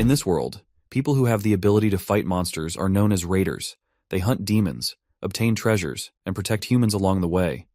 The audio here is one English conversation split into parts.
In this world, people who have the ability to fight monsters are known as raiders. They hunt demons, obtain treasures, and protect humans along the way.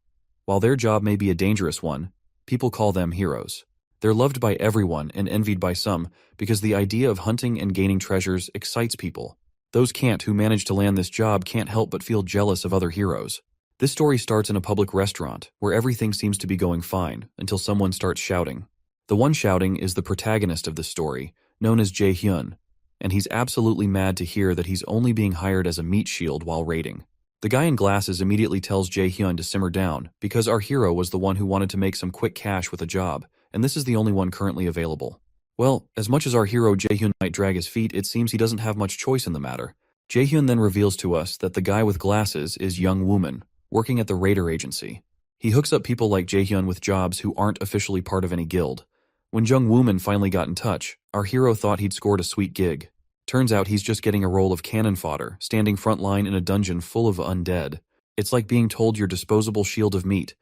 While their job may be a dangerous one, people call them heroes. They're loved by everyone and envied by some because the idea of hunting and gaining treasures excites people. Those who manage to land this job can't help but feel jealous of other heroes. This story starts in a public restaurant where everything seems to be going fine until someone starts shouting. The one shouting is the protagonist of this story, known as Jae-hyun, and he's absolutely mad to hear that he's only being hired as a meat shield while raiding. The guy in glasses immediately tells Jae-hyun to simmer down because our hero was the one who wanted to make some quick cash with a job, and this is the only one currently available. Well, as much as our hero Jae-hyun might drag his feet, it seems he doesn't have much choice in the matter. Jae-hyun then reveals to us that the guy with glasses is Young Wooman, working at the raider agency. He hooks up people like Jae-hyun with jobs who aren't officially part of any guild. When Young Wooman finally got in touch, our hero thought he'd scored a sweet gig. Turns out he's just getting a role of cannon fodder, standing frontline in a dungeon full of undead. It's like being told you're disposable shield of meat,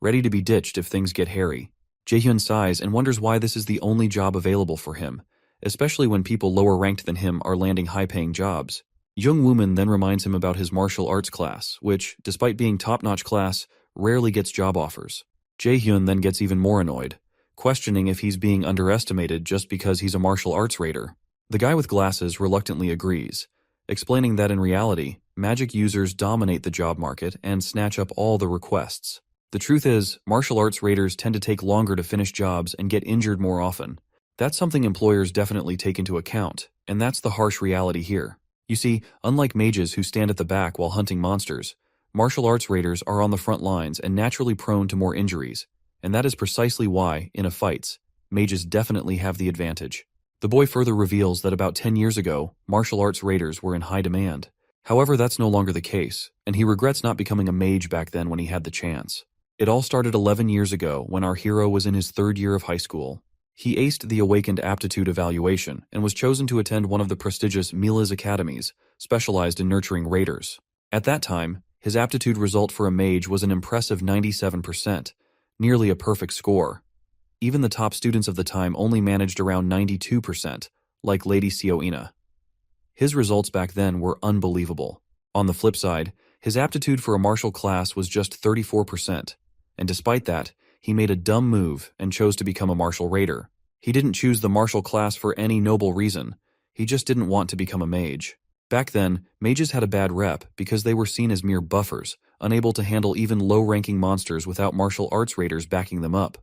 ready to be ditched if things get hairy. Jae-hyun sighs and wonders why this is the only job available for him, especially when people lower ranked than him are landing high-paying jobs. Young Wooman then reminds him about his martial arts class, which, despite being top-notch class, rarely gets job offers. Jae-hyun then gets even more annoyed, questioning if he's being underestimated just because he's a martial arts raider. The guy with glasses reluctantly agrees, explaining that in reality, magic users dominate the job market and snatch up all the requests. The truth is, martial arts raiders tend to take longer to finish jobs and get injured more often. That's something employers definitely take into account, and that's the harsh reality here. You see, unlike mages who stand at the back while hunting monsters, martial arts raiders are on the front lines and naturally prone to more injuries, and that is precisely why, in a fights, mages definitely have the advantage. The boy further reveals that about 10 years ago, martial arts raiders were in high demand. However, that's no longer the case, and he regrets not becoming a mage back then when he had the chance. It all started 11 years ago when our hero was in his third year of high school. He aced the Awakened Aptitude evaluation and was chosen to attend one of the prestigious Mila's academies, specialized in nurturing raiders. At that time, his aptitude result for a mage was an impressive 97%, nearly a perfect score. Even the top students of the time only managed around 92%, like Lady Sioina. His results back then were unbelievable. On the flip side, his aptitude for a martial class was just 34%, and despite that, he made a dumb move and chose to become a martial raider. He didn't choose the martial class for any noble reason, he just didn't want to become a mage. Back then, mages had a bad rep because they were seen as mere buffers, unable to handle even low-ranking monsters without martial arts raiders backing them up.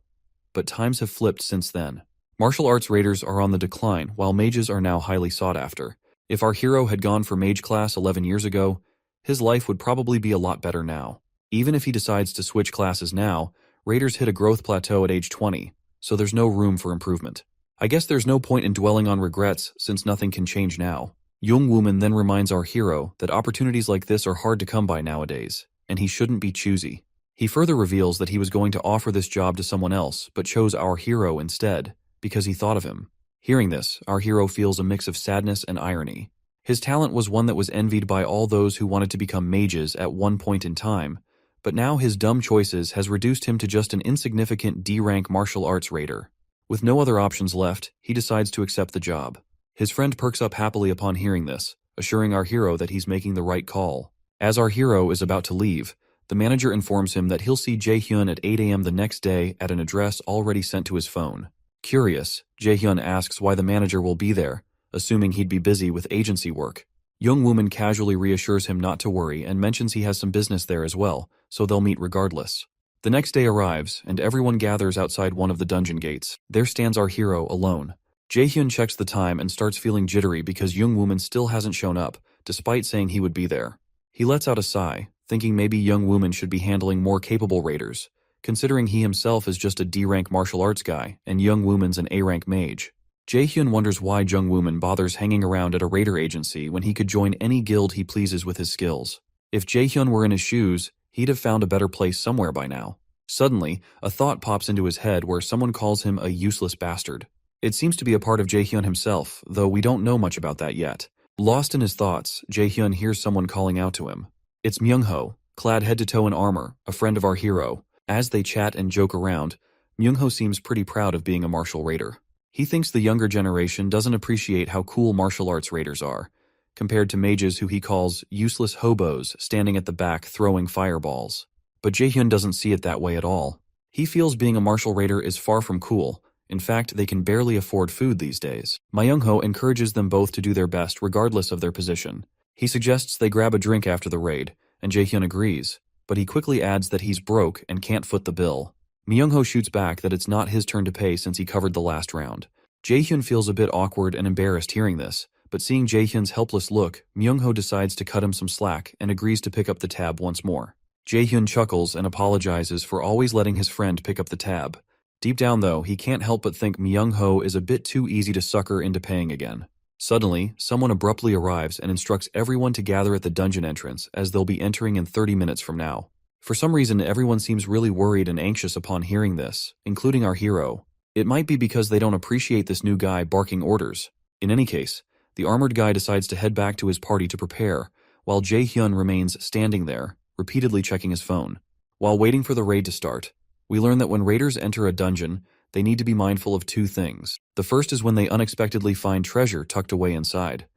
But times have flipped since then. Martial arts raiders are on the decline, while mages are now highly sought after. If our hero had gone for mage class 11 years ago, his life would probably be a lot better now. Even if he decides to switch classes now, raiders hit a growth plateau at age 20, so there's no room for improvement. I guess there's no point in dwelling on regrets since nothing can change now. Young Wooman then reminds our hero that opportunities like this are hard to come by nowadays, and he shouldn't be choosy. He further reveals that he was going to offer this job to someone else, but chose our hero instead, because he thought of him. Hearing this, our hero feels a mix of sadness and irony. His talent was one that was envied by all those who wanted to become mages at one point in time, but now his dumb choices has reduced him to just an insignificant D-rank martial arts raider. With no other options left, he decides to accept the job. His friend perks up happily upon hearing this, assuring our hero that he's making the right call. As our hero is about to leave, the manager informs him that he'll see Jae-hyun at 8 a.m. the next day at an address already sent to his phone. Curious, Jae-hyun asks why the manager will be there, assuming he'd be busy with agency work. Young Wooman casually reassures him not to worry and mentions he has some business there as well, so they'll meet regardless. The next day arrives, and everyone gathers outside one of the dungeon gates. There stands our hero alone. Jae-hyun checks the time and starts feeling jittery because Young Wooman still hasn't shown up, despite saying he would be there. He lets out a sigh, thinking maybe Young Wooman should be handling more capable raiders, considering he himself is just a D-rank martial arts guy and Young Wooman's an A-rank mage. Jae-hyun wonders why Young Wooman bothers hanging around at a raider agency when he could join any guild he pleases with his skills. If Jae-hyun were in his shoes, he'd have found a better place somewhere by now. Suddenly, a thought pops into his head where someone calls him a useless bastard. It seems to be a part of Jae-hyun himself, though we don't know much about that yet. Lost in his thoughts, Jae-hyun hears someone calling out to him. It's Myung-ho, clad head to toe in armor, a friend of our hero. As they chat and joke around, Myung-ho seems pretty proud of being a martial raider. He thinks the younger generation doesn't appreciate how cool martial arts raiders are, compared to mages who he calls useless hobos standing at the back throwing fireballs. But Jaehyun doesn't see it that way at all. He feels being a martial raider is far from cool. In fact, they can barely afford food these days. Myungho encourages them both to do their best regardless of their position. He suggests they grab a drink after the raid, and Jaehyun agrees, but he quickly adds that he's broke and can't foot the bill. Myungho shoots back that it's not his turn to pay since he covered the last round. Jaehyun feels a bit awkward and embarrassed hearing this, but seeing Jaehyun's helpless look, Myungho decides to cut him some slack and agrees to pick up the tab once more. Jaehyun chuckles and apologizes for always letting his friend pick up the tab. Deep down though, he can't help but think Myungho is a bit too easy to sucker into paying again. Suddenly, someone abruptly arrives and instructs everyone to gather at the dungeon entrance as they'll be entering in 30 minutes from now. For some reason, everyone seems really worried and anxious upon hearing this, including our hero. It might be because they don't appreciate this new guy barking orders. In any case, the armored guy decides to head back to his party to prepare, while Jaehyun remains standing there, repeatedly checking his phone. While waiting for the raid to start, we learn that when raiders enter a dungeon, they need to be mindful of two things. The first is when they unexpectedly find treasure tucked away inside.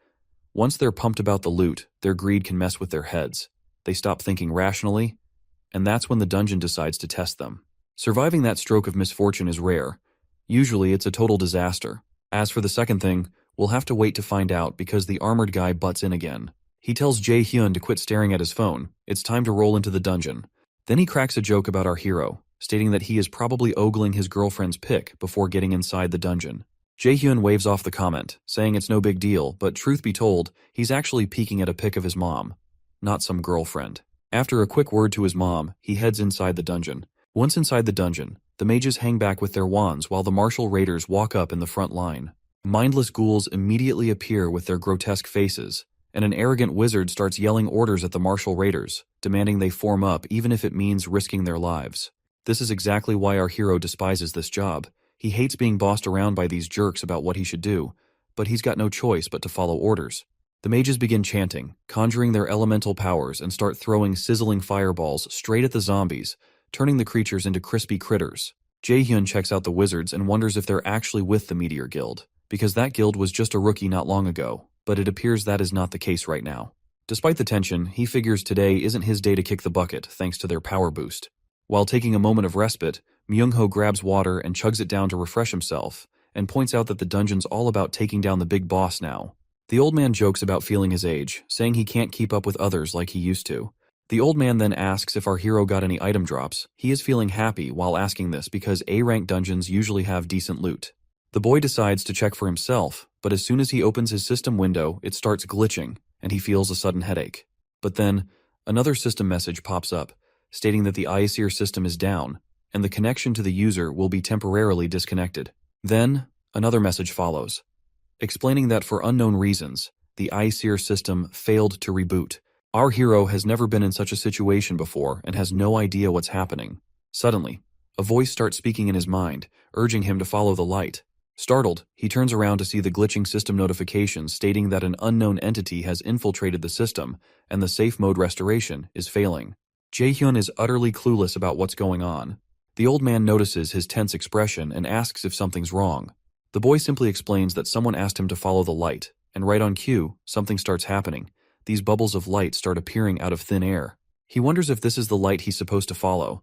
Once they're pumped about the loot, their greed can mess with their heads. They stop thinking rationally, and that's when the dungeon decides to test them. Surviving that stroke of misfortune is rare. Usually it's a total disaster. As for the second thing, we'll have to wait to find out because the armored guy butts in again. He tells Jaehyun to quit staring at his phone. It's time to roll into the dungeon. Then he cracks a joke about our hero, stating that he is probably ogling his girlfriend's pic before getting inside the dungeon. Jaehyun waves off the comment, saying it's no big deal, but truth be told, he's actually peeking at a pic of his mom, not some girlfriend. After a quick word to his mom, he heads inside the dungeon. Once inside the dungeon, the mages hang back with their wands while the martial raiders walk up in the front line. Mindless ghouls immediately appear with their grotesque faces, and an arrogant wizard starts yelling orders at the martial raiders, demanding they form up even if it means risking their lives. This is exactly why our hero despises this job. He hates being bossed around by these jerks about what he should do, but he's got no choice but to follow orders. The mages begin chanting, conjuring their elemental powers, and start throwing sizzling fireballs straight at the zombies, turning the creatures into crispy critters. Jaehyun checks out the wizards and wonders if they're actually with the Meteor Guild, because that guild was just a rookie not long ago, but it appears that is not the case right now. Despite the tension, he figures today isn't his day to kick the bucket thanks to their power boost. While taking a moment of respite, Myungho grabs water and chugs it down to refresh himself, and points out that the dungeon's all about taking down the big boss now. The old man jokes about feeling his age, saying he can't keep up with others like he used to. The old man then asks if our hero got any item drops. He is feeling happy while asking this because A-rank dungeons usually have decent loot. The boy decides to check for himself, but as soon as he opens his system window, it starts glitching, and he feels a sudden headache. But then, another system message pops up, stating that the Aesir system is down, and the connection to the user will be temporarily disconnected. Then, another message follows, explaining that for unknown reasons, the Aesir system failed to reboot. Our hero has never been in such a situation before and has no idea what's happening. Suddenly, a voice starts speaking in his mind, urging him to follow the light. Startled, he turns around to see the glitching system notification stating that an unknown entity has infiltrated the system and the safe mode restoration is failing. Jaehyun is utterly clueless about what's going on. The old man notices his tense expression and asks if something's wrong. The boy simply explains that someone asked him to follow the light, and right on cue, something starts happening. These bubbles of light start appearing out of thin air. He wonders if this is the light he's supposed to follow.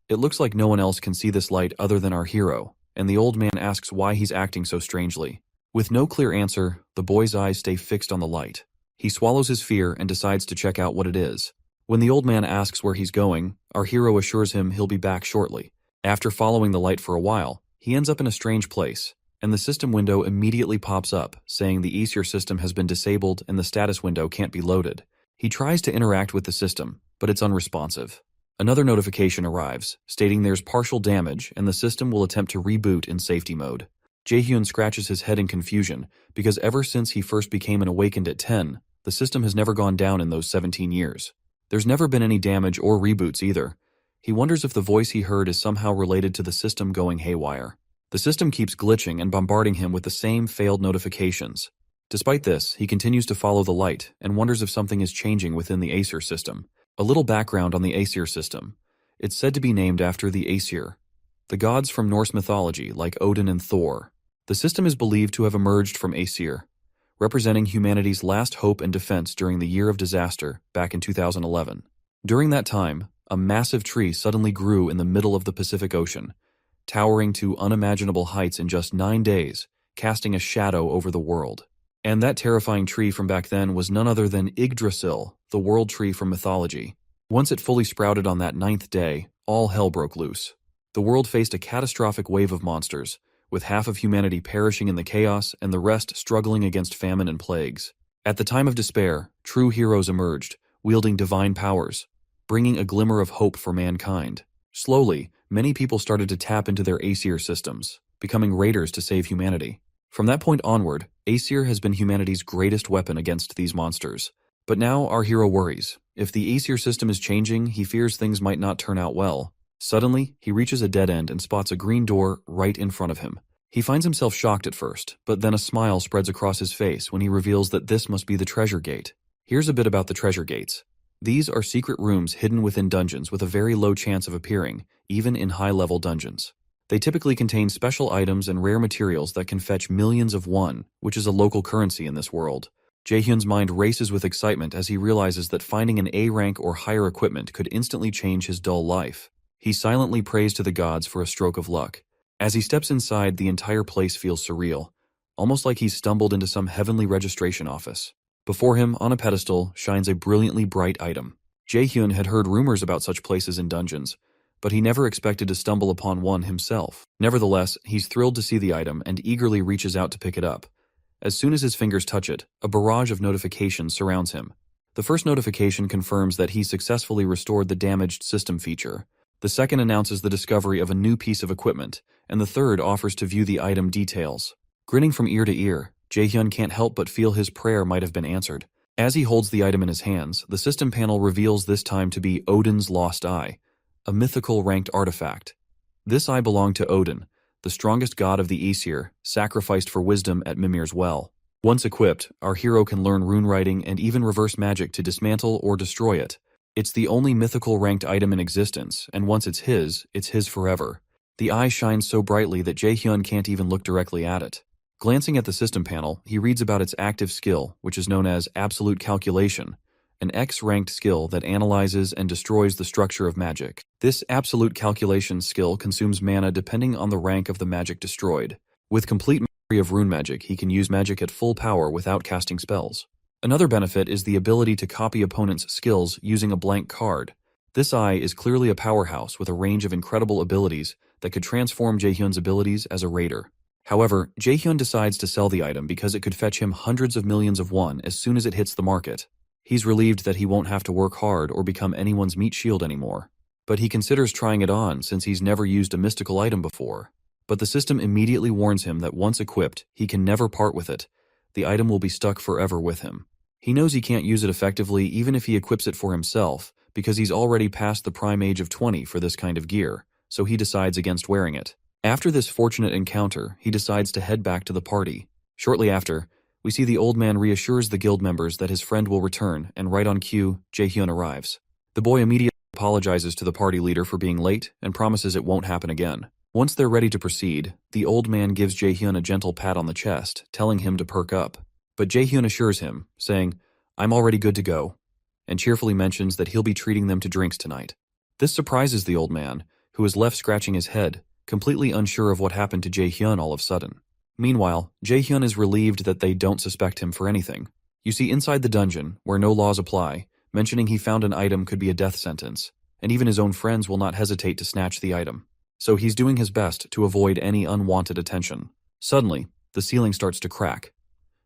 It looks like no one else can see this light other than our hero, and the old man asks why he's acting so strangely. With no clear answer, the boy's eyes stay fixed on the light. He swallows his fear and decides to check out what it is. When the old man asks where he's going, our hero assures him he'll be back shortly. After following the light for a while, he ends up in a strange place, and the system window immediately pops up, saying the Aesir system has been disabled and the status window can't be loaded. He tries to interact with the system, but it's unresponsive. Another notification arrives, stating there's partial damage and the system will attempt to reboot in safety mode. Jaehyun scratches his head in confusion, because ever since he first became an awakened at 10, the system has never gone down in those 17 years. There's never been any damage or reboots either. He wonders if the voice he heard is somehow related to the system going haywire. The system keeps glitching and bombarding him with the same failed notifications. Despite this, he continues to follow the light and wonders if something is changing within the Aesir system. A little background on the Aesir system. It's said to be named after the Aesir, the gods from Norse mythology like Odin and Thor. The system is believed to have emerged from Aesir, representing humanity's last hope and defense during the year of disaster back in 2011. During that time, a massive tree suddenly grew in the middle of the Pacific Ocean, towering to unimaginable heights in just 9 days, casting a shadow over the world. And that terrifying tree from back then was none other than Yggdrasil, the world tree from mythology. Once it fully sprouted on that 9th day, all hell broke loose. The world faced a catastrophic wave of monsters, with half of humanity perishing in the chaos and the rest struggling against famine and plagues. At the time of despair, true heroes emerged, wielding divine powers, bringing a glimmer of hope for mankind. Slowly, many people started to tap into their Aesir systems, becoming raiders to save humanity. From that point onward, Aesir has been humanity's greatest weapon against these monsters. But now our hero worries. If the Aesir system is changing, he fears things might not turn out well. Suddenly, he reaches a dead end and spots a green door right in front of him. He finds himself shocked at first, but then a smile spreads across his face when he reveals that this must be the treasure gate. Here's a bit about the treasure gates. These are secret rooms hidden within dungeons with a very low chance of appearing, even in high-level dungeons. They typically contain special items and rare materials that can fetch millions of won, which is a local currency in this world. Jaehyun's mind races with excitement as he realizes that finding an A rank or higher equipment could instantly change his dull life. He silently prays to the gods for a stroke of luck. As he steps inside, the entire place feels surreal, almost like he's stumbled into some heavenly registration office. Before him, on a pedestal, shines a brilliantly bright item. Jaehyun had heard rumors about such places in dungeons, but he never expected to stumble upon one himself. Nevertheless, he's thrilled to see the item and eagerly reaches out to pick it up. As soon as his fingers touch it, a barrage of notifications surrounds him. The first notification confirms that he successfully restored the damaged system feature. The second announces the discovery of a new piece of equipment, and the third offers to view the item details. Grinning from ear to ear, Jaehyun can't help but feel his prayer might have been answered. As he holds the item in his hands, the system panel reveals this time to be Odin's Lost Eye, a mythical ranked artifact. This eye belonged to Odin, the strongest god of the Aesir, sacrificed for wisdom at Mimir's well. Once equipped, our hero can learn rune writing and even reverse magic to dismantle or destroy it. It's the only mythical ranked item in existence, and once it's his forever. The eye shines so brightly that Jaehyun can't even look directly at it. Glancing at the system panel, he reads about its active skill, which is known as Absolute Calculation, an X-ranked skill that analyzes and destroys the structure of magic. This Absolute Calculation skill consumes mana depending on the rank of the magic destroyed. With complete mastery of rune magic, he can use magic at full power without casting spells. Another benefit is the ability to copy opponents' skills using a blank card. This eye is clearly a powerhouse with a range of incredible abilities that could transform Jaehyun's abilities as a raider. However, Jaehyun decides to sell the item because it could fetch him hundreds of millions of won as soon as it hits the market. He's relieved that he won't have to work hard or become anyone's meat shield anymore. But he considers trying it on since he's never used a mystical item before. But the system immediately warns him that once equipped, he can never part with it. The item will be stuck forever with him. He knows he can't use it effectively even if he equips it for himself, because he's already past the prime age of 20 for this kind of gear, so he decides against wearing it. After this fortunate encounter, he decides to head back to the party. Shortly after, we see the old man reassures the guild members that his friend will return, and right on cue, Jaehyun arrives. The boy immediately apologizes to the party leader for being late and promises it won't happen again. Once they're ready to proceed, the old man gives Jaehyun a gentle pat on the chest, telling him to perk up. But Jaehyun assures him, saying, "I'm already good to go," and cheerfully mentions that he'll be treating them to drinks tonight. This surprises the old man, who is left scratching his head, completely unsure of what happened to Jaehyun all of a sudden. Meanwhile, Jaehyun is relieved that they don't suspect him for anything. You see, inside the dungeon, where no laws apply, mentioning he found an item could be a death sentence, and even his own friends will not hesitate to snatch the item. So he's doing his best to avoid any unwanted attention. Suddenly, the ceiling starts to crack.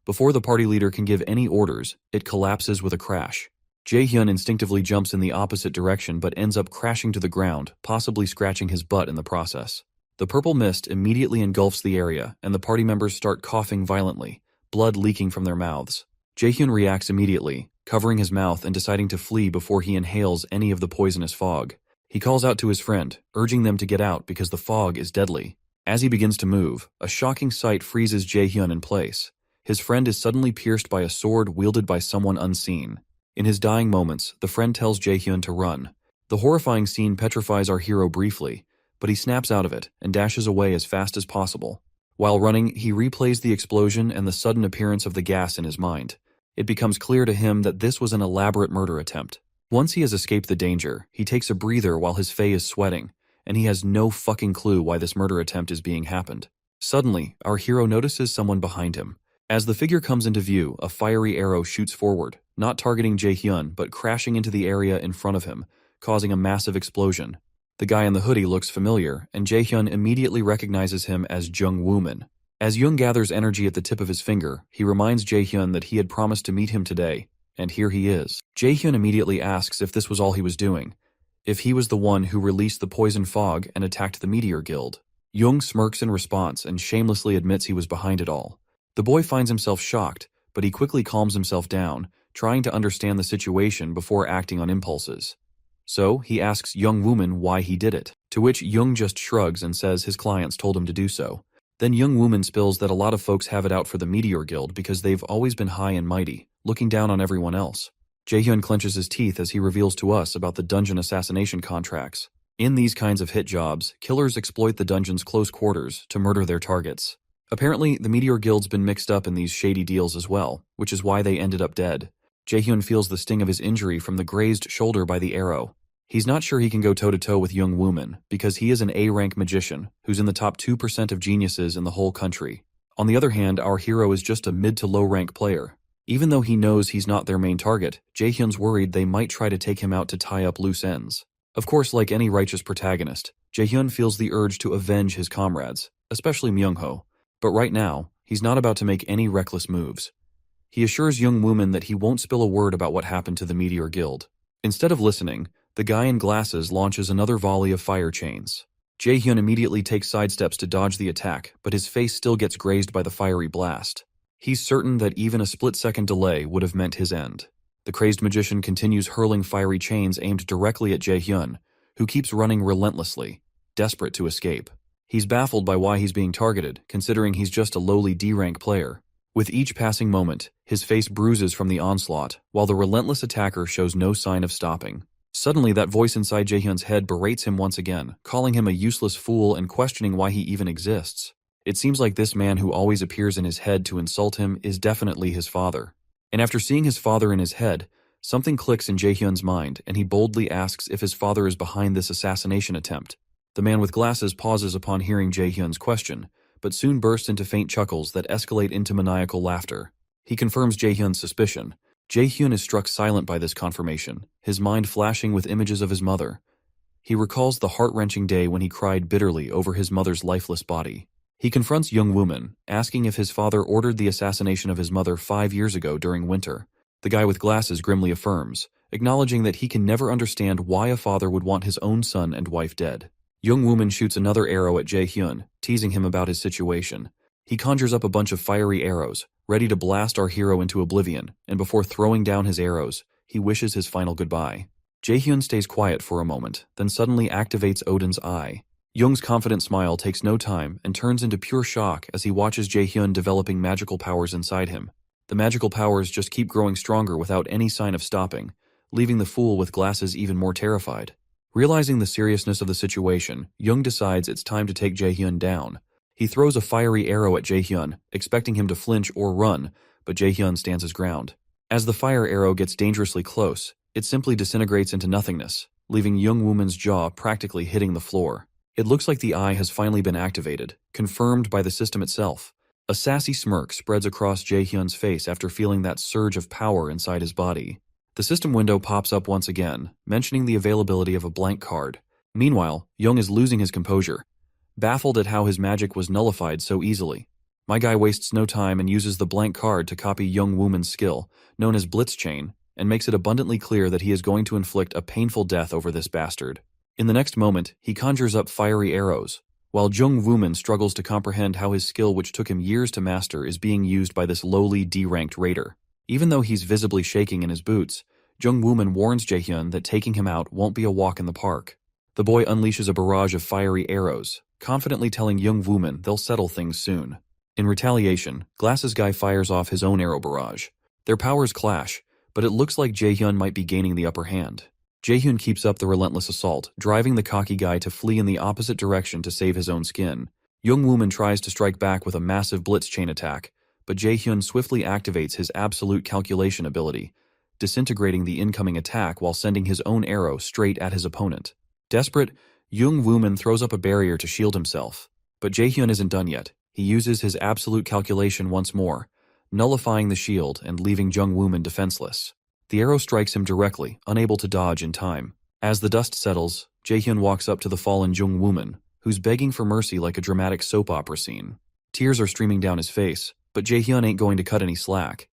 Before the party leader can give any orders, it collapses with a crash. Jaehyun instinctively jumps in the opposite direction but ends up crashing to the ground, possibly scratching his butt in the process. The purple mist immediately engulfs the area, and the party members start coughing violently, blood leaking from their mouths. Jaehyun reacts immediately, covering his mouth and deciding to flee before he inhales any of the poisonous fog. He calls out to his friend, urging them to get out because the fog is deadly. As he begins to move, a shocking sight freezes Jaehyun in place. His friend is suddenly pierced by a sword wielded by someone unseen. In his dying moments, the friend tells Jaehyun to run. The horrifying scene petrifies our hero briefly, but he snaps out of it and dashes away as fast as possible. While running, he replays the explosion and the sudden appearance of the gas in his mind. It becomes clear to him that this was an elaborate murder attempt. Once he has escaped the danger, he takes a breather while his face is sweating, and he has no fucking clue why this murder attempt is being happened. Suddenly, our hero notices someone behind him. As the figure comes into view, a fiery arrow shoots forward, not targeting Jae-hyun, but crashing into the area in front of him, causing a massive explosion. The guy in the hoodie looks familiar, and Jae-hyun immediately recognizes him as Jung Woo-min. As Jung gathers energy at the tip of his finger, he reminds Jae-hyun that he had promised to meet him today, and here he is. Jae-hyun immediately asks if this was all he was doing, if he was the one who released the poison fog and attacked the Meteor Guild. Jung smirks in response and shamelessly admits he was behind it all. The boy finds himself shocked, but he quickly calms himself down, trying to understand the situation before acting on impulses. So, he asks Jung Woo-min why he did it, to which Jung just shrugs and says his clients told him to do so. Then Jung Woo-min spills that a lot of folks have it out for the Meteor Guild because they've always been high and mighty, looking down on everyone else. Jae-hyun clenches his teeth as he reveals to us about the dungeon assassination contracts. In these kinds of hit jobs, killers exploit the dungeon's close quarters to murder their targets. Apparently, the Meteor Guild's been mixed up in these shady deals as well, which is why they ended up dead. Jae-hyun feels the sting of his injury from the grazed shoulder by the arrow. He's not sure he can go toe-to-toe with Jung Woo-min, because he is an A-rank magician, who's in the top 2% of geniuses in the whole country. On the other hand, our hero is just a mid to low-rank player. Even though he knows he's not their main target, Jae-hyun's worried they might try to take him out to tie up loose ends. Of course, like any righteous protagonist, Jae-hyun feels the urge to avenge his comrades, especially Myung-ho. But right now, he's not about to make any reckless moves. He assures Jung Woo-min that he won't spill a word about what happened to the Meteor Guild. Instead of listening, the guy in glasses launches another volley of fire chains. Jae-hyun immediately takes sidesteps to dodge the attack, but his face still gets grazed by the fiery blast. He's certain that even a split-second delay would have meant his end. The crazed magician continues hurling fiery chains aimed directly at Jae-hyun, who keeps running relentlessly, desperate to escape. He's baffled by why he's being targeted, considering he's just a lowly D-rank player. With each passing moment, his face bruises from the onslaught, while the relentless attacker shows no sign of stopping. Suddenly, that voice inside Jae-hyun's head berates him once again, calling him a useless fool and questioning why he even exists. It seems like this man who always appears in his head to insult him is definitely his father. And after seeing his father in his head, something clicks in Jae-hyun's mind, and he boldly asks if his father is behind this assassination attempt. The man with glasses pauses upon hearing Jae-hyun's question, but soon bursts into faint chuckles that escalate into maniacal laughter. He confirms Jae-hyun's suspicion. Jae-hyun is struck silent by this confirmation, his mind flashing with images of his mother. He recalls the heart-wrenching day when he cried bitterly over his mother's lifeless body. He confronts Jung Woo-min, asking if his father ordered the assassination of his mother 5 years ago during winter. The guy with glasses grimly affirms, acknowledging that he can never understand why a father would want his own son and wife dead. Jung Woo-min shoots another arrow at Jae-hyun, teasing him about his situation. He conjures up a bunch of fiery arrows, ready to blast our hero into oblivion, and before throwing down his arrows, he wishes his final goodbye. Jae-hyun stays quiet for a moment, then suddenly activates Odin's eye. Jung's confident smile takes no time and turns into pure shock as he watches Jae-hyun developing magical powers inside him. The magical powers just keep growing stronger without any sign of stopping, leaving the fool with glasses even more terrified. Realizing the seriousness of the situation, Jung decides it's time to take Jae-hyun down. He throws a fiery arrow at Jae-hyun, expecting him to flinch or run, but Jae-hyun stands his ground. As the fire arrow gets dangerously close, it simply disintegrates into nothingness, leaving Jung Woo-min's jaw practically hitting the floor. It looks like the eye has finally been activated, confirmed by the system itself. A sassy smirk spreads across Jae-hyun's face after feeling that surge of power inside his body. The system window pops up once again, mentioning the availability of a blank card. Meanwhile, Jung is losing his composure, baffled at how his magic was nullified so easily. My guy wastes no time and uses the blank card to copy Jung Woo-min's skill, known as Blitz Chain, and makes it abundantly clear that he is going to inflict a painful death over this bastard. In the next moment, he conjures up fiery arrows, while Jung Woo-min struggles to comprehend how his skill, which took him years to master, is being used by this lowly D-ranked raider. Even though he's visibly shaking in his boots, Jung Woo-min warns Jae-hyun that taking him out won't be a walk in the park. The boy unleashes a barrage of fiery arrows, confidently telling Jung Woo-min they'll settle things soon. In retaliation, Glasses Guy fires off his own arrow barrage. Their powers clash, but it looks like Jae-hyun might be gaining the upper hand. Jae-hyun keeps up the relentless assault, driving the cocky guy to flee in the opposite direction to save his own skin. Jung-wooman tries to strike back with a massive blitz chain attack, but Jae-hyun swiftly activates his absolute calculation ability, disintegrating the incoming attack while sending his own arrow straight at his opponent. Desperate, Jung-wooman throws up a barrier to shield himself, but Jae-hyun isn't done yet. He uses his absolute calculation once more, nullifying the shield and leaving Jung-wooman defenseless. The arrow strikes him directly, unable to dodge in time. As the dust settles, Jae-hyun walks up to the fallen Jung-wooman, who's begging for mercy like a dramatic soap opera scene. Tears are streaming down his face, but Jae-hyun ain't going to cut any slack.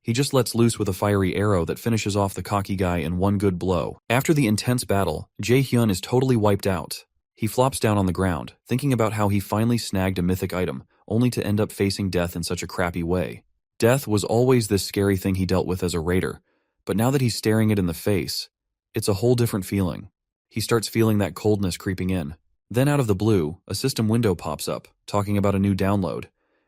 He just lets loose with a fiery arrow that finishes off the cocky guy in one good blow. After the intense battle, Jae-hyun is totally wiped out. He flops down on the ground, thinking about how he finally snagged a mythic item, only to end up facing death in such a crappy way. Death was always this scary thing he dealt with as a raider, but now that he's staring it in the face, it's a whole different feeling. He starts feeling that coldness creeping in. Then out of the blue, a system window pops up, talking about a new download.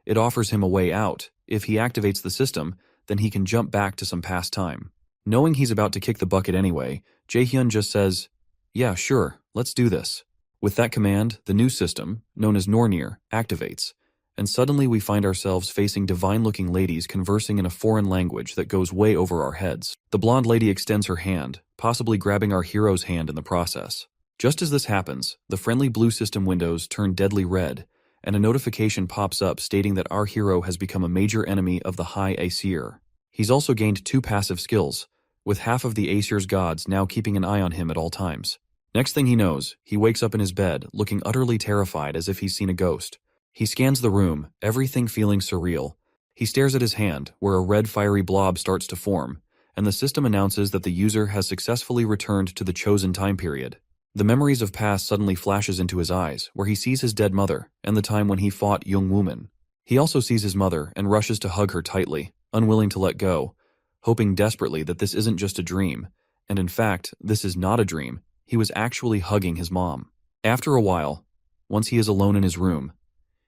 It offers him a way out. If he activates the system, then he can jump back to some past time. Knowing he's about to kick the bucket anyway, Jae-hyun just says, "Yeah, sure, let's do this." With that command, the new system, known as Nornir, activates, and suddenly we find ourselves facing divine-looking ladies conversing in a foreign language that goes way over our heads. The blonde lady extends her hand, possibly grabbing our hero's hand in the process. Just as this happens, the friendly blue system windows turn deadly red, and a notification pops up stating that our hero has become a major enemy of the High Aesir. He's also gained 2 passive skills, with half of the Aesir's gods now keeping an eye on him at all times. Next thing he knows, he wakes up in his bed, looking utterly terrified as if he's seen a ghost. He scans the room, everything feeling surreal. He stares at his hand, where a red fiery blob starts to form, and the system announces that the user has successfully returned to the chosen time period. The memories of past suddenly flashes into his eyes, where he sees his dead mother, and the time when he fought Jung-wooman. He also sees his mother and rushes to hug her tightly, unwilling to let go, hoping desperately that this isn't just a dream, and in fact, this is not a dream. He was actually hugging his mom. After a while, once he is alone in his room,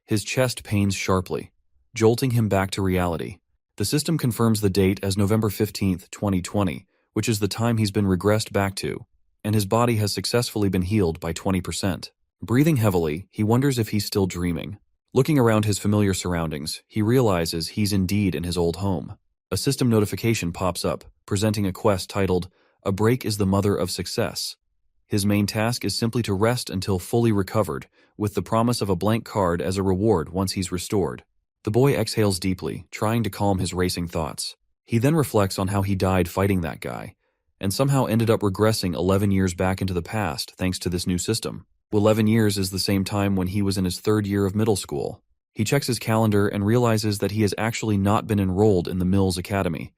his chest pains sharply, jolting him back to reality. The system confirms the date as November 15th, 2020, which is the time he's been regressed back to, and his body has successfully been healed by 20%. Breathing heavily, he wonders if he's still dreaming. Looking around his familiar surroundings, he realizes he's indeed in his old home. A system notification pops up, presenting a quest titled, "A Break is the Mother of Success." His main task is simply to rest until fully recovered, with the promise of a blank card as a reward once he's restored. The boy exhales deeply, trying to calm his racing thoughts. He then reflects on how he died fighting that guy, and somehow ended up regressing 11 years back into the past thanks to this new system. 11 years is the same time when he was in his 3rd year of middle school. He checks his calendar and realizes that he has actually not been enrolled in the Mills Academy.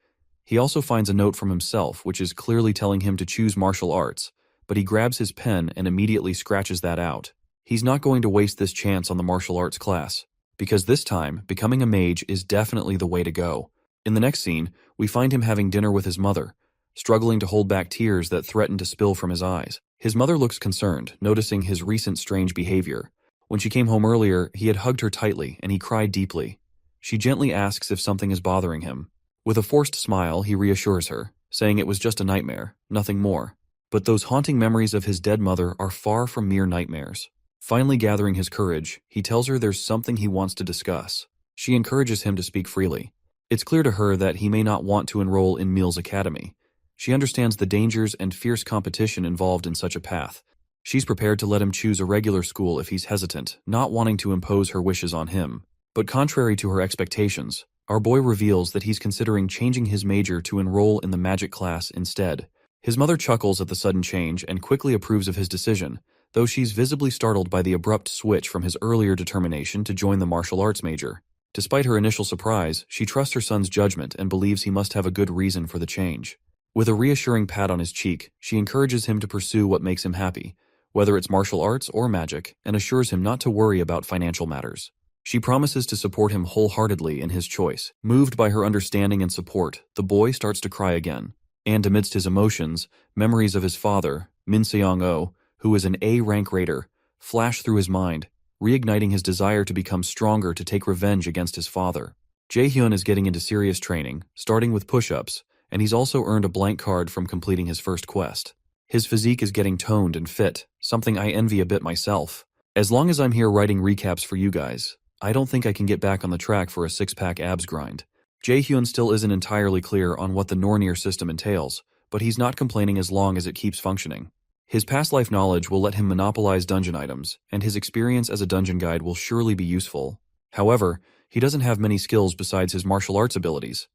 He also finds a note from himself, which is clearly telling him to choose martial arts, but he grabs his pen and immediately scratches that out. He's not going to waste this chance on the martial arts class, because this time, becoming a mage is definitely the way to go. In the next scene, we find him having dinner with his mother, struggling to hold back tears that threaten to spill from his eyes. His mother looks concerned, noticing his recent strange behavior. When she came home earlier, he had hugged her tightly, and he cried deeply. She gently asks if something is bothering him. With a forced smile, he reassures her, saying it was just a nightmare, nothing more. But those haunting memories of his dead mother are far from mere nightmares. Finally gathering his courage, he tells her there's something he wants to discuss. She encourages him to speak freely. It's clear to her that he may not want to enroll in Mills Academy. She understands the dangers and fierce competition involved in such a path. She's prepared to let him choose a regular school if he's hesitant, not wanting to impose her wishes on him. But contrary to her expectations, our boy reveals that he's considering changing his major to enroll in the magic class instead. His mother chuckles at the sudden change and quickly approves of his decision, though she's visibly startled by the abrupt switch from his earlier determination to join the martial arts major. Despite her initial surprise, she trusts her son's judgment and believes he must have a good reason for the change. With a reassuring pat on his cheek, she encourages him to pursue what makes him happy, whether it's martial arts or magic, and assures him not to worry about financial matters. She promises to support him wholeheartedly in his choice. Moved by her understanding and support, the boy starts to cry again. And amidst his emotions, memories of his father, Min Seong-oh, who is an A-rank raider, flash through his mind, reigniting his desire to become stronger to take revenge against his father. Jae-hyun is getting into serious training, starting with push-ups, and he's also earned a blank card from completing his first quest. His physique is getting toned and fit, something I envy a bit myself. As long as I'm here writing recaps for you guys, I don't think I can get back on the track for a six-pack abs grind. Jae-hyun still isn't entirely clear on what the Nornir system entails, but he's not complaining as long as it keeps functioning. His past life knowledge will let him monopolize dungeon items, and his experience as a dungeon guide will surely be useful. However, he doesn't have many skills besides his martial arts abilities.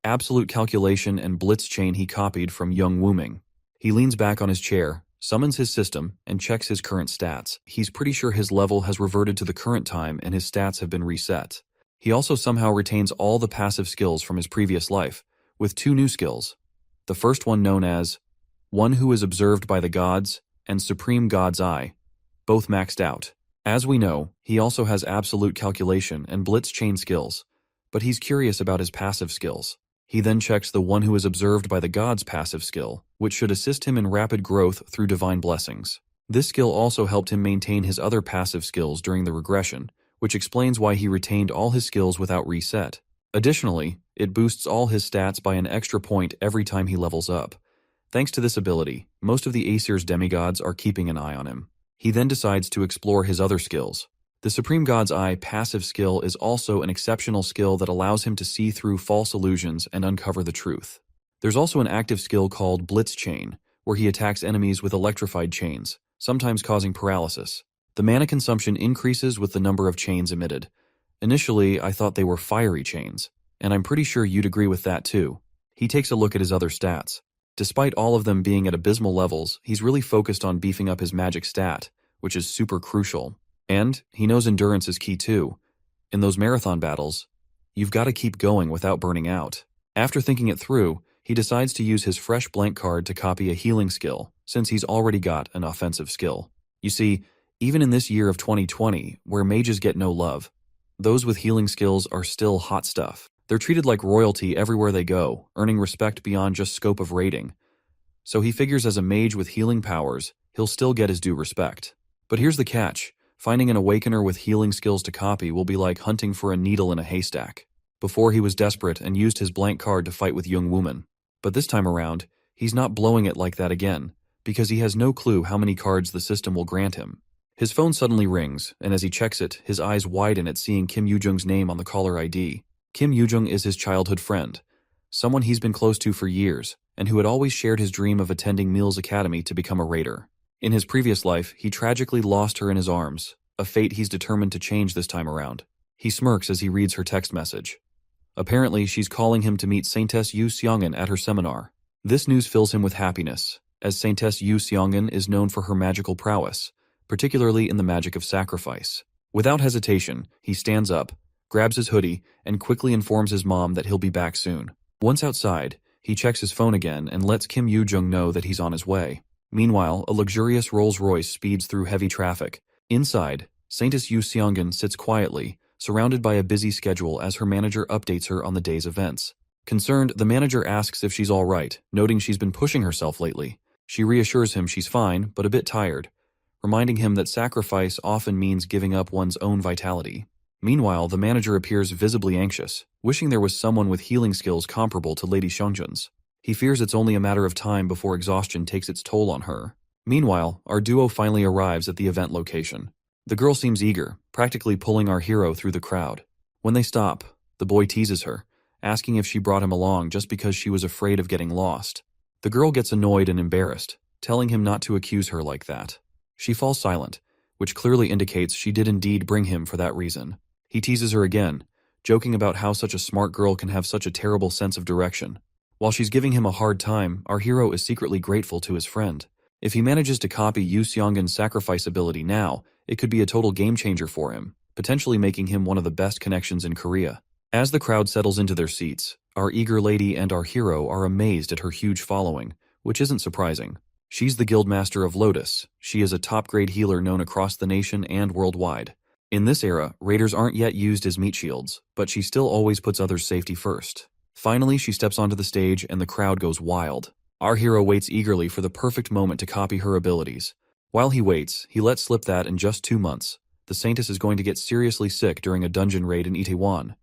Absolute calculation and blitz chain he copied from Young Woo-ming. He leans back on his chair, summons his system, and checks his current stats. He's pretty sure his level has reverted to the current time and his stats have been reset. He also somehow retains all the passive skills from his previous life, with 2 new skills. The first one known as One Who is Observed by the Gods and Supreme God's Eye, both maxed out. As we know, he also has absolute calculation and blitz chain skills, but he's curious about his passive skills. He then checks the One Who is Observed by the Gods passive skill, which should assist him in rapid growth through divine blessings. This skill also helped him maintain his other passive skills during the regression, which explains why he retained all his skills without reset. Additionally, it boosts all his stats by an extra point every time he levels up. Thanks to this ability, most of the Aesir's demigods are keeping an eye on him. He then decides to explore his other skills. The Supreme God's Eye passive skill is also an exceptional skill that allows him to see through false illusions and uncover the truth. There's also an active skill called Blitz Chain, where he attacks enemies with electrified chains, sometimes causing paralysis. The mana consumption increases with the number of chains emitted. Initially, I thought they were fiery chains, and I'm pretty sure you'd agree with that too. He takes a look at his other stats. Despite all of them being at abysmal levels, he's really focused on beefing up his magic stat, which is super crucial. And he knows endurance is key too. In those marathon battles, you've got to keep going without burning out. After thinking it through, he decides to use his fresh blank card to copy a healing skill, since he's already got an offensive skill. You see, even in this year of 2020, where mages get no love, those with healing skills are still hot stuff. They're treated like royalty everywhere they go, earning respect beyond just scope of rating. So he figures as a mage with healing powers, he'll still get his due respect. But here's the catch. Finding an awakener with healing skills to copy will be like hunting for a needle in a haystack. Before he was desperate and used his blank card to fight with Young Woo-man. But this time around, he's not blowing it like that again, because he has no clue how many cards the system will grant him. His phone suddenly rings, and as he checks it, his eyes widen at seeing Kim Yoo-jung's name on the caller ID. Kim Yoo-jung is his childhood friend, someone he's been close to for years, and who had always shared his dream of attending Mills Academy to become a raider. In his previous life, he tragically lost her in his arms, a fate he's determined to change this time around. He smirks as he reads her text message. Apparently, she's calling him to meet Saintess Yu Seongan at her seminar. This news fills him with happiness, as Saintess Yu Seongan is known for her magical prowess, particularly in the magic of sacrifice. Without hesitation, he stands up, grabs his hoodie, and quickly informs his mom that he'll be back soon. Once outside, he checks his phone again and lets Kim Yoo-jung know that he's on his way. Meanwhile, a luxurious Rolls-Royce speeds through heavy traffic. Inside, Saintess Yu Seongan sits quietly, surrounded by a busy schedule as her manager updates her on the day's events. Concerned, the manager asks if she's all right, noting she's been pushing herself lately. She reassures him she's fine, but a bit tired, reminding him that sacrifice often means giving up one's own vitality. Meanwhile, the manager appears visibly anxious, wishing there was someone with healing skills comparable to Lady Seongjun's. He fears it's only a matter of time before exhaustion takes its toll on her. Meanwhile, our duo finally arrives at the event location. The girl seems eager, practically pulling our hero through the crowd. When they stop, the boy teases her, asking if she brought him along just because she was afraid of getting lost. The girl gets annoyed and embarrassed, telling him not to accuse her like that. She falls silent, which clearly indicates she did indeed bring him for that reason. He teases her again, joking about how such a smart girl can have such a terrible sense of direction. While she's giving him a hard time, our hero is secretly grateful to his friend. If he manages to copy Yu Seongan's sacrifice ability now, it could be a total game changer for him, potentially making him one of the best connections in Korea. As the crowd settles into their seats, our eager lady and our hero are amazed at her huge following, which isn't surprising. She's the Guildmaster of Lotus. She is a top-grade healer known across the nation and worldwide. In this era, raiders aren't yet used as meat shields, but she still always puts others' safety first. Finally, she steps onto the stage and the crowd goes wild. Our hero waits eagerly for the perfect moment to copy her abilities. While he waits, he lets slip that in just 2 months, the Saintess is going to get seriously sick during a dungeon raid in Itaewon,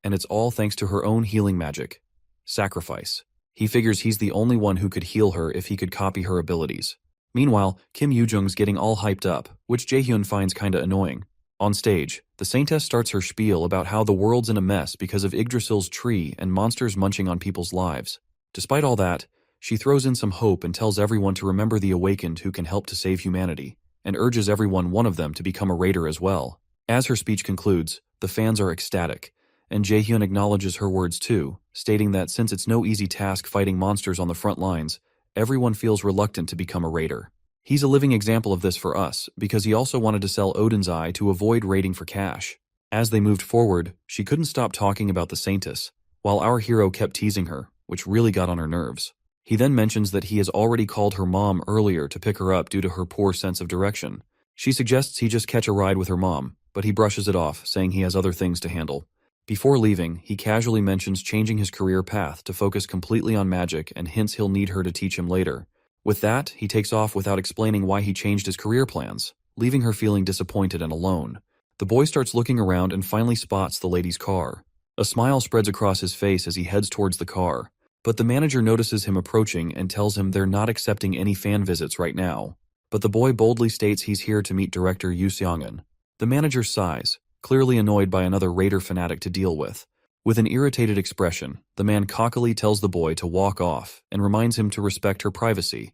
and it's all thanks to her own healing magic. Sacrifice. He figures he's the only one who could heal her if he could copy her abilities. Meanwhile, Kim Yoo-jung's getting all hyped up, which Jaehyun finds kinda annoying. On stage, the Saintess starts her spiel about how the world's in a mess because of Yggdrasil's tree and monsters munching on people's lives. Despite all that, she throws in some hope and tells everyone to remember the awakened who can help to save humanity, and urges one of them to become a raider as well. As her speech concludes, the fans are ecstatic, and Jaehyun acknowledges her words too, stating that since it's no easy task fighting monsters on the front lines, everyone feels reluctant to become a raider. He's a living example of this for us, because he also wanted to sell Odin's Eye to avoid raiding for cash. As they moved forward, she couldn't stop talking about the Saintess, while our hero kept teasing her, which really got on her nerves. He then mentions that he has already called her mom earlier to pick her up due to her poor sense of direction. She suggests he just catch a ride with her mom, but he brushes it off, saying he has other things to handle. Before leaving, he casually mentions changing his career path to focus completely on magic and hints he'll need her to teach him later. With that, he takes off without explaining why he changed his career plans, leaving her feeling disappointed and alone. The boy starts looking around and finally spots the lady's car. A smile spreads across his face as he heads towards the car, but the manager notices him approaching and tells him they're not accepting any fan visits right now. But the boy boldly states he's here to meet director Yoo Seong-eun. The manager sighs, clearly annoyed by another raider fanatic to deal with. With an irritated expression, the man cockily tells the boy to walk off and reminds him to respect her privacy,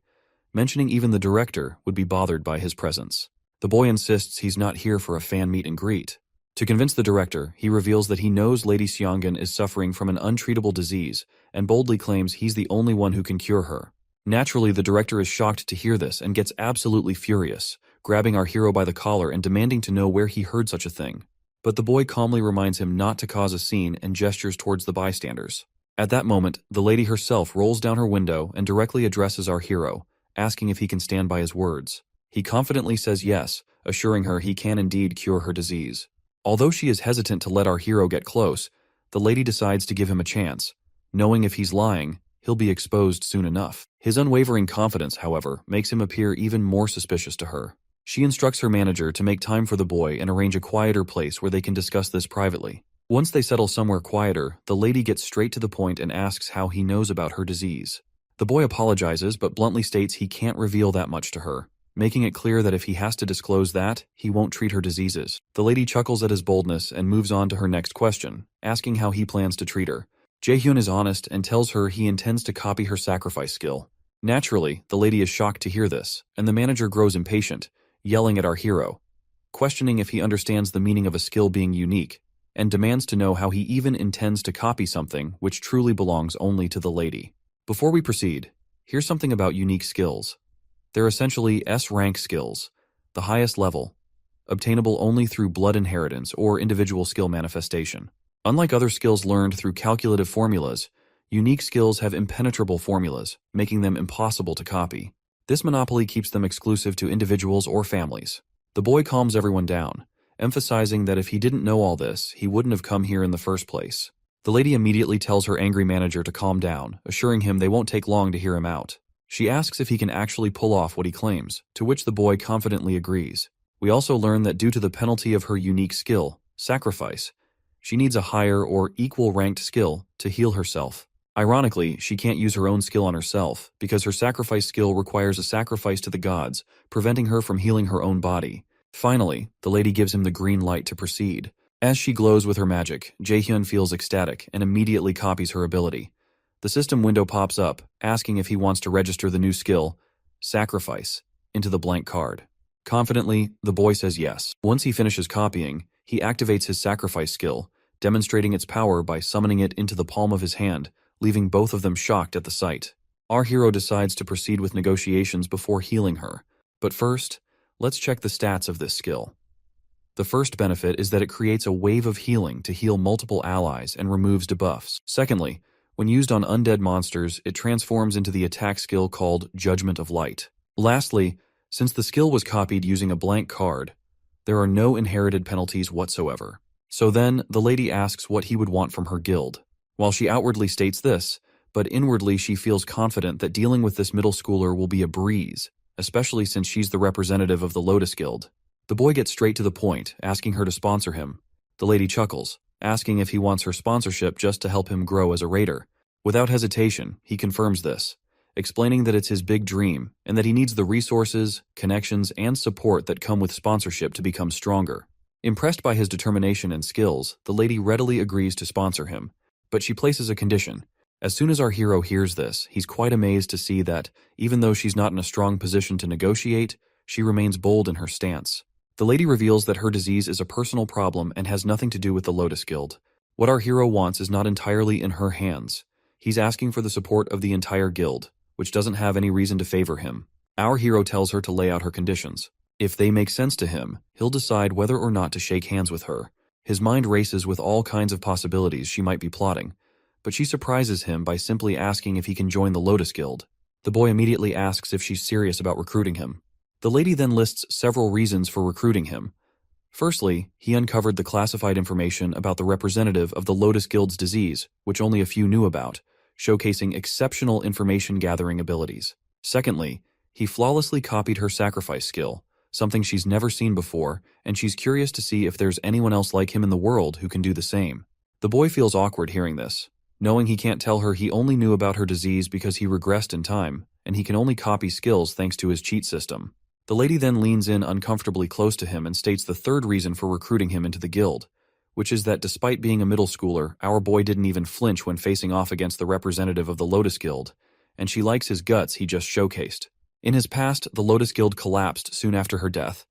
mentioning even the director would be bothered by his presence. The boy insists he's not here for a fan meet and greet. To convince the director, he reveals that he knows Lady Seong-eun is suffering from an untreatable disease and boldly claims he's the only one who can cure her. Naturally, the director is shocked to hear this and gets absolutely furious, grabbing our hero by the collar and demanding to know where he heard such a thing. But the boy calmly reminds him not to cause a scene and gestures towards the bystanders. At that moment, the lady herself rolls down her window and directly addresses our hero, asking if he can stand by his words. He confidently says yes, assuring her he can indeed cure her disease. Although she is hesitant to let our hero get close, the lady decides to give him a chance, knowing if he's lying, he'll be exposed soon enough. His unwavering confidence, however, makes him appear even more suspicious to her. She instructs her manager to make time for the boy and arrange a quieter place where they can discuss this privately. Once they settle somewhere quieter, the lady gets straight to the point and asks how he knows about her disease. The boy apologizes but bluntly states he can't reveal that much to her, making it clear that if he has to disclose that, he won't treat her diseases. The lady chuckles at his boldness and moves on to her next question, asking how he plans to treat her. Jaehyun is honest and tells her he intends to copy her sacrifice skill. Naturally, the lady is shocked to hear this, and the manager grows impatient, yelling at our hero, questioning if he understands the meaning of a skill being unique, and demands to know how he even intends to copy something which truly belongs only to the lady. Before we proceed, here's something about unique skills. They're essentially S-rank skills, the highest level, obtainable only through blood inheritance or individual skill manifestation. Unlike other skills learned through calculative formulas, unique skills have impenetrable formulas, making them impossible to copy. This monopoly keeps them exclusive to individuals or families. The boy calms everyone down, emphasizing that if he didn't know all this, he wouldn't have come here in the first place. The lady immediately tells her angry manager to calm down, assuring him they won't take long to hear him out. She asks if he can actually pull off what he claims, to which the boy confidently agrees. We also learn that due to the penalty of her unique skill, sacrifice, she needs a higher or equal ranked skill to heal herself. Ironically, she can't use her own skill on herself, because her sacrifice skill requires a sacrifice to the gods, preventing her from healing her own body. Finally, the lady gives him the green light to proceed. As she glows with her magic, Jaehyun feels ecstatic and immediately copies her ability. The system window pops up, asking if he wants to register the new skill, sacrifice, into the blank card. Confidently, the boy says yes. Once he finishes copying, he activates his sacrifice skill, demonstrating its power by summoning it into the palm of his hand, leaving both of them shocked at the sight. Our hero decides to proceed with negotiations before healing her. But first, let's check the stats of this skill. The first benefit is that it creates a wave of healing to heal multiple allies and removes debuffs. Secondly, when used on undead monsters, it transforms into the attack skill called Judgment of Light. Lastly, since the skill was copied using a blank card, there are no inherited penalties whatsoever. So then, the lady asks what he would want from her guild. While she outwardly states this, but inwardly she feels confident that dealing with this middle schooler will be a breeze, especially since she's the representative of the Lotus Guild. The boy gets straight to the point, asking her to sponsor him. The lady chuckles, asking if he wants her sponsorship just to help him grow as a raider. Without hesitation, he confirms this, explaining that it's his big dream and that he needs the resources, connections, and support that come with sponsorship to become stronger. Impressed by his determination and skills, the lady readily agrees to sponsor him, but she places a condition. As soon as our hero hears this, he's quite amazed to see that, even though she's not in a strong position to negotiate, she remains bold in her stance. The lady reveals that her disease is a personal problem and has nothing to do with the Lotus Guild. What our hero wants is not entirely in her hands. He's asking for the support of the entire guild, which doesn't have any reason to favor him. Our hero tells her to lay out her conditions. If they make sense to him, he'll decide whether or not to shake hands with her. His mind races with all kinds of possibilities she might be plotting, but she surprises him by simply asking if he can join the Lotus Guild. The boy immediately asks if she's serious about recruiting him. The lady then lists several reasons for recruiting him. Firstly, he uncovered the classified information about the representative of the Lotus Guild's disease, which only a few knew about, showcasing exceptional information-gathering abilities. Secondly, he flawlessly copied her sacrifice skill, something she's never seen before, and she's curious to see if there's anyone else like him in the world who can do the same. The boy feels awkward hearing this, knowing he can't tell her he only knew about her disease because he regressed in time, and he can only copy skills thanks to his cheat system. The lady then leans in uncomfortably close to him and states the third reason for recruiting him into the guild, which is that despite being a middle schooler, our boy didn't even flinch when facing off against the representative of the Lotus Guild, and she likes his guts he just showcased. In his past, the Lotus Guild collapsed soon after her death.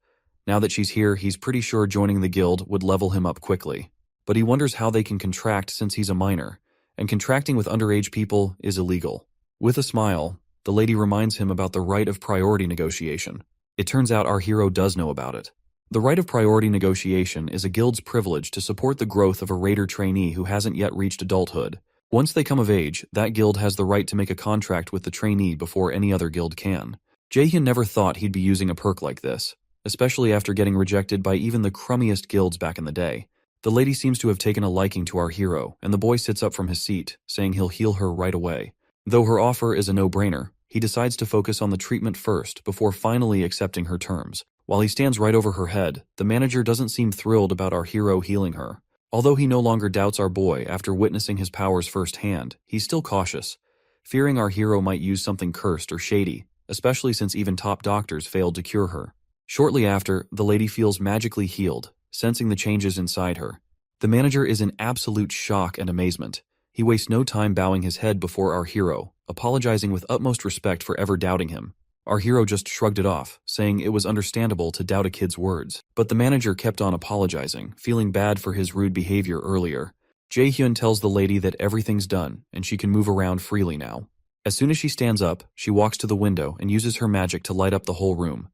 Now that she's here, he's pretty sure joining the guild would level him up quickly. But he wonders how they can contract since he's a minor, and contracting with underage people is illegal. With a smile, the lady reminds him about the right of priority negotiation. It turns out our hero does know about it. The right of priority negotiation is a guild's privilege to support the growth of a raider trainee who hasn't yet reached adulthood. Once they come of age, that guild has the right to make a contract with the trainee before any other guild can. Jaehyun never thought he'd be using a perk like this, especially after getting rejected by even the crummiest guilds back in the day. The lady seems to have taken a liking to our hero, and the boy sits up from his seat, saying he'll heal her right away. Though her offer is a no-brainer, he decides to focus on the treatment first before finally accepting her terms. While he stands right over her head, the manager doesn't seem thrilled about our hero healing her. Although he no longer doubts our boy after witnessing his powers firsthand, he's still cautious, fearing our hero might use something cursed or shady, especially since even top doctors failed to cure her. Shortly after, the lady feels magically healed, sensing the changes inside her. The manager is in absolute shock and amazement. He wastes no time bowing his head before our hero, apologizing with utmost respect for ever doubting him. Our hero just shrugged it off, saying it was understandable to doubt a kid's words. But the manager kept on apologizing, feeling bad for his rude behavior earlier. Jaehyun tells the lady that everything's done, and she can move around freely now. As soon as she stands up, she walks to the window and uses her magic to light up the whole room.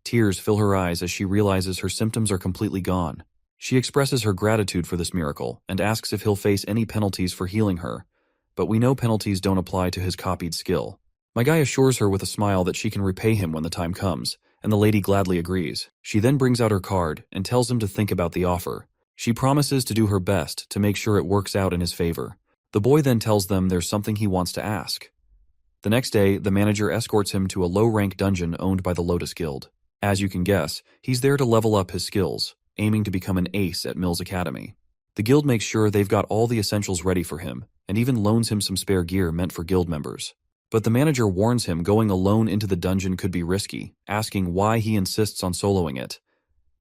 Tears fill her eyes as she realizes her symptoms are completely gone. She expresses her gratitude for this miracle and asks if he'll face any penalties for healing her, but we know penalties don't apply to his copied skill. My guy assures her with a smile that she can repay him when the time comes, and the lady gladly agrees. She then brings out her card and tells him to think about the offer. She promises to do her best to make sure it works out in his favor. The boy then tells them there's something he wants to ask. The next day, the manager escorts him to a low-rank dungeon owned by the Lotus Guild. As you can guess, he's there to level up his skills, aiming to become an ace at Mills Academy. The guild makes sure they've got all the essentials ready for him, and even loans him some spare gear meant for guild members. But the manager warns him going alone into the dungeon could be risky, asking why he insists on soloing it.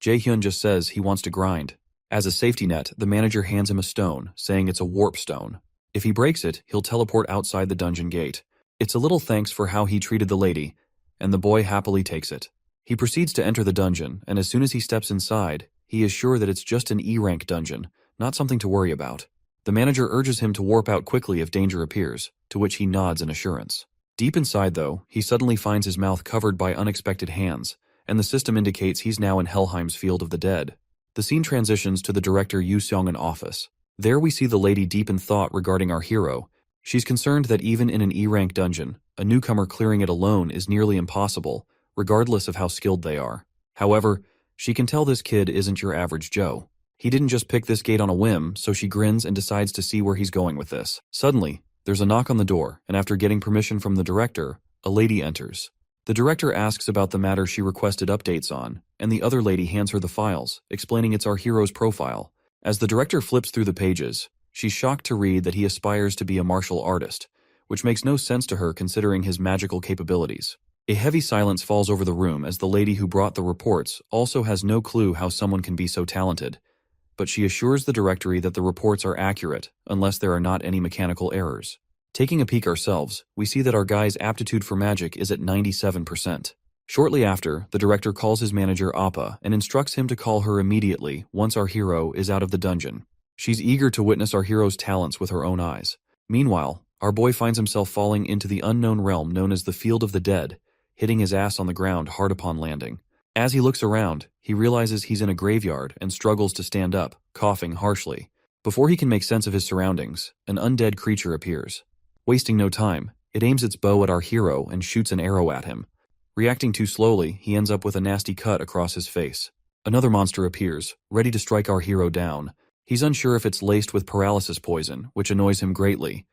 Jaehyun just says he wants to grind. As a safety net, the manager hands him a stone, saying it's a warp stone. If he breaks it, he'll teleport outside the dungeon gate. It's a little thanks for how he treated the lady, and the boy happily takes it. He proceeds to enter the dungeon, and as soon as he steps inside, he is sure that it's just an E-rank dungeon, not something to worry about. The manager urges him to warp out quickly if danger appears, to which he nods in assurance. Deep inside, though, he suddenly finds his mouth covered by unexpected hands, and the system indicates he's now in Helheim's Field of the Dead. The scene transitions to the director Yu Seong-in office. There we see the lady deep in thought regarding our hero. She's concerned that even in an E-rank dungeon, a newcomer clearing it alone is nearly impossible, regardless of how skilled they are. However, she can tell this kid isn't your average Joe. He didn't just pick this gate on a whim, so she grins and decides to see where he's going with this. Suddenly, there's a knock on the door, and after getting permission from the director, a lady enters. The director asks about the matter she requested updates on, and the other lady hands her the files, explaining it's our hero's profile. As the director flips through the pages, she's shocked to read that he aspires to be a martial artist, which makes no sense to her considering his magical capabilities. A heavy silence falls over the room as the lady who brought the reports also has no clue how someone can be so talented, but she assures the directory that the reports are accurate unless there are not any mechanical errors. Taking a peek ourselves, we see that our guy's aptitude for magic is at 97%. Shortly after, the director calls his manager Appa and instructs him to call her immediately once our hero is out of the dungeon. She's eager to witness our hero's talents with her own eyes. Meanwhile, our boy finds himself falling into the unknown realm known as the Field of the Dead, hitting his ass on the ground hard upon landing. As he looks around, he realizes he's in a graveyard and struggles to stand up, coughing harshly. Before he can make sense of his surroundings, an undead creature appears. Wasting no time, it aims its bow at our hero and shoots an arrow at him. Reacting too slowly, he ends up with a nasty cut across his face. Another monster appears, ready to strike our hero down. He's unsure if it's laced with paralysis poison, which annoys him greatly.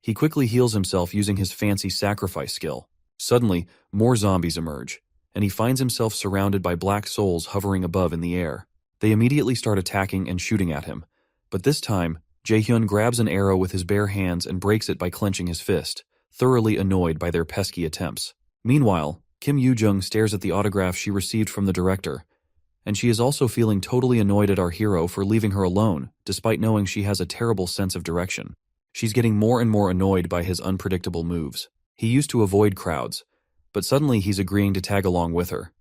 He quickly heals himself using his fancy sacrifice skill. Suddenly, more zombies emerge, and he finds himself surrounded by black souls hovering above in the air. They immediately start attacking and shooting at him, but this time, Jaehyun grabs an arrow with his bare hands and breaks it by clenching his fist, thoroughly annoyed by their pesky attempts. Meanwhile, Kim Yoo-jung stares at the autograph she received from the director, and she is also feeling totally annoyed at our hero for leaving her alone, despite knowing she has a terrible sense of direction. She's getting more and more annoyed by his unpredictable moves. He used to avoid crowds, but suddenly he's agreeing to tag along with her.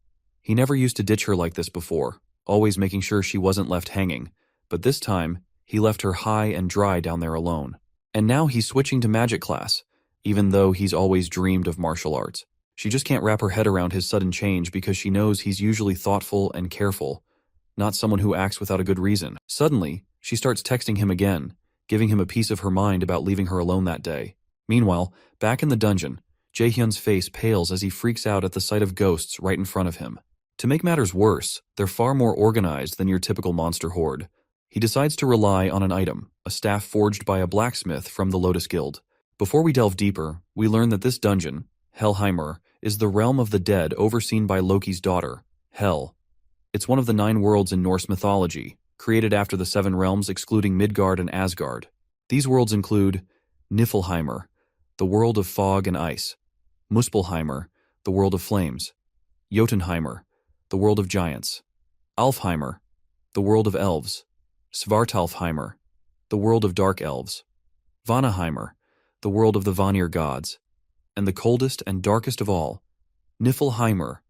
He never used to ditch her like this before, always making sure she wasn't left hanging, but this time, he left her high and dry down there alone. And now he's switching to magic class, even though he's always dreamed of martial arts. She just can't wrap her head around his sudden change because she knows he's usually thoughtful and careful, not someone who acts without a good reason. Suddenly, she starts texting him again, giving him a piece of her mind about leaving her alone that day. Meanwhile, back in the dungeon, Jaehyun's face pales as he freaks out at the sight of ghosts right in front of him. To make matters worse, they're far more organized than your typical monster horde. He decides to rely on an item, a staff forged by a blacksmith from the Lotus Guild. Before we delve deeper, we learn that this dungeon, Helheimr, is the realm of the dead overseen by Loki's daughter, Hel. It's one of the 9 worlds in Norse mythology, created after the 7 realms excluding Midgard and Asgard. These worlds include Niflheimr, the world of fog and ice; Muspelheimr, the world of flames; Jotunheimr, the world of giants; Alfheimr, the world of elves; Svartalfheimr, the world of dark elves; Vanaheimr, the world of the Vanir gods; and the coldest and darkest of all, Niflheimr,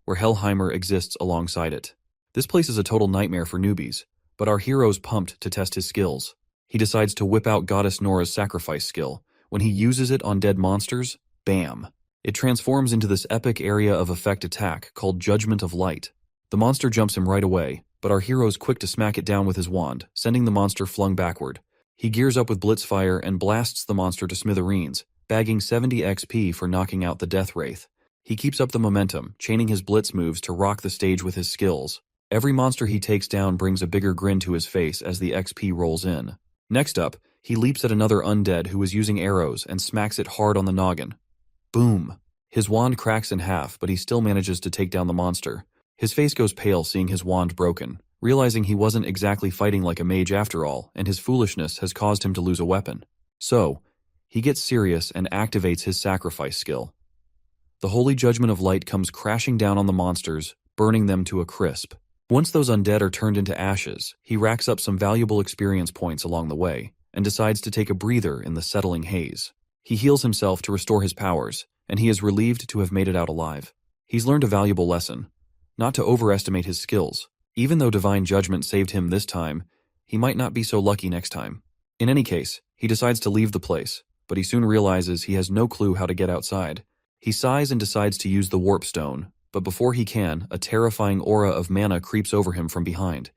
where Helheimr exists alongside it. This place is a total nightmare for newbies, but our hero's pumped to test his skills. He decides to whip out Goddess Nora's sacrifice skill. When he uses it on dead monsters, bam! It transforms into this epic area of effect attack called Judgment of Light. The monster jumps him right away, but our hero's quick to smack it down with his wand, sending the monster flung backward. He gears up with Blitzfire and blasts the monster to smithereens, bagging 70 XP for knocking out the Death Wraith. He keeps up the momentum, chaining his blitz moves to rock the stage with his skills. Every monster he takes down brings a bigger grin to his face as the XP rolls in. Next up, he leaps at another undead who is using arrows and smacks it hard on the noggin. Boom! His wand cracks in half, but he still manages to take down the monster. His face goes pale seeing his wand broken, realizing he wasn't exactly fighting like a mage after all, and his foolishness has caused him to lose a weapon. So, he gets serious and activates his sacrifice skill. The holy judgment of light comes crashing down on the monsters, burning them to a crisp. Once those undead are turned into ashes, he racks up some valuable experience points along the way, and decides to take a breather in the settling haze. He heals himself to restore his powers, and he is relieved to have made it out alive. He's learned a valuable lesson, not to overestimate his skills. Even though divine judgment saved him this time, he might not be so lucky next time. In any case, he decides to leave the place, but he soon realizes he has no clue how to get outside. He sighs and decides to use the warp stone, but before he can, a terrifying aura of mana creeps over him from behind.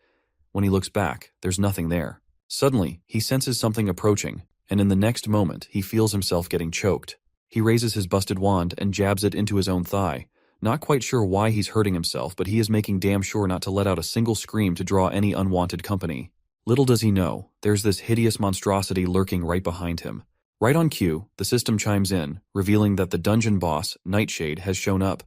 When he looks back, there's nothing there. Suddenly, he senses something approaching, and in the next moment, he feels himself getting choked. He raises his busted wand and jabs it into his own thigh. Not quite sure why he's hurting himself, but he is making damn sure not to let out a single scream to draw any unwanted company. Little does he know, there's this hideous monstrosity lurking right behind him. Right on cue, the system chimes in, revealing that the dungeon boss, Nightshade, has shown up,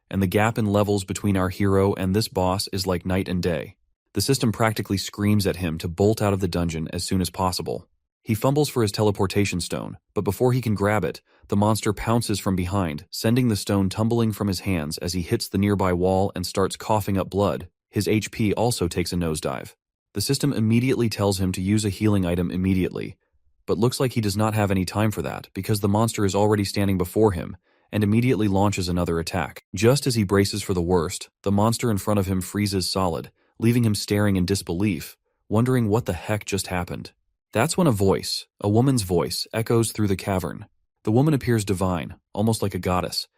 and the gap in levels between our hero and this boss is like night and day. The system practically screams at him to bolt out of the dungeon as soon as possible. He fumbles for his teleportation stone, but before he can grab it, the monster pounces from behind, sending the stone tumbling from his hands as he hits the nearby wall and starts coughing up blood. His HP also takes a nosedive. The system immediately tells him to use a healing item immediately, but looks like he does not have any time for that because the monster is already standing before him and immediately launches another attack. Just as he braces for the worst, the monster in front of him freezes solid, leaving him staring in disbelief, wondering what the heck just happened. That's when a woman's voice, echoes through the cavern. The woman appears divine, almost like a goddess.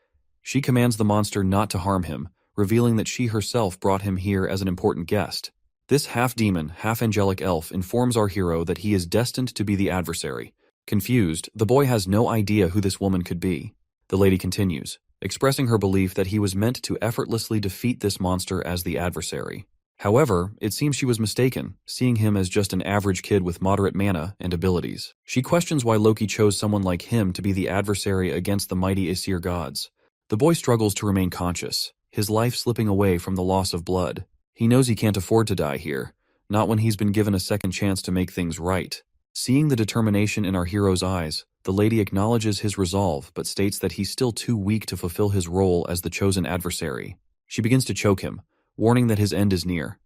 She commands the monster not to harm him, revealing that she herself brought him here as an important guest. This half-demon, half-angelic elf informs our hero that he is destined to be the adversary. Confused, the boy has no idea who this woman could be. The lady continues, expressing her belief that he was meant to effortlessly defeat this monster as the adversary. However, it seems she was mistaken, seeing him as just an average kid with moderate mana and abilities. She questions why Loki chose someone like him to be the adversary against the mighty Aesir gods. The boy struggles to remain conscious, his life slipping away from the loss of blood. He knows he can't afford to die here, not when he's been given a second chance to make things right. Seeing the determination in our hero's eyes, the lady acknowledges his resolve but states that he's still too weak to fulfill his role as the chosen adversary. She begins to choke him, warning that his end is near.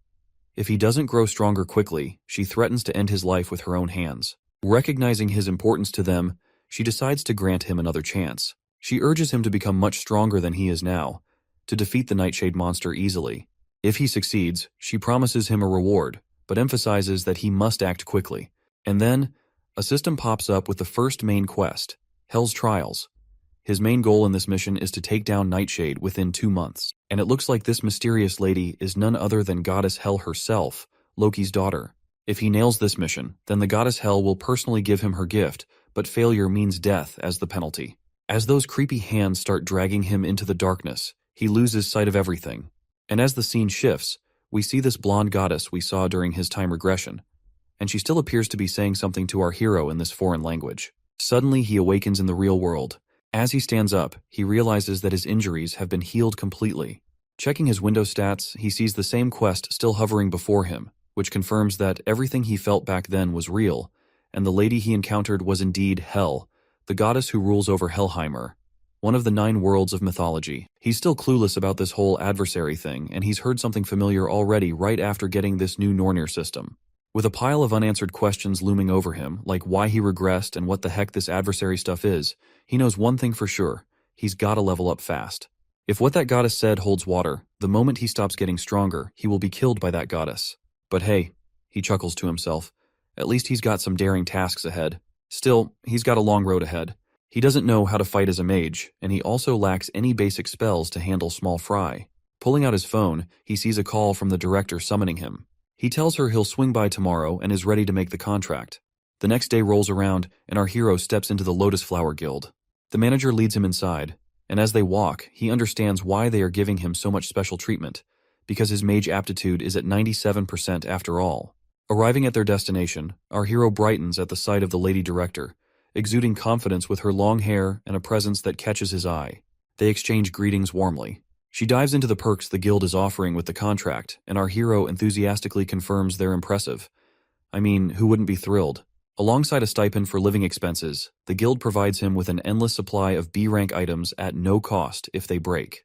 If he doesn't grow stronger quickly, she threatens to end his life with her own hands. Recognizing his importance to them, she decides to grant him another chance. She urges him to become much stronger than he is now, to defeat the Nightshade monster easily. If he succeeds, she promises him a reward, but emphasizes that he must act quickly. And then, a system pops up with the first main quest, Hell's Trials. His main goal in this mission is to take down Nightshade within 2 months, and it looks like this mysterious lady is none other than Goddess Hel herself, Loki's daughter. If he nails this mission, then the Goddess Hel will personally give him her gift, but failure means death as the penalty. As those creepy hands start dragging him into the darkness, he loses sight of everything. And as the scene shifts, we see this blonde goddess we saw during his time regression, and she still appears to be saying something to our hero in this foreign language. Suddenly he awakens in the real world. As he stands up, he realizes that his injuries have been healed completely. Checking his window stats, he sees the same quest still hovering before him, which confirms that everything he felt back then was real, and the lady he encountered was indeed Hel, the goddess who rules over Helheimer, one of the 9 worlds of mythology. He's still clueless about this whole adversary thing, and he's heard something familiar already right after getting this new Nornir system. With a pile of unanswered questions looming over him, like why he regressed and what the heck this adversary stuff is, he knows one thing for sure: he's gotta level up fast. If what that goddess said holds water, the moment he stops getting stronger, he will be killed by that goddess. But hey, he chuckles to himself, at least he's got some daring tasks ahead. Still, he's got a long road ahead. He doesn't know how to fight as a mage, and he also lacks any basic spells to handle small fry. Pulling out his phone, he sees a call from the director summoning him. He tells her he'll swing by tomorrow and is ready to make the contract. The next day rolls around, and our hero steps into the Lotus Flower Guild. The manager leads him inside, and as they walk, he understands why they are giving him so much special treatment, because his mage aptitude is at 97% after all. Arriving at their destination, our hero brightens at the sight of the lady director, exuding confidence with her long hair and a presence that catches his eye. They exchange greetings warmly. She dives into the perks the guild is offering with the contract, and our hero enthusiastically confirms they're impressive. I mean, who wouldn't be thrilled? Alongside a stipend for living expenses, the guild provides him with an endless supply of B-rank items at no cost if they break.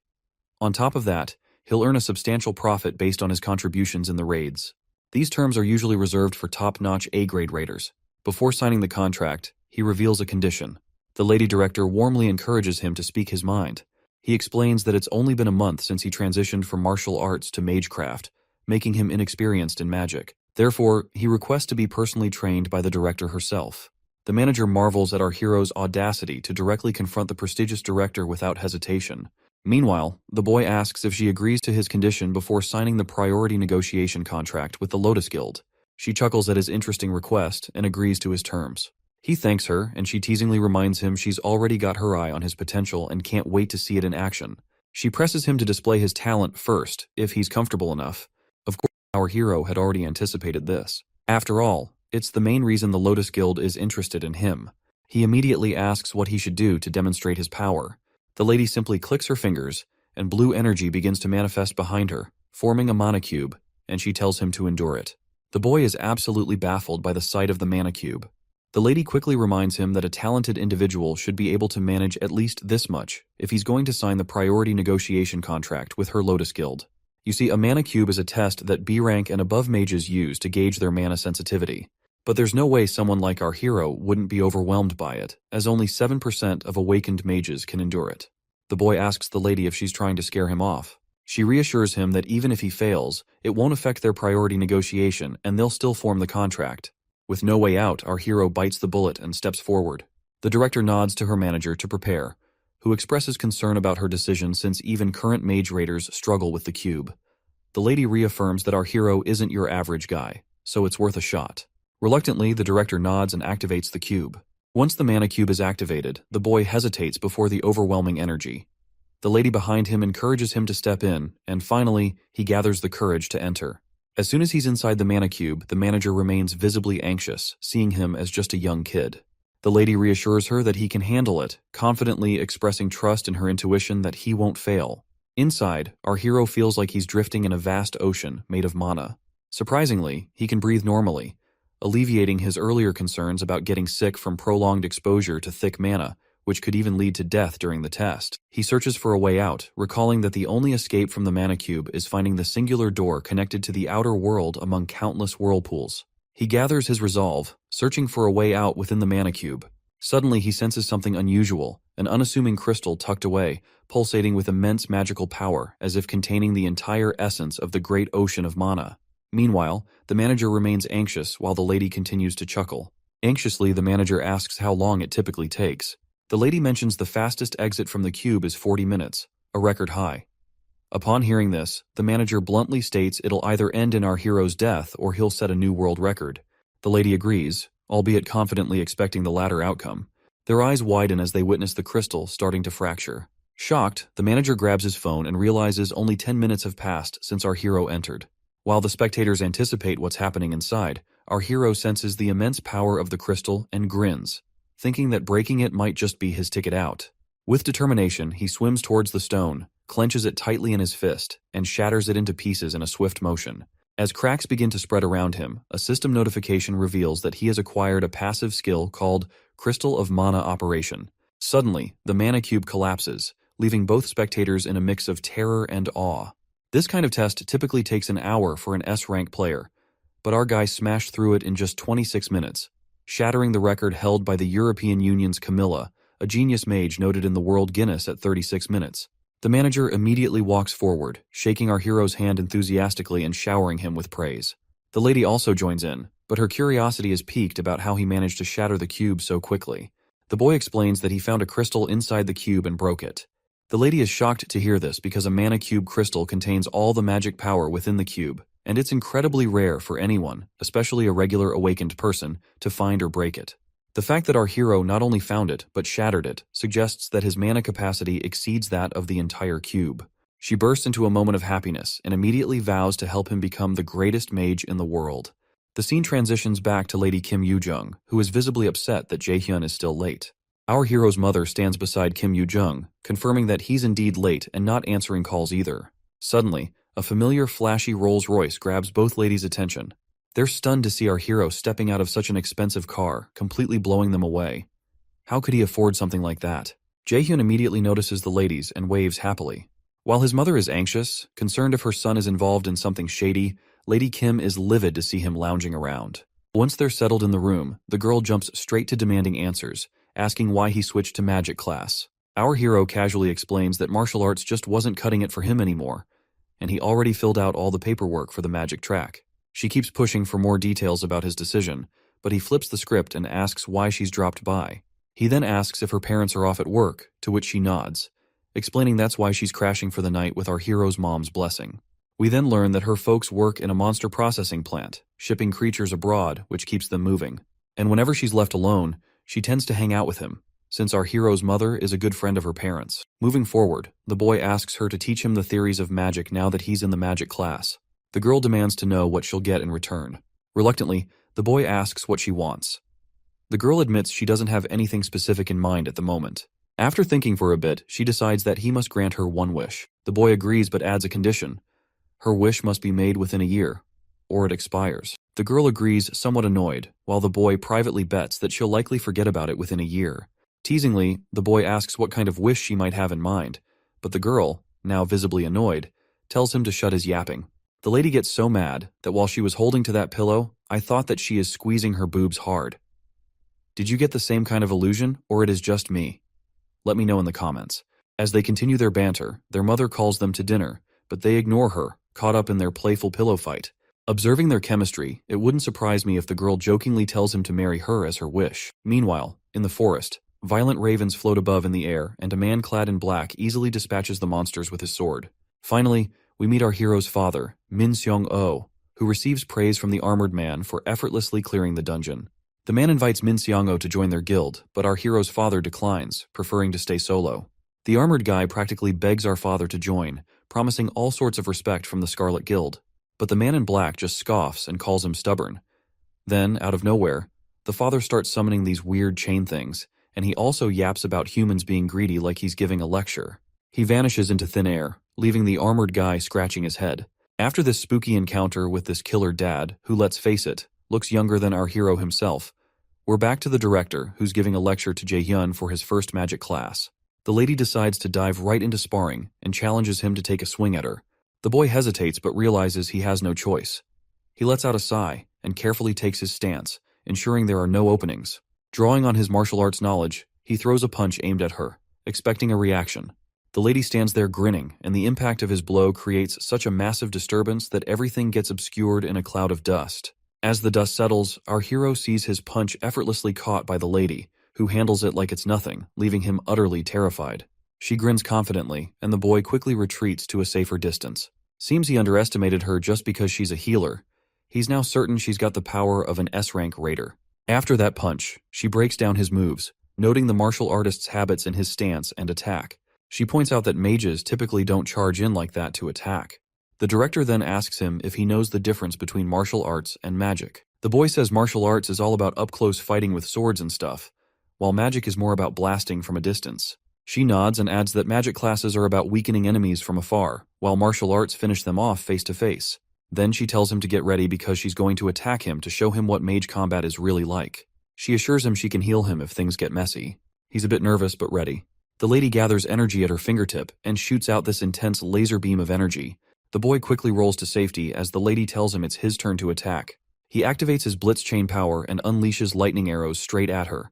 On top of that, he'll earn a substantial profit based on his contributions in the raids. These terms are usually reserved for top-notch A-grade raiders. Before signing the contract, he reveals a condition. The lady director warmly encourages him to speak his mind. He explains that it's only been a month since he transitioned from martial arts to magecraft, making him inexperienced in magic. Therefore, he requests to be personally trained by the director herself. The manager marvels at our hero's audacity to directly confront the prestigious director without hesitation. Meanwhile, the boy asks if she agrees to his condition before signing the priority negotiation contract with the Lotus Guild. She chuckles at his interesting request and agrees to his terms. He thanks her, and she teasingly reminds him she's already got her eye on his potential and can't wait to see it in action. She presses him to display his talent first, if he's comfortable enough. Of course, our hero had already anticipated this. After all, it's the main reason the Lotus Guild is interested in him. He immediately asks what he should do to demonstrate his power. The lady simply clicks her fingers, and blue energy begins to manifest behind her, forming a mana cube, and she tells him to endure it. The boy is absolutely baffled by the sight of the mana cube. The lady quickly reminds him that a talented individual should be able to manage at least this much if he's going to sign the priority negotiation contract with her Lotus Guild. You see, a mana cube is a test that B rank and above mages use to gauge their mana sensitivity. But there's no way someone like our hero wouldn't be overwhelmed by it, as only 7% of awakened mages can endure it. The boy asks the lady if she's trying to scare him off. She reassures him that even if he fails, it won't affect their priority negotiation and they'll still form the contract. With no way out, our hero bites the bullet and steps forward. The director nods to her manager to prepare, who expresses concern about her decision since even current mage raiders struggle with the cube. The lady reaffirms that our hero isn't your average guy, so it's worth a shot. Reluctantly, the director nods and activates the cube. Once the mana cube is activated, the boy hesitates before the overwhelming energy. The lady behind him encourages him to step in, and finally, he gathers the courage to enter. As soon as he's inside the mana cube, the manager remains visibly anxious, seeing him as just a young kid. The lady reassures her that he can handle it, confidently expressing trust in her intuition that he won't fail. Inside, our hero feels like he's drifting in a vast ocean made of mana. Surprisingly, he can breathe normally, alleviating his earlier concerns about getting sick from prolonged exposure to thick mana, which could even lead to death during the test. He searches for a way out, recalling that the only escape from the mana cube is finding the singular door connected to the outer world among countless whirlpools. He gathers his resolve, searching for a way out within the mana cube. Suddenly he senses something unusual, an unassuming crystal tucked away, pulsating with immense magical power, as if containing the entire essence of the great ocean of mana. Meanwhile, the manager remains anxious while the lady continues to chuckle. Anxiously, the manager asks how long it typically takes. The lady mentions the fastest exit from the cube is 40 minutes, a record high. Upon hearing this, the manager bluntly states it'll either end in our hero's death or he'll set a new world record. The lady agrees, albeit confidently expecting the latter outcome. Their eyes widen as they witness the crystal starting to fracture. Shocked, the manager grabs his phone and realizes only 10 minutes have passed since our hero entered. While the spectators anticipate what's happening inside, our hero senses the immense power of the crystal and grins, thinking that breaking it might just be his ticket out. With determination, he swims towards the stone, clenches it tightly in his fist, and shatters it into pieces in a swift motion. As cracks begin to spread around him, a system notification reveals that he has acquired a passive skill called Crystal of Mana Operation. Suddenly, the mana cube collapses, leaving both spectators in a mix of terror and awe. This kind of test typically takes an hour for an S-rank player, but our guy smashed through it in just 26 minutes, shattering the record held by the European Union's Camilla, a genius mage noted in the World Guinness at 36 minutes. The manager immediately walks forward, shaking our hero's hand enthusiastically and showering him with praise. The lady also joins in, but her curiosity is piqued about how he managed to shatter the cube so quickly. The boy explains that he found a crystal inside the cube and broke it. The lady is shocked to hear this because a mana cube crystal contains all the magic power within the cube, and it's incredibly rare for anyone, especially a regular awakened person, to find or break it. The fact that our hero not only found it, but shattered it, suggests that his mana capacity exceeds that of the entire cube. She bursts into a moment of happiness and immediately vows to help him become the greatest mage in the world. The scene transitions back to Lady Kim Yoo-jung, who is visibly upset that Jae-hyun is still late. Our hero's mother stands beside Kim Yoo-jung, confirming that he's indeed late and not answering calls either. Suddenly, a familiar flashy Rolls-Royce grabs both ladies' attention. They're stunned to see our hero stepping out of such an expensive car, completely blowing them away. How could he afford something like that? Jae-hyun immediately notices the ladies and waves happily. While his mother is anxious, concerned if her son is involved in something shady, Lady Kim is livid to see him lounging around. Once they're settled in the room, the girl jumps straight to demanding answers, asking why he switched to magic class. Our hero casually explains that martial arts just wasn't cutting it for him anymore, and he already filled out all the paperwork for the magic track. She keeps pushing for more details about his decision, but he flips the script and asks why she's dropped by. He then asks if her parents are off at work, to which she nods, explaining that's why she's crashing for the night with our hero's mom's blessing. We then learn that her folks work in a monster processing plant, shipping creatures abroad, which keeps them moving. And whenever she's left alone, she tends to hang out with him, since our hero's mother is a good friend of her parents. Moving forward, the boy asks her to teach him the theories of magic now that he's in the magic class. The girl demands to know what she'll get in return. Reluctantly, the boy asks what she wants. The girl admits she doesn't have anything specific in mind at the moment. After thinking for a bit, she decides that he must grant her one wish. The boy agrees but adds a condition. Her wish must be made within a year. or it expires. The girl agrees, somewhat annoyed, while the boy privately bets that she'll likely forget about it within a year. Teasingly, the boy asks what kind of wish she might have in mind, but the girl, now visibly annoyed, tells him to shut his yapping. The lady gets so mad that while she was holding to that pillow, I thought that she is squeezing her boobs hard. Did you get the same kind of illusion, or it is just me? Let me know in the comments. As they continue their banter, their mother calls them to dinner, but they ignore her, caught up in their playful pillow fight. Observing their chemistry, it wouldn't surprise me if the girl jokingly tells him to marry her as her wish. Meanwhile, in the forest, violent ravens float above in the air, and a man clad in black easily dispatches the monsters with his sword. Finally, we meet our hero's father, Min Seong-oh, who receives praise from the armored man for effortlessly clearing the dungeon. The man invites Min Seong-oh to join their guild, but our hero's father declines, preferring to stay solo. The armored guy practically begs our father to join, promising all sorts of respect from the Scarlet Guild. But the man in black just scoffs and calls him stubborn. Then, out of nowhere, the father starts summoning these weird chain things, and he also yaps about humans being greedy like he's giving a lecture. He vanishes into thin air, leaving the armored guy scratching his head. After this spooky encounter with this killer dad, who, let's face it, looks younger than our hero himself, we're back to the director, who's giving a lecture to Jae-hyun for his first magic class. The lady decides to dive right into sparring and challenges him to take a swing at her. The boy hesitates but realizes he has no choice. He lets out a sigh and carefully takes his stance, ensuring there are no openings. Drawing on his martial arts knowledge, he throws a punch aimed at her, expecting a reaction. The lady stands there grinning, and the impact of his blow creates such a massive disturbance that everything gets obscured in a cloud of dust. As the dust settles, our hero sees his punch effortlessly caught by the lady, who handles it like it's nothing, leaving him utterly terrified. She grins confidently, and the boy quickly retreats to a safer distance. Seems he underestimated her just because she's a healer. He's now certain she's got the power of an S-rank raider. After that punch, she breaks down his moves, noting the martial artist's habits in his stance and attack. She points out that mages typically don't charge in like that to attack. The director then asks him if he knows the difference between martial arts and magic. The boy says martial arts is all about up-close fighting with swords and stuff, while magic is more about blasting from a distance. She nods and adds that magic classes are about weakening enemies from afar, while martial arts finish them off face to face. Then she tells him to get ready because she's going to attack him to show him what mage combat is really like. She assures him she can heal him if things get messy. He's a bit nervous but ready. The lady gathers energy at her fingertip and shoots out this intense laser beam of energy. The boy quickly rolls to safety as the lady tells him it's his turn to attack. He activates his blitz chain power and unleashes lightning arrows straight at her.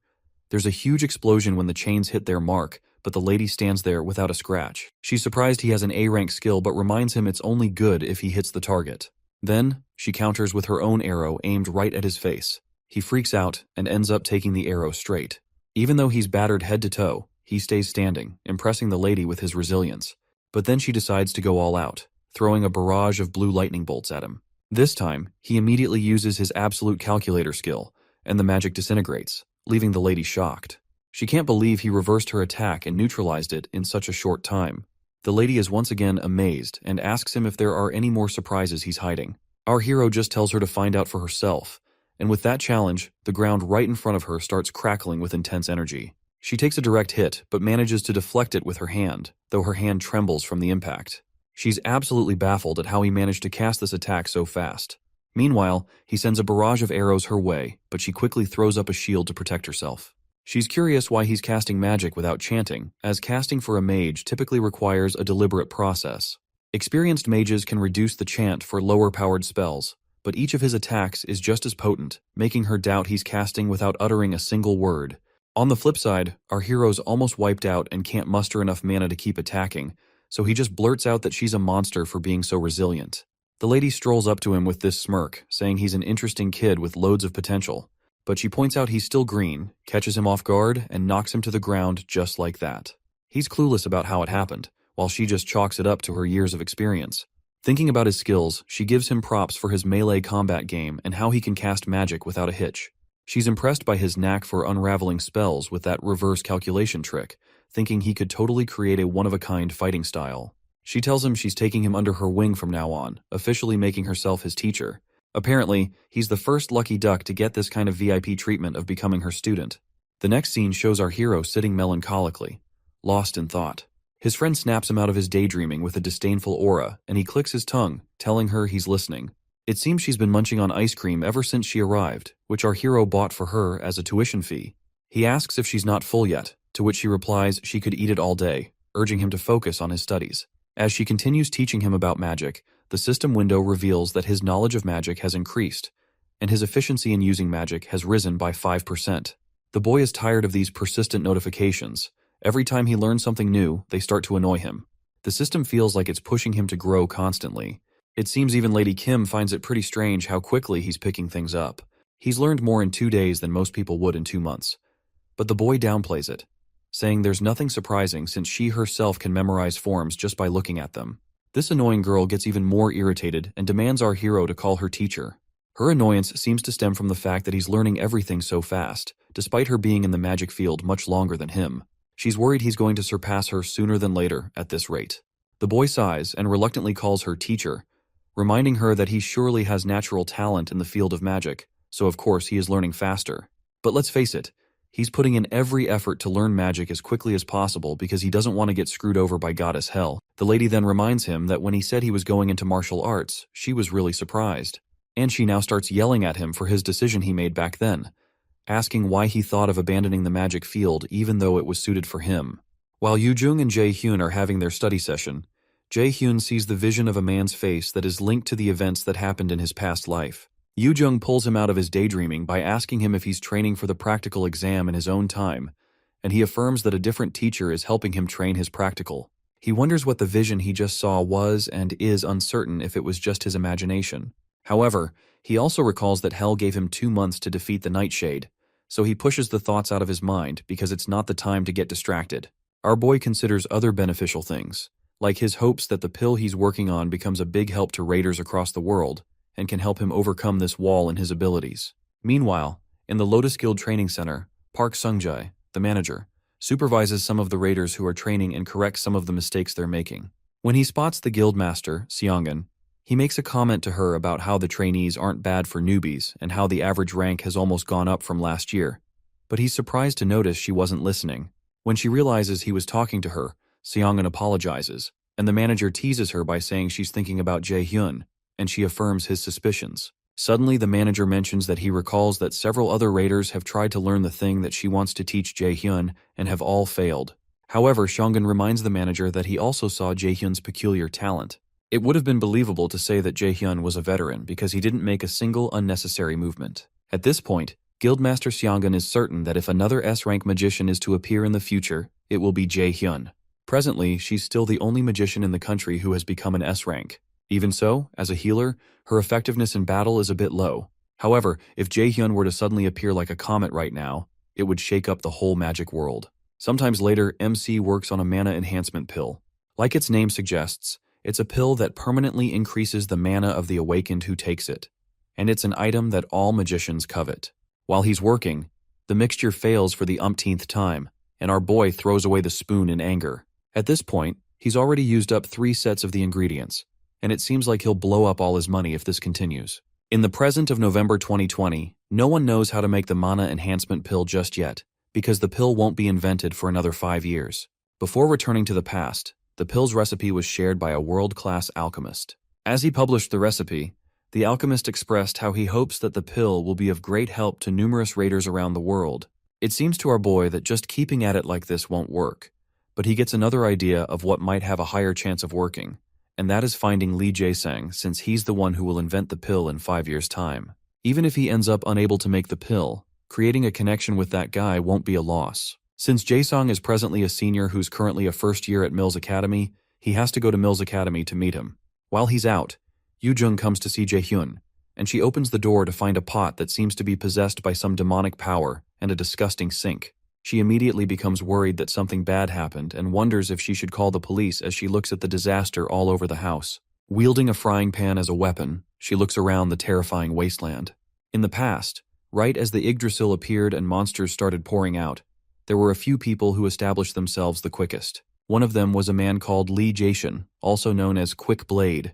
There's a huge explosion when the chains hit their mark, but the lady stands there without a scratch. She's surprised he has an A-rank skill but reminds him it's only good if he hits the target. Then, she counters with her own arrow aimed right at his face. He freaks out and ends up taking the arrow straight. Even though he's battered head to toe, he stays standing, impressing the lady with his resilience. But then she decides to go all out, throwing a barrage of blue lightning bolts at him. This time, he immediately uses his absolute calculator skill, and the magic disintegrates, leaving the lady shocked. She can't believe he reversed her attack and neutralized it in such a short time. The lady is once again amazed and asks him if there are any more surprises he's hiding. Our hero just tells her to find out for herself, and with that challenge, the ground right in front of her starts crackling with intense energy. She takes a direct hit, but manages to deflect it with her hand, though her hand trembles from the impact. She's absolutely baffled at how he managed to cast this attack so fast. Meanwhile, he sends a barrage of arrows her way, but she quickly throws up a shield to protect herself. She's curious why he's casting magic without chanting, as casting for a mage typically requires a deliberate process. Experienced mages can reduce the chant for lower-powered spells, but each of his attacks is just as potent, making her doubt he's casting without uttering a single word. On the flip side, our hero's almost wiped out and can't muster enough mana to keep attacking, so he just blurts out that she's a monster for being so resilient. The lady strolls up to him with this smirk, saying he's an interesting kid with loads of potential. But she points out he's still green, catches him off guard, and knocks him to the ground just like that. He's clueless about how it happened, while she just chalks it up to her years of experience. Thinking about his skills, she gives him props for his melee combat game and how he can cast magic without a hitch. She's impressed by his knack for unraveling spells with that reverse calculation trick, thinking he could totally create a one-of-a-kind fighting style. She tells him she's taking him under her wing from now on, officially making herself his teacher. Apparently, he's the first lucky duck to get this kind of VIP treatment of becoming her student. The next scene shows our hero sitting melancholically, lost in thought. His friend snaps him out of his daydreaming with a disdainful aura, and he clicks his tongue, telling her he's listening. It seems she's been munching on ice cream ever since she arrived, which our hero bought for her as a tuition fee. He asks if she's not full yet, to which she replies she could eat it all day, urging him to focus on his studies. As she continues teaching him about magic, the system window reveals that his knowledge of magic has increased, and his efficiency in using magic has risen by 5%. The boy is tired of these persistent notifications. Every time he learns something new, they start to annoy him. The system feels like it's pushing him to grow constantly. It seems even Lady Kim finds it pretty strange how quickly he's picking things up. He's learned more in 2 days than most people would in 2 months. But the boy downplays it, saying there's nothing surprising since she herself can memorize forms just by looking at them. This annoying girl gets even more irritated and demands our hero to call her teacher. Her annoyance seems to stem from the fact that he's learning everything so fast, despite her being in the magic field much longer than him. She's worried he's going to surpass her sooner than later at this rate. The boy sighs and reluctantly calls her teacher, reminding her that he surely has natural talent in the field of magic, so of course he is learning faster. But let's face it, he's putting in every effort to learn magic as quickly as possible because he doesn't want to get screwed over by Goddess Hell. The lady then reminds him that when he said he was going into martial arts, she was really surprised. And she now starts yelling at him for his decision he made back then, asking why he thought of abandoning the magic field even though it was suited for him. While Yoo-jung and Jae-hyun are having their study session, Jae-hyun sees the vision of a man's face that is linked to the events that happened in his past life. Yoo-jung pulls him out of his daydreaming by asking him if he's training for the practical exam in his own time, and he affirms that a different teacher is helping him train his practical. He wonders what the vision he just saw was and is uncertain if it was just his imagination. However, he also recalls that Hell gave him 2 months to defeat the Nightshade, so he pushes the thoughts out of his mind because it's not the time to get distracted. Our boy considers other beneficial things, like his hopes that the pill he's working on becomes a big help to raiders across the world and can help him overcome this wall in his abilities. Meanwhile, in the Lotus Guild Training Center, Park Sung-jae, the manager, supervises some of the raiders who are training and corrects some of the mistakes they're making. When he spots the guildmaster, Seongun, he makes a comment to her about how the trainees aren't bad for newbies and how the average rank has almost gone up from last year, but he's surprised to notice she wasn't listening. When she realizes he was talking to her, Seongun apologizes, and the manager teases her by saying she's thinking about Jae-hyun, and she affirms his suspicions. Suddenly, the manager mentions that he recalls that several other raiders have tried to learn the thing that she wants to teach Jae-hyun and have all failed. However, Seongun reminds the manager that he also saw Jae-hyun's peculiar talent. It would have been believable to say that Jae-hyun was a veteran because he didn't make a single unnecessary movement. At this point, Guildmaster Seongun is certain that if another S-rank magician is to appear in the future, it will be Jae-hyun. Presently, she's still the only magician in the country who has become an S-rank. Even so, as a healer, her effectiveness in battle is a bit low. However, if Jae-hyun were to suddenly appear like a comet right now, it would shake up the whole magic world. Sometimes later, MC works on a mana enhancement pill. Like its name suggests, it's a pill that permanently increases the mana of the awakened who takes it, and it's an item that all magicians covet. While he's working, the mixture fails for the umpteenth time, and our boy throws away the spoon in anger. At this point, he's already used up 3 sets of the ingredients, and it seems like he'll blow up all his money if this continues. In the present of November 2020, no one knows how to make the mana enhancement pill just yet, because the pill won't be invented for another 5 years. Before returning to the past, the pill's recipe was shared by a world-class alchemist. As he published the recipe, the alchemist expressed how he hopes that the pill will be of great help to numerous raiders around the world. It seems to our boy that just keeping at it like this won't work, but he gets another idea of what might have a higher chance of working, and that is finding Lee Jae-sang, since he's the one who will invent the pill in 5 years' time. Even if he ends up unable to make the pill, creating a connection with that guy won't be a loss. Since Jae-sung is presently a senior who's currently a first year at Mills Academy, he has to go to Mills Academy to meet him. While he's out, Yoo-jung comes to see Jae-hyun, and she opens the door to find a pot that seems to be possessed by some demonic power and a disgusting sink. She immediately becomes worried that something bad happened and wonders if she should call the police as she looks at the disaster all over the house. Wielding a frying pan as a weapon, she looks around the terrifying wasteland. In the past, right as the Yggdrasil appeared and monsters started pouring out, there were a few people who established themselves the quickest. One of them was a man called Lee Jae-shin, also known as Quick Blade.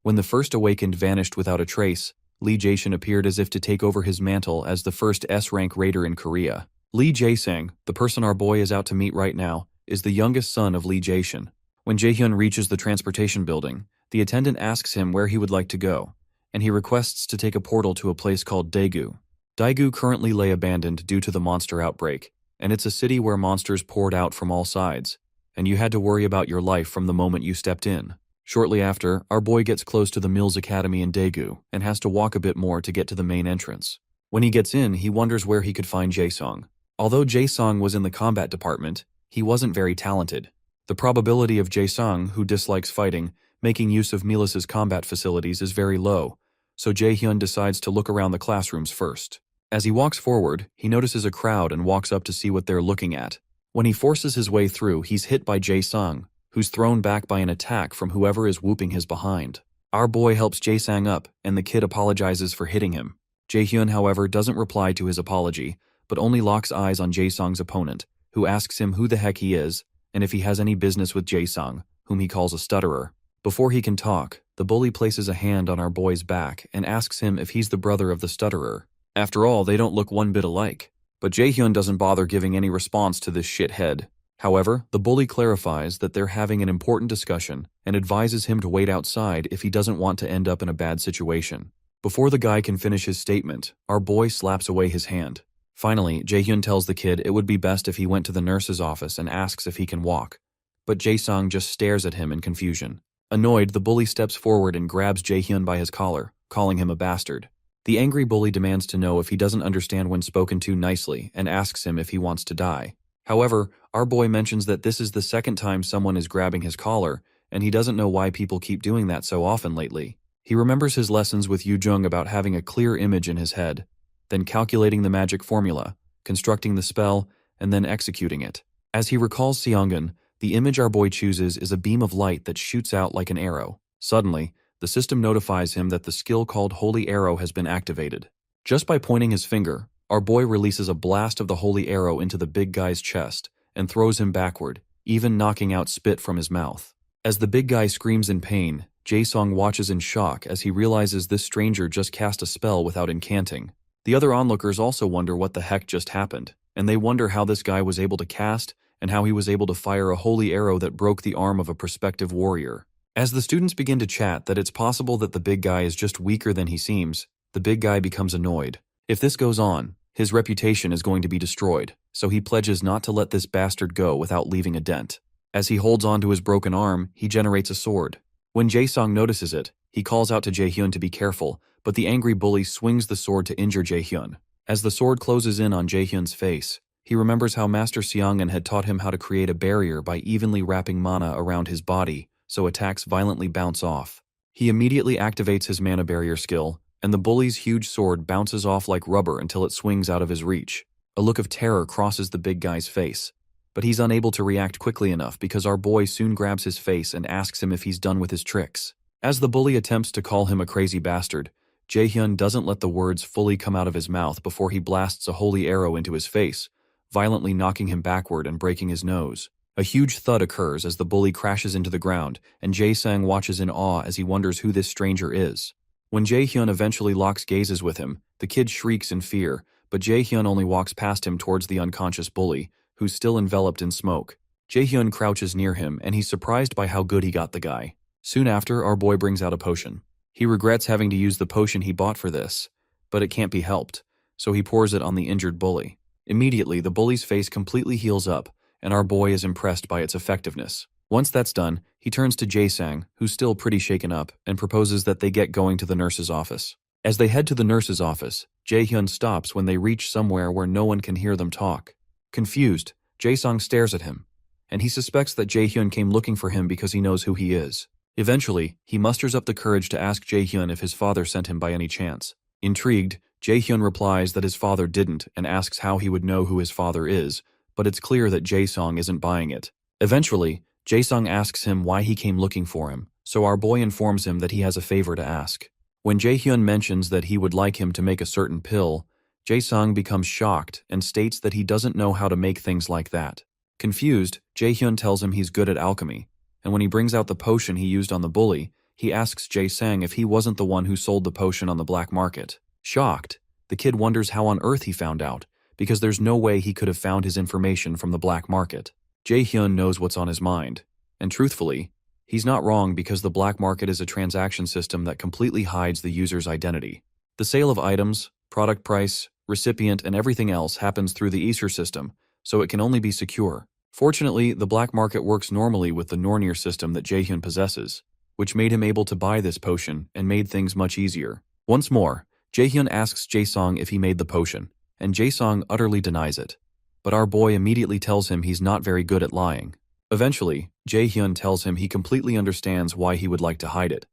When the first awakened vanished without a trace, Lee Jae-shin appeared as if to take over his mantle as the first S-rank raider in Korea. Lee Jae-sang, the person our boy is out to meet right now, is the youngest son of Lee Jae-shin. When Jae-hyun reaches the transportation building, the attendant asks him where he would like to go, and he requests to take a portal to a place called Daegu. Daegu currently lay abandoned due to the monster outbreak, and it's a city where monsters poured out from all sides, and you had to worry about your life from the moment you stepped in. Shortly after, our boy gets close to the Mills Academy in Daegu and has to walk a bit more to get to the main entrance. When he gets in, he wonders where he could find Jae-sung. Although Jae-sung was in the combat department, he wasn't very talented. The probability of Jae-sung, who dislikes fighting, making use of Milas's combat facilities is very low, so Jae-hyun decides to look around the classrooms first. As he walks forward, he notices a crowd and walks up to see what they're looking at. When he forces his way through, he's hit by Jae-sung, who's thrown back by an attack from whoever is whooping his behind. Our boy helps Jae-sung up, and the kid apologizes for hitting him. Jae-hyun, however, doesn't reply to his apology, but only locks eyes on Jae-sung's opponent, who asks him who the heck he is, and if he has any business with Jae-sung, whom he calls a stutterer. Before he can talk, the bully places a hand on our boy's back and asks him if he's the brother of the stutterer. After all, they don't look one bit alike. But Jae-hyun doesn't bother giving any response to this shithead. However, the bully clarifies that they're having an important discussion and advises him to wait outside if he doesn't want to end up in a bad situation. Before the guy can finish his statement, our boy slaps away his hand. Finally, Jae-hyun tells the kid it would be best if he went to the nurse's office and asks if he can walk. But Jae-sung just stares at him in confusion. Annoyed, the bully steps forward and grabs Jae-hyun by his collar, calling him a bastard. The angry bully demands to know if he doesn't understand when spoken to nicely and asks him if he wants to die. However, our boy mentions that this is the second time someone is grabbing his collar, and he doesn't know why people keep doing that so often lately. He remembers his lessons with Yu-jung about having a clear image in his head, then calculating the magic formula, constructing the spell, and then executing it. As he recalls Seongun, the image our boy chooses is a beam of light that shoots out like an arrow. Suddenly, the system notifies him that the skill called Holy Arrow has been activated. Just by pointing his finger, our boy releases a blast of the Holy Arrow into the big guy's chest and throws him backward, even knocking out spit from his mouth. As the big guy screams in pain, Jae-sung watches in shock as he realizes this stranger just cast a spell without incanting. The other onlookers also wonder what the heck just happened, and they wonder how this guy was able to cast and how he was able to fire a holy arrow that broke the arm of a prospective warrior. As the students begin to chat that it's possible that the big guy is just weaker than he seems, the big guy becomes annoyed. If this goes on, his reputation is going to be destroyed, so he pledges not to let this bastard go without leaving a dent. As he holds on to his broken arm, he generates a sword. When Jae-sung notices it, he calls out to Jae-hyun to be careful, but the angry bully swings the sword to injure Jae-hyun. As the sword closes in on Jae-hyun's face, he remembers how Master Seongun had taught him how to create a barrier by evenly wrapping mana around his body, so attacks violently bounce off. He immediately activates his mana barrier skill, and the bully's huge sword bounces off like rubber until it swings out of his reach. A look of terror crosses the big guy's face, but he's unable to react quickly enough because our boy soon grabs his face and asks him if he's done with his tricks. As the bully attempts to call him a crazy bastard, Jae-hyun doesn't let the words fully come out of his mouth before he blasts a holy arrow into his face, violently knocking him backward and breaking his nose. A huge thud occurs as the bully crashes into the ground, and Jae-sung watches in awe as he wonders who this stranger is. When Jae-hyun eventually locks gazes with him, the kid shrieks in fear, but Jae-hyun only walks past him towards the unconscious bully, who's still enveloped in smoke. Jae-hyun crouches near him, and he's surprised by how good he got the guy. Soon after, our boy brings out a potion. He regrets having to use the potion he bought for this, but it can't be helped, so he pours it on the injured bully. Immediately, the bully's face completely heals up, and our boy is impressed by its effectiveness. Once that's done, he turns to Jae-sung, who's still pretty shaken up, and proposes that they get going to the nurse's office. As they head to the nurse's office, Jae-hyun stops when they reach somewhere where no one can hear them talk. Confused, Jae-sung stares at him, and he suspects that Jae-hyun came looking for him because he knows who he is. Eventually, he musters up the courage to ask Jae-hyun if his father sent him by any chance. Intrigued, Jae-hyun replies that his father didn't and asks how he would know who his father is, but it's clear that Jae-sung isn't buying it. Eventually, Jae-sung asks him why he came looking for him, so our boy informs him that he has a favor to ask. When Jae-hyun mentions that he would like him to make a certain pill, Jae-sung becomes shocked and states that he doesn't know how to make things like that. Confused, Jae-hyun tells him he's good at alchemy, and when he brings out the potion he used on the bully, he asks Jae-sung if he wasn't the one who sold the potion on the black market. Shocked, the kid wonders how on earth he found out, because there's no way he could have found his information from the black market. Jae-hyun knows what's on his mind, and truthfully, He's not wrong because the black market is a transaction system that completely hides the user's identity. The sale of items, product price, recipient, and everything else happens through the Ether system, so it can only be secure. Fortunately, the black market works normally with the Nornir system that Jaehyun possesses, which made him able to buy this potion and made things much easier. Once more, Jaehyun asks Jaesong if he made the potion, and Jaesong utterly denies it. But our boy immediately tells him he's not very good at lying. Eventually, Jaehyun tells him he completely understands why he would like to hide it,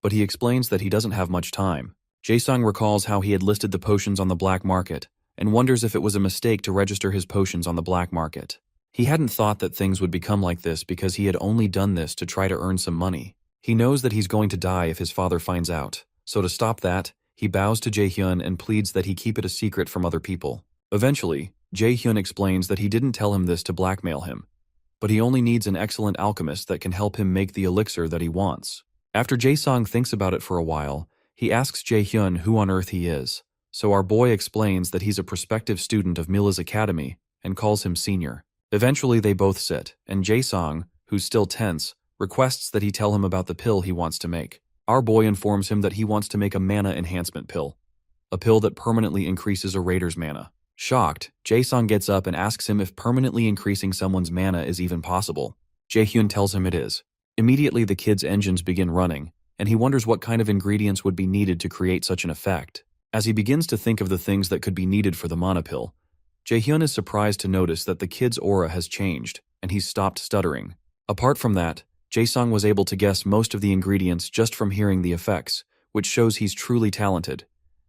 but he explains that he doesn't have much time. Jaesong recalls how he had listed the potions on the black market and wonders if it was a mistake to register his potions on the black market. He hadn't thought that things would become like this because he had only done this to try to earn some money. He knows that he's going to die if his father finds out, so to stop that, he bows to Jaehyun and pleads that he keep it a secret from other people. Eventually, Jaehyun explains that he didn't tell him this to blackmail him, but he only needs an excellent alchemist that can help him make the elixir that he wants. After Jaesong thinks about it for a while, he asks Jaehyun who on earth he is, so our boy explains that he's a prospective student of Mila's academy and calls him senior. Eventually they both sit, and Jaesong, who's still tense, requests that he tell him about the pill he wants to make. Our boy informs him that he wants to make a mana enhancement pill, a pill that permanently increases a raider's mana. Shocked, Jaesong gets up and asks him if permanently increasing someone's mana is even possible. Jaehyun tells him it is. Immediately the kid's engines begin running, and he wonders what kind of ingredients would be needed to create such an effect. As he begins to think of the things that could be needed for the mana pill, Jaehyun is surprised to notice that the kid's aura has changed, and he's stopped stuttering. Apart from that, Jaesong was able to guess most of the ingredients just from hearing the effects, which shows he's truly talented,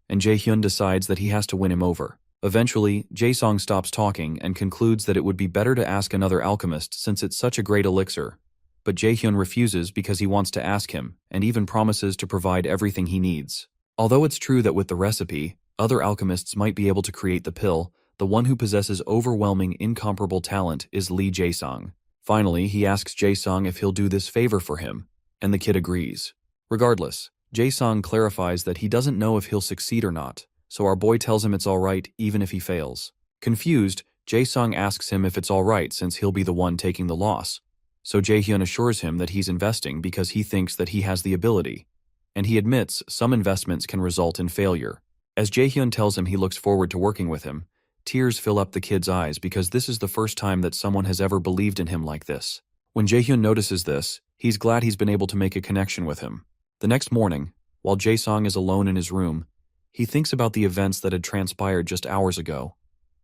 and Jaehyun decides that he has to win him over. Eventually, Jaesong stops talking and concludes that it would be better to ask another alchemist since it's such a great elixir, but Jaehyun refuses because he wants to ask him and even promises to provide everything he needs. Although it's true that with the recipe, other alchemists might be able to create the pill, the one who possesses overwhelming, incomparable talent is Lee Jaesong. Finally, he asks Jaesong if he'll do this favor for him, and the kid agrees. Regardless, Jaesong clarifies that he doesn't know if he'll succeed or not, so our boy tells him it's alright even if he fails. Confused, Jaesong asks him if it's alright since he'll be the one taking the loss, so Jaehyun assures him that he's investing because he thinks that he has the ability, and he admits some investments can result in failure. As Jaehyun tells him he looks forward to working with him, tears fill up the kid's eyes because this is the first time that someone has ever believed in him like this. When Jaehyun notices this, he's glad he's been able to make a connection with him. The next morning, while Jaesong is alone in his room, he thinks about the events that had transpired just hours ago,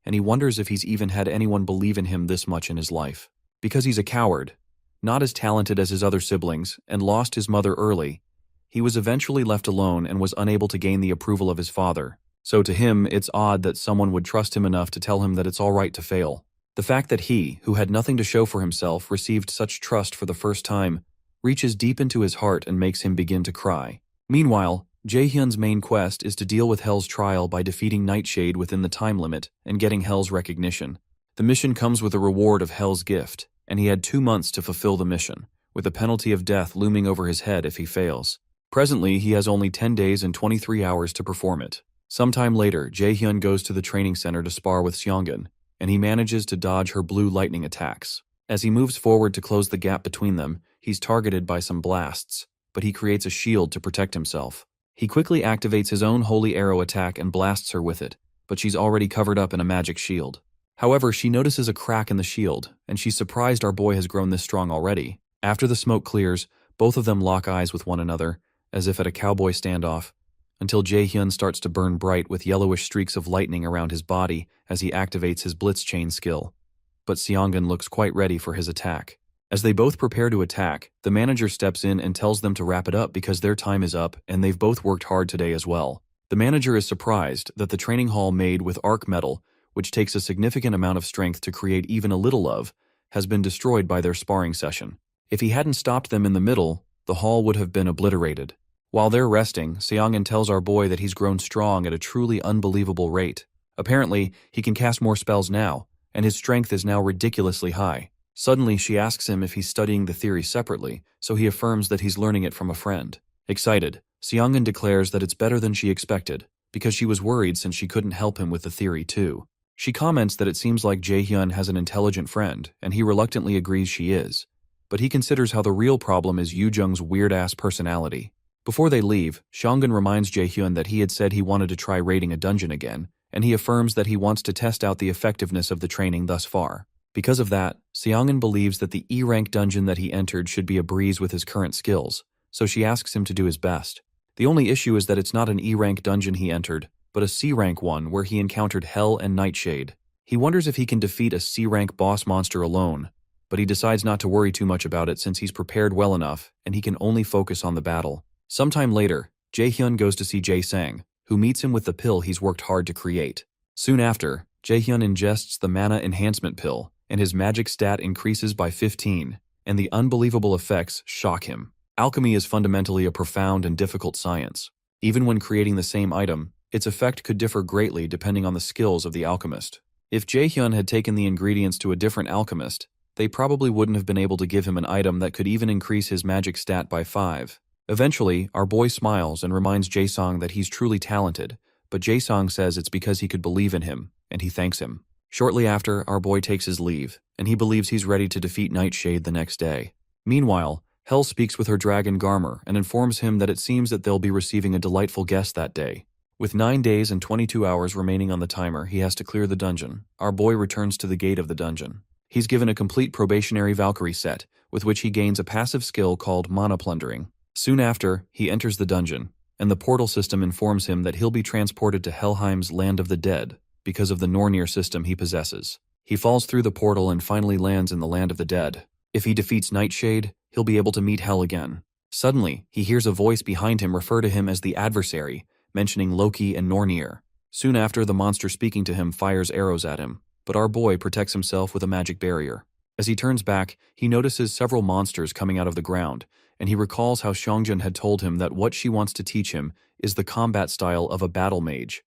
and he wonders if he's even had anyone believe in him this much in his life. Because he's a coward, not as talented as his other siblings, and lost his mother early, he was eventually left alone and was unable to gain the approval of his father. So to him, it's odd that someone would trust him enough to tell him that it's alright to fail. The fact that he, who had nothing to show for himself, received such trust for the first time, reaches deep into his heart and makes him begin to cry. Meanwhile, Jaehyun's main quest is to deal with Hell's trial by defeating Nightshade within the time limit and getting Hell's recognition. The mission comes with a reward of Hell's gift, and he had 2 months to fulfill the mission, with a penalty of death looming over his head if he fails. Presently, he has only 10 days and 23 hours to perform it. Sometime later, Jaehyun goes to the training center to spar with Seongun, and he manages to dodge her blue lightning attacks. As he moves forward to close the gap between them, he's targeted by some blasts, but he creates a shield to protect himself. He quickly activates his own holy arrow attack and blasts her with it, but she's already covered up in a magic shield. However, she notices a crack in the shield, and she's surprised our boy has grown this strong already. After the smoke clears, both of them lock eyes with one another, as if at a cowboy standoff, until Jaehyun starts to burn bright with yellowish streaks of lightning around his body as he activates his blitz chain skill. But Seongun looks quite ready for his attack. As they both prepare to attack, the manager steps in and tells them to wrap it up because their time is up and they've both worked hard today as well. The manager is surprised that the training hall made with arc metal, which takes a significant amount of strength to create even a little of, has been destroyed by their sparring session. If he hadn't stopped them in the middle, the hall would have been obliterated. While they're resting, Seongun tells our boy that he's grown strong at a truly unbelievable rate. Apparently, he can cast more spells now, and his strength is now ridiculously high. Suddenly, she asks him if he's studying the theory separately, so he affirms that he's learning it from a friend. Excited, Seongun declares that it's better than she expected, because she was worried since she couldn't help him with the theory too. She comments that it seems like Jaehyun has an intelligent friend, and he reluctantly agrees she is. but he considers how the real problem is Yu-jung's weird-ass personality. Before they leave, Shongun reminds Jae-hyun that he had said he wanted to try raiding a dungeon again, and he affirms that he wants to test out the effectiveness of the training thus far. Because of that, Seongun believes that the E-rank dungeon that he entered should be a breeze with his current skills, so she asks him to do his best. The only issue is that it's not an E-rank dungeon he entered, but a C-rank one where he encountered Hell and Nightshade. He wonders if he can defeat a C-rank boss monster alone, but he decides not to worry too much about it since he's prepared well enough and he can only focus on the battle. Sometime later, Jae-hyun goes to see Jae-sang, who meets him with the pill he's worked hard to create. Soon after, Jae-hyun ingests the mana enhancement pill, and his magic stat increases by 15, and the unbelievable effects shock him. Alchemy is fundamentally a profound and difficult science. Even when creating the same item, its effect could differ greatly depending on the skills of the alchemist. If Jae-hyun had taken the ingredients to a different alchemist, they probably wouldn't have been able to give him an item that could even increase his magic stat by 5. Eventually, our boy smiles and reminds Jae-sang that he's truly talented, but Jae-sang says it's because he could believe in him, and he thanks him. Shortly after, our boy takes his leave, and he believes he's ready to defeat Nightshade the next day. Meanwhile, Hell speaks with her dragon Garmer and informs him that it seems that they'll be receiving a delightful guest that day. With 9 days and 22 hours remaining on the timer, he has to clear the dungeon. Our boy returns to the gate of the dungeon. He's given a complete probationary Valkyrie set, with which he gains a passive skill called Mana Plundering. Soon after, he enters the dungeon, and the portal system informs him that he'll be transported to Helheim's Land of the Dead because of the Nornir system he possesses. He falls through the portal and finally lands in the Land of the Dead. If he defeats Nightshade, he'll be able to meet Hell again. Suddenly, he hears a voice behind him refer to him as the adversary, mentioning Loki and Nornir. Soon after, the monster speaking to him fires arrows at him, but our boy protects himself with a magic barrier. As he turns back, he notices several monsters coming out of the ground, and he recalls how Shongjun had told him that what she wants to teach him is the combat style of a battle mage.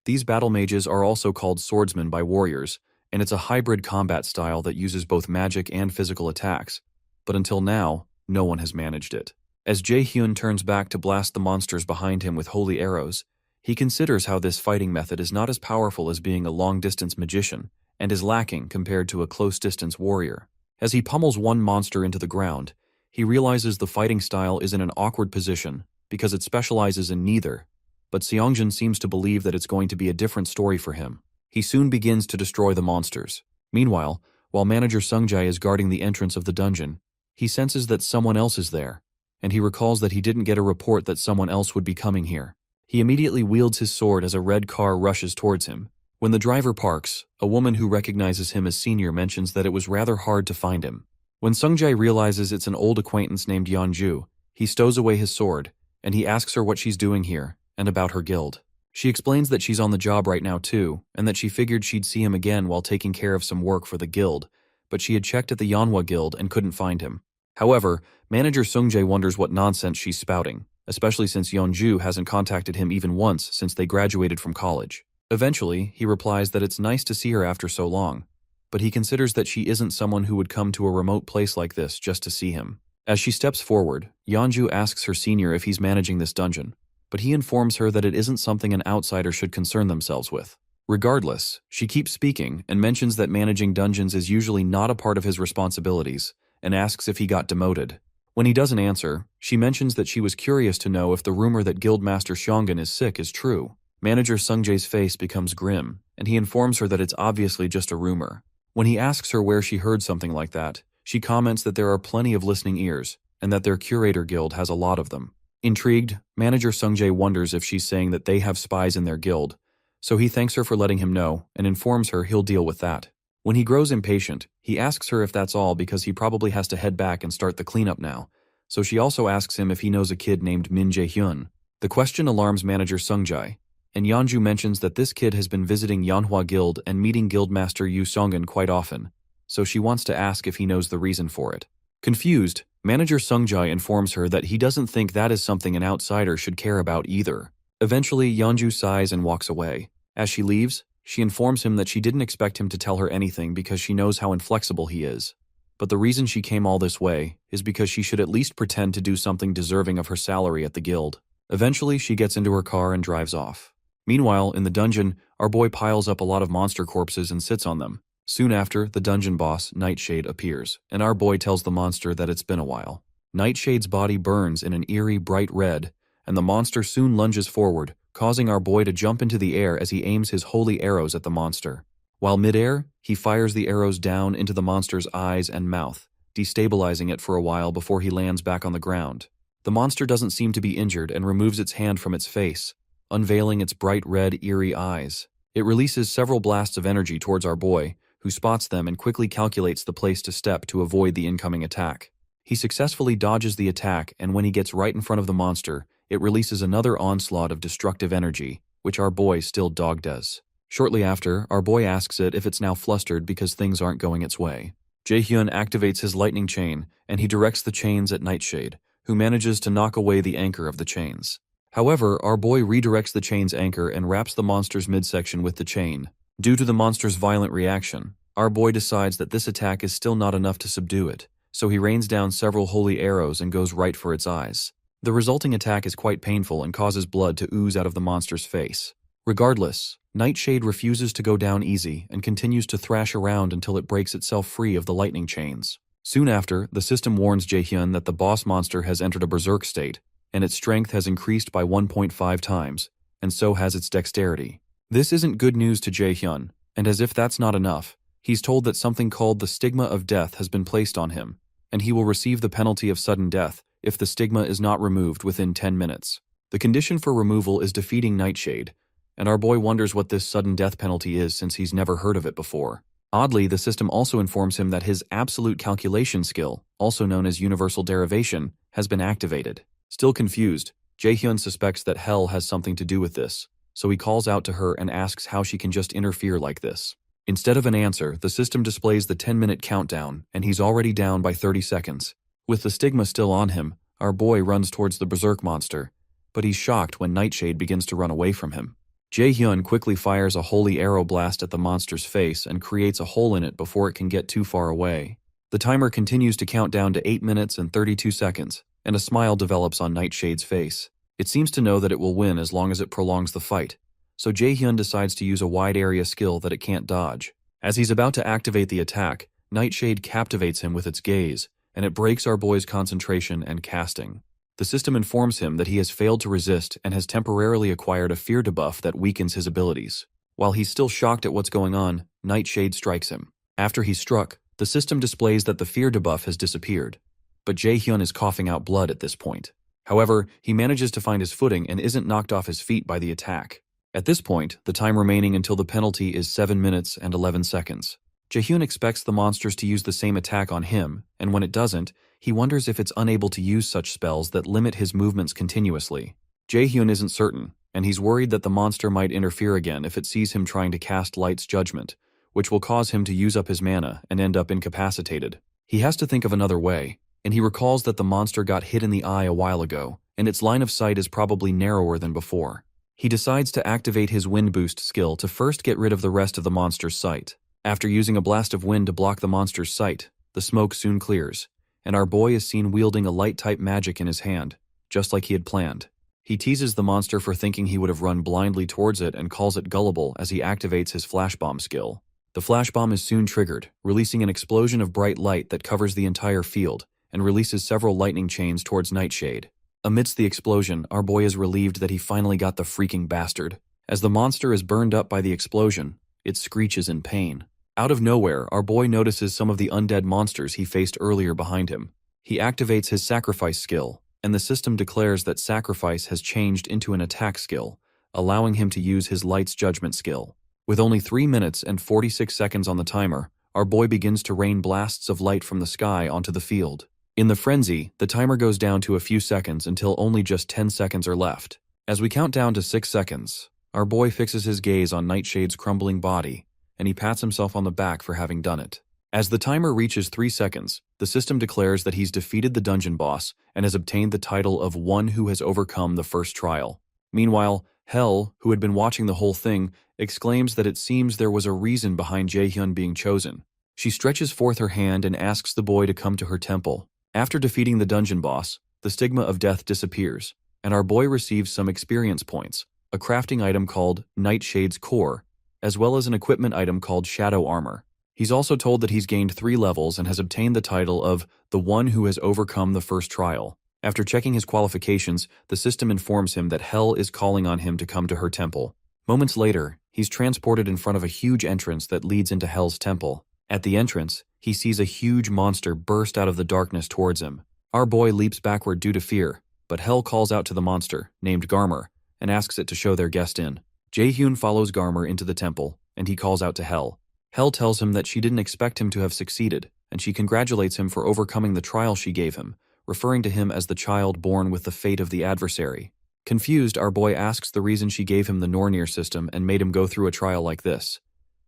These battle mages are also called swordsmen by warriors, and it's a hybrid combat style that uses both magic and physical attacks. But until now, no one has managed it. As Jae-hyun turns back to blast the monsters behind him with holy arrows, he considers how this fighting method is not as powerful as being a long-distance magician, and is lacking compared to a close-distance warrior. As he pummels one monster into the ground, he realizes the fighting style is in an awkward position because it specializes in neither, but Seongjun seems to believe that it's going to be a different story for him. He soon begins to destroy the monsters. Meanwhile, while manager Sungjae is guarding the entrance of the dungeon, he senses that someone else is there, and he recalls that he didn't get a report that someone else would be coming here. He immediately wields his sword as a red car rushes towards him. When the driver parks, a woman who recognizes him as senior mentions that it was rather hard to find him. When Sungjae realizes it's an old acquaintance named Yeonju, he stows away his sword, and he asks her what she's doing here, and about her guild. She explains that she's on the job right now too, and that she figured she'd see him again while taking care of some work for the guild, but she had checked at the Manhwa guild and couldn't find him. However, manager Sungjae wonders what nonsense she's spouting, especially since Yeonju hasn't contacted him even once since they graduated from college. Eventually, he replies that it's nice to see her after so long, but he considers that she isn't someone who would come to a remote place like this just to see him. As she steps forward, Yeonju asks her senior if he's managing this dungeon, but he informs her that it isn't something an outsider should concern themselves with. Regardless, she keeps speaking and mentions that managing dungeons is usually not a part of his responsibilities, and asks if he got demoted. When he doesn't answer, she mentions that she was curious to know if the rumor that Guildmaster Shongun is sick is true. Manager Sungjae's face becomes grim, and he informs her that it's obviously just a rumor. When he asks her where she heard something like that, she comments that there are plenty of listening ears, and that their curator guild has a lot of them. Intrigued, manager Sungjae wonders if she's saying that they have spies in their guild, so he thanks her for letting him know, and informs her he'll deal with that. When he grows impatient, he asks her if that's all because he probably has to head back and start the cleanup now, so she also asks him if he knows a kid named Min Jae-hyun. The question alarms manager Sungjae, and Yeonju mentions that this kid has been visiting Manhwa Guild and meeting Guildmaster Yu Songun quite often, so she wants to ask if he knows the reason for it. Confused, manager Sungjae informs her that he doesn't think that is something an outsider should care about either. Eventually, Yeonju sighs and walks away. As she leaves, she informs him that she didn't expect him to tell her anything because she knows how inflexible he is. But the reason she came all this way is because she should at least pretend to do something deserving of her salary at the guild. Eventually, she gets into her car and drives off. Meanwhile, in the dungeon, our boy piles up a lot of monster corpses and sits on them. Soon after, the dungeon boss, Nightshade, appears, and our boy tells the monster that it's been a while. Nightshade's body burns in an eerie bright red, and the monster soon lunges forward, causing our boy to jump into the air as he aims his holy arrows at the monster. While midair, he fires the arrows down into the monster's eyes and mouth, destabilizing it for a while before he lands back on the ground. The monster doesn't seem to be injured and removes its hand from its face, unveiling its bright red, eerie eyes. It releases several blasts of energy towards our boy, who spots them and quickly calculates the place to step to avoid the incoming attack. He successfully dodges the attack, and when he gets right in front of the monster, it releases another onslaught of destructive energy, which our boy still does. Shortly after, our boy asks it if it's now flustered because things aren't going its way. Jaehyun activates his lightning chain, and he directs the chains at Nightshade, who manages to knock away the anchor of the chains. However, our boy redirects the chain's anchor and wraps the monster's midsection with the chain. Due to the monster's violent reaction, our boy decides that this attack is still not enough to subdue it, so he rains down several holy arrows and goes right for its eyes. The resulting attack is quite painful and causes blood to ooze out of the monster's face. Regardless, Nightshade refuses to go down easy and continues to thrash around until it breaks itself free of the lightning chains. Soon after, the system warns Jaehyun that the boss monster has entered a berserk state, and its strength has increased by 1.5 times, and so has its dexterity. This isn't good news to Jaehyun, and as if that's not enough, he's told that something called the stigma of death has been placed on him, and he will receive the penalty of sudden death if the stigma is not removed within 10 minutes. The condition for removal is defeating Nightshade, and our boy wonders what this sudden death penalty is since he's never heard of it before. Oddly, the system also informs him that his absolute calculation skill, also known as universal derivation, has been activated. Still confused, Jaehyun suspects that Hell has something to do with this, so he calls out to her and asks how she can just interfere like this. Instead of an answer, the system displays the 10-minute countdown, and he's already down by 30 seconds. With the stigma still on him, our boy runs towards the berserk monster, but he's shocked when Nightshade begins to run away from him. Jaehyun quickly fires a holy arrow blast at the monster's face and creates a hole in it before it can get too far away. The timer continues to count down to 8 minutes and 32 seconds, and a smile develops on Nightshade's face. It seems to know that it will win as long as it prolongs the fight, so Jaehyun decides to use a wide area skill that it can't dodge. As he's about to activate the attack, Nightshade captivates him with its gaze, and it breaks our boy's concentration and casting. The system informs him that he has failed to resist and has temporarily acquired a fear debuff that weakens his abilities. While he's still shocked at what's going on, Nightshade strikes him. After he's struck, the system displays that the fear debuff has disappeared, but Jaehyun is coughing out blood at this point. However, he manages to find his footing and isn't knocked off his feet by the attack. At this point, the time remaining until the penalty is 7 minutes and 11 seconds. Jaehyun expects the monsters to use the same attack on him, and when it doesn't, he wonders if it's unable to use such spells that limit his movements continuously. Jaehyun isn't certain, and he's worried that the monster might interfere again if it sees him trying to cast Light's Judgment, which will cause him to use up his mana and end up incapacitated. He has to think of another way, and he recalls that the monster got hit in the eye a while ago, and its line of sight is probably narrower than before. He decides to activate his Wind Boost skill to first get rid of the rest of the monster's sight. After using a blast of wind to block the monster's sight, the smoke soon clears, and our boy is seen wielding a light-type magic in his hand, just like he had planned. He teases the monster for thinking he would have run blindly towards it and calls it gullible as he activates his Flash Bomb skill. The Flash Bomb is soon triggered, releasing an explosion of bright light that covers the entire field, and releases several lightning chains towards Nightshade. Amidst the explosion, our boy is relieved that he finally got the freaking bastard. As the monster is burned up by the explosion, it screeches in pain. Out of nowhere, our boy notices some of the undead monsters he faced earlier behind him. He activates his Sacrifice skill, and the system declares that Sacrifice has changed into an attack skill, allowing him to use his Light's Judgment skill. With only 3 minutes and 46 seconds on the timer, our boy begins to rain blasts of light from the sky onto the field. In the frenzy, the timer goes down to a few seconds until only just 10 seconds are left. As we count down to 6 seconds, our boy fixes his gaze on Nightshade's crumbling body, and he pats himself on the back for having done it. As the timer reaches 3 seconds, the system declares that he's defeated the dungeon boss and has obtained the title of one who has overcome the first trial. Meanwhile, Hell, who had been watching the whole thing, exclaims that it seems there was a reason behind Jaehyun being chosen. She stretches forth her hand and asks the boy to come to her temple. After defeating the dungeon boss, the stigma of death disappears, and our boy receives some experience points, a crafting item called Nightshade's Core, as well as an equipment item called Shadow Armor. He's also told that he's gained 3 levels and has obtained the title of the one who has overcome the first trial. After checking his qualifications, the system informs him that Hell is calling on him to come to her temple. Moments later, he's transported in front of a huge entrance that leads into Hell's temple. At the entrance, he sees a huge monster burst out of the darkness towards him. Our boy leaps backward due to fear, but Hell calls out to the monster, named Garmer, and asks it to show their guest in. Jaehyun follows Garmer into the temple, and he calls out to Hell. Hell tells him that she didn't expect him to have succeeded, and she congratulates him for overcoming the trial she gave him, referring to him as the child born with the fate of the adversary. Confused, our boy asks the reason she gave him the Nornir system and made him go through a trial like this.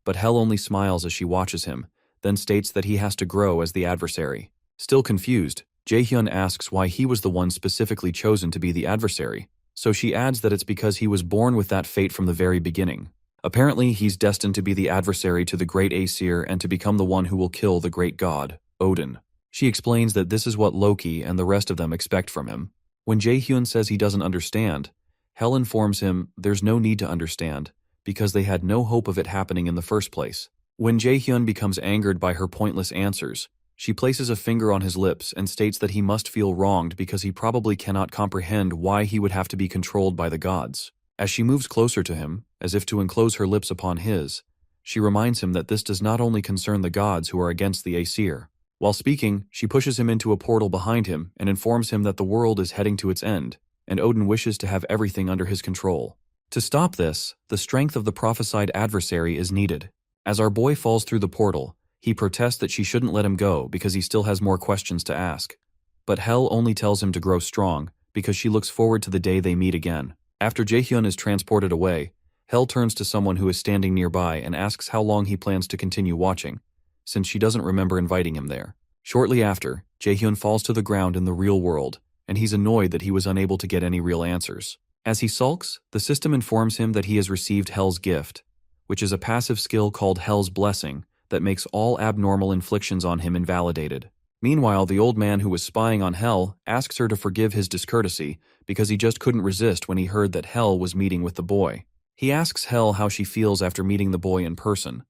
But Hell only smiles as she watches him, then states that he has to grow as the adversary. Still confused, Jaehyun asks why he was the one specifically chosen to be the adversary, so she adds that it's because he was born with that fate from the very beginning. Apparently, he's destined to be the adversary to the great Aesir and to become the one who will kill the great god, Odin. She explains that this is what Loki and the rest of them expect from him. When Jaehyun says he doesn't understand, Hell informs him there's no need to understand, because they had no hope of it happening in the first place. When Jaehyun becomes angered by her pointless answers, she places a finger on his lips and states that he must feel wronged because he probably cannot comprehend why he would have to be controlled by the gods. As she moves closer to him, as if to enclose her lips upon his, she reminds him that this does not only concern the gods who are against the Aesir. While speaking, she pushes him into a portal behind him and informs him that the world is heading to its end, and Odin wishes to have everything under his control. To stop this, the strength of the prophesied adversary is needed. As our boy falls through the portal, he protests that she shouldn't let him go because he still has more questions to ask. But Hell only tells him to grow strong because she looks forward to the day they meet again. After Jaehyun is transported away, Hell turns to someone who is standing nearby and asks how long he plans to continue watching, since she doesn't remember inviting him there. Shortly after, Jaehyun falls to the ground in the real world, and he's annoyed that he was unable to get any real answers. As he sulks, the system informs him that he has received Hell's gift, which is a passive skill called Hell's Blessing that makes all abnormal inflictions on him invalidated. Meanwhile, the old man who was spying on Hell asks her to forgive his discourtesy because he just couldn't resist when he heard that Hell was meeting with the boy. He asks Hell how she feels after meeting the boy in person,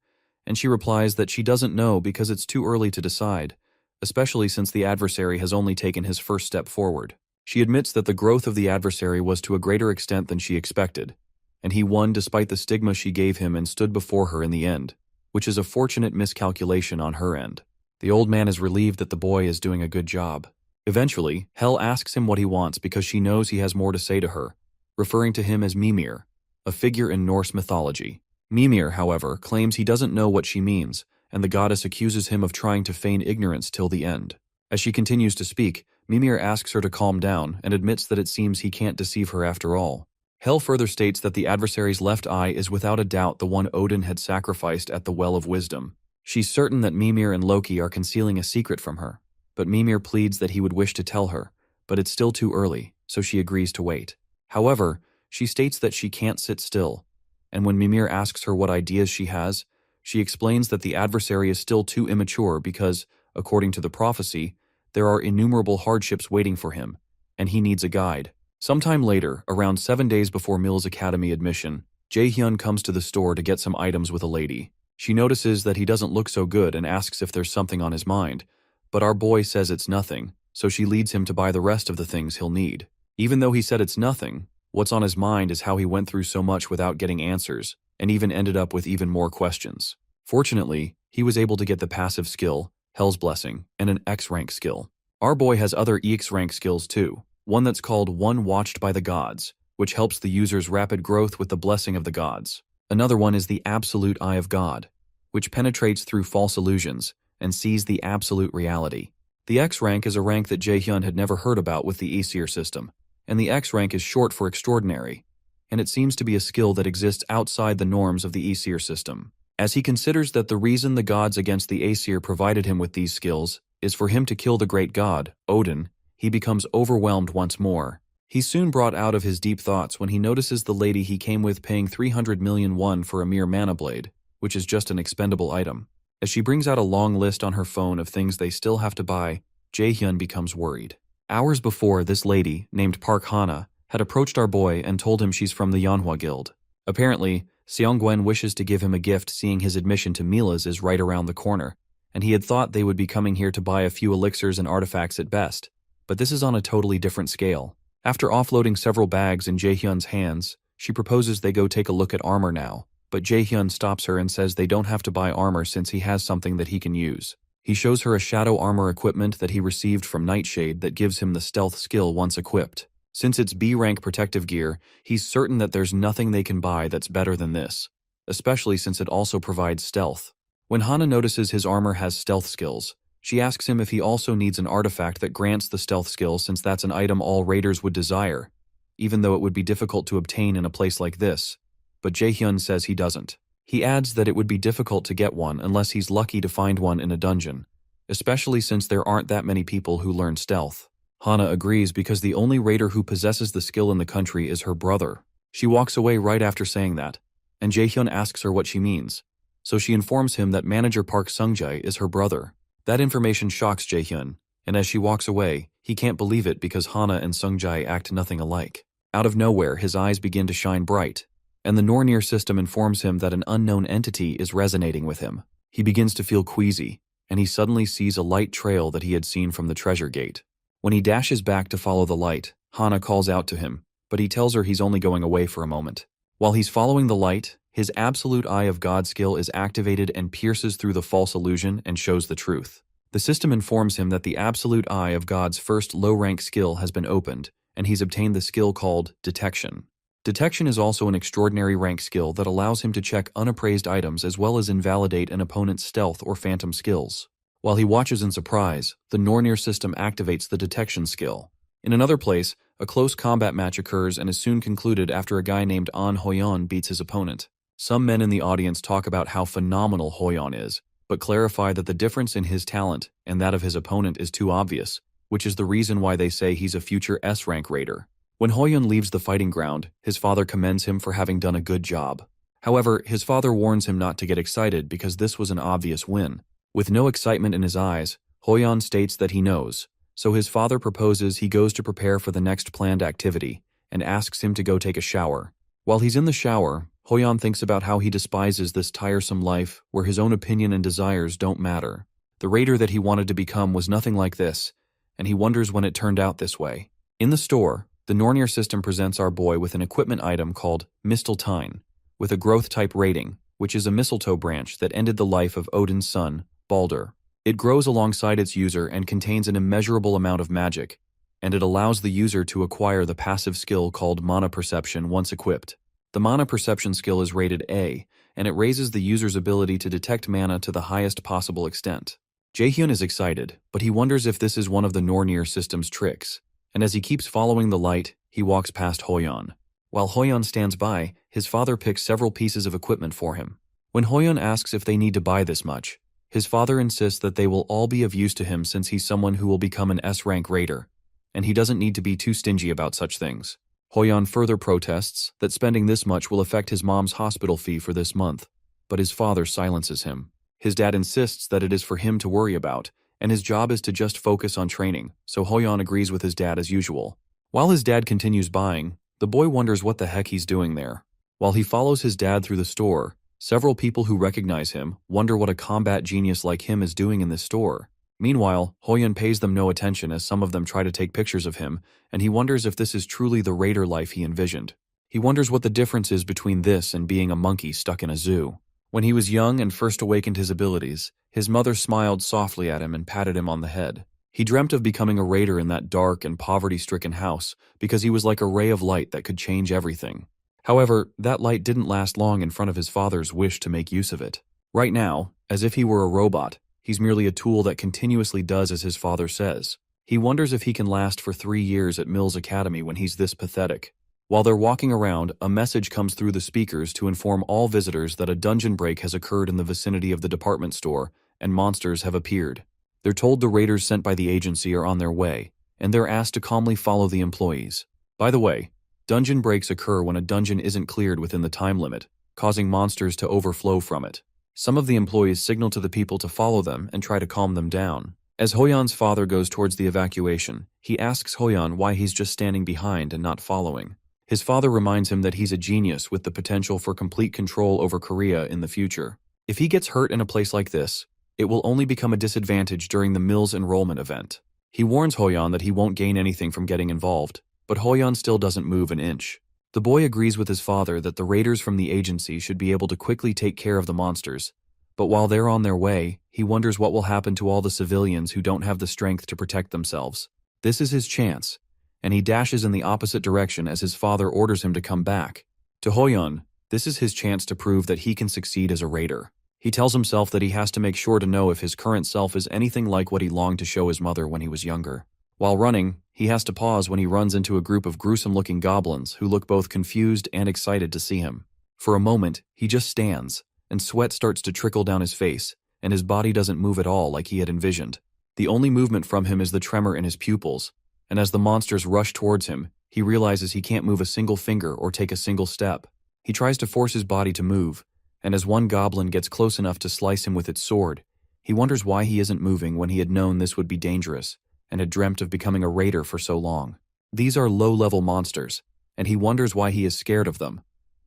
and she replies that she doesn't know because it's too early to decide, especially since the adversary has only taken his first step forward. She admits that the growth of the adversary was to a greater extent than she expected, and he won despite the stigma she gave him and stood before her in the end, which is a fortunate miscalculation on her end. The old man is relieved that the boy is doing a good job. Eventually, Hell asks him what he wants because she knows he has more to say to her, referring to him as Mimir, a figure in Norse mythology. Mimir, however, claims he doesn't know what she means, and the goddess accuses him of trying to feign ignorance till the end. As she continues to speak, Mimir asks her to calm down and admits that it seems he can't deceive her after all. Hell further states that the adversary's left eye is without a doubt the one Odin had sacrificed at the Well of Wisdom. She's certain that Mimir and Loki are concealing a secret from her, but Mimir pleads that he would wish to tell her, but it's still too early, so she agrees to wait. However, she states that she can't sit still, and when Mimir asks her what ideas she has, she explains that the adversary is still too immature because, according to the prophecy, there are innumerable hardships waiting for him, and he needs a guide. Sometime later, around 7 days before Mill's academy admission, Jaehyun comes to the store to get some items with a lady. She notices that he doesn't look so good and asks if there's something on his mind, but our boy says it's nothing, so she leads him to buy the rest of the things he'll need. Even though he said it's nothing, what's on his mind is how he went through so much without getting answers, and even ended up with even more questions. Fortunately, he was able to get the passive skill, Hell's Blessing, and an X-rank skill. Our boy has other EX-rank skills too, one that's called One Watched by the Gods, which helps the user's rapid growth with the blessing of the gods. Another one is the Absolute Eye of God, which penetrates through false illusions and sees the absolute reality. The X rank is a rank that Jaehyun had never heard about with the Aesir system, and the X rank is short for extraordinary, and it seems to be a skill that exists outside the norms of the Aesir system. As he considers that the reason the gods against the Aesir provided him with these skills is for him to kill the great god, Odin, he becomes overwhelmed once more. He's soon brought out of his deep thoughts when he notices the lady he came with paying 300 million won for a mere mana blade, which is just an expendable item. As she brings out a long list on her phone of things they still have to buy, Jaehyun becomes worried. Hours before, this lady, named Park Hana, had approached our boy and told him she's from the Manhwa Guild. Apparently, Seonggwen wishes to give him a gift, seeing his admission to Mila's is right around the corner, and he had thought they would be coming here to buy a few elixirs and artifacts at best, but this is on a totally different scale. After offloading several bags in Jaehyun's hands, she proposes they go take a look at armor now, but Jaehyun stops her and says they don't have to buy armor since he has something that he can use. He shows her a shadow armor equipment that he received from Nightshade that gives him the stealth skill once equipped. Since it's B-rank protective gear, he's certain that there's nothing they can buy that's better than this, especially since it also provides stealth. When Hana notices his armor has stealth skills, she asks him if he also needs an artifact that grants the stealth skill, since that's an item all raiders would desire, even though it would be difficult to obtain in a place like this, but Jaehyun says he doesn't. He adds that it would be difficult to get one unless he's lucky to find one in a dungeon, especially since there aren't that many people who learn stealth. Hana agrees because the only raider who possesses the skill in the country is her brother. She walks away right after saying that, and Jaehyun asks her what she means, so she informs him that manager Park Sungjae is her brother. That information shocks Jaehyun, and as she walks away, he can't believe it because Hana and Sungjae act nothing alike. Out of nowhere, his eyes begin to shine bright, and the Nornir system informs him that an unknown entity is resonating with him. He begins to feel queasy, and he suddenly sees a light trail that he had seen from the treasure gate. When he dashes back to follow the light, Hana calls out to him, but he tells her he's only going away for a moment. While he's following the light, his Absolute Eye of God skill is activated and pierces through the false illusion and shows the truth. The system informs him that the Absolute Eye of God's first low-rank skill has been opened, and he's obtained the skill called Detection. Detection is also an extraordinary rank skill that allows him to check unappraised items as well as invalidate an opponent's stealth or phantom skills. While he watches in surprise, the Nornir system activates the detection skill. In another place, a close combat match occurs and is soon concluded after a guy named An Hoyeon beats his opponent. Some men in the audience talk about how phenomenal Hoyeon is, but clarify that the difference in his talent and that of his opponent is too obvious, which is the reason why they say he's a future S-rank raider. When Hoyeon leaves the fighting ground, his father commends him for having done a good job. However, his father warns him not to get excited because this was an obvious win. With no excitement in his eyes, Hoyeon states that he knows, so his father proposes he goes to prepare for the next planned activity and asks him to go take a shower. While he's in the shower, Hoyeon thinks about how he despises this tiresome life where his own opinion and desires don't matter. The raider that he wanted to become was nothing like this, and he wonders when it turned out this way. In the store, the Nornir system presents our boy with an equipment item called Mistletoe, with a growth type rating, which is a mistletoe branch that ended the life of Odin's son, Balder. It grows alongside its user and contains an immeasurable amount of magic, and it allows the user to acquire the passive skill called Mana Perception once equipped. The Mana Perception skill is rated A, and it raises the user's ability to detect mana to the highest possible extent. Jaehyun is excited, but he wonders if this is one of the Nornir system's tricks, and as he keeps following the light, he walks past Hoyeon. While Hoyeon stands by, his father picks several pieces of equipment for him. When Hoyeon asks if they need to buy this much, his father insists that they will all be of use to him since he's someone who will become an S-rank raider, and he doesn't need to be too stingy about such things. Hoyeon further protests that spending this much will affect his mom's hospital fee for this month, but his father silences him. His dad insists that it is for him to worry about, and his job is to just focus on training, so Hoyeon agrees with his dad as usual. While his dad continues buying, the boy wonders what the heck he's doing there. While he follows his dad through the store, several people who recognize him wonder what a combat genius like him is doing in this store. Meanwhile, Hoyeon pays them no attention as some of them try to take pictures of him, and he wonders if this is truly the raider life he envisioned. He wonders what the difference is between this and being a monkey stuck in a zoo. When he was young and first awakened his abilities, his mother smiled softly at him and patted him on the head. He dreamt of becoming a raider in that dark and poverty-stricken house because he was like a ray of light that could change everything. However, that light didn't last long in front of his father's wish to make use of it. Right now, as if he were a robot, he's merely a tool that continuously does as his father says. He wonders if he can last for 3 years at Mills Academy when he's this pathetic. While they're walking around, a message comes through the speakers to inform all visitors that a dungeon break has occurred in the vicinity of the department store, and monsters have appeared. They're told the raiders sent by the agency are on their way, and they're asked to calmly follow the employees. By the way, dungeon breaks occur when a dungeon isn't cleared within the time limit, causing monsters to overflow from it. Some of the employees signal to the people to follow them and try to calm them down. As Hoyeon's father goes towards the evacuation, he asks Hoyeon why he's just standing behind and not following. His father reminds him that he's a genius with the potential for complete control over Korea in the future. If he gets hurt in a place like this, it will only become a disadvantage during the Mill's enrollment event. He warns Hoyeon that he won't gain anything from getting involved, but Hoyeon still doesn't move an inch. The boy agrees with his father that the raiders from the agency should be able to quickly take care of the monsters, but while they're on their way, he wonders what will happen to all the civilians who don't have the strength to protect themselves. This is his chance, and he dashes in the opposite direction as his father orders him to come back. To Hoyeon, this is his chance to prove that he can succeed as a raider. He tells himself that he has to make sure to know if his current self is anything like what he longed to show his mother when he was younger. While running, he has to pause when he runs into a group of gruesome-looking goblins who look both confused and excited to see him. For a moment, he just stands, and sweat starts to trickle down his face, and his body doesn't move at all like he had envisioned. The only movement from him is the tremor in his pupils, and as the monsters rush towards him, he realizes he can't move a single finger or take a single step. He tries to force his body to move, and as one goblin gets close enough to slice him with its sword, he wonders why he isn't moving when he had known this would be dangerous, and had dreamt of becoming a raider for so long. These are low-level monsters, and he wonders why he is scared of them.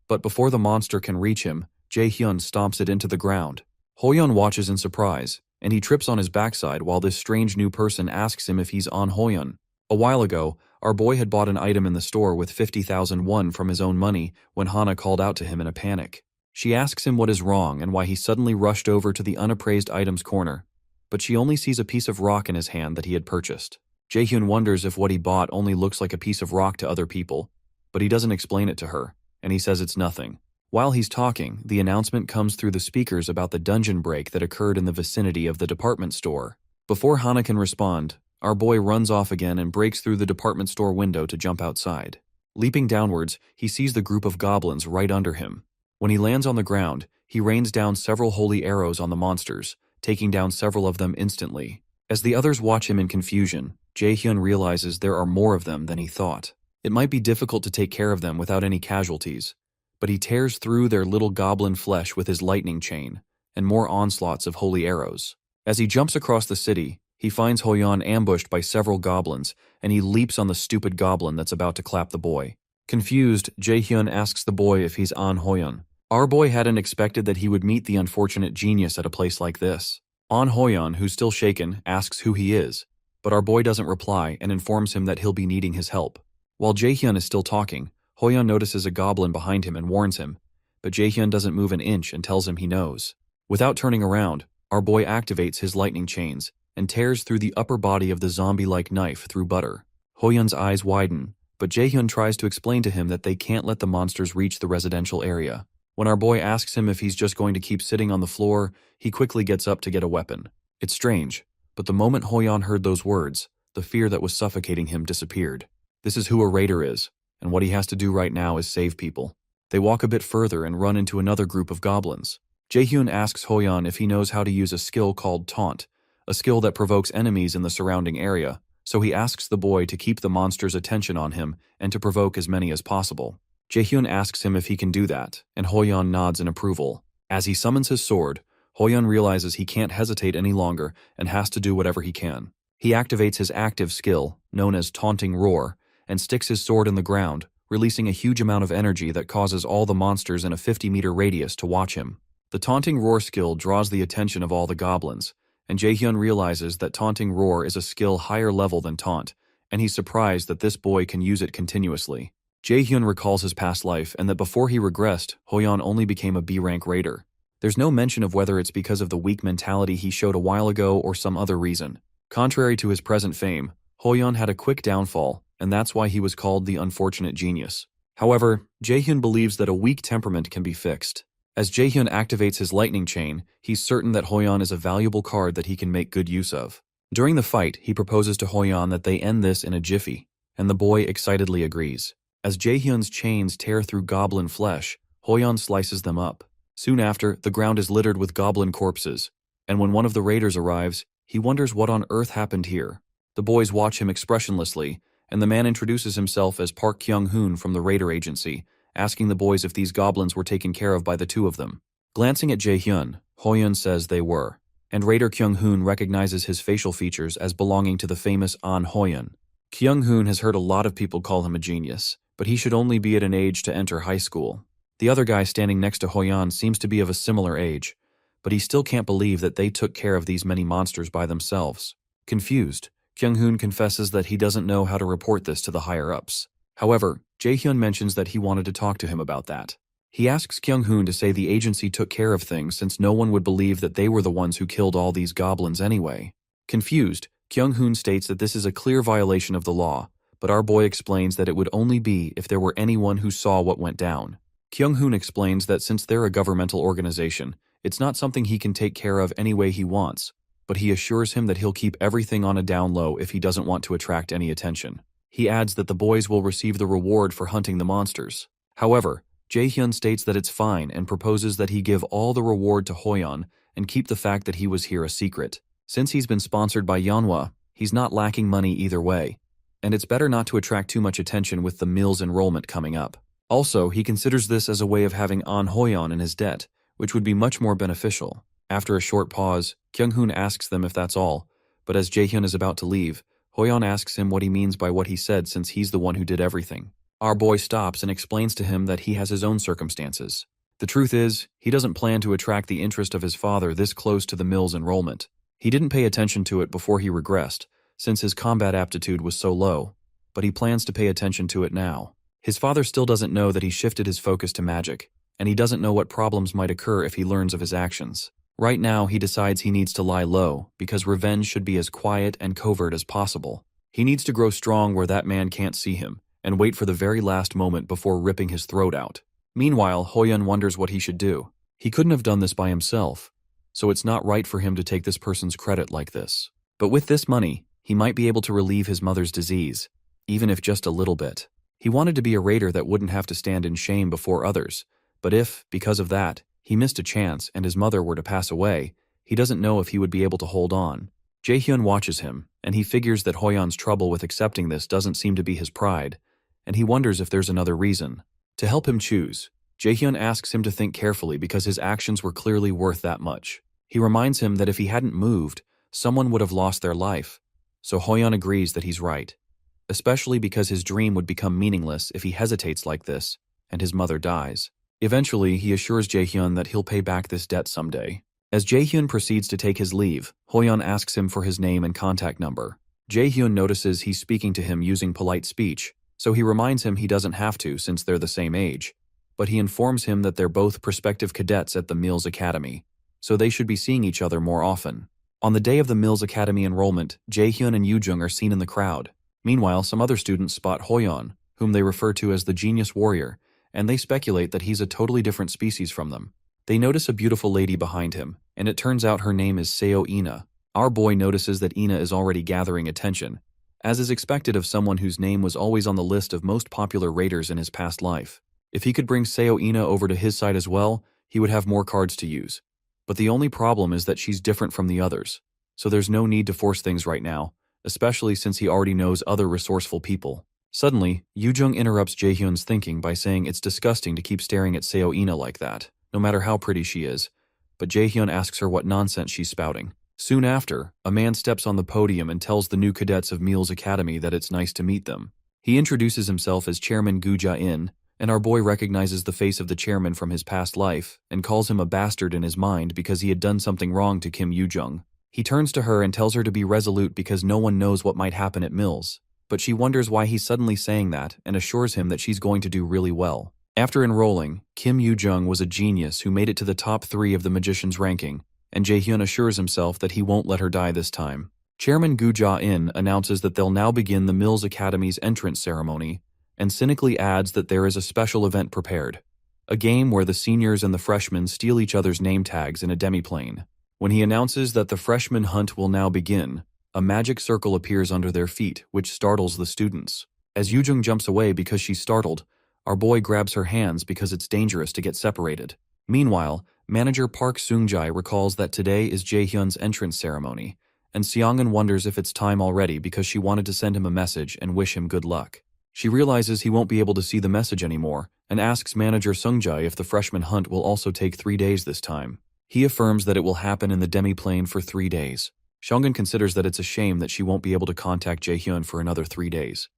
But before the monster can reach him, Jae-hyun stomps it into the ground. Hoyeon watches in surprise, and he trips on his backside while this strange new person asks him if he's on Hoyeon. A while ago, our boy had bought an item in the store with 50,000 won from his own money when Hana called out to him in a panic. She asks him what is wrong and why he suddenly rushed over to the unappraised items corner, but she only sees a piece of rock in his hand that he had purchased. Jae-hyun wonders if what he bought only looks like a piece of rock to other people, but he doesn't explain it to her, and he says it's nothing. While he's talking, the announcement comes through the speakers about the dungeon break that occurred in the vicinity of the department store. Before Hana can respond, our boy runs off again and breaks through the department store window to jump outside. Leaping downwards, he sees the group of goblins right under him. When he lands on the ground, he rains down several holy arrows on the monsters, taking down several of them instantly. As the others watch him in confusion, Jae-hyun realizes there are more of them than he thought. It might be difficult to take care of them without any casualties, but he tears through their little goblin flesh with his lightning chain, and more onslaughts of holy arrows. As he jumps across the city, he finds Hoyeon ambushed by several goblins, and he leaps on the stupid goblin that's about to clap the boy. Confused, Jae-hyun asks the boy if he's on Hoyeon. Our boy hadn't expected that he would meet the unfortunate genius at a place like this. On Hoyeon, who's still shaken, asks who he is, but our boy doesn't reply and informs him that he'll be needing his help. While Jae-hyun is still talking, Hoyeon notices a goblin behind him and warns him, but Jae-hyun doesn't move an inch and tells him he knows. Without turning around, our boy activates his lightning chains and tears through the upper body of the zombie-like knife through butter. Hoyeon's eyes widen, but Jae-hyun tries to explain to him that they can't let the monsters reach the residential area. When our boy asks him if he's just going to keep sitting on the floor, he quickly gets up to get a weapon. It's strange, but the moment Hoyeon heard those words, the fear that was suffocating him disappeared. This is who a raider is, and what he has to do right now is save people. They walk a bit further and run into another group of goblins. Jae-hyun asks Hoyeon if he knows how to use a skill called Taunt, a skill that provokes enemies in the surrounding area, so he asks the boy to keep the monster's attention on him and to provoke as many as possible. Jae-hyun asks him if he can do that, and Hoyeon nods in approval. As he summons his sword, Hoyeon realizes he can't hesitate any longer and has to do whatever he can. He activates his active skill, known as Taunting Roar, and sticks his sword in the ground, releasing a huge amount of energy that causes all the monsters in a 50-meter radius to watch him. The Taunting Roar skill draws the attention of all the goblins, and Jae-hyun realizes that Taunting Roar is a skill higher level than Taunt, and he's surprised that this boy can use it continuously. Jae-hyun recalls his past life and that before he regressed, Hoyeon only became a B-rank raider. There's no mention of whether it's because of the weak mentality he showed a while ago or some other reason. Contrary to his present fame, Hoyeon had a quick downfall, and that's why he was called the unfortunate genius. However, Jae-hyun believes that a weak temperament can be fixed. As Jae-hyun activates his lightning chain, he's certain that Hoyeon is a valuable card that he can make good use of. During the fight, he proposes to Hoyeon that they end this in a jiffy, and the boy excitedly agrees. As Jae-hyun's chains tear through goblin flesh, Hoyeon slices them up. Soon after, the ground is littered with goblin corpses, and when one of the raiders arrives, he wonders what on earth happened here. The boys watch him expressionlessly, and the man introduces himself as Park Kyung-hoon from the raider agency, asking the boys if these goblins were taken care of by the two of them. Glancing at Jae-hyun, Hoyeon says they were, and Raider Kyung-hoon recognizes his facial features as belonging to the famous An Hoyeon. Kyung-hoon has heard a lot of people call him a genius, but he should only be at an age to enter high school. The other guy standing next to Hoyan seems to be of a similar age, but he still can't believe that they took care of these many monsters by themselves. Confused, Kyung-hoon confesses that he doesn't know how to report this to the higher-ups. However, Jae-hyun mentions that he wanted to talk to him about that. He asks Kyung-hoon to say the agency took care of things since no one would believe that they were the ones who killed all these goblins anyway. Confused, Kyung-hoon states that this is a clear violation of the law, but our boy explains that it would only be if there were anyone who saw what went down. Kyung-hoon explains that since they're a governmental organization, it's not something he can take care of any way he wants, but he assures him that he'll keep everything on a down low if he doesn't want to attract any attention. He adds that the boys will receive the reward for hunting the monsters. However, Jae-hyun states that it's fine and proposes that he give all the reward to Hoyan and keep the fact that he was here a secret. Since he's been sponsored by Manhwa, he's not lacking money either way, and it's better not to attract too much attention with the Mills enrollment coming up. Also, he considers this as a way of having An Hoyan in his debt, which would be much more beneficial. After a short pause, Kyung-hoon asks them if that's all, but as Jae-hyun is about to leave, Hoyan asks him what he means by what he said since he's the one who did everything. Our boy stops and explains to him that he has his own circumstances. The truth is, he doesn't plan to attract the interest of his father this close to the Mills enrollment. He didn't pay attention to it before he regressed, since his combat aptitude was so low, but he plans to pay attention to it now. His father still doesn't know that he shifted his focus to magic, and he doesn't know what problems might occur if he learns of his actions. Right now, he decides he needs to lie low, because revenge should be as quiet and covert as possible. He needs to grow strong where that man can't see him, and wait for the very last moment before ripping his throat out. Meanwhile, Hoyan wonders what he should do. He couldn't have done this by himself, so it's not right for him to take this person's credit like this. But with this money, he might be able to relieve his mother's disease, even if just a little bit. He wanted to be a raider that wouldn't have to stand in shame before others, but if, because of that, he missed a chance and his mother were to pass away, he doesn't know if he would be able to hold on. Jae-hyun watches him, and he figures that Hoyan's trouble with accepting this doesn't seem to be his pride, and he wonders if there's another reason. To help him choose, Jae-hyun asks him to think carefully because his actions were clearly worth that much. He reminds him that if he hadn't moved, someone would have lost their life, so Hoyan agrees that he's right, especially because his dream would become meaningless if he hesitates like this, and his mother dies. Eventually, he assures Jae-hyun that he'll pay back this debt someday. As Jae-hyun proceeds to take his leave, Hoyan asks him for his name and contact number. Jae-hyun notices he's speaking to him using polite speech, so he reminds him he doesn't have to since they're the same age, but he informs him that they're both prospective cadets at the Mills Academy, so they should be seeing each other more often. On the day of the Mills Academy enrollment, Jae-hyun and Yoo-jung are seen in the crowd. Meanwhile, some other students spot Hoyan, whom they refer to as the Genius Warrior, and they speculate that he's a totally different species from them. They notice a beautiful lady behind him, and it turns out her name is Seo Ina. Our boy notices that Ina is already gathering attention, as is expected of someone whose name was always on the list of most popular raiders in his past life. If he could bring Seo Ina over to his side as well, he would have more cards to use. But the only problem is that she's different from the others, so there's no need to force things right now, especially since he already knows other resourceful people. Suddenly, Yoo-jung interrupts Jae-hyun's thinking by saying it's disgusting to keep staring at Seo Ina like that, no matter how pretty she is, but Jae-hyun asks her what nonsense she's spouting. Soon after, a man steps on the podium and tells the new cadets of Mills Academy that it's nice to meet them. He introduces himself as Chairman Gu Ja-in, and our boy recognizes the face of the chairman from his past life and calls him a bastard in his mind because he had done something wrong to Kim Yoo-jung. He turns to her and tells her to be resolute because no one knows what might happen at Mills, but she wonders why he's suddenly saying that and assures him that she's going to do really well. After enrolling, Kim Yoo-jung was a genius who made it to the top 3 of the magician's ranking, and Jae-hyun assures himself that he won't let her die this time. Chairman Gu Ja-in announces that they'll now begin the Mills Academy's entrance ceremony, and cynically adds that there is a special event prepared, a game where the seniors and the freshmen steal each other's name tags in a demiplane. When he announces that the freshman hunt will now begin, a magic circle appears under their feet, which startles the students. As Yoo-jung jumps away because she's startled, our boy grabs her hands because it's dangerous to get separated. Meanwhile, manager Park Seung-jae recalls that today is Jae-hyun's entrance ceremony, and Seong-eun wonders if it's time already because she wanted to send him a message and wish him good luck. She realizes he won't be able to see the message anymore and asks manager Seung-jae if the freshman hunt will also take 3 days this time. He affirms that it will happen in the demiplane for 3 days. Seong-eun considers that it's a shame that she won't be able to contact Jae-hyun for another 3 days.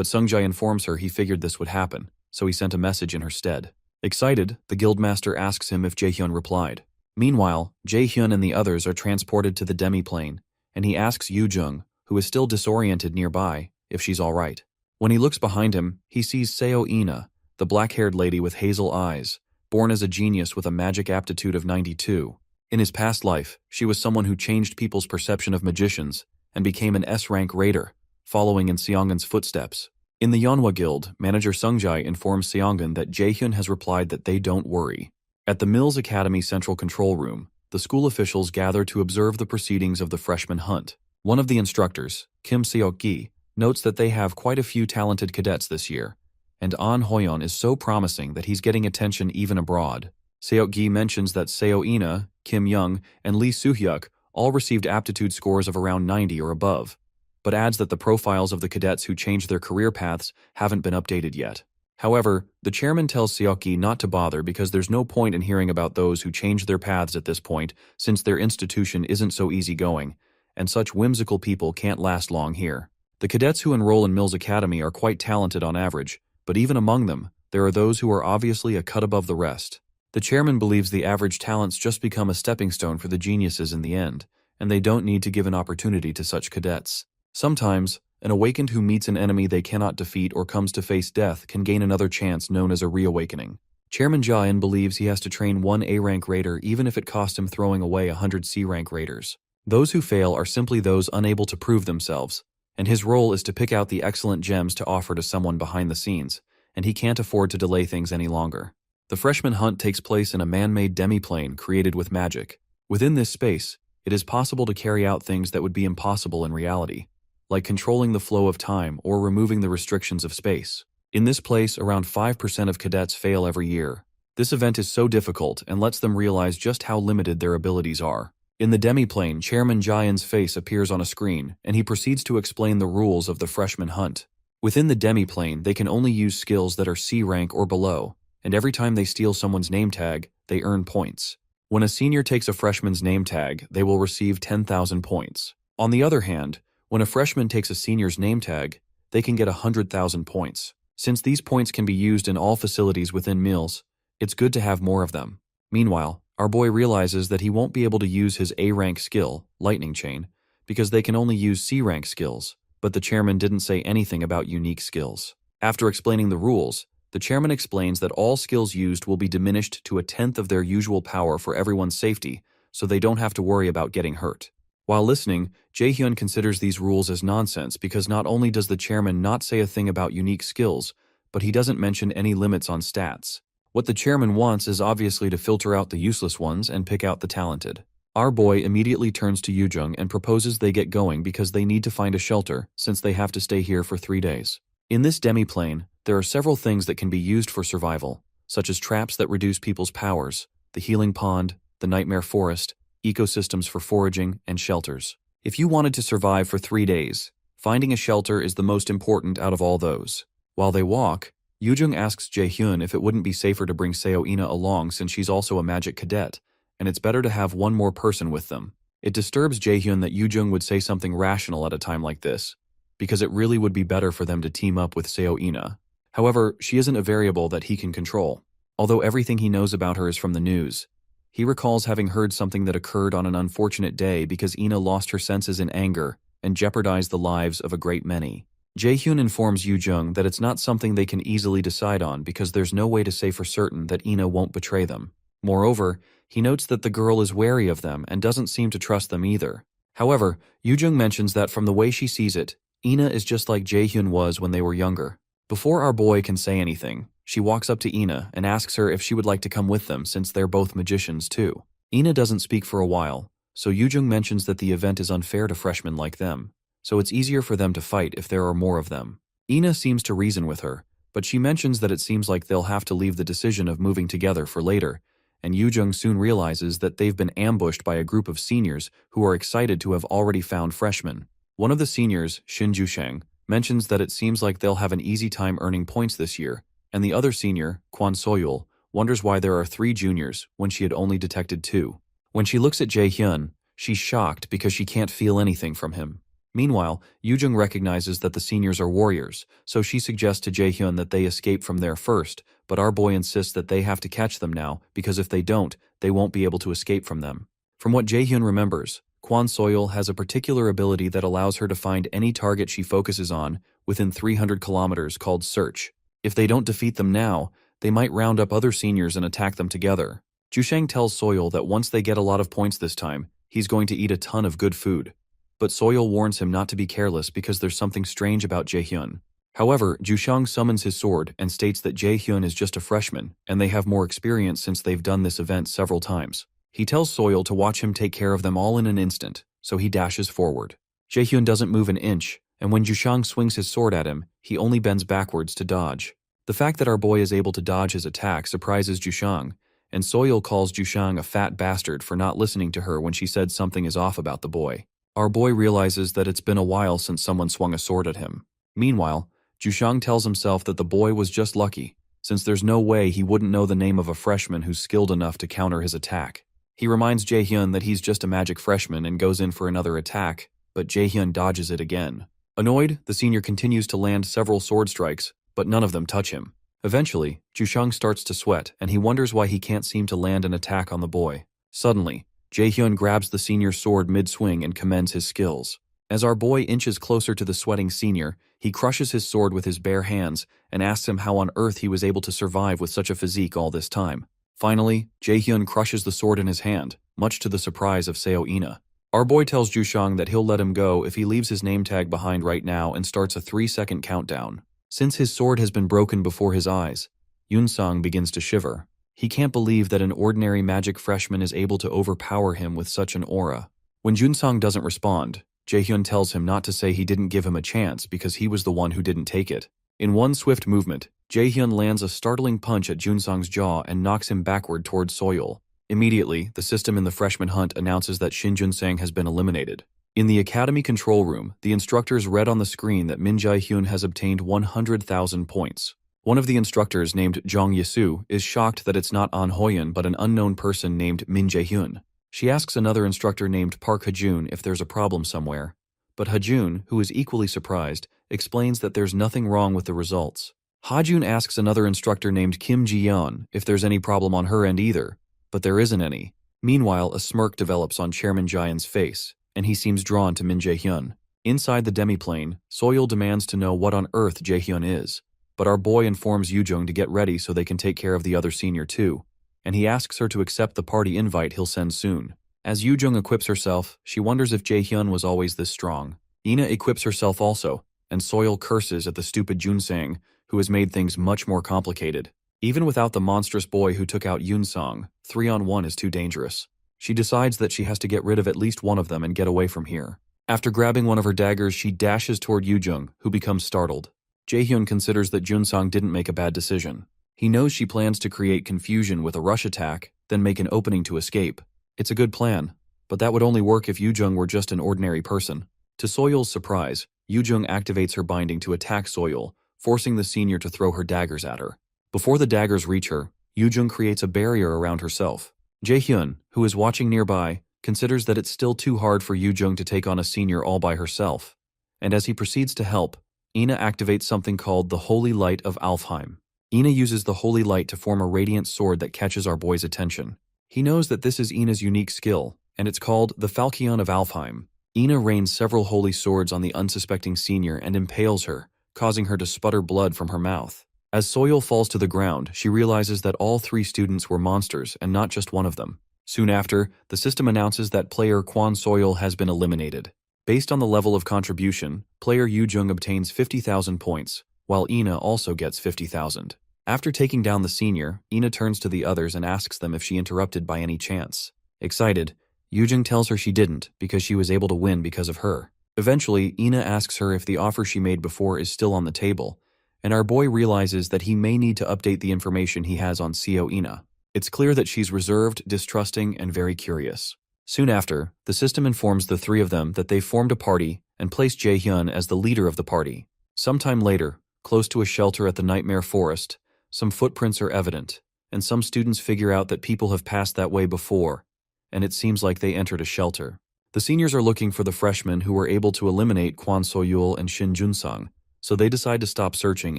but Sungjai informs her he figured this would happen, so he sent a message in her stead. Excited, the guildmaster asks him if Jaehyun replied. Meanwhile, Jaehyun and the others are transported to the demi-plane, and he asks Yoojung, who is still disoriented nearby, if she's alright. When he looks behind him, he sees Seo Ina, the black-haired lady with hazel eyes, born as a genius with a magic aptitude of 92. In his past life, she was someone who changed people's perception of magicians and became an S-rank raider, following in Seongun's footsteps. In the Yeonhwa Guild, manager Sungjai informs Seongun that Jaehyun has replied that they don't worry. At the Mills Academy Central Control Room, the school officials gather to observe the proceedings of the freshman hunt. One of the instructors, Kim Seok-gi, notes that they have quite a few talented cadets this year, and An Hoyeon is so promising that he's getting attention even abroad. Seok-gi mentions that Seo Ina, Kim Young, and Lee Soo-hyuk all received aptitude scores of around 90 or above, but adds that the profiles of the cadets who changed their career paths haven't been updated yet. However, the chairman tells Seok-gi not to bother because there's no point in hearing about those who changed their paths at this point since their institution isn't so easygoing, and such whimsical people can't last long here. The cadets who enroll in Mills Academy are quite talented on average, but even among them, there are those who are obviously a cut above the rest. The chairman believes the average talents just become a stepping stone for the geniuses in the end, and they don't need to give an opportunity to such cadets. Sometimes, an awakened who meets an enemy they cannot defeat or comes to face death can gain another chance known as a reawakening. Chairman Ja-in believes he has to train one A-rank raider even if it costs him throwing away 100 C-rank raiders. Those who fail are simply those unable to prove themselves, and his role is to pick out the excellent gems to offer to someone behind the scenes, and he can't afford to delay things any longer. The freshman hunt takes place in a man-made demi-plane created with magic. Within this space, it is possible to carry out things that would be impossible in reality, like controlling the flow of time or removing the restrictions of space. In this place, around 5% of cadets fail every year. This event is so difficult and lets them realize just how limited their abilities are. In the demi-plane, Chairman Jaehyun's face appears on a screen, and he proceeds to explain the rules of the freshman hunt. Within the demi-plane, they can only use skills that are C rank or below, and every time they steal someone's name tag, they earn points. When a senior takes a freshman's name tag, they will receive 10,000 points. On the other hand, when a freshman takes a senior's name tag, they can get 100,000 points. Since these points can be used in all facilities within Mills, it's good to have more of them. Meanwhile, our boy realizes that he won't be able to use his A-rank skill, Lightning Chain, because they can only use C-rank skills, but the chairman didn't say anything about unique skills. After explaining the rules, the chairman explains that all skills used will be diminished to 1/10 of their usual power for everyone's safety, so they don't have to worry about getting hurt. While listening, Jaehyun considers these rules as nonsense because not only does the chairman not say a thing about unique skills, but he doesn't mention any limits on stats. What the chairman wants is obviously to filter out the useless ones and pick out the talented. Our boy immediately turns to Yoojung and proposes they get going because they need to find a shelter since they have to stay here for 3 days. In this demi-plane, there are several things that can be used for survival, such as traps that reduce people's powers, the healing pond, the nightmare forest, ecosystems for foraging, and shelters. If you wanted to survive for 3 days, finding a shelter is the most important out of all those. While they walk, Yoojung asks Jaehyun if it wouldn't be safer to bring Seo Ina along since she's also a magic cadet, and it's better to have one more person with them. It disturbs Jaehyun that Yoojung would say something rational at a time like this, because it really would be better for them to team up with Seo Ina. However, she isn't a variable that he can control. Although everything he knows about her is from the news, he recalls having heard something that occurred on an unfortunate day because Ina lost her senses in anger and jeopardized the lives of a great many. Jaehyun informs Yoojung that it's not something they can easily decide on because there's no way to say for certain that Ina won't betray them. Moreover, he notes that the girl is wary of them and doesn't seem to trust them either. However, Yoojung mentions that from the way she sees it, Ina is just like Jaehyun was when they were younger. Before our boy can say anything, she walks up to Ina and asks her if she would like to come with them since they're both magicians too. Ina doesn't speak for a while, so Yoojung mentions that the event is unfair to freshmen like them, so it's easier for them to fight if there are more of them. Ina seems to reason with her, but she mentions that it seems like they'll have to leave the decision of moving together for later, and Yoojung soon realizes that they've been ambushed by a group of seniors who are excited to have already found freshmen. One of the seniors, Shin Jusheng, mentions that it seems like they'll have an easy time earning points this year, and the other senior, Kwon Soyul, wonders why there are 3 juniors when she had only detected 2. When she looks at Jaehyun, she's shocked because she can't feel anything from him. Meanwhile, Yoojung recognizes that the seniors are warriors, so she suggests to Jaehyun that they escape from there first, but our boy insists that they have to catch them now because if they don't, they won't be able to escape from them. From what Jaehyun remembers, Kwon Soil has a particular ability that allows her to find any target she focuses on within 300 kilometers called Search. If they don't defeat them now, they might round up other seniors and attack them together. Jushang tells Soil that once they get a lot of points this time, he's going to eat a ton of good food. But Soil warns him not to be careless because there's something strange about Jaehyun. However, Jushang summons his sword and states that Jaehyun is just a freshman, and they have more experience since they've done this event several times. He tells Soil to watch him take care of them all in an instant, so he dashes forward. Jaehyun doesn't move an inch, and when Jushang swings his sword at him, he only bends backwards to dodge. The fact that our boy is able to dodge his attack surprises Jushang, and Soil calls Jushang a fat bastard for not listening to her when she said something is off about the boy. Our boy realizes that it's been a while since someone swung a sword at him. Meanwhile, Jushang tells himself that the boy was just lucky, since there's no way he wouldn't know the name of a freshman who's skilled enough to counter his attack. He reminds Jaehyun that he's just a magic freshman and goes in for another attack, but Jaehyun dodges it again. Annoyed, the senior continues to land several sword strikes, but none of them touch him. Eventually, Jushang starts to sweat, and he wonders why he can't seem to land an attack on the boy. Suddenly, Jaehyun grabs the senior's sword mid-swing and commends his skills. As our boy inches closer to the sweating senior, he crushes his sword with his bare hands and asks him how on earth he was able to survive with such a physique all this time. Finally, Jaehyun crushes the sword in his hand, much to the surprise of Seo Ina. Our boy tells Jushang that he'll let him go if he leaves his name tag behind right now and starts a 3-second countdown. Since his sword has been broken before his eyes, Yunsang begins to shiver. He can't believe that an ordinary magic freshman is able to overpower him with such an aura. When Junsang doesn't respond, Jaehyun tells him not to say he didn't give him a chance because he was the one who didn't take it. In one swift movement, Jaehyun lands a startling punch at Junsang's jaw and knocks him backward towards Soil. Immediately, the system in the freshman hunt announces that Shin Junsang has been eliminated. In the academy control room, the instructors read on the screen that Min Jae-hyun has obtained 100,000 points. One of the instructors, named Jong Yesu, is shocked that it's not An Hoyun but an unknown person named Min Jae-hyun. She asks another instructor named Park Hajun if there's a problem somewhere. But Hajun, who is equally surprised, explains that there's nothing wrong with the results. Hajun asks another instructor named Kim Ji-yeon if there's any problem on her end either, but there isn't any. Meanwhile, a smirk develops on Chairman Jaehyun's face, and he seems drawn to Min Jae-hyun. Inside the demiplane, Soil demands to know what on earth Jaehyun is. But our boy informs Yoojung to get ready so they can take care of the other senior too, and he asks her to accept the party invite he'll send soon. As Yoojung equips herself, she wonders if Jaehyun was always this strong. Ina equips herself also, and Soil curses at the stupid Junsang, who has made things much more complicated. Even without the monstrous boy who took out Yunsang, 3-on-1 is too dangerous. She decides that she has to get rid of at least one of them and get away from here. After grabbing one of her daggers, she dashes toward Yoojung, who becomes startled. Jaehyun considers that Junsang didn't make a bad decision. He knows she plans to create confusion with a rush attack, then make an opening to escape. It's a good plan, but that would only work if Yoojung were just an ordinary person. To Soil's surprise, Yoojung activates her binding to attack Soil, forcing the senior to throw her daggers at her. Before the daggers reach her, Yoojung creates a barrier around herself. Jaehyun, who is watching nearby, considers that it's still too hard for Yoojung to take on a senior all by herself. And as he proceeds to help, Ina activates something called the Holy Light of Alfheim. Ina uses the Holy Light to form a radiant sword that catches our boy's attention. He knows that this is Ina's unique skill, and it's called the Falchion of Alfheim. Ina rains several holy swords on the unsuspecting senior and impales her, causing her to sputter blood from her mouth. As Soil falls to the ground, she realizes that all 3 students were monsters and not just one of them. Soon after, the system announces that player Kwon Soil has been eliminated. Based on the level of contribution, player Yoojung obtains 50,000 points, while Ina also gets 50,000. After taking down the senior, Ina turns to the others and asks them if she interrupted by any chance. Excited, Yoojung tells her she didn't because she was able to win because of her. Eventually, Ina asks her if the offer she made before is still on the table, and our boy realizes that he may need to update the information he has on Seo Ina. It's clear that she's reserved, distrusting, and very curious. Soon after, the system informs the 3 of them that they've formed a party and placed Jaehyun as the leader of the party. Sometime later, close to a shelter at the Nightmare Forest, some footprints are evident, and some students figure out that people have passed that way before, and it seems like they entered a shelter. The seniors are looking for the freshmen who were able to eliminate Kwon So-yul and Shin Jun-sung, so they decide to stop searching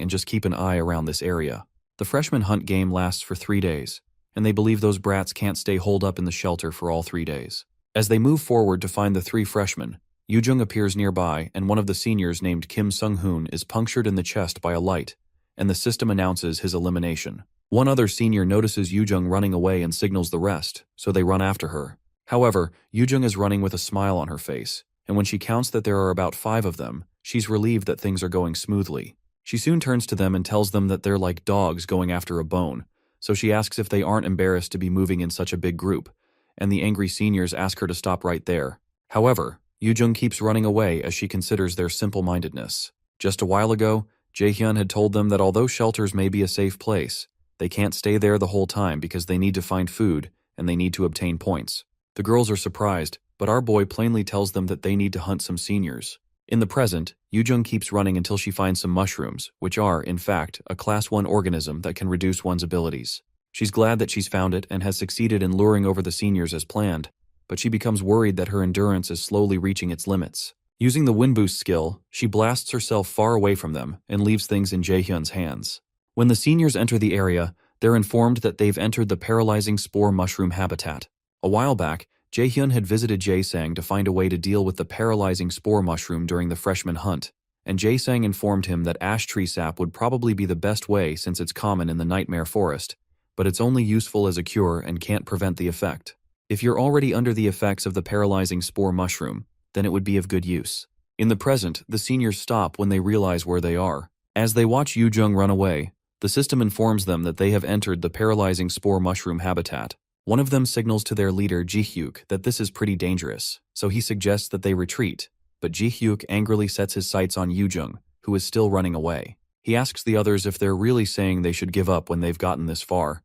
and just keep an eye around this area. The freshman hunt game lasts for 3 days, and they believe those brats can't stay holed up in the shelter for all 3 days. As they move forward to find the 3 freshmen, Yoo-jung appears nearby, and one of the seniors named Kim Sung-hoon is punctured in the chest by a light, and the system announces his elimination. One other senior notices Yoo-jung running away and signals the rest, so they run after her. However, Yoo-jung is running with a smile on her face, and when she counts that there are about 5 of them, she's relieved that things are going smoothly. She soon turns to them and tells them that they're like dogs going after a bone, so she asks if they aren't embarrassed to be moving in such a big group, and the angry seniors ask her to stop right there. However, Yoo-jung keeps running away as she considers their simple-mindedness. Just a while ago, Jae-hyun had told them that although shelters may be a safe place, they can't stay there the whole time because they need to find food and they need to obtain points. The girls are surprised, but our boy plainly tells them that they need to hunt some seniors. In the present, Yoo-jung keeps running until she finds some mushrooms, which are, in fact, a Class 1 organism that can reduce one's abilities. She's glad that she's found it and has succeeded in luring over the seniors as planned, but she becomes worried that her endurance is slowly reaching its limits. Using the wind boost skill, she blasts herself far away from them and leaves things in Jae-hyun's hands. When the seniors enter the area, they're informed that they've entered the paralyzing spore mushroom habitat. A while back, Jae-hyun had visited Jae-sang to find a way to deal with the paralyzing spore mushroom during the freshman hunt, and Jae-sang informed him that ash tree sap would probably be the best way since it's common in the nightmare forest, but it's only useful as a cure and can't prevent the effect. If you're already under the effects of the paralyzing spore mushroom, then it would be of good use. In the present, the seniors stop when they realize where they are. As they watch Yoo-jung run away, the system informs them that they have entered the paralyzing spore mushroom habitat. One of them signals to their leader Ji-hyuk that this is pretty dangerous, so he suggests that they retreat, but Ji-hyuk angrily sets his sights on Yoo-jung, who is still running away. He asks the others if they're really saying they should give up when they've gotten this far,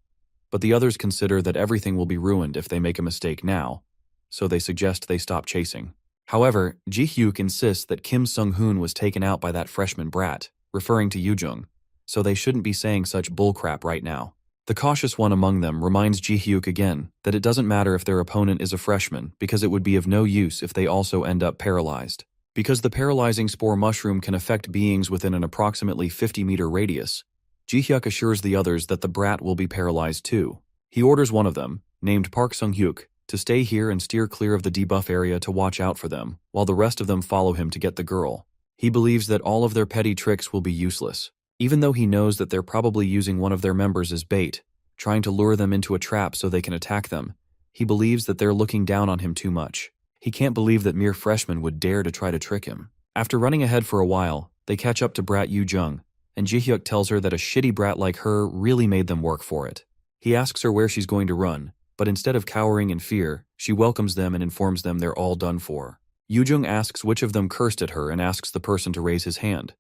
but the others consider that everything will be ruined if they make a mistake now, so they suggest they stop chasing. However, Ji-hyuk insists that Kim Sung-hoon was taken out by that freshman brat, referring to Yoo-jung, so they shouldn't be saying such bullcrap right now. The cautious one among them reminds Ji-hyuk again that it doesn't matter if their opponent is a freshman because it would be of no use if they also end up paralyzed. Because the paralyzing spore mushroom can affect beings within an approximately 50-meter radius, Ji-hyuk assures the others that the brat will be paralyzed too. He orders one of them, named Park Sung-hyuk, to stay here and steer clear of the debuff area to watch out for them, while the rest of them follow him to get the girl. He believes that all of their petty tricks will be useless, even though he knows that they're probably using one of their members as bait, trying to lure them into a trap so they can attack them. He believes that they're looking down on him too much. He can't believe that mere freshmen would dare to try to trick him. After running ahead for a while, they catch up to brat Yoo-jung, and Ji-hyuk tells her that a shitty brat like her really made them work for it. He asks her where she's going to run, but instead of cowering in fear, she welcomes them and informs them they're all done for. Yoo-jung asks which of them cursed at her and asks the person to raise his hand.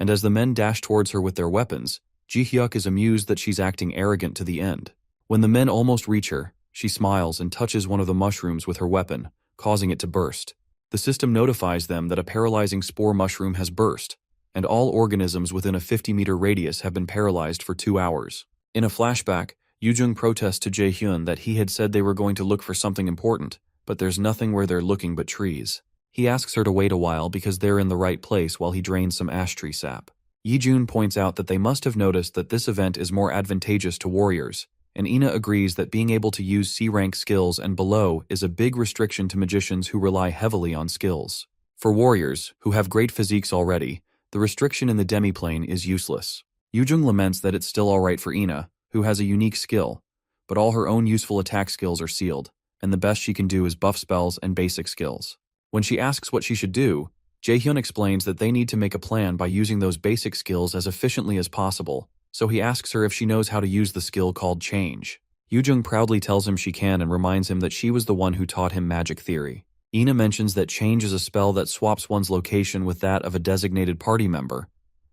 And as the men dash towards her with their weapons, Ji-hyuk is amused that she's acting arrogant to the end. When the men almost reach her, she smiles and touches one of the mushrooms with her weapon, causing it to burst. The system notifies them that a paralyzing spore mushroom has burst, and all organisms within a 50-meter radius have been paralyzed for 2 hours. In a flashback, Yoo-jung protests to Jae-hyun that he had said they were going to look for something important, but there's nothing where they're looking but trees. He asks her to wait a while because they're in the right place while he drains some ash tree sap. Yi-jun points out that they must have noticed that this event is more advantageous to warriors, and Ina agrees that being able to use C-rank skills and below is a big restriction to magicians who rely heavily on skills. For warriors, who have great physiques already, the restriction in the demiplane is useless. Yoo-jung laments that it's still alright for Ina, who has a unique skill, but all her own useful attack skills are sealed, and the best she can do is buff spells and basic skills. When she asks what she should do, Jae-hyun explains that they need to make a plan by using those basic skills as efficiently as possible, so he asks her if she knows how to use the skill called Change. Yoo-jung proudly tells him she can and reminds him that she was the one who taught him magic theory. Ina mentions that Change is a spell that swaps one's location with that of a designated party member,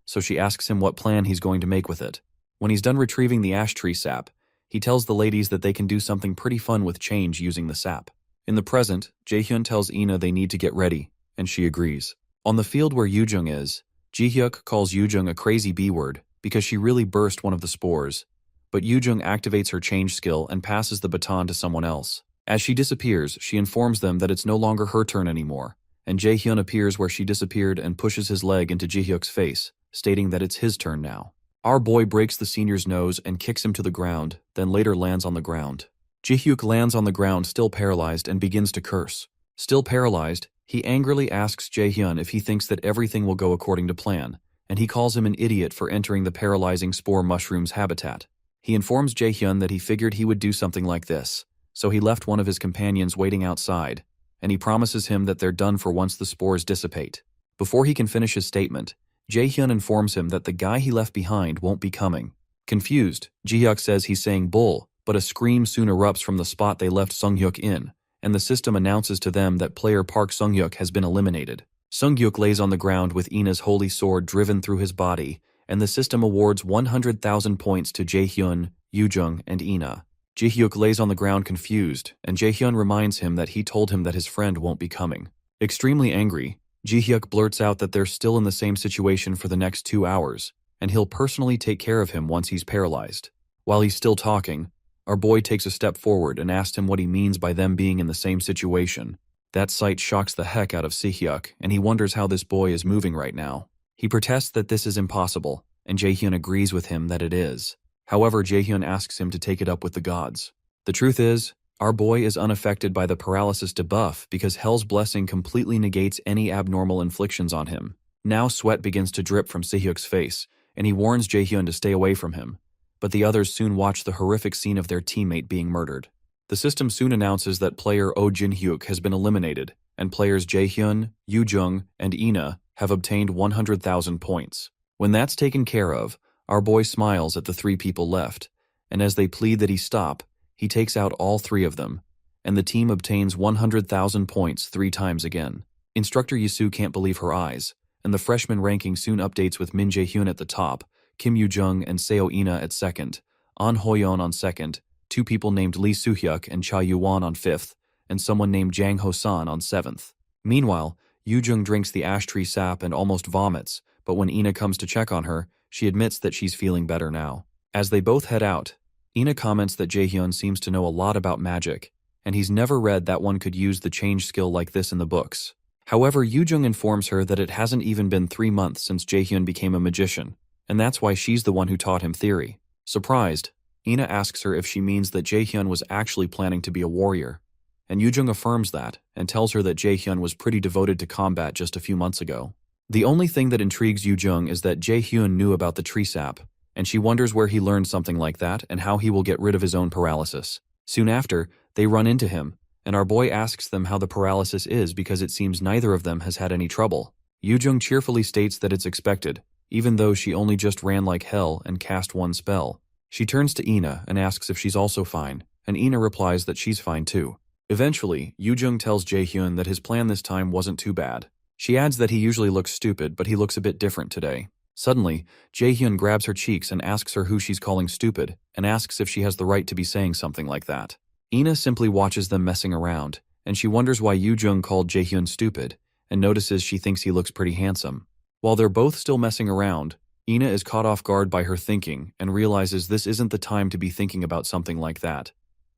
so she asks him what plan he's going to make with it. When he's done retrieving the ash tree sap, he tells the ladies that they can do something pretty fun with Change using the sap. In the present, Jae-hyun tells Ina they need to get ready, and she agrees. On the field where Yoo-jung is, Ji-hyuk calls Yoo-jung a crazy B-word because she really burst one of the spores, but Yoo-jung activates her Change skill and passes the baton to someone else. As she disappears, she informs them that it's no longer her turn anymore, and Jaehyun appears where she disappeared and pushes his leg into Jihyuk's face, stating that it's his turn now. Our boy breaks the senior's nose and kicks him to the ground, then later lands on the ground. Jihyuk lands on the ground still paralyzed and begins to curse. Still paralyzed, he angrily asks Jaehyun if he thinks that everything will go according to plan, and he calls him an idiot for entering the paralyzing spore mushroom's habitat. He informs Jaehyun that he figured he would do something like this, so he left one of his companions waiting outside, and he promises him that they're done for once the spores dissipate. Before he can finish his statement, Jaehyun informs him that the guy he left behind won't be coming. Confused, Jihyuk says he's saying bull, but a scream soon erupts from the spot they left Sunghyuk in, and the system announces to them that player Park Sunghyuk has been eliminated. Sunghyuk lays on the ground with Ina's holy sword driven through his body, and the system awards 100,000 points to Jaehyun, Yoojung, and Ina. Jihyuk lays on the ground confused, and Jaehyun reminds him that he told him that his friend won't be coming. Extremely angry, Jihyuk blurts out that they're still in the same situation for the next 2 hours, and he'll personally take care of him once he's paralyzed. While he's still talking, our boy takes a step forward and asks him what he means by them being in the same situation. That sight shocks the heck out of Jihyuk, and he wonders how this boy is moving right now. He protests that this is impossible, and Jaehyun agrees with him that it is. However, Jaehyun asks him to take it up with the gods. The truth is, our boy is unaffected by the paralysis debuff because Hell's blessing completely negates any abnormal inflictions on him. Now sweat begins to drip from Jihyuk's face, and he warns Jaehyun to stay away from him. But the others soon watch the horrific scene of their teammate being murdered. The system soon announces that player Oh Jin-hyuk has been eliminated, and players Jaehyun, Yoojung, and Ina have obtained 100,000 points. When that's taken care of, our boy smiles at the 3 people left, and as they plead that he stop, he takes out all 3 of them, and the team obtains 100,000 points 3 times again. Instructor Yisu can't believe her eyes, and the freshman ranking soon updates with Min Jae-hyun at the top, Kim Yoo-jung and Seo Ina at second, An Ho-yeon on second, 2 people named Lee Soo-hyuk and Cha Yu-won on 5th, and someone named Jang Ho-san on 7th. Meanwhile, Yoo-jung drinks the ash tree sap and almost vomits, but when Ina comes to check on her, she admits that she's feeling better now. As they both head out, Ina comments that Jaehyun seems to know a lot about magic, and he's never read that one could use the change skill like this in the books. However, Yoo-jung informs her that it hasn't even been 3 months since Jaehyun became a magician, and that's why she's the one who taught him theory. Surprised, Ina asks her if she means that Jaehyun was actually planning to be a warrior, and Yoo-jung affirms that and tells her that Jaehyun was pretty devoted to combat just a few months ago. The only thing that intrigues Yoo-jung is that Jaehyun knew about the tree sap, and she wonders where he learned something like that and how he will get rid of his own paralysis. Soon after, they run into him, and our boy asks them how the paralysis is because it seems neither of them has had any trouble. Yoo-jung cheerfully states that it's expected, even though she only just ran like hell and cast 1 spell. She turns to Ina and asks if she's also fine, and Ina replies that she's fine too. Eventually, Yoo-jung tells Jaehyun that his plan this time wasn't too bad. She adds that he usually looks stupid, but he looks a bit different today. Suddenly, Jaehyun grabs her cheeks and asks her who she's calling stupid, and asks if she has the right to be saying something like that. Ina simply watches them messing around, and she wonders why Yoo-jung called Jaehyun stupid, and notices she thinks he looks pretty handsome. While they're both still messing around, Ina is caught off guard by her thinking and realizes this isn't the time to be thinking about something like that.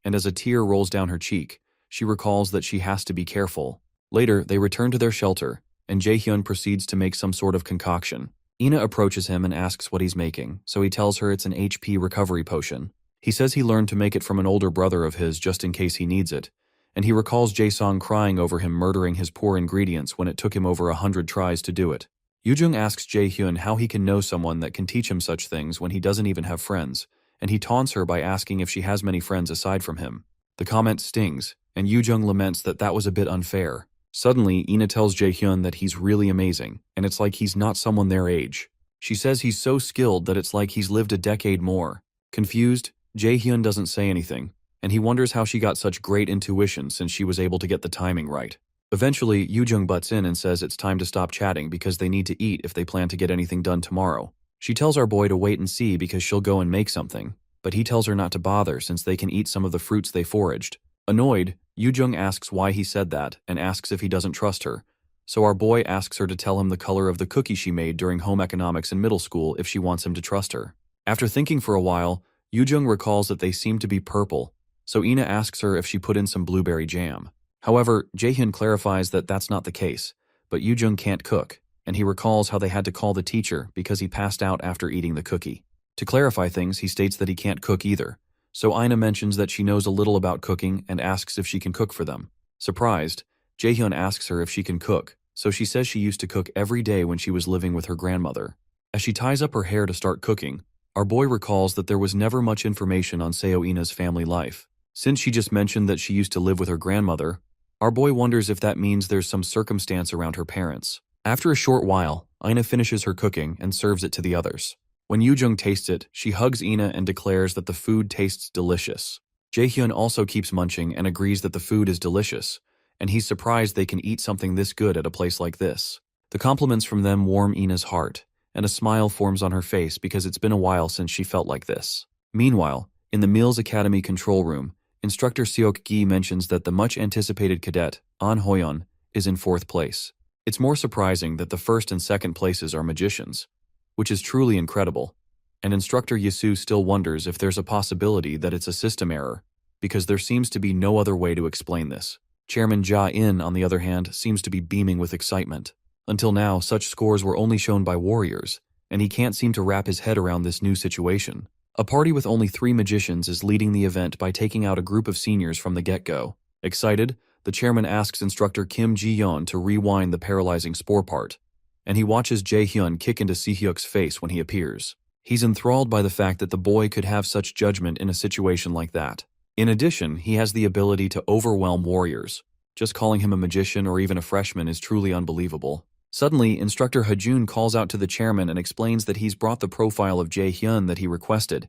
And as a tear rolls down her cheek, she recalls that she has to be careful. Later, they return to their shelter, and Jaehyun proceeds to make some sort of concoction. Ina approaches him and asks what he's making, so he tells her it's an HP recovery potion. He says he learned to make it from an older brother of his just in case he needs it, and he recalls Jae-song crying over him murdering his poor ingredients when it took him over 100 tries to do it. Yoo-jung asks Jaehyun how he can know someone that can teach him such things when he doesn't even have friends, and he taunts her by asking if she has many friends aside from him. The comment stings, and Yoo-jung laments that that was a bit unfair. Suddenly, Ina tells Jaehyun that he's really amazing, and it's like he's not someone their age. She says he's so skilled that it's like he's lived a decade more. Confused, Jaehyun doesn't say anything, and he wonders how she got such great intuition since she was able to get the timing right. Eventually, Yoo-jung butts in and says it's time to stop chatting because they need to eat if they plan to get anything done tomorrow. She tells our boy to wait and see because she'll go and make something, but he tells her not to bother since they can eat some of the fruits they foraged. Annoyed, Yoo-jung asks why he said that and asks if he doesn't trust her, so our boy asks her to tell him the color of the cookie she made during home economics in middle school if she wants him to trust her. After thinking for a while, Yoo-jung recalls that they seem to be purple, so Ina asks her if she put in some blueberry jam. However, Jaehyun clarifies that that's not the case, but Yoo-jung can't cook, and he recalls how they had to call the teacher because he passed out after eating the cookie. To clarify things, he states that he can't cook either, so Ina mentions that she knows a little about cooking and asks if she can cook for them. Surprised, Jaehyun asks her if she can cook, so she says she used to cook every day when she was living with her grandmother. As she ties up her hair to start cooking, our boy recalls that there was never much information on Seo Ina's family life. Since she just mentioned that she used to live with her grandmother, our boy wonders if that means there's some circumstance around her parents. After a short while, Ina finishes her cooking and serves it to the others. When Yoo-jung tastes it, she hugs Ina and declares that the food tastes delicious. Jaehyun also keeps munching and agrees that the food is delicious, and he's surprised they can eat something this good at a place like this. The compliments from them warm Ina's heart, and a smile forms on her face because it's been a while since she felt like this. Meanwhile, in the Mills Academy control room, Instructor Seok-gi mentions that the much-anticipated cadet, An Hoyeon, is in 4th place. It's more surprising that the 1st and 2nd places are magicians, which is truly incredible, and Instructor Yasu still wonders if there's a possibility that it's a system error, because there seems to be no other way to explain this. Chairman Ja-in, on the other hand, seems to be beaming with excitement. Until now, such scores were only shown by warriors, and he can't seem to wrap his head around this new situation. A party with only 3 magicians is leading the event by taking out a group of seniors from the get-go. Excited, the chairman asks Instructor Kim Ji-yeon to rewind the paralyzing spore part, and he watches Jae-hyun kick into Si-hyuk's face when he appears. He's enthralled by the fact that the boy could have such judgment in a situation like that. In addition, he has the ability to overwhelm warriors. Just calling him a magician or even a freshman is truly unbelievable. Suddenly, Instructor Hajun calls out to the chairman and explains that he's brought the profile of Jae-hyun that he requested,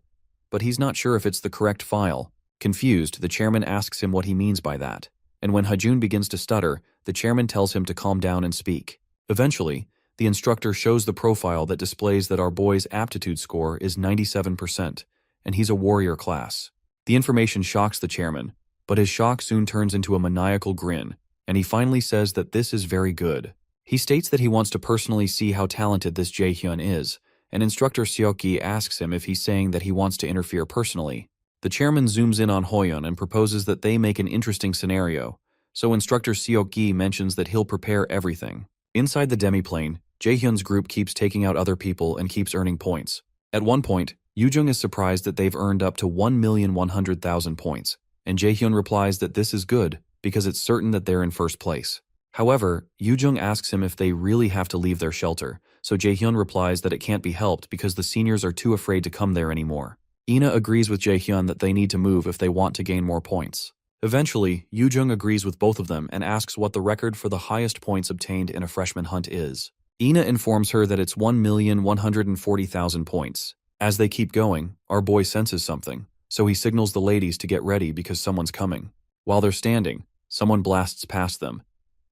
but he's not sure if it's the correct file. Confused, the chairman asks him what he means by that, and when Hajun begins to stutter, the chairman tells him to calm down and speak. Eventually, the instructor shows the profile that displays that our boy's aptitude score is 97%, and he's a warrior class. The information shocks the chairman, but his shock soon turns into a maniacal grin, and he finally says that this is very good. He states that he wants to personally see how talented this Jae-hyun is, and Instructor Seok-gi asks him if he's saying that he wants to interfere personally. The chairman zooms in on Hoyeon and proposes that they make an interesting scenario, so Instructor Seok-gi mentions that he'll prepare everything. Inside the demiplane, Jae-hyun's group keeps taking out other people and keeps earning points. At one point, Yoo-jung is surprised that they've earned up to 1,100,000 points, and Jae-hyun replies that this is good because it's certain that they're in 1st place. However, Yoo-jung asks him if they really have to leave their shelter, so Jae-hyun replies that it can't be helped because the seniors are too afraid to come there anymore. Ina agrees with Jae-hyun that they need to move if they want to gain more points. Eventually, Yoo-jung agrees with both of them and asks what the record for the highest points obtained in a freshman hunt is. Ina informs her that it's 1,140,000 points. As they keep going, our boy senses something, so he signals the ladies to get ready because someone's coming. While they're standing, someone blasts past them,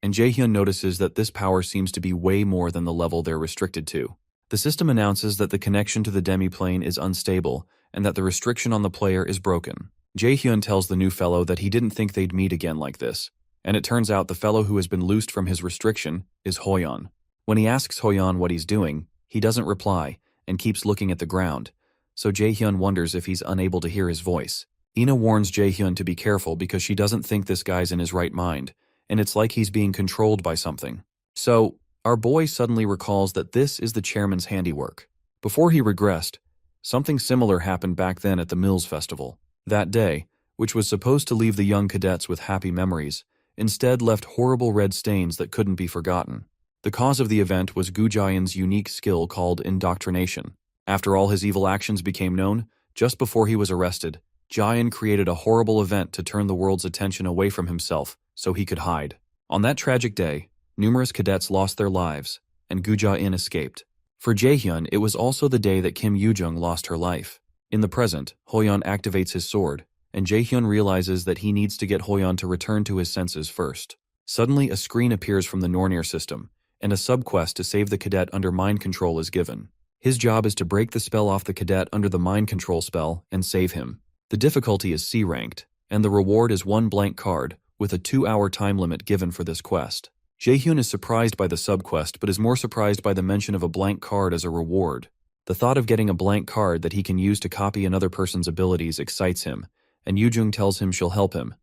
and Jae-hyun notices that this power seems to be way more than the level they're restricted to. The system announces that the connection to the demiplane is unstable and that the restriction on the player is broken. Jae-hyun tells the new fellow that he didn't think they'd meet again like this, and it turns out the fellow who has been loosed from his restriction is Hoyeon. When he asks Hoyeon what he's doing, he doesn't reply and keeps looking at the ground, so Jae-hyun wonders if he's unable to hear his voice. Ina warns Jae-hyun to be careful because she doesn't think this guy's in his right mind, and it's like he's being controlled by something. So, our boy suddenly recalls that this is the chairman's handiwork. Before he regressed, something similar happened back then at the Mills Festival. That day, which was supposed to leave the young cadets with happy memories, instead left horrible red stains that couldn't be forgotten. The cause of the event was Gu Jian's unique skill called indoctrination. After all his evil actions became known, just before he was arrested, Jian created a horrible event to turn the world's attention away from himself so he could hide. On that tragic day, numerous cadets lost their lives, and Gu Jian escaped. For Jae-hyun, it was also the day that Kim Yoo-jung lost her life. In the present, Hoyeon activates his sword, and Jae-hyun realizes that he needs to get Hoyeon to return to his senses first. Suddenly, a screen appears from the Nornir system, and a subquest to save the cadet under mind control is given. His job is to break the spell off the cadet under the mind control spell and save him. The difficulty is C-ranked, and the reward is 1 blank card, with a 2-hour time limit given for this quest. Jae-hyun is surprised by the subquest but is more surprised by the mention of a blank card as a reward. The thought of getting a blank card that he can use to copy another person's abilities excites him, and Yoo-jung tells him she'll help him.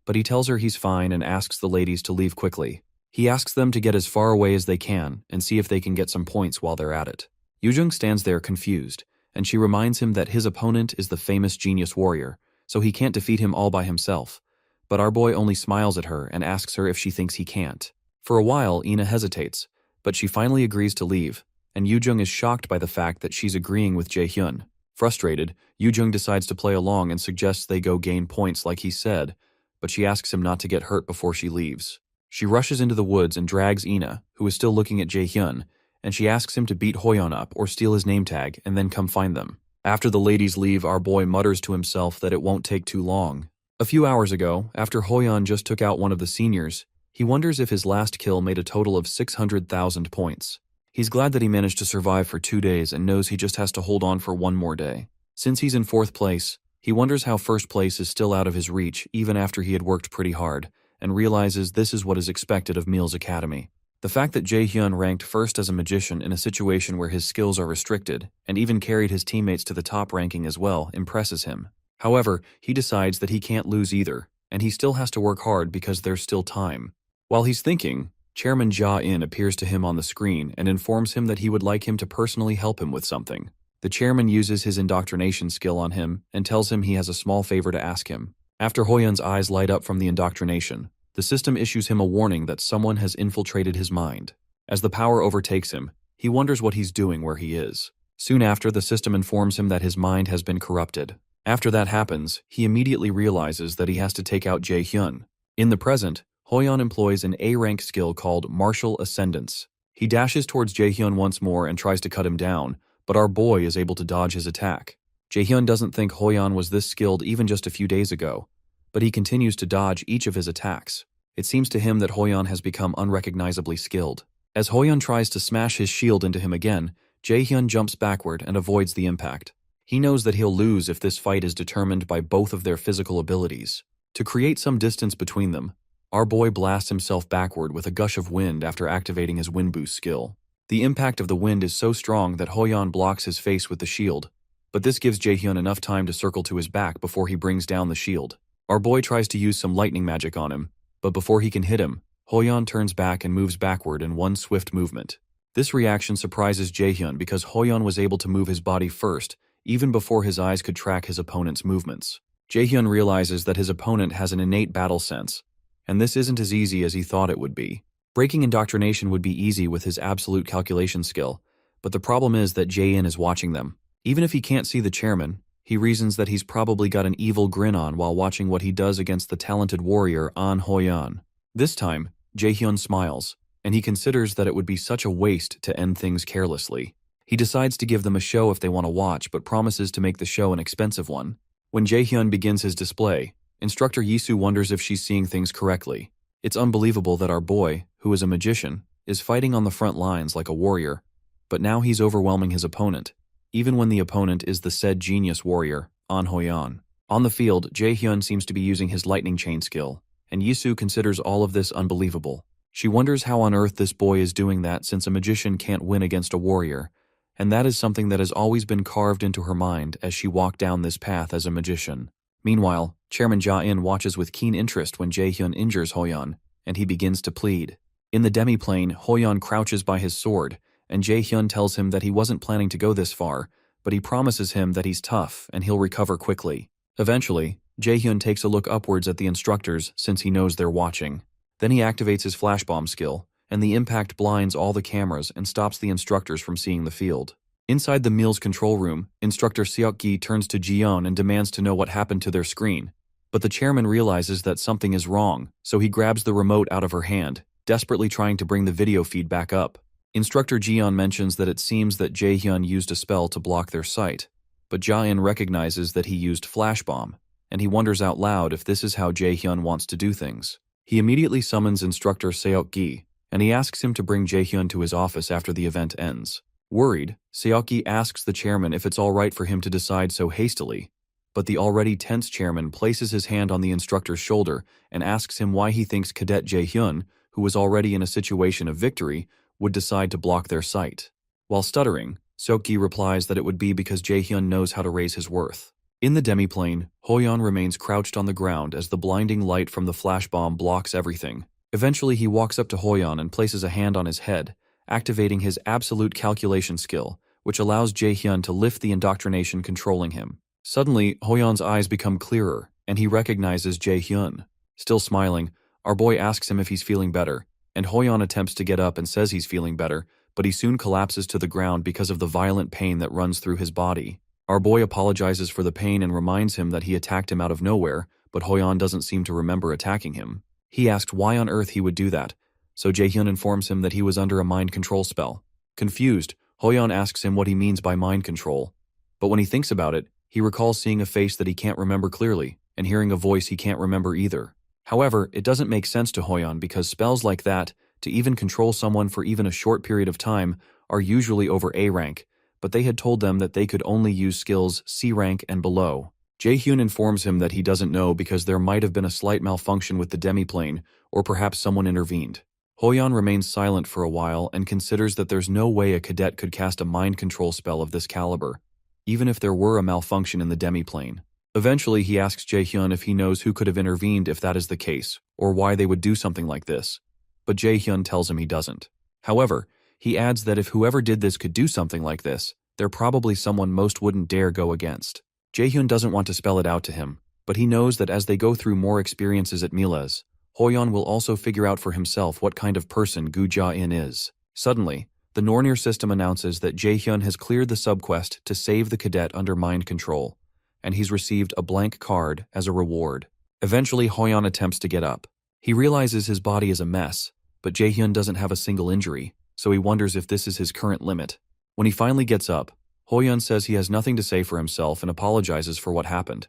But he tells her he's fine and asks the ladies to leave quickly. He asks them to get as far away as they can and see if they can get some points while they're at it. Yoo-jung stands there confused, and she reminds him that his opponent is the famous genius warrior, so he can't defeat him all by himself. But our boy only smiles at her and asks her if she thinks he can't. For a while, Ina hesitates, but she finally agrees to leave, and Yoo-jung is shocked by the fact that she's agreeing with Jae-hyun. Frustrated, Yoo-jung decides to play along and suggests they go gain points like he said, but she asks him not to get hurt before she leaves. She rushes into the woods and drags Ina, who is still looking at Jae-hyun, and she asks him to beat Hoyeon up or steal his name tag and then come find them. After the ladies leave, our boy mutters to himself that it won't take too long. A few hours ago, after Hoyeon just took out one of the seniors, he wonders if his last kill made a total of 600,000 points. He's glad that he managed to survive for 2 days and knows he just has to hold on for one more day. Since he's in 4th place, he wonders how 1st place is still out of his reach even after he had worked pretty hard, and realizes this is what is expected of Meal's Academy. The fact that Jae-hyun ranked 1st as a magician in a situation where his skills are restricted, and even carried his teammates to the top ranking as well, impresses him. However, he decides that he can't lose either, and he still has to work hard because there's still time. While he's thinking, Chairman Ja-in appears to him on the screen and informs him that he would like him to personally help him with something. The chairman uses his indoctrination skill on him and tells him he has a small favor to ask him. After Hoyeon's eyes light up from the indoctrination, the system issues him a warning that someone has infiltrated his mind. As the power overtakes him, he wonders what he's doing where he is. Soon after, the system informs him that his mind has been corrupted. After that happens, he immediately realizes that he has to take out Jae-hyun. In the present, Hoyeon employs an A-rank skill called Martial Ascendance. He dashes towards Jae-hyun once more and tries to cut him down, but our boy is able to dodge his attack. Jae-hyun doesn't think Hoyeon was this skilled even just a few days ago, but he continues to dodge each of his attacks. It seems to him that Hoyeon has become unrecognizably skilled. As Hoyeon tries to smash his shield into him again, Jae-hyun jumps backward and avoids the impact. He knows that he'll lose if this fight is determined by both of their physical abilities. To create some distance between them, our boy blasts himself backward with a gush of wind after activating his wind boost skill. The impact of the wind is so strong that Hoyeon blocks his face with the shield, but this gives Jae-hyun enough time to circle to his back before he brings down the shield. Our boy tries to use some lightning magic on him, but before he can hit him, Hoyeon turns back and moves backward in one swift movement. This reaction surprises Jae-hyun because Hoyeon was able to move his body first, even before his eyes could track his opponent's movements. Jae-hyun realizes that his opponent has an innate battle sense, and this isn't as easy as he thought it would be. Breaking indoctrination would be easy with his absolute calculation skill, but the problem is that Jae-in is watching them. Even if he can't see the chairman, he reasons that he's probably got an evil grin on while watching what he does against the talented warrior An Hoyeon. This time, Jae-hyun smiles, and he considers that it would be such a waste to end things carelessly. He decides to give them a show if they want to watch, but promises to make the show an expensive one. When Jae-hyun begins his display, Instructor Yisu wonders if she's seeing things correctly. It's unbelievable that our boy, who is a magician, is fighting on the front lines like a warrior, but now he's overwhelming his opponent, even when the opponent is the said genius warrior, An Hoyeon. On the field, Jae-hyun seems to be using his lightning chain skill, and Yisu considers all of this unbelievable. She wonders how on earth this boy is doing that since a magician can't win against a warrior, and that is something that has always been carved into her mind as she walked down this path as a magician. Meanwhile, Chairman Ja-in watches with keen interest when Jae-hyun injures Hoyeon, and he begins to plead. In the demi-plane, Hoyeon crouches by his sword, and Jae-hyun tells him that he wasn't planning to go this far, but he promises him that he's tough and he'll recover quickly. Eventually, Jae-hyun takes a look upwards at the instructors since he knows they're watching. Then he activates his flash bomb skill, and the impact blinds all the cameras and stops the instructors from seeing the field. Inside the meal's control room, Instructor Seok-gi turns to Ji-yeon and demands to know what happened to their screen. But the chairman realizes that something is wrong, so he grabs the remote out of her hand, desperately trying to bring the video feed back up. Instructor Ji-yeon mentions that it seems that Jae-hyun used a spell to block their sight, but Ja-in recognizes that he used flash bomb, and he wonders out loud if this is how Jae-hyun wants to do things. He immediately summons Instructor Seok-gi, and he asks him to bring Jae-hyun to his office after the event ends. Worried, Seok-gi asks the chairman if it's all right for him to decide so hastily, but the already tense chairman places his hand on the instructor's shoulder and asks him why he thinks Cadet Jae-hyun, who was already in a situation of victory, would decide to block their sight. While stuttering, Seok-gi replies that it would be because Jae-hyun knows how to raise his worth. In the demiplane, Hoyeon remains crouched on the ground as the blinding light from the flash bomb blocks everything. Eventually he walks up to Hoyeon and places a hand on his head, activating his absolute calculation skill, which allows Jaehyun to lift the indoctrination controlling him. Suddenly, Hoyeon's eyes become clearer, and he recognizes Jaehyun. Still smiling, our boy asks him if he's feeling better, and Hoyeon attempts to get up and says he's feeling better, but he soon collapses to the ground because of the violent pain that runs through his body. Our boy apologizes for the pain and reminds him that he attacked him out of nowhere, but Hoyeon doesn't seem to remember attacking him. He asked why on earth he would do that, so Jaehyun informs him that he was under a mind control spell. Confused, Hoyeon asks him what he means by mind control. But when he thinks about it, he recalls seeing a face that he can't remember clearly, and hearing a voice he can't remember either. However, it doesn't make sense to Hoyeon because spells like that, to even control someone for even a short period of time, are usually over A rank, but they had told them that they could only use skills C rank and below. Jaehyun informs him that he doesn't know because there might have been a slight malfunction with the demiplane, or perhaps someone intervened. Hoyeon remains silent for a while and considers that there's no way a cadet could cast a mind control spell of this caliber, even if there were a malfunction in the demiplane. Eventually he asks Jaehyun if he knows who could have intervened if that is the case, or why they would do something like this. But Jaehyun tells him he doesn't. However, he adds that if whoever did this could do something like this, they're probably someone most wouldn't dare go against. Jaehyun doesn't want to spell it out to him, but he knows that as they go through more experiences at Miles, Hoyeon will also figure out for himself what kind of person Gu Ja-in is. Suddenly, the Nornir system announces that Jaehyun has cleared the subquest to save the cadet under mind control, and he's received a blank card as a reward. Eventually, Hoyeon attempts to get up. He realizes his body is a mess, but Jaehyun doesn't have a single injury, so he wonders if this is his current limit. When he finally gets up, Hoyeon says he has nothing to say for himself and apologizes for what happened.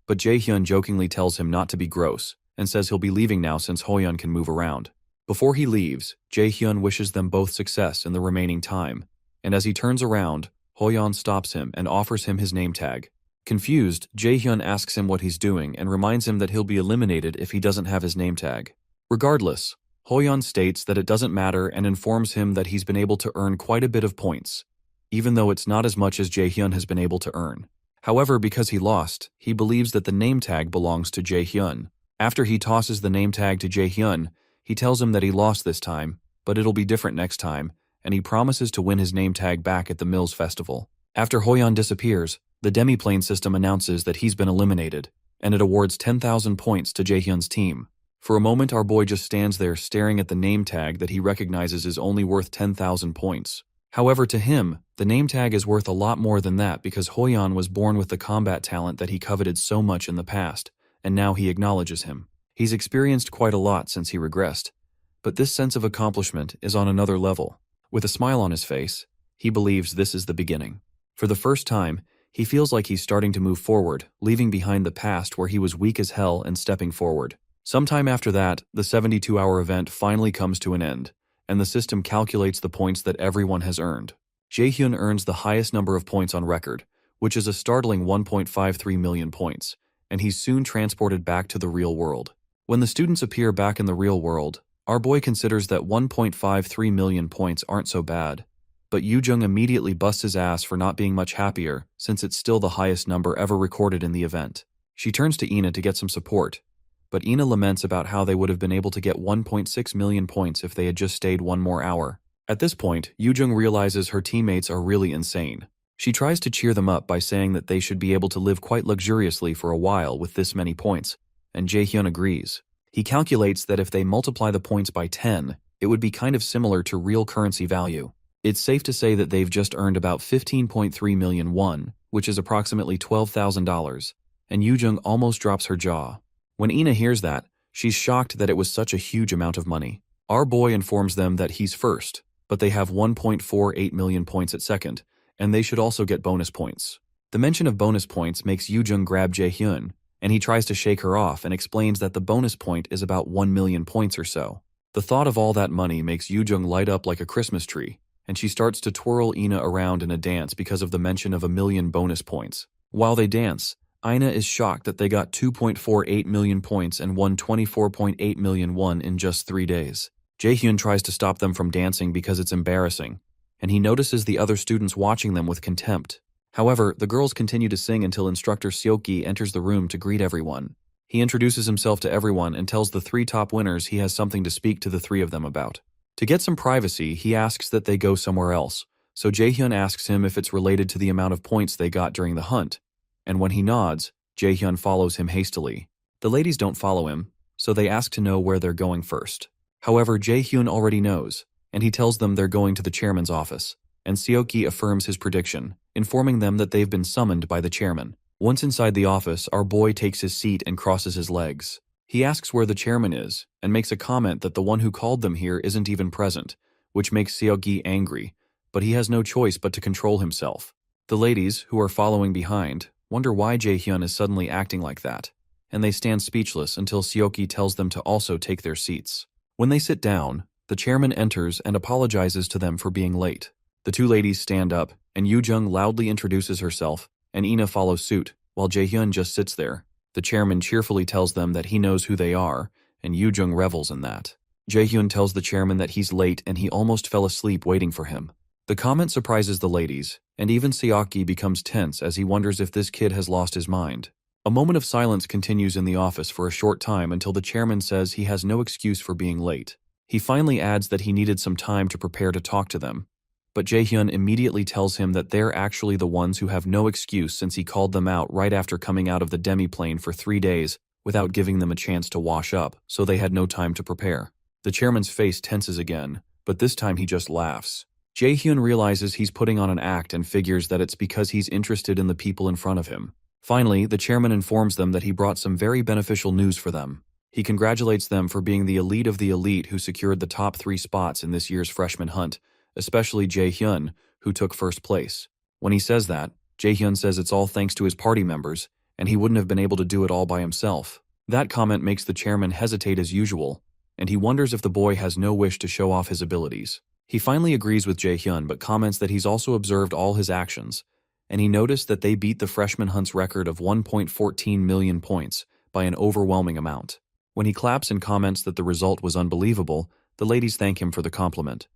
But Jaehyun jokingly tells him not to be gross, and says he'll be leaving now since Hoyeon can move around. Before he leaves, Jaehyun wishes them both success in the remaining time, and as he turns around, Hoyeon stops him and offers him his name tag. Confused, Jaehyun asks him what he's doing and reminds him that he'll be eliminated if he doesn't have his name tag. Regardless, Hoyeon states that it doesn't matter and informs him that he's been able to earn quite a bit of points, even though it's not as much as Jaehyun has been able to earn. However, because he lost, he believes that the name tag belongs to Jaehyun. After he tosses the name tag to Jaehyun, he tells him that he lost this time, but it'll be different next time, and he promises to win his name tag back at the Mills Festival. After Hoyeon disappears, the demiplane system announces that he's been eliminated, and it awards 10,000 points to Jaehyun's team. For a moment, our boy just stands there staring at the name tag that he recognizes is only worth 10,000 points. However, to him, the name tag is worth a lot more than that because Hoyeon was born with the combat talent that he coveted so much in the past, and now he acknowledges him. He's experienced quite a lot since he regressed, but this sense of accomplishment is on another level. With a smile on his face, he believes this is the beginning. For the first time, he feels like he's starting to move forward, leaving behind the past where he was weak as hell and stepping forward. Sometime after that, the 72-hour event finally comes to an end, and the system calculates the points that everyone has earned. Jaehyun earns the highest number of points on record, which is a startling 1.53 million points, and he's soon transported back to the real world. When the students appear back in the real world, our boy considers that 1.53 million points aren't so bad, but Yoo-jung immediately busts his ass for not being much happier since it's still the highest number ever recorded in the event. She turns to Ina to get some support, but Ina laments about how they would have been able to get 1.6 million points if they had just stayed one more hour. At this point, Yoo-jung realizes her teammates are really insane. She tries to cheer them up by saying that they should be able to live quite luxuriously for a while with this many points, and Jaehyun agrees. He calculates that if they multiply the points by 10, it would be kind of similar to real currency value. It's safe to say that they've just earned about 15.3 million won, which is approximately $12,000, and Yoo-jung almost drops her jaw. When Ina hears that, she's shocked that it was such a huge amount of money. Our boy informs them that he's first, but they have 1.48 million points at second, and they should also get bonus points. The mention of bonus points makes Yoo-jung grab Jaehyun, and he tries to shake her off and explains that the bonus point is about 1 million points or so. The thought of all that money makes Yoo-jung light up like a Christmas tree, and she starts to twirl Ina around in a dance because of the mention of 1 million bonus points. While they dance, Ina is shocked that they got 2.48 million points and won 24.8 million won in just 3 days. Jaehyun tries to stop them from dancing because it's embarrassing, and he notices the other students watching them with contempt. However, the girls continue to sing until instructor Seoki enters the room to greet everyone. He introduces himself to everyone and tells the 3 top winners he has something to speak to the 3 of them about. To get some privacy, he asks that they go somewhere else, so Jaehyun asks him if it's related to the amount of points they got during the hunt, and when he nods, Jaehyun follows him hastily. The ladies don't follow him, so they ask to know where they're going first. However, Jaehyun already knows, and he tells them they're going to the chairman's office, and Seoki affirms his prediction, informing them that they've been summoned by the chairman. Once inside the office, our boy takes his seat and crosses his legs. He asks where the chairman is, and makes a comment that the one who called them here isn't even present, which makes Seoki angry, but he has no choice but to control himself. The ladies, who are following behind, wonder why Jaehyun is suddenly acting like that, and they stand speechless until Seoki tells them to also take their seats. When they sit down, the chairman enters and apologizes to them for being late. The 2 ladies stand up, and Yoo-jung loudly introduces herself, and Ina follows suit, while Jaehyun just sits there. The chairman cheerfully tells them that he knows who they are, and Yoo-jung revels in that. Jaehyun tells the chairman that he's late and he almost fell asleep waiting for him. The comment surprises the ladies, and even Seoki becomes tense as he wonders if this kid has lost his mind. A moment of silence continues in the office for a short time until the chairman says he has no excuse for being late. He finally adds that he needed some time to prepare to talk to them, but Jaehyun immediately tells him that they're actually the ones who have no excuse since he called them out right after coming out of the demiplane for 3 days without giving them a chance to wash up, so they had no time to prepare. The chairman's face tenses again, but this time he just laughs. Jaehyun realizes he's putting on an act and figures that it's because he's interested in the people in front of him. Finally, the chairman informs them that he brought some very beneficial news for them. He congratulates them for being the elite of the elite who secured the top 3 spots in this year's freshman hunt, especially Jaehyun, who took first place. When he says that, Jaehyun says it's all thanks to his party members, and he wouldn't have been able to do it all by himself. That comment makes the chairman hesitate as usual, and he wonders if the boy has no wish to show off his abilities. He finally agrees with Jaehyun but comments that he's also observed all his actions, and he noticed that they beat the freshman hunt's record of 1.14 million points by an overwhelming amount. When he claps and comments that the result was unbelievable, the ladies thank him for the compliment.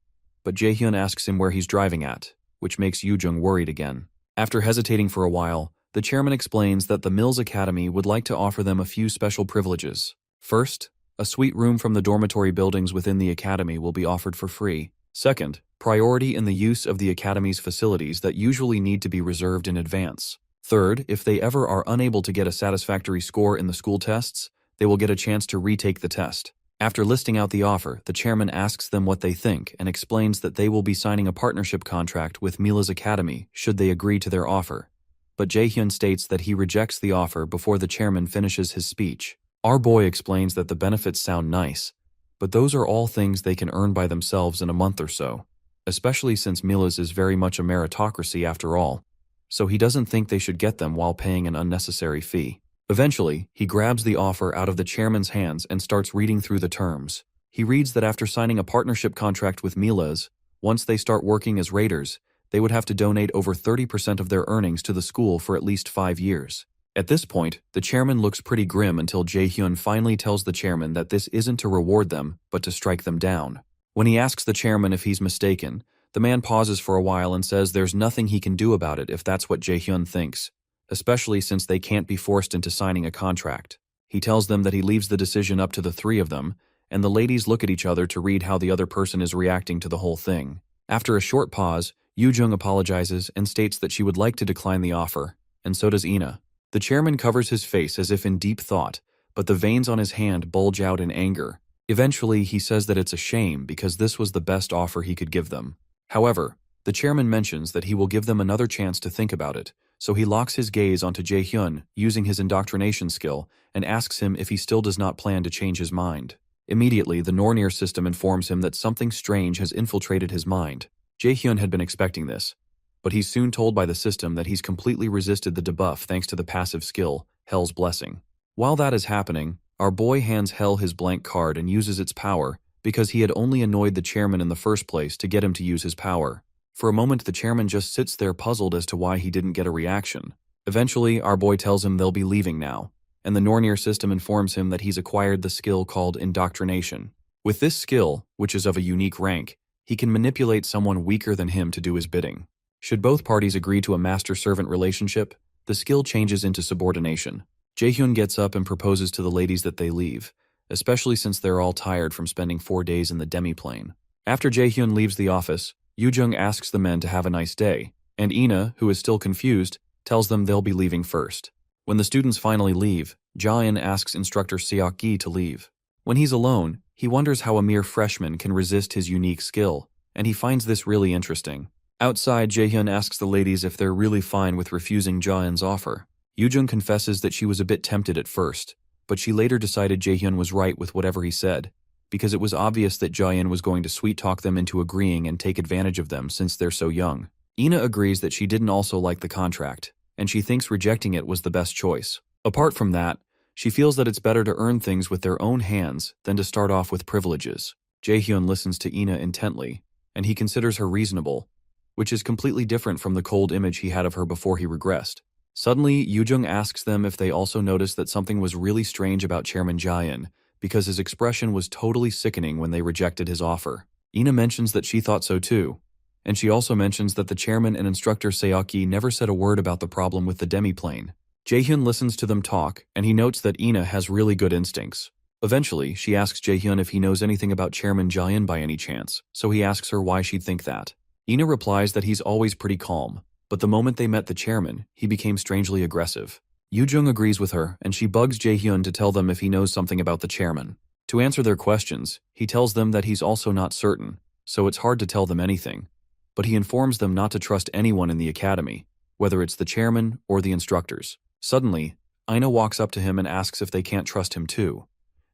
But Jaehyun asks him where he's driving at, which makes Yoo-jung worried again. After hesitating for a while, the chairman explains that the Mills Academy would like to offer them a few special privileges. First, a suite room from the dormitory buildings within the academy will be offered for free. Second, priority in the use of the academy's facilities that usually need to be reserved in advance. Third, if they ever are unable to get a satisfactory score in the school tests, they will get a chance to retake the test. After listing out the offer, the chairman asks them what they think and explains that they will be signing a partnership contract with Mila's Academy should they agree to their offer. But Jaehyun states that he rejects the offer before the chairman finishes his speech. Our boy explains that the benefits sound nice, but those are all things they can earn by themselves in a month or so, especially since Mila's is very much a meritocracy after all, so he doesn't think they should get them while paying an unnecessary fee. Eventually, he grabs the offer out of the chairman's hands and starts reading through the terms. He reads that after signing a partnership contract with Mila's, once they start working as raiders, they would have to donate over 30% of their earnings to the school for at least 5 years. At this point, the chairman looks pretty grim until Jaehyun finally tells the chairman that this isn't to reward them, but to strike them down. When he asks the chairman if he's mistaken, the man pauses for a while and says there's nothing he can do about it if that's what Jaehyun thinks, especially since they can't be forced into signing a contract. He tells them that he leaves the decision up to the 3 of them, and the ladies look at each other to read how the other person is reacting to the whole thing. After a short pause, Yoo-jung apologizes and states that she would like to decline the offer, and so does Ina. The chairman covers his face as if in deep thought, but the veins on his hand bulge out in anger. Eventually, he says that it's a shame because this was the best offer he could give them. However, the chairman mentions that he will give them another chance to think about it, so he locks his gaze onto Jaehyun using his indoctrination skill and asks him if he still does not plan to change his mind. Immediately, the Nornir system informs him that something strange has infiltrated his mind. Jaehyun had been expecting this, but he's soon told by the system that he's completely resisted the debuff thanks to the passive skill, Hell's Blessing. While that is happening, our boy hands Hell his blank card and uses its power because he had only annoyed the chairman in the first place to get him to use his power. For a moment, the chairman just sits there puzzled as to why he didn't get a reaction. Eventually, our boy tells him they'll be leaving now, and the Nornir system informs him that he's acquired the skill called Indoctrination. With this skill, which is of a unique rank, he can manipulate someone weaker than him to do his bidding. Should both parties agree to a master-servant relationship, the skill changes into subordination. Jaehyun gets up and proposes to the ladies that they leave, especially since they're all tired from spending 4 days in the demi-plane. After Jaehyun leaves the office, Yoojung asks the men to have a nice day, and Ina, who is still confused, tells them they'll be leaving first. When the students finally leave, Jaehyun asks instructor Seok-gi to leave. When he's alone, he wonders how a mere freshman can resist his unique skill, and he finds this really interesting. Outside, Jaehyun asks the ladies if they're really fine with refusing Jaehyun's offer. Yoojung confesses that she was a bit tempted at first, but she later decided Jaehyun was right with whatever he said, because it was obvious that Jaehyun was going to sweet-talk them into agreeing and take advantage of them since they're so young. Ina agrees that she didn't also like the contract, and she thinks rejecting it was the best choice. Apart from that, she feels that it's better to earn things with their own hands than to start off with privileges. Jaehyun listens to Ina intently, and he considers her reasonable, which is completely different from the cold image he had of her before he regressed. Suddenly, Yoojung asks them if they also noticed that something was really strange about Chairman Jaehyun, because his expression was totally sickening when they rejected his offer. Ina mentions that she thought so too, and she also mentions that the chairman and instructor Seok-gi never said a word about the problem with the demi-plane. Jaehyun listens to them talk, and he notes that Ina has really good instincts. Eventually, she asks Jaehyun if he knows anything about Chairman Jaehyun by any chance, so he asks her why she'd think that. Ina replies that he's always pretty calm, but the moment they met the chairman, he became strangely aggressive. Yoojung agrees with her, and she bugs Jaehyun to tell them if he knows something about the chairman. To answer their questions, he tells them that he's also not certain, so it's hard to tell them anything. But he informs them not to trust anyone in the academy, whether it's the chairman or the instructors. Suddenly, Ina walks up to him and asks if they can't trust him too.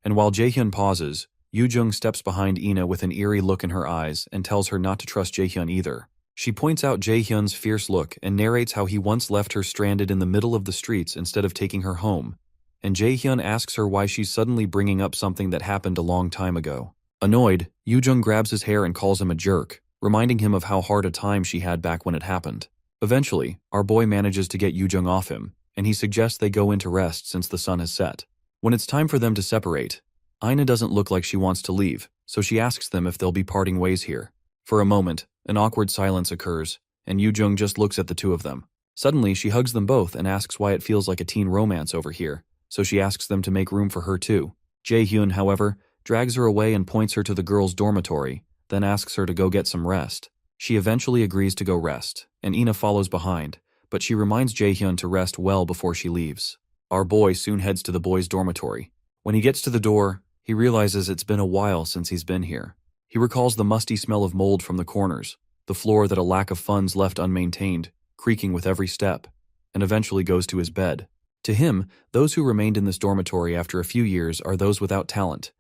And while Jaehyun pauses, Yoojung steps behind Ina with an eerie look in her eyes and tells her not to trust Jaehyun either. She points out Jaehyun's fierce look and narrates how he once left her stranded in the middle of the streets instead of taking her home, and Jaehyun asks her why she's suddenly bringing up something that happened a long time ago. Annoyed, Yoojung grabs his hair and calls him a jerk, reminding him of how hard a time she had back when it happened. Eventually, our boy manages to get Yoojung off him, and he suggests they go into rest since the sun has set. When it's time for them to separate, Ina doesn't look like she wants to leave, so she asks them if they'll be parting ways here. For a moment, an awkward silence occurs, and Yoojung just looks at the two of them. Suddenly, she hugs them both and asks why it feels like a teen romance over here, so she asks them to make room for her too. Jaehyun, however, drags her away and points her to the girls' dormitory, then asks her to go get some rest. She eventually agrees to go rest, and Ina follows behind, but she reminds Jaehyun to rest well before she leaves. Our boy soon heads to the boys' dormitory. When he gets to the door, he realizes it's been a while since he's been here. He recalls the musty smell of mold from the corners, the floor that a lack of funds left unmaintained, creaking with every step, and eventually goes to his bed. To him, those who remained in this dormitory after a few years are those without talent,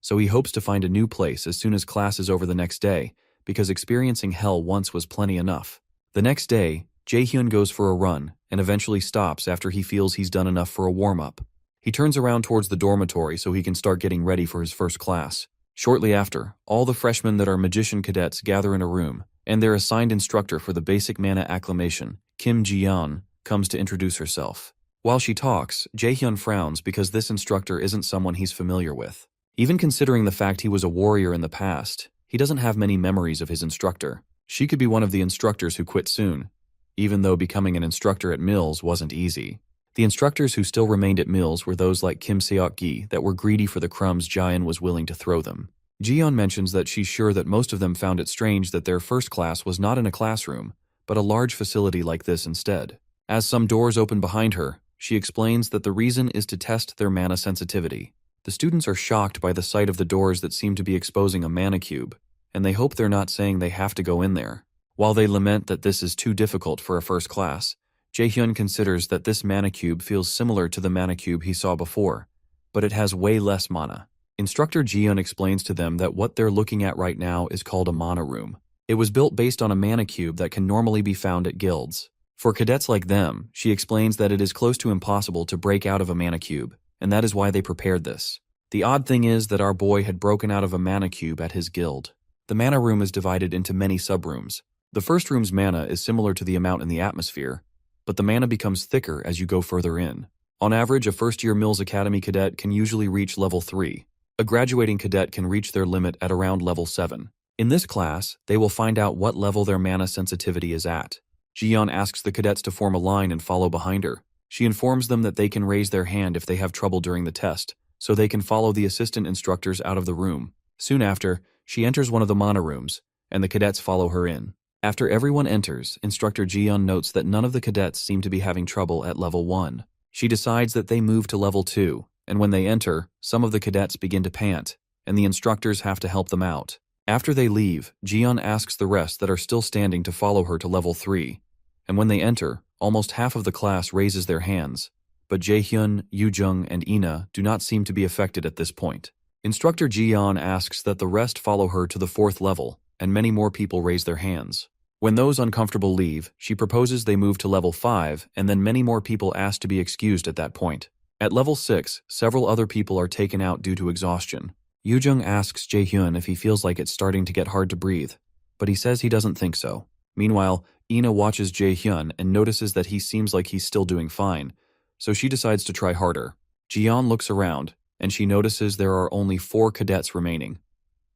so he hopes to find a new place as soon as class is over the next day, because experiencing hell once was plenty enough. The next day, Jaehyun goes for a run and eventually stops after he feels he's done enough for a warm-up. He turns around towards the dormitory so he can start getting ready for his first class. Shortly after, all the freshmen that are magician cadets gather in a room, and their assigned instructor for the basic mana acclamation, Kim Ji-yeon, comes to introduce herself. While she talks, Jaehyun frowns because this instructor isn't someone he's familiar with. Even considering the fact he was a warrior in the past, he doesn't have many memories of his instructor. She could be one of the instructors who quit soon, even though becoming an instructor at Mills wasn't easy. The instructors who still remained at Mills were those like Kim Seok-gi that were greedy for the crumbs Jaehyun was willing to throw them. Ji-yeon mentions that she's sure that most of them found it strange that their first class was not in a classroom, but a large facility like this instead. As some doors open behind her, she explains that the reason is to test their mana sensitivity. The students are shocked by the sight of the doors that seem to be exposing a mana cube, and they hope they're not saying they have to go in there. While they lament that this is too difficult for a first class, Jaehyun considers that this mana cube feels similar to the mana cube he saw before, but it has way less mana. Instructor Ji-yeon explains to them that what they're looking at right now is called a mana room. It was built based on a mana cube that can normally be found at guilds. For cadets like them, she explains that it is close to impossible to break out of a mana cube, and that is why they prepared this. The odd thing is that our boy had broken out of a mana cube at his guild. The mana room is divided into many sub-rooms. The first room's mana is similar to the amount in the atmosphere, but the mana becomes thicker as you go further in. On average, a first-year Mills Academy cadet can usually reach level 3. A graduating cadet can reach their limit at around level 7. In this class, they will find out what level their mana sensitivity is at. Jiyeon asks the cadets to form a line and follow behind her. She informs them that they can raise their hand if they have trouble during the test, so they can follow the assistant instructors out of the room. Soon after, she enters one of the mana rooms, and the cadets follow her in. After everyone enters, Instructor Jiyeon notes that none of the cadets seem to be having trouble at level 1. She decides that they move to level 2, and when they enter, some of the cadets begin to pant, and the instructors have to help them out. After they leave, Jiyeon asks the rest that are still standing to follow her to level 3, and when they enter, almost half of the class raises their hands, but Jaehyun, Yoojung, and Ina do not seem to be affected at this point. Instructor Jiyeon asks that the rest follow her to the 4th level, and many more people raise their hands. When those uncomfortable leave, she proposes they move to level 5, and then many more people ask to be excused at that point. At level 6, several other people are taken out due to exhaustion. Yoojung asks Jaehyun if he feels like it's starting to get hard to breathe, but he says he doesn't think so. Meanwhile, Ina watches Jaehyun and notices that he seems like he's still doing fine, so she decides to try harder. Jiyeon looks around, and she notices there are only 4 cadets remaining.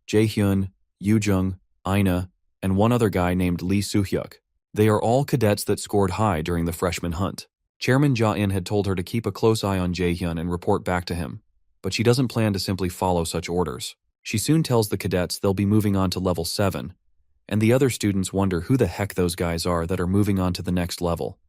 Jaehyun, Yoojung, Ina, and one other guy named Lee Soo-hyuk. They are all cadets that scored high during the freshman hunt. Chairman Ja-in had told her to keep a close eye on Jaehyun and report back to him, but she doesn't plan to simply follow such orders. She soon tells the cadets they'll be moving on to level 7, and the other students wonder who the heck those guys are that are moving on to the next level,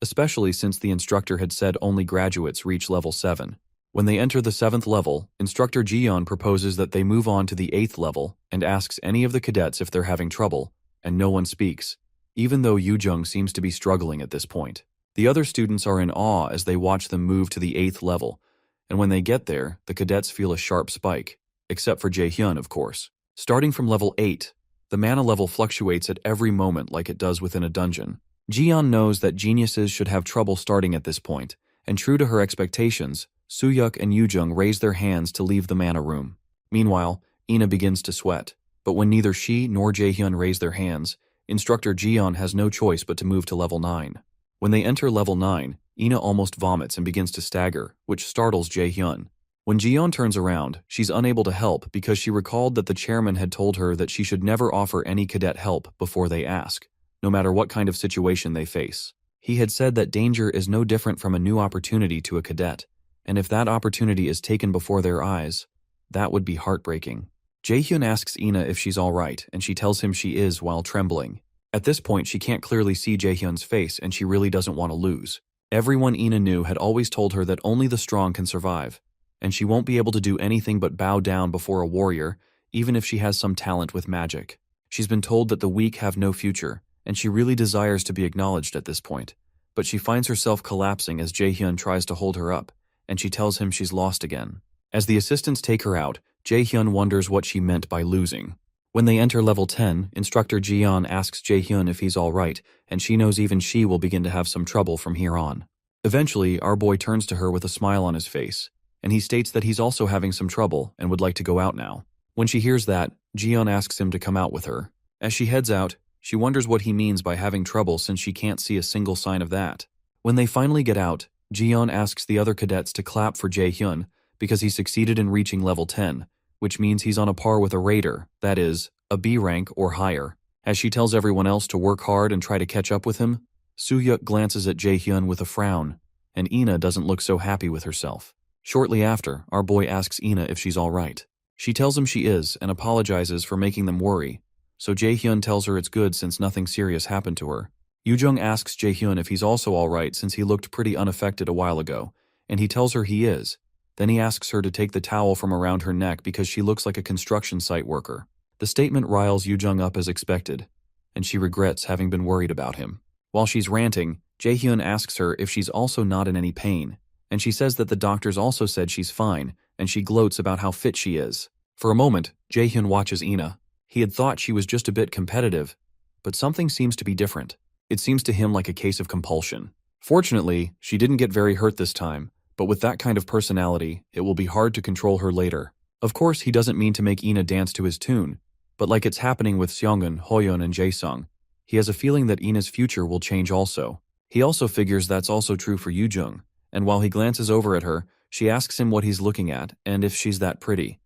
especially since the instructor had said only graduates reach level 7. When they enter the 7th level, Instructor Jiyeon proposes that they move on to the 8th level and asks any of the cadets if they're having trouble, and no one speaks, even though Yoojung seems to be struggling at this point. The other students are in awe as they watch them move to the 8th level, and when they get there, the cadets feel a sharp spike, except for Jaehyun, of course. Starting from level 8, the mana level fluctuates at every moment like it does within a dungeon. Jiyeon knows that geniuses should have trouble starting at this point, and true to her expectations, Soo-hyuk and Yoojung raise their hands to leave the mana room. Meanwhile, Ina begins to sweat, but when neither she nor Jaehyun raise their hands, Instructor Jiyeon has no choice but to move to level 9. When they enter level 9, Ina almost vomits and begins to stagger, which startles Jaehyun. When Jiyeon turns around, she's unable to help because she recalled that the chairman had told her that she should never offer any cadet help before they ask, no matter what kind of situation they face. He had said that danger is no different from a new opportunity to a cadet, and if that opportunity is taken before their eyes, that would be heartbreaking. Jaehyun asks Ina if she's alright, and she tells him she is while trembling. At this point, she can't clearly see Jaehyun's face, and she really doesn't want to lose. Everyone Ina knew had always told her that only the strong can survive, and she won't be able to do anything but bow down before a warrior, even if she has some talent with magic. She's been told that the weak have no future, and she really desires to be acknowledged at this point, but she finds herself collapsing as Jaehyun tries to hold her up, and she tells him she's lost again. As the assistants take her out, Jaehyun wonders what she meant by losing. When they enter level 10, Instructor Jiyeon asks Jaehyun if he's alright, and she knows even she will begin to have some trouble from here on. Eventually, our boy turns to her with a smile on his face, and he states that he's also having some trouble and would like to go out now. When she hears that, Jiyeon asks him to come out with her. As she heads out, she wonders what he means by having trouble since she can't see a single sign of that. When they finally get out, Jiyeon asks the other cadets to clap for Jaehyun because he succeeded in reaching level 10, which means he's on a par with a raider, that is, a B rank or higher. As she tells everyone else to work hard and try to catch up with him, Soo-hyuk glances at Jaehyun with a frown, and Ina doesn't look so happy with herself. Shortly after, our boy asks Ina if she's alright. She tells him she is and apologizes for making them worry, so Jaehyun tells her it's good since nothing serious happened to her. Yoojung asks Jaehyun if he's also alright since he looked pretty unaffected a while ago, and he tells her he is. Then he asks her to take the towel from around her neck because she looks like a construction site worker. The statement riles Yoojung up as expected, and she regrets having been worried about him. While she's ranting, Jaehyun asks her if she's also not in any pain, and she says that the doctors also said she's fine, and she gloats about how fit she is. For a moment, Jaehyun watches Ina. He had thought she was just a bit competitive, but something seems to be different. It seems to him like a case of compulsion. Fortunately, she didn't get very hurt this time, but with that kind of personality, it will be hard to control her later. Of course, he doesn't mean to make Ina dance to his tune, but like it's happening with Seongun, Hoyeon, and Jaesung, he has a feeling that Ina's future will change also. He also figures that's also true for Yoojung, and while he glances over at her, she asks him what he's looking at and if she's that pretty.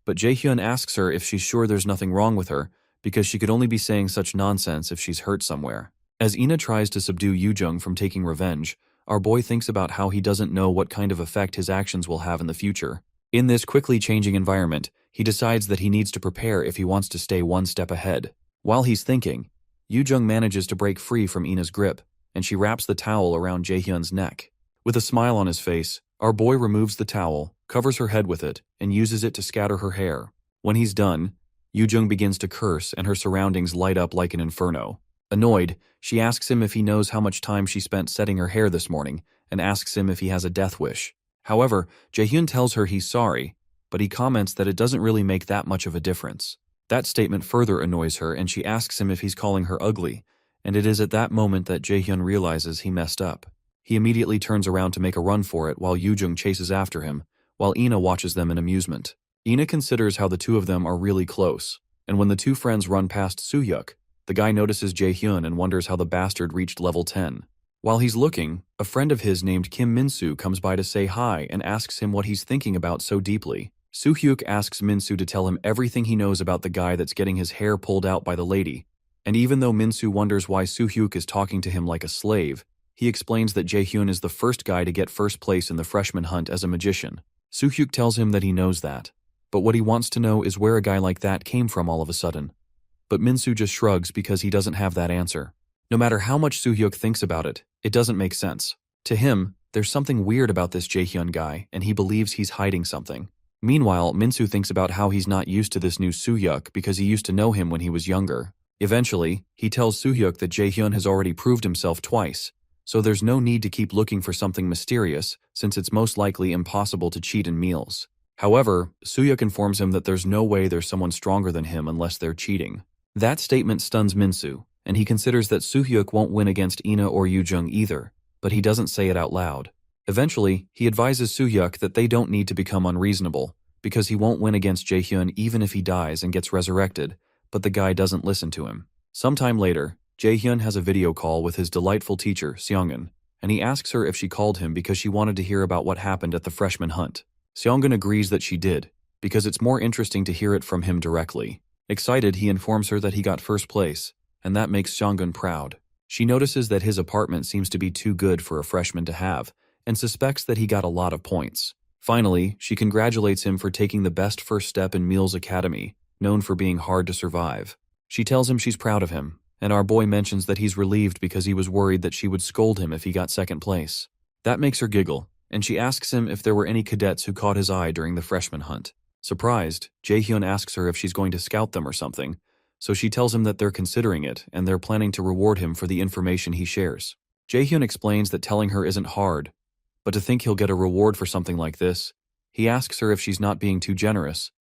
But Jaehyun asks her if she's sure there's nothing wrong with her, because she could only be saying such nonsense if she's hurt somewhere. As Ina tries to subdue Yujung from taking revenge, our boy thinks about how he doesn't know what kind of effect his actions will have in the future. In this quickly changing environment, he decides that he needs to prepare if he wants to stay one step ahead. While he's thinking, Yujung manages to break free from Ina's grip, and she wraps the towel around Jaehyun's neck. With a smile on his face, our boy removes the towel, covers her head with it, and uses it to scatter her hair. When he's done, Yujung begins to curse and her surroundings light up like an inferno. Annoyed, she asks him if he knows how much time she spent setting her hair this morning and asks him if he has a death wish. However, Jaehyun tells her he's sorry, but he comments that it doesn't really make that much of a difference. That statement further annoys her and she asks him if he's calling her ugly, and it is at that moment that Jaehyun realizes he messed up. He immediately turns around to make a run for it while Yujung chases after him, while Ina watches them in amusement. Ina considers how the two of them are really close, and when the two friends run past Soohyuk, the guy notices Jaehyun and wonders how the bastard reached level 10. While he's looking, a friend of his named Kim Minsu comes by to say hi and asks him what he's thinking about so deeply. Soohyuk asks Minsu to tell him everything he knows about the guy that's getting his hair pulled out by the lady, and even though Minsu wonders why Soohyuk is talking to him like a slave, he explains that Jaehyun is the first guy to get first place in the freshman hunt as a magician. Soohyuk tells him that he knows that, but what he wants to know is where a guy like that came from all of a sudden. But Minsu just shrugs because he doesn't have that answer. No matter how much Soohyuk thinks about it, it doesn't make sense. To him, there's something weird about this Jaehyun guy, and he believes he's hiding something. Meanwhile, Minsu thinks about how he's not used to this new Soohyuk because he used to know him when he was younger. Eventually, he tells Soohyuk that Jaehyun has already proved himself twice, so there's no need to keep looking for something mysterious since it's most likely impossible to cheat in meals. However, Soohyuk informs him that there's no way there's someone stronger than him unless they're cheating. That statement stuns Minsu, and he considers that Soohyuk won't win against Ina or Yujung either, but he doesn't say it out loud. Eventually, he advises Soohyuk that they don't need to become unreasonable, because he won't win against Jaehyun even if he dies and gets resurrected, but the guy doesn't listen to him. Sometime later, Jaehyun has a video call with his delightful teacher, Seongun, and he asks her if she called him because she wanted to hear about what happened at the freshman hunt. Seongun agrees that she did, because it's more interesting to hear it from him directly. Excited, he informs her that he got first place, and that makes Seongun proud. She notices that his apartment seems to be too good for a freshman to have, and suspects that he got a lot of points. Finally, she congratulates him for taking the best first step in Meals Academy, known for being hard to survive. She tells him she's proud of him, and our boy mentions that he's relieved because he was worried that she would scold him if he got second place. That makes her giggle, and she asks him if there were any cadets who caught his eye during the freshman hunt. Surprised, Jaehyun asks her if she's going to scout them or something, so she tells him that they're considering it and they're planning to reward him for the information he shares. Jaehyun explains that telling her isn't hard, but to think he'll get a reward for something like this, he asks her if she's not being too generous,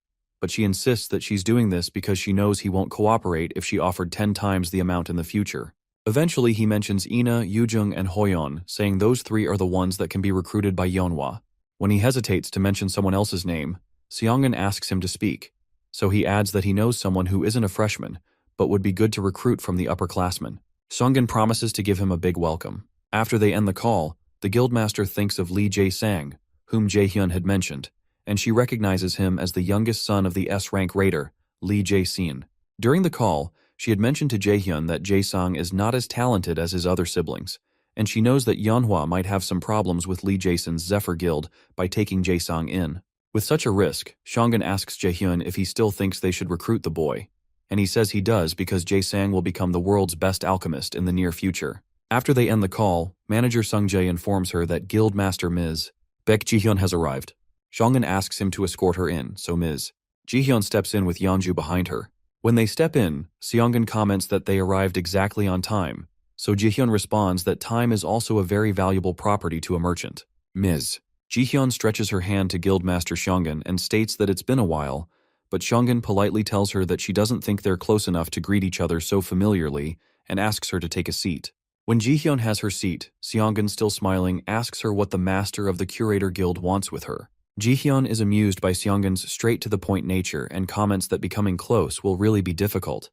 but she insists that she's doing this because she knows he won't cooperate if she offered 10 times the amount in the future. Eventually, he mentions Ina, Yujung, and Hoyeon, saying those three are the ones that can be recruited by Yeonhwa. When he hesitates to mention someone else's name, Seongun asks him to speak, so he adds that he knows someone who isn't a freshman, but would be good to recruit from the upperclassmen. Seongun promises to give him a big welcome. After they end the call, the guildmaster thinks of Lee Jae-sang, whom Jaehyun had mentioned, and she recognizes him as the youngest son of the S-rank raider, Lee Jae-sin. During the call, she had mentioned to Jaehyun that Jae-sang is not as talented as his other siblings, and she knows that Yeonhwa might have some problems with Lee Jae-sin's Zephyr Guild by taking Jae-sang in. With such a risk, Seongun asks Jaehyun if he still thinks they should recruit the boy, and he says he does because Jae-sang will become the world's best alchemist in the near future. After they end the call, manager Sung-jae informs her that Guildmaster Ms. Baek Ji-hyun has arrived. Seongun asks him to escort her in, so Ms. Ji-hyun steps in with Yeonju behind her. When they step in, Seongun comments that they arrived exactly on time, so Ji-hyun responds that time is also a very valuable property to a merchant. Ms. Ji-hyun stretches her hand to Guildmaster Seongun and states that it's been a while, but Seongun politely tells her that she doesn't think they're close enough to greet each other so familiarly and asks her to take a seat. When Ji-hyun has her seat, Seongun, still smiling, asks her what the master of the Curator Guild wants with her. Ji-hyun is amused by Seongun's straight-to-the-point nature and comments that becoming close will really be difficult,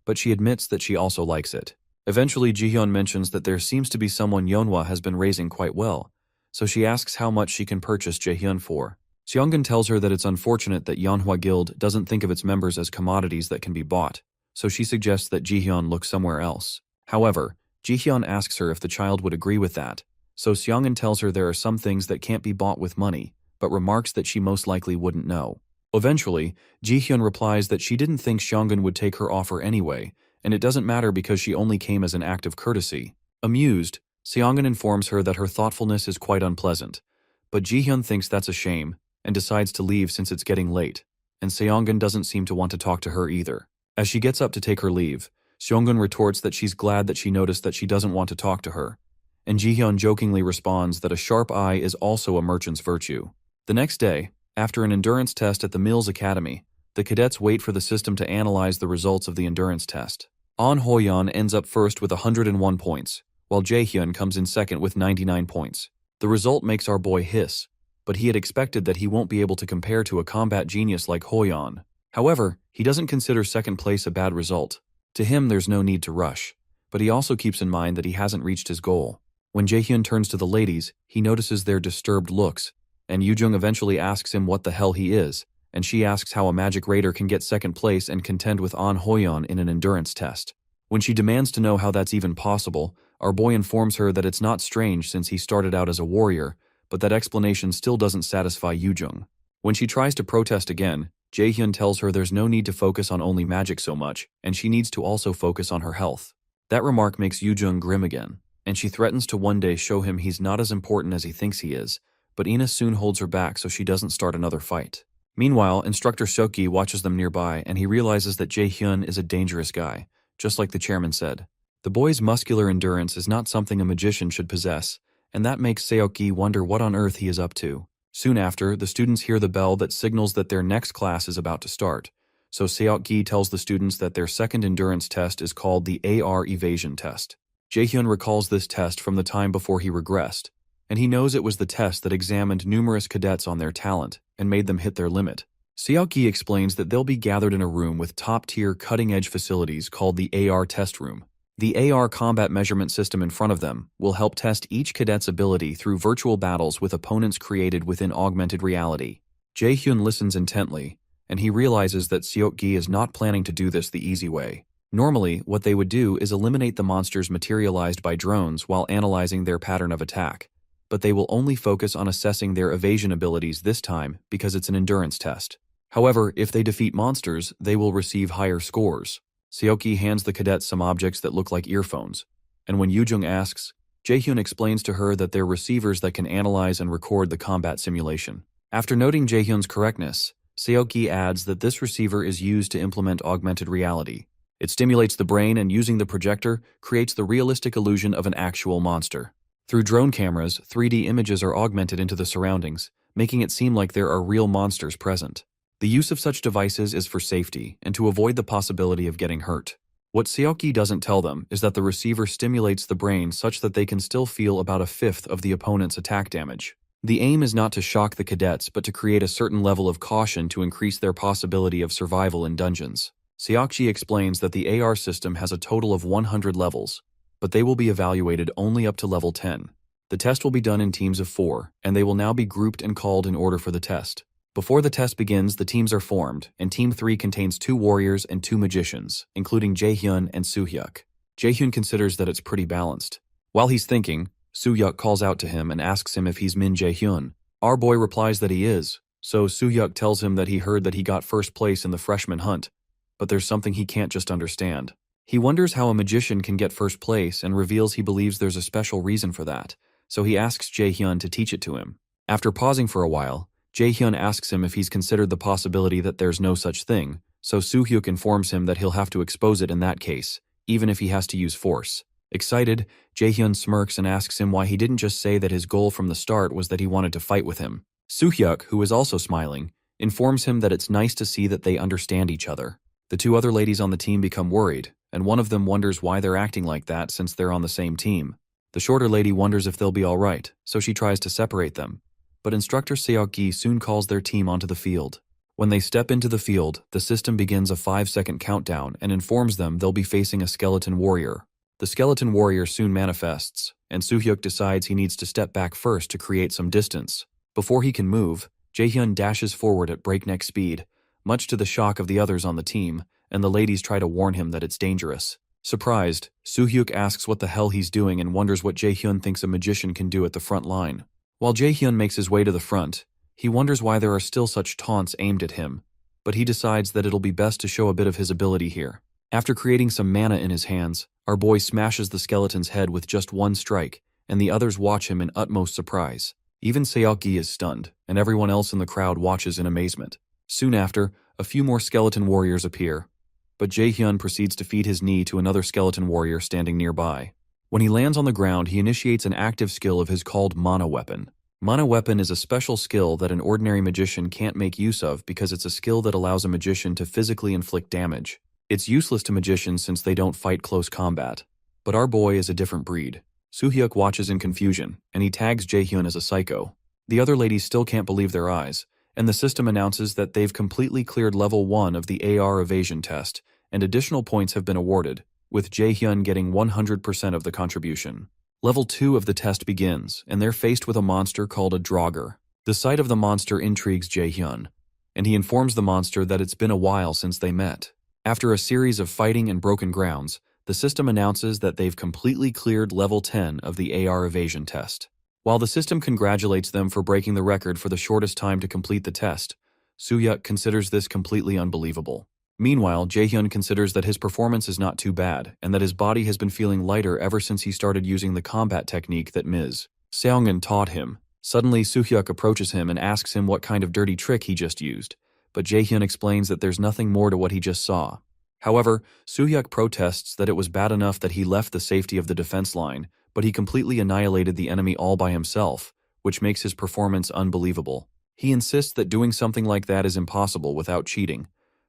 but she admits that she also likes it. Eventually, Ji-hyun mentions that there seems to be someone Yeonhwa has been raising quite well, so she asks how much she can purchase Jaehyun for. Seongun tells her that it's unfortunate that Yeonhwa Guild doesn't think of its members as commodities that can be bought, so she suggests that Ji-hyun look somewhere else. However, Jihyun asks her if the child would agree with that, so Seongun tells her there are some things that can't be bought with money, but remarks that she most likely wouldn't know. Eventually, Jihyun replies that she didn't think Seongun would take her offer anyway, and it doesn't matter because she only came as an act of courtesy. Amused, Seongun informs her that her thoughtfulness is quite unpleasant, but Jihyun thinks that's a shame and decides to leave since it's getting late, and Seongun doesn't seem to want to talk to her either. As she gets up to take her leave, Seongun retorts that she's glad that she noticed that she doesn't want to talk to her, and Jihyun jokingly responds that a sharp eye is also a merchant's virtue. The next day, after an endurance test at the Mills Academy, the cadets wait for the system to analyze the results of the endurance test. An Hoyeon ends up first with 101 points, while Jaehyun comes in second with 99 points. The result makes our boy hiss, but he had expected that he won't be able to compare to a combat genius like Hoyeon. However, he doesn't consider second place a bad result. To him, there's no need to rush, but he also keeps in mind that he hasn't reached his goal. When Jaehyun turns to the ladies, he notices their disturbed looks, and Yoojung eventually asks him what the hell he is, and she asks how a magic raider can get second place and contend with An Hoyeon in an endurance test. When she demands to know how that's even possible, our boy informs her that it's not strange since he started out as a warrior, but that explanation still doesn't satisfy Yoojung. When she tries to protest again, Jaehyun tells her there's no need to focus on only magic so much, and she needs to also focus on her health. That remark makes Yoojung grim again, and she threatens to one day show him he's not as important as he thinks he is, but Ina soon holds her back so she doesn't start another fight. Meanwhile, Instructor Seokgi watches them nearby and he realizes that Jaehyun is a dangerous guy, just like the chairman said. The boy's muscular endurance is not something a magician should possess, and that makes Seokgi wonder what on earth he is up to. Soon after, the students hear the bell that signals that their next class is about to start, so Seokgi tells the students that their second endurance test is called the AR evasion test. Jaehyun recalls this test from the time before he regressed, and he knows it was the test that examined numerous cadets on their talent and made them hit their limit. Seokgi explains that they'll be gathered in a room with top-tier cutting-edge facilities called the AR test room. The AR combat measurement system in front of them will help test each cadet's ability through virtual battles with opponents created within augmented reality. Jaehyun listens intently, and he realizes that Seokgi is not planning to do this the easy way. Normally, what they would do is eliminate the monsters materialized by drones while analyzing their pattern of attack, but they will only focus on assessing their evasion abilities this time because it's an endurance test. However, if they defeat monsters, they will receive higher scores. Seokgi hands the cadets some objects that look like earphones, and when Yoojung asks, Jaehyun explains to her that they're receivers that can analyze and record the combat simulation. After noting Jaehyun's correctness, Seokgi adds that this receiver is used to implement augmented reality. It stimulates the brain and using the projector creates the realistic illusion of an actual monster. Through drone cameras, 3D images are augmented into the surroundings, making it seem like there are real monsters present. The use of such devices is for safety and to avoid the possibility of getting hurt. What Seokgi doesn't tell them is that the receiver stimulates the brain such that they can still feel about a fifth of the opponent's attack damage. The aim is not to shock the cadets but to create a certain level of caution to increase their possibility of survival in dungeons. Seokgi explains that the AR system has a total of 100 levels, but they will be evaluated only up to level 10. The test will be done in teams of 4, and they will now be grouped and called in order for the test. Before the test begins, the teams are formed, and Team 3 contains 2 warriors and 2 magicians, including Jaehyun and Soohyuk. Jaehyun considers that it's pretty balanced. While he's thinking, Soohyuk calls out to him and asks him if he's Min Jaehyun. Our boy replies that he is, so Soohyuk tells him that he heard that he got first place in the freshman hunt, but there's something he can't just understand. He wonders how a magician can get first place and reveals he believes there's a special reason for that, so he asks Jaehyun to teach it to him. After pausing for a while, Jaehyun asks him if he's considered the possibility that there's no such thing, so Soohyuk informs him that he'll have to expose it in that case, even if he has to use force. Excited, Jaehyun smirks and asks him why he didn't just say that his goal from the start was that he wanted to fight with him. Soohyuk, who is also smiling, informs him that it's nice to see that they understand each other. The 2 other ladies on the team become worried, and one of them wonders why they're acting like that since they're on the same team. The shorter lady wonders if they'll be alright, so she tries to separate them. But Instructor Seokgi soon calls their team onto the field. When they step into the field, the system begins a 5-second countdown and informs them they'll be facing a skeleton warrior. The skeleton warrior soon manifests, and Soohyuk decides he needs to step back first to create some distance. Before he can move, Jaehyun dashes forward at breakneck speed, much to the shock of the others on the team, and the ladies try to warn him that it's dangerous. Surprised, Soo-hyuk asks what the hell he's doing and wonders what Jae-hyun thinks a magician can do at the front line. While Jae-hyun makes his way to the front, he wonders why there are still such taunts aimed at him, but he decides that it'll be best to show a bit of his ability here. After creating some mana in his hands, our boy smashes the skeleton's head with just one strike, and the others watch him in utmost surprise. Even Seok-gi is stunned, and everyone else in the crowd watches in amazement. Soon after, a few more skeleton warriors appear, but Jae-hyun proceeds to feed his knee to another skeleton warrior standing nearby. When he lands on the ground, he initiates an active skill of his called Mana Weapon. Mana Weapon is a special skill that an ordinary magician can't make use of because it's a skill that allows a magician to physically inflict damage. It's useless to magicians since they don't fight close combat. But our boy is a different breed. Soo-hyuk watches in confusion, and he tags Jae-hyun as a psycho. The other ladies still can't believe their eyes, and the system announces that they've completely cleared level 1 of the AR evasion test, and additional points have been awarded, with Jae-hyun getting 100% of the contribution. Level 2 of the test begins, and they're faced with a monster called a Dronzer. The sight of the monster intrigues Jae-hyun, and he informs the monster that it's been a while since they met. After a series of fighting and broken grounds, the system announces that they've completely cleared level 10 of the AR evasion test. While the system congratulates them for breaking the record for the shortest time to complete the test, Soo-hyuk considers this completely unbelievable. Meanwhile, Jae-hyun considers that his performance is not too bad, and that his body has been feeling lighter ever since he started using the combat technique that Ms. Seongun taught him. Suddenly, Soo-hyuk approaches him and asks him what kind of dirty trick he just used, but Jae-hyun explains that there's nothing more to what he just saw. However, Soo-hyuk protests that it was bad enough that he left the safety of the defense line, but he completely annihilated the enemy all by himself, which makes his performance unbelievable. He insists that doing something like that is impossible without cheating,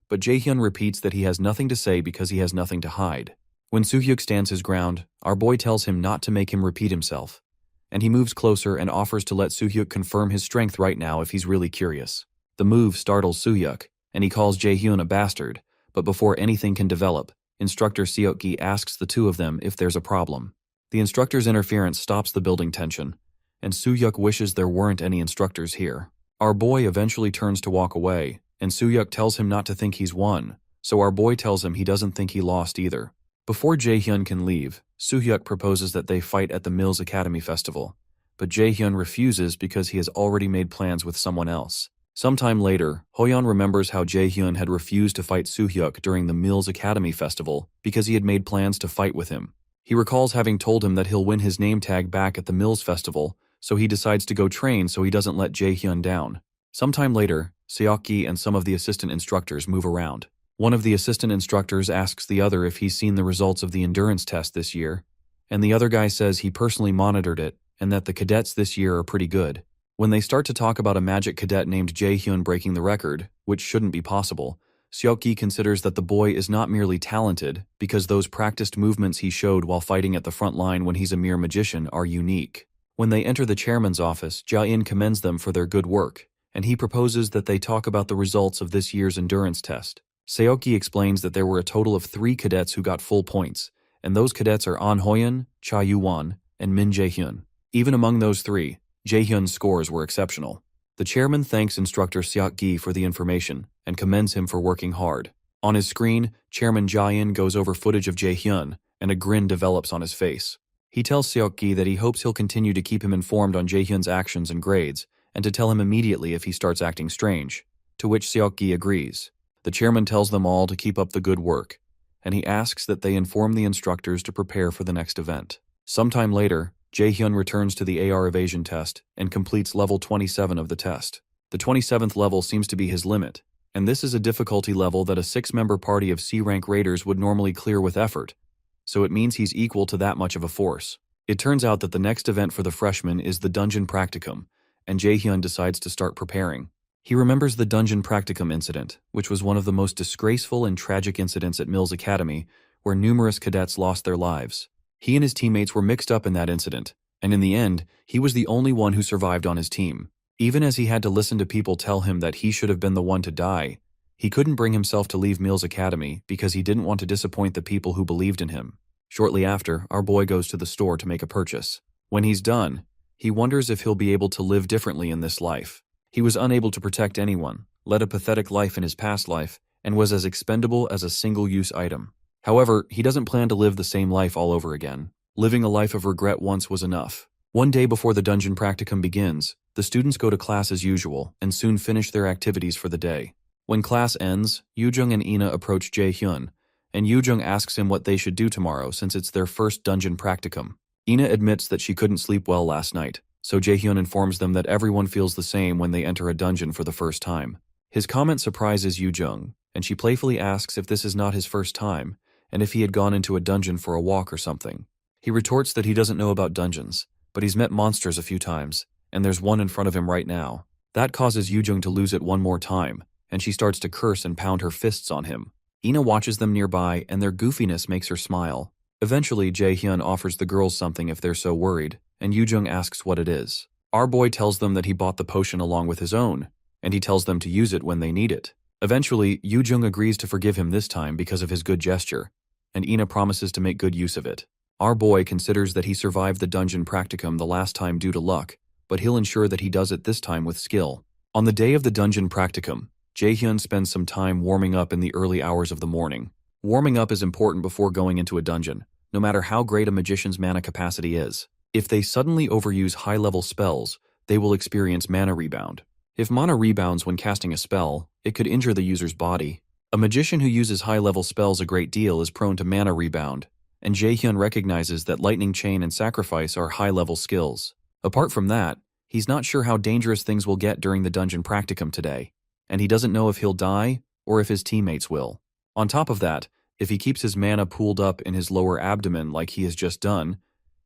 but Jae-hyun repeats that he has nothing to say because he has nothing to hide. When Soo-hyuk stands his ground, our boy tells him not to make him repeat himself, and he moves closer and offers to let Soo-hyuk confirm his strength right now if he's really curious. The move startles Soo-hyuk, and he calls Jae-hyun a bastard, but before anything can develop, Instructor Seok-gi asks the two of them if there's a problem. The instructor's interference stops the building tension, and Soo-hyuk wishes there weren't any instructors here. Our boy eventually turns to walk away, and Soo-hyuk tells him not to think he's won, so our boy tells him he doesn't think he lost either. Before Jae-hyun can leave, Soo-hyuk proposes that they fight at the Mills Academy Festival, but Jae-hyun refuses because he has already made plans with someone else. Sometime later, Hoyeon remembers how Jae-hyun had refused to fight Soo-hyuk during the Mills Academy Festival because he had made plans to fight with him. He recalls having told him that he'll win his name tag back at the Mills Festival, so he decides to go train so he doesn't let Jae-hyun down. Sometime later, Seok-gi and some of the assistant instructors move around. One of the assistant instructors asks the other if he's seen the results of the endurance test this year, and the other guy says he personally monitored it and that the cadets this year are pretty good. When they start to talk about a magic cadet named Jae-hyun breaking the record, which shouldn't be possible, Seok-gi considers that the boy is not merely talented because those practiced movements he showed while fighting at the front line when he's a mere magician are unique. When they enter the chairman's office, Ja-in commends them for their good work, and he proposes that they talk about the results of this year's endurance test. Seok-gi explains that there were a total of 3 cadets who got full points, and those cadets are An Hoyeon, Cha Yu-won, and Min Jae-hyun. Even among those 3, Jae-hyun's scores were exceptional. The chairman thanks instructor Seok-gi for the information and commends him for working hard. On his screen, Chairman Ja-in goes over footage of Jae-hyun, and a grin develops on his face. He tells Seok-gi that he hopes he'll continue to keep him informed on Jae-hyun's actions and grades, and to tell him immediately if he starts acting strange, to which Seok-gi agrees. The chairman tells them all to keep up the good work, and he asks that they inform the instructors to prepare for the next event. Sometime later, Jae-hyun returns to the AR evasion test and completes level 27 of the test. The 27th level seems to be his limit, and this is a difficulty level that a 6-member party of C-rank raiders would normally clear with effort, so it means he's equal to that much of a force. It turns out that the next event for the freshmen is the Dungeon Practicum, and Jae-hyun decides to start preparing. He remembers the Dungeon Practicum incident, which was one of the most disgraceful and tragic incidents at Mills Academy, where numerous cadets lost their lives. He and his teammates were mixed up in that incident, and in the end, he was the only one who survived on his team. Even as he had to listen to people tell him that he should have been the one to die, he couldn't bring himself to leave Mills Academy because he didn't want to disappoint the people who believed in him. Shortly after, our boy goes to the store to make a purchase. When he's done, he wonders if he'll be able to live differently in this life. He was unable to protect anyone, led a pathetic life in his past life, and was as expendable as a single-use item. However, he doesn't plan to live the same life all over again. Living a life of regret once was enough. One day before the dungeon practicum begins, the students go to class as usual and soon finish their activities for the day. When class ends, Yoojung and Ina approach Jaehyun, and Yoojung asks him what they should do tomorrow since it's their first dungeon practicum. Ina admits that she couldn't sleep well last night, so Jaehyun informs them that everyone feels the same when they enter a dungeon for the first time. His comment surprises Yoojung, and she playfully asks if this is not his first time, and if he had gone into a dungeon for a walk or something. He retorts that he doesn't know about dungeons, but he's met monsters a few times, and there's one in front of him right now. That causes Yoojung to lose it one more time, and she starts to curse and pound her fists on him. Ina watches them nearby, and their goofiness makes her smile. Eventually, Jaehyun offers the girls something if they're so worried, and Yoojung asks what it is. Our boy tells them that he bought the potion along with his own, and he tells them to use it when they need it. Eventually, Yoojung agrees to forgive him this time because of his good gesture, and Ina promises to make good use of it. Our boy considers that he survived the dungeon practicum the last time due to luck, but he'll ensure that he does it this time with skill. On the day of the dungeon practicum, Jaehyun spends some time warming up in the early hours of the morning. Warming up is important before going into a dungeon, no matter how great a magician's mana capacity is. If they suddenly overuse high-level spells, they will experience mana rebound. If mana rebounds when casting a spell, it could injure the user's body. A magician who uses high-level spells a great deal is prone to mana rebound, and Jaehyun recognizes that Lightning Chain and Sacrifice are high-level skills. Apart from that, he's not sure how dangerous things will get during the dungeon practicum today, and he doesn't know if he'll die or if his teammates will. On top of that, if he keeps his mana pooled up in his lower abdomen like he has just done,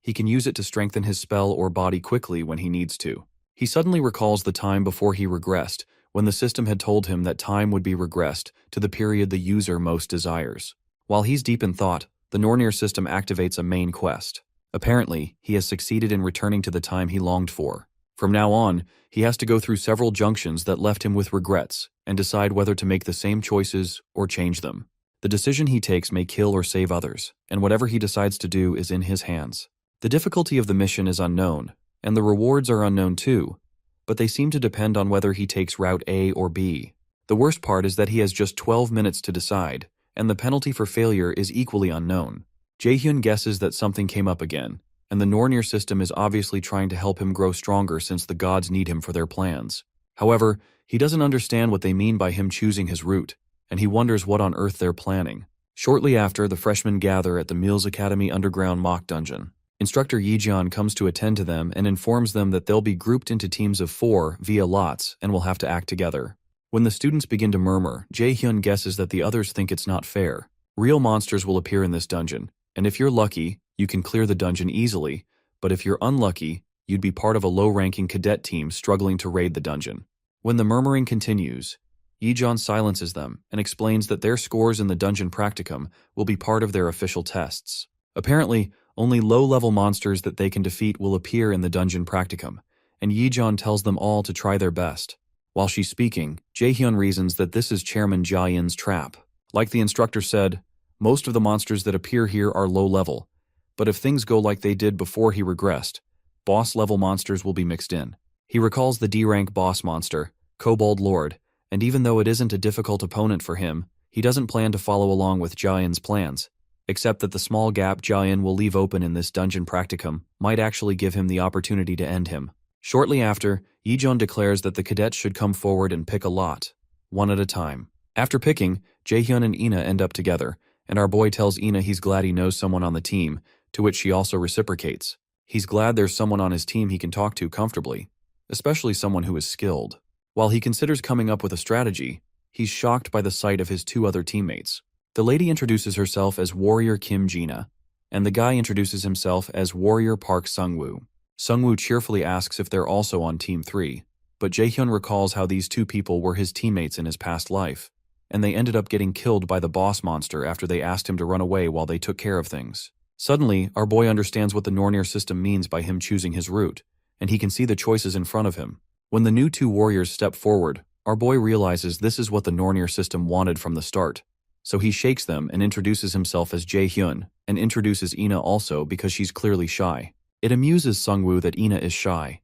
he can use it to strengthen his spell or body quickly when he needs to. He suddenly recalls the time before he regressed, when the system had told him that time would be regressed to the period the user most desires. While he's deep in thought, the Nornir system activates a main quest. Apparently, he has succeeded in returning to the time he longed for. From now on, he has to go through several junctions that left him with regrets and decide whether to make the same choices or change them. The decision he takes may kill or save others, and whatever he decides to do is in his hands. The difficulty of the mission is unknown, and the rewards are unknown too, but they seem to depend on whether he takes route A or B. The worst part is that he has just 12 minutes to decide, and the penalty for failure is equally unknown. Jaehyun guesses that something came up again, and the Nornir system is obviously trying to help him grow stronger since the gods need him for their plans. However, he doesn't understand what they mean by him choosing his route, and he wonders what on earth they're planning. Shortly after, the freshmen gather at the Mills Academy underground mock dungeon. Instructor Yejeon comes to attend to them and informs them that they'll be grouped into teams of 4 via lots and will have to act together. When the students begin to murmur, Jaehyun guesses that the others think it's not fair. Real monsters will appear in this dungeon, and if you're lucky, you can clear the dungeon easily, but if you're unlucky, you'd be part of a low-ranking cadet team struggling to raid the dungeon. When the murmuring continues, Yejeon silences them and explains that their scores in the dungeon practicum will be part of their official tests. Apparently, only low-level monsters that they can defeat will appear in the dungeon practicum, and Yejeon tells them all to try their best. While she's speaking, Jaehyun reasons that this is Chairman Jia-in's trap. Like the instructor said, most of the monsters that appear here are low-level, but if things go like they did before he regressed, boss-level monsters will be mixed in. He recalls the D-rank boss monster, Kobold Lord, and even though it isn't a difficult opponent for him, he doesn't plan to follow along with Jia-in's plans, except that the small gap Jia-in will leave open in this dungeon practicum might actually give him the opportunity to end him. Shortly after, Yejeon declares that the cadets should come forward and pick a lot, one at a time. After picking, Jaehyun and Ina end up together, and our boy tells Ina he's glad he knows someone on the team, to which she also reciprocates. He's glad there's someone on his team he can talk to comfortably, especially someone who is skilled. While he considers coming up with a strategy, he's shocked by the sight of his 2 other teammates. The lady introduces herself as Warrior Kim Jina, and the guy introduces himself as Warrior Park Sungwoo. Sungwoo cheerfully asks if they're also on Team 3, but Jaehyun recalls how these 2 people were his teammates in his past life, and they ended up getting killed by the boss monster after they asked him to run away while they took care of things. Suddenly, our boy understands what the Nornir system means by him choosing his route, and he can see the choices in front of him. When the new 2 warriors step forward, our boy realizes this is what the Nornir system wanted from the start. So he shakes them and introduces himself as Jaehyun, and introduces Ina also because she's clearly shy. It amuses Sungwoo that Ina is shy,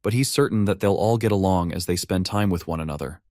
but he's certain that they'll all get along as they spend time with one another.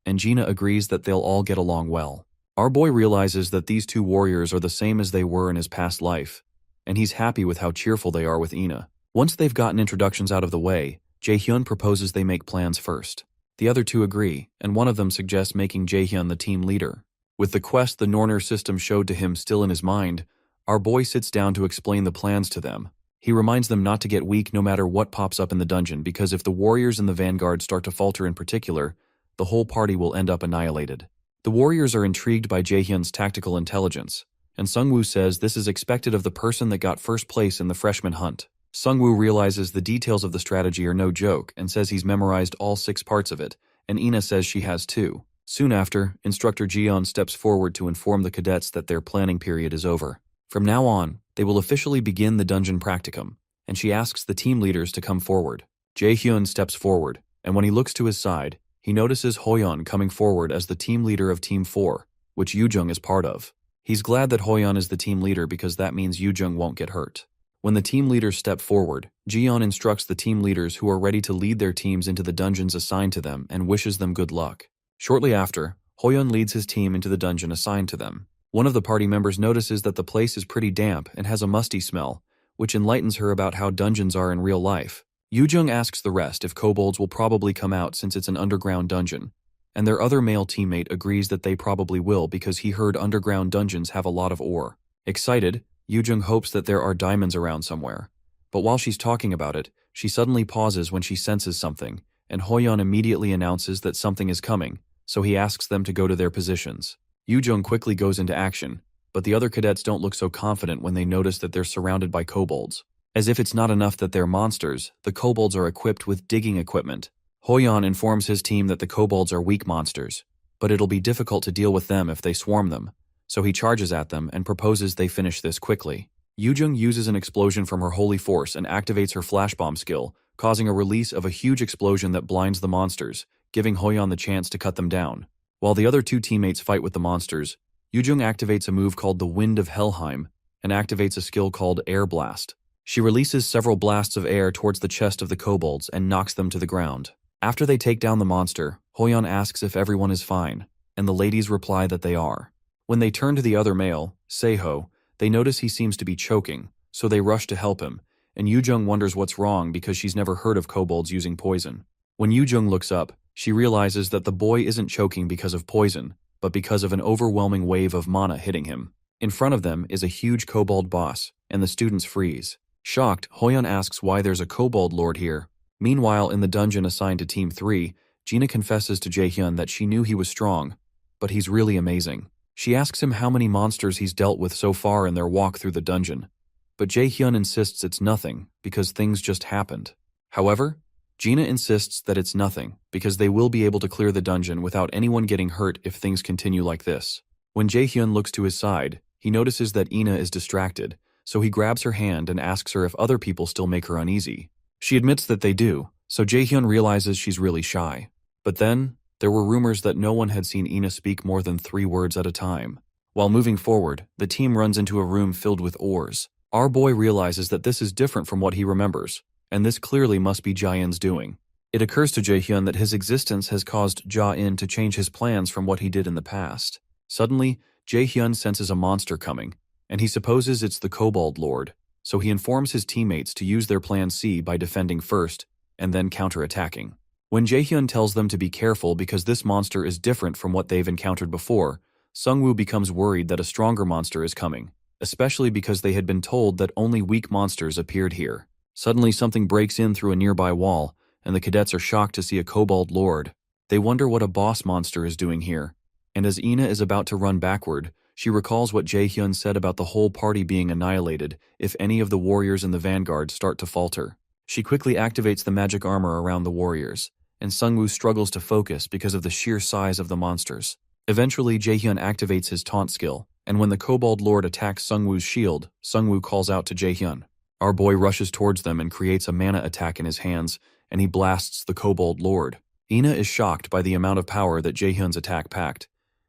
And Jina agrees that they'll all get along well. Our boy realizes that these two warriors are the same as they were in his past life, and he's happy with how cheerful they are with Ina. Once they've gotten introductions out of the way, Jaehyun proposes they make plans first. The other two agree, and one of them suggests making Jaehyun the team leader. With the quest the Norner system showed to him still in his mind, our boy sits down to explain the plans to them. He reminds them not to get weak no matter what pops up in the dungeon, because if the warriors in the vanguard start to falter in particular, the whole party will end up annihilated. The warriors are intrigued by Jaehyun's tactical intelligence, and Sungwoo says this is expected of the person that got first place in the freshman hunt. Sungwoo realizes the details of the strategy are no joke and says he's memorized all 6 parts of it, and Ina says she has too. Soon after, Instructor Jeon steps forward to inform the cadets that their planning period is over. From now on, they will officially begin the dungeon practicum, and she asks the team leaders to come forward. Jaehyun steps forward, and when he looks to his side, he notices Hoyeon coming forward as the team leader of Team 4, which Yoojung is part of. He's glad that Hoyeon is the team leader because that means Yoojung won't get hurt. When the team leaders step forward, Jeon instructs the team leaders who are ready to lead their teams into the dungeons assigned to them and wishes them good luck. Shortly after, Hoyeon leads his team into the dungeon assigned to them. One of the party members notices that the place is pretty damp and has a musty smell, which enlightens her about how dungeons are in real life. Yoojung asks the rest if kobolds will probably come out since it's an underground dungeon, and their other male teammate agrees that they probably will because he heard underground dungeons have a lot of ore. Excited, Yoojung hopes that there are diamonds around somewhere, but while she's talking about it, she suddenly pauses when she senses something, and Hoyeon immediately announces that something is coming, so he asks them to go to their positions. Yoojung quickly goes into action, but the other cadets don't look so confident when they notice that they're surrounded by kobolds. As if it's not enough that they're monsters, the kobolds are equipped with digging equipment. Hoyeon informs his team that the kobolds are weak monsters, but it'll be difficult to deal with them if they swarm them, so he charges at them and proposes they finish this quickly. Yoojung uses an explosion from her holy force and activates her flash bomb skill, causing a release of a huge explosion that blinds the monsters, giving Hoyeon the chance to cut them down. While the other two teammates fight with the monsters, Yoojung activates a move called the Wind of Helheim and activates a skill called Air Blast. She releases several blasts of air towards the chest of the kobolds and knocks them to the ground. After they take down the monster, Hoyeon asks if everyone is fine, and the ladies reply that they are. When they turn to the other male, Seho, they notice he seems to be choking, so they rush to help him, and Yoojung wonders what's wrong because she's never heard of kobolds using poison. When Yoojung looks up, she realizes that the boy isn't choking because of poison, but because of an overwhelming wave of mana hitting him. In front of them is a huge kobold boss, and the students freeze. Shocked, Hoyeon asks why there's a kobold lord here. Meanwhile, in the dungeon assigned to Team 3, Gina confesses to Jaehyun that she knew he was strong, but he's really amazing. She asks him how many monsters he's dealt with so far in their walk through the dungeon, but Jaehyun insists it's nothing because things just happened. However, Gina insists that it's nothing because they will be able to clear the dungeon without anyone getting hurt if things continue like this. When Jaehyun looks to his side, he notices that Ina is distracted, so he grabs her hand and asks her if other people still make her uneasy. She admits that they do, so Jaehyun realizes she's really shy. But then, there were rumors that no one had seen Ina speak more than 3 words at a time. While moving forward, the team runs into a room filled with ores. Our boy realizes that this is different from what he remembers, and this clearly must be Jaehyun's doing. It occurs to Jaehyun that his existence has caused Ja-in to change his plans from what he did in the past. Suddenly, Jaehyun senses a monster coming, and he supposes it's the Kobold Lord, so he informs his teammates to use their plan C by defending first, and then counterattacking. When Jaehyun tells them to be careful because this monster is different from what they've encountered before, Sungwoo becomes worried that a stronger monster is coming, especially because they had been told that only weak monsters appeared here. Suddenly something breaks in through a nearby wall, and the cadets are shocked to see a Kobold Lord. They wonder what a boss monster is doing here, and as Ina is about to run backward, she recalls what Jaehyun said about the whole party being annihilated if any of the warriors in the vanguard start to falter. She quickly activates the magic armor around the warriors, and Sungwoo struggles to focus because of the sheer size of the monsters. Eventually, Jaehyun activates his taunt skill, and when the Kobold Lord attacks Sungwoo's shield, Sungwoo calls out to Jaehyun. Our boy rushes towards them and creates a mana attack in his hands, and he blasts the Kobold Lord. Ina is shocked by the amount of power that Jaehyun's attack packed,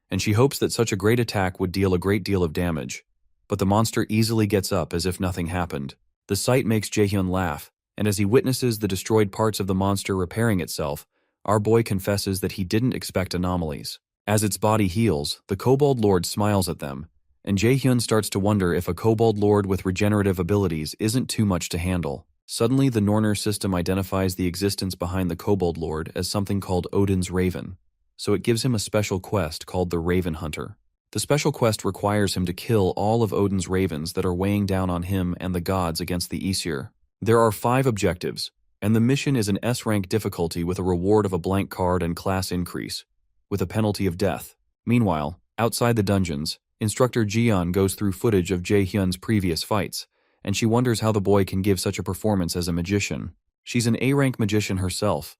and she hopes that such a great attack would deal a great deal of damage. But the monster easily gets up as if nothing happened. The sight makes Jaehyun laugh, and as he witnesses the destroyed parts of the monster repairing itself, our boy confesses that he didn't expect anomalies. As its body heals, the Kobold Lord smiles at them, and Jaehyun starts to wonder if a Kobold Lord with regenerative abilities isn't too much to handle. Suddenly, the Norner system identifies the existence behind the Kobold Lord as something called Odin's Raven, so it gives him a special quest called the Raven Hunter. The special quest requires him to kill all of Odin's ravens that are weighing down on him and the gods against the Aesir. There are 5 objectives, and the mission is an S-rank difficulty with a reward of a blank card and class increase, with a penalty of death. Meanwhile, outside the dungeons, Instructor Jiyeon goes through footage of Jaehyun's previous fights, and she wonders how the boy can give such a performance as a magician. She's an A-rank magician herself,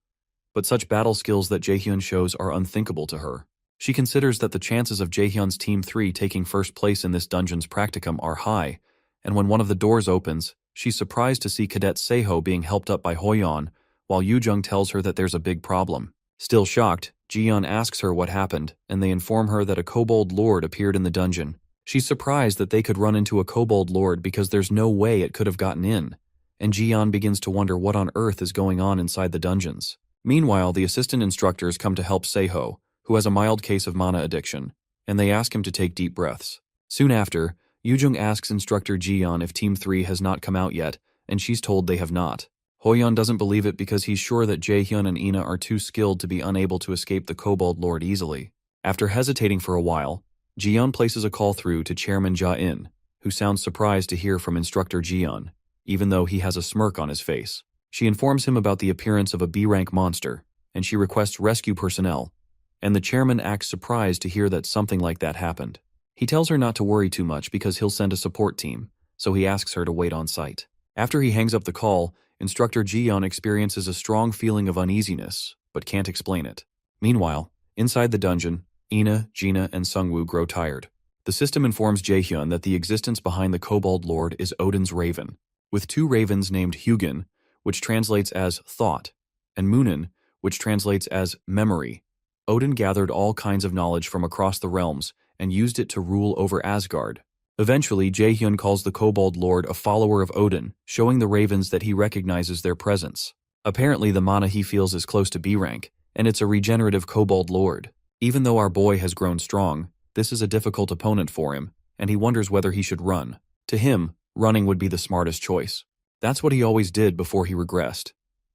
but such battle skills that Jaehyun shows are unthinkable to her. She considers that the chances of Jaehyun's Team 3 taking first place in this dungeon's practicum are high, and when one of the doors opens, she's surprised to see Cadet Seho being helped up by Hoyeon, while Yoojung tells her that there's a big problem. Still shocked, Jiyeon asks her what happened, and they inform her that a Kobold Lord appeared in the dungeon. She's surprised that they could run into a Kobold Lord because there's no way it could have gotten in, and Jiyeon begins to wonder what on earth is going on inside the dungeons. Meanwhile, the assistant instructors come to help Seho, who has a mild case of mana addiction, and they ask him to take deep breaths. Soon after, Yoojung asks Instructor Jiyeon if Team 3 has not come out yet, and she's told they have not. Hoyeon doesn't believe it because he's sure that Jaehyun and Ina are too skilled to be unable to escape the Kobold Lord easily. After hesitating for a while, Jiyeon places a call through to Chairman Ja-in, who sounds surprised to hear from Instructor Jiyeon, even though he has a smirk on his face. She informs him about the appearance of a B-rank monster, and she requests rescue personnel, and the chairman acts surprised to hear that something like that happened. He tells her not to worry too much because he'll send a support team, so he asks her to wait on site. After he hangs up the call, Instructor Jiyeon experiences a strong feeling of uneasiness, but can't explain it. Meanwhile, inside the dungeon, Ina, Gina, and Sungwoo grow tired. The system informs Jaehyun that the existence behind the Kobold Lord is Odin's Raven, with 2 ravens named Hugin, which translates as thought, and Munin, which translates as memory. Odin gathered all kinds of knowledge from across the realms and used it to rule over Asgard. Eventually, Jaehyun calls the Kobold Lord a follower of Odin, showing the ravens that he recognizes their presence. Apparently, the mana he feels is close to B rank, and it's a regenerative Kobold Lord. Even though our boy has grown strong, this is a difficult opponent for him, and he wonders whether he should run. To him, running would be the smartest choice. That's what he always did before he regressed,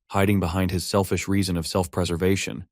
hiding behind his selfish reason of self-preservation.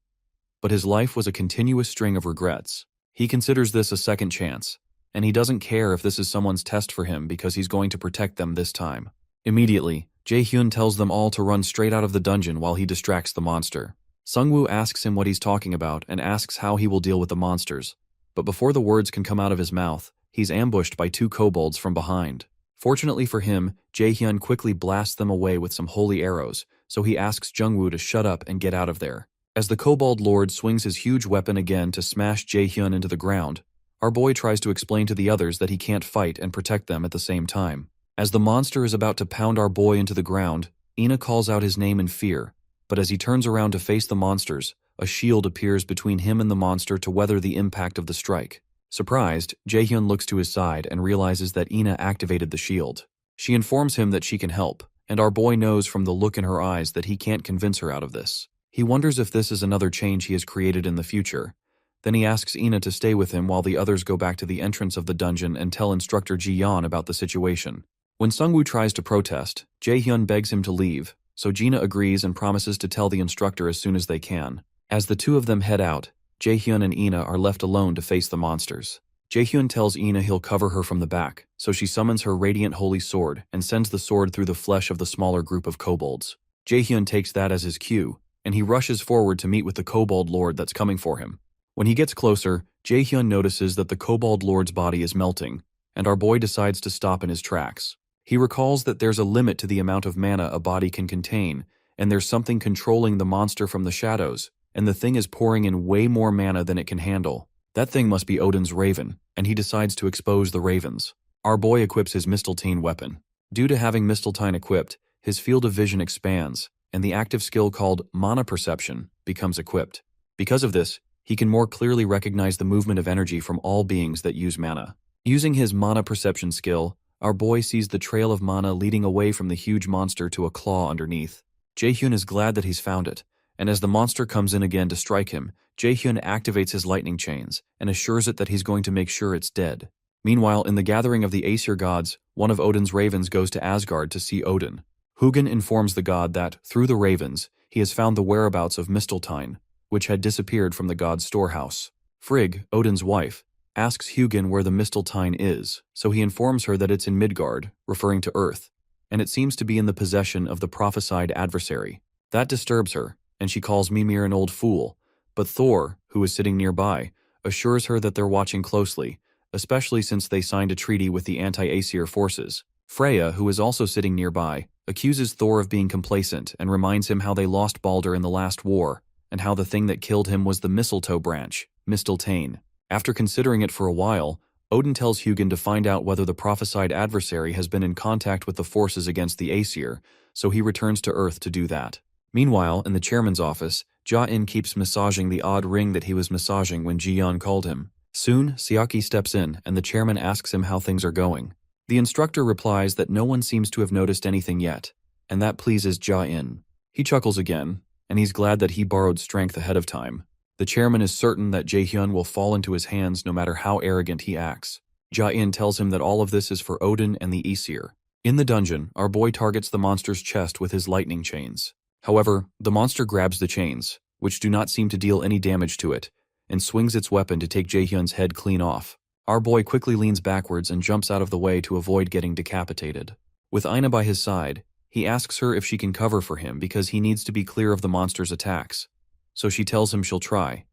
But his life was a continuous string of regrets. He considers this a second chance, and he doesn't care if this is someone's test for him because he's going to protect them this time. Immediately, Jaehyun tells them all to run straight out of the dungeon while he distracts the monster. Sungwoo asks him what he's talking about and asks how he will deal with the monsters, but before the words can come out of his mouth, he's ambushed by 2 kobolds from behind. Fortunately for him, Jaehyun quickly blasts them away with some holy arrows, so he asks Jungwoo to shut up and get out of there. As the Kobold Lord swings his huge weapon again to smash Jaehyun into the ground, our boy tries to explain to the others that he can't fight and protect them at the same time. As the monster is about to pound our boy into the ground, Ina calls out his name in fear, but as he turns around to face the monsters, a shield appears between him and the monster to weather the impact of the strike. Surprised, Jaehyun looks to his side and realizes that Ina activated the shield. She informs him that she can help, and our boy knows from the look in her eyes that he can't convince her out of this. He wonders if this is another change he has created in the future. Then he asks Ina to stay with him while the others go back to the entrance of the dungeon and tell Instructor Jiyeon about the situation. When Sungwoo tries to protest, Jaehyun begs him to leave, so Gina agrees and promises to tell the instructor as soon as they can. As the 2 of them head out, Jaehyun and Ina are left alone to face the monsters. Jaehyun tells Ina he'll cover her from the back, so she summons her radiant holy sword and sends the sword through the flesh of the smaller group of kobolds. Jaehyun takes that as his cue, and he rushes forward to meet with the Kobold Lord that's coming for him. When he gets closer, Jaehyun notices that the Kobold Lord's body is melting, and our boy decides to stop in his tracks. He recalls that there's a limit to the amount of mana a body can contain, and there's something controlling the monster from the shadows, and the thing is pouring in way more mana than it can handle. That thing must be Odin's Raven, and he decides to expose the ravens. Our boy equips his Mistletoe weapon. Due to having Mistletoe equipped, his field of vision expands, and the active skill called Mana Perception becomes equipped. Because of this, he can more clearly recognize the movement of energy from all beings that use mana. Using his Mana Perception skill, our boy sees the trail of mana leading away from the huge monster to a claw underneath. Jaehyun is glad that he's found it, and as the monster comes in again to strike him, Jaehyun activates his lightning chains and assures it that he's going to make sure it's dead. Meanwhile, in the gathering of the Aesir gods, one of Odin's ravens goes to Asgard to see Odin. Hugin informs the god that, through the ravens, he has found the whereabouts of Misteltein, which had disappeared from the god's storehouse. Frigg, Odin's wife, asks Hugin where the Misteltein is, so he informs her that it's in Midgard, referring to Earth, and it seems to be in the possession of the prophesied adversary. That disturbs her, and she calls Mimir an old fool, but Thor, who is sitting nearby, assures her that they're watching closely, especially since they signed a treaty with the anti-Aesir forces. Freya, who is also sitting nearby, accuses Thor of being complacent and reminds him how they lost Balder in the last war, and how the thing that killed him was the mistletoe branch, Misteltein. After considering it for a while, Odin tells Hugin to find out whether the prophesied adversary has been in contact with the forces against the Aesir, so he returns to Earth to do that. Meanwhile, in the chairman's office, Ja-in keeps massaging the odd ring that he was massaging when Ji-yeon called him. Soon, Seaki steps in, and the chairman asks him how things are going. The instructor replies that no one seems to have noticed anything yet, and that pleases Ja-in. He chuckles again, and he's glad that he borrowed strength ahead of time. The chairman is certain that Jaehyun will fall into his hands no matter how arrogant he acts. Ja-in tells him that all of this is for Odin and the Aesir. In the dungeon, our boy targets the monster's chest with his lightning chains. However, the monster grabs the chains, which do not seem to deal any damage to it, and swings its weapon to take Jaehyun's head clean off. Our boy quickly leans backwards and jumps out of the way to avoid getting decapitated. With Aina by his side, he asks her if she can cover for him because he needs to be clear of the monster's attacks. So she tells him she'll try,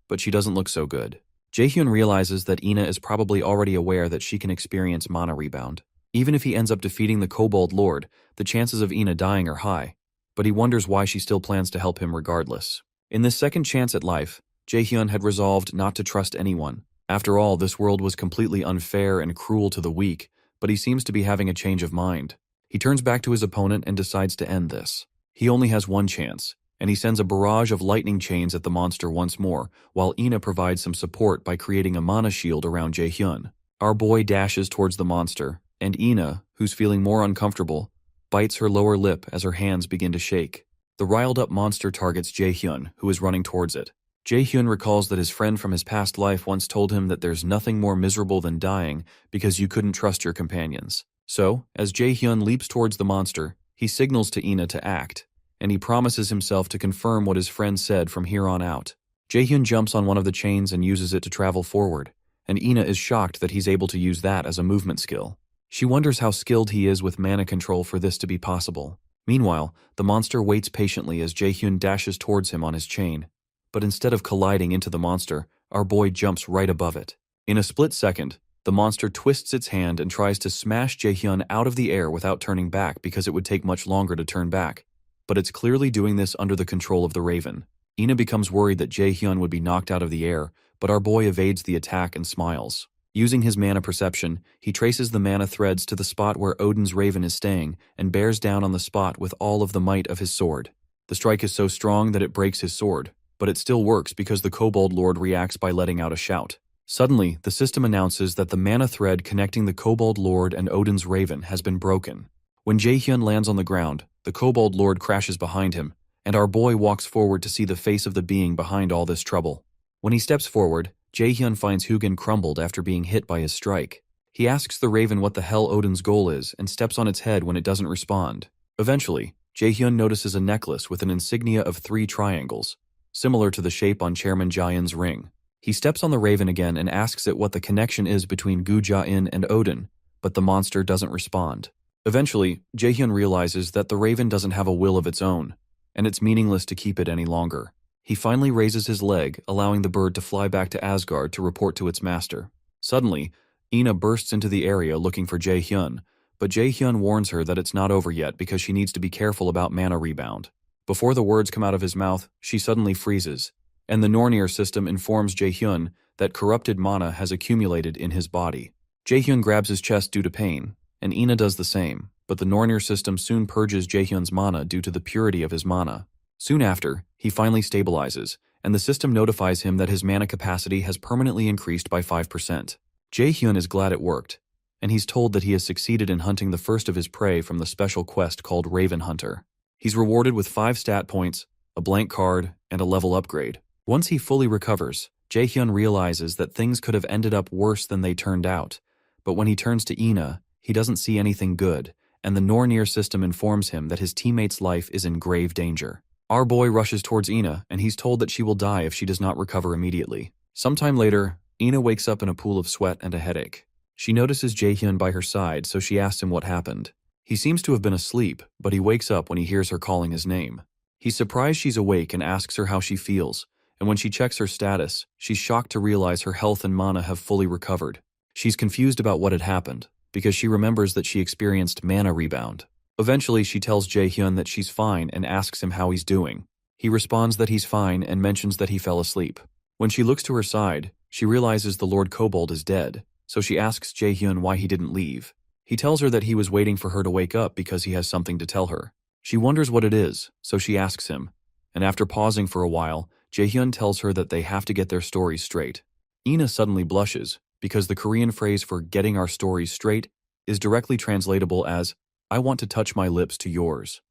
but she doesn't look so good. Jaehyun realizes that Ina is probably already aware that she can experience mana rebound. Even if he ends up defeating the Kobold Lord, the chances of Ina dying are high, but he wonders why she still plans to help him regardless. In this second chance at life, Jaehyun had resolved not to trust anyone. After all, this world was completely unfair and cruel to the weak, but he seems to be having a change of mind. He turns back to his opponent and decides to end this. He only has one chance, and he sends a barrage of lightning chains at the monster once more, while Ina provides some support by creating a mana shield around Jaehyun. Our boy dashes towards the monster, and Ina, who's feeling more uncomfortable, bites her lower lip as her hands begin to shake. The riled-up monster targets Jaehyun, who is running towards it. Jaehyun recalls that his friend from his past life once told him that there's nothing more miserable than dying because you couldn't trust your companions. So, as Jaehyun leaps towards the monster, he signals to Ina to act, and he promises himself to confirm what his friend said from here on out. Jaehyun jumps on one of the chains and uses it to travel forward, and Ina is shocked that he's able to use that as a movement skill. She wonders how skilled he is with mana control for this to be possible. Meanwhile, the monster waits patiently as Jaehyun dashes towards him on his chain, but instead of colliding into the monster, our boy jumps right above it. In a split second, the monster twists its hand and tries to smash Jaehyun out of the air without turning back because it would take much longer to turn back, but it's clearly doing this under the control of the Raven. Ina becomes worried that Jaehyun would be knocked out of the air, but our boy evades the attack and smiles. Using his mana perception, he traces the mana threads to the spot where Odin's Raven is staying and bears down on the spot with all of the might of his sword. The strike is so strong that it breaks his sword, but it still works because the Kobold Lord reacts by letting out a shout. Suddenly, the system announces that the mana thread connecting the Kobold Lord and Odin's Raven has been broken. When Jaehyun lands on the ground, the Kobold Lord crashes behind him, and our boy walks forward to see the face of the being behind all this trouble. When he steps forward, Jaehyun finds Hugin crumbled after being hit by his strike. He asks the Raven what the hell Odin's goal is and steps on its head when it doesn't respond. Eventually, Jaehyun notices a necklace with an insignia of 3 triangles, similar to the shape on Chairman Ja-in's ring. He steps on the Raven again and asks it what the connection is between Gu Ja-in and Odin, but the monster doesn't respond. Eventually, Jaehyun realizes that the Raven doesn't have a will of its own, and it's meaningless to keep it any longer. He finally raises his leg, allowing the bird to fly back to Asgard to report to its master. Suddenly, Ina bursts into the area looking for Jaehyun, but Jaehyun warns her that it's not over yet because she needs to be careful about mana rebound. Before the words come out of his mouth, she suddenly freezes, and the Nornir system informs Jaehyun that corrupted mana has accumulated in his body. Jaehyun grabs his chest due to pain, and Ina does the same, but the Nornir system soon purges Jaehyun's mana due to the purity of his mana. Soon after, he finally stabilizes, and the system notifies him that his mana capacity has permanently increased by 5%. Jaehyun is glad it worked, and he's told that he has succeeded in hunting the first of his prey from the special quest called Raven Hunter. He's rewarded with 5 stat points, a blank card, and a level upgrade. Once he fully recovers, Jaehyun realizes that things could have ended up worse than they turned out. But when he turns to Ina, he doesn't see anything good, and the Nornir system informs him that his teammate's life is in grave danger. Our boy rushes towards Ina, and he's told that she will die if she does not recover immediately. Sometime later, Ina wakes up in a pool of sweat and a headache. She notices Jaehyun by her side, so she asks him what happened. He seems to have been asleep, but he wakes up when he hears her calling his name. He's surprised she's awake and asks her how she feels, and when she checks her status, she's shocked to realize her health and mana have fully recovered. She's confused about what had happened, because she remembers that she experienced mana rebound. Eventually, she tells Jaehyun that she's fine and asks him how he's doing. He responds that he's fine and mentions that he fell asleep. When she looks to her side, she realizes the Lord Kobold is dead, so she asks Jaehyun why he didn't leave. He tells her that he was waiting for her to wake up because he has something to tell her. She wonders what it is, so she asks him, and after pausing for a while, Jaehyun tells her that they have to get their stories straight. Ina suddenly blushes, because the Korean phrase for getting our stories straight is directly translatable as, I want to touch my lips to yours.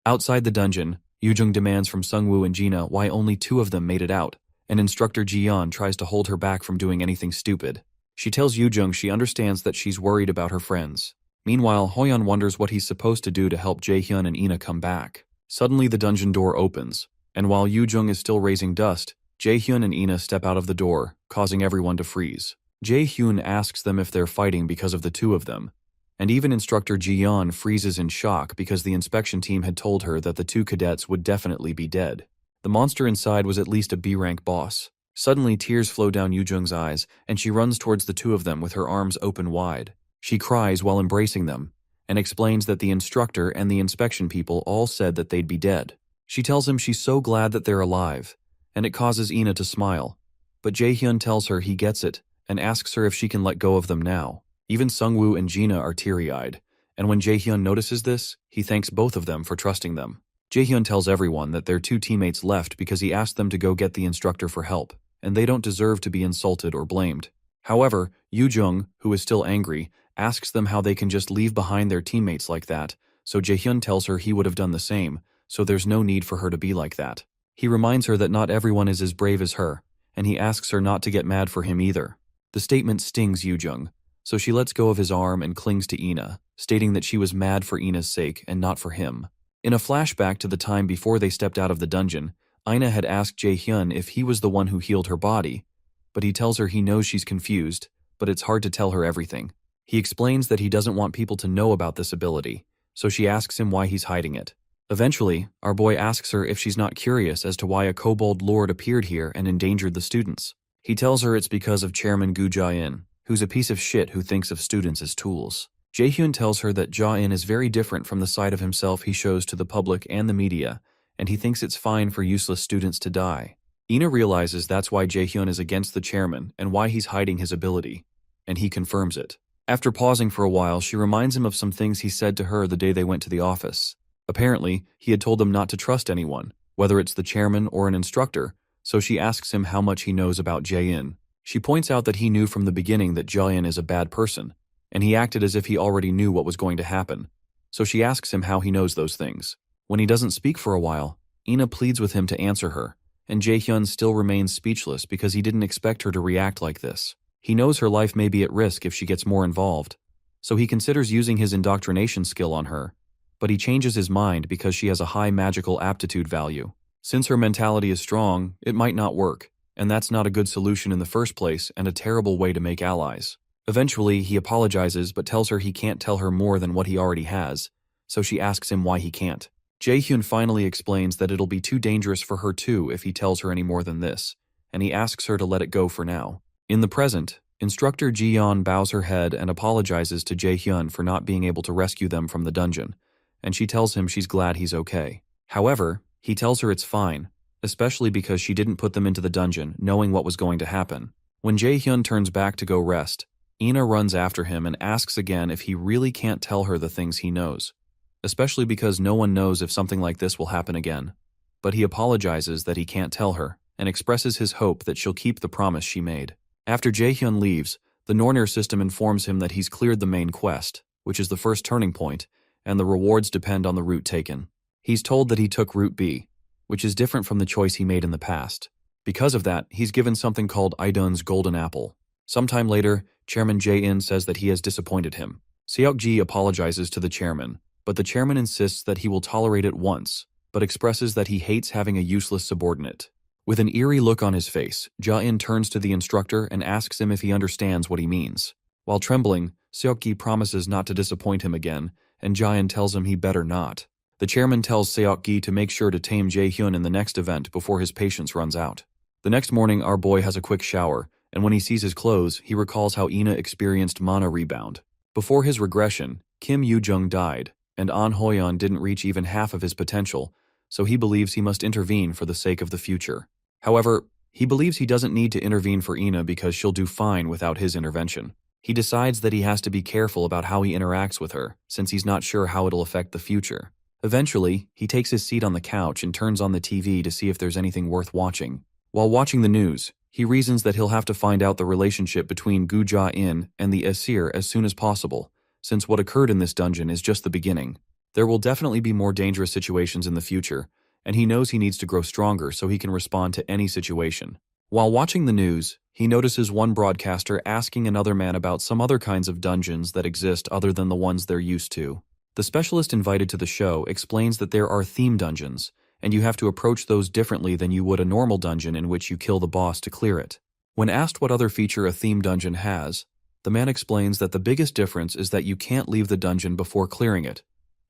Outside the dungeon, Yoojung demands from Sungwoo and Jina why only 2 of them made it out, and Instructor Jiyeon tries to hold her back from doing anything stupid. She tells Yoojung she understands that she's worried about her friends. Meanwhile, Hoyeon wonders what he's supposed to do to help Jaehyun and Ina come back. Suddenly the dungeon door opens, and while Yoojung is still raising dust, Jaehyun and Ina step out of the door, causing everyone to freeze. Jaehyun asks them if they're fighting because of the 2 of them, and even Instructor Jiyeon freezes in shock because the inspection team had told her that the 2 cadets would definitely be dead. The monster inside was at least a B-rank boss. Suddenly tears flow down Yoojung's eyes, and she runs towards the 2 of them with her arms open wide. She cries while embracing them, and explains that the instructor and the inspection people all said that they'd be dead. She tells him she's so glad that they're alive, and it causes Ina to smile. But Jaehyun tells her he gets it, and asks her if she can let go of them now. Even Sungwoo and Jina are teary-eyed, and when Jaehyun notices this, he thanks both of them for trusting them. Jaehyun tells everyone that their 2 teammates left because he asked them to go get the instructor for help, and they don't deserve to be insulted or blamed. However, Yoojung, who is still angry, asks them how they can just leave behind their teammates like that, so Jaehyun tells her he would have done the same, so there's no need for her to be like that. He reminds her that not everyone is as brave as her, and he asks her not to get mad for him either. The statement stings Yoojung, so she lets go of his arm and clings to Ina, stating that she was mad for Ina's sake and not for him. In a flashback to the time before they stepped out of the dungeon, Ina had asked Jaehyun if he was the one who healed her body, but he tells her he knows she's confused, but it's hard to tell her everything. He explains that he doesn't want people to know about this ability, so she asks him why he's hiding it. Eventually, our boy asks her if she's not curious as to why a kobold lord appeared here and endangered the students. He tells her it's because of Chairman Gu Jia-in, who's a piece of shit who thinks of students as tools. Jaehyun tells her that Jia-in is very different from the side of himself he shows to the public and the media, and he thinks it's fine for useless students to die. Ina realizes that's why Jaehyun is against the chairman and why he's hiding his ability, and he confirms it. After pausing for a while, she reminds him of some things he said to her the day they went to the office. Apparently, he had told them not to trust anyone, whether it's the chairman or an instructor, so she asks him how much he knows about Jae-in. She points out that he knew from the beginning that Jae-in is a bad person, and he acted as if he already knew what was going to happen, so she asks him how he knows those things. When he doesn't speak for a while, Ina pleads with him to answer her, and Jaehyun still remains speechless because he didn't expect her to react like this. He knows her life may be at risk if she gets more involved, so he considers using his indoctrination skill on her, but he changes his mind because she has a high magical aptitude value. Since her mentality is strong, it might not work, and that's not a good solution in the first place and a terrible way to make allies. Eventually, he apologizes but tells her he can't tell her more than what he already has, so she asks him why he can't. Jaehyun finally explains that it'll be too dangerous for her too if he tells her any more than this, and he asks her to let it go for now. In the present, Instructor Ji-yeon bows her head and apologizes to Jaehyun for not being able to rescue them from the dungeon, and she tells him she's glad he's okay. However, he tells her it's fine, especially because she didn't put them into the dungeon knowing what was going to happen. When Jaehyun turns back to go rest, Ina runs after him and asks again if he really can't tell her the things he knows, especially because no one knows if something like this will happen again. But he apologizes that he can't tell her and expresses his hope that she'll keep the promise she made. After Jaehyun leaves, the Nornir system informs him that he's cleared the main quest, which is the first turning point, and the rewards depend on the route taken. He's told that he took Route B, which is different from the choice he made in the past. Because of that, he's given something called Idun's Golden Apple. Sometime later, Chairman Jae-in says that he has disappointed him. Seok-ji apologizes to the chairman, but the chairman insists that he will tolerate it once, but expresses that he hates having a useless subordinate. With an eerie look on his face, Ja-in turns to the instructor and asks him if he understands what he means. While trembling, Seok-gi promises not to disappoint him again, and Ja-in tells him he better not. The chairman tells Seok-gi to make sure to tame Jae-hyun in the next event before his patience runs out. The next morning, our boy has a quick shower, and when he sees his clothes, he recalls how Ina experienced mana rebound. Before his regression, Kim Yoo-jung died, and An Hoyeon didn't reach even half of his potential, so he believes he must intervene for the sake of the future. However, he believes he doesn't need to intervene for Ina because she'll do fine without his intervention. He decides that he has to be careful about how he interacts with her, since he's not sure how it'll affect the future. Eventually, he takes his seat on the couch and turns on the TV to see if there's anything worth watching. While watching the news, he reasons that he'll have to find out the relationship between Gu Ja-in and the Asir as soon as possible, since what occurred in this dungeon is just the beginning. There will definitely be more dangerous situations in the future, and he knows he needs to grow stronger so he can respond to any situation. While watching the news, he notices one broadcaster asking another man about some other kinds of dungeons that exist other than the ones they're used to. The specialist invited to the show explains that there are theme dungeons, and you have to approach those differently than you would a normal dungeon in which you kill the boss to clear it. When asked what other feature a theme dungeon has, the man explains that the biggest difference is that you can't leave the dungeon before clearing it,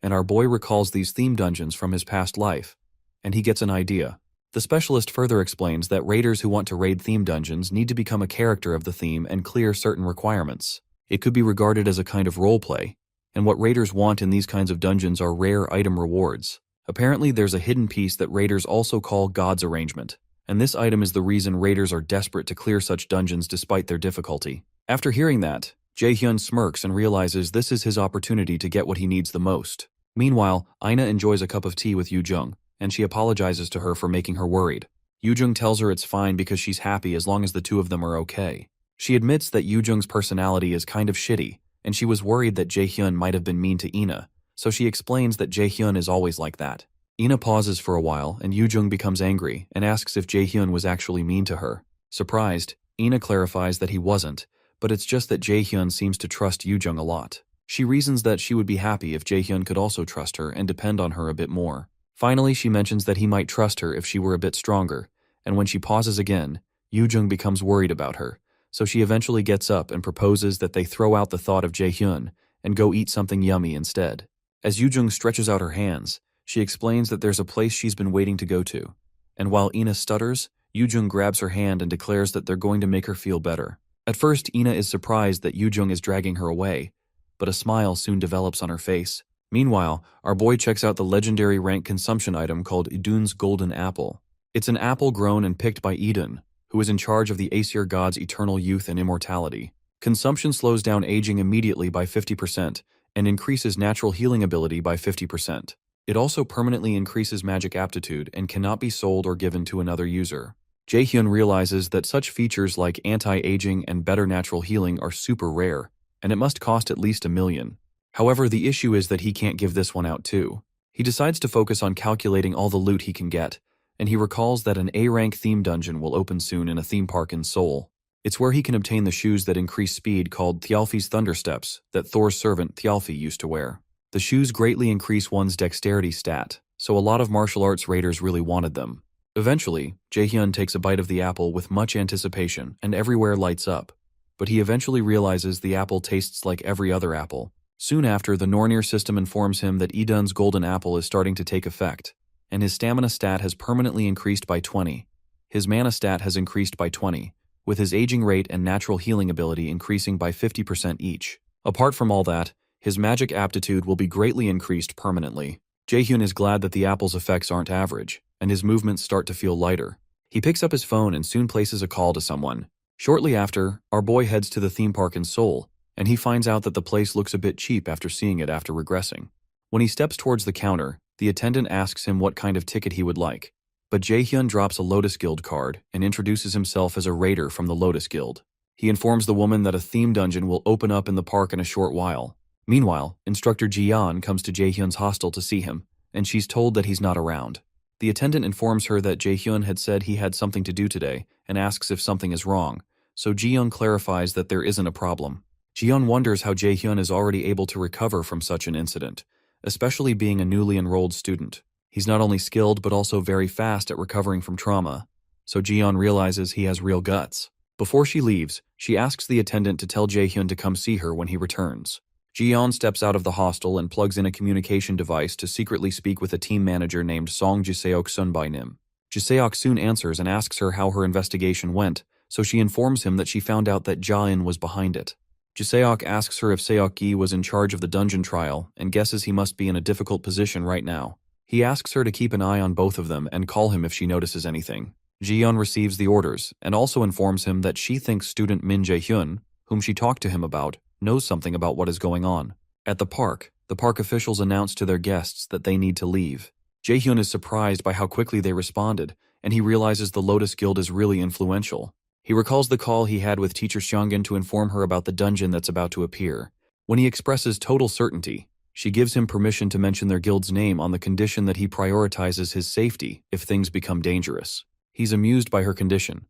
and our boy recalls these theme dungeons from his past life, and he gets an idea. The specialist further explains that raiders who want to raid theme dungeons need to become a character of the theme and clear certain requirements. It could be regarded as a kind of roleplay, and what raiders want in these kinds of dungeons are rare item rewards. Apparently, there's a hidden piece that raiders also call God's Arrangement, and this item is the reason raiders are desperate to clear such dungeons despite their difficulty. After hearing that, Jae-hyun smirks and realizes this is his opportunity to get what he needs the most. Meanwhile, Ina enjoys a cup of tea with Yoo-jung, and she apologizes to her for making her worried. Yoo-jung tells her it's fine because she's happy as long as the two of them are okay. She admits that Yoo-jung's personality is kind of shitty, and she was worried that Jae-hyun might have been mean to Ina, so she explains that Jae-hyun is always like that. Ina pauses for a while, and Yoo-jung becomes angry and asks if Jae-hyun was actually mean to her. Surprised, Ina clarifies that he wasn't, but it's just that Jae-hyun seems to trust Yoo-jung a lot. She reasons that she would be happy if Jae-hyun could also trust her and depend on her a bit more. Finally, she mentions that he might trust her if she were a bit stronger, and when she pauses again, Yoo-jung becomes worried about her, so she eventually gets up and proposes that they throw out the thought of Jae-hyun and go eat something yummy instead. As Yoo-jung stretches out her hands, she explains that there's a place she's been waiting to go to, and while Ina stutters, Yoo-jung grabs her hand and declares that they're going to make her feel better. At first, Ina is surprised that Yoo-jung is dragging her away, but a smile soon develops on her face. Meanwhile, our boy checks out the legendary rank consumption item called Idun's Golden Apple. It's an apple grown and picked by Idun, who is in charge of the Aesir god's eternal youth and immortality. Consumption slows down aging immediately by 50%, and increases natural healing ability by 50%. It also permanently increases magic aptitude and cannot be sold or given to another user. Jae-hyun realizes that such features like anti-aging and better natural healing are super rare, and it must cost at least $1 million. However, the issue is that he can't give this one out too. He decides to focus on calculating all the loot he can get, and he recalls that an A-rank theme dungeon will open soon in a theme park in Seoul. It's where he can obtain the shoes that increase speed called Thialfi's Thundersteps that Thor's servant Thialfi used to wear. The shoes greatly increase one's dexterity stat, so a lot of martial arts raiders really wanted them. Eventually, Jae-hyun takes a bite of the apple with much anticipation and everywhere lights up, but he eventually realizes the apple tastes like every other apple. Soon after, the Nornir system informs him that Idun's Golden Apple is starting to take effect, and his stamina stat has permanently increased by 20. His mana stat has increased by 20, with his aging rate and natural healing ability increasing by 50% each. Apart from all that, his magic aptitude will be greatly increased permanently. Jae-hyun is glad that the apple's effects aren't average, and his movements start to feel lighter. He picks up his phone and soon places a call to someone. Shortly after, our boy heads to the theme park in Seoul, and he finds out that the place looks a bit cheap after seeing it after regressing. When he steps towards the counter, the attendant asks him what kind of ticket he would like, but Jae-hyun drops a Lotus Guild card and introduces himself as a raider from the Lotus Guild. He informs the woman that a theme dungeon will open up in the park in a short while. Meanwhile, Instructor Ji-yeon comes to Jae-hyun's hostel to see him, and she's told that he's not around. The attendant informs her that Jaehyun had said he had something to do today and asks if something is wrong, so Jiyoung clarifies that there isn't a problem. Jiyeon wonders how Jaehyun is already able to recover from such an incident, especially being a newly enrolled student. He's not only skilled but also very fast at recovering from trauma, so Jiyeon realizes he has real guts. Before she leaves, she asks the attendant to tell Jaehyun to come see her when he returns. Jiyeon steps out of the hostel and plugs in a communication device to secretly speak with a team manager named Song Jiseok-sun by Nim. Jiseok soon answers and asks her how her investigation went, so she informs him that she found out that Jaein was behind it. Jiseok asks her if Seok-gi was in charge of the dungeon trial and guesses he must be in a difficult position right now. He asks her to keep an eye on both of them and call him if she notices anything. Jiyeon receives the orders and also informs him that she thinks student Min Jae-hyun, whom she talked to him about, knows something about what is going on. At the park officials announce to their guests that they need to leave. Jaehyun is surprised by how quickly they responded, and he realizes the Lotus Guild is really influential. He recalls the call he had with teacher Xiangin to inform her about the dungeon that's about to appear. When he expresses total certainty, she gives him permission to mention their guild's name on the condition that he prioritizes his safety if things become dangerous. He's amused by her condition,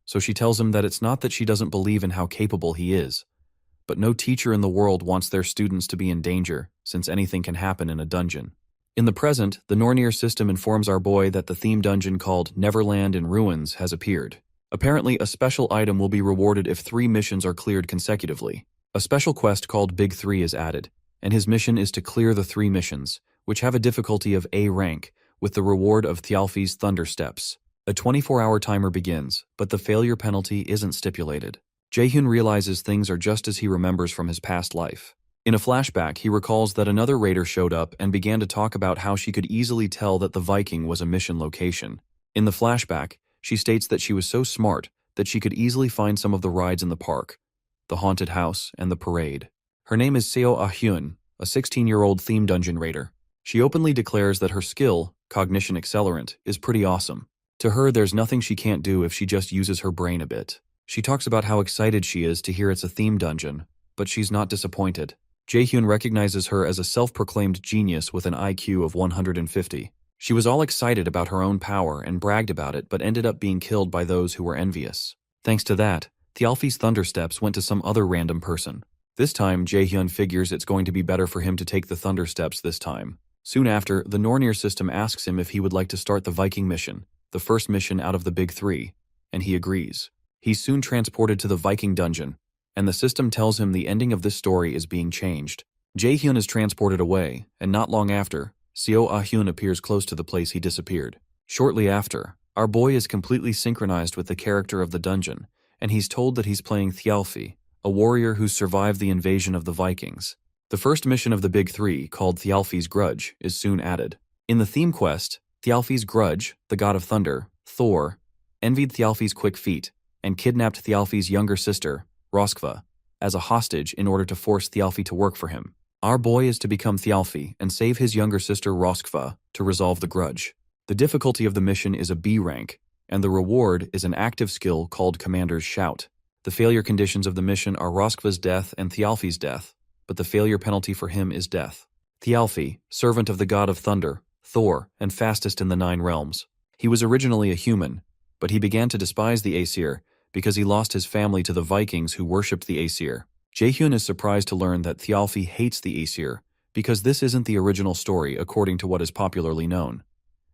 so she tells him that it's not that she doesn't believe in how capable he is, but no teacher in the world wants their students to be in danger, since anything can happen in a dungeon. In the present, the Nornir system informs our boy that the theme dungeon called Neverland in Ruins has appeared. Apparently, a special item will be rewarded if 3 missions are cleared consecutively. A special quest called Big 3 is added, and his mission is to clear the 3 missions, which have a difficulty of A rank, with the reward of Thialfi's Thunder Steps. A 24-hour timer begins, but the failure penalty isn't stipulated. Jaehyun realizes things are just as he remembers from his past life. In a flashback, he recalls that another raider showed up and began to talk about how she could easily tell that the Viking was a mission location. In the flashback, she states that she was so smart that she could easily find some of the rides in the park, the haunted house, and the parade. Her name is Seo Ah-hyun, a 16-year-old theme dungeon raider. She openly declares that her skill, Cognition Accelerant, is pretty awesome. To her, there's nothing she can't do if she just uses her brain a bit. She talks about how excited she is to hear it's a theme dungeon, but she's not disappointed. Jaehyun recognizes her as a self-proclaimed genius with an IQ of 150. She was all excited about her own power and bragged about it, but ended up being killed by those who were envious. Thanks to that, Thialfi's Thunder Steps went to some other random person. This time, Jaehyun figures it's going to be better for him to take the Thunder Steps this time. Soon after, the Nornir system asks him if he would like to start the Viking mission, the first mission out of the Big 3, and he agrees. He's soon transported to the Viking dungeon, and the system tells him the ending of this story is being changed. Jaehyun is transported away, and not long after, Seo Ah-hyun appears close to the place he disappeared. Shortly after, our boy is completely synchronized with the character of the dungeon, and he's told that he's playing Thialfi, a warrior who survived the invasion of the Vikings. The first mission of the Big 3, called Thialfi's Grudge, is soon added. In the theme quest, Thialfi's Grudge, the god of thunder, Thor, envied Thialfi's quick feet, and kidnapped Thialfi's younger sister, Roskva, as a hostage in order to force Thialfi to work for him. Our boy is to become Thialfi and save his younger sister Roskva to resolve the grudge. The difficulty of the mission is a B rank, and the reward is an active skill called Commander's Shout. The failure conditions of the mission are Roskva's death and Thialfi's death, but the failure penalty for him is death. Thialfi, servant of the god of thunder, Thor, and fastest in the 9 realms. He was originally a human, but he began to despise the Aesir because he lost his family to the Vikings who worshipped the Aesir. Jaehyun is surprised to learn that Thialfi hates the Aesir because this isn't the original story according to what is popularly known.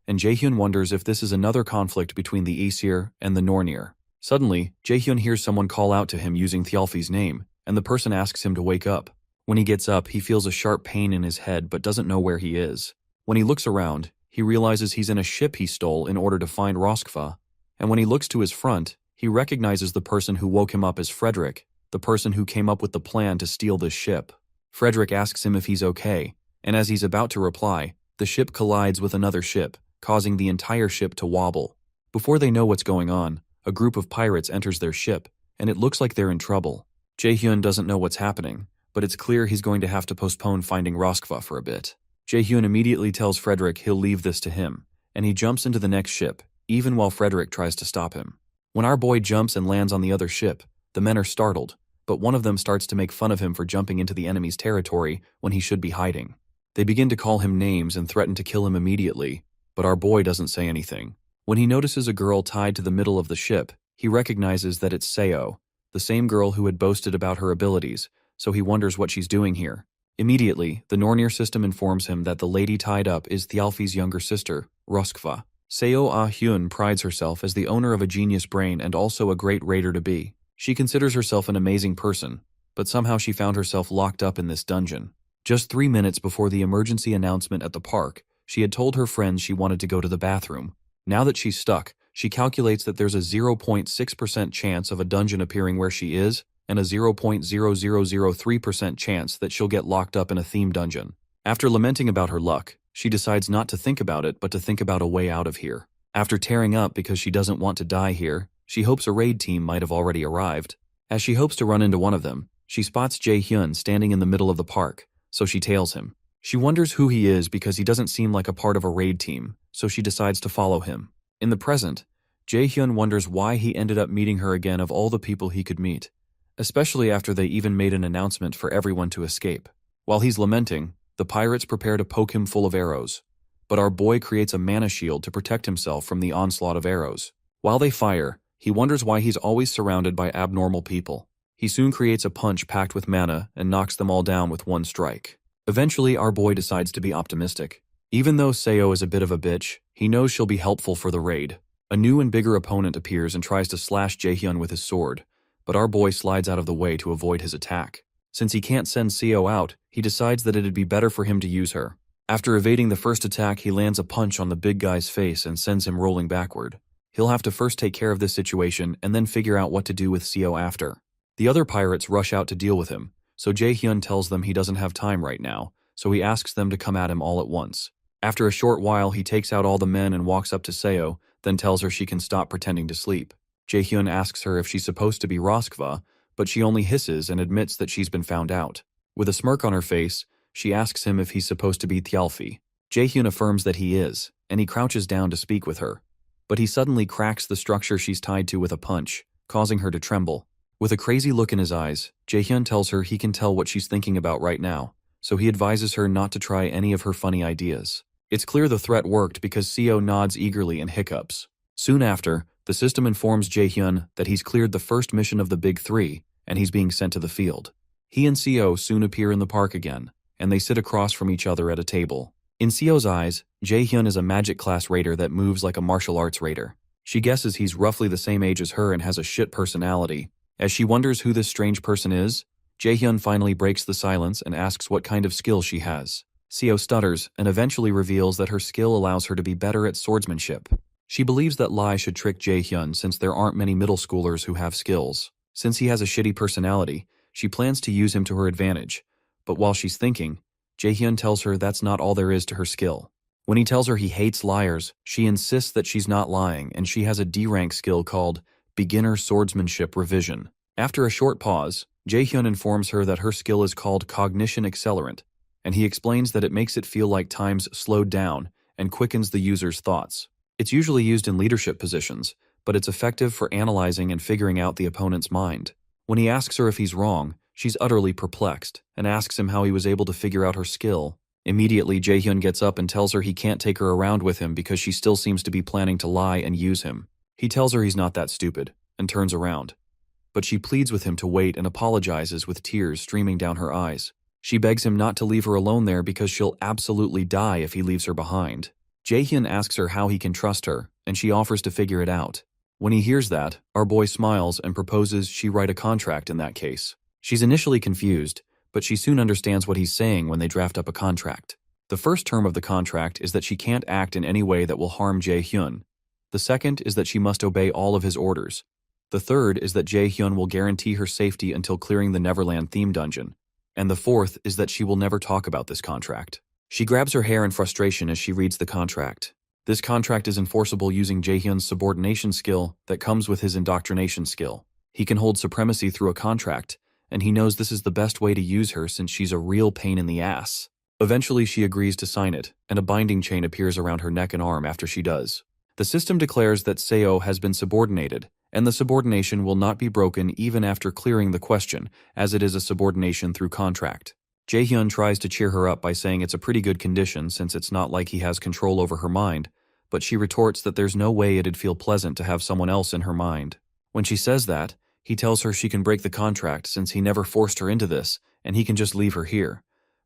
And Jaehyun wonders if this is another conflict between the Aesir and the Nornir. Suddenly, Jaehyun hears someone call out to him using Thialfi's name, and the person asks him to wake up. When he gets up, he feels a sharp pain in his head but doesn't know where he is. When he looks around, he realizes he's in a ship he stole in order to find Roskva, and when he looks to his front, he recognizes the person who woke him up as Frederick, the person who came up with the plan to steal this ship. Frederick asks him if he's okay, and as he's about to reply, the ship collides with another ship, causing the entire ship to wobble. Before they know what's going on, a group of pirates enters their ship, and it looks like they're in trouble. Jaehyun doesn't know what's happening, but it's clear he's going to have to postpone finding Roskva for a bit. Jaehyun immediately tells Frederick he'll leave this to him, and he jumps into the next ship, even while Frederick tries to stop him. When our boy jumps and lands on the other ship, the men are startled, but one of them starts to make fun of him for jumping into the enemy's territory when he should be hiding. They begin to call him names and threaten to kill him immediately, but our boy doesn't say anything. When he notices a girl tied to the middle of the ship, he recognizes that it's Seo, the same girl who had boasted about her abilities, so he wonders what she's doing here. Immediately, the Nornir system informs him that the lady tied up is Thialfi's younger sister, Roskva. Seo Ah-hyun prides herself as the owner of a genius brain and also a great raider-to-be. She considers herself an amazing person, but somehow she found herself locked up in this dungeon. Just 3 minutes before the emergency announcement at the park, she had told her friends she wanted to go to the bathroom. Now that she's stuck, she calculates that there's a 0.6% chance of a dungeon appearing where she is, and a 0.0003% chance that she'll get locked up in a theme dungeon. After lamenting about her luck, she decides not to think about it but to think about a way out of here. After tearing up because she doesn't want to die here, she hopes a raid team might have already arrived. As she hopes to run into one of them, she spots Jae-hyun standing in the middle of the park, so she tails him. She wonders who he is because he doesn't seem like a part of a raid team, so she decides to follow him. In the present, Jae-hyun wonders why he ended up meeting her again of all the people he could meet, especially after they even made an announcement for everyone to escape. While he's lamenting, the pirates prepare to poke him full of arrows, but our boy creates a mana shield to protect himself from the onslaught of arrows. While they fire, he wonders why he's always surrounded by abnormal people. He soon creates a punch packed with mana and knocks them all down with one strike. Eventually, our boy decides to be optimistic. Even though Seo is a bit of a bitch, he knows she'll be helpful for the raid. A new and bigger opponent appears and tries to slash Jae-hyun with his sword, but our boy slides out of the way to avoid his attack. Since he can't send Seo out, he decides that it'd be better for him to use her. After evading the first attack, he lands a punch on the big guy's face and sends him rolling backward. He'll have to first take care of this situation and then figure out what to do with Seo after. The other pirates rush out to deal with him, so Jae-hyun tells them he doesn't have time right now, so he asks them to come at him all at once. After a short while, he takes out all the men and walks up to Seo, then tells her she can stop pretending to sleep. Jae-hyun asks her if she's supposed to be Roskva, but she only hisses and admits that she's been found out. With a smirk on her face, she asks him if he's supposed to be Thialfi. Jae-hyun affirms that he is, and he crouches down to speak with her. But he suddenly cracks the structure she's tied to with a punch, causing her to tremble. With a crazy look in his eyes, Jae-hyun tells her he can tell what she's thinking about right now, so he advises her not to try any of her funny ideas. It's clear the threat worked because Seo nods eagerly and hiccups. Soon after, the system informs Jae-hyun that he's cleared the first mission of the Big Three, and he's being sent to the field. He and Seo soon appear in the park again, and they sit across from each other at a table. In Seo's eyes, Jae-hyun is a magic class raider that moves like a martial arts raider. She guesses he's roughly the same age as her and has a shit personality. As she wonders who this strange person is, Jae-hyun finally breaks the silence and asks what kind of skill she has. Seo stutters and eventually reveals that her skill allows her to be better at swordsmanship. She believes that Lai should trick Jae-hyun since there aren't many middle schoolers who have skills. Since he has a shitty personality, she plans to use him to her advantage, but while she's thinking, Jae-hyun tells her that's not all there is to her skill. When he tells her he hates liars, she insists that she's not lying and she has a D-rank skill called Beginner Swordsmanship Revision. After a short pause, Jae-hyun informs her that her skill is called Cognition Accelerant, and he explains that it makes it feel like time's slowed down and quickens the user's thoughts. It's usually used in leadership positions, but it's effective for analyzing and figuring out the opponent's mind. When he asks her if he's wrong, she's utterly perplexed and asks him how he was able to figure out her skill. Immediately, Jae-hyun gets up and tells her he can't take her around with him because she still seems to be planning to lie and use him. He tells her he's not that stupid and turns around. But she pleads with him to wait and apologizes with tears streaming down her eyes. She begs him not to leave her alone there because she'll absolutely die if he leaves her behind. Jae-hyun asks her how he can trust her, and she offers to figure it out. When he hears that, our boy smiles and proposes she write a contract in that case. She's initially confused, but she soon understands what he's saying when they draft up a contract. The first term of the contract is that she can't act in any way that will harm Jae-hyun. The second is that she must obey all of his orders. The third is that Jae-hyun will guarantee her safety until clearing the Neverland theme dungeon. And the fourth is that she will never talk about this contract. She grabs her hair in frustration as she reads the contract. This contract is enforceable using Jae-hyun's subordination skill that comes with his indoctrination skill. He can hold supremacy through a contract, and he knows this is the best way to use her since she's a real pain in the ass. Eventually she agrees to sign it, and a binding chain appears around her neck and arm after she does. The system declares that Seo has been subordinated, and the subordination will not be broken even after clearing the question, as it is a subordination through contract. Jae-hyun tries to cheer her up by saying it's a pretty good condition since it's not like he has control over her mind, but she retorts that there's no way it'd feel pleasant to have someone else in her mind. When she says that, he tells her she can break the contract since he never forced her into this, and he can just leave her here.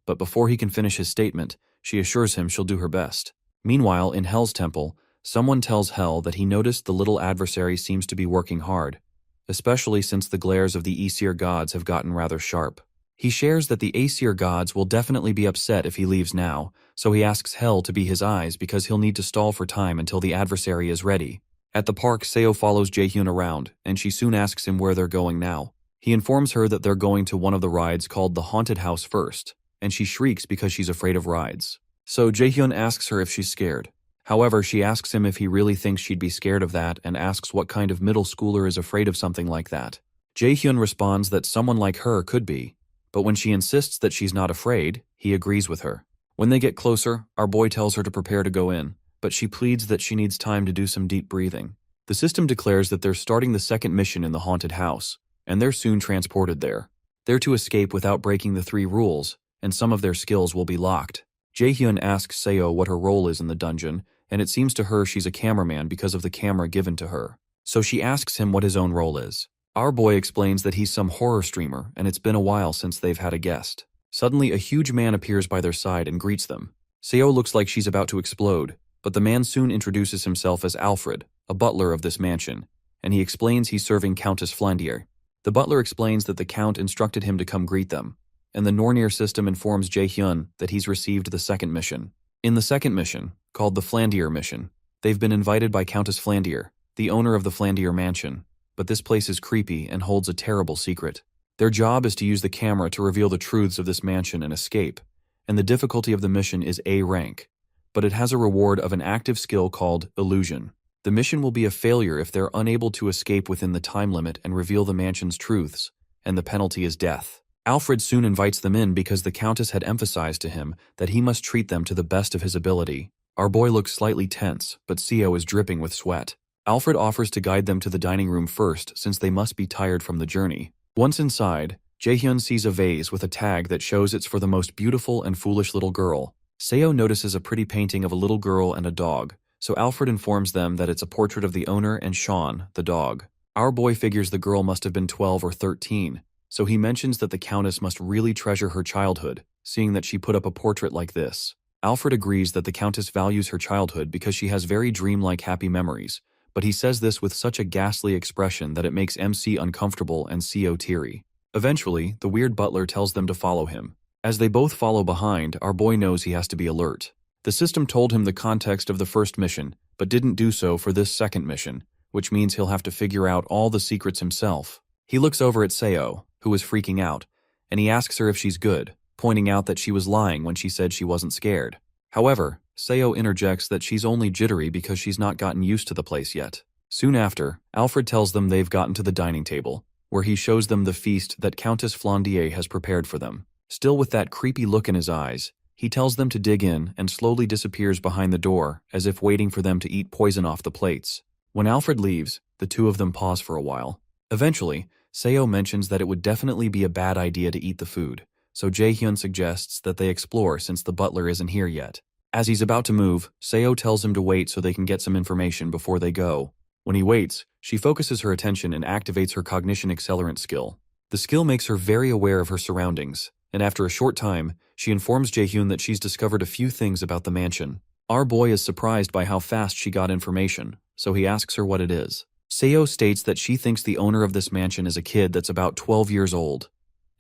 But before he can finish his statement, she assures him she'll do her best. Meanwhile, in Hell's temple, someone tells Hell that he noticed the little adversary seems to be working hard, especially since the glares of the Aesir gods have gotten rather sharp. He shares that the Aesir gods will definitely be upset if he leaves now, so he asks Hell to be his eyes because he'll need to stall for time until the adversary is ready. At the park, Seo follows Jaehyun around, and she soon asks him where they're going now. He informs her that they're going to one of the rides called the Haunted House first, and she shrieks because she's afraid of rides. So Jaehyun asks her if she's scared. However, she asks him if he really thinks she'd be scared of that and asks what kind of middle schooler is afraid of something like that. Jaehyun responds that someone like her could be, but when she insists that she's not afraid, he agrees with her. When they get closer, our boy tells her to prepare to go in, but she pleads that she needs time to do some deep breathing. The system declares that they're starting the second mission in the haunted house, and they're soon transported there. They're to escape without breaking the 3 rules, and some of their skills will be locked. Jaehyun asks Seo what her role is in the dungeon, and it seems to her she's a cameraman because of the camera given to her. So she asks him what his own role is. Our boy explains that he's some horror streamer, and it's been a while since they've had a guest. Suddenly, a huge man appears by their side and greets them. Seo looks like she's about to explode, but the man soon introduces himself as Alfred, a butler of this mansion, and he explains he's serving Countess Flandier. The butler explains that the Count instructed him to come greet them, and the Nornir system informs Jaehyun that he's received the second mission. In the second mission, called the Flandier mission, they've been invited by Countess Flandier, the owner of the Flandier mansion, but this place is creepy and holds a terrible secret. Their job is to use the camera to reveal the truths of this mansion and escape, and the difficulty of the mission is A rank, but it has a reward of an active skill called illusion. The mission will be a failure if they're unable to escape within the time limit and reveal the mansion's truths, and the penalty is death. Alfred soon invites them in because the Countess had emphasized to him that he must treat them to the best of his ability. Our boy looks slightly tense, but Seo is dripping with sweat. Alfred offers to guide them to the dining room first since they must be tired from the journey. Once inside, Jaehyun sees a vase with a tag that shows it's for the most beautiful and foolish little girl. Seo notices a pretty painting of a little girl and a dog, so Alfred informs them that it's a portrait of the owner and Sean, the dog. Our boy figures the girl must have been 12 or 13, so he mentions that the Countess must really treasure her childhood, seeing that she put up a portrait like this. Alfred agrees that the Countess values her childhood because she has very dreamlike happy memories, but he says this with such a ghastly expression that it makes MC uncomfortable and Seo teary. Eventually, the weird butler tells them to follow him. As they both follow behind, our boy knows he has to be alert. The system told him the context of the first mission, but didn't do so for this second mission, which means he'll have to figure out all the secrets himself. He looks over at Seo, who is freaking out, and he asks her if she's good, pointing out that she was lying when she said she wasn't scared. However, Seo interjects that she's only jittery because she's not gotten used to the place yet. Soon after, Alfred tells them they've gotten to the dining table, where he shows them the feast that Countess Flandier has prepared for them. Still with that creepy look in his eyes, he tells them to dig in and slowly disappears behind the door as if waiting for them to eat poison off the plates. When Alfred leaves, the two of them pause for a while. Eventually, Seo mentions that it would definitely be a bad idea to eat the food, so Jaehyun suggests that they explore since the butler isn't here yet. As he's about to move, Seo tells him to wait so they can get some information before they go. When he waits, she focuses her attention and activates her cognition accelerant skill. The skill makes her very aware of her surroundings, and after a short time, she informs Jaehyun that she's discovered a few things about the mansion. Our boy is surprised by how fast she got information, so he asks her what it is. Seo states that she thinks the owner of this mansion is a kid that's about 12 years old,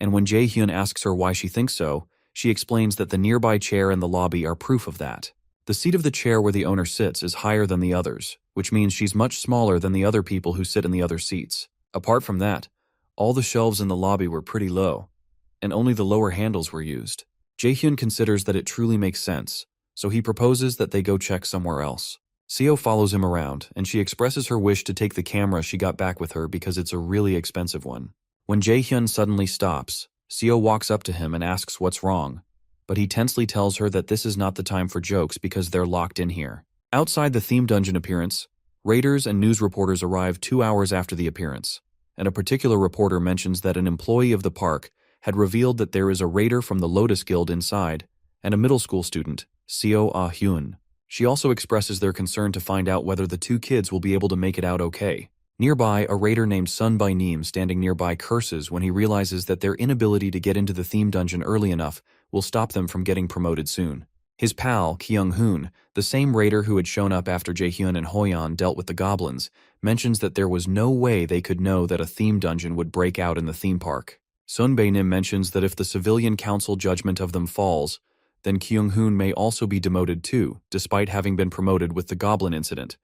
and when Jaehyun asks her why she thinks so, she explains that the nearby chair and the lobby are proof of that. The seat of the chair where the owner sits is higher than the others, which means she's much smaller than the other people who sit in the other seats. Apart from that, all the shelves in the lobby were pretty low, and only the lower handles were used. Jaehyun considers that it truly makes sense, so he proposes that they go check somewhere else. Seo follows him around, and she expresses her wish to take the camera she got back with her because it's a really expensive one. When Jaehyun suddenly stops, Seo walks up to him and asks what's wrong, but he tensely tells her that this is not the time for jokes because they're locked in here. Outside the theme dungeon appearance, raiders and news reporters arrive 2 hours after the appearance, and a particular reporter mentions that an employee of the park had revealed that there is a raider from the Lotus Guild inside, and a middle school student, Seo Ah-hyun. She also expresses their concern to find out whether the two kids will be able to make it out okay. Nearby, a raider named Sun by Neem standing nearby curses when he realizes that their inability to get into the theme dungeon early enough will stop them from getting promoted soon. His pal, Kyung-hoon, the same raider who had shown up after Jaehyun and Hoyeon dealt with the goblins, mentions that there was no way they could know that a theme dungeon would break out in the theme park. Sun Bae-nim mentions that if the civilian council judgment of them falls, then Kyung-hoon may also be demoted too, despite having been promoted with the goblin incident,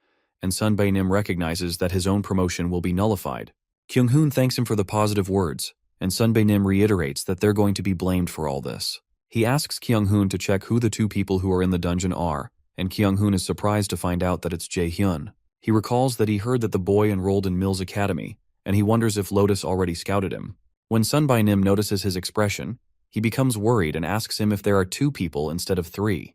and Sun Bae-nim recognizes that his own promotion will be nullified. Kyung-hoon thanks him for the positive words, and Sun Bae-nim reiterates that they're going to be blamed for all this. He asks Kyung-hoon to check who the two people who are in the dungeon are, and Kyung-hoon is surprised to find out that it's Jaehyun. He recalls that he heard that the boy enrolled in Mill's academy, and he wonders if Lotus already scouted him. When Sun Bae-nim notices his expression, he becomes worried and asks him if there are two people instead of three.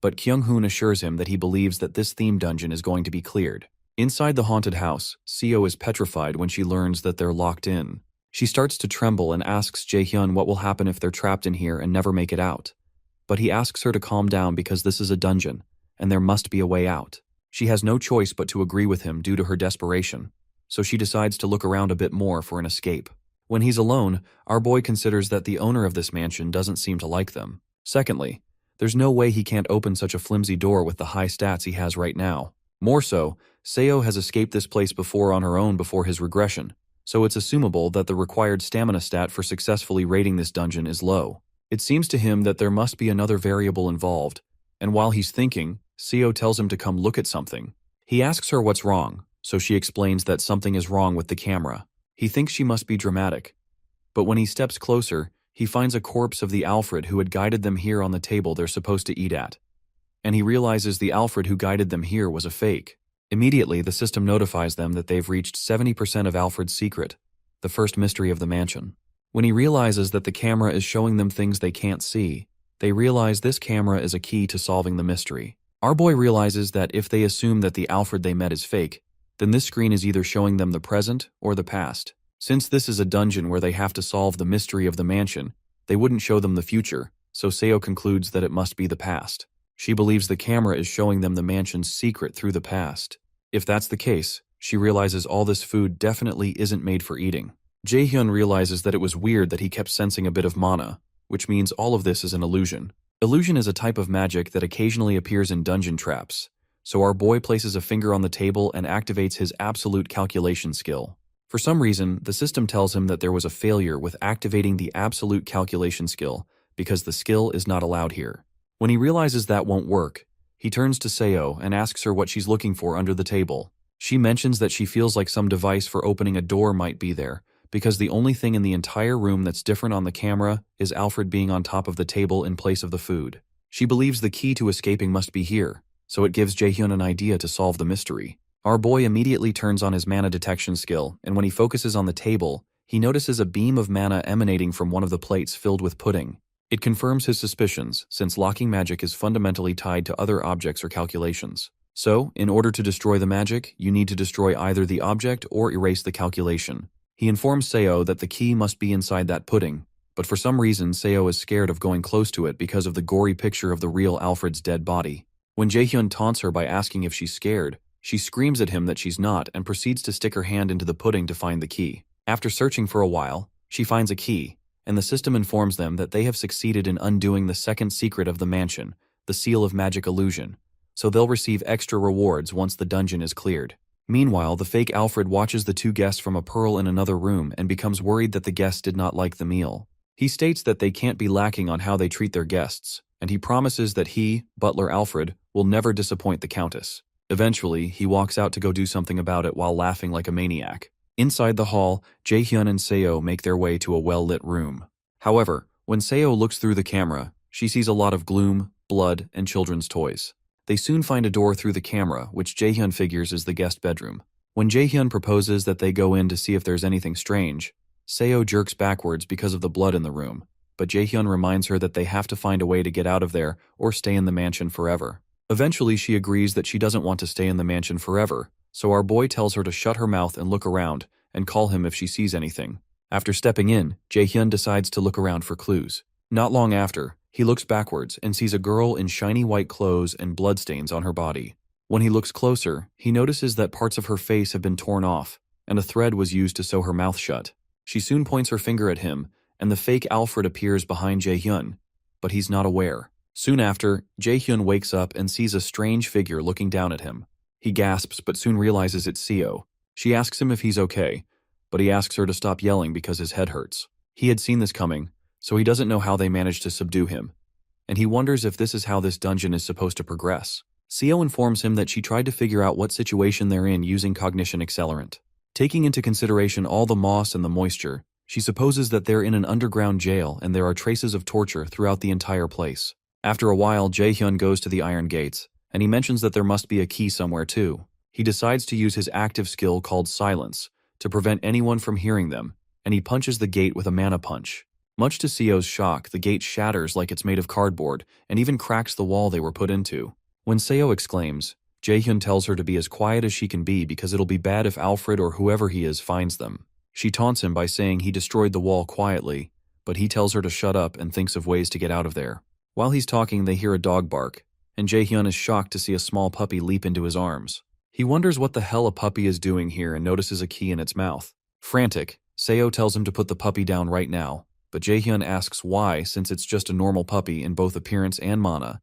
But Kyung-hoon assures him that he believes that this theme dungeon is going to be cleared. Inside the haunted house, Seo is petrified when she learns that they're locked in. She starts to tremble and asks Jaehyun what will happen if they're trapped in here and never make it out. But he asks her to calm down because this is a dungeon, and there must be a way out. She has no choice but to agree with him due to her desperation, so she decides to look around a bit more for an escape. When he's alone, our boy considers that the owner of this mansion doesn't seem to like them. Secondly, there's no way he can't open such a flimsy door with the high stats he has right now. More so, Seo has escaped this place before on her own before his regression, so it's assumable that the required stamina stat for successfully raiding this dungeon is low. It seems to him that there must be another variable involved, and while he's thinking, Seo tells him to come look at something. He asks her what's wrong, so she explains that something is wrong with the camera. He thinks she must be dramatic, but when he steps closer, he finds a corpse of the Alfred who had guided them here on the table they're supposed to eat at, and he realizes the Alfred who guided them here was a fake. Immediately, the system notifies them that they've reached 70% of Alfred's secret, the first mystery of the mansion. When he realizes that the camera is showing them things they can't see, they realize this camera is a key to solving the mystery. Our boy realizes that if they assume that the Alfred they met is fake, then this screen is either showing them the present or the past. Since this is a dungeon where they have to solve the mystery of the mansion, they wouldn't show them the future, so Seo concludes that it must be the past. She believes the camera is showing them the mansion's secret through the past. If that's the case, she realizes all this food definitely isn't made for eating. Jaehyun realizes that it was weird that he kept sensing a bit of mana, which means all of this is an illusion. Illusion is a type of magic that occasionally appears in dungeon traps, so our boy places a finger on the table and activates his absolute calculation skill. For some reason, the system tells him that there was a failure with activating the absolute calculation skill because the skill is not allowed here. When he realizes that won't work, he turns to Seo and asks her what she's looking for under the table. She mentions that she feels like some device for opening a door might be there, because the only thing in the entire room that's different on the camera is Alfred being on top of the table in place of the food. She believes the key to escaping must be here, so it gives Jaehyun an idea to solve the mystery. Our boy immediately turns on his mana detection skill, and when he focuses on the table, he notices a beam of mana emanating from one of the plates filled with pudding. It confirms his suspicions, since locking magic is fundamentally tied to other objects or calculations. So, in order to destroy the magic, you need to destroy either the object or erase the calculation. He informs Seo that the key must be inside that pudding, but for some reason Seo is scared of going close to it because of the gory picture of the real Alfred's dead body. When Jaehyun taunts her by asking if she's scared, she screams at him that she's not and proceeds to stick her hand into the pudding to find the key. After searching for a while, she finds a key, and the system informs them that they have succeeded in undoing the second secret of the mansion, the seal of magic illusion, so they'll receive extra rewards once the dungeon is cleared. Meanwhile, the fake Alfred watches the two guests from a pearl in another room and becomes worried that the guests did not like the meal. He states that they can't be lacking on how they treat their guests, and he promises that he, Butler Alfred, will never disappoint the Countess. Eventually, he walks out to go do something about it while laughing like a maniac. Inside the hall, Jaehyun and Seo make their way to a well-lit room. However, when Seo looks through the camera, she sees a lot of gloom, blood, and children's toys. They soon find a door through the camera, which Jaehyun figures is the guest bedroom. When Jaehyun proposes that they go in to see if there's anything strange, Seo jerks backwards because of the blood in the room, but Jaehyun reminds her that they have to find a way to get out of there or stay in the mansion forever. Eventually, she agrees that she doesn't want to stay in the mansion forever, so our boy tells her to shut her mouth and look around and call him if she sees anything. After stepping in, Jaehyun decides to look around for clues. Not long after, He looks backwards and sees a girl in shiny white clothes and bloodstains on her body. When he looks closer, he notices that parts of her face have been torn off, and a thread was used to sew her mouth shut. She soon points her finger at him, and the fake Alfred appears behind Jae-hyun, but he's not aware. Soon after, Jae-hyun wakes up and sees a strange figure looking down at him. He gasps but soon realizes it's Seo. She asks him if he's okay, but he asks her to stop yelling because his head hurts. He had seen this coming, so he doesn't know how they managed to subdue him, and he wonders if this is how this dungeon is supposed to progress. Seo informs him that she tried to figure out what situation they're in using cognition accelerant. Taking into consideration all the moss and the moisture, she supposes that they're in an underground jail and there are traces of torture throughout the entire place. After a while, Jae-hyun goes to the iron gates, and he mentions that there must be a key somewhere too. He decides to use his active skill called Silence to prevent anyone from hearing them, and he punches the gate with a mana punch. Much to Seo's shock, the gate shatters like it's made of cardboard and even cracks the wall they were put into. When Seo exclaims, Jae-hyun tells her to be as quiet as she can be because it'll be bad if Alfred or whoever he is finds them. She taunts him by saying he destroyed the wall quietly, but he tells her to shut up and thinks of ways to get out of there. While he's talking, they hear a dog bark, and Jae-hyun is shocked to see a small puppy leap into his arms. He wonders what the hell a puppy is doing here and notices a key in its mouth. Frantic, Seo tells him to put the puppy down right now, but Jae-hyun asks why since it's just a normal puppy in both appearance and mana,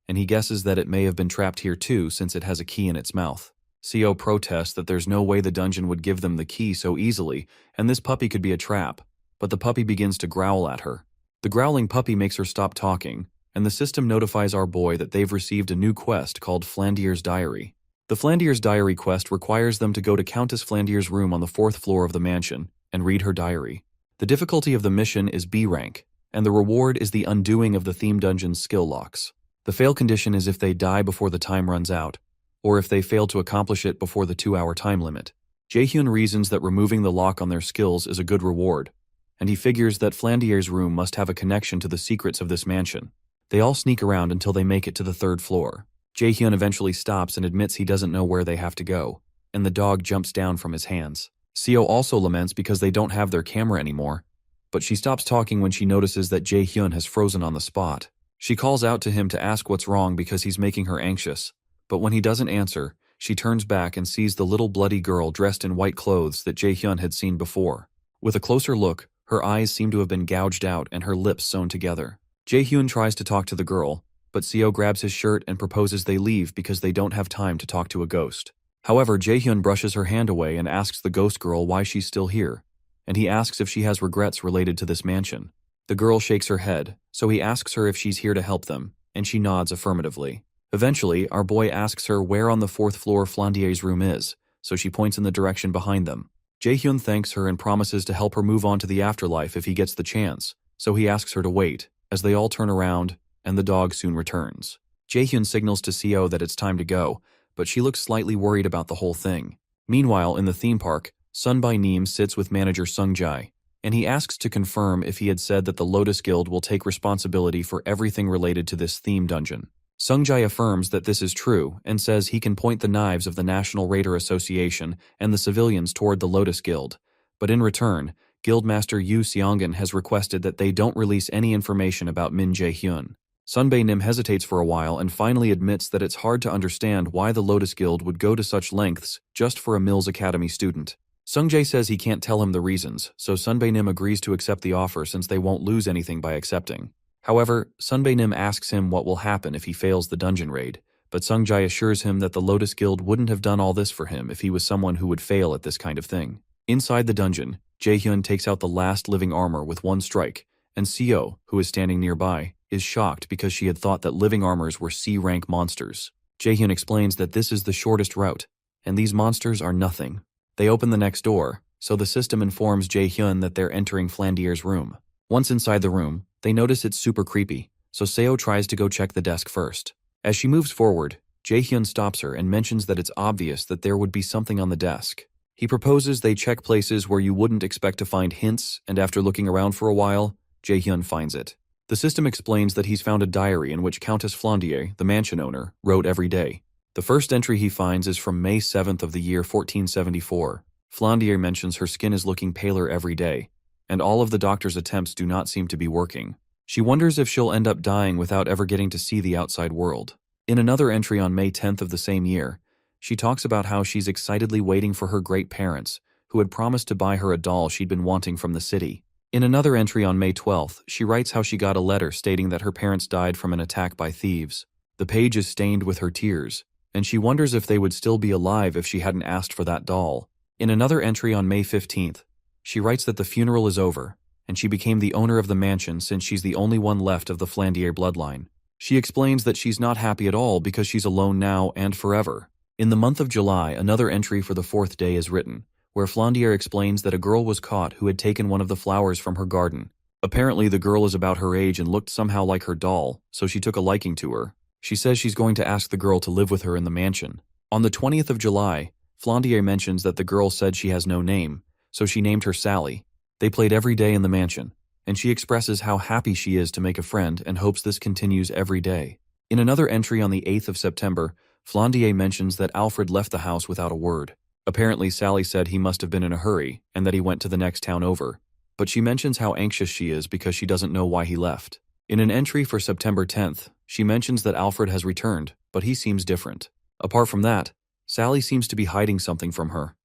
and he guesses that it may have been trapped here too since it has a key in its mouth. Seo protests that there's no way the dungeon would give them the key so easily, and this puppy could be a trap, but the puppy begins to growl at her. The growling puppy makes her stop talking, and the system notifies our boy that they've received a new quest called Flandier's Diary. The Flandier's Diary quest requires them to go to Countess Flandier's room on the 4th floor of the mansion and read her diary. The difficulty of the mission is B rank, and the reward is the undoing of the theme dungeon's skill locks. The fail condition is if they die before the time runs out, or if they fail to accomplish it before the 2-hour time limit. Jae-hyun reasons that removing the lock on their skills is a good reward, and he figures that Flandier's room must have a connection to the secrets of this mansion. They all sneak around until they make it to the 3rd floor. Jae-hyun eventually stops and admits he doesn't know where they have to go, and the dog jumps down from his hands. Seo also laments because they don't have their camera anymore, but she stops talking when she notices that Jae-hyun has frozen on the spot. She calls out to him to ask what's wrong because he's making her anxious, but when he doesn't answer, she turns back and sees the little bloody girl dressed in white clothes that Jae-hyun had seen before. With a closer look, her eyes seem to have been gouged out and her lips sewn together. Jae-hyun tries to talk to the girl, but Seo grabs his shirt and proposes they leave because they don't have time to talk to a ghost. However, Jae-hyun brushes her hand away and asks the ghost girl why she's still here, and he asks if she has regrets related to this mansion. The girl shakes her head, so he asks her if she's here to help them, and she nods affirmatively. Eventually, our boy asks her where on the 4th floor Flandier's room is, so she points in the direction behind them. Jae-hyun thanks her and promises to help her move on to the afterlife if he gets the chance, so he asks her to wait, as they all turn around, and the dog soon returns. Jae-hyun signals to Seo that it's time to go, but she looks slightly worried about the whole thing. Meanwhile, in the theme park, Sunbae-nim sits with manager Sung-jae, and he asks to confirm if he had said that the Lotus Guild will take responsibility for everything related to this theme dungeon. Sung-jae affirms that this is true and says he can point the knives of the National Raider Association and the civilians toward the Lotus Guild, but in return, Guildmaster Yu Seongan has requested that they don't release any information about Min Jae-hyun. Sunbae-nim hesitates for a while and finally admits that it's hard to understand why the Lotus Guild would go to such lengths just for a Mills Academy student. Sung-jae says he can't tell him the reasons, so Sunbae-nim agrees to accept the offer since they won't lose anything by accepting. However, Sunbae-nim asks him what will happen if he fails the dungeon raid, but Sung-jae assures him that the Lotus Guild wouldn't have done all this for him if he was someone who would fail at this kind of thing. Inside the dungeon, Jae-hyun takes out the last living armor with one strike, and Seo, who is standing nearby, is shocked because she had thought that living armors were C-rank monsters. Jae-hyun explains that this is the shortest route, and these monsters are nothing. They open the next door, so the system informs Jae-hyun that they're entering Flandier's room. Once inside the room, they notice it's super creepy, so Seo tries to go check the desk first. As she moves forward, Jae-hyun stops her and mentions that it's obvious that there would be something on the desk. He proposes they check places where you wouldn't expect to find hints, and after looking around for a while, Jae-hyun finds it. The system explains that he's found a diary in which Countess Flandier, the mansion owner, wrote every day. The first entry he finds is from May 7th of the year 1474. Flandier mentions her skin is looking paler every day, and all of the doctor's attempts do not seem to be working. She wonders if she'll end up dying without ever getting to see the outside world. In another entry on May 10th of the same year, she talks about how she's excitedly waiting for her great parents, who had promised to buy her a doll she'd been wanting from the city. In another entry on May 12th, she writes how she got a letter stating that her parents died from an attack by thieves. The page is stained with her tears, and she wonders if they would still be alive if she hadn't asked for that doll. In another entry on May 15th, she writes that the funeral is over, and she became the owner of the mansion since she's the only one left of the Flandier bloodline. She explains that she's not happy at all because she's alone now and forever. In the month of July, another entry for the 4th day is written, where Flandier explains that a girl was caught who had taken one of the flowers from her garden. Apparently the girl is about her age and looked somehow like her doll, so she took a liking to her. She says she's going to ask the girl to live with her in the mansion. On the 20th of July, Flandier mentions that the girl said she has no name, so she named her Sally. They played every day in the mansion, and she expresses how happy she is to make a friend and hopes this continues every day. In another entry on the 8th of September, Flandier mentions that Alfred left the house without a word. Apparently Sally said he must have been in a hurry and that he went to the next town over, but she mentions how anxious she is because she doesn't know why he left. In an entry for September 10th, she mentions that Alfred has returned, but he seems different. Apart from that, Sally seems to be hiding something from her,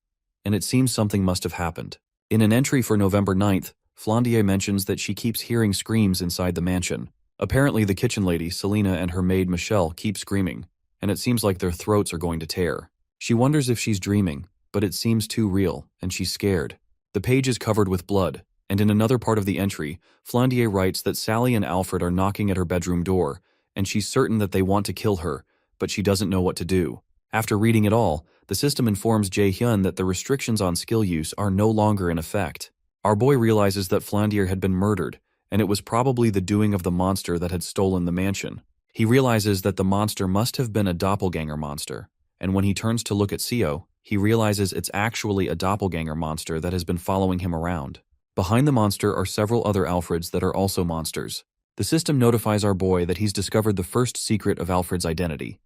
and it seems something must have happened. In an entry for November 9th, Flandier mentions that she keeps hearing screams inside the mansion. Apparently the kitchen lady, Selena, and her maid, Michelle, keep screaming, and it seems like their throats are going to tear. She wonders if she's dreaming, but it seems too real, and she's scared. The page is covered with blood, and in another part of the entry, Flandier writes that Sally and Alfred are knocking at her bedroom door, and she's certain that they want to kill her, but she doesn't know what to do. After reading it all, the system informs Jae-hyun that the restrictions on skill use are no longer in effect. Our boy realizes that Flandier had been murdered, and it was probably the doing of the monster that had stolen the mansion. He realizes that the monster must have been a doppelganger monster, and when he turns to look at Seo, he realizes it's actually a doppelganger monster that has been following him around. Behind the monster are several other Alfreds that are also monsters. The system notifies our boy that he's discovered the first secret of Alfred's identity,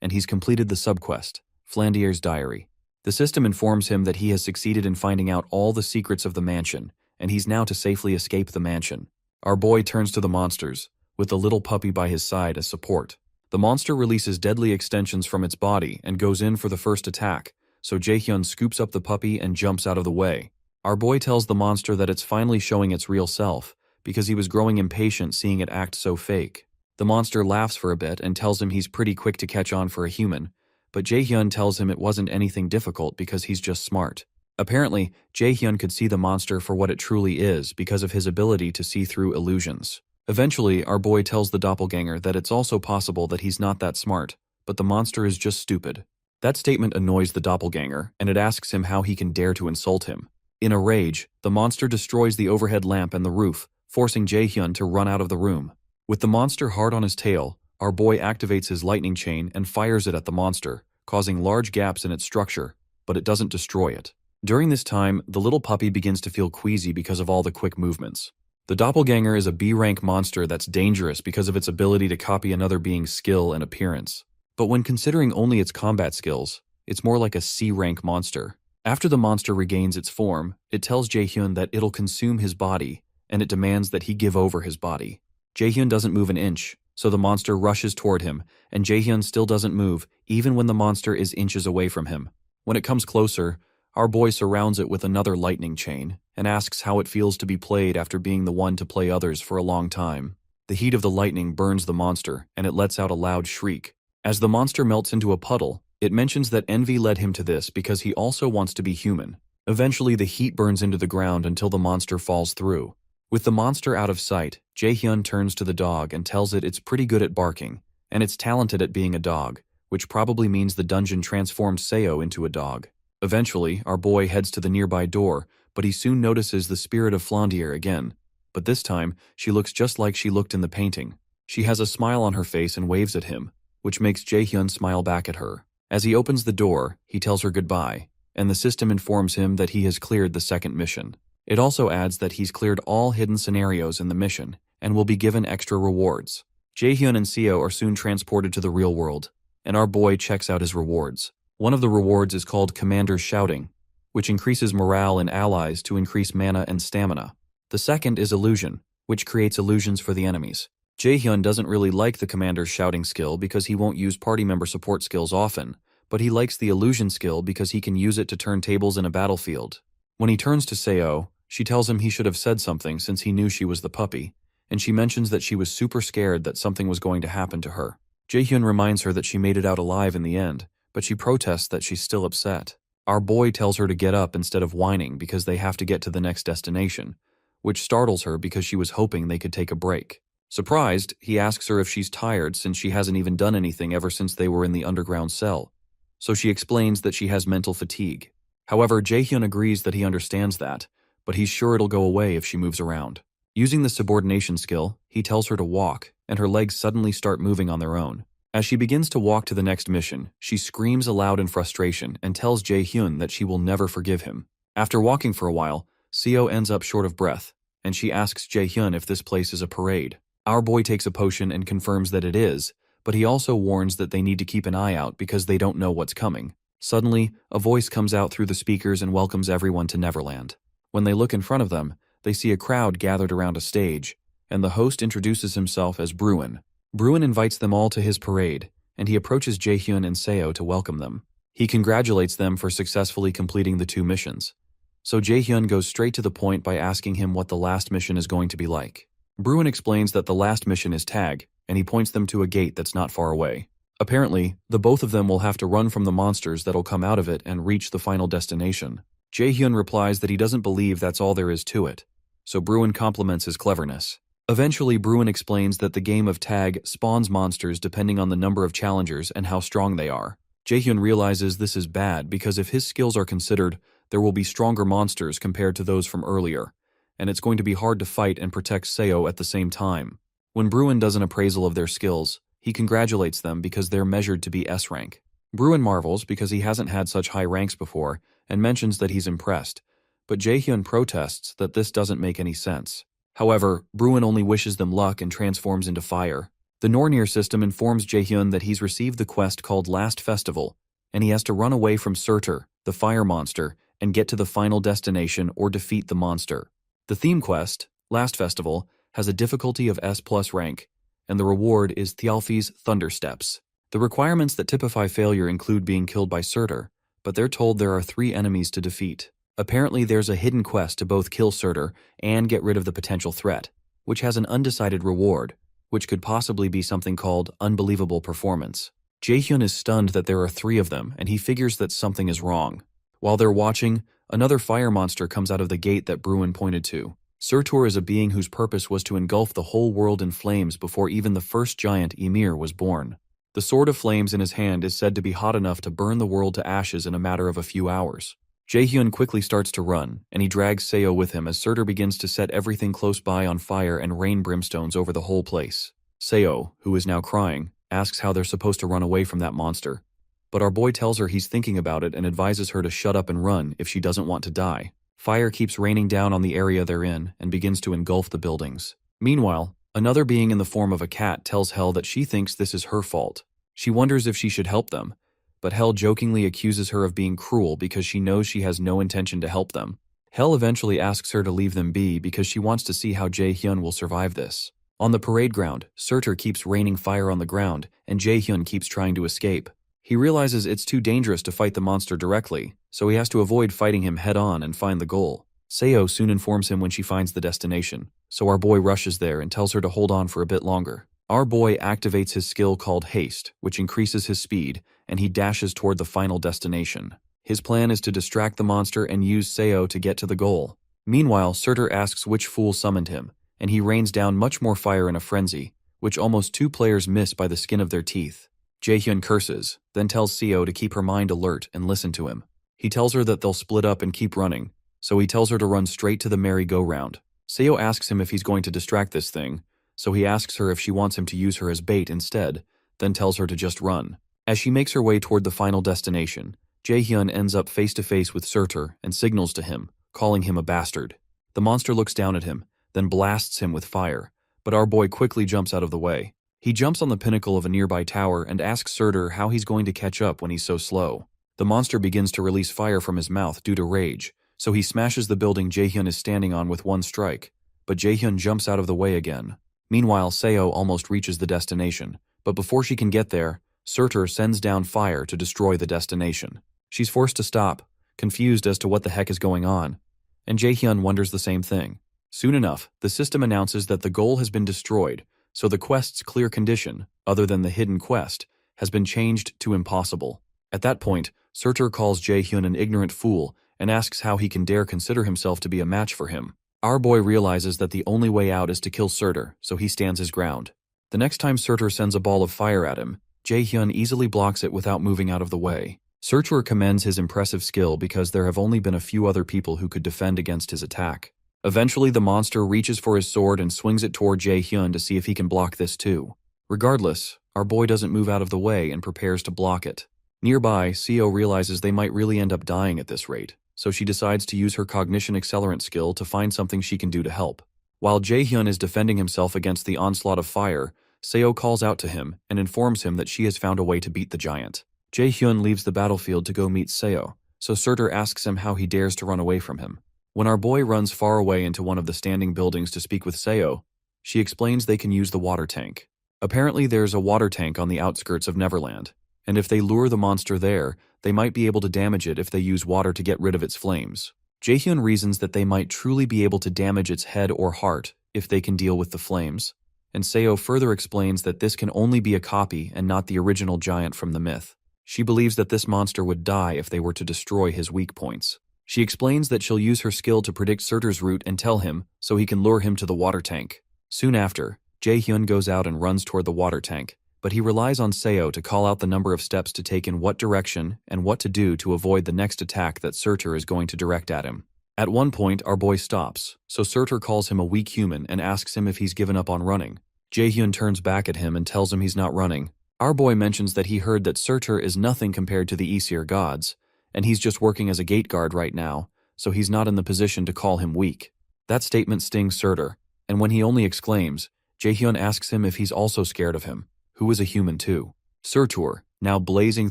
and he's completed the subquest, Flandier's Diary. The system informs him that he has succeeded in finding out all the secrets of the mansion, and he's now to safely escape the mansion. Our boy turns to the monsters, with the little puppy by his side as support. The monster releases deadly extensions from its body and goes in for the first attack, so Jae-hyun scoops up the puppy and jumps out of the way. Our boy tells the monster that it's finally showing its real self, because he was growing impatient seeing it act so fake. The monster laughs for a bit and tells him he's pretty quick to catch on for a human, but Jae-hyun tells him it wasn't anything difficult because he's just smart. Apparently, Jae-hyun could see the monster for what it truly is because of his ability to see through illusions. Eventually, our boy tells the doppelganger that it's also possible that he's not that smart, but the monster is just stupid. That statement annoys the doppelganger, and it asks him how he can dare to insult him. In a rage, the monster destroys the overhead lamp and the roof, forcing Jae-hyun to run out of the room. With the monster hard on his tail, our boy activates his lightning chain and fires it at the monster, causing large gaps in its structure, but it doesn't destroy it. During this time, the little puppy begins to feel queasy because of all the quick movements. The doppelganger is a B-rank monster that's dangerous because of its ability to copy another being's skill and appearance. But when considering only its combat skills, it's more like a C-rank monster. After the monster regains its form, it tells Jae-hyun that it'll consume his body, and it demands that he give over his body. Jae-hyun doesn't move an inch, so the monster rushes toward him, and Jae-hyun still doesn't move, even when the monster is inches away from him. When it comes closer, our boy surrounds it with another lightning chain, and asks how it feels to be played after being the one to play others for a long time. The heat of the lightning burns the monster, and it lets out a loud shriek. As the monster melts into a puddle, it mentions that envy led him to this because he also wants to be human. Eventually, the heat burns into the ground until the monster falls through. With the monster out of sight, Jae-hyun turns to the dog and tells it it's pretty good at barking, and it's talented at being a dog, which probably means the dungeon transformed Seo into a dog. Eventually, our boy heads to the nearby door, but he soon notices the spirit of Flandier again. But this time, she looks just like she looked in the painting. She has a smile on her face and waves at him, which makes Jae-hyun smile back at her. As he opens the door, he tells her goodbye, and the system informs him that he has cleared the second mission. It also adds that he's cleared all hidden scenarios in the mission, and will be given extra rewards. Jae-hyun and Seo are soon transported to the real world, and our boy checks out his rewards. One of the rewards is called Commander's Shouting, which increases morale in allies to increase mana and stamina. The second is Illusion, which creates illusions for the enemies. Jaehyun doesn't really like the commander's shouting skill because he won't use party member support skills often, but he likes the illusion skill because he can use it to turn tables in a battlefield. When he turns to Seo, she tells him he should have said something since he knew she was the puppy, and she mentions that she was super scared that something was going to happen to her. Jaehyun reminds her that she made it out alive in the end, but she protests that she's still upset. Our boy tells her to get up instead of whining because they have to get to the next destination, which startles her because she was hoping they could take a break. Surprised, he asks her if she's tired since she hasn't even done anything ever since they were in the underground cell. So she explains that she has mental fatigue. However, Jaehyun agrees that he understands that, but he's sure it'll go away if she moves around. Using the subordination skill, he tells her to walk, and her legs suddenly start moving on their own. As she begins to walk to the next mission, she screams aloud in frustration and tells Jaehyun that she will never forgive him. After walking for a while, Seo ends up short of breath, and she asks Jaehyun if this place is a parade. Our boy takes a potion and confirms that it is, but he also warns that they need to keep an eye out because they don't know what's coming. Suddenly, a voice comes out through the speakers and welcomes everyone to Neverland. When they look in front of them, they see a crowd gathered around a stage, and the host introduces himself as Bruin. Bruin invites them all to his parade, and he approaches Jaehyun and Seo to welcome them. He congratulates them for successfully completing the 2 missions. So Jaehyun goes straight to the point by asking him what the last mission is going to be like. Bruin explains that the last mission is tag, and he points them to a gate that's not far away. Apparently, the both of them will have to run from the monsters that'll come out of it and reach the final destination. Jaehyun replies that he doesn't believe that's all there is to it, so Bruin compliments his cleverness. Eventually, Bruin explains that the game of tag spawns monsters depending on the number of challengers and how strong they are. Jaehyun realizes this is bad because if his skills are considered, there will be stronger monsters compared to those from earlier, and it's going to be hard to fight and protect Seo at the same time. When Bruin does an appraisal of their skills, he congratulates them because they're measured to be S rank. Bruin marvels because he hasn't had such high ranks before and mentions that he's impressed, but Jaehyun protests that this doesn't make any sense. However, Bruin only wishes them luck and transforms into fire. The Nornir system informs Jaehyun that he's received the quest called Last Festival, and he has to run away from Surtur, the fire monster, and get to the final destination or defeat the monster. The theme quest, Last Festival, has a difficulty of S+ rank, and the reward is Thialfi's Thunder Steps. The requirements that typify failure include being killed by Surtur, but they're told there are 3 enemies to defeat. Apparently there's a hidden quest to both kill Surtur and get rid of the potential threat, which has an undecided reward, which could possibly be something called Unbelievable Performance. Jaehyun is stunned that there are 3 of them, and he figures that something is wrong. While they're watching, another fire monster comes out of the gate that Bruin pointed to. Surtur is a being whose purpose was to engulf the whole world in flames before even the first giant, Ymir, was born. The sword of flames in his hand is said to be hot enough to burn the world to ashes in a matter of a few hours. Jaehyun quickly starts to run, and he drags Seo with him as Surtur begins to set everything close by on fire and rain brimstones over the whole place. Seo, who is now crying, asks how they're supposed to run away from that monster. But our boy tells her he's thinking about it and advises her to shut up and run if she doesn't want to die. Fire keeps raining down on the area they're in and begins to engulf the buildings. Meanwhile, another being in the form of a cat tells Hel that she thinks this is her fault. She wonders if she should help them, but Hel jokingly accuses her of being cruel because she knows she has no intention to help them. Hel eventually asks her to leave them be because she wants to see how Jaehyun will survive this. On the parade ground, Surtur keeps raining fire on the ground, and Jaehyun keeps trying to escape. He realizes it's too dangerous to fight the monster directly, so he has to avoid fighting him head-on and find the goal. Seo soon informs him when she finds the destination, so our boy rushes there and tells her to hold on for a bit longer. Our boy activates his skill called Haste, which increases his speed, and he dashes toward the final destination. His plan is to distract the monster and use Seo to get to the goal. Meanwhile, Surtur asks which fool summoned him, and he rains down much more fire in a frenzy, which almost 2 players miss by the skin of their teeth. Jaehyun curses, then tells Seo to keep her mind alert and listen to him. He tells her that they'll split up and keep running, so he tells her to run straight to the merry-go-round. Seo asks him if he's going to distract this thing, so he asks her if she wants him to use her as bait instead, then tells her to just run. As she makes her way toward the final destination, Jaehyun ends up face-to-face with Surtur and signals to him, calling him a bastard. The monster looks down at him, then blasts him with fire, but our boy quickly jumps out of the way. He jumps on the pinnacle of a nearby tower and asks Surtur how he's going to catch up when he's so slow. The monster begins to release fire from his mouth due to rage, so he smashes the building Jaehyun is standing on with one strike, but Jaehyun jumps out of the way again. Meanwhile, Seo almost reaches the destination, but before she can get there, Surtur sends down fire to destroy the destination. She's forced to stop, confused as to what the heck is going on, and Jaehyun wonders the same thing. Soon enough, the system announces that the goal has been destroyed, so the quest's clear condition, other than the hidden quest, has been changed to impossible. At that point, Surtur calls Jaehyun an ignorant fool and asks how he can dare consider himself to be a match for him. Our boy realizes that the only way out is to kill Surtur, so he stands his ground. The next time Surtur sends a ball of fire at him, Jaehyun easily blocks it without moving out of the way. Surtur commends his impressive skill because there have only been a few other people who could defend against his attack. Eventually, the monster reaches for his sword and swings it toward Jaehyun to see if he can block this too. Regardless, our boy doesn't move out of the way and prepares to block it. Nearby, Seo realizes they might really end up dying at this rate, so she decides to use her cognition accelerant skill to find something she can do to help. While Jaehyun is defending himself against the onslaught of fire, Seo calls out to him and informs him that she has found a way to beat the giant. Jaehyun leaves the battlefield to go meet Seo, so Surtur asks him how he dares to run away from him. When our boy runs far away into one of the standing buildings to speak with Seo, she explains they can use the water tank. Apparently there's a water tank on the outskirts of Neverland, and if they lure the monster there, they might be able to damage it if they use water to get rid of its flames. Jaehyun reasons that they might truly be able to damage its head or heart if they can deal with the flames, and Seo further explains that this can only be a copy and not the original giant from the myth. She believes that this monster would die if they were to destroy his weak points. She explains that she'll use her skill to predict Surtur's route and tell him so he can lure him to the water tank. Soon after, Jaehyun goes out and runs toward the water tank, but he relies on Seo to call out the number of steps to take in what direction and what to do to avoid the next attack that Surtur is going to direct at him. At one point, our boy stops, so Surtur calls him a weak human and asks him if he's given up on running. Jaehyun turns back at him and tells him he's not running. Our boy mentions that he heard that Surtur is nothing compared to the Aesir gods, and he's just working as a gate guard right now, so he's not in the position to call him weak. That statement stings Surtur, and when he only exclaims, Jaehyun asks him if he's also scared of him, who is a human too. Surtur, now blazing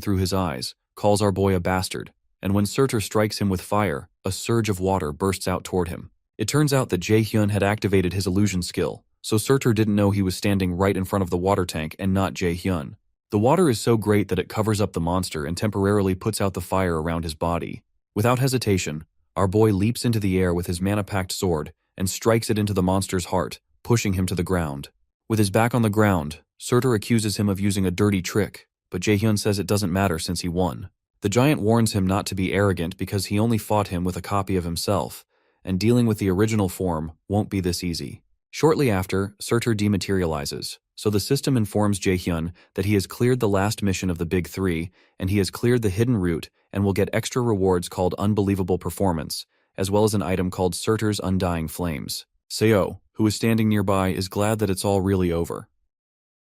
through his eyes, calls our boy a bastard, and when Surtur strikes him with fire, a surge of water bursts out toward him. It turns out that Jaehyun had activated his illusion skill, so Surtur didn't know he was standing right in front of the water tank and not Jaehyun. The water is so great that it covers up the monster and temporarily puts out the fire around his body. Without hesitation, our boy leaps into the air with his mana-packed sword and strikes it into the monster's heart, pushing him to the ground. With his back on the ground, Surtur accuses him of using a dirty trick, but Jaehyun says it doesn't matter since he won. The giant warns him not to be arrogant because he only fought him with a copy of himself, and dealing with the original form won't be this easy. Shortly after, Surtur dematerializes, so the system informs Jaehyun that he has cleared the last mission of the Big Three, and he has cleared the hidden route and will get extra rewards called Unbelievable Performance, as well as an item called Surtur's Undying Flames. Seo, who is standing nearby, is glad that it's all really over.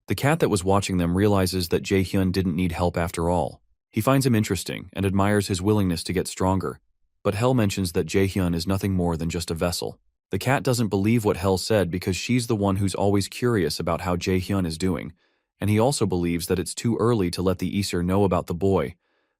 The cat that was watching them realizes that Jaehyun didn't need help after all. He finds him interesting and admires his willingness to get stronger, but Hel mentions that Jaehyun is nothing more than just a vessel. The cat doesn't believe what Hel said because she's the one who's always curious about how Jaehyun is doing, and he also believes that it's too early to let the Aesir know about the boy,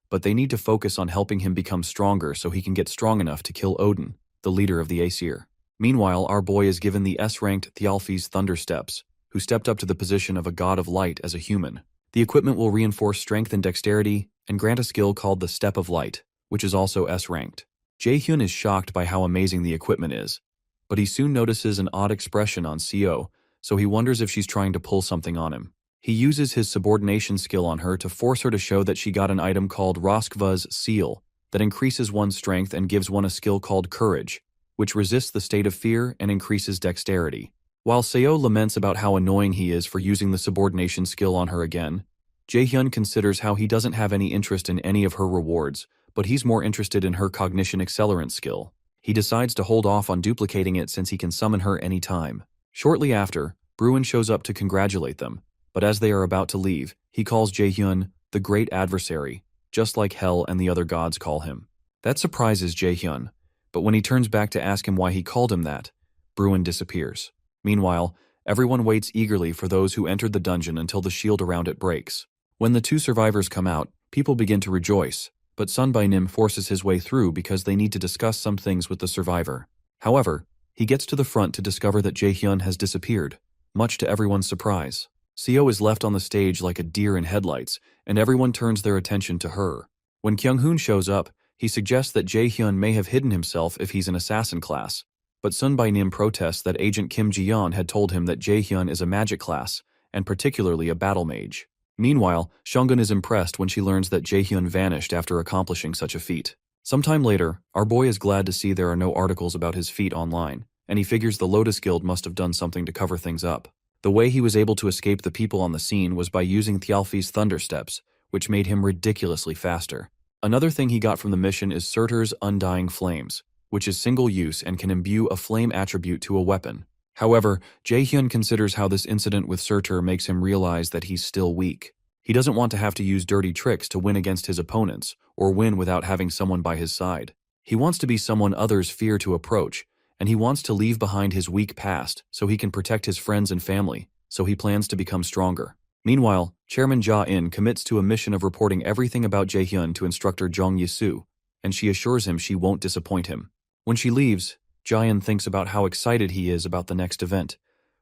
but they need to focus on helping him become stronger so he can get strong enough to kill Odin, the leader of the Aesir. Meanwhile, our boy is given the S-ranked Thialfi's Thunder Steps, who stepped up to the position of a god of light as a human. The equipment will reinforce strength and dexterity and grant a skill called the Step of Light, which is also S-ranked. Jaehyun is shocked by how amazing the equipment is, but he soon notices an odd expression on Seo, so he wonders if she's trying to pull something on him. He uses his subordination skill on her to force her to show that she got an item called Roskva's Seal that increases one's strength and gives one a skill called Courage, which resists the state of fear and increases dexterity. While Seo laments about how annoying he is for using the subordination skill on her again, Jaehyun considers how he doesn't have any interest in any of her rewards, but he's more interested in her cognition accelerant skill. He decides to hold off on duplicating it since he can summon her any time. Shortly after, Bruin shows up to congratulate them, but as they are about to leave, he calls Jaehyun the Great Adversary, just like Hel and the other gods call him. That surprises Jaehyun, but when he turns back to ask him why he called him that, Bruin disappears. Meanwhile, everyone waits eagerly for those who entered the dungeon until the shield around it breaks. When the two survivors come out, people begin to rejoice, but Sunbai Nim forces his way through because they need to discuss some things with the survivor. However, He gets to the front to discover that Jaehyun has disappeared, much to everyone's surprise. Seo is left on the stage like a deer in headlights, and everyone turns their attention to her. When Kyung-hoon shows up, he suggests that Jaehyun may have hidden himself if he's an assassin class, but Sun Bai-nim protests that Agent Kim Ji-yeon had told him that Jaehyun is a magic class, and particularly a battle mage. Meanwhile, Shungun is impressed when she learns that Jaehyun vanished after accomplishing such a feat. Sometime later, our boy is glad to see there are no articles about his feat online, and he figures the Lotus Guild must have done something to cover things up. The way he was able to escape the people on the scene was by using Thialfi's Thunder Steps, which made him ridiculously faster. Another thing he got from the mission is Surtur's Undying Flames, which is single use and can imbue a flame attribute to a weapon. However, Jaehyun considers how this incident with Surtur makes him realize that he's still weak. He doesn't want to have to use dirty tricks to win against his opponents, or win without having someone by his side. He wants to be someone others fear to approach, and he wants to leave behind his weak past so he can protect his friends and family, so he plans to become stronger. Meanwhile, Chairman Ja-in commits to a mission of reporting everything about Jaehyun to instructor Jong Yi-soo, and she assures him she won't disappoint him. When she leaves, Ja-in thinks about how excited he is about the next event,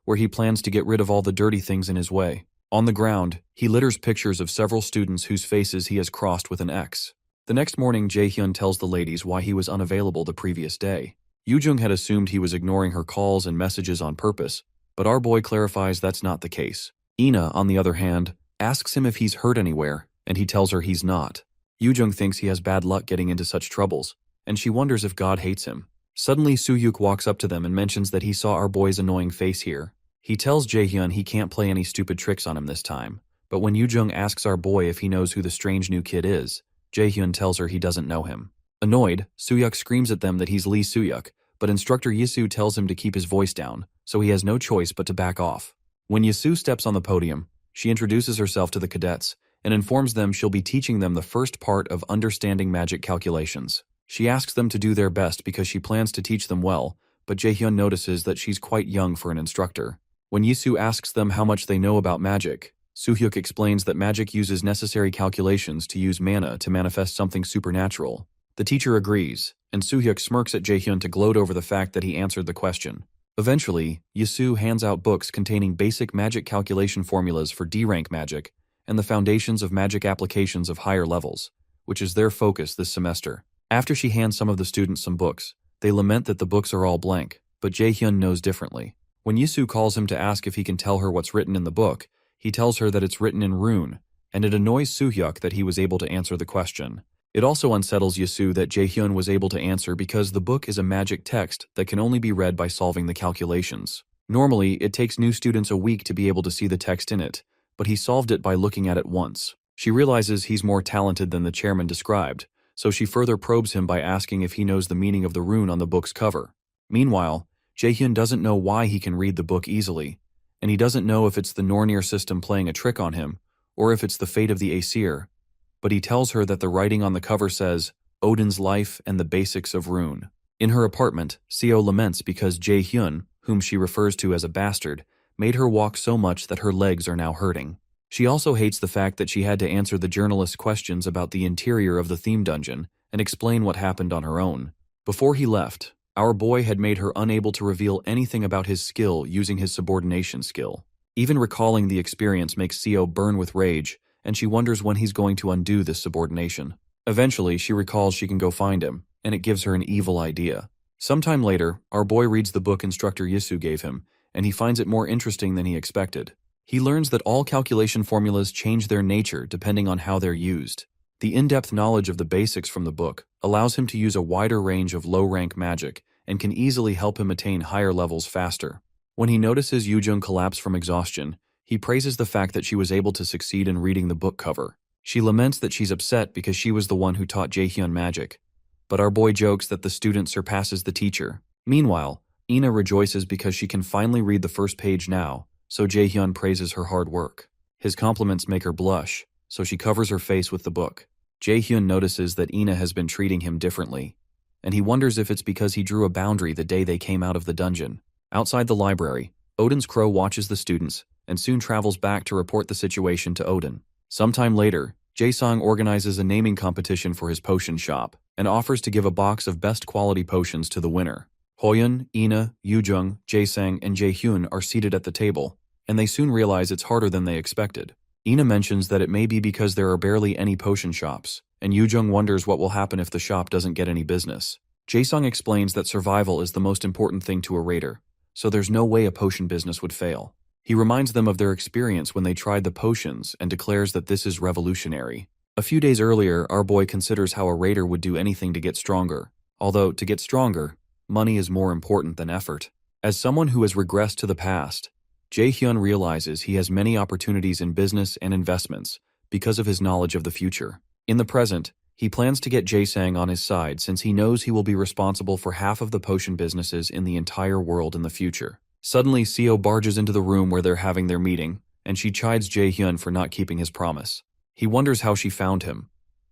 where he plans to get rid of all the dirty things in his way. On the ground, he litters pictures of several students whose faces he has crossed with an X. The next morning, Jaehyun tells the ladies why he was unavailable the previous day. Yoo-jung had assumed he was ignoring her calls and messages on purpose, but our boy clarifies that's not the case. Ina, on the other hand, asks him if he's hurt anywhere, and he tells her he's not. Yoo-jung thinks he has bad luck getting into such troubles, and she wonders if God hates him. Suddenly, Soo-hyuk walks up to them and mentions that he saw our boy's annoying face here. He tells Jaehyun he can't play any stupid tricks on him this time, but when Yoo-jung asks our boy if he knows who the strange new kid is, Jaehyun tells her he doesn't know him. Annoyed, Soo-hyuk screams at them that he's Lee Soo-hyuk, but instructor Yi-soo tells him to keep his voice down, so he has no choice but to back off. When Yi-soo steps on the podium, she introduces herself to the cadets and informs them she'll be teaching them the first part of understanding magic calculations. She asks them to do their best because she plans to teach them well, but Jaehyun notices that she's quite young for an instructor. When Yi-soo asks them how much they know about magic, Soo-hyuk explains that magic uses necessary calculations to use mana to manifest something supernatural. The teacher agrees, and Soo-hyuk smirks at Jaehyun to gloat over the fact that he answered the question. Eventually, Yi-soo hands out books containing basic magic calculation formulas for D-rank magic and the foundations of magic applications of higher levels, which is their focus this semester. After she hands some of the students some books, they lament that the books are all blank, but Jaehyun knows differently. When Yi-soo calls him to ask if he can tell her what's written in the book, he tells her that it's written in rune, and it annoys Soo-hyuk that he was able to answer the question. It also unsettles Yi-soo that Jaehyun was able to answer because the book is a magic text that can only be read by solving the calculations. Normally, it takes new students a week to be able to see the text in it, but he solved it by looking at it once. She realizes he's more talented than the chairman described, so she further probes him by asking if he knows the meaning of the rune on the book's cover. Meanwhile, Jaehyun doesn't know why he can read the book easily, and he doesn't know if it's the Nornir system playing a trick on him, or if it's the fate of the Aesir, but he tells her that the writing on the cover says, Odin's life and the basics of rune. In her apartment, Seo laments because Jaehyun, whom she refers to as a bastard, made her walk so much that her legs are now hurting. She also hates the fact that she had to answer the journalist's questions about the interior of the theme dungeon and explain what happened on her own. Before he left, our boy had made her unable to reveal anything about his skill using his subordination skill. Even recalling the experience makes Seo burn with rage, and she wonders when he's going to undo this subordination. Eventually, she recalls she can go find him, and it gives her an evil idea. Sometime later, our boy reads the book instructor Yi-soo gave him, and he finds it more interesting than he expected. He learns that all calculation formulas change their nature depending on how they're used. The in-depth knowledge of the basics from the book allows him to use a wider range of low-rank magic and can easily help him attain higher levels faster. When he notices Yoo-jung collapse from exhaustion, he praises the fact that she was able to succeed in reading the book cover. She laments that she's upset because she was the one who taught Jaehyun magic, but our boy jokes that the student surpasses the teacher. Meanwhile, Ina rejoices because she can finally read the first page now, so Jaehyun praises her hard work. His compliments make her blush, so she covers her face with the book. Jaehyun notices that Ina has been treating him differently, and he wonders if it's because he drew a boundary the day they came out of the dungeon. Outside the library, Odin's crow watches the students and soon travels back to report the situation to Odin. Sometime later, Jae-sung organizes a naming competition for his potion shop and offers to give a box of best quality potions to the winner. Hoyeon, Ina, Yoojung, Jae-sang, and Jae-hyun are seated at the table, and they soon realize it's harder than they expected. Ina mentions that it may be because there are barely any potion shops, and Yoojung wonders what will happen if the shop doesn't get any business. Jae-sung explains that survival is the most important thing to a raider, so there's no way a potion business would fail. He reminds them of their experience when they tried the potions and declares that this is revolutionary. A few days earlier, our boy considers how a raider would do anything to get stronger. Although, to get stronger, money is more important than effort. As someone who has regressed to the past, Jae-hyun realizes he has many opportunities in business and investments because of his knowledge of the future. In the present, he plans to get Jae-sang on his side since he knows he will be responsible for half of the potion businesses in the entire world in the future. Suddenly, Seo barges into the room where they're having their meeting, and she chides Jae-hyun for not keeping his promise. He wonders how she found him,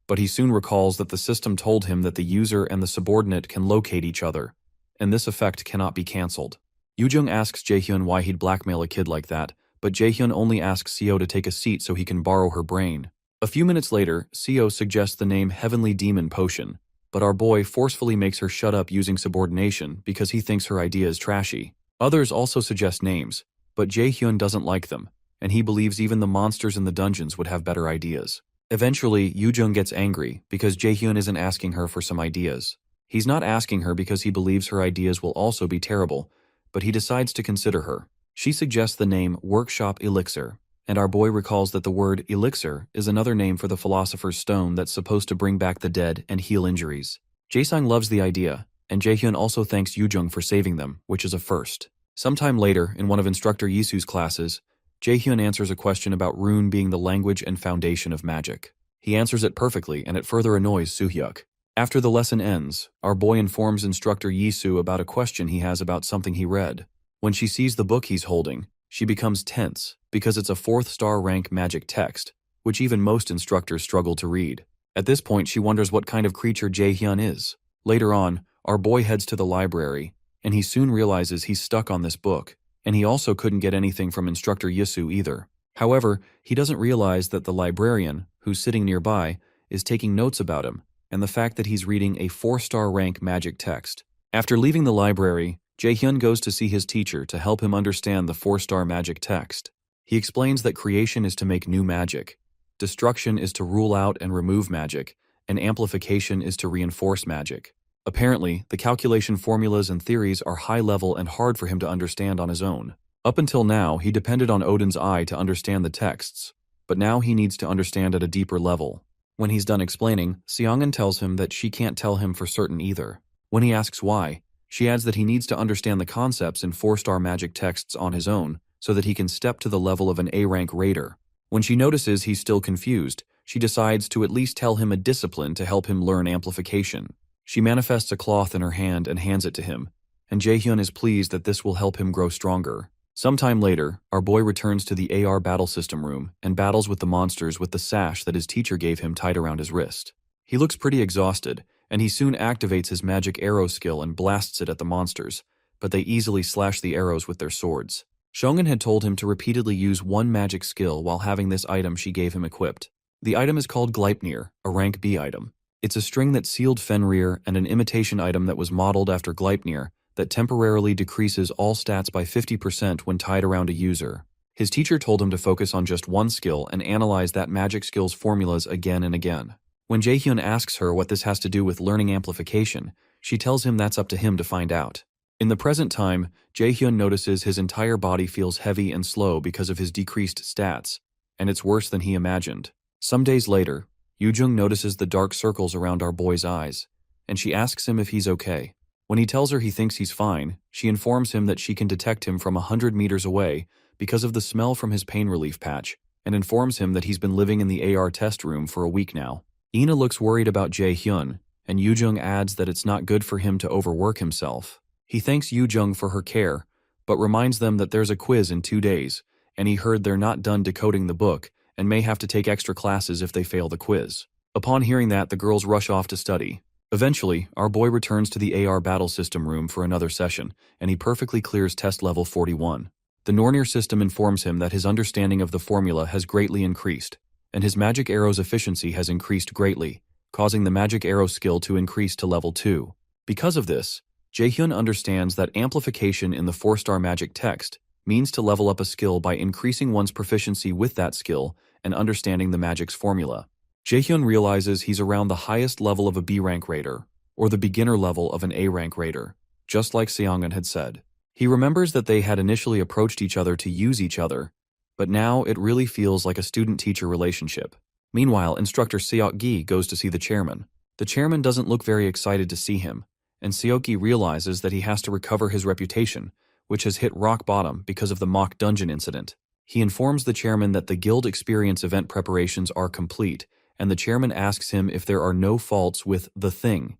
but he soon recalls that the system told him that the user and the subordinate can locate each other, and this effect cannot be cancelled. Yoojung asks Jae-hyun why he'd blackmail a kid like that, but Jae-hyun only asks Seo to take a seat so he can borrow her brain. A few minutes later, Seo suggests the name Heavenly Demon Potion, but our boy forcefully makes her shut up using subordination because he thinks her idea is trashy. Others also suggest names, but Jae-hyun doesn't like them, and he believes even the monsters in the dungeons would have better ideas. Eventually, Yoojung gets angry because Jae-hyun isn't asking her for some ideas. He's not asking her because he believes her ideas will also be terrible, but he decides to consider her. She suggests the name Workshop Elixir, and our boy recalls that the word elixir is another name for the Philosopher's Stone that's supposed to bring back the dead and heal injuries. Jae-sang loves the idea, and Jae-hyun also thanks Yoojung for saving them, which is a first. Sometime later, in one of Instructor Yisu's classes, Jae-hyun answers a question about rune being the language and foundation of magic. He answers it perfectly, and it further annoys Soo-hyuk. After the lesson ends, our boy informs Instructor Yisu about a question he has about something he read. When she sees the book he's holding, she becomes tense because it's a 4th-star rank magic text, which even most instructors struggle to read. At this point, she wonders what kind of creature Jae-hyun is. Later on, our boy heads to the library, and he soon realizes he's stuck on this book, and he also couldn't get anything from Instructor Yisu either. However, he doesn't realize that the librarian, who's sitting nearby, is taking notes about him, and the fact that he's reading a 4-star rank magic text. After leaving the library, Jae-hyun goes to see his teacher to help him understand the 4-star magic text. He explains that creation is to make new magic, destruction is to rule out and remove magic, and amplification is to reinforce magic. Apparently, the calculation formulas and theories are high-level and hard for him to understand on his own. Up until now, he depended on Odin's eye to understand the texts, but now he needs to understand at a deeper level. When he's done explaining, Seongun tells him that she can't tell him for certain either. When he asks why, she adds that he needs to understand the concepts in 4-star magic texts on his own so that he can step to the level of an A-rank raider. When she notices he's still confused, she decides to at least tell him a discipline to help him learn amplification. She manifests a cloth in her hand and hands it to him, and Jae-hyun is pleased that this will help him grow stronger. Sometime later, our boy returns to the AR battle system room and battles with the monsters with the sash that his teacher gave him tied around his wrist. He looks pretty exhausted, and he soon activates his magic arrow skill and blasts it at the monsters, but they easily slash the arrows with their swords. Shongun had told him to repeatedly use one magic skill while having this item she gave him equipped. The item is called Gleipnir, a rank B item. It's a string that sealed Fenrir and an imitation item that was modeled after Gleipnir that temporarily decreases all stats by 50% when tied around a user. His teacher told him to focus on just one skill and analyze that magic skill's formulas again and again. When Jae-hyun asks her what this has to do with learning amplification, she tells him that's up to him to find out. In the present time, Jae-hyun notices his entire body feels heavy and slow because of his decreased stats, and it's worse than he imagined. Some days later, Yoojung notices the dark circles around our boy's eyes, and she asks him if he's okay. When he tells her he thinks he's fine, she informs him that she can detect him from 100 meters away because of the smell from his pain relief patch, and informs him that he's been living in the AR test room for a week now. Ina looks worried about Jae-hyun, and Yoojung adds that it's not good for him to overwork himself. He thanks Yoojung for her care, but reminds them that there's a quiz in 2 days, and he heard they're not done decoding the book and may have to take extra classes if they fail the quiz. Upon hearing that, the girls rush off to study. Eventually, our boy returns to the AR battle system room for another session, and he perfectly clears test level 41. The Nornir system informs him that his understanding of the formula has greatly increased, and his magic arrow's efficiency has increased greatly, causing the magic arrow skill to increase to level 2. Because of this, Jaehyun understands that amplification in the 4-star magic text means to level up a skill by increasing one's proficiency with that skill and understanding the magic's formula. Jaehyun realizes he's around the highest level of a B-rank raider, or the beginner level of an A-rank raider, just like Seongun had said. He remembers that they had initially approached each other to use each other, but now it really feels like a student-teacher relationship. Meanwhile, instructor Seok-gi goes to see the chairman. The chairman doesn't look very excited to see him, and Seok-gi realizes that he has to recover his reputation, which has hit rock bottom because of the mock dungeon incident. He informs the chairman that the guild experience event preparations are complete, and the chairman asks him if there are no faults with the thing.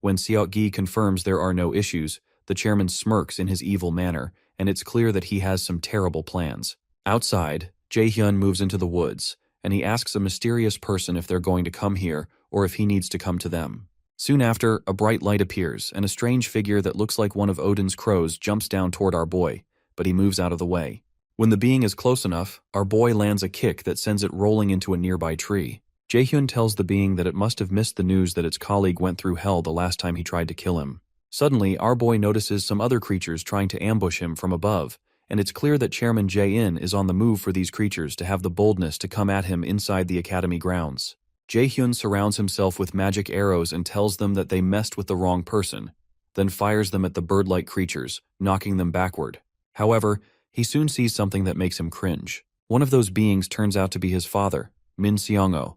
When Seok-gi confirms there are no issues, the chairman smirks in his evil manner, and it's clear that he has some terrible plans. Outside, Jaehyun moves into the woods, and he asks a mysterious person if they're going to come here or if he needs to come to them. Soon after, a bright light appears, and a strange figure that looks like one of Odin's crows jumps down toward our boy, but he moves out of the way. When the being is close enough, our boy lands a kick that sends it rolling into a nearby tree. Jaehyun tells the being that it must have missed the news that its colleague went through hell the last time he tried to kill him. Suddenly, our boy notices some other creatures trying to ambush him from above, and it's clear that Chairman Jae-in is on the move for these creatures to have the boldness to come at him inside the academy grounds. Jaehyun surrounds himself with magic arrows and tells them that they messed with the wrong person, then fires them at the bird-like creatures, knocking them backward. However, he soon sees something that makes him cringe. One of those beings turns out to be his father, Min Seong-o,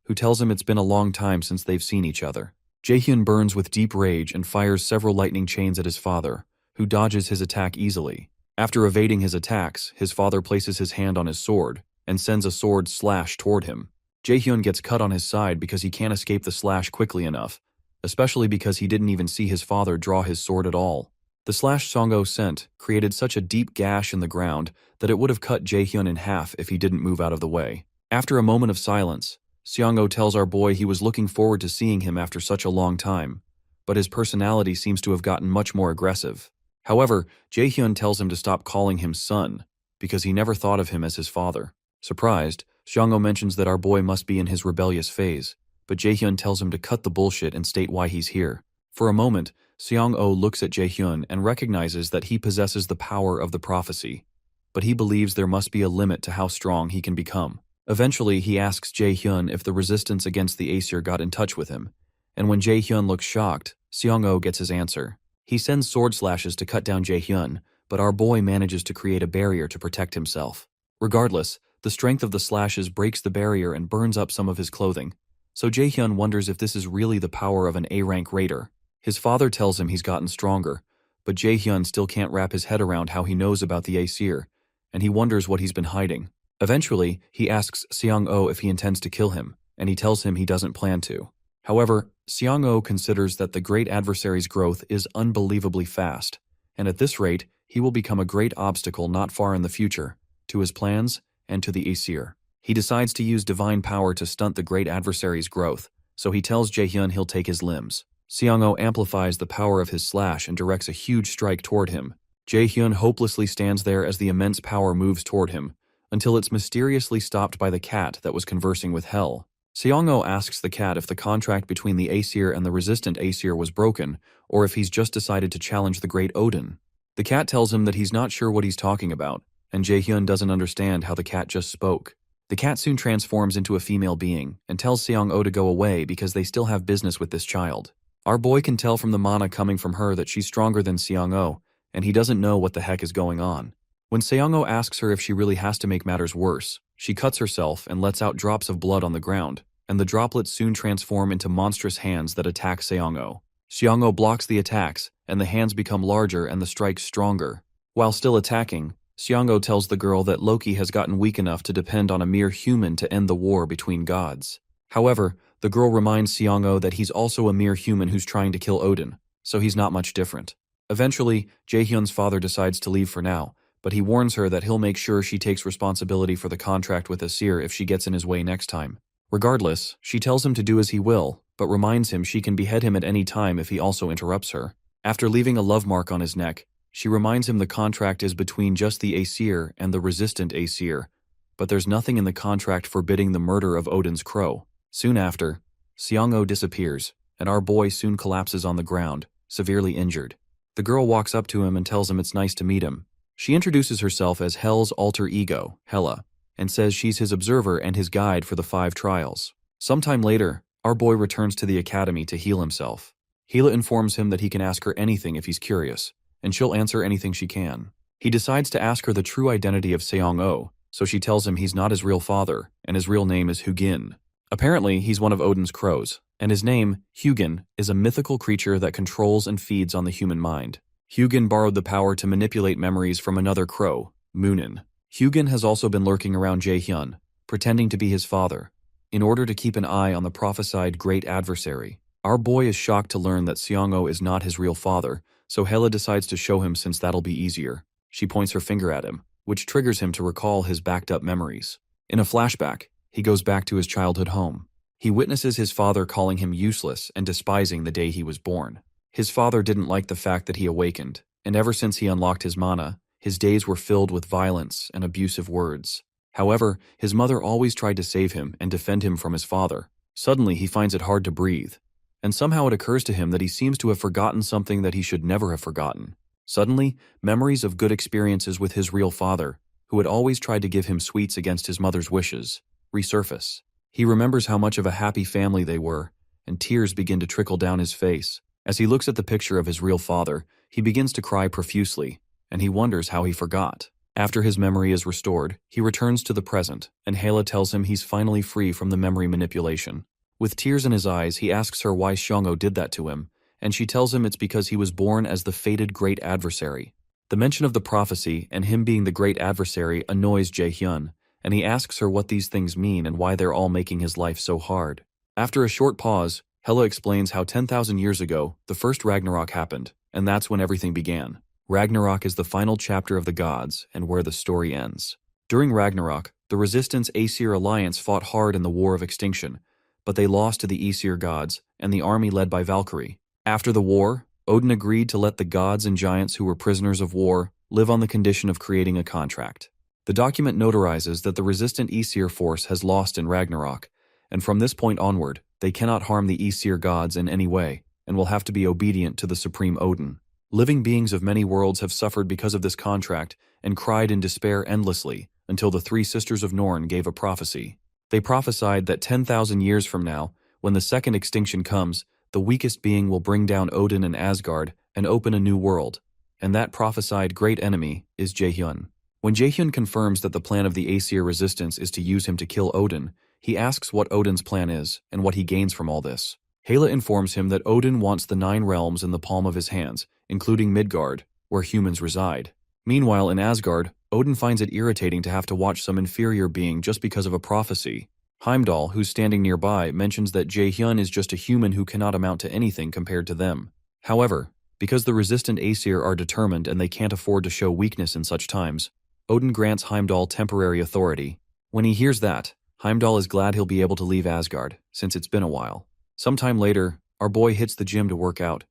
who tells him it's been a long time since they've seen each other. Jaehyun burns with deep rage and fires several lightning chains at his father, who dodges his attack easily. After evading his attacks, his father places his hand on his sword and sends a sword slash toward him. Jaehyun gets cut on his side because he can't escape the slash quickly enough, especially because he didn't even see his father draw his sword at all. The slash Song-o sent created such a deep gash in the ground that it would have cut Jaehyun in half if he didn't move out of the way. After a moment of silence, Seong-o tells our boy he was looking forward to seeing him after such a long time, but his personality seems to have gotten much more aggressive. However, Jaehyun tells him to stop calling him son, because he never thought of him as his father. Surprised, Seong-o mentions that our boy must be in his rebellious phase, but Jaehyun tells him to cut the bullshit and state why he's here. For a moment, Seong-o looks at Jaehyun and recognizes that he possesses the power of the prophecy, but he believes there must be a limit to how strong he can become. Eventually, he asks Jaehyun if the resistance against the Aesir got in touch with him, and when Jaehyun looks shocked, Seong-o gets his answer. He sends sword slashes to cut down Jaehyun, but our boy manages to create a barrier to protect himself. Regardless, the strength of the slashes breaks the barrier and burns up some of his clothing, so Jaehyun wonders if this is really the power of an A-rank raider. His father tells him he's gotten stronger, but Jaehyun still can't wrap his head around how he knows about the Aesir, and he wonders what he's been hiding. Eventually, he asks Seong-o if he intends to kill him, and he tells him he doesn't plan to. However, Seong-o considers that the great adversary's growth is unbelievably fast, and at this rate, he will become a great obstacle not far in the future, to his plans and to the Aesir. He decides to use divine power to stunt the great adversary's growth, so he tells Jaehyun he'll take his limbs. Seong-o amplifies the power of his slash and directs a huge strike toward him. Jaehyun hopelessly stands there as the immense power moves toward him, until it's mysteriously stopped by the cat that was conversing with Hell. Seong-o asks the cat if the contract between the Aesir and the resistant Aesir was broken, or if he's just decided to challenge the great Odin. The cat tells him that he's not sure what he's talking about, and Jaehyun doesn't understand how the cat just spoke. The cat soon transforms into a female being, and tells Seong-o to go away because they still have business with this child. Our boy can tell from the mana coming from her that she's stronger than Seong-o, and he doesn't know what the heck is going on. When Seong-o asks her if she really has to make matters worse, she cuts herself and lets out drops of blood on the ground, and the droplets soon transform into monstrous hands that attack Seong-o. Seong-o blocks the attacks, and the hands become larger and the strikes stronger. While still attacking, Seong-o tells the girl that Loki has gotten weak enough to depend on a mere human to end the war between gods. However, the girl reminds Seong-o that he's also a mere human who's trying to kill Odin, so he's not much different. Eventually, Jaehyun's father decides to leave for now, but he warns her that he'll make sure she takes responsibility for the contract with Asir if she gets in his way next time. Regardless, she tells him to do as he will, but reminds him she can behead him at any time if he also interrupts her. After leaving a love mark on his neck, she reminds him the contract is between just the Aesir and the resistant Aesir, but there's nothing in the contract forbidding the murder of Odin's crow. Soon after, Seong-o disappears, and our boy soon collapses on the ground, severely injured. The girl walks up to him and tells him it's nice to meet him. She introduces herself as Hell's alter ego, Hella, and says she's his observer and his guide for the 5 trials. Sometime later, our boy returns to the academy to heal himself. Hela informs him that he can ask her anything if he's curious, and she'll answer anything she can. He decides to ask her the true identity of Seong-o, so she tells him he's not his real father, and his real name is Hugin. Apparently, he's one of Odin's crows, and his name, Hugin, is a mythical creature that controls and feeds on the human mind. Hugin borrowed the power to manipulate memories from another crow, Moonin. Hugin has also been lurking around Jaehyun, pretending to be his father, in order to keep an eye on the prophesied great adversary. Our boy is shocked to learn that Seong-o is not his real father, so Hela decides to show him since that'll be easier. She points her finger at him, which triggers him to recall his backed-up memories. In a flashback, he goes back to his childhood home. He witnesses his father calling him useless and despising the day he was born. His father didn't like the fact that he awakened, and ever since he unlocked his mana, his days were filled with violence and abusive words. However, his mother always tried to save him and defend him from his father. Suddenly, he finds it hard to breathe, and somehow it occurs to him that he seems to have forgotten something that he should never have forgotten. Suddenly, memories of good experiences with his real father, who had always tried to give him sweets against his mother's wishes, resurface. He remembers how much of a happy family they were, and tears begin to trickle down his face. As he looks at the picture of his real father, he begins to cry profusely, and he wonders how he forgot. After his memory is restored, he returns to the present, and Hela tells him he's finally free from the memory manipulation. With tears in his eyes, he asks her why Seong-o did that to him, and she tells him it's because he was born as the fated great adversary. The mention of the prophecy and him being the great adversary annoys Jaehyun, and he asks her what these things mean and why they're all making his life so hard. After a short pause, Hela explains how 10,000 years ago, the first Ragnarok happened, and that's when everything began. Ragnarok is the final chapter of the gods and where the story ends. During Ragnarok, the Resistance Aesir alliance fought hard in the War of Extinction, but they lost to the Aesir gods and the army led by Valkyrie. After the war, Odin agreed to let the gods and giants who were prisoners of war live on the condition of creating a contract. The document notarizes that the resistant Aesir force has lost in Ragnarok, and from this point onward, they cannot harm the Aesir gods in any way, and will have to be obedient to the supreme Odin. Living beings of many worlds have suffered because of this contract and cried in despair endlessly until the 3 sisters of Norn gave a prophecy. They prophesied that 10,000 years from now, when the second extinction comes, the weakest being will bring down Odin and Asgard and open a new world, and that prophesied great enemy is Jaehyun. When Jaehyun confirms that the plan of the Aesir resistance is to use him to kill Odin, he asks what Odin's plan is and what he gains from all this. Hela informs him that Odin wants the 9 realms in the palm of his hands, including Midgard, where humans reside. Meanwhile, in Asgard, Odin finds it irritating to have to watch some inferior being just because of a prophecy. Heimdall, who's standing nearby, mentions that Jaehyun is just a human who cannot amount to anything compared to them. However, because the resistant Aesir are determined and they can't afford to show weakness in such times, Odin grants Heimdall temporary authority. When he hears that, Heimdall is glad he'll be able to leave Asgard, since it's been a while. Sometime later, our boy hits the gym to work out,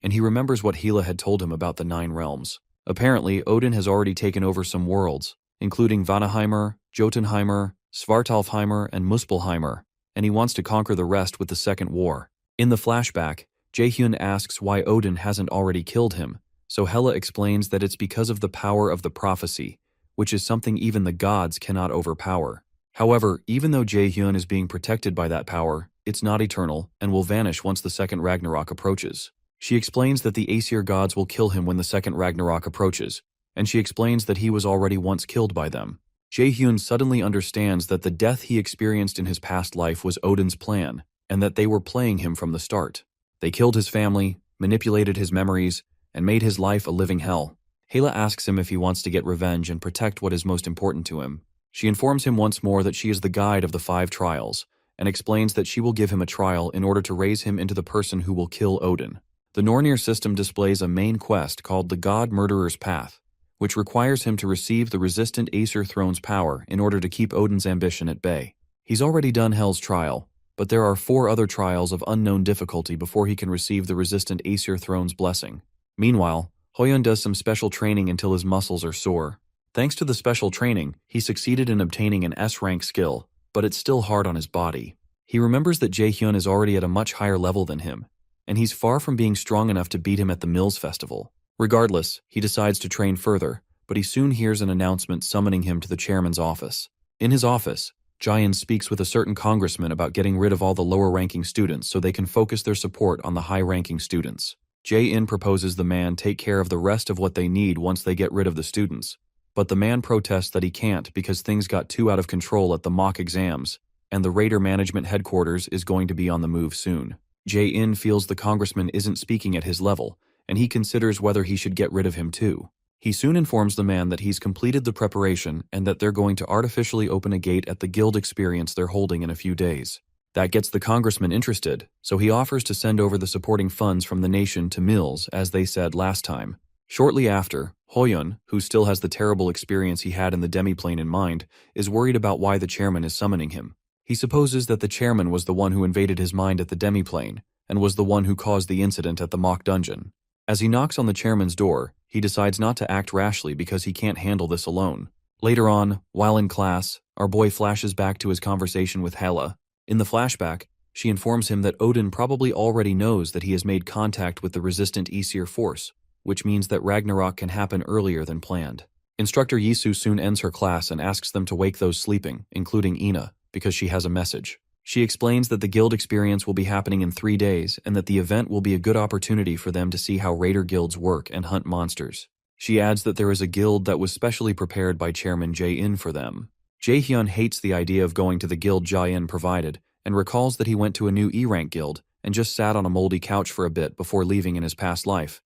and he remembers what Hela had told him about the 9 realms. Apparently, Odin has already taken over some worlds, including Vanaheimr, Jotunheimr, Svartalfheimr, and Muspelheimr, and he wants to conquer the rest with the Second War. In the flashback, Jaehyun asks why Odin hasn't already killed him, so Hela explains that it's because of the power of the prophecy, which is something even the gods cannot overpower. However, even though Jaehyun is being protected by that power, it's not eternal and will vanish once the second Ragnarok approaches. She explains that the Aesir gods will kill him when the second Ragnarok approaches, and she explains that he was already once killed by them. Jaehyun suddenly understands that the death he experienced in his past life was Odin's plan, and that they were playing him from the start. They killed his family, manipulated his memories, and made his life a living hell. Hela asks him if he wants to get revenge and protect what is most important to him. She informs him once more that she is the guide of the 5 trials, and explains that she will give him a trial in order to raise him into the person who will kill Odin. The Nornir system displays a main quest called the God Murderer's Path, which requires him to receive the resistant Aesir throne's power in order to keep Odin's ambition at bay. He's already done Hel's trial, but there are 4 other trials of unknown difficulty before he can receive the resistant Aesir throne's blessing. Meanwhile, Hoyeon does some special training until his muscles are sore. Thanks to the special training, he succeeded in obtaining an S-rank skill, but it's still hard on his body. He remembers that Jaehyun is already at a much higher level than him, and he's far from being strong enough to beat him at the Mills Festival. Regardless, he decides to train further, but he soon hears an announcement summoning him to the chairman's office. In his office, Jae-in speaks with a certain congressman about getting rid of all the lower-ranking students so they can focus their support on the high-ranking students. Jae-in proposes the man take care of the rest of what they need once they get rid of the students, but the man protests that he can't because things got too out of control at the mock exams, and the Raider Management Headquarters is going to be on the move soon. Jae-in feels the congressman isn't speaking at his level, and he considers whether he should get rid of him too. He soon informs the man that he's completed the preparation and that they're going to artificially open a gate at the guild experience they're holding in a few days. That gets the congressman interested, so he offers to send over the supporting funds from the nation to Mills, as they said last time. Shortly after, Hoyun, who still has the terrible experience he had in the demiplane in mind, is worried about why the chairman is summoning him. He supposes that the chairman was the one who invaded his mind at the demiplane, and was the one who caused the incident at the mock dungeon. As he knocks on the chairman's door, he decides not to act rashly because he can't handle this alone. Later on, while in class, our boy flashes back to his conversation with Hela. In the flashback, she informs him that Odin probably already knows that he has made contact with the resistant Aesir force, which means that Ragnarok can happen earlier than planned. Instructor Yisu soon ends her class and asks them to wake those sleeping, including Ina, because she has a message. She explains that the guild experience will be happening in 3 days and that the event will be a good opportunity for them to see how raider guilds work and hunt monsters. She adds that there is a guild that was specially prepared by Chairman Jae-in for them. Jae-hyun hates the idea of going to the guild Jae-in provided and recalls that he went to a new E-rank guild and just sat on a moldy couch for a bit before leaving in his past life.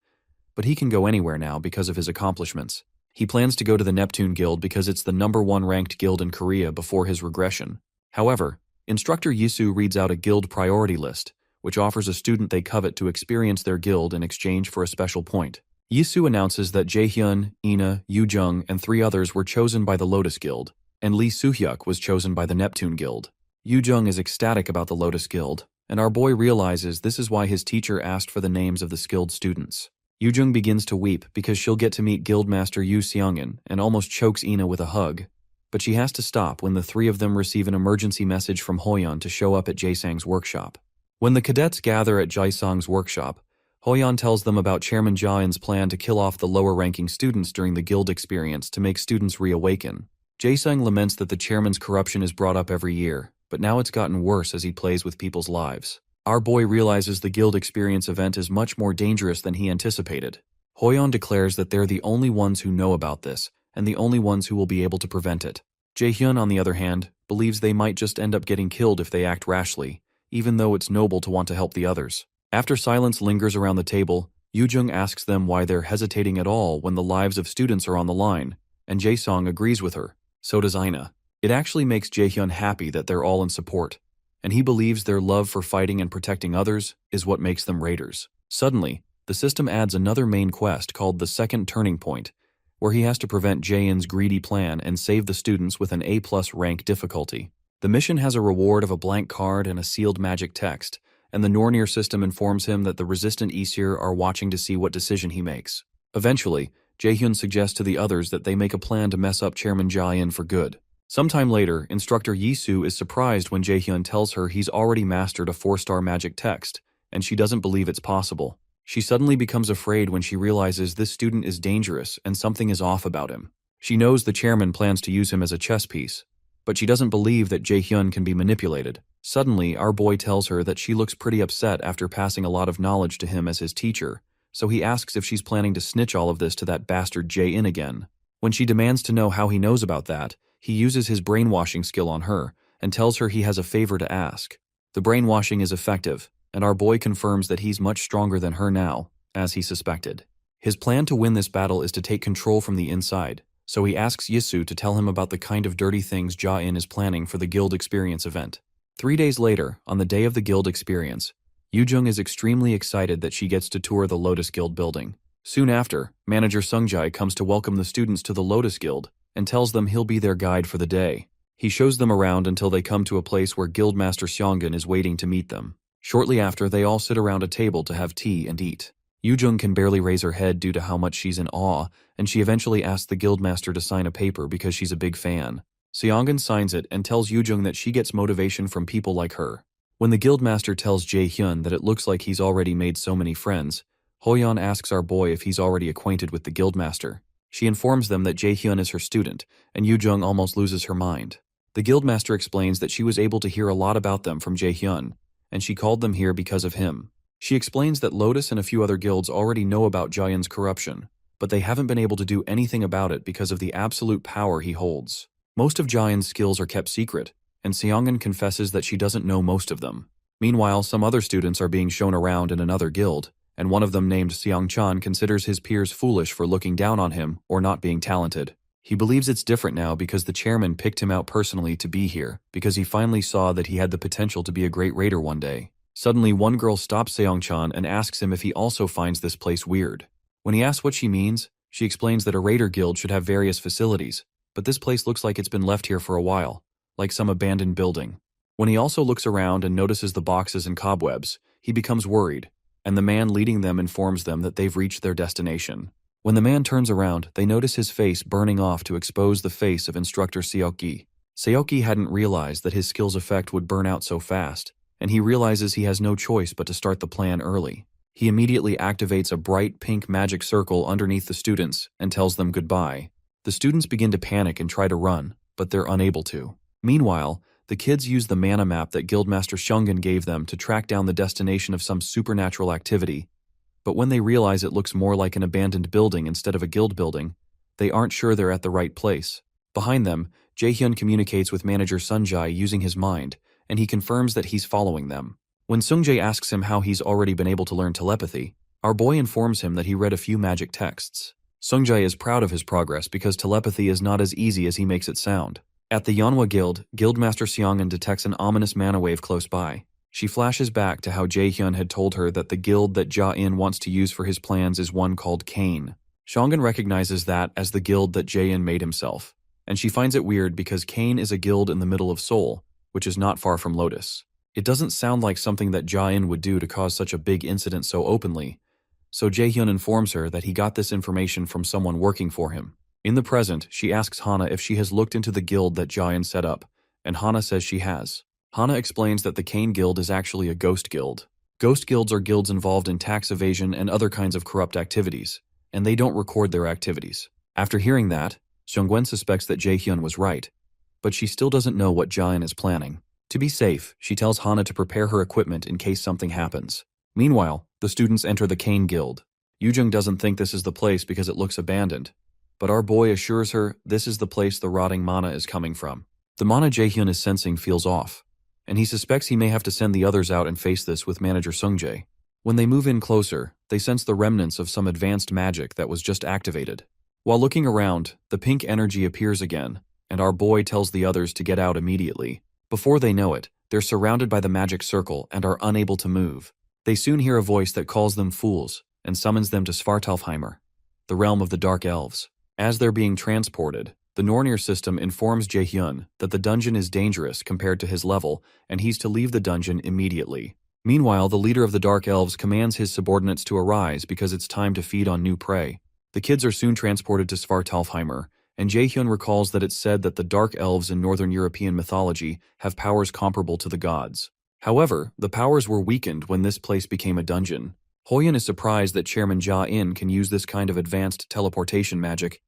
But he can go anywhere now because of his accomplishments. He plans to go to the Neptune Guild because it's the #1 ranked guild in Korea before his regression. However, Instructor Yisu reads out a guild priority list, which offers a student they covet to experience their guild in exchange for a special point. Yisu announces that Jae-hyun, Ina, Yoo-jung, and 3 others were chosen by the Lotus Guild, and Lee Soo-hyuk was chosen by the Neptune Guild. Yoo-jung is ecstatic about the Lotus Guild, and our boy realizes this is why his teacher asked for the names of the skilled students. Yoo-jung begins to weep because she'll get to meet Guildmaster Yoo Seong-in and almost chokes Ina with a hug. But she has to stop when the 3 of them receive an emergency message from Hoyeon to show up at Jae-sang's workshop. When the cadets gather at Jae-sang's workshop, Hoyeon tells them about Chairman Jae-in's plan to kill off the lower-ranking students during the guild experience to make students reawaken. Jae-sang laments that the chairman's corruption is brought up every year, but now it's gotten worse as he plays with people's lives. Our boy realizes the guild experience event is much more dangerous than he anticipated. Hoyeon declares that they're the only ones who know about this, and the only ones who will be able to prevent it. Jae-hyun, on the other hand, believes they might just end up getting killed if they act rashly, even though it's noble to want to help the others. After silence lingers around the table, Yoo-jung asks them why they're hesitating at all when the lives of students are on the line, and Jae-song agrees with her. So does Ina. It actually makes Jae-hyun happy that they're all in support, and he believes their love for fighting and protecting others is what makes them raiders. Suddenly, the system adds another main quest called the Second Turning Point, where he has to prevent Jae-in's greedy plan and save the students with an A+ rank difficulty. The mission has a reward of a blank card and a sealed magic text, and the Nornir system informs him that the resistant Aesir are watching to see what decision he makes. Eventually, Jae-hyun suggests to the others that they make a plan to mess up Chairman Jae-in for good. Sometime later, Instructor Yisu is surprised when Jae-hyun tells her he's already mastered a 4-star magic text, and she doesn't believe it's possible. She suddenly becomes afraid when she realizes this student is dangerous and something is off about him. She knows the chairman plans to use him as a chess piece, but she doesn't believe that Jae-hyun can be manipulated. Suddenly, our boy tells her that she looks pretty upset after passing a lot of knowledge to him as his teacher, so he asks if she's planning to snitch all of this to that bastard Jae-in again. When she demands to know how he knows about that, he uses his brainwashing skill on her and tells her he has a favor to ask. The brainwashing is effective, and our boy confirms that he's much stronger than her now, as he suspected. His plan to win this battle is to take control from the inside, so he asks Yisu to tell him about the kind of dirty things Jae-in is planning for the guild experience event. 3 days later, on the day of the guild experience, Yoo-jung is extremely excited that she gets to tour the Lotus Guild building. Soon after, Manager Sungjae comes to welcome the students to the Lotus Guild and tells them he'll be their guide for the day. He shows them around until they come to a place where Guildmaster Seong-in is waiting to meet them. Shortly after, they all sit around a table to have tea and eat. Yoo-jung can barely raise her head due to how much she's in awe, and she eventually asks the guildmaster to sign a paper because she's a big fan. Seong-in signs it and tells Yoo-jung that she gets motivation from people like her. When the guildmaster tells Jae-hyun that it looks like he's already made so many friends, Hoyeon asks our boy if he's already acquainted with the guildmaster. She informs them that Jaehyun is her student, and Yoo-jung almost loses her mind. The guildmaster explains that she was able to hear a lot about them from Jaehyun, and she called them here because of him. She explains that Lotus and a few other guilds already know about Jaehyun's corruption, but they haven't been able to do anything about it because of the absolute power he holds. Most of Jaehyun's skills are kept secret, and Seongun confesses that she doesn't know most of them. Meanwhile, some other students are being shown around in another guild, and one of them named Seong-chan considers his peers foolish for looking down on him or not being talented. He believes it's different now because the chairman picked him out personally to be here, because he finally saw that he had the potential to be a great raider one day. Suddenly, one girl stops Seong-chan and asks him if he also finds this place weird. When he asks what she means, she explains that a raider guild should have various facilities, but this place looks like it's been left here for a while, like some abandoned building. When he also looks around and notices the boxes and cobwebs, he becomes worried, and the man leading them informs them that they've reached their destination. When the man turns around, they notice his face burning off to expose the face of instructor Seoki. Seoki hadn't realized that his skill's effect would burn out so fast, and he realizes he has no choice but to start the plan early. He immediately activates a bright pink magic circle underneath the students and tells them goodbye. The students begin to panic and try to run, but they're unable to. Meanwhile, the kids use the mana map that Guildmaster Shungan gave them to track down the destination of some supernatural activity, but when they realize it looks more like an abandoned building instead of a guild building, they aren't sure they're at the right place. Behind them, Jaehyun communicates with manager Sunjae using his mind, and he confirms that he's following them. When Sungjae asks him how he's already been able to learn telepathy, our boy informs him that he read a few magic texts. Sungjae is proud of his progress because telepathy is not as easy as he makes it sound. At the Manhwa Guild, Guildmaster Seongun detects an ominous mana wave close by. She flashes back to how Jaehyun had told her that the guild that Ja-in wants to use for his plans is one called Kane. Shongun recognizes that as the guild that Jae-in made himself, and she finds it weird because Kane is a guild in the middle of Seoul, which is not far from Lotus. It doesn't sound like something that Ja-in would do to cause such a big incident so openly, so Jaehyun informs her that he got this information from someone working for him. In the present, she asks Hana if she has looked into the guild that Ja-in set up, and Hana says she has. Hana explains that the Kane Guild is actually a ghost guild. Ghost guilds are guilds involved in tax evasion and other kinds of corrupt activities, and they don't record their activities. After hearing that, Seonggwen suspects that Jaehyun was right, but she still doesn't know what Ja-in is planning. To be safe, she tells Hana to prepare her equipment in case something happens. Meanwhile, the students enter the Kane Guild. Yoo-jung doesn't think this is the place because it looks abandoned, but our boy assures her this is the place the rotting mana is coming from. The mana Jaehyun is sensing feels off, and he suspects he may have to send the others out and face this with manager Sungjae. When they move in closer, they sense the remnants of some advanced magic that was just activated. While looking around, the pink energy appears again, and our boy tells the others to get out immediately. Before they know it, they're surrounded by the magic circle and are unable to move. They soon hear a voice that calls them fools and summons them to Svartalfheimer, the realm of the Dark Elves. As they're being transported, the Nornir system informs Jaehyun that the dungeon is dangerous compared to his level, and he's to leave the dungeon immediately. Meanwhile, the leader of the Dark Elves commands his subordinates to arise because it's time to feed on new prey. The kids are soon transported to Svartalfheimer, and Jaehyun recalls that it's said that the Dark Elves in Northern European mythology have powers comparable to the gods. However, the powers were weakened when this place became a dungeon. Hoyeon is surprised that Chairman Ja-in can use this kind of advanced teleportation magic,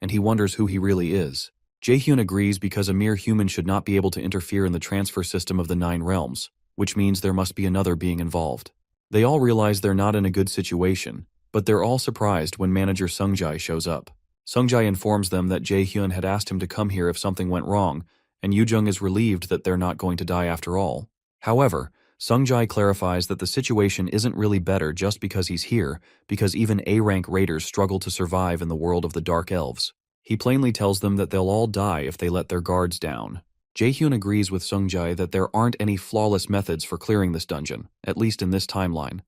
and he wonders who he really is. Jaehyun agrees because a mere human should not be able to interfere in the transfer system of the 9 realms, which means there must be another being involved. They all realize they're not in a good situation, but they're all surprised when manager Sungjae shows up. Sungjae informs them that Jaehyun had asked him to come here if something went wrong, and Yoo-jung is relieved that they're not going to die after all. However, Sungjae clarifies that the situation isn't really better just because he's here, because even A-rank raiders struggle to survive in the world of the Dark Elves. He plainly tells them that they'll all die if they let their guards down. Jaehyun agrees with Sungjae that there aren't any flawless methods for clearing this dungeon, at least in this timeline,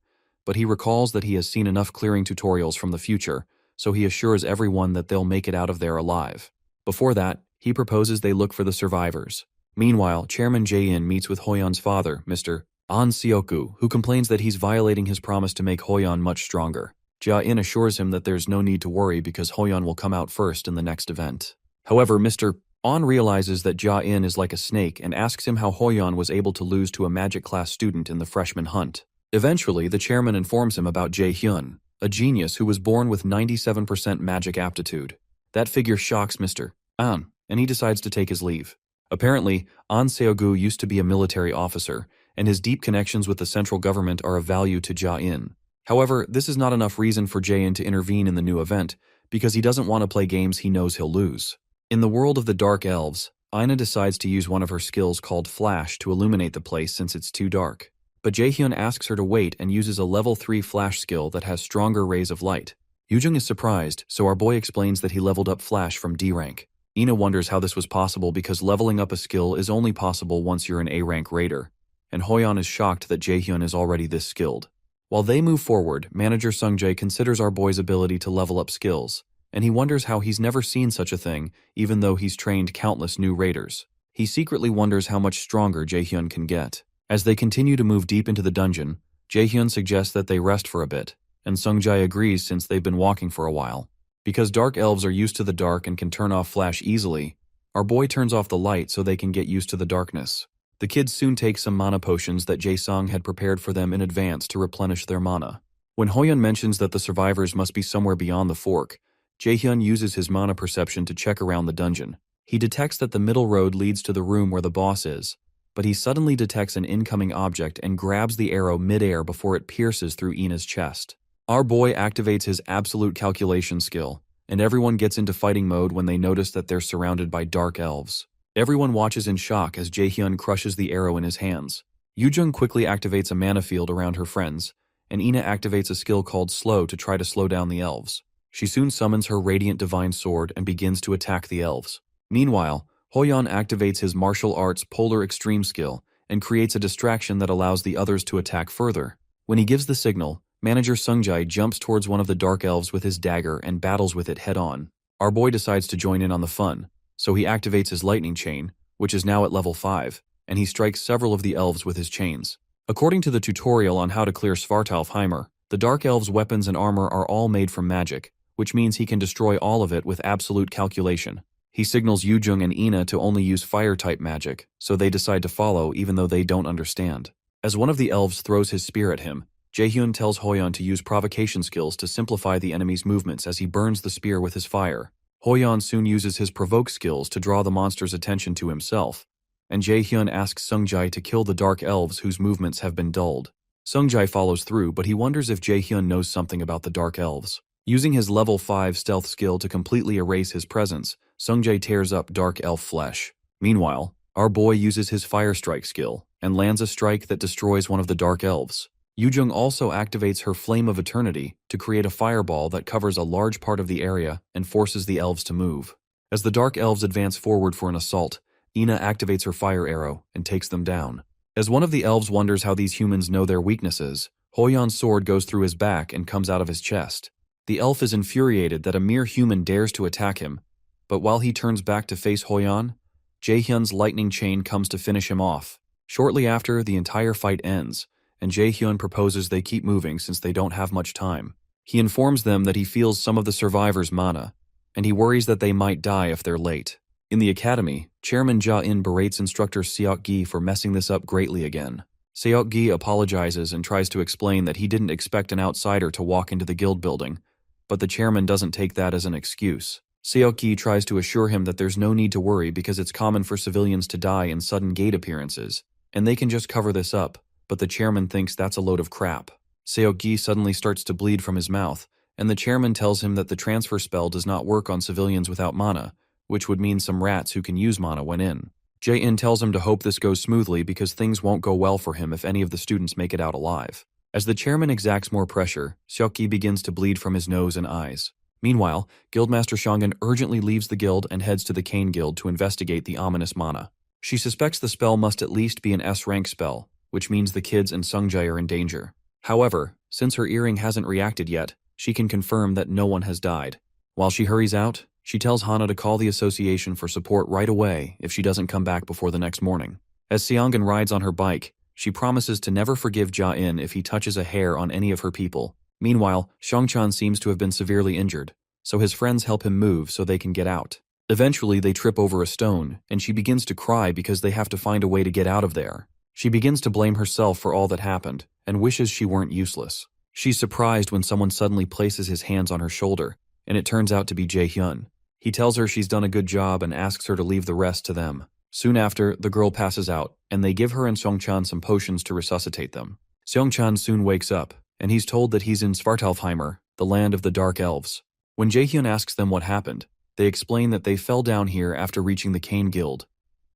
but he recalls that he has seen enough clearing tutorials from the future, so he assures everyone that they'll make it out of there alive. Before that, he proposes they look for the survivors. Meanwhile, Chairman Jae-in meets with Hoyeon's father, Mr. An Seoku, who complains that he's violating his promise to make Hoyeon much stronger. Ja-in assures him that there's no need to worry because Hoyeon will come out first in the next event. However, Mr. An realizes that Ja-in is like a snake and asks him how Hoyeon was able to lose to a magic class student in the freshman hunt. Eventually, the chairman informs him about Jaehyun. a genius who was born with 97% magic aptitude. That figure shocks Mr. An, and he decides to take his leave. Apparently, An Seogu used to be a military officer, and his deep connections with the central government are of value to Ja-in. However, this is not enough reason for Jae-in to intervene in the new event, because he doesn't want to play games he knows he'll lose. In the world of the Dark Elves, Ina decides to use one of her skills called Flash to illuminate the place since it's too dark. But Jaehyun asks her to wait and uses a level 3 Flash skill that has stronger rays of light. Yujung is surprised, so our boy explains that he leveled up Flash from D rank. Ina wonders how this was possible because leveling up a skill is only possible once you're an A rank raider, and Hoyeon is shocked that Jaehyun is already this skilled. While they move forward, manager Sungjae considers our boy's ability to level up skills, and he wonders how he's never seen such a thing even though he's trained countless new raiders. He secretly wonders how much stronger Jaehyun can get. As they continue to move deep into the dungeon, Jaehyun suggests that they rest for a bit, and Sungjae agrees since they've been walking for a while. Because dark elves are used to the dark and can turn off Flash easily, our boy turns off the light so they can get used to the darkness. The kids soon take some mana potions that Jae-sung had prepared for them in advance to replenish their mana. When Hoyeon mentions that the survivors must be somewhere beyond the fork, Jaehyun uses his mana perception to check around the dungeon. He detects that the middle road leads to the room where the boss is, but he suddenly detects an incoming object and grabs the arrow mid-air before it pierces through Ina's chest. Our boy activates his absolute calculation skill, and everyone gets into fighting mode when they notice that they're surrounded by dark elves. Everyone watches in shock as Jaehyun crushes the arrow in his hands. Yujung quickly activates a mana field around her friends, and Ina activates a skill called Slow to try to slow down the elves. She soon summons her Radiant Divine Sword and begins to attack the elves. Meanwhile, Hoyeon activates his martial arts Polar Extreme skill and creates a distraction that allows the others to attack further. When he gives the signal, manager Sungjae jumps towards one of the dark elves with his dagger and battles with it head-on. Our boy decides to join in on the fun, so he activates his lightning chain, which is now at level 5, and he strikes several of the elves with his chains. According to the tutorial on how to clear Svartalfheimer, the dark elves' weapons and armor are all made from magic, which means he can destroy all of it with absolute calculation. He signals Yujung and Ina to only use fire-type magic, so they decide to follow even though they don't understand. As one of the elves throws his spear at him, Jaehyun tells Hoyeon to use provocation skills to simplify the enemy's movements as he burns the spear with his fire. Hoyeon soon uses his provoke skills to draw the monster's attention to himself, and Jaehyun asks Sungjae to kill the dark elves whose movements have been dulled. Sungjae follows through, but he wonders if Jaehyun knows something about the dark elves. Using his level 5 stealth skill to completely erase his presence, Sungjae tears up dark elf flesh. Meanwhile, our boy uses his fire strike skill and lands a strike that destroys one of the dark elves. Yujung also activates her Flame of Eternity to create a fireball that covers a large part of the area and forces the elves to move. As the dark elves advance forward for an assault, Ina activates her fire arrow and takes them down. As one of the elves wonders how these humans know their weaknesses, Hoyeon's sword goes through his back and comes out of his chest. The elf is infuriated that a mere human dares to attack him, but while he turns back to face Hoyeon, Jaehyun's lightning chain comes to finish him off. Shortly after, the entire fight ends, and Jaehyun proposes they keep moving since they don't have much time. He informs them that he feels some of the survivors' mana, and he worries that they might die if they're late. In the academy, Chairman Ja-in berates instructor Seok-gi for messing this up greatly again. Seok-gi apologizes and tries to explain that he didn't expect an outsider to walk into the guild building, but the chairman doesn't take that as an excuse. Seok-gi tries to assure him that there's no need to worry because it's common for civilians to die in sudden gate appearances, and they can just cover this up, but the chairman thinks that's a load of crap. Seok-gi suddenly starts to bleed from his mouth, and the chairman tells him that the transfer spell does not work on civilians without mana, which would mean some rats who can use mana when in. Jae-in tells him to hope this goes smoothly because things won't go well for him if any of the students make it out alive. As the chairman exacts more pressure, Seok-gi begins to bleed from his nose and eyes. Meanwhile, Guildmaster Shongan urgently leaves the guild and heads to the Cane Guild to investigate the ominous mana. She suspects the spell must at least be an S-rank spell, which means the kids and Sungjae are in danger. However, since her earring hasn't reacted yet, she can confirm that no one has died. While she hurries out, she tells Hana to call the association for support right away if she doesn't come back before the next morning. As Seongan rides on her bike, she promises to never forgive Ja-in if he touches a hair on any of her people. Meanwhile, Shongchan seems to have been severely injured, so his friends help him move so they can get out. Eventually, they trip over a stone, and she begins to cry because they have to find a way to get out of there. She begins to blame herself for all that happened, and wishes she weren't useless. She's surprised when someone suddenly places his hands on her shoulder, and it turns out to be Jae-hyun. He tells her she's done a good job and asks her to leave the rest to them. Soon after, the girl passes out, and they give her and Seong-chan some potions to resuscitate them. Seong-chan soon wakes up, and he's told that he's in Svartalfheimer, the land of the Dark Elves. When Jae-hyun asks them what happened, they explain that they fell down here after reaching the Cain Guild.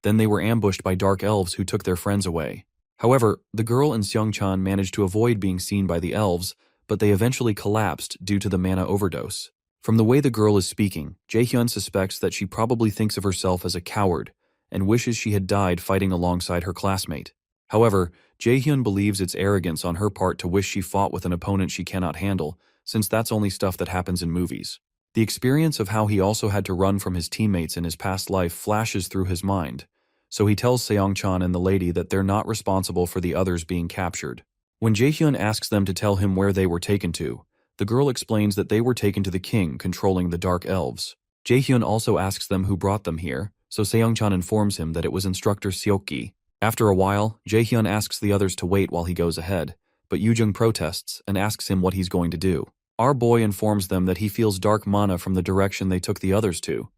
Then they were ambushed by Dark Elves who took their friends away. However, the girl and Seong-chan managed to avoid being seen by the elves, but they eventually collapsed due to the mana overdose. From the way the girl is speaking, Jae-hyun suspects that she probably thinks of herself as a coward and wishes she had died fighting alongside her classmate. However, Jae-hyun believes it's arrogance on her part to wish she fought with an opponent she cannot handle, since that's only stuff that happens in movies. The experience of how he also had to run from his teammates in his past life flashes through his mind, so he tells Seong-chan and the lady that they're not responsible for the others being captured. When Jae-hyun asks them to tell him where they were taken to, the girl explains that they were taken to the king controlling the Dark Elves. Jae-hyun also asks them who brought them here, so Seong-chan informs him that it was instructor Seok-gi. After a while, Jae-hyun asks the others to wait while he goes ahead, but Yoo-jung protests and asks him what he's going to do. Our boy informs them that he feels dark mana from the direction they took the others to,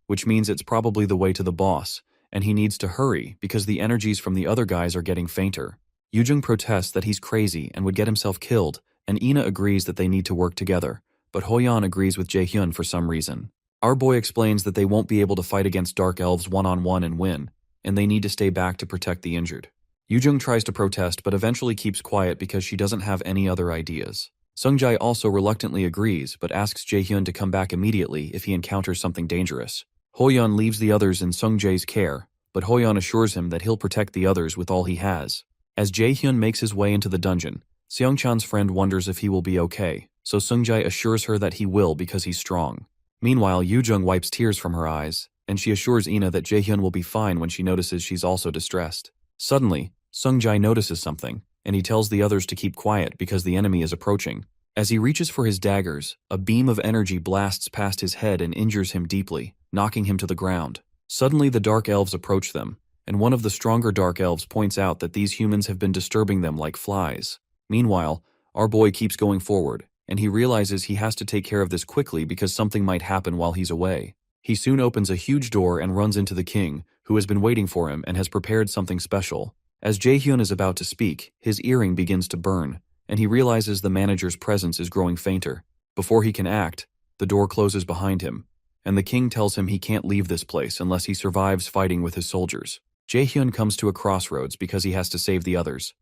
which means it's probably the way to the boss, and he needs to hurry because the energies from the other guys are getting fainter. Yoo-jung protests that he's crazy and would get himself killed, and Ina agrees that they need to work together, but Hoyeon agrees with Jae-hyun for some reason. Our boy explains that they won't be able to fight against Dark Elves one-on-one and win, and they need to stay back to protect the injured. Yoo-jung tries to protest but eventually keeps quiet because she doesn't have any other ideas. Sung-jae also reluctantly agrees but asks Jae-hyun to come back immediately if he encounters something dangerous. Hoyeon leaves the others in Sung-jae's care, but Hoyeon assures him that he'll protect the others with all he has. As Jae-hyun makes his way into the dungeon, Seong-chan's friend wonders if he will be okay, so Sung-jae assures her that he will because he's strong. Meanwhile, Yoo-jung wipes tears from her eyes, and she assures Ina that Jae-hyun will be fine when she notices she's also distressed. Suddenly, Sung-jae notices something, and he tells the others to keep quiet because the enemy is approaching. As he reaches for his daggers, a beam of energy blasts past his head and injures him deeply, knocking him to the ground. Suddenly the Dark Elves approach them, and one of the stronger Dark Elves points out that these humans have been disturbing them like flies. Meanwhile, our boy keeps going forward, and he realizes he has to take care of this quickly because something might happen while he's away. He soon opens a huge door and runs into the king, who has been waiting for him and has prepared something special. As Jae-hyun is about to speak, his earring begins to burn, and he realizes the manager's presence is growing fainter. Before he can act, the door closes behind him, and the king tells him he can't leave this place unless he survives fighting with his soldiers. Jae-hyun comes to a crossroads because he has to save the others,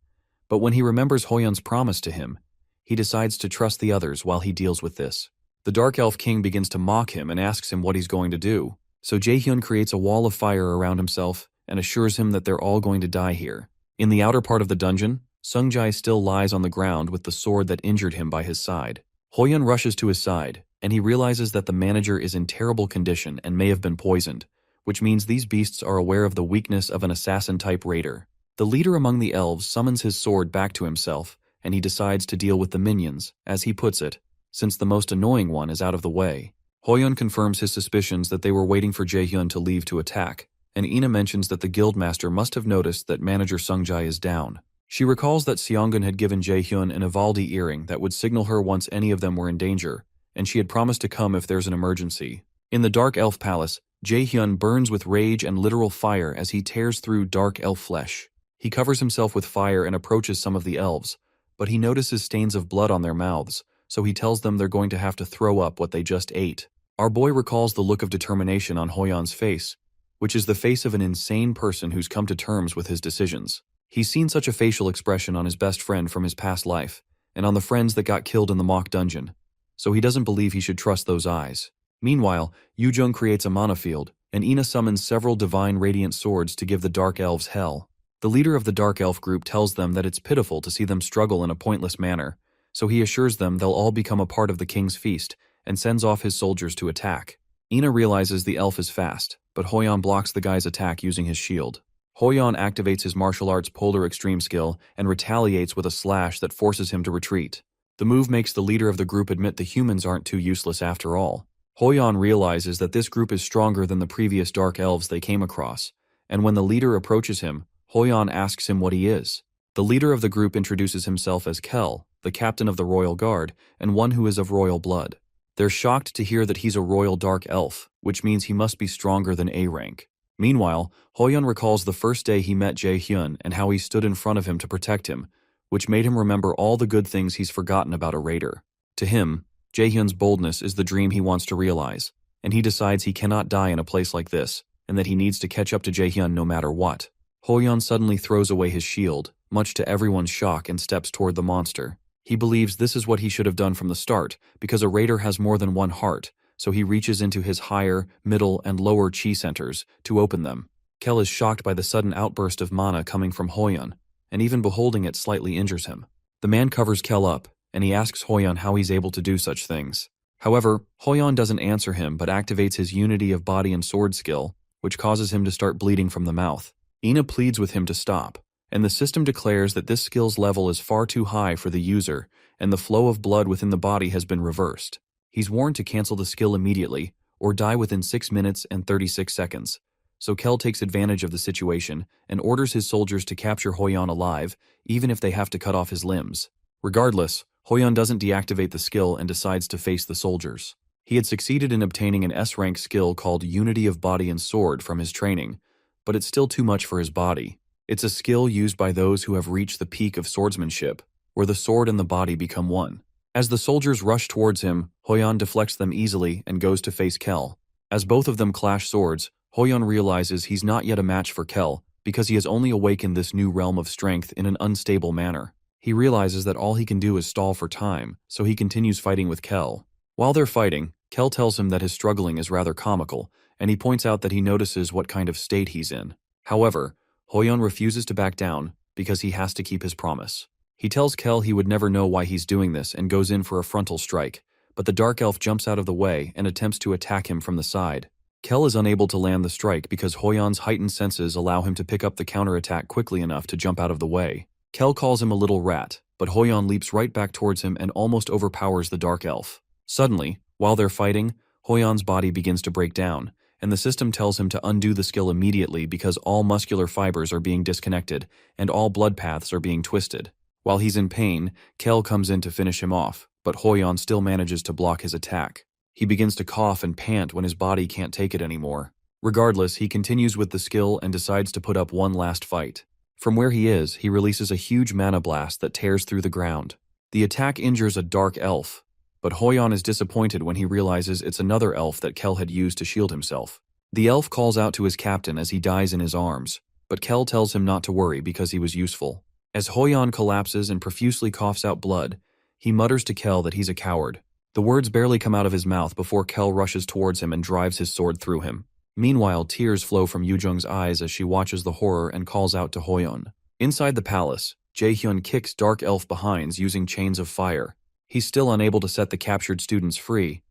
but when he remembers Hoyeon's promise to him, he decides to trust the others while he deals with this. The Dark Elf King begins to mock him and asks him what he's going to do, so Jae-hyun creates a wall of fire around himself and assures him that they're all going to die here. In the outer part of the dungeon, Sung-jae still lies on the ground with the sword that injured him by his side. Hoyeon rushes to his side, and he realizes that the manager is in terrible condition and may have been poisoned, which means these beasts are aware of the weakness of an assassin-type raider. The leader among the elves summons his sword back to himself, and he decides to deal with the minions, as he puts it, since the most annoying one is out of the way. Hoyeon confirms his suspicions that they were waiting for Jae-hyun to leave to attack, and Ina mentions that the guildmaster must have noticed that manager Sung-jae is down. She recalls that Seongun had given Jae-hyun an Ivaldi earring that would signal her once any of them were in danger, and she had promised to come if there's an emergency. In the Dark Elf Palace, Jae-hyun burns with rage and literal fire as he tears through Dark Elf flesh. He covers himself with fire and approaches some of the elves, but he notices stains of blood on their mouths, so he tells them they're going to have to throw up what they just ate. Our boy recalls the look of determination on Hoyeon's face, which is the face of an insane person who's come to terms with his decisions. He's seen such a facial expression on his best friend from his past life, and on the friends that got killed in the mock dungeon, so he doesn't believe he should trust those eyes. Meanwhile, Yoo-jung creates a mana field, and Ina summons several divine radiant swords to give the Dark Elves hell. The leader of the Dark Elf group tells them that it's pitiful to see them struggle in a pointless manner, so he assures them they'll all become a part of the king's feast, and sends off his soldiers to attack. Ina realizes the elf is fast, but Hoyeon blocks the guy's attack using his shield. Hoyeon activates his martial arts Polar Extreme skill and retaliates with a slash that forces him to retreat. The move makes the leader of the group admit the humans aren't too useless after all. Hoyeon realizes that this group is stronger than the previous Dark Elves they came across, and when the leader approaches him, Hoyeon asks him what he is. The leader of the group introduces himself as Kel, the captain of the royal guard, and one who is of royal blood. They're shocked to hear that he's a royal dark elf, which means he must be stronger than A rank. Meanwhile, Hoyeon recalls the first day he met Jae-hyun and how he stood in front of him to protect him, which made him remember all the good things he's forgotten about a raider. To him, Jae-hyun's boldness is the dream he wants to realize, and he decides he cannot die in a place like this, and that he needs to catch up to Jae-hyun no matter what. Hoyeon suddenly throws away his shield, much to everyone's shock, and steps toward the monster. He believes this is what he should have done from the start, because a raider has more than one heart, so he reaches into his higher, middle, and lower chi centers to open them. Kel is shocked by the sudden outburst of mana coming from Hoyeon, and even beholding it slightly injures him. The man covers Kel up, and he asks Hoyeon how he's able to do such things. However, Hoyeon doesn't answer him but activates his unity of body and sword skill, which causes him to start bleeding from the mouth. Ina pleads with him to stop, and the system declares that this skill's level is far too high for the user, and the flow of blood within the body has been reversed. He's warned to cancel the skill immediately, or die within 6 minutes and 36 seconds. So Kel takes advantage of the situation and orders his soldiers to capture Hoyeon alive, even if they have to cut off his limbs. Regardless, Hoyeon doesn't deactivate the skill and decides to face the soldiers. He had succeeded in obtaining an S-rank skill called Unity of Body and Sword from his training, but it's still too much for his body. It's a skill used by those who have reached the peak of swordsmanship, where the sword and the body become one. As the soldiers rush towards him, Hoyeon deflects them easily and goes to face Kel. As both of them clash swords, Hoyeon realizes he's not yet a match for Kel because he has only awakened this new realm of strength in an unstable manner. He realizes that all he can do is stall for time, so he continues fighting with Kel. While they're fighting, Kel tells him that his struggling is rather comical, and he points out that he notices what kind of state he's in. However, Hoyeon refuses to back down because he has to keep his promise. He tells Kel he would never know why he's doing this and goes in for a frontal strike, but the dark elf jumps out of the way and attempts to attack him from the side. Kel is unable to land the strike because Hoyeon's heightened senses allow him to pick up the counterattack quickly enough to jump out of the way. Kel calls him a little rat, but Hoyeon leaps right back towards him and almost overpowers the dark elf. Suddenly, while they're fighting, Hoyeon's body begins to break down, and the system tells him to undo the skill immediately because all muscular fibers are being disconnected and all blood paths are being twisted. While he's in pain, Kel comes in to finish him off, but Hoyeon still manages to block his attack. He begins to cough and pant when his body can't take it anymore. Regardless, he continues with the skill and decides to put up one last fight. From where he is, he releases a huge mana blast that tears through the ground. The attack injures a dark elf, but Hoyeon is disappointed when he realizes it's another elf that Kel had used to shield himself. The elf calls out to his captain as he dies in his arms, but Kel tells him not to worry because he was useful. As Hoyeon collapses and profusely coughs out blood, he mutters to Kel that he's a coward. The words barely come out of his mouth before Kel rushes towards him and drives his sword through him. Meanwhile, tears flow from Yujung's eyes as she watches the horror and calls out to Hoyeon. Inside the palace, Jae-hyun kicks Dark Elf behinds using chains of fire. He's still unable to set the captured students free,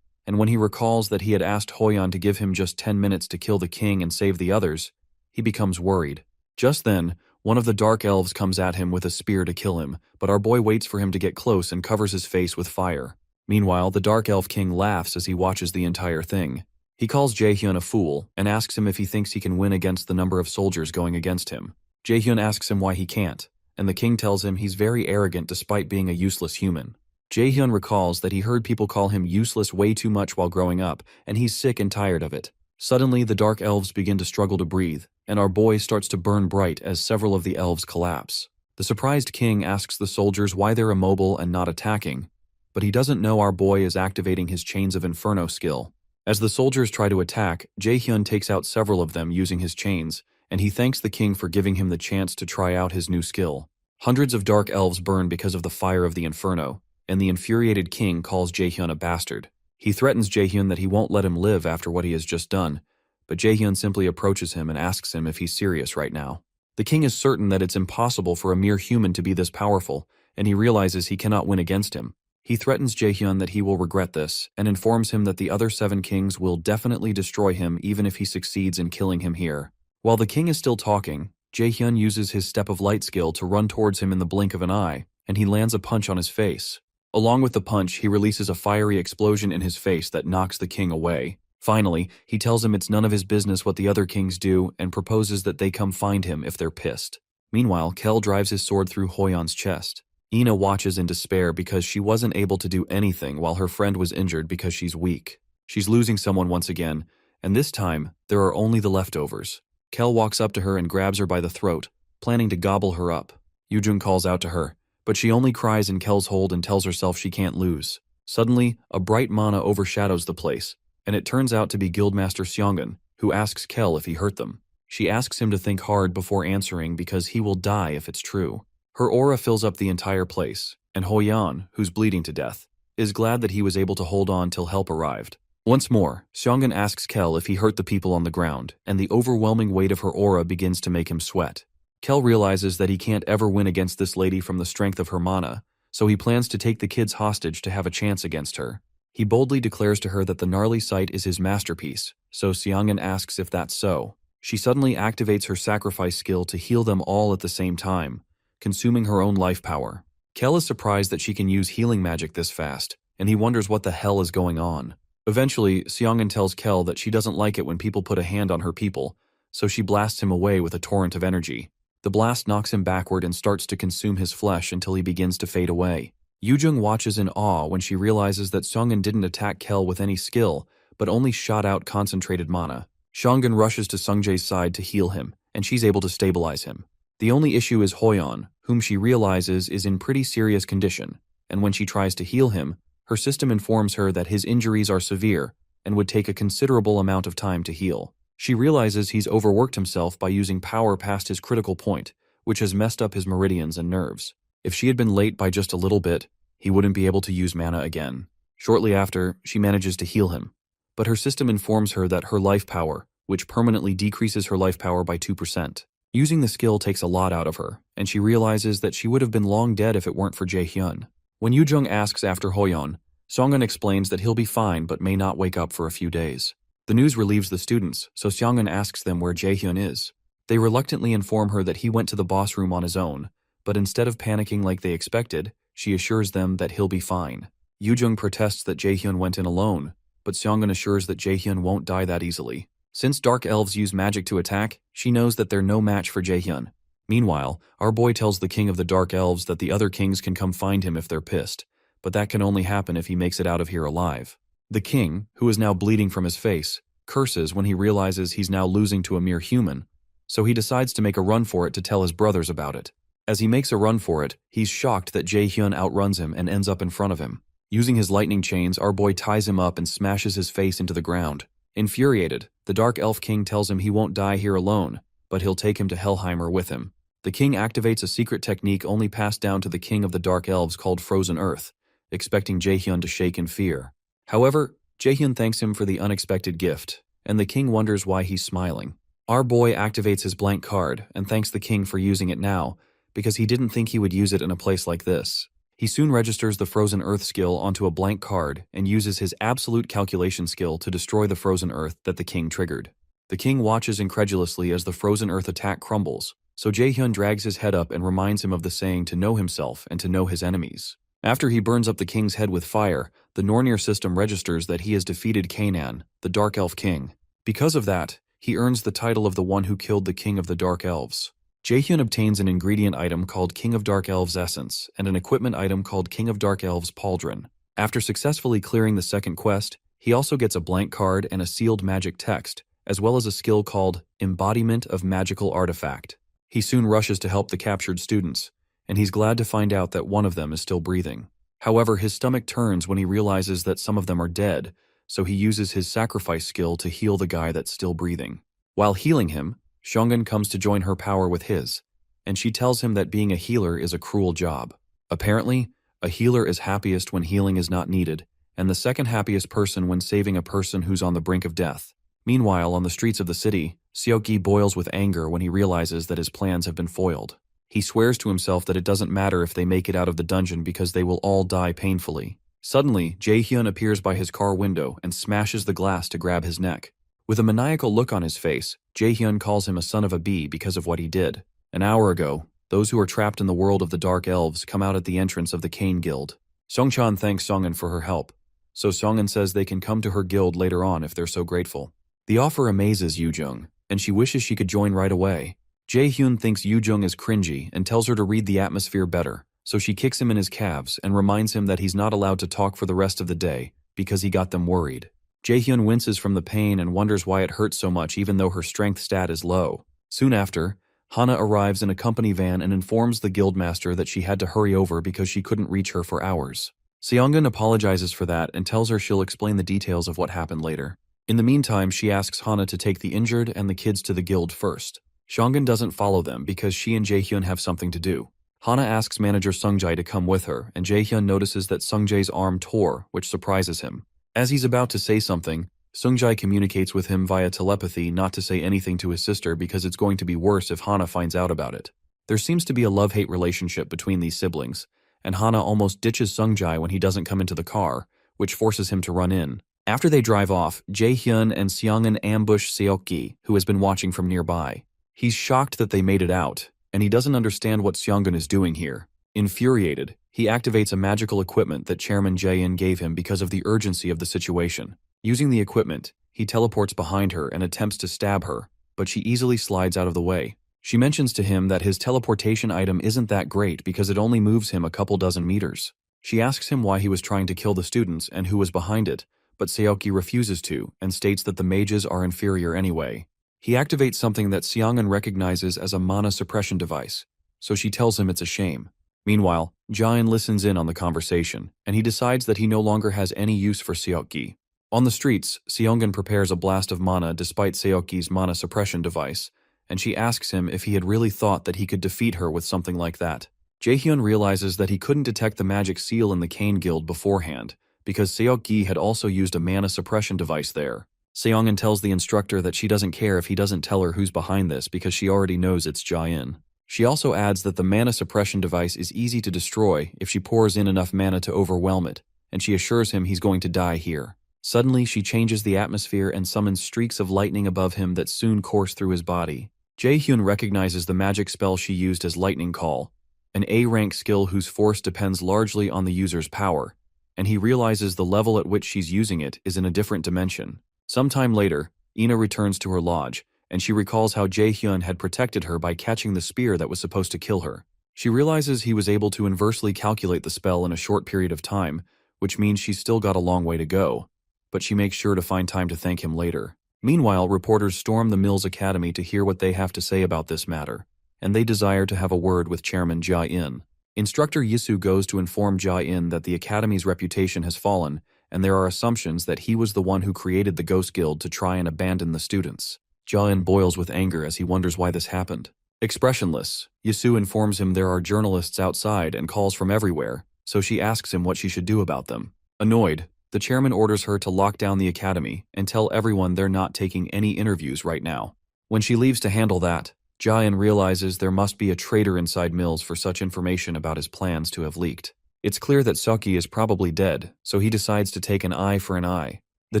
and when he recalls that he had asked Hoyeon to give him just 10 minutes to kill the king and save the others, he becomes worried. Just then, one of the Dark Elves comes at him with a spear to kill him, but our boy waits for him to get close and covers his face with fire. Meanwhile, the Dark Elf King laughs as he watches the entire thing. He calls Jae-hyun a fool and asks him if he thinks he can win against the number of soldiers going against him. Jae-hyun asks him why he can't, and the king tells him he's very arrogant despite being a useless human. Jae-hyun recalls that he heard people call him useless way too much while growing up, and he's sick and tired of it. Suddenly, the Dark Elves begin to struggle to breathe, and our boy starts to burn bright as several of the elves collapse. The surprised king asks the soldiers why they're immobile and not attacking, but he doesn't know our boy is activating his Chains of Inferno skill. As the soldiers try to attack, Jae-hyun takes out several of them using his chains, and he thanks the king for giving him the chance to try out his new skill. Hundreds of dark elves burn because of the fire of the Inferno, and the infuriated king calls Jae-hyun a bastard. He threatens Jae-hyun that he won't let him live after what he has just done, but Jae-hyun simply approaches him and asks him if he's serious right now. The king is certain that it's impossible for a mere human to be this powerful, and he realizes he cannot win against him. He threatens Jae-hyun that he will regret this, and informs him that the other 7 kings will definitely destroy him even if he succeeds in killing him here. While the king is still talking, Jae-hyun uses his Step of Light skill to run towards him in the blink of an eye, and he lands a punch on his face. Along with the punch, he releases a fiery explosion in his face that knocks the king away. Finally, he tells him it's none of his business what the other kings do and proposes that they come find him if they're pissed. Meanwhile, Kel drives his sword through Hoyeon's chest. Ina watches in despair because she wasn't able to do anything while her friend was injured because she's weak. She's losing someone once again, and this time, there are only the leftovers. Kel walks up to her and grabs her by the throat, planning to gobble her up. Yujung calls out to her, but she only cries in Kel's hold and tells herself she can't lose. Suddenly, a bright mana overshadows the place, and it turns out to be Guildmaster Seongun, who asks Kel if he hurt them. She asks him to think hard before answering because he will die if it's true. Her aura fills up the entire place, and Hoyan, who's bleeding to death, is glad that he was able to hold on till help arrived. Once more, Seongun asks Kel if he hurt the people on the ground, and the overwhelming weight of her aura begins to make him sweat. Kel realizes that he can't ever win against this lady from the strength of her mana, so he plans to take the kids hostage to have a chance against her. He boldly declares to her that the gnarly sight is his masterpiece, so Seongun asks if that's so. She suddenly activates her sacrifice skill to heal them all at the same time, consuming her own life power. Kel is surprised that she can use healing magic this fast, and he wonders what the hell is going on. Eventually, Seongun tells Kel that she doesn't like it when people put a hand on her people, so she blasts him away with a torrent of energy. The blast knocks him backward and starts to consume his flesh until he begins to fade away. Yujung watches in awe when she realizes that Seongun didn't attack Kel with any skill, but only shot out concentrated mana. Seongun rushes to Sungjae's side to heal him, and she's able to stabilize him. The only issue is Hoyan, whom she realizes is in pretty serious condition, and when she tries to heal him, her system informs her that his injuries are severe and would take a considerable amount of time to heal. She realizes he's overworked himself by using power past his critical point, which has messed up his meridians and nerves. If she had been late by just a little bit, he wouldn't be able to use mana again. Shortly after, she manages to heal him, but her system informs her that her life power, which permanently decreases her life power by 2%. Using the skill takes a lot out of her, and she realizes that she would have been long dead if it weren't for Jaehyun. When Yujung asks after Hoyan, Seongun explains that he'll be fine but may not wake up for a few days. The news relieves the students, so Seongun asks them where Jaehyun is. They reluctantly inform her that he went to the boss room on his own, but instead of panicking like they expected, she assures them that he'll be fine. Yujung protests that Jaehyun went in alone, but Seongun assures that Jaehyun won't die that easily. Since dark elves use magic to attack, she knows that they're no match for Jaehyun. Meanwhile, our boy tells the king of the dark elves that the other kings can come find him if they're pissed, but that can only happen if he makes it out of here alive. The king, who is now bleeding from his face, curses when he realizes he's now losing to a mere human, so he decides to make a run for it to tell his brothers about it. As he makes a run for it, he's shocked that Jaehyun outruns him and ends up in front of him. Using his lightning chains, our boy ties him up and smashes his face into the ground. Infuriated, the Dark Elf King tells him he won't die here alone, but he'll take him to Helheimer with him. The king activates a secret technique only passed down to the king of the Dark Elves called Frozen Earth, expecting Jaehyun to shake in fear. However, Jaehyun thanks him for the unexpected gift, and the king wonders why he's smiling. Our boy activates his blank card and thanks the king for using it now, because he didn't think he would use it in a place like this. He soon registers the Frozen Earth skill onto a blank card and uses his absolute calculation skill to destroy the Frozen Earth that the king triggered. The king watches incredulously as the Frozen Earth attack crumbles, so Jaehyun drags his head up and reminds him of the saying to know himself and to know his enemies. After he burns up the king's head with fire, the Nornir system registers that he has defeated Canaan, the Dark Elf King. Because of that, he earns the title of the one who killed the king of the Dark Elves. Jaehyun obtains an ingredient item called King of Dark Elves Essence and an equipment item called King of Dark Elves Pauldron. After successfully clearing the second quest, he also gets a blank card and a sealed magic text, as well as a skill called Embodiment of Magical Artifact. He soon rushes to help the captured students, and he's glad to find out that one of them is still breathing. However, his stomach turns when he realizes that some of them are dead, so he uses his sacrifice skill to heal the guy that's still breathing. While healing him, Seongun comes to join her power with his, and she tells him that being a healer is a cruel job. Apparently, a healer is happiest when healing is not needed, and the second happiest person when saving a person who's on the brink of death. Meanwhile, on the streets of the city, Seokgi boils with anger when he realizes that his plans have been foiled. He swears to himself that it doesn't matter if they make it out of the dungeon because they will all die painfully. Suddenly, Jaehyun appears by his car window and smashes the glass to grab his neck. With a maniacal look on his face, Jaehyun calls him a son of a bee because of what he did. An hour ago, those who are trapped in the world of the Dark Elves come out at the entrance of the Cain Guild. Seongchan thanks Seongun for her help, so Seongun says they can come to her guild later on if they're so grateful. The offer amazes Yujung, and she wishes she could join right away. Jaehyun thinks Yujung is cringy and tells her to read the atmosphere better, so she kicks him in his calves and reminds him that he's not allowed to talk for the rest of the day because he got them worried. Jaehyun winces from the pain and wonders why it hurts so much even though her strength stat is low. Soon after, Hana arrives in a company van and informs the guildmaster that she had to hurry over because she couldn't reach her for hours. Seongun apologizes for that and tells her she'll explain the details of what happened later. In the meantime, she asks Hana to take the injured and the kids to the guild first. Seongun doesn't follow them because she and Jaehyun have something to do. Hana asks manager Sungjae to come with her, and Jaehyun notices that Sungjae's arm tore, which surprises him. As he's about to say something, Sungjae communicates with him via telepathy not to say anything to his sister because it's going to be worse if Hana finds out about it. There seems to be a love-hate relationship between these siblings, and Hana almost ditches Sungjae when he doesn't come into the car, which forces him to run in. After they drive off, Jaehyun and Seongun ambush Seokgi, who has been watching from nearby. He's shocked that they made it out, and he doesn't understand what Seongun is doing here. Infuriated, he activates a magical equipment that Chairman Jae-in gave him because of the urgency of the situation. Using the equipment, he teleports behind her and attempts to stab her, but she easily slides out of the way. She mentions to him that his teleportation item isn't that great because it only moves him a couple dozen meters. She asks him why he was trying to kill the students and who was behind it, but Seokgi refuses to and states that the mages are inferior anyway. He activates something that Seongun recognizes as a mana suppression device, so she tells him it's a shame. Meanwhile, Jae-in listens in on the conversation, and he decides that he no longer has any use for Seokgi. On the streets, Seongun prepares a blast of mana despite Seokgi's mana suppression device, and she asks him if he had really thought that he could defeat her with something like that. Jaehyun realizes that he couldn't detect the magic seal in the Cane Guild beforehand, because Seokgi had also used a mana suppression device there. Seongun tells the instructor that she doesn't care if he doesn't tell her who's behind this because she already knows it's Jae-in. She also adds that the mana suppression device is easy to destroy if she pours in enough mana to overwhelm it, and she assures him he's going to die here. Suddenly, she changes the atmosphere and summons streaks of lightning above him that soon course through his body. Jaehyun recognizes the magic spell she used as Lightning Call, an A-rank skill whose force depends largely on the user's power, and he realizes the level at which she's using it is in a different dimension. Sometime later, Ina returns to her lodge, and she recalls how Jaehyun had protected her by catching the spear that was supposed to kill her. She realizes he was able to inversely calculate the spell in a short period of time, which means she's still got a long way to go, but she makes sure to find time to thank him later. Meanwhile, reporters storm the Mills Academy to hear what they have to say about this matter, and they desire to have a word with Chairman Jae-in. Instructor Yisu goes to inform Jae-in that the Academy's reputation has fallen, and there are assumptions that he was the one who created the Ghost Guild to try and abandon the students. Jae-in boils with anger as he wonders why this happened. Expressionless, Yisu informs him there are journalists outside and calls from everywhere, so she asks him what she should do about them. Annoyed, the chairman orders her to lock down the academy and tell everyone they're not taking any interviews right now. When she leaves to handle that, Jae-in realizes there must be a traitor inside Mills for such information about his plans to have leaked. It's clear that Seokgi is probably dead, so he decides to take an eye for an eye. The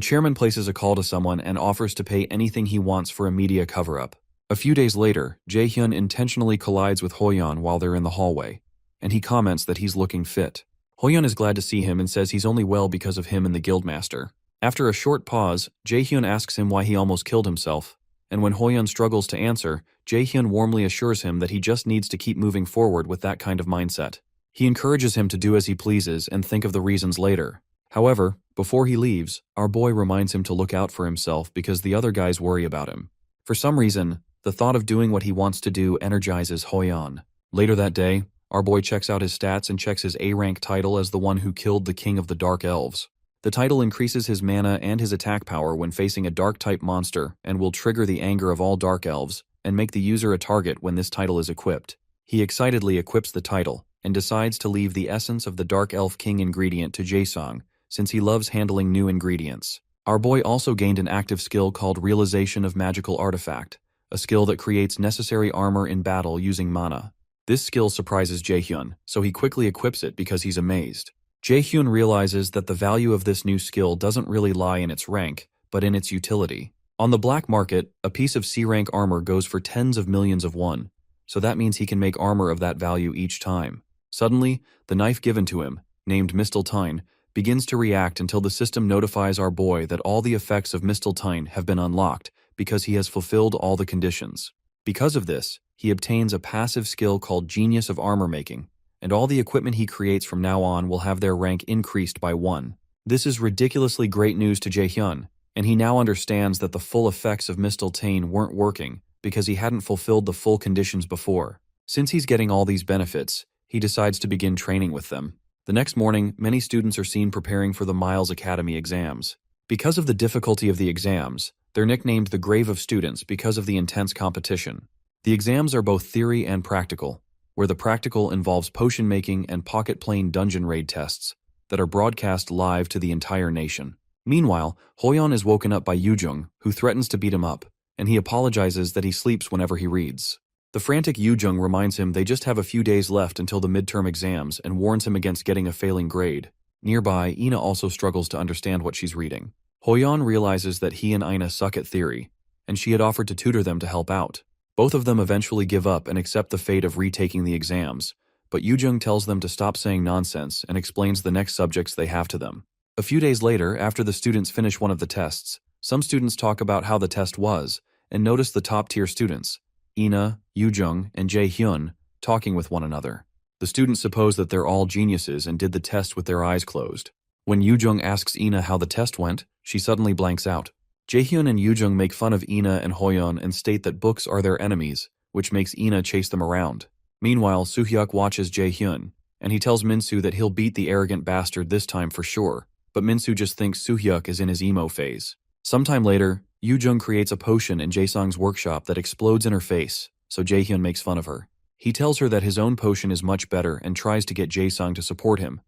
chairman places a call to someone and offers to pay anything he wants for a media cover-up. A few days later, Jaehyun intentionally collides with Hoyeon while they're in the hallway, and he comments that he's looking fit. Hoyeon is glad to see him and says he's only well because of him and the guildmaster. After a short pause, Jaehyun asks him why he almost killed himself, and when Hoyeon struggles to answer, Jaehyun warmly assures him that he just needs to keep moving forward with that kind of mindset. He encourages him to do as he pleases and think of the reasons later. However, before he leaves, our boy reminds him to look out for himself because the other guys worry about him. For some reason, the thought of doing what he wants to do energizes Hoyeon. Later that day, our boy checks out his stats and checks his A-rank title as the one who killed the king of the Dark Elves. The title increases his mana and his attack power when facing a dark-type monster and will trigger the anger of all Dark Elves and make the user a target when this title is equipped. He excitedly equips the title and decides to leave the essence of the Dark Elf King ingredient to Jaesong, since he loves handling new ingredients. Our boy also gained an active skill called Realization of Magical Artifact, a skill that creates necessary armor in battle using mana. This skill surprises Jaehyun, so he quickly equips it because he's amazed. Jaehyun realizes that the value of this new skill doesn't really lie in its rank, but in its utility. On the black market, a piece of C-rank armor goes for tens of millions of won, so that means he can make armor of that value each time. Suddenly, the knife given to him, named Misteltein, begins to react until the system notifies our boy that all the effects of Misteltein have been unlocked because he has fulfilled all the conditions. Because of this, he obtains a passive skill called Genius of Armor Making, and all the equipment he creates from now on will have their rank increased by 1. This is ridiculously great news to Jaehyun, and he now understands that the full effects of Mistletoe weren't working because he hadn't fulfilled the full conditions before. Since he's getting all these benefits, he decides to begin training with them. The next morning, many students are seen preparing for the Miles Academy exams. Because of the difficulty of the exams, they're nicknamed the Grave of Students because of the intense competition. The exams are both theory and practical, where the practical involves potion making and pocket-plane dungeon raid tests that are broadcast live to the entire nation. Meanwhile, Hoyeon is woken up by Yoojung, who threatens to beat him up, and he apologizes that he sleeps whenever he reads. The frantic Yoojung reminds him they just have a few days left until the midterm exams and warns him against getting a failing grade. Nearby, Ina also struggles to understand what she's reading. Hoyeon realizes that he and Ina suck at theory, and she had offered to tutor them to help out. Both of them eventually give up and accept the fate of retaking the exams, but Yoojung tells them to stop saying nonsense and explains the next subjects they have to them. A few days later, after the students finish one of the tests, some students talk about how the test was, and notice the top-tier students, Ina, Yoojung, and Jaehyun, talking with one another. The students suppose that they're all geniuses and did the test with their eyes closed. When Yoojung asks Ina how the test went, she suddenly blanks out. Jaehyun and Yoojung make fun of Ina and Hoyeon and state that books are their enemies, which makes Ina chase them around. Meanwhile, Soohyuk watches Jaehyun, and he tells Minsu that he'll beat the arrogant bastard this time for sure, but Minsu just thinks Soohyuk is in his emo phase. Sometime later, Yoojung creates a potion in Jaesung's workshop that explodes in her face, so Jaehyun makes fun of her. He tells her that his own potion is much better and tries to get Jaesung to support him,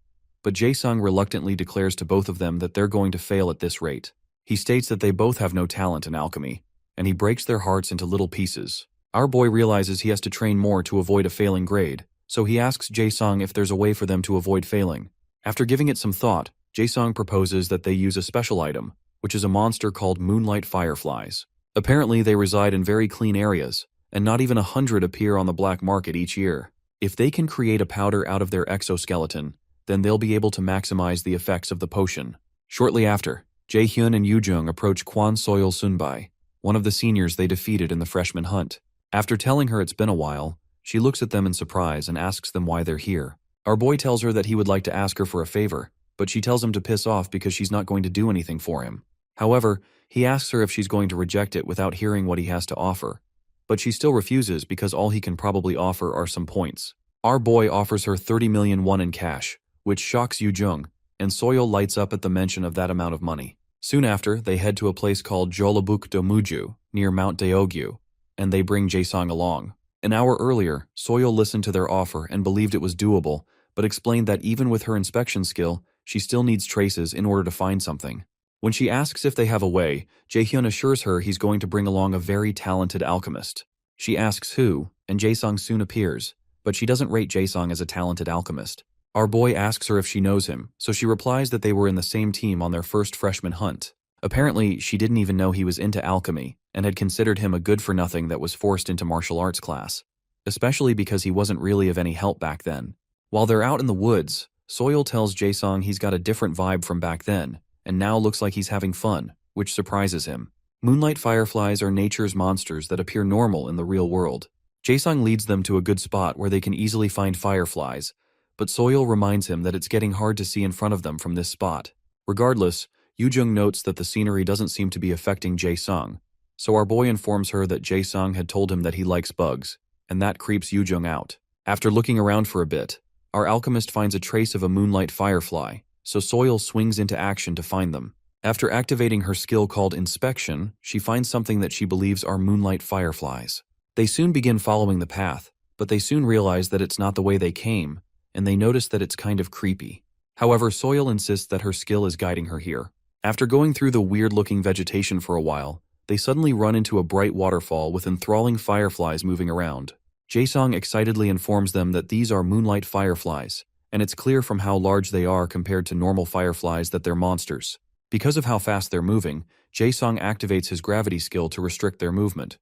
but Jaesung reluctantly declares to both of them that they're going to fail at this rate. He states that they both have no talent in alchemy, and he breaks their hearts into little pieces. Our boy realizes he has to train more to avoid a failing grade, so he asks Jaesung if there's a way for them to avoid failing. After giving it some thought, Jaesung proposes that they use a special item, which is a monster called moonlight fireflies. Apparently they reside in very clean areas, and not even 100 appear on the black market each year. If they can create a powder out of their exoskeleton, then they'll be able to maximize the effects of the potion. Shortly after, Jaehyun and Yoojung approach Kwon Soil Sunbai, one of the seniors they defeated in the freshman hunt. After telling her it's been a while, she looks at them in surprise and asks them why they're here. Our boy tells her that he would like to ask her for a favor, but she tells him to piss off because she's not going to do anything for him. However, he asks her if she's going to reject it without hearing what he has to offer, but she still refuses because all he can probably offer are some points. Our boy offers her 30 million won in cash, which shocks Yoojung, and Soil lights up at the mention of that amount of money. Soon after, they head to a place called Jolabuk do Muju, near Mount Daeogyu, and they bring Jaesung along. An hour earlier, Soil listened to their offer and believed it was doable, but explained that even with her inspection skill, she still needs traces in order to find something. When she asks if they have a way, Jaehyun assures her he's going to bring along a very talented alchemist. She asks who, and Jaesung soon appears, but she doesn't rate Jaesung as a talented alchemist. Our boy asks her if she knows him, so she replies that they were in the same team on their first freshman hunt. Apparently, she didn't even know he was into alchemy, and had considered him a good-for-nothing that was forced into martial arts class, especially because he wasn't really of any help back then. While they're out in the woods, Soil tells Jaesung he's got a different vibe from back then, and now looks like he's having fun, which surprises him. Moonlight fireflies are nature's monsters that appear normal in the real world. Jaesung leads them to a good spot where they can easily find fireflies, but Soil reminds him that it's getting hard to see in front of them from this spot. Regardless, Yoojung notes that the scenery doesn't seem to be affecting Jaesung, so our boy informs her that Jaesung had told him that he likes bugs, and that creeps Yoojung out. After looking around for a bit, our alchemist finds a trace of a moonlight firefly, so Soil swings into action to find them. After activating her skill called Inspection, she finds something that she believes are moonlight fireflies. They soon begin following the path, but they soon realize that it's not the way they came, and they notice that it's kind of creepy. However, Soil insists that her skill is guiding her here. After going through the weird-looking vegetation for a while, they suddenly run into a bright waterfall with enthralling fireflies moving around. Jaesung excitedly informs them that these are moonlight fireflies, and it's clear from how large they are compared to normal fireflies that they're monsters. Because of how fast they're moving, Jaesung activates his gravity skill to restrict their movement,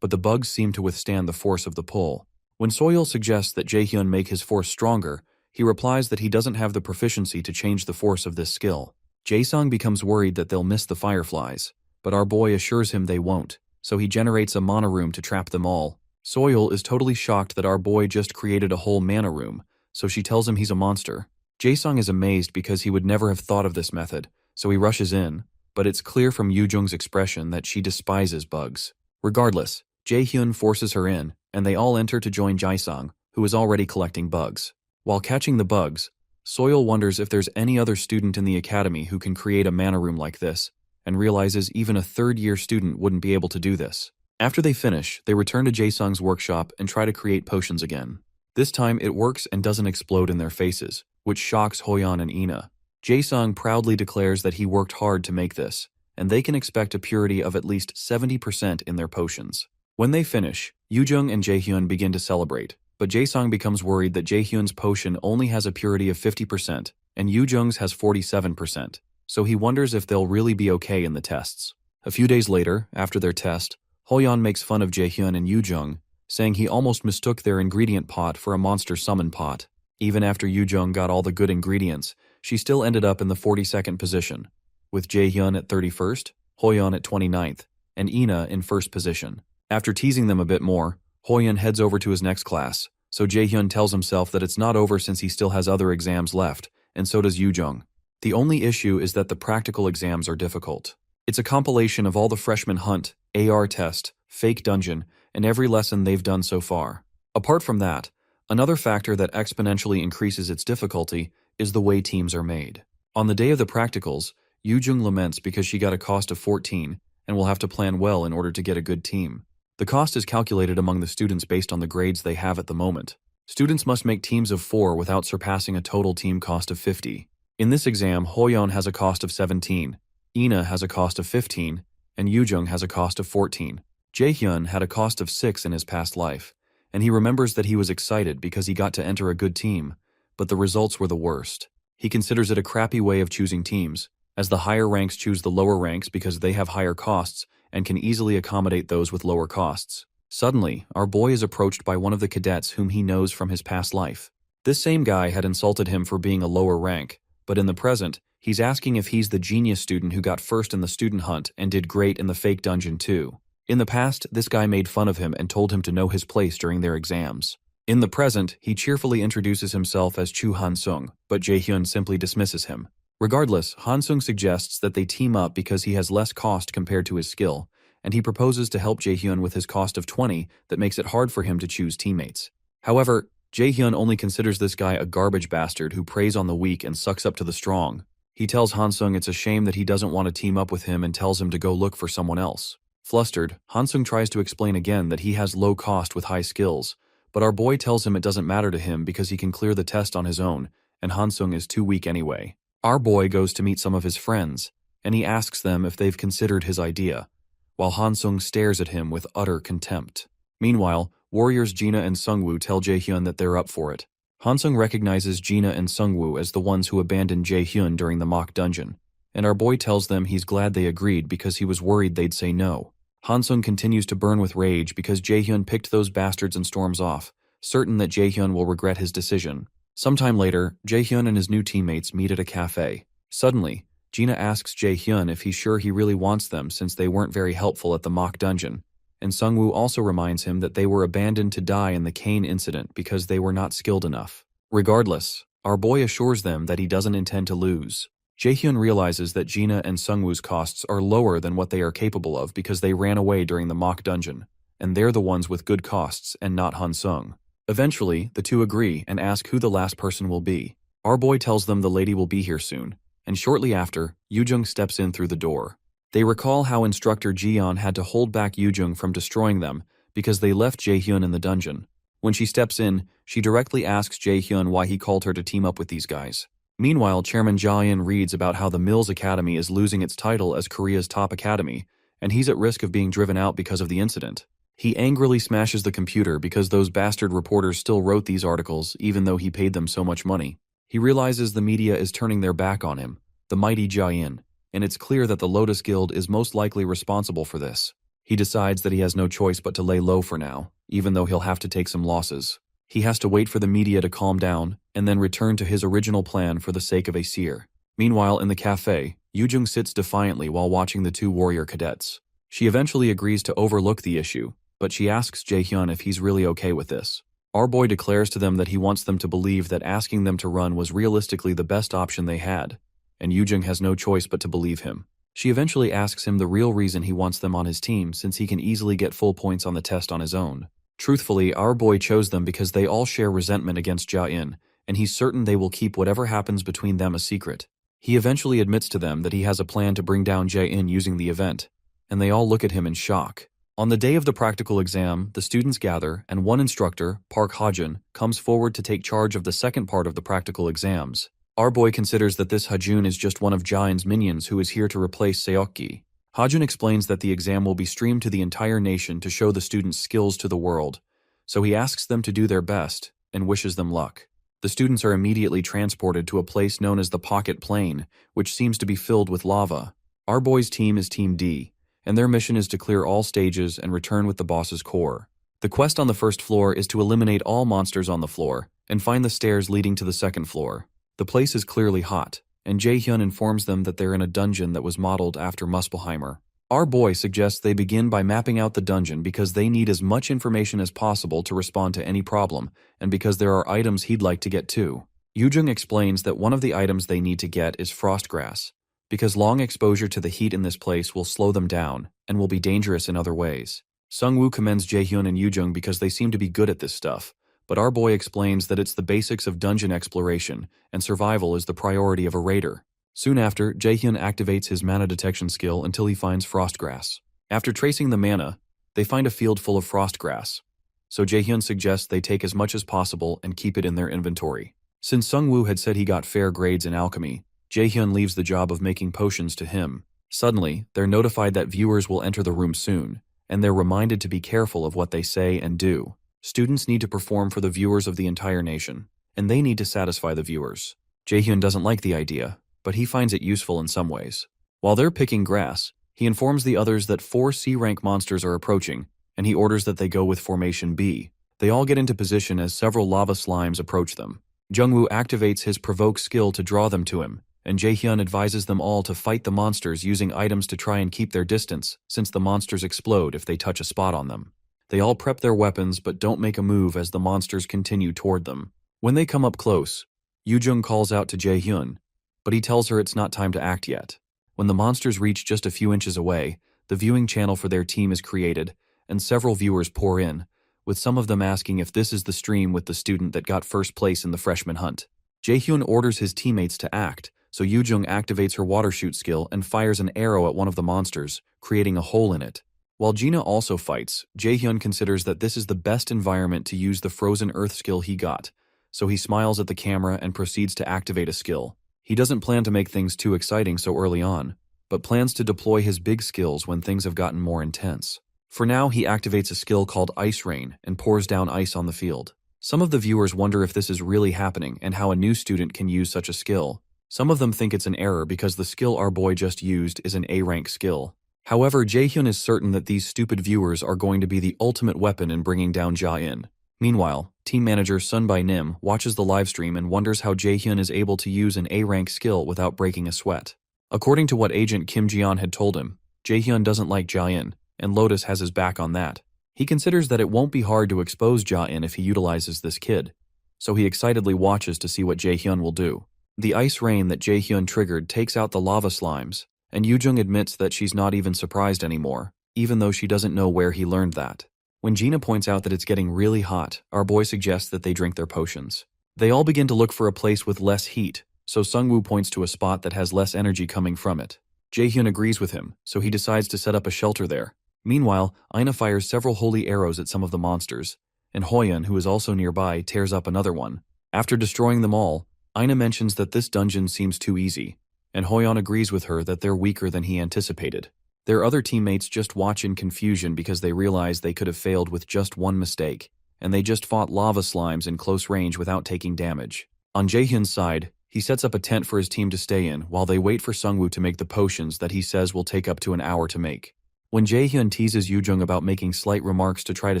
but the bugs seem to withstand the force of the pull. When Soil suggests that Jaehyun make his force stronger, he replies that he doesn't have the proficiency to change the force of this skill. Jaesung becomes worried that they'll miss the fireflies, but our boy assures him they won't, so he generates a mana room to trap them all. Soil is totally shocked that our boy just created a whole mana room, so she tells him he's a monster. Jae-sung is amazed because he would never have thought of this method, so he rushes in, but it's clear from Yoo-jung's expression that she despises bugs. Regardless, Jae-hyun forces her in, and they all enter to join Jae-sung, who is already collecting bugs. While catching the bugs, Soil wonders if there's any other student in the academy who can create a mana room like this, and realizes even a third-year student wouldn't be able to do this. After they finish, they return to Jae-sung's workshop and try to create potions again. This time it works and doesn't explode in their faces, which shocks Hoyeon and Ina. Jae-sung proudly declares that he worked hard to make this, and they can expect a purity of at least 70% in their potions. When they finish, Yoo-jung and Jae-hyun begin to celebrate, but Jae-sung becomes worried that Jae-hyun's potion only has a purity of 50%, and Yoo-jung's has 47%, so he wonders if they'll really be okay in the tests. A few days later, after their test, Hoyeon makes fun of Jae-hyun and Yoo-jung, saying he almost mistook their ingredient pot for a monster summon pot. Even after Yoo-jung got all the good ingredients, she still ended up in the 42nd position, with Jae-hyun at 31st, Hoyeon at 29th, and Ina in first position. After teasing them a bit more, Hoyeon heads over to his next class, so Jae-hyun tells himself that it's not over since he still has other exams left, and so does Yoo-jung. The only issue is that the practical exams are difficult. It's a compilation of all the freshman hunt, AR test, fake dungeon, and every lesson they've done so far. Apart from that, another factor that exponentially increases its difficulty is the way teams are made. On the day of the practicals, Yoo-jung laments because she got a cost of 14 and will have to plan well in order to get a good team. The cost is calculated among the students based on the grades they have at the moment. Students must make teams of 4 without surpassing a total team cost of 50. In this exam, Hoyeon has a cost of 17, Ina has a cost of 15, and Yoo-jung has a cost of 14. Jae-hyun had a cost of 6 in his past life, and he remembers that he was excited because he got to enter a good team, but the results were the worst. He considers it a crappy way of choosing teams, as the higher ranks choose the lower ranks because they have higher costs and can easily accommodate those with lower costs. Suddenly, our boy is approached by one of the cadets whom he knows from his past life. This same guy had insulted him for being a lower rank, but in the present, he's asking if he's the genius student who got first in the student hunt and did great in the fake dungeon too. In the past, this guy made fun of him and told him to know his place during their exams. In the present, he cheerfully introduces himself as Chu Han-sung, but Jae-hyun simply dismisses him. Regardless, Han-sung suggests that they team up because he has less cost compared to his skill, and he proposes to help Jae-hyun with his cost of 20 that makes it hard for him to choose teammates. However, Jae-hyun only considers this guy a garbage bastard who preys on the weak and sucks up to the strong. He tells Han-sung it's a shame that he doesn't want to team up with him and tells him to go look for someone else. Flustered, Han-sung tries to explain again that he has low cost with high skills, but our boy tells him it doesn't matter to him because he can clear the test on his own, and Han-sung is too weak anyway. Our boy goes to meet some of his friends, and he asks them if they've considered his idea, while Han-sung stares at him with utter contempt. Meanwhile, warriors Jina and Sungwoo tell Jae-hyun that they're up for it. Han-sung recognizes Jina and Sungwoo as the ones who abandoned Jae-hyun during the mock dungeon, and our boy tells them he's glad they agreed because he was worried they'd say no. Han-sung continues to burn with rage because Jae-hyun picked those bastards and storms off, certain that Jae-hyun will regret his decision. Sometime later, Jae-hyun and his new teammates meet at a cafe. Suddenly, Jina asks Jae-hyun if he's sure he really wants them since they weren't very helpful at the mock dungeon, and Sungwoo also reminds him that they were abandoned to die in the Kane incident because they were not skilled enough. Regardless, our boy assures them that he doesn't intend to lose. Jae-hyun realizes that Jina and Sungwoo's costs are lower than what they are capable of because they ran away during the mock dungeon, and they're the ones with good costs and not Han-sung. Eventually, the two agree and ask who the last person will be. Our boy tells them the lady will be here soon, and shortly after, Yoo-jung steps in through the door. They recall how instructor Jiyeon had to hold back Yoo-jung from destroying them because they left Jae-hyun in the dungeon. When she steps in, she directly asks Jae-hyun why he called her to team up with these guys. Meanwhile, Chairman Jae-in reads about how the Mills Academy is losing its title as Korea's top academy, and he's at risk of being driven out because of the incident. He angrily smashes the computer because those bastard reporters still wrote these articles even though he paid them so much money. He realizes the media is turning their back on him, the mighty Jae-in, and it's clear that the Lotus Guild is most likely responsible for this. He decides that he has no choice but to lay low for now, even though he'll have to take some losses. He has to wait for the media to calm down and then return to his original plan for the sake of a seer. Meanwhile, in the cafe, Yoo-jung sits defiantly while watching the two warrior cadets. She eventually agrees to overlook the issue, but she asks Jae-hyun if he's really okay with this. Our boy declares to them that he wants them to believe that asking them to run was realistically the best option they had, and Yujing has no choice but to believe him. She eventually asks him the real reason he wants them on his team, since he can easily get full points on the test on his own. Truthfully, our boy chose them because they all share resentment against Jia-in, and he's certain they will keep whatever happens between them a secret. He eventually admits to them that he has a plan to bring down Jia-in using the event, and they all look at him in shock. On the day of the practical exam, the students gather, and one instructor, Park Hajun, comes forward to take charge of the second part of the practical exams. Our boy considers that this Hajun is just one of Jia-in's minions who is here to replace Seokgi. Hajun explains that the exam will be streamed to the entire nation to show the students' skills to the world, so he asks them to do their best and wishes them luck. The students are immediately transported to a place known as the Pocket Plain, which seems to be filled with lava. Our boy's team is Team D, and their mission is to clear all stages and return with the boss's core. The quest on the first floor is to eliminate all monsters on the floor and find the stairs leading to the second floor. The place is clearly hot, and Jae-hyun informs them that they're in a dungeon that was modeled after Muspelheimer. Our boy suggests they begin by mapping out the dungeon because they need as much information as possible to respond to any problem, and because there are items he'd like to get too. Yujung explains that one of the items they need to get is frostgrass, because long exposure to the heat in this place will slow them down and will be dangerous in other ways. Sungwoo commends Jaehyun and Yujung because they seem to be good at this stuff, but our boy explains that it's the basics of dungeon exploration, and survival is the priority of a raider. Soon after, Jaehyun activates his mana detection skill until he finds frostgrass. After tracing the mana, they find a field full of frostgrass, so Jaehyun suggests they take as much as possible and keep it in their inventory. Since Sungwoo had said he got fair grades in alchemy, Jaehyun leaves the job of making potions to him. Suddenly, they're notified that viewers will enter the room soon, and they're reminded to be careful of what they say and do. Students need to perform for the viewers of the entire nation, and they need to satisfy the viewers. Jaehyun doesn't like the idea, but he finds it useful in some ways. While they're picking grass, he informs the others that 4 C-rank monsters are approaching, and he orders that they go with Formation B. They all get into position as several lava slimes approach them. Jungwoo activates his Provoke skill to draw them to him, and Jaehyun advises them all to fight the monsters using items to try and keep their distance, since the monsters explode if they touch a spot on them. They all prep their weapons but don't make a move as the monsters continue toward them. When they come up close, Yujung calls out to Jaehyun, but he tells her it's not time to act yet. When the monsters reach just a few inches away, the viewing channel for their team is created, and several viewers pour in, with some of them asking if this is the stream with the student that got first place in the freshman hunt. Jaehyun orders his teammates to act, so Yujung activates her water shoot skill and fires an arrow at one of the monsters, creating a hole in it. While Gina also fights, Jaehyun considers that this is the best environment to use the frozen earth skill he got, so he smiles at the camera and proceeds to activate a skill. He doesn't plan to make things too exciting so early on, but plans to deploy his big skills when things have gotten more intense. For now, he activates a skill called Ice Rain and pours down ice on the field. Some of the viewers wonder if this is really happening and how a new student can use such a skill. Some of them think it's an error because the skill our boy just used is an A-rank skill. However, Jaehyun is certain that these stupid viewers are going to be the ultimate weapon in bringing down Jia-in. Meanwhile, team manager Sunbai Nim watches the livestream and wonders how Jaehyun is able to use an A-rank skill without breaking a sweat. According to what agent Kim Ji-yeon had told him, Jaehyun doesn't like Jia-in, and Lotus has his back on that. He considers that it won't be hard to expose Jia-in if he utilizes this kid, so he excitedly watches to see what Jaehyun will do. The ice rain that Jaehyun triggered takes out the lava slimes, and Yujung admits that she's not even surprised anymore, even though she doesn't know where he learned that. When Gina points out that it's getting really hot, our boy suggests that they drink their potions. They all begin to look for a place with less heat, so Sungwoo points to a spot that has less energy coming from it. Jaehyun agrees with him, so he decides to set up a shelter there. Meanwhile, Aina fires several holy arrows at some of the monsters, and Hoyeon, who is also nearby, tears up another one. After destroying them all, Aina mentions that this dungeon seems too easy, and Hoyeon agrees with her that they're weaker than he anticipated. Their other teammates just watch in confusion because they realize they could have failed with just one mistake, and they just fought lava slimes in close range without taking damage. On Jaehyun's side, he sets up a tent for his team to stay in while they wait for Sungwoo to make the potions that he says will take up to an hour to make. When Jaehyun teases Yujung about making slight remarks to try to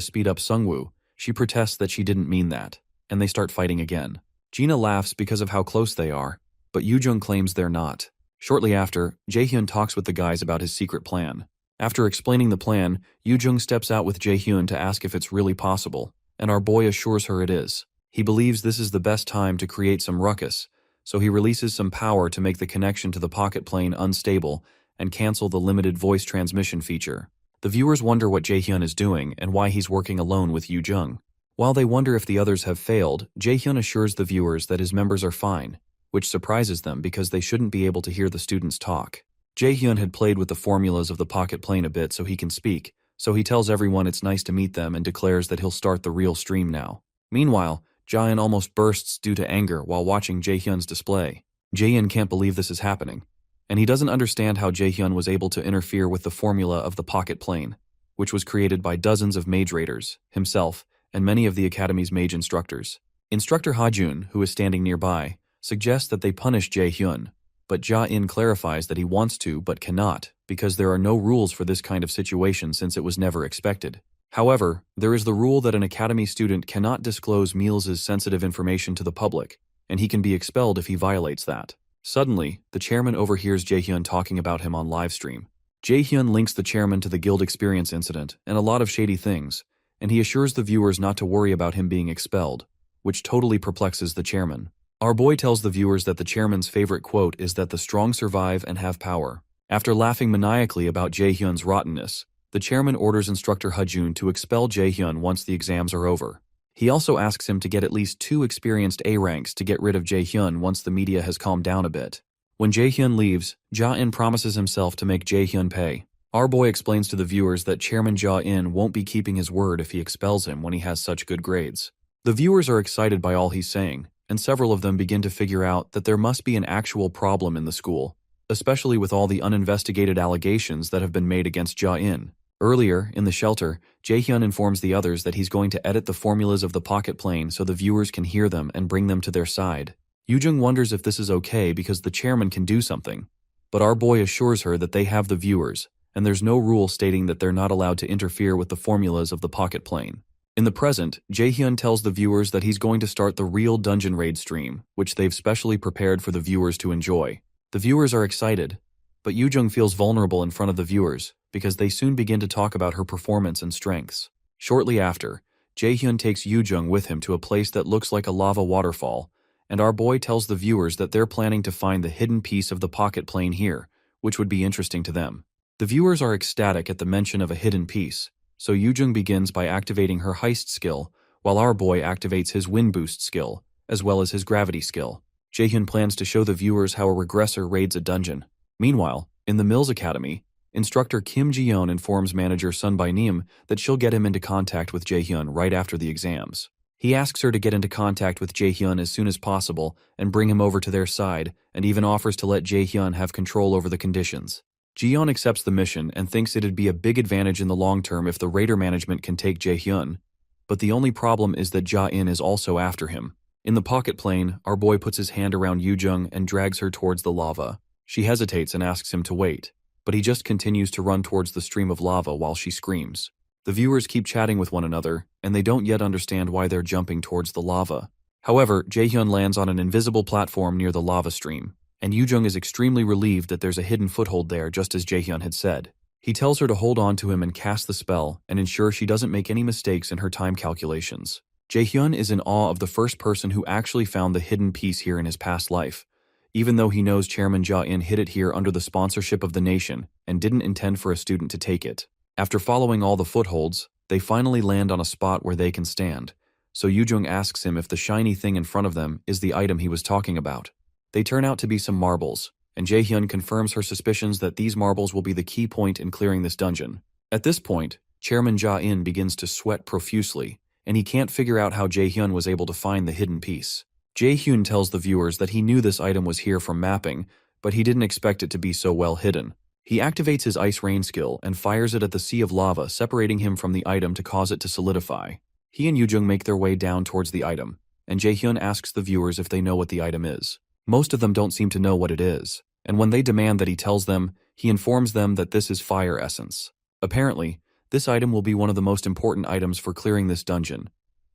speed up Sungwoo, she protests that she didn't mean that, and they start fighting again. Gina laughs because of how close they are, but Yujung claims they're not. Shortly after, Jaehyun talks with the guys about his secret plan. After explaining the plan, Yujung steps out with Jaehyun to ask if it's really possible, and our boy assures her it is. He believes this is the best time to create some ruckus, so he releases some power to make the connection to the pocket plane unstable and cancel the limited voice transmission feature. The viewers wonder what Jaehyun is doing and why he's working alone with Yoo-jung. While they wonder if the others have failed, Jaehyun assures the viewers that his members are fine, which surprises them because they shouldn't be able to hear the students talk. Jaehyun had played with the formulas of the pocket plane a bit so he can speak, so he tells everyone it's nice to meet them and declares that he'll start the real stream now. Meanwhile, Jaehyun almost bursts due to anger while watching Jaehyun's display. Jaehyun can't believe this is happening, and he doesn't understand how Jaehyun was able to interfere with the formula of the pocket plane, which was created by dozens of mage raiders, himself, and many of the Academy's mage instructors. Instructor Ha-jun, who is standing nearby, suggests that they punish Jaehyun, but Ja-in clarifies that he wants to but cannot because there are no rules for this kind of situation since it was never expected. However, there is the rule that an Academy student cannot disclose Mills' sensitive information to the public, and he can be expelled if he violates that. Suddenly, the chairman overhears Jaehyun talking about him on livestream. Jaehyun links the chairman to the guild experience incident and a lot of shady things, and he assures the viewers not to worry about him being expelled, which totally perplexes the chairman. Our boy tells the viewers that the chairman's favorite quote is that the strong survive and have power. After laughing maniacally about Jaehyun's rottenness, the chairman orders instructor Ha-jun to expel Jaehyun once the exams are over. He also asks him to get at least 2 experienced A ranks to get rid of Jaehyun once the media has calmed down a bit. When Jaehyun leaves, Ja-in promises himself to make Jaehyun pay. Our boy explains to the viewers that Chairman Ja-in won't be keeping his word if he expels him when he has such good grades. The viewers are excited by all he's saying, and several of them begin to figure out that there must be an actual problem in the school, especially with all the uninvestigated allegations that have been made against Ja-in. Earlier, in the shelter, Jaehyun informs the others that he's going to edit the formulas of the pocket plane so the viewers can hear them and bring them to their side. Yoo-jung wonders if this is okay because the chairman can do something, but our boy assures her that they have the viewers, and there's no rule stating that they're not allowed to interfere with the formulas of the pocket plane. In the present, Jaehyun tells the viewers that he's going to start the real dungeon raid stream, which they've specially prepared for the viewers to enjoy. The viewers are excited, but Yoo-jung feels vulnerable in front of the viewers because they soon begin to talk about her performance and strengths. Shortly after, Jaehyun takes Yoo-jung with him to a place that looks like a lava waterfall, and our boy tells the viewers that they're planning to find the hidden piece of the pocket plane here, which would be interesting to them. The viewers are ecstatic at the mention of a hidden piece, so Yoo-jung begins by activating her heist skill, while our boy activates his wind boost skill, as well as his gravity skill. Jaehyun plans to show the viewers how a regressor raids a dungeon. Meanwhile, in the Mills Academy, instructor Kim Ji-yeon informs manager Sun By-nim that she'll get him into contact with Jaehyun right after the exams. He asks her to get into contact with Jaehyun as soon as possible and bring him over to their side, and even offers to let Jaehyun have control over the conditions. Ji-yeon accepts the mission and thinks it'd be a big advantage in the long term if the raider management can take Jaehyun, but the only problem is that Ja-in is also after him. In the pocket plane, our boy puts his hand around Yoo-jung and drags her towards the lava. She hesitates and asks him to wait, but he just continues to run towards the stream of lava while she screams. The viewers keep chatting with one another, and they don't yet understand why they're jumping towards the lava. However, Jaehyun lands on an invisible platform near the lava stream, and Yoo-jung is extremely relieved that there's a hidden foothold there just as Jaehyun had said. He tells her to hold on to him and cast the spell and ensure she doesn't make any mistakes in her time calculations. Jaehyun is in awe of the first person who actually found the hidden piece here in his past life, even though he knows Chairman Ja-in hid it here under the sponsorship of the nation and didn't intend for a student to take it. After following all the footholds, they finally land on a spot where they can stand, so Yoo-jung asks him if the shiny thing in front of them is the item he was talking about. They turn out to be some marbles, and Jaehyun confirms her suspicions that these marbles will be the key point in clearing this dungeon. At this point, Chairman Ja-in begins to sweat profusely, and he can't figure out how Jaehyun was able to find the hidden piece. Jaehyun tells the viewers that he knew this item was here from mapping, but he didn't expect it to be so well hidden. He activates his Ice Rain skill and fires it at the sea of lava, separating him from the item to cause it to solidify. He and Yoo-jung make their way down towards the item, and Jaehyun asks the viewers if they know what the item is. Most of them don't seem to know what it is, and when they demand that he tells them, he informs them that this is fire essence. Apparently, this item will be one of the most important items for clearing this dungeon,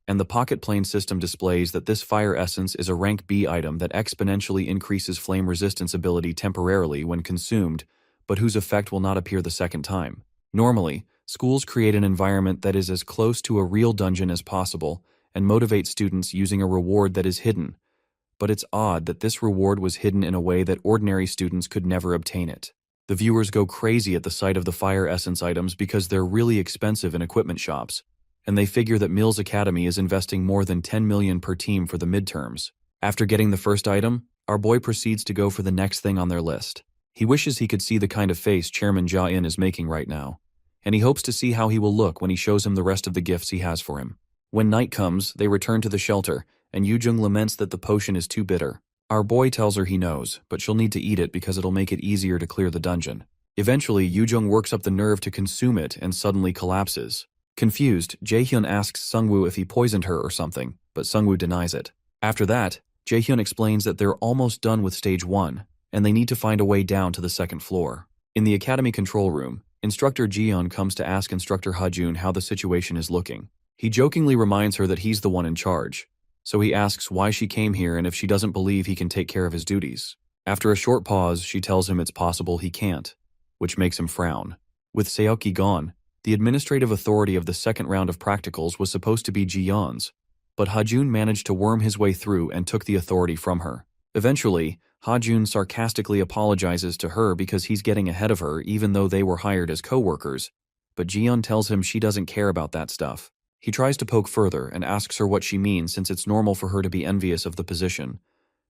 and the pocket plane system displays that this fire essence is a rank B item that exponentially increases flame resistance ability temporarily when consumed, but whose effect will not appear the second time. Normally, Schools create an environment that is as close to a real dungeon as possible and motivate students using a reward that is hidden. But it's odd that this reward was hidden in a way that ordinary students could never obtain it. The viewers go crazy at the sight of the fire essence items because they're really expensive in equipment shops, and they figure that Mills Academy is investing more than 10 million per team for the midterms. After getting the first item, our boy proceeds to go for the next thing on their list. He wishes he could see the kind of face Chairman Ja-in is making right now, and he hopes to see how he will look when he shows him the rest of the gifts he has for him. When night comes, they return to the shelter, and Yoo-jung laments that the potion is too bitter. Our boy tells her he knows, but she'll need to eat it because it'll make it easier to clear the dungeon. Eventually, Yoo-jung works up the nerve to consume it and suddenly collapses. Confused, Jae-hyun asks Sungwoo if he poisoned her or something, but Sungwoo denies it. After that, Jae-hyun explains that they're almost done with stage 1, and they need to find a way down to the second floor. In the academy control room, Instructor Jiyeon comes to ask Instructor Ha-jun how the situation is looking. He jokingly reminds her that he's the one in charge, so he asks why she came here and if she doesn't believe he can take care of his duties. After a short pause, she tells him it's possible he can't, which makes him frown. With Seoki gone, the administrative authority of the second round of practicals was supposed to be Jiyeon's, but Ha-jun managed to worm his way through and took the authority from her. Eventually, Ha-jun sarcastically apologizes to her because he's getting ahead of her even though they were hired as co-workers, but Jiyeon tells him she doesn't care about that stuff. He tries to poke further and asks her what she means since it's normal for her to be envious of the position,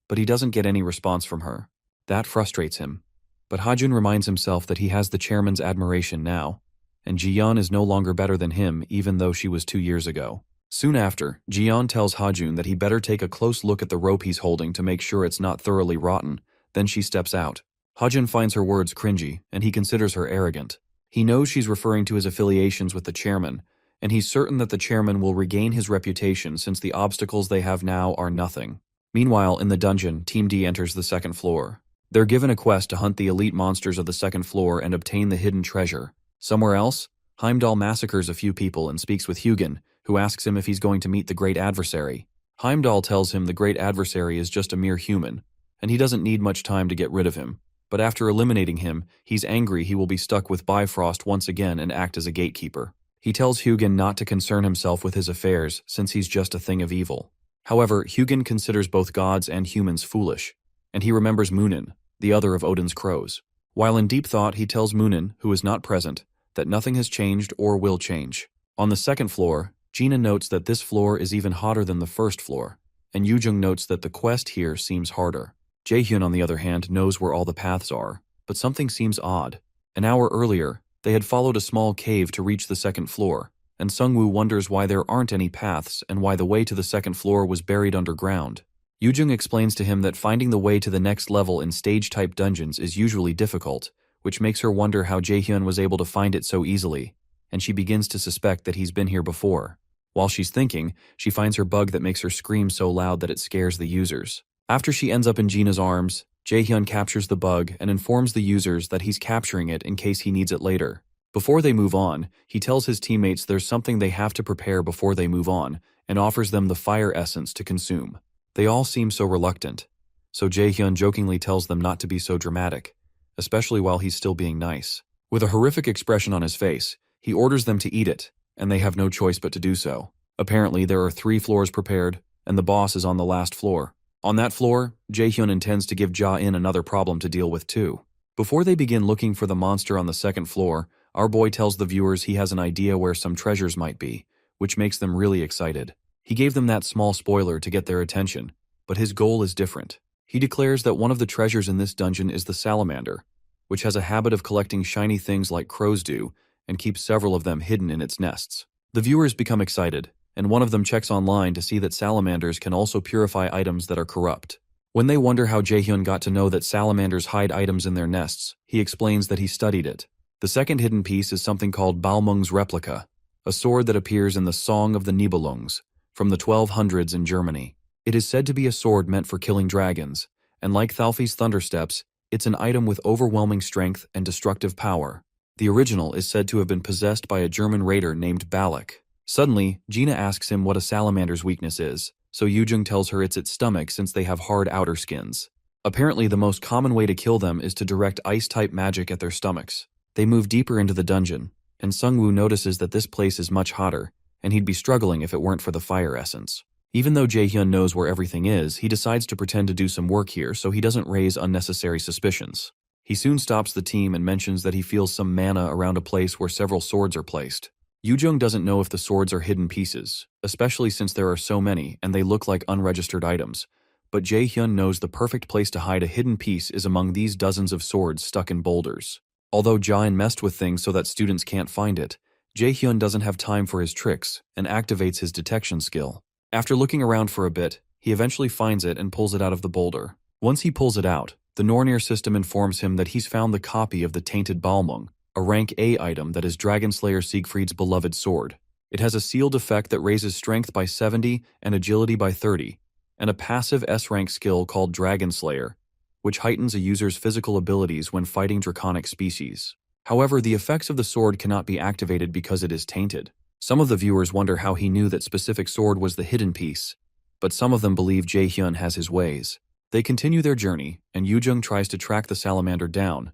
but he doesn't get any response from her. That frustrates him, but Ha-jun reminds himself that he has the chairman's admiration now, and Jiyeon is no longer better than him even though she was 2 years ago. Soon after, Jiyeon tells Ha-jun that he better take a close look at the rope he's holding to make sure it's not thoroughly rotten, then she steps out. Ha-jun finds her words cringy, and he considers her arrogant. He knows she's referring to his affiliations with the chairman, and he's certain that the chairman will regain his reputation since the obstacles they have now are nothing. Meanwhile, in the dungeon, Team D enters the second floor. They're given a quest to hunt the elite monsters of the second floor and obtain the hidden treasure. Somewhere else, Heimdall massacres a few people and speaks with Hugin, who asks him if he's going to meet the great adversary. Heimdall tells him the great adversary is just a mere human, and he doesn't need much time to get rid of him. But after eliminating him, he's angry he will be stuck with Bifrost once again and act as a gatekeeper. He tells Hugin not to concern himself with his affairs since he's just a thing of evil. However, Hugin considers both gods and humans foolish, and he remembers Munin, the other of Odin's crows. While in deep thought, he tells Munin, who is not present, that nothing has changed or will change. On the second floor, Gina notes that this floor is even hotter than the first floor, and Yoo-jung notes that the quest here seems harder. Jae-hyun, on the other hand, knows where all the paths are, but something seems odd. An hour earlier, they had followed a small cave to reach the second floor, and Sungwoo wonders why there aren't any paths and why the way to the second floor was buried underground. Yoo-jung explains to him that finding the way to the next level in stage-type dungeons is usually difficult, which makes her wonder how Jae-hyun was able to find it so easily, and she begins to suspect that he's been here before. While she's thinking, she finds her bug that makes her scream so loud that it scares the users. After she ends up in Gina's arms, Jae-hyun captures the bug and informs the users that he's capturing it in case he needs it later. Before they move on, he tells his teammates there's something they have to prepare before they move on, and offers them the fire essence to consume. They all seem so reluctant, so Jae-hyun jokingly tells them not to be so dramatic, especially while he's still being nice. With a horrific expression on his face, he orders them to eat it, and they have no choice but to do so. Apparently, there are 3 floors prepared, and the boss is on the last floor. On that floor, Jae-hyun intends to give Ja-in another problem to deal with too. Before they begin looking for the monster on the second floor, our boy tells the viewers he has an idea where some treasures might be, which makes them really excited. He gave them that small spoiler to get their attention, but his goal is different. He declares that one of the treasures in this dungeon is the salamander, which has a habit of collecting shiny things like crows do, and keeps several of them hidden in its nests. The viewers become excited, and one of them checks online to see that salamanders can also purify items that are corrupt. When they wonder how Jae-hyun got to know that salamanders hide items in their nests, he explains that he studied it. The second hidden piece is something called Balmung's replica, a sword that appears in the Song of the Nibelungs, from the 1200s in Germany. It is said to be a sword meant for killing dragons, and like Thalfi's Thundersteps, it's an item with overwhelming strength and destructive power. The original is said to have been possessed by a German raider named Balak. Suddenly, Gina asks him what a salamander's weakness is, so Yoo-jung tells her it's its stomach since they have hard outer skins. Apparently, the most common way to kill them is to direct ice-type magic at their stomachs. They move deeper into the dungeon, and Sungwoo notices that this place is much hotter, and he'd be struggling if it weren't for the fire essence. Even though Jaehyun knows where everything is, he decides to pretend to do some work here so he doesn't raise unnecessary suspicions. He soon stops the team and mentions that he feels some mana around a place where several swords are placed. Yoojung doesn't know if the swords are hidden pieces, especially since there are so many and they look like unregistered items, but Jaehyun knows the perfect place to hide a hidden piece is among these dozens of swords stuck in boulders. Although Jain messed with things so that students can't find it, Jaehyun doesn't have time for his tricks and activates his detection skill. After looking around for a bit, he eventually finds it and pulls it out of the boulder. Once he pulls it out, the Nornir system informs him that he's found the copy of the Tainted Balmung, a rank A item that is Dragon Slayer Siegfried's beloved sword. It has a sealed effect that raises strength by 70 and agility by 30, and a passive S-rank skill called Dragon Slayer, which heightens a user's physical abilities when fighting draconic species. However, the effects of the sword cannot be activated because it is tainted. Some of the viewers wonder how he knew that specific sword was the hidden piece, but some of them believe Jaehyun has his ways. They continue their journey, and Yoojung tries to track the salamander down,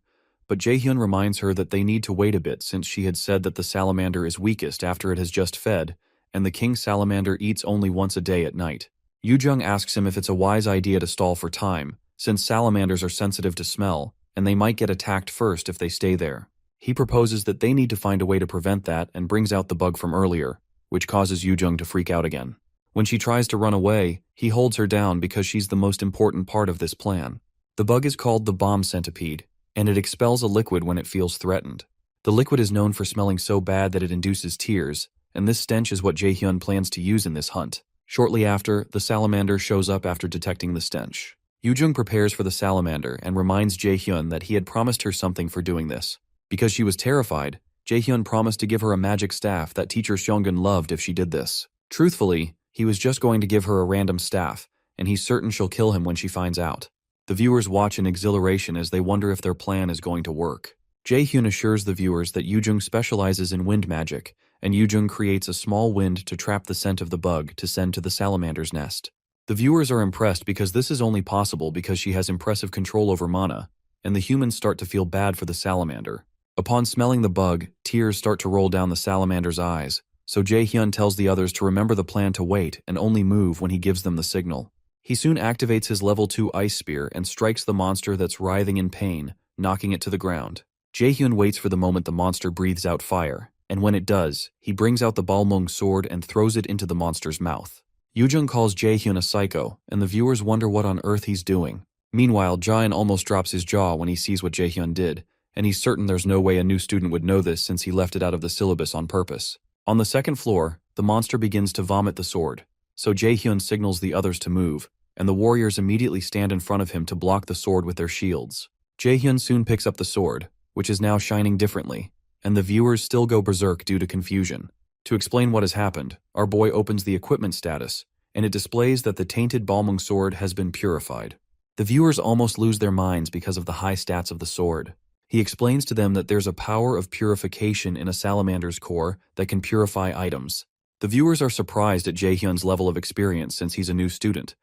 but Jaehyun reminds her that they need to wait a bit since she had said that the salamander is weakest after it has just fed, and the king salamander eats only once a day at night. Yoojung asks him if it's a wise idea to stall for time, since salamanders are sensitive to smell, and they might get attacked first if they stay there. He proposes that they need to find a way to prevent that and brings out the bug from earlier, which causes Yoojung to freak out again. When she tries to run away, he holds her down because she's the most important part of this plan. The bug is called the bomb centipede, and it expels a liquid when it feels threatened. The liquid is known for smelling so bad that it induces tears, and this stench is what Jaehyun plans to use in this hunt. Shortly after, the salamander shows up after detecting the stench. Yoojung prepares for the salamander and reminds Jaehyun that he had promised her something for doing this. Because she was terrified, Jaehyun promised to give her a magic staff that teacher Seonggun loved if she did this. Truthfully, he was just going to give her a random staff, and he's certain she'll kill him when she finds out. The viewers watch in exhilaration as they wonder if their plan is going to work. Jaehyun assures the viewers that Yoojung specializes in wind magic, and Yoojung creates a small wind to trap the scent of the bug to send to the salamander's nest. The viewers are impressed because this is only possible because she has impressive control over mana, and the humans start to feel bad for the salamander. Upon smelling the bug, tears start to roll down the salamander's eyes, so Jaehyun tells the others to remember the plan to wait and only move when he gives them the signal. He soon activates his level 2 ice spear and strikes the monster that's writhing in pain, knocking it to the ground. Jaehyun waits for the moment the monster breathes out fire, and when it does, he brings out the Balmung sword and throws it into the monster's mouth. Yoojung calls Jaehyun a psycho, and the viewers wonder what on earth he's doing. Meanwhile, Jain almost drops his jaw when he sees what Jaehyun did, and he's certain there's no way a new student would know this since he left it out of the syllabus on purpose. On the second floor, the monster begins to vomit the sword, so Jaehyun signals the others to move, and the warriors immediately stand in front of him to block the sword with their shields. Jaehyun soon picks up the sword, which is now shining differently, and the viewers still go berserk due to confusion. To explain what has happened, our boy opens the equipment status, and it displays that the tainted Balmung sword has been purified. The viewers almost lose their minds because of the high stats of the sword. He explains to them that there's a power of purification in a salamander's core that can purify items. The viewers are surprised at Jaehyun's level of experience since he's a new student,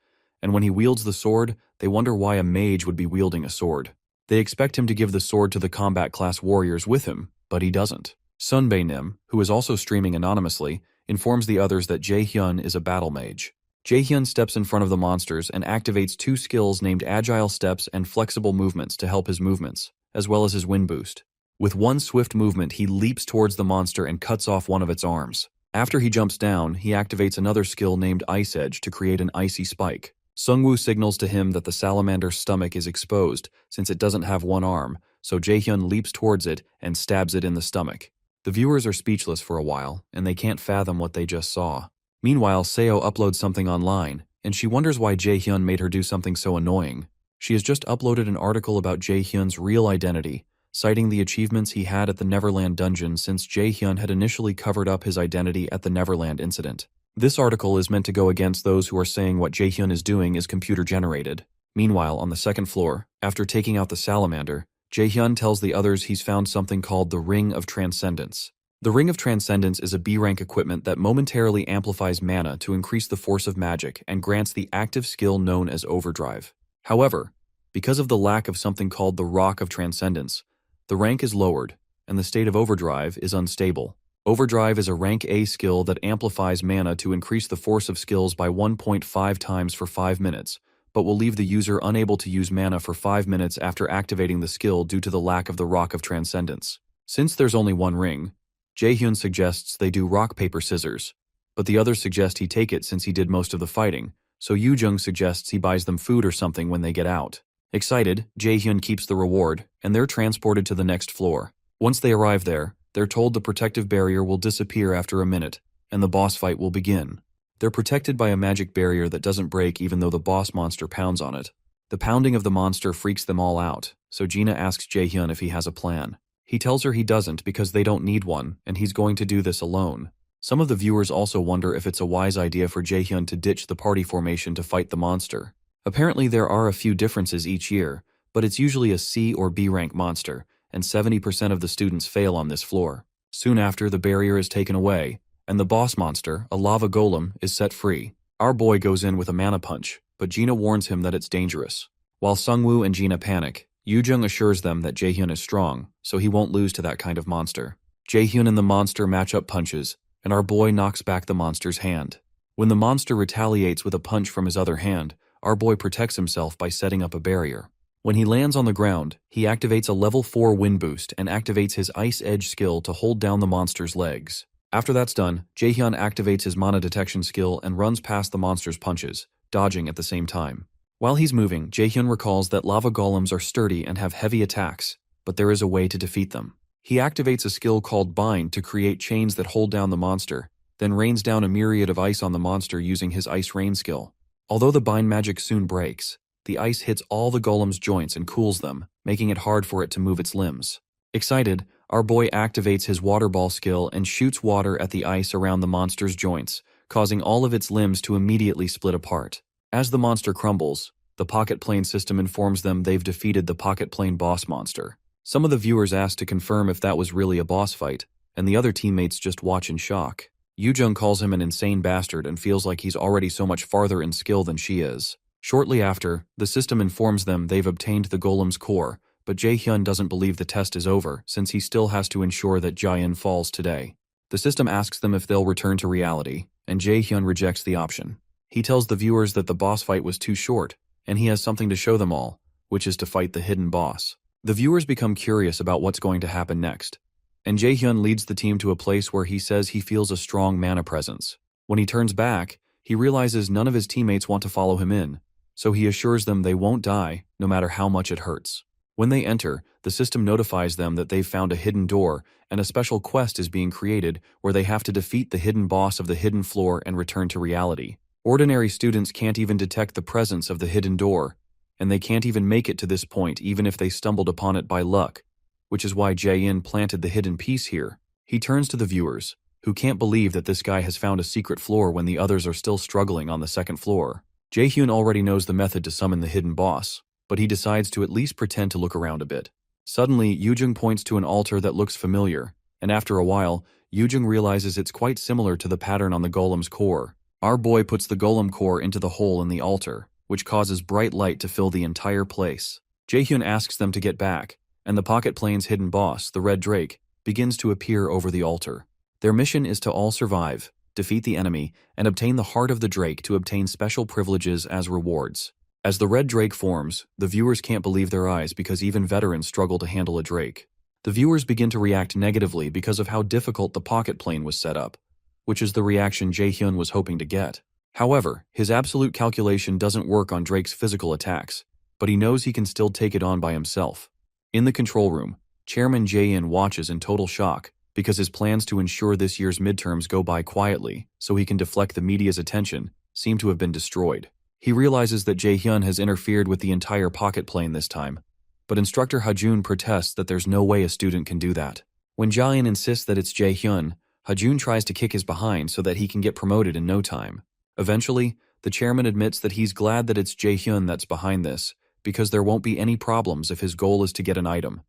and when he wields the sword, they wonder why a mage would be wielding a sword. They expect him to give the sword to the combat class warriors with him, but he doesn't. Sunbae Nim, who is also streaming anonymously, informs the others that Jaehyun is a battle mage. Jaehyun steps in front of the monsters and activates 2 skills named Agile Steps and Flexible Movements to help his movements, as well as his wind boost. With one swift movement, he leaps towards the monster and cuts off one of its arms. After he jumps down, he activates another skill named Ice Edge to create an icy spike. Sungwoo signals to him that the salamander's stomach is exposed since it doesn't have one arm, so Jaehyun leaps towards it and stabs it in the stomach. The viewers are speechless for a while, and they can't fathom what they just saw. Meanwhile, Seo uploads something online, and she wonders why Jaehyun made her do something so annoying. She has just uploaded an article about Jaehyun's real identity, citing the achievements he had at the Neverland dungeon since Jaehyun had initially covered up his identity at the Neverland incident. This article is meant to go against those who are saying what Jaehyun is doing is computer-generated. Meanwhile, on the second floor, after taking out the salamander, Jaehyun tells the others he's found something called the Ring of Transcendence. The Ring of Transcendence is a B-rank equipment that momentarily amplifies mana to increase the force of magic and grants the active skill known as Overdrive. However, because of the lack of something called the Rock of Transcendence, the rank is lowered, and the state of overdrive is unstable. Overdrive is a rank A skill that amplifies mana to increase the force of skills by 1.5 times for 5 minutes, but will leave the user unable to use mana for 5 minutes after activating the skill due to the lack of the Rock of Transcendence. Since there's only one ring, Jaehyun suggests they do rock, paper, scissors, but the others suggest he take it since he did most of the fighting, so Yoojung suggests he buys them food or something when they get out. Excited, Jaehyun keeps the reward, and they're transported to the next floor. Once they arrive there, they're told the protective barrier will disappear after a minute, and the boss fight will begin. They're protected by a magic barrier that doesn't break even though the boss monster pounds on it. The pounding of the monster freaks them all out, so Gina asks Jaehyun if he has a plan. He tells her he doesn't because they don't need one, and he's going to do this alone. Some of the viewers also wonder if it's a wise idea for Jaehyun to ditch the party formation to fight the monster. Apparently there are a few differences each year, but it's usually a C or B rank monster, and 70% of the students fail on this floor. Soon after, the barrier is taken away, and the boss monster, a lava golem, is set free. Our boy goes in with a mana punch, but Gina warns him that it's dangerous. While Sungwoo and Gina panic, Yoojung assures them that Jaehyun is strong, so he won't lose to that kind of monster. Jaehyun and the monster match up punches, and our boy knocks back the monster's hand. When the monster retaliates with a punch from his other hand, our boy protects himself by setting up a barrier. When he lands on the ground, he activates a level 4 wind boost and activates his Ice Edge skill to hold down the monster's legs. After that's done, Jaehyun activates his mana detection skill and runs past the monster's punches, dodging at the same time. While he's moving, Jaehyun recalls that lava golems are sturdy and have heavy attacks, but there is a way to defeat them. He activates a skill called Bind to create chains that hold down the monster, then rains down a myriad of ice on the monster using his Ice Rain skill. Although the bind magic soon breaks, the ice hits all the golem's joints and cools them, making it hard for it to move its limbs. Excited, our boy activates his water ball skill and shoots water at the ice around the monster's joints, causing all of its limbs to immediately split apart. As the monster crumbles, the pocket plane system informs them they've defeated the pocket plane boss monster. Some of the viewers ask to confirm if that was really a boss fight, and the other teammates just watch in shock. Yoojung calls him an insane bastard and feels like he's already so much farther in skill than she is. Shortly after, the system informs them they've obtained the golem's core, but Jaehyun doesn't believe the test is over since he still has to ensure that Jaein falls today. The system asks them if they'll return to reality, and Jaehyun rejects the option. He tells the viewers that the boss fight was too short, and he has something to show them all, which is to fight the hidden boss. The viewers become curious about what's going to happen next, and Jaehyun leads the team to a place where he says he feels a strong mana presence. When he turns back, he realizes none of his teammates want to follow him in, so he assures them they won't die, no matter how much it hurts. When they enter, the system notifies them that they've found a hidden door, and a special quest is being created where they have to defeat the hidden boss of the hidden floor and return to reality. Ordinary students can't even detect the presence of the hidden door, and they can't even make it to this point even if they stumbled upon it by luck, which is why Jaein planted the hidden piece here. He turns to the viewers, who can't believe that this guy has found a secret floor when the others are still struggling on the second floor. Jaehyun already knows the method to summon the hidden boss, but he decides to at least pretend to look around a bit. Suddenly, Yoojung points to an altar that looks familiar, and after a while, Yoojung realizes it's quite similar to the pattern on the golem's core. Our boy puts the golem core into the hole in the altar, which causes bright light to fill the entire place. Jaehyun asks them to get back, and the pocket plane's hidden boss, the Red Drake, begins to appear over the altar. Their mission is to all survive, defeat the enemy, and obtain the heart of the Drake to obtain special privileges as rewards. As the Red Drake forms, the viewers can't believe their eyes because even veterans struggle to handle a Drake. The viewers begin to react negatively because of how difficult the pocket plane was set up, which is the reaction Jaehyun was hoping to get. However, his absolute calculation doesn't work on Drake's physical attacks, but he knows he can still take it on by himself. In the control room, Chairman Jaein watches in total shock because his plans to ensure this year's midterms go by quietly so he can deflect the media's attention seem to have been destroyed. He realizes that Jaehyun has interfered with the entire pocket plane this time, but Instructor Hajun protests that there's no way a student can do that. When Jaein insists that it's Jaehyun, Hajun tries to kick his behind so that he can get promoted in no time. Eventually, the chairman admits that he's glad that it's Jaehyun that's behind this, because there won't be any problems if his goal is to get an item,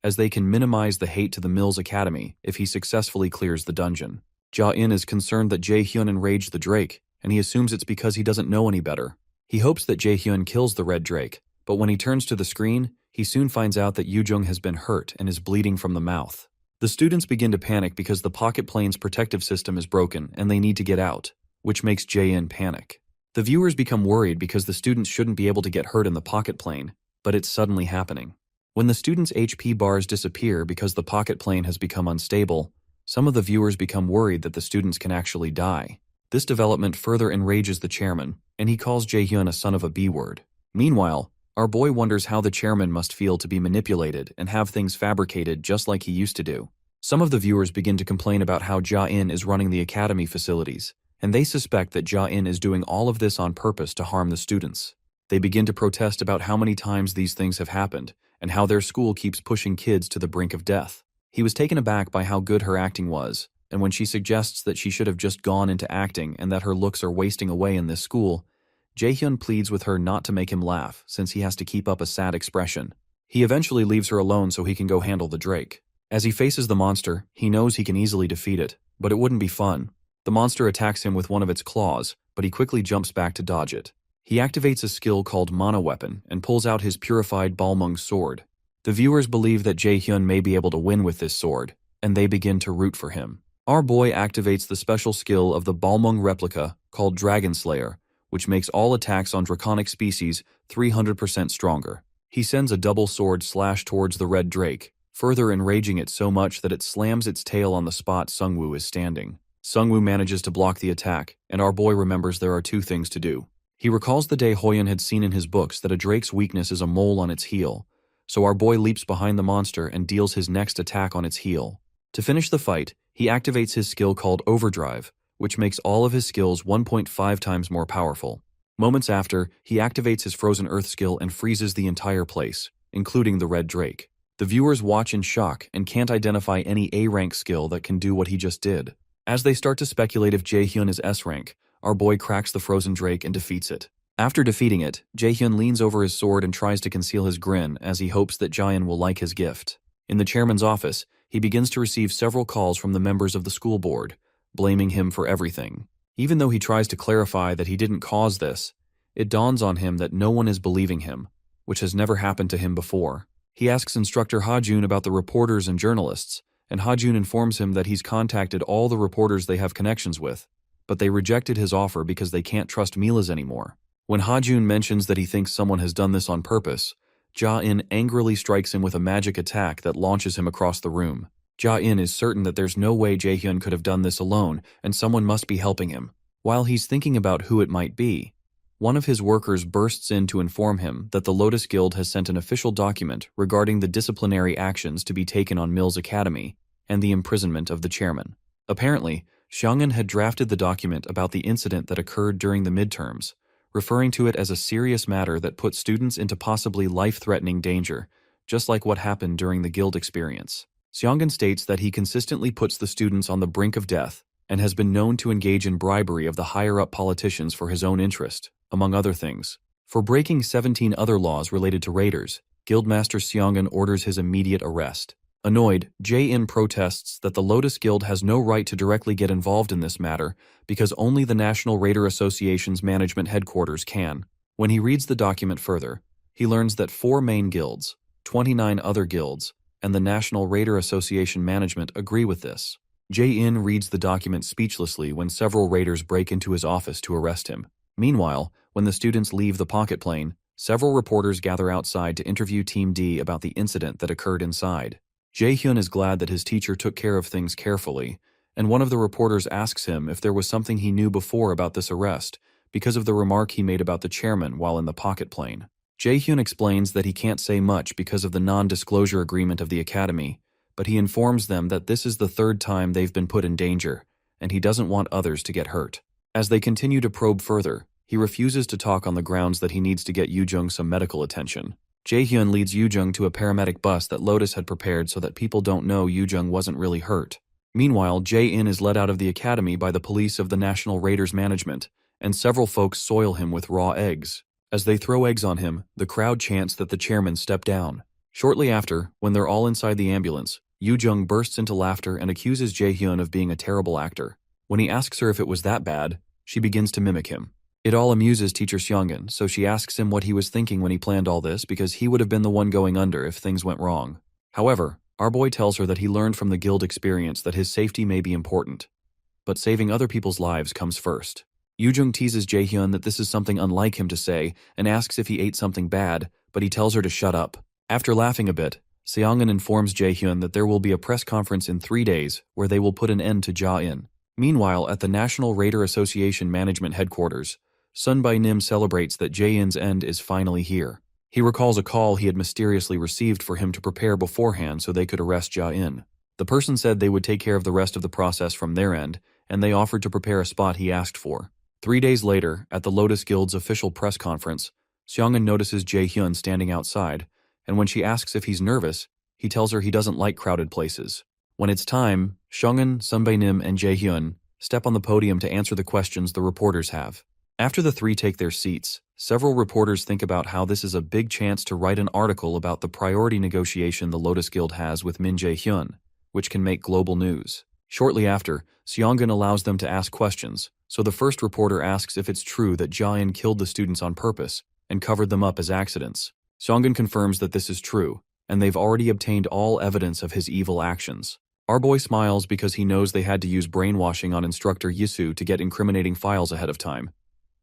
as they can minimize the hate to the Mills Academy if he successfully clears the dungeon. Ja-in is concerned that Jaehyun enraged the Drake, and he assumes it's because he doesn't know any better. He hopes that Jaehyun kills the Red Drake, but when he turns to the screen, he soon finds out that Yoojung has been hurt and is bleeding from the mouth. The students begin to panic because the pocket plane's protective system is broken and they need to get out, which makes Jae-in panic. The viewers become worried because the students shouldn't be able to get hurt in the pocket plane, but it's suddenly happening. When the students' HP bars disappear because the pocket plane has become unstable, some of the viewers become worried that the students can actually die. This development further enrages the chairman, and he calls Jae-hyun a son of a B-word. Meanwhile, our boy wonders how the chairman must feel to be manipulated and have things fabricated just like he used to do. Some of the viewers begin to complain about how Ja-in is running the academy facilities, and they suspect that Ja-in is doing all of this on purpose to harm the students. They begin to protest about how many times these things have happened, and how their school keeps pushing kids to the brink of death. He was taken aback by how good her acting was, and when she suggests that she should have just gone into acting and that her looks are wasting away in this school, Jae-hyun pleads with her not to make him laugh since he has to keep up a sad expression. He eventually leaves her alone so he can go handle the Drake. As he faces the monster, he knows he can easily defeat it, but it wouldn't be fun. The monster attacks him with one of its claws, but he quickly jumps back to dodge it. He activates a skill called Mana Weapon and pulls out his purified Balmung sword. The viewers believe that Jae-hyun may be able to win with this sword, and they begin to root for him. Our boy activates the special skill of the Balmung replica called Dragon Slayer, which makes all attacks on draconic species 300% stronger. He sends a double sword slash towards the red drake, further enraging it so much that it slams its tail on the spot Sungwoo is standing. Sungwoo manages to block the attack, and our boy remembers there are two things to do. He recalls the day Hoyun had seen in his books that a drake's weakness is a mole on its heel, so our boy leaps behind the monster and deals his next attack on its heel. To finish the fight, he activates his skill called Overdrive, which makes all of his skills 1.5 times more powerful. Moments after, he activates his Frozen Earth skill and freezes the entire place, including the red drake. The viewers watch in shock and can't identify any A-rank skill that can do what he just did. As they start to speculate if Jae-hyun is S-rank, our boy cracks the frozen drake and defeats it. After defeating it, Jae-hyun leans over his sword and tries to conceal his grin as he hopes that Jae-in will like his gift. In the chairman's office, he begins to receive several calls from the members of the school board, blaming him for everything. Even though he tries to clarify that he didn't cause this, it dawns on him that no one is believing him, which has never happened to him before. He asks instructor Ha-jun about the reporters and journalists, and Ha-jun informs him that he's contacted all the reporters they have connections with, but they rejected his offer because they can't trust Mila's anymore. When Ha-jun mentions that he thinks someone has done this on purpose, Ja-in angrily strikes him with a magic attack that launches him across the room. Ja-in is certain that there's no way Jae-hyun could have done this alone, and someone must be helping him. While he's thinking about who it might be, one of his workers bursts in to inform him that the Lotus Guild has sent an official document regarding the disciplinary actions to be taken on Mills Academy and the imprisonment of the chairman. Apparently, Xiang'an had drafted the document about the incident that occurred during the midterms, referring to it as a serious matter that put students into possibly life-threatening danger, just like what happened during the guild experience. Xiang'an states that he consistently puts the students on the brink of death and has been known to engage in bribery of the higher-up politicians for his own interest, among other things. For breaking 17 other laws related to raiders, Guildmaster Xiang'an orders his immediate arrest. Annoyed, Jae-in protests that the Lotus Guild has no right to directly get involved in this matter because only the National Raider Association's management headquarters can. When he reads the document further, he learns that 4 main guilds, 29 other guilds, and the National Raider Association management agree with this. Jae-in reads the document speechlessly when several raiders break into his office to arrest him. Meanwhile, when the students leave the pocket plane, several reporters gather outside to interview Team D about the incident that occurred inside. Jae-hyun is glad that his teacher took care of things carefully, and one of the reporters asks him if there was something he knew before about this arrest because of the remark he made about the chairman while in the pocket plane. Jae-hyun explains that he can't say much because of the non-disclosure agreement of the academy, but he informs them that this is the 3rd time they've been put in danger, and he doesn't want others to get hurt. As they continue to probe further, he refuses to talk on the grounds that he needs to get Yoo-jung some medical attention. Jae-hyun leads Yoo-jung to a paramedic bus that Lotus had prepared so that people don't know Yoo-jung wasn't really hurt. Meanwhile, Jae-in is led out of the academy by the police of the National Raiders management, and several folks soil him with raw eggs. As they throw eggs on him, the crowd chants that the chairman step down. Shortly after, when they're all inside the ambulance, Yoo-jung bursts into laughter and accuses Jae-hyun of being a terrible actor. When he asks her if it was that bad, she begins to mimic him. It all amuses teacher Xiang'an, so she asks him what he was thinking when he planned all this because he would have been the one going under if things went wrong. However, Our boy tells her that he learned from the guild experience that his safety may be important, but saving other people's lives comes first. Yoo-jung teases Jae-hyun that this is something unlike him to say and asks if he ate something bad, but he tells her to shut up. After laughing a bit, Seongun informs Jae-hyun that there will be a press conference in 3 days where they will put an end to Ja-in. Meanwhile, at the National Raider Association Management Headquarters, Sun Bai-nim celebrates that Jae-in's end is finally here. He recalls a call he had mysteriously received for him to prepare beforehand so they could arrest Ja-in. The person said they would take care of the rest of the process from their end, and they offered to prepare a spot he asked for. 3 days later, at the Lotus Guild's official press conference, Seongun notices Jae-hyun standing outside, and when she asks if he's nervous, he tells her he doesn't like crowded places. When it's time, Seongun, Sun Bai-nim, and Jae-hyun step on the podium to answer the questions the reporters have. After the three take their seats, several reporters think about how this is a big chance to write an article about the priority negotiation the Lotus Guild has with Min Jae-hyun, which can make global news. Shortly after, Seongun allows them to ask questions, so the first reporter asks if it's true that Ja-in killed the students on purpose and covered them up as accidents. Seongun confirms that this is true, and they've already obtained all evidence of his evil actions. Our boy smiles because he knows they had to use brainwashing on instructor Yisu to get incriminating files ahead of time,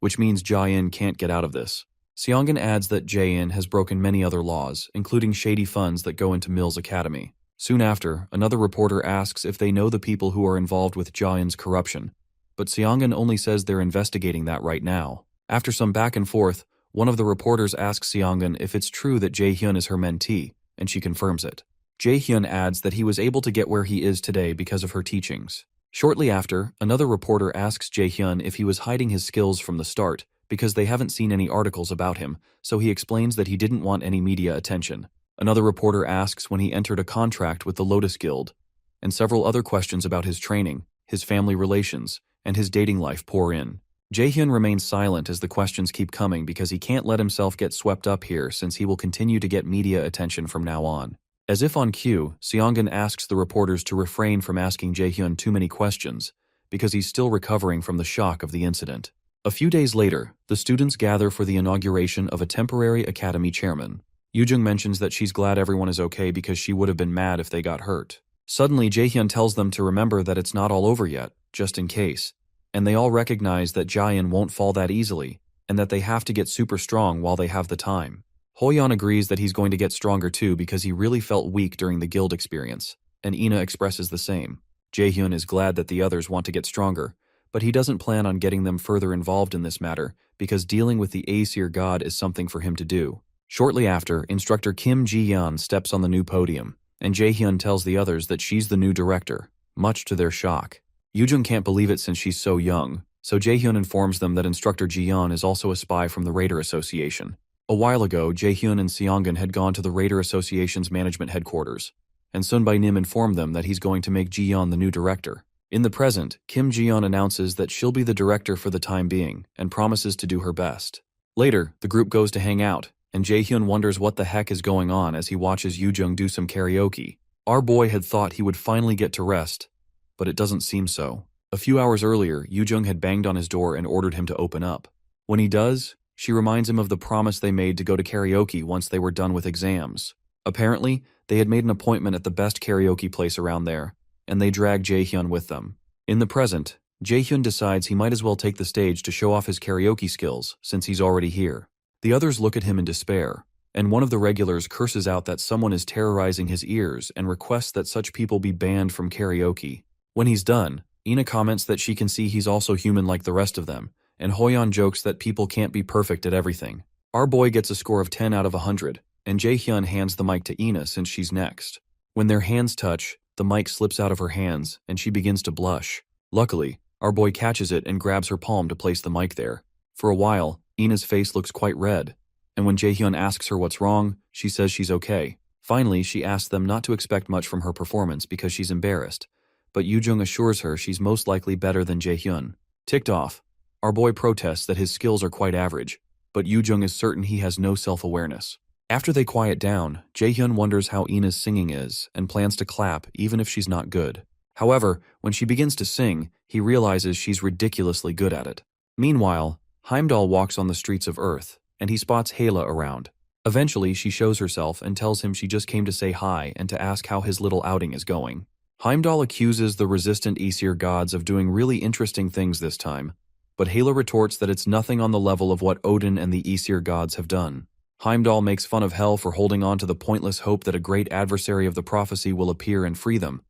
which means Ja-in can't get out of this. Seongun adds that Jae-in has broken many other laws, including shady funds that go into Mill's academy. Soon after, another reporter asks if they know the people who are involved with Ja-in's corruption, but Seongun only says they're investigating that right now. After some back and forth, one of the reporters asks Seongun if it's true that Jae-hyun is her mentee, and she confirms it. Jae-hyun adds that he was able to get where he is today because of her teachings. Shortly after, another reporter asks Jae-hyun if he was hiding his skills from the start because they haven't seen any articles about him, so he explains that he didn't want any media attention. Another reporter asks when he entered a contract with the Lotus Guild, and several other questions about his training, his family relations, and his dating life pour in. Jae-hyun remains silent as the questions keep coming because he can't let himself get swept up here since he will continue to get media attention from now on. As if on cue, Seongun asks the reporters to refrain from asking Jae-hyun too many questions because he's still recovering from the shock of the incident. A few days later, the students gather for the inauguration of a temporary academy chairman. Yoo-jung mentions that she's glad everyone is okay because she would have been mad if they got hurt. Suddenly, Jae-hyun tells them to remember that it's not all over yet, just in case, and they all recognize that Ja-in won't fall that easily, and that they have to get super strong while they have the time. Hoyeon agrees that he's going to get stronger too because he really felt weak during the guild experience, and Ina expresses the same. Jae-hyun is glad that the others want to get stronger, but he doesn't plan on getting them further involved in this matter because dealing with the Aesir god is something for him to do. Shortly after, instructor Kim Ji-yeon steps on the new podium, and Jae-hyun tells the others that she's the new director, much to their shock. Yoo-jung can't believe it since she's so young, so Jae-hyun informs them that instructor Ji-yeon is also a spy from the Raider Association. A while ago, Jae-hyun and Seongun had gone to the Raider Association's management headquarters, and Sun Bai-nim informed them that he's going to make Ji-yeon the new director. In the present, Kim Ji-yeon announces that she'll be the director for the time being, and promises to do her best. Later, the group goes to hang out, and Jae-hyun wonders what the heck is going on as he watches Yoo-jung do some karaoke. Our boy had thought he would finally get to rest, but it doesn't seem so. A few hours earlier, Yoo-jung had banged on his door and ordered him to open up. When he does, she reminds him of the promise they made to go to karaoke once they were done with exams. Apparently, they had made an appointment at the best karaoke place around there, and they drag Jae-hyun with them. In the present, Jae-hyun decides he might as well take the stage to show off his karaoke skills since he's already here. The others look at him in despair, and one of the regulars curses out that someone is terrorizing his ears and requests that such people be banned from karaoke. When he's done, Ina comments that she can see he's also human like the rest of them, and Hoyeon jokes that people can't be perfect at everything. Our boy gets a score of 10 out of 100, and Jae-hyun hands the mic to Ina since she's next. When their hands touch, the mic slips out of her hands, and she begins to blush. Luckily, our boy catches it and grabs her palm to place the mic there. For a while, Ina's face looks quite red, and when Jae-hyun asks her what's wrong, she says she's okay. Finally, she asks them not to expect much from her performance because she's embarrassed, but Yoo-jung assures her she's most likely better than Jae-hyun. Ticked off, our boy protests that his skills are quite average, but Yoo-jung is certain he has no self-awareness. After they quiet down, Jae-hyun wonders how Ina's singing is and plans to clap even if she's not good. However, when she begins to sing, he realizes she's ridiculously good at it. Meanwhile, Heimdall walks on the streets of Earth, and he spots Hela around. Eventually, she shows herself and tells him she just came to say hi and to ask how his little outing is going. Heimdall accuses the resistant Aesir gods of doing really interesting things this time, but Hela retorts that it's nothing on the level of what Odin and the Aesir gods have done. Heimdall makes fun of Hel for holding on to the pointless hope that a great adversary of the prophecy will appear and free them,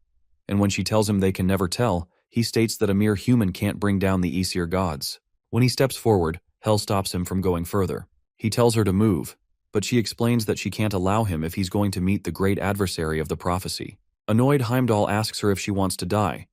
and when she tells him they can never tell, he states that a mere human can't bring down the Aesir gods. When he steps forward, Hel stops him from going further. He tells her to move, but she explains that she can't allow him if he's going to meet the great adversary of the prophecy. Annoyed, Heimdall asks her if she wants to die,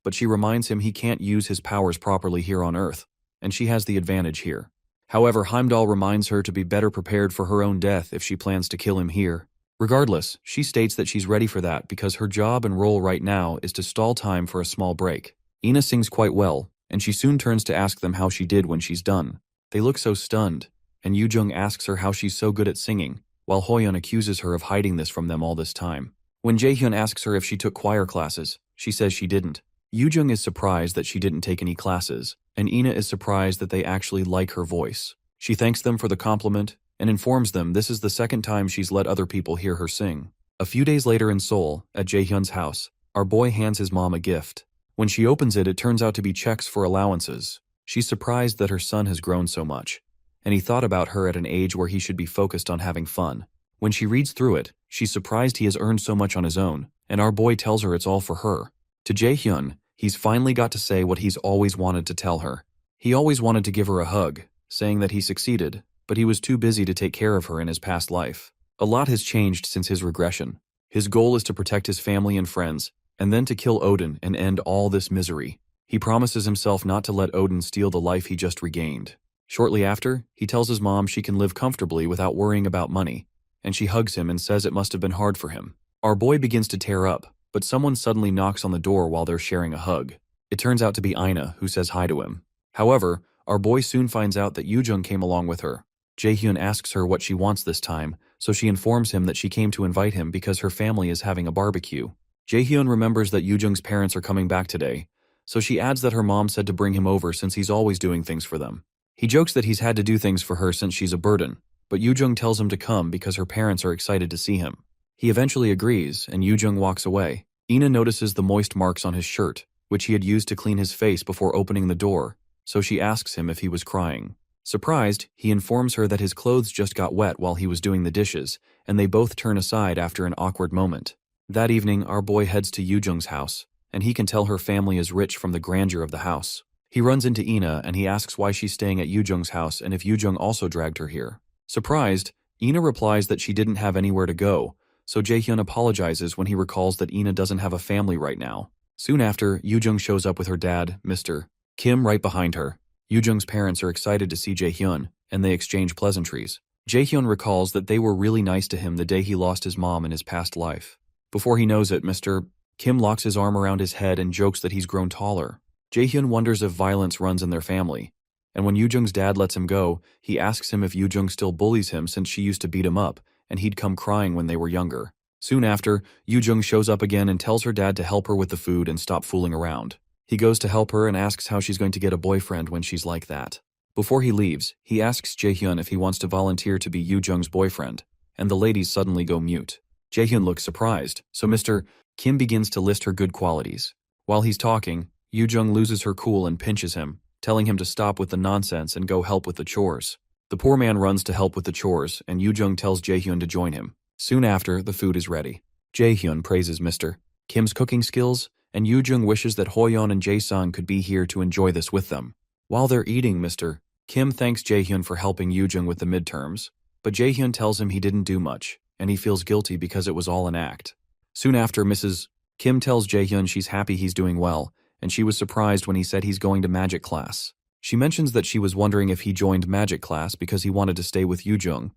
but she reminds him he can't use his powers properly here on Earth, and she has the advantage here. However, Heimdall reminds her to be better prepared for her own death if she plans to kill him here. Regardless, she states that she's ready for that because her job and role right now is to stall time for a small break. Ina sings quite well, and she soon turns to ask them how she did when she's done. They look so stunned, and Yoo-jung asks her how she's so good at singing, while Hoyeon accuses her of hiding this from them all this time. When Jaehyun asks her if she took choir classes, she says she didn't. Yoo-jung is surprised that she didn't take any classes, and Ina is surprised that they actually like her voice. She thanks them for the compliment, and informs them this is the second time she's let other people hear her sing. A few days later in Seoul, at Jaehyun's house, our boy hands his mom a gift. When she opens it, it turns out to be checks for allowances. She's surprised that her son has grown so much, and he thought about her at an age where he should be focused on having fun. When she reads through it, she's surprised he has earned so much on his own, and our boy tells her it's all for her. To Jaehyun, he's finally got to say what he's always wanted to tell her. He always wanted to give her a hug, saying that he succeeded, but he was too busy to take care of her in his past life. A lot has changed since his regression. His goal is to protect his family and friends, and then to kill Odin and end all this misery. He promises himself not to let Odin steal the life he just regained. Shortly after, he tells his mom she can live comfortably without worrying about money, and she hugs him and says it must have been hard for him. Our boy begins to tear up, but someone suddenly knocks on the door while they're sharing a hug. It turns out to be Ina, who says hi to him. However, our boy soon finds out that Yoo-jung came along with her. Jaehyun asks her what she wants this time, so she informs him that she came to invite him because her family is having a barbecue. Jaehyun remembers that Yoo-jung's parents are coming back today, so she adds that her mom said to bring him over since he's always doing things for them. He jokes that he's had to do things for her since she's a burden, but Yoo-jung tells him to come because her parents are excited to see him. He eventually agrees, and Yoo-jung walks away. Ina notices the moist marks on his shirt, which he had used to clean his face before opening the door, so she asks him if he was crying. Surprised, he informs her that his clothes just got wet while he was doing the dishes, and they both turn aside after an awkward moment. That evening, our boy heads to Yoo-jung's house, and he can tell her family is rich from the grandeur of the house. He runs into Ina and he asks why she's staying at Yoo-jung's house and if Yoo-jung also dragged her here. Surprised, Ina replies that she didn't have anywhere to go, so Jaehyun apologizes when he recalls that Ina doesn't have a family right now. Soon after, Yoo-jung shows up with her dad, Mr. Kim, right behind her. Yoo-jung's parents are excited to see Jaehyun, and they exchange pleasantries. Jaehyun recalls that they were really nice to him the day he lost his mom in his past life. Before he knows it, Mr. Kim locks his arm around his head and jokes that he's grown taller. Jaehyun wonders if violence runs in their family, and when Yoo-jung's dad lets him go, he asks him if Yoo-jung still bullies him since she used to beat him up, and he'd come crying when they were younger. Soon after, Yoo-jung shows up again and tells her dad to help her with the food and stop fooling around. He goes to help her and asks how she's going to get a boyfriend when she's like that. Before he leaves, he asks Jaehyun if he wants to volunteer to be Yoo-jung's boyfriend, and the ladies suddenly go mute. Jaehyun looks surprised, so Mr. Kim begins to list her good qualities. While he's talking, Yoo-jung loses her cool and pinches him, telling him to stop with the nonsense and go help with the chores. The poor man runs to help with the chores, and Yoo-jung tells Jaehyun to join him. Soon after, the food is ready. Jaehyun praises Mr. Kim's cooking skills, and Yoo-jung wishes that Hoyeon and Jae-sung could be here to enjoy this with them. While they're eating, Mr. Kim thanks Jaehyun for helping Yoo-jung with the midterms, but Jaehyun tells him he didn't do much, and he feels guilty because it was all an act. Soon after, Mrs. Kim tells Jaehyun she's happy he's doing well, and she was surprised when he said he's going to magic class. She mentions that she was wondering if he joined magic class because he wanted to stay with Yoo-jung,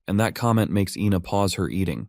and that comment makes Ina pause her eating,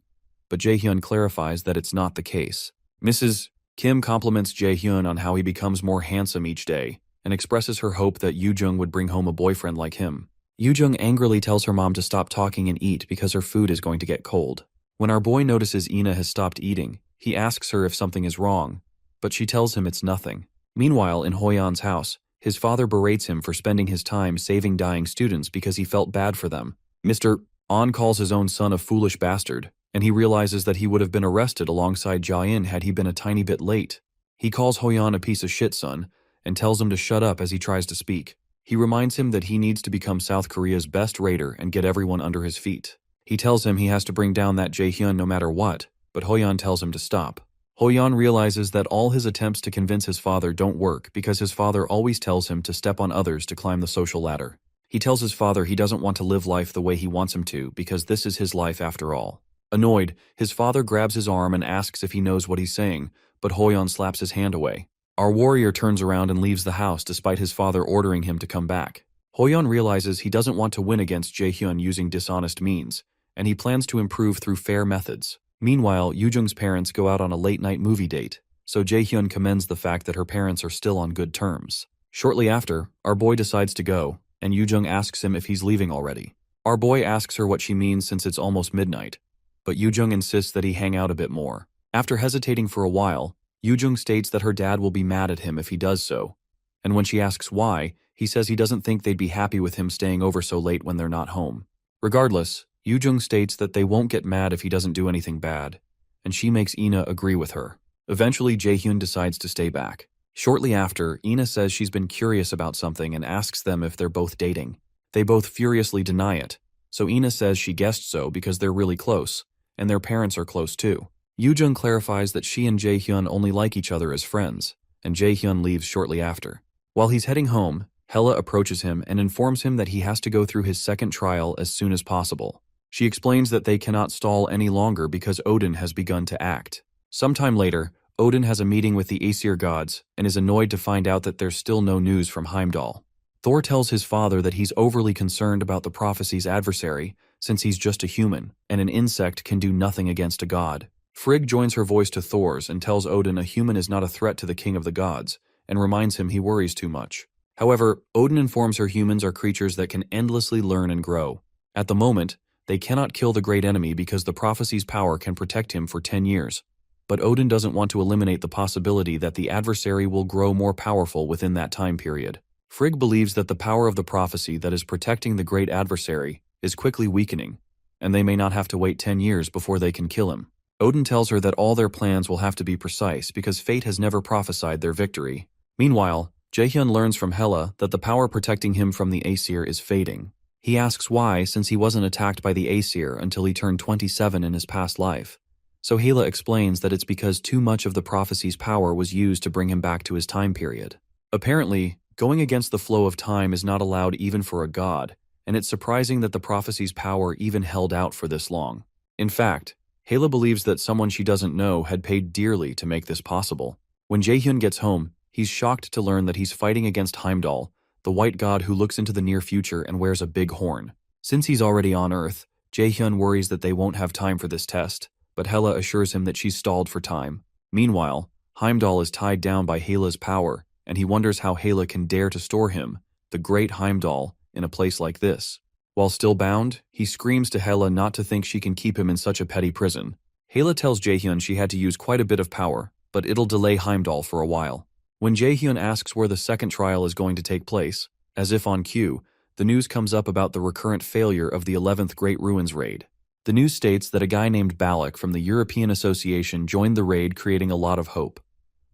but Jaehyun clarifies that it's not the case. Mrs. Kim compliments Jaehyun on how he becomes more handsome each day, and expresses her hope that Yoo-jung would bring home a boyfriend like him. Yoo-jung angrily tells her mom to stop talking and eat because her food is going to get cold. When our boy notices Ina has stopped eating, he asks her if something is wrong, but she tells him it's nothing. Meanwhile, in Hoyeon's house, his father berates him for spending his time saving dying students because he felt bad for them. Mr. An calls his own son a foolish bastard, and he realizes that he would have been arrested alongside Jain had he been a tiny bit late. He calls Hoyan a piece of shit son, and tells him to shut up as he tries to speak. He reminds him that he needs to become South Korea's best raider and get everyone under his feet. He tells him he has to bring down that Jaehyun no matter what, but Hoyan tells him to stop. Hoyan realizes that all his attempts to convince his father don't work because his father always tells him to step on others to climb the social ladder. He tells his father he doesn't want to live life the way he wants him to because this is his life after all. Annoyed, his father grabs his arm and asks if he knows what he's saying, but Hoyan slaps his hand away. Our warrior turns around and leaves the house despite his father ordering him to come back. Hoyan realizes he doesn't want to win against Jaehyun using dishonest means, and he plans to improve through fair methods. Meanwhile, Yoojung's parents go out on a late-night movie date, so Jaehyun commends the fact that her parents are still on good terms. Shortly after, our boy decides to go, and Yoojung asks him if he's leaving already. Our boy asks her what she means since it's almost midnight, but Yoojung insists that he hang out a bit more. After hesitating for a while, Yoojung states that her dad will be mad at him if he does so, and when she asks why, he says he doesn't think they'd be happy with him staying over so late when they're not home. Regardless, Yoojung states that they won't get mad if he doesn't do anything bad, and she makes Ina agree with her. Eventually, Jaehyun decides to stay back. Shortly after, Ina says she's been curious about something and asks them if they're both dating. They both furiously deny it, so Ina says she guessed so because they're really close, and their parents are close too. Yoojung clarifies that she and Jaehyun only like each other as friends, and Jaehyun leaves shortly after. While he's heading home, Hella approaches him and informs him that he has to go through his second trial as soon as possible. She explains that they cannot stall any longer because Odin has begun to act. Sometime later, Odin has a meeting with the Aesir gods and is annoyed to find out that there's still no news from Heimdall. Thor tells his father that he's overly concerned about the prophecy's adversary since he's just a human, and an insect can do nothing against a god. Frigg joins her voice to Thor's and tells Odin a human is not a threat to the king of the gods, and reminds him he worries too much. However, Odin informs her humans are creatures that can endlessly learn and grow. At the moment, they cannot kill the great enemy because the prophecy's power can protect him for 10 years. But Odin doesn't want to eliminate the possibility that the adversary will grow more powerful within that time period. Frigg believes that the power of the prophecy that is protecting the great adversary is quickly weakening, and they may not have to wait 10 years before they can kill him. Odin tells her that all their plans will have to be precise because fate has never prophesied their victory. Meanwhile, Jaehyun learns from Hela that the power protecting him from the Aesir is fading. He asks why, since he wasn't attacked by the Aesir until he turned 27 in his past life. So Hela explains that it's because too much of the prophecy's power was used to bring him back to his time period. Apparently, going against the flow of time is not allowed even for a god, and it's surprising that the prophecy's power even held out for this long. In fact, Hela believes that someone she doesn't know had paid dearly to make this possible. When Jaehyun gets home, he's shocked to learn that he's fighting against Heimdall, the white god who looks into the near future and wears a big horn. Since he's already on Earth, Jaehyun worries that they won't have time for this test, but Hela assures him that she's stalled for time. Meanwhile, Heimdall is tied down by Hela's power, and he wonders how Hela can dare to store him, the great Heimdall, in a place like this. While still bound, he screams to Hela not to think she can keep him in such a petty prison. Hela tells Jaehyun she had to use quite a bit of power, but it'll delay Heimdall for a while. When Jaehyun asks where the second trial is going to take place, as if on cue, the news comes up about the recurrent failure of the 11th Great Ruins raid. The news states that a guy named Balak from the European Association joined the raid, creating a lot of hope.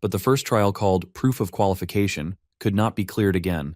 But the first trial, called Proof of Qualification, could not be cleared again,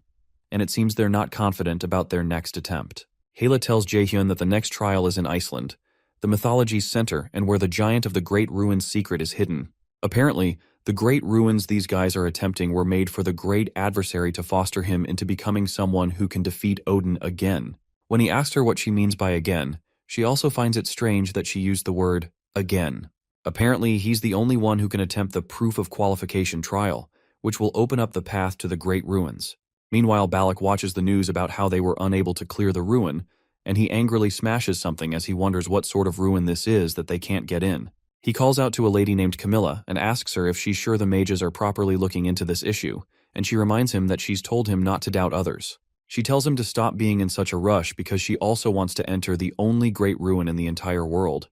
and it seems they're not confident about their next attempt. Hela tells Jaehyun that the next trial is in Iceland, the mythology's center and where the giant of the Great Ruins secret is hidden. Apparently, the great ruins these guys are attempting were made for the great adversary to foster him into becoming someone who can defeat Odin again. When he asked her what she means by again, she also finds it strange that she used the word again. Apparently, he's the only one who can attempt the Proof of Qualification trial, which will open up the path to the great ruins. Meanwhile, Balak watches the news about how they were unable to clear the ruin, and he angrily smashes something as he wonders what sort of ruin this is that they can't get in. He calls out to a lady named Camilla and asks her if she's sure the mages are properly looking into this issue, and she reminds him that she's told him not to doubt others. She tells him to stop being in such a rush because she also wants to enter the only great ruin in the entire world.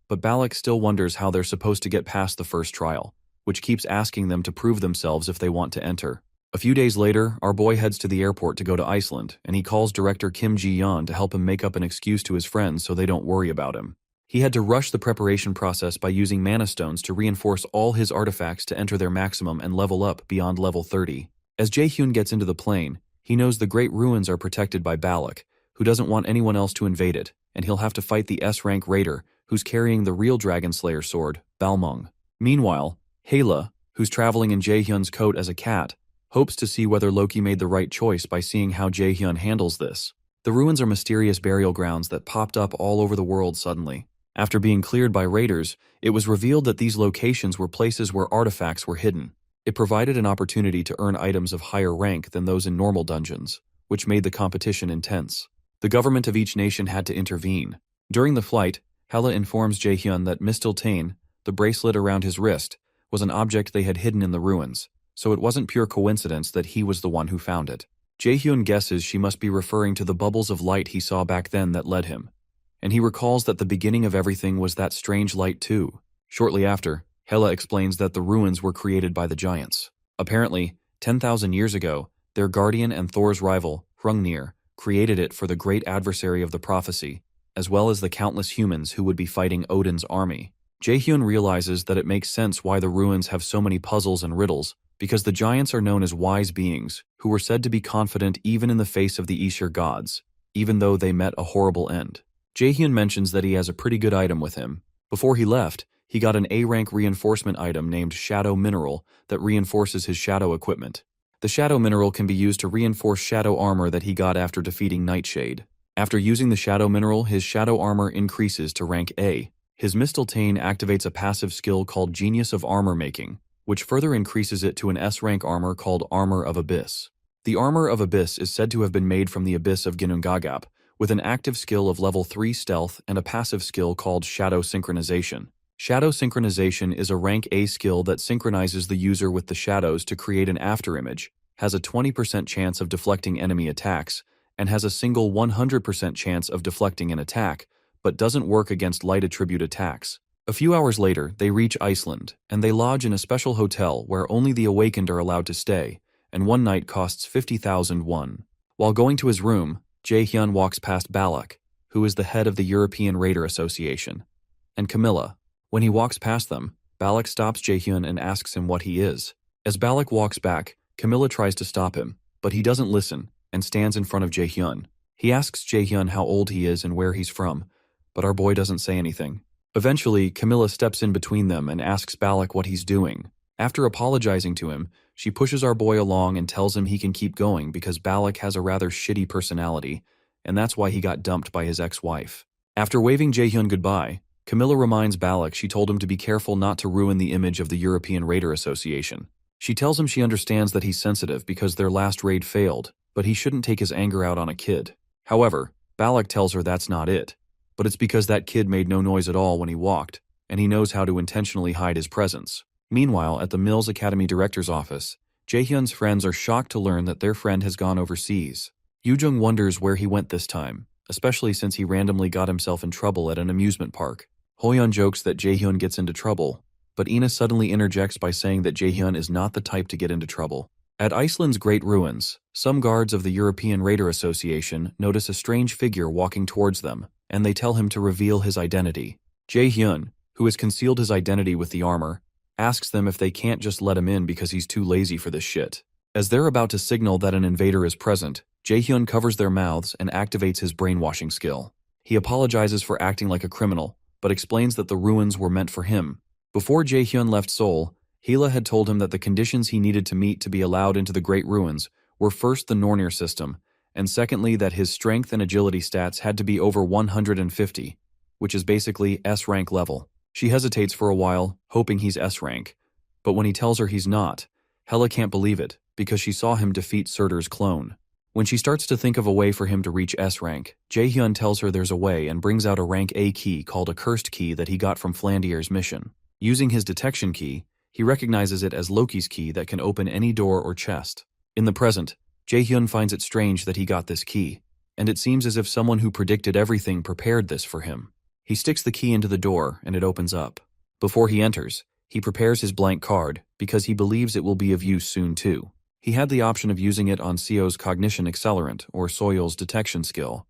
But Balak still wonders how they're supposed to get past the first trial, which keeps asking them to prove themselves if they want to enter. A few days later, our boy heads to the airport to go to Iceland, and he calls director Kim Ji-yeon to help him make up an excuse to his friends so they don't worry about him. He had to rush the preparation process by using mana stones to reinforce all his artifacts to enter their maximum and level up beyond level 30. As Jae-hyun gets into the plane, he knows the Great Ruins are protected by Balak, who doesn't want anyone else to invade it, and he'll have to fight the S-rank raider, who's carrying the real Dragon Slayer sword, Balmung. Meanwhile, Haela, who's traveling in Jae-hyun's coat as a cat, hopes to see whether Loki made the right choice by seeing how Jae-hyun handles this. The ruins are mysterious burial grounds that popped up all over the world suddenly. After being cleared by raiders, it was revealed that these locations were places where artifacts were hidden. It provided an opportunity to earn items of higher rank than those in normal dungeons, which made the competition intense. The government of each nation had to intervene. During the flight, Haela informs Jae-hyun that Mistletoe, the bracelet around his wrist, was an object they had hidden in the ruins, so it wasn't pure coincidence that he was the one who found it. Jae-hyun guesses she must be referring to the bubbles of light he saw back then that led him, and he recalls that the beginning of everything was that strange light too. Shortly after, Haela explains that the ruins were created by the giants. Apparently, 10,000 years ago, their guardian and Thor's rival, Hrungnir, created it for the great adversary of the prophecy, as well as the countless humans who would be fighting Odin's army. Jae-hyun realizes that it makes sense why the ruins have so many puzzles and riddles, because the giants are known as wise beings, who were said to be confident even in the face of the Aesir gods, even though they met a horrible end. Jae-hyun mentions that he has a pretty good item with him. Before he left, he got an A-rank reinforcement item named Shadow Mineral that reinforces his shadow equipment. The Shadow Mineral can be used to reinforce shadow armor that he got after defeating Nightshade. After using the Shadow Mineral, his shadow armor increases to rank A. His Mistletoe activates a passive skill called Genius of Armor Making, which further increases it to an S-rank armor called Armor of Abyss. The Armor of Abyss is said to have been made from the Abyss of Ginnungagap, with an active skill of level 3 Stealth and a passive skill called Shadow Synchronization. Shadow Synchronization is a rank A skill that synchronizes the user with the shadows to create an afterimage, has a 20% chance of deflecting enemy attacks, and has a single 100% chance of deflecting an attack, but doesn't work against light attribute attacks. A few hours later, they reach Iceland, and they lodge in a special hotel where only the awakened are allowed to stay, and one night costs 50,000 won. While going to his room, Jae-hyun walks past Balak, who is the head of the European Raider Association, and Camilla. When he walks past them, Balak stops Jae-hyun and asks him what he is. As Balak walks back, Camilla tries to stop him, but he doesn't listen and stands in front of Jae-hyun. He asks Jae-hyun how old he is and where he's from, but our boy doesn't say anything. Eventually, Camilla steps in between them and asks Balak what he's doing. After apologizing to him, she pushes our boy along and tells him he can keep going because Balak has a rather shitty personality, and that's why he got dumped by his ex-wife. After waving Jae-hyun goodbye, Camilla reminds Balak she told him to be careful not to ruin the image of the European Raider Association. She tells him she understands that he's sensitive because their last raid failed, but he shouldn't take his anger out on a kid. However, Balak tells her that's not it, but it's because that kid made no noise at all when he walked, and he knows how to intentionally hide his presence. Meanwhile, at the Mills Academy director's office, Jae-hyun's friends are shocked to learn that their friend has gone overseas. Yoo-jung wonders where he went this time, especially since he randomly got himself in trouble at an amusement park. Hoyeon jokes that Jae-hyun gets into trouble, but Ina suddenly interjects by saying that Jae-hyun is not the type to get into trouble. At Iceland's Great Ruins, some guards of the European Raider Association notice a strange figure walking towards them, and they tell him to reveal his identity. Jae-hyun, who has concealed his identity with the armor, asks them if they can't just let him in because he's too lazy for this shit. As they're about to signal that an invader is present, Jae-hyun covers their mouths and activates his brainwashing skill. He apologizes for acting like a criminal, but explains that the ruins were meant for him. Before Jae-hyun left Seoul, Haela had told him that the conditions he needed to meet to be allowed into the Great Ruins were first the Nornir system, and secondly that his strength and agility stats had to be over 150, which is basically S-rank level. She hesitates for a while, hoping he's S-rank, but when he tells her he's not, Haela can't believe it, because she saw him defeat Surtur's clone. When she starts to think of a way for him to reach S-rank, Jae-hyun tells her there's a way and brings out a rank A key called a cursed key that he got from Flandier's mission. Using his detection key, he recognizes it as Loki's key that can open any door or chest. In the present, Jae-hyun finds it strange that he got this key, and it seems as if someone who predicted everything prepared this for him. He sticks the key into the door and it opens up. Before he enters, he prepares his blank card because he believes it will be of use soon too. He had the option of using it on Seo's cognition accelerant or Soil's detection skill,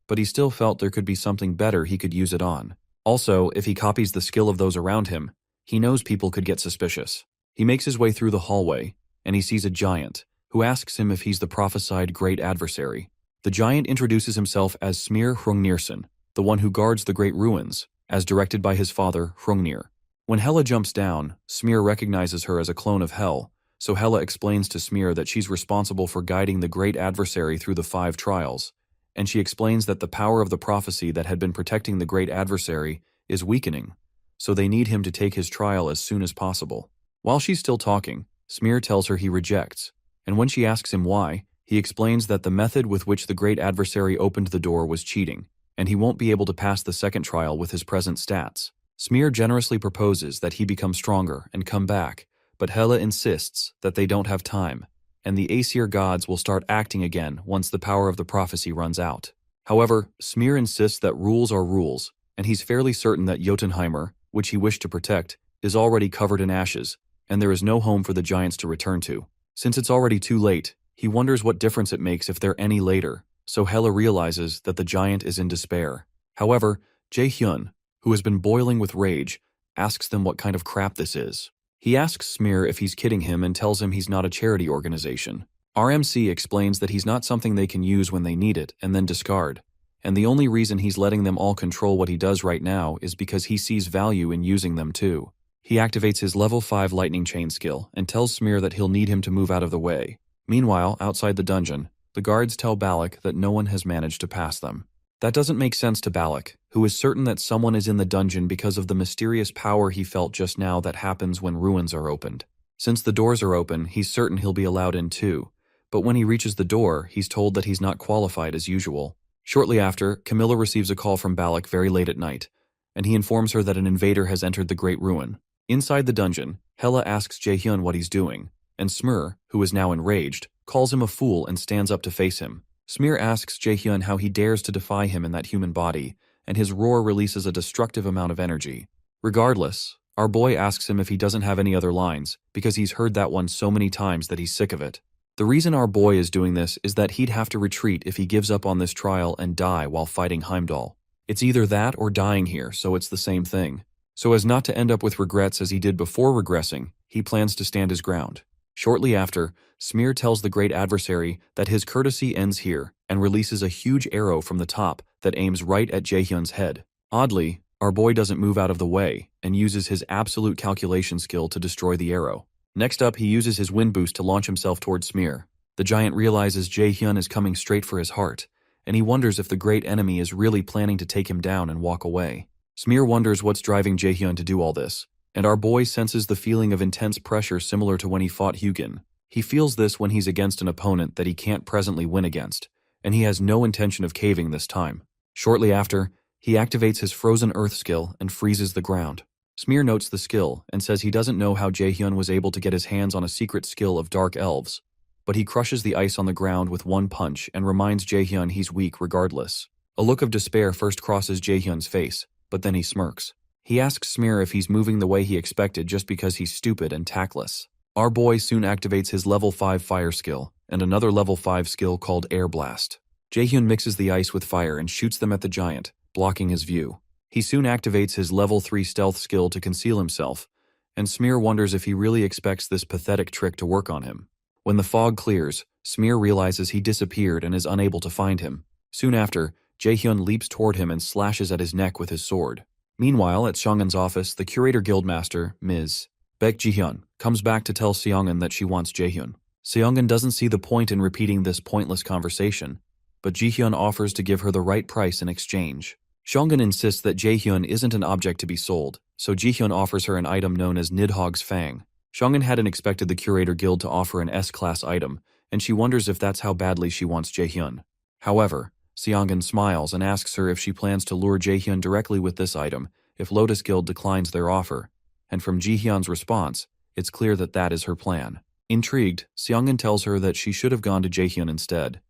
but he still felt there could be something better he could use it on. Also, if he copies the skill of those around him, he knows people could get suspicious. He makes his way through the hallway, and he sees a giant, who asks him if he's the prophesied great adversary. The giant introduces himself as Smir Hrungnirson, the one who guards the great ruins, as directed by his father, Hrungnir. When Hela jumps down, Smir recognizes her as a clone of Hel, so Hela explains to Smir that she's responsible for guiding the great adversary through the 5 trials, and she explains that the power of the prophecy that had been protecting the great adversary is weakening, so they need him to take his trial as soon as possible. While she's still talking, Smir tells her he rejects, and when she asks him why, he explains that the method with which the great adversary opened the door was cheating, and he won't be able to pass the second trial with his present stats. Smir generously proposes that he become stronger and come back, but Hela insists that they don't have time, and the Aesir gods will start acting again once the power of the prophecy runs out. However, Smir insists that rules are rules, and he's fairly certain that Jotunheimer, which he wished to protect, is already covered in ashes, and there is no home for the giants to return to. Since it's already too late, he wonders what difference it makes if they're any later, so Hela realizes that the giant is in despair. However, Jae-hyun, who has been boiling with rage, asks them what kind of crap this is. He asks Smir if he's kidding him and tells him he's not a charity organization. RMC explains that he's not something they can use when they need it and then discard, and the only reason he's letting them all control what he does right now is because he sees value in using them too. He activates his level 5 lightning chain skill and tells Smir that he'll need him to move out of the way. Meanwhile, outside the dungeon, the guards tell Balak that no one has managed to pass them. That doesn't make sense to Balak, who is certain that someone is in the dungeon because of the mysterious power he felt just now that happens when ruins are opened. Since the doors are open, he's certain he'll be allowed in too, but when he reaches the door, he's told that he's not qualified as usual. Shortly after, Camilla receives a call from Balak very late at night, and he informs her that an invader has entered the Great Ruin. Inside the dungeon, Hela asks Jae-hyun what he's doing, and Smir, who is now enraged, calls him a fool and stands up to face him. Smir asks Jae-hyun how he dares to defy him in that human body, and his roar releases a destructive amount of energy. Regardless, our boy asks him if he doesn't have any other lines, because he's heard that one so many times that he's sick of it. The reason our boy is doing this is that he'd have to retreat if he gives up on this trial and die while fighting Heimdall. It's either that or dying here, so it's the same thing. So as not to end up with regrets as he did before regressing, he plans to stand his ground. Shortly after, Smir tells the great adversary that his courtesy ends here and releases a huge arrow from the top that aims right at Jae-hyun's head. Oddly, our boy doesn't move out of the way and uses his absolute calculation skill to destroy the arrow. Next up, he uses his wind boost to launch himself towards Smir. The giant realizes Jae-hyun is coming straight for his heart, and he wonders if the great enemy is really planning to take him down and walk away. Smir wonders what's driving Jae-hyun to do all this, and our boy senses the feeling of intense pressure similar to when he fought Hugin. He feels this when he's against an opponent that he can't presently win against, and he has no intention of caving this time. Shortly after, he activates his Frozen Earth skill and freezes the ground. Smir notes the skill and says he doesn't know how Jae-hyun was able to get his hands on a secret skill of Dark Elves, but he crushes the ice on the ground with one punch and reminds Jae-hyun he's weak regardless. A look of despair first crosses Jae-hyun's face, but then he smirks. He asks Smir if he's moving the way he expected just because he's stupid and tactless. Our boy soon activates his level 5 fire skill and another level 5 skill called Air Blast. Jae-hyun mixes the ice with fire and shoots them at the giant, blocking his view. He soon activates his level 3 stealth skill to conceal himself, and Smir wonders if he really expects this pathetic trick to work on him. When the fog clears, Smir realizes he disappeared and is unable to find him. Soon after, Jae-hyun leaps toward him and slashes at his neck with his sword. Meanwhile, at Seongun's office, the curator guildmaster, Ms. Baek Ji-hyun, comes back to tell Seongun that she wants Jae-hyun. Seongun doesn't see the point in repeating this pointless conversation, but Ji-hyun offers to give her the right price in exchange. Seongun insists that Jae-hyun isn't an object to be sold, so Ji-hyun offers her an item known as Nidhogg's Fang. Seongun hadn't expected the curator guild to offer an S-class item, and she wonders if that's how badly she wants Jae-hyun. However, Seongun smiles and asks her if she plans to lure Jae-hyun directly with this item if Lotus Guild declines their offer, and from Ji-hyun's response, it's clear that that is her plan. Intrigued, Seongun tells her that she should have gone to Jae-hyun instead,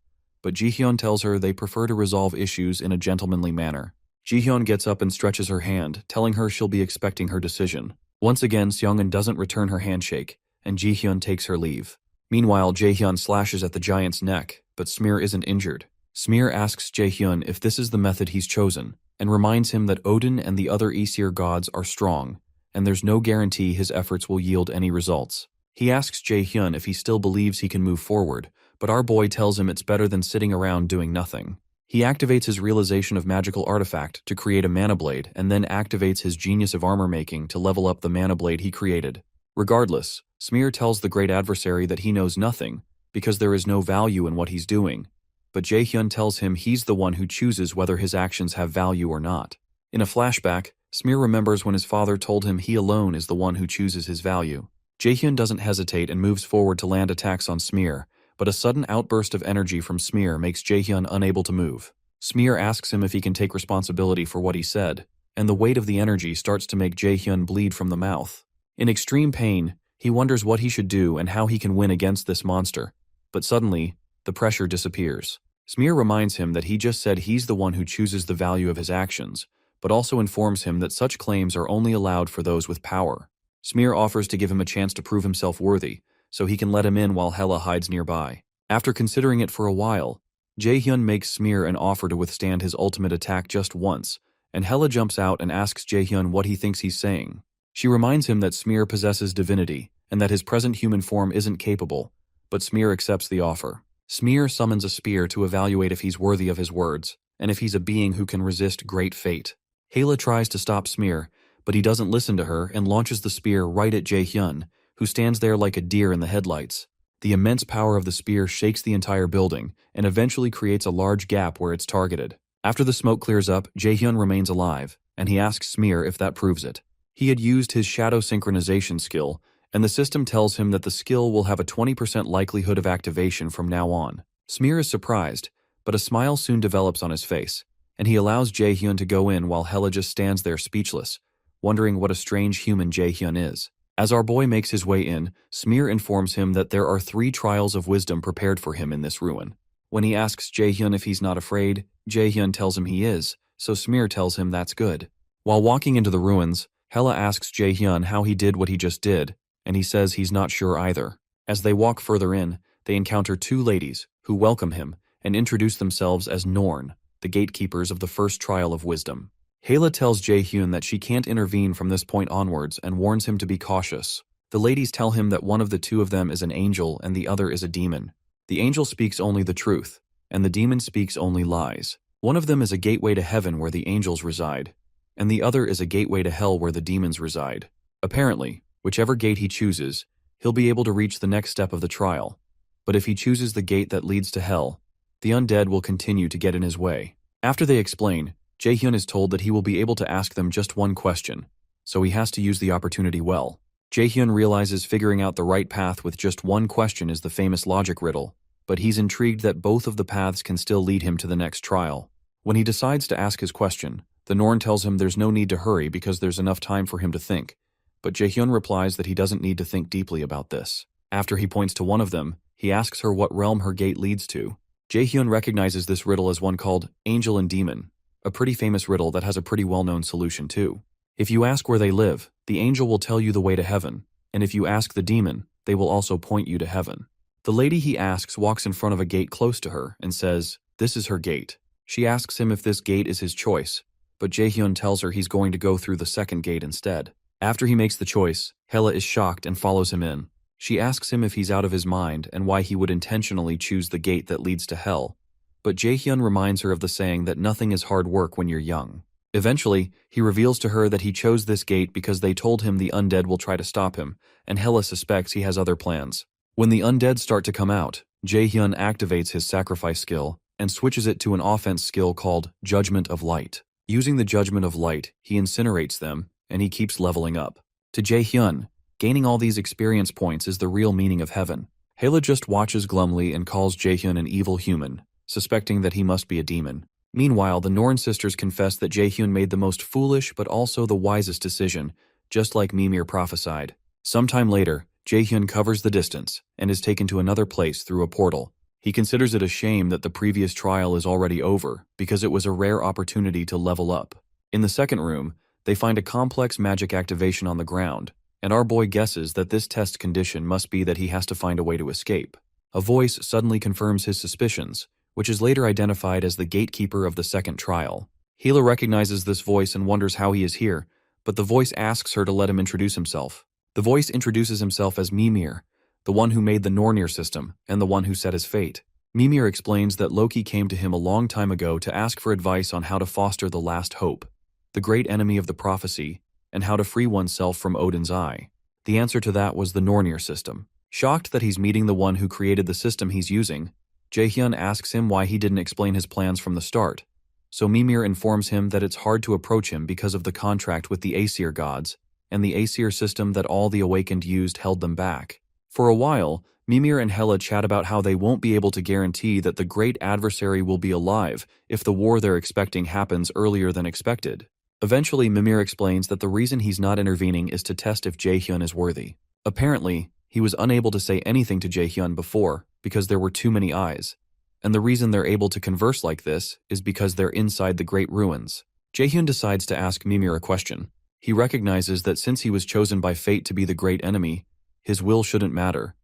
but Ji-hyun tells her they prefer to resolve issues in a gentlemanly manner. Ji-hyun gets up and stretches her hand, telling her she'll be expecting her decision. Once again, Seongun doesn't return her handshake, and Ji-hyun takes her leave. Meanwhile, Jaehyun slashes at the giant's neck, but Smear isn't injured. Smear asks Jaehyun if this is the method he's chosen, and reminds him that Odin and the other Aesir gods are strong, and there's no guarantee his efforts will yield any results. He asks Jaehyun if he still believes he can move forward, but our boy tells him it's better than sitting around doing nothing. He activates his realization of magical artifact to create a mana blade and then activates his genius of armor making to level up the mana blade he created. Regardless, Smear tells the great adversary that he knows nothing because there is no value in what he's doing, but Jaehyun tells him he's the one who chooses whether his actions have value or not. In a flashback, Smear remembers when his father told him he alone is the one who chooses his value. Jaehyun doesn't hesitate and moves forward to land attacks on Smear, but a sudden outburst of energy from Smear makes Jaehyun unable to move. Smear asks him if he can take responsibility for what he said, and the weight of the energy starts to make Jaehyun bleed from the mouth. In extreme pain, he wonders what he should do and how he can win against this monster, but suddenly, the pressure disappears. Smear reminds him that he just said he's the one who chooses the value of his actions, but also informs him that such claims are only allowed for those with power. Smear offers to give him a chance to prove himself worthy, so he can let him in while Hela hides nearby. After considering it for a while, Jaehyun makes Smear an offer to withstand his ultimate attack just once, and Hela jumps out and asks Jaehyun what he thinks he's saying. She reminds him that Smear possesses divinity, and that his present human form isn't capable, but Smear accepts the offer. Smear summons a spear to evaluate if he's worthy of his words, and if he's a being who can resist great fate. Hela tries to stop Smear, but he doesn't listen to her and launches the spear right at Jaehyun, who stands there like a deer in the headlights. The immense power of the spear shakes the entire building and eventually creates a large gap where it's targeted. After the smoke clears up, Jaehyun remains alive, and he asks Smear if that proves it. He had used his shadow synchronization skill, and the system tells him that the skill will have a 20% likelihood of activation from now on. Smear is surprised, but a smile soon develops on his face, and he allows Jaehyun to go in while Hela just stands there speechless, wondering what a strange human Jaehyun is. As our boy makes his way in, Smear informs him that there are 3 trials of wisdom prepared for him in this ruin. When he asks Jaehyun if he's not afraid, Jaehyun tells him he is, so Smear tells him that's good. While walking into the ruins, Hela asks Jaehyun how he did what he just did, and he says he's not sure either. As they walk further in, they encounter 2 ladies, who welcome him and introduce themselves as Norn, the gatekeepers of the first trial of wisdom. Hela tells Jaehyun that she can't intervene from this point onwards and warns him to be cautious. The ladies tell him that one of the 2 of them is an angel and the other is a demon. The angel speaks only the truth, and the demon speaks only lies. One of them is a gateway to heaven where the angels reside, and the other is a gateway to hell where the demons reside. Apparently, whichever gate he chooses, he'll be able to reach the next step of the trial. But if he chooses the gate that leads to hell, the undead will continue to get in his way. After they explain, Jaehyun is told that he will be able to ask them just one question, so he has to use the opportunity well. Jaehyun realizes figuring out the right path with just one question is the famous logic riddle, but he's intrigued that both of the paths can still lead him to the next trial. When he decides to ask his question, the Norn tells him there's no need to hurry because there's enough time for him to think, but Jaehyun replies that he doesn't need to think deeply about this. After he points to one of them, he asks her what realm her gate leads to. Jaehyun recognizes this riddle as one called Angel and Demon, a pretty famous riddle that has a pretty well-known solution too. If you ask where they live, the angel will tell you the way to heaven, and if you ask the demon, they will also point you to heaven. The lady he asks walks in front of a gate close to her and says, "This is her gate." She asks him if this gate is his choice, but Jaehyun tells her he's going to go through the second gate instead. After he makes the choice, Hela is shocked and follows him in. She asks him if he's out of his mind and why he would intentionally choose the gate that leads to hell, but Jaehyun reminds her of the saying that nothing is hard work when you're young. Eventually, he reveals to her that he chose this gate because they told him the undead will try to stop him, and Hela suspects he has other plans. When the undead start to come out, Jaehyun activates his sacrifice skill and switches it to an offense skill called Judgment of Light. Using the Judgment of Light, he incinerates them, and he keeps leveling up. To Jaehyun, gaining all these experience points is the real meaning of heaven. Hela just watches glumly and calls Jaehyun an evil human, suspecting that he must be a demon. Meanwhile, the Norn sisters confess that Jaehyun made the most foolish but also the wisest decision, just like Mimir prophesied. Sometime later, Jaehyun covers the distance and is taken to another place through a portal. He considers it a shame that the previous trial is already over because it was a rare opportunity to level up. In the second room, they find a complex magic activation on the ground, and our boy guesses that this test condition must be that he has to find a way to escape. A voice suddenly confirms his suspicions, which is later identified as the gatekeeper of the second trial. Hila recognizes this voice and wonders how he is here, but the voice asks her to let him introduce himself. The voice introduces himself as Mimir, the one who made the Nornir system and the one who set his fate. Mimir explains that Loki came to him a long time ago to ask for advice on how to foster the last hope, the great enemy of the prophecy, and how to free oneself from Odin's eye. The answer to that was the Nornir system. Shocked that he's meeting the one who created the system he's using, Jaehyun asks him why he didn't explain his plans from the start. So Mimir informs him that it's hard to approach him because of the contract with the Aesir gods, and the Aesir system that all the Awakened used held them back. For a while, Mimir and Hela chat about how they won't be able to guarantee that the great adversary will be alive if the war they're expecting happens earlier than expected. Eventually, Mimir explains that the reason he's not intervening is to test if Jaehyun is worthy. Apparently, he was unable to say anything to Jaehyun before because there were too many eyes, and the reason they're able to converse like this is because they're inside the Great Ruins. Jaehyun decides to ask Mimir a question. He recognizes that since he was chosen by fate to be the great enemy, his will shouldn't matter.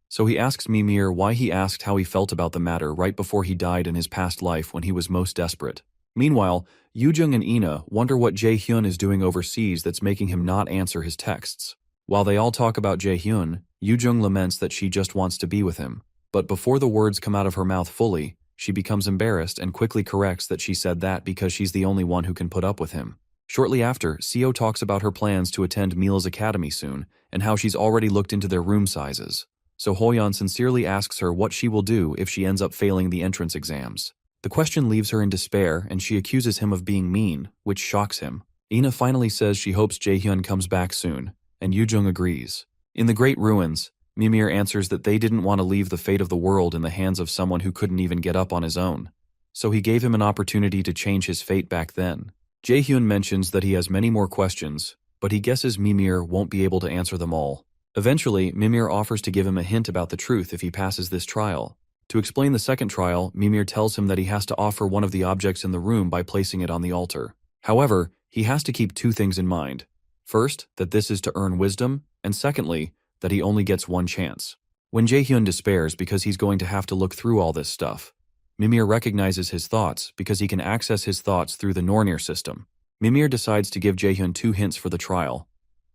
So he asks Mimir why he asked how he felt about the matter right before he died in his past life when he was most desperate. Meanwhile, Yoojung and Ina wonder what Jaehyun is doing overseas that's making him not answer his texts. While they all talk about Jaehyun, Yoojung laments that she just wants to be with him. But before the words come out of her mouth fully, she becomes embarrassed and quickly corrects that she said that because she's the only one who can put up with him. Shortly after, Seo talks about her plans to attend Mila's academy soon and how she's already looked into their room sizes. So Hoyeon sincerely asks her what she will do if she ends up failing the entrance exams. The question leaves her in despair and she accuses him of being mean, which shocks him. Ina finally says she hopes Jaehyun comes back soon, and Yoojung agrees. In the Great Ruins, Mimir answers that they didn't want to leave the fate of the world in the hands of someone who couldn't even get up on his own. So he gave him an opportunity to change his fate back then. Jaehyun mentions that he has many more questions, but he guesses Mimir won't be able to answer them all. Eventually, Mimir offers to give him a hint about the truth if he passes this trial. To explain the second trial, Mimir tells him that he has to offer one of the objects in the room by placing it on the altar. However, he has to keep two things in mind. First, that this is to earn wisdom, and secondly, that he only gets one chance. When Jaehyun despairs because he's going to have to look through all this stuff, Mimir recognizes his thoughts because he can access his thoughts through the Nornir system. Mimir decides to give Jaehyun two hints for the trial.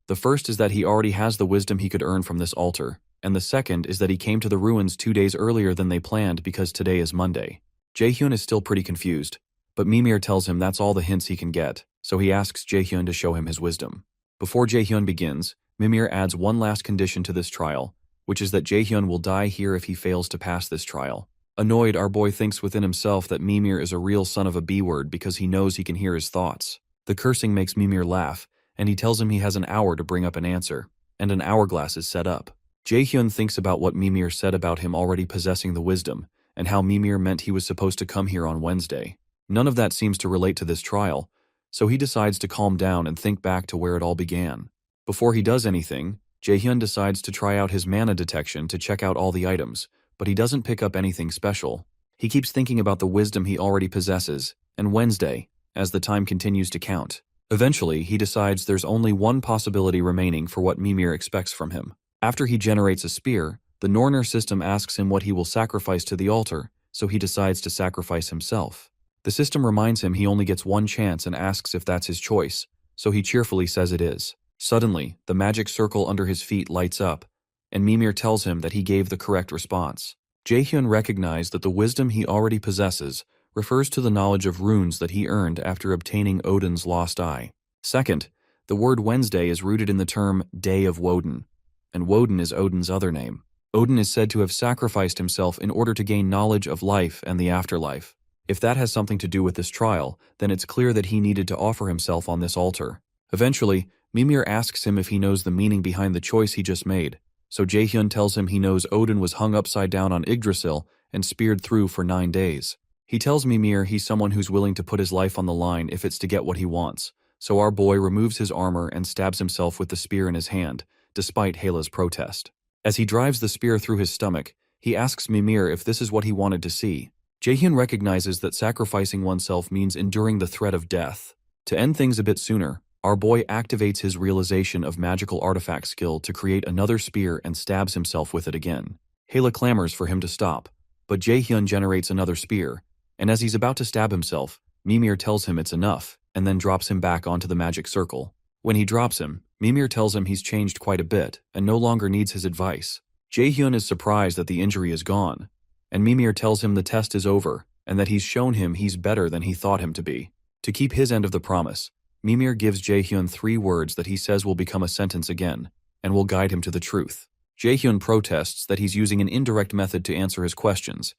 The first is that he already has the wisdom he could earn from this altar, and the second is that he came to the ruins 2 days earlier than they planned because today is Monday. Jaehyun is still pretty confused, but Mimir tells him that's all the hints he can get, so he asks Jaehyun to show him his wisdom. Before Jaehyun begins, Mimir adds one last condition to this trial, which is that Jaehyun will die here if he fails to pass this trial. Annoyed, our boy thinks within himself that Mimir is a real son of a B-word because he knows he can hear his thoughts. The cursing makes Mimir laugh, and he tells him he has an hour to bring up an answer, and an hourglass is set up. Jaehyun thinks about what Mimir said about him already possessing the wisdom, and how Mimir meant he was supposed to come here on Wednesday. None of that seems to relate to this trial, so he decides to calm down and think back to where it all began. Before he does anything, Jaehyun decides to try out his mana detection to check out all the items, but he doesn't pick up anything special. He keeps thinking about the wisdom he already possesses, and Wednesday, as the time continues to count. Eventually, he decides there's only one possibility remaining for what Mimir expects from him. After he generates a spear, the Nornir system asks him what he will sacrifice to the altar, so he decides to sacrifice himself. The system reminds him he only gets one chance and asks if that's his choice, so he cheerfully says it is. Suddenly, the magic circle under his feet lights up, and Mimir tells him that he gave the correct response. Jaehyun recognized that the wisdom he already possesses refers to the knowledge of runes that he earned after obtaining Odin's lost eye. Second, the word Wednesday is rooted in the term Day of Woden, and Woden is Odin's other name. Odin is said to have sacrificed himself in order to gain knowledge of life and the afterlife. If that has something to do with this trial, then it's clear that he needed to offer himself on this altar. Eventually, Mimir asks him if he knows the meaning behind the choice he just made, so Jaehyun tells him he knows Odin was hung upside down on Yggdrasil and speared through for 9 days. He tells Mimir he's someone who's willing to put his life on the line if it's to get what he wants, so our boy removes his armor and stabs himself with the spear in his hand, despite Hela's protest. As he drives the spear through his stomach, he asks Mimir if this is what he wanted to see. Jaehyun recognizes that sacrificing oneself means enduring the threat of death. To end things a bit sooner, Our boy activates his realization of magical artifact skill to create another spear and stabs himself with it again. Yahello clamors for him to stop, but Jaehyun generates another spear, and as he's about to stab himself, Mimir tells him it's enough, and then drops him back onto the magic circle. When he drops him, Mimir tells him he's changed quite a bit, and no longer needs his advice. Jaehyun is surprised that the injury is gone, and Mimir tells him the test is over, and that he's shown him he's better than he thought him to be. To keep his end of the promise, Mimir gives Jaehyun 3 words that he says will become a sentence again, and will guide him to the truth. Jaehyun protests that he's using an indirect method to answer his questions,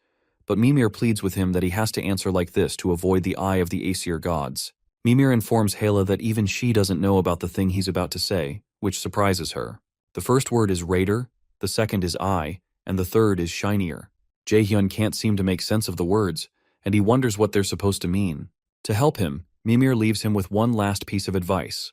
but Mimir pleads with him that he has to answer like this to avoid the eye of the Aesir gods. Mimir informs Yahello that even she doesn't know about the thing he's about to say, which surprises her. The first word is raider, the second is eye, and the third is shinier. Jaehyun can't seem to make sense of the words, and he wonders what they're supposed to mean. To help him, Mimir leaves him with one last piece of advice: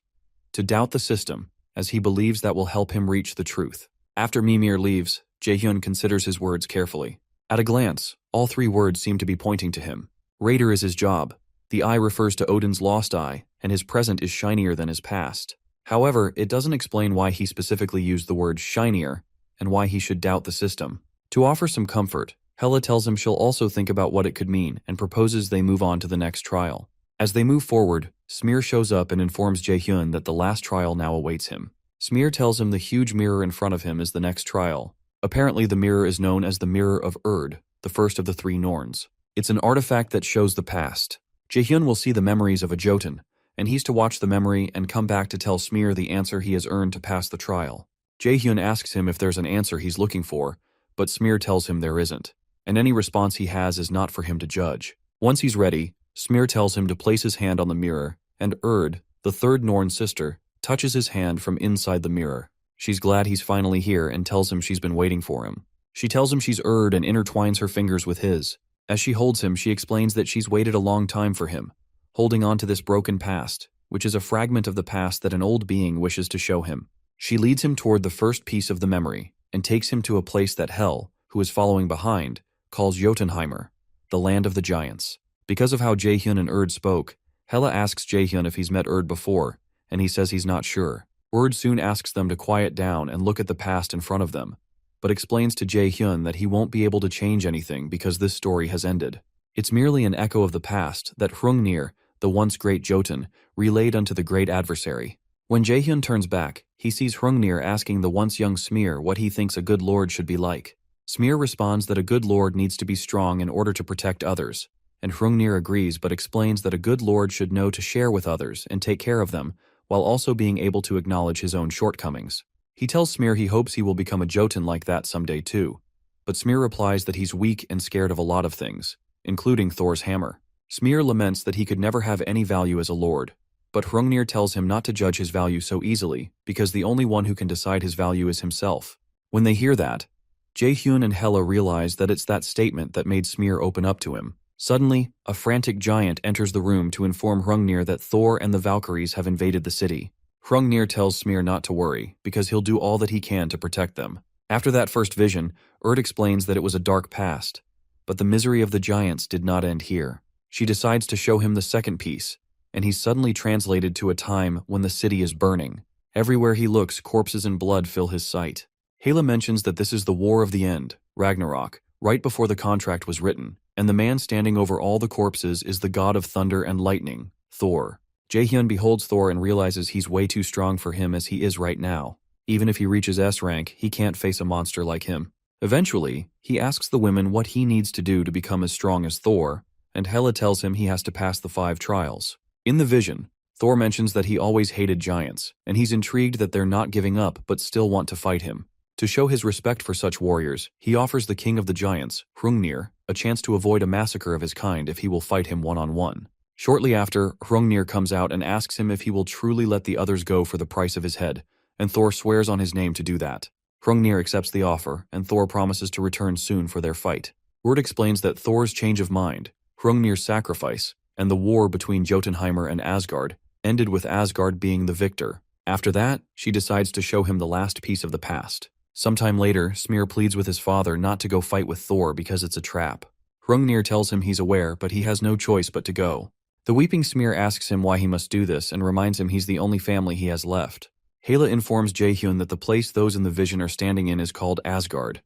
to doubt the system, as he believes that will help him reach the truth. After Mimir leaves, Jaehyun considers his words carefully. At a glance, all 3 words seem to be pointing to him. Raider is his job. The eye refers to Odin's lost eye, and his present is shinier than his past. However, it doesn't explain why he specifically used the word shinier, and why he should doubt the system. To offer some comfort, Yahello tells him she'll also think about what it could mean and proposes they move on to the next trial. As they move forward, Smear shows up and informs Jaehyun that the last trial now awaits him. Smear tells him the huge mirror in front of him is the next trial. Apparently the mirror is known as the Mirror of Erd, the first of the 3 Norns. It's an artifact that shows the past. Jaehyun will see the memories of a Jotun, and he's to watch the memory and come back to tell Smear the answer he has earned to pass the trial. Jaehyun asks him if there's an answer he's looking for, but Smear tells him there isn't, and any response he has is not for him to judge. Once he's ready, Smear tells him to place his hand on the mirror, and Erd, the 3rd Norn sister, touches his hand from inside the mirror. She's glad he's finally here and tells him she's been waiting for him. She tells him she's Erd and intertwines her fingers with his. As she holds him, she explains that she's waited a long time for him, holding on to this broken past, which is a fragment of the past that an old being wishes to show him. She leads him toward the first piece of the memory, and takes him to a place that Hel, who is following behind, calls Jotunheimer, the land of the giants. Because of how Jaehyun and Erd spoke, Hela asks Jaehyun if he's met Erd before, and he says he's not sure. Erd soon asks them to quiet down and look at the past in front of them, but explains to Jaehyun that he won't be able to change anything because this story has ended. It's merely an echo of the past that Hrungnir, the once great Jotun, relayed unto the great adversary. When Jaehyun turns back, he sees Hrungnir asking the once young Smear what he thinks a good lord should be like. Smear responds that a good lord needs to be strong in order to protect others, and Hrungnir agrees but explains that a good lord should know to share with others and take care of them, while also being able to acknowledge his own shortcomings. He tells Smear he hopes he will become a Jotun like that someday too, but Smear replies that he's weak and scared of a lot of things, including Thor's hammer. Smear laments that he could never have any value as a lord, but Hrungnir tells him not to judge his value so easily, because the only one who can decide his value is himself. When they hear that, Jaehyun and Hela realize that it's that statement that made Smear open up to him. Suddenly, a frantic giant enters the room to inform Hrungnir that Thor and the Valkyries have invaded the city. Hrungnir tells Smear not to worry, because he'll do all that he can to protect them. After that first vision, Erd explains that it was a dark past, but the misery of the giants did not end here. She decides to show him the second piece, and he's suddenly translated to a time when the city is burning. Everywhere he looks, corpses and blood fill his sight. Hela mentions that this is the War of the End, Ragnarok, right before the contract was written, and the man standing over all the corpses is the god of thunder and lightning, Thor. Jaehyun beholds Thor and realizes he's way too strong for him as he is right now. Even if he reaches S rank, he can't face a monster like him. Eventually, he asks the women what he needs to do to become as strong as Thor, and Hela tells him he has to pass the 5 trials. In the vision, Thor mentions that he always hated giants, and he's intrigued that they're not giving up but still want to fight him. To show his respect for such warriors, he offers the king of the giants, Hrungnir, a chance to avoid a massacre of his kind if he will fight him one-on-one. Shortly after, Hrungnir comes out and asks him if he will truly let the others go for the price of his head, and Thor swears on his name to do that. Hrungnir accepts the offer, and Thor promises to return soon for their fight. Word explains that Thor's change of mind, Hrungnir's sacrifice, and the war between Jotunheimer and Asgard ended with Asgard being the victor. After that, she decides to show him the last piece of the past. Sometime later, Smear pleads with his father not to go fight with Thor because it's a trap. Hrungnir tells him he's aware, but he has no choice but to go. The weeping Smear asks him why he must do this and reminds him he's the only family he has left. Yahello informs Jaehyun that the place those in the vision are standing in is called Asgard,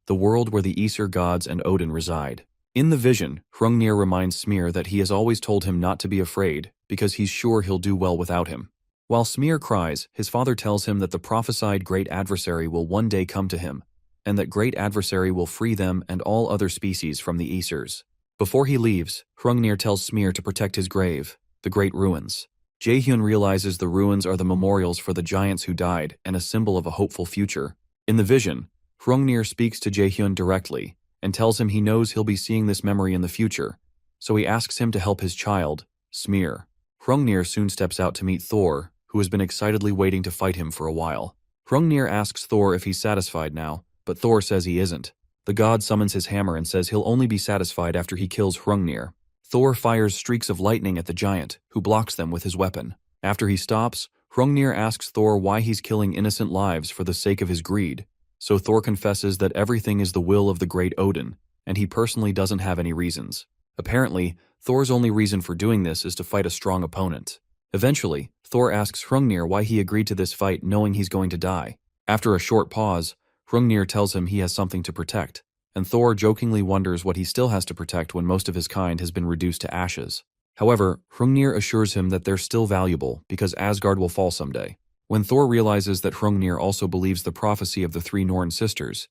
the world where the Aesir gods and Odin reside. In the vision, Hrungnir reminds Smear that he has always told him not to be afraid because he's sure he'll do well without him. While Smear cries, his father tells him that the prophesied great adversary will one day come to him, and that great adversary will free them and all other species from the Aesirs. Before he leaves, Hrungnir tells Smear to protect his grave, the Great Ruins. Jaehyun realizes the ruins are the memorials for the giants who died and a symbol of a hopeful future. In the vision, Hrungnir speaks to Jaehyun directly and tells him he knows he'll be seeing this memory in the future, so he asks him to help his child, Smear. Hrungnir soon steps out to meet Thor, who has been excitedly waiting to fight him for a while. Hrungnir asks Thor if he's satisfied now, but Thor says he isn't. The god summons his hammer and says he'll only be satisfied after he kills Hrungnir. Thor fires streaks of lightning at the giant, who blocks them with his weapon. After he stops, Hrungnir asks Thor why he's killing innocent lives for the sake of his greed. So Thor confesses that everything is the will of the great Odin, and he personally doesn't have any reasons. Apparently, Thor's only reason for doing this is to fight a strong opponent. Eventually, Thor asks Hrungnir why he agreed to this fight knowing he's going to die. After a short pause, Hrungnir tells him he has something to protect, and Thor jokingly wonders what he still has to protect when most of his kind has been reduced to ashes. However, Hrungnir assures him that they're still valuable because Asgard will fall someday. When Thor realizes that Hrungnir also believes the prophecy of the three Norn sisters,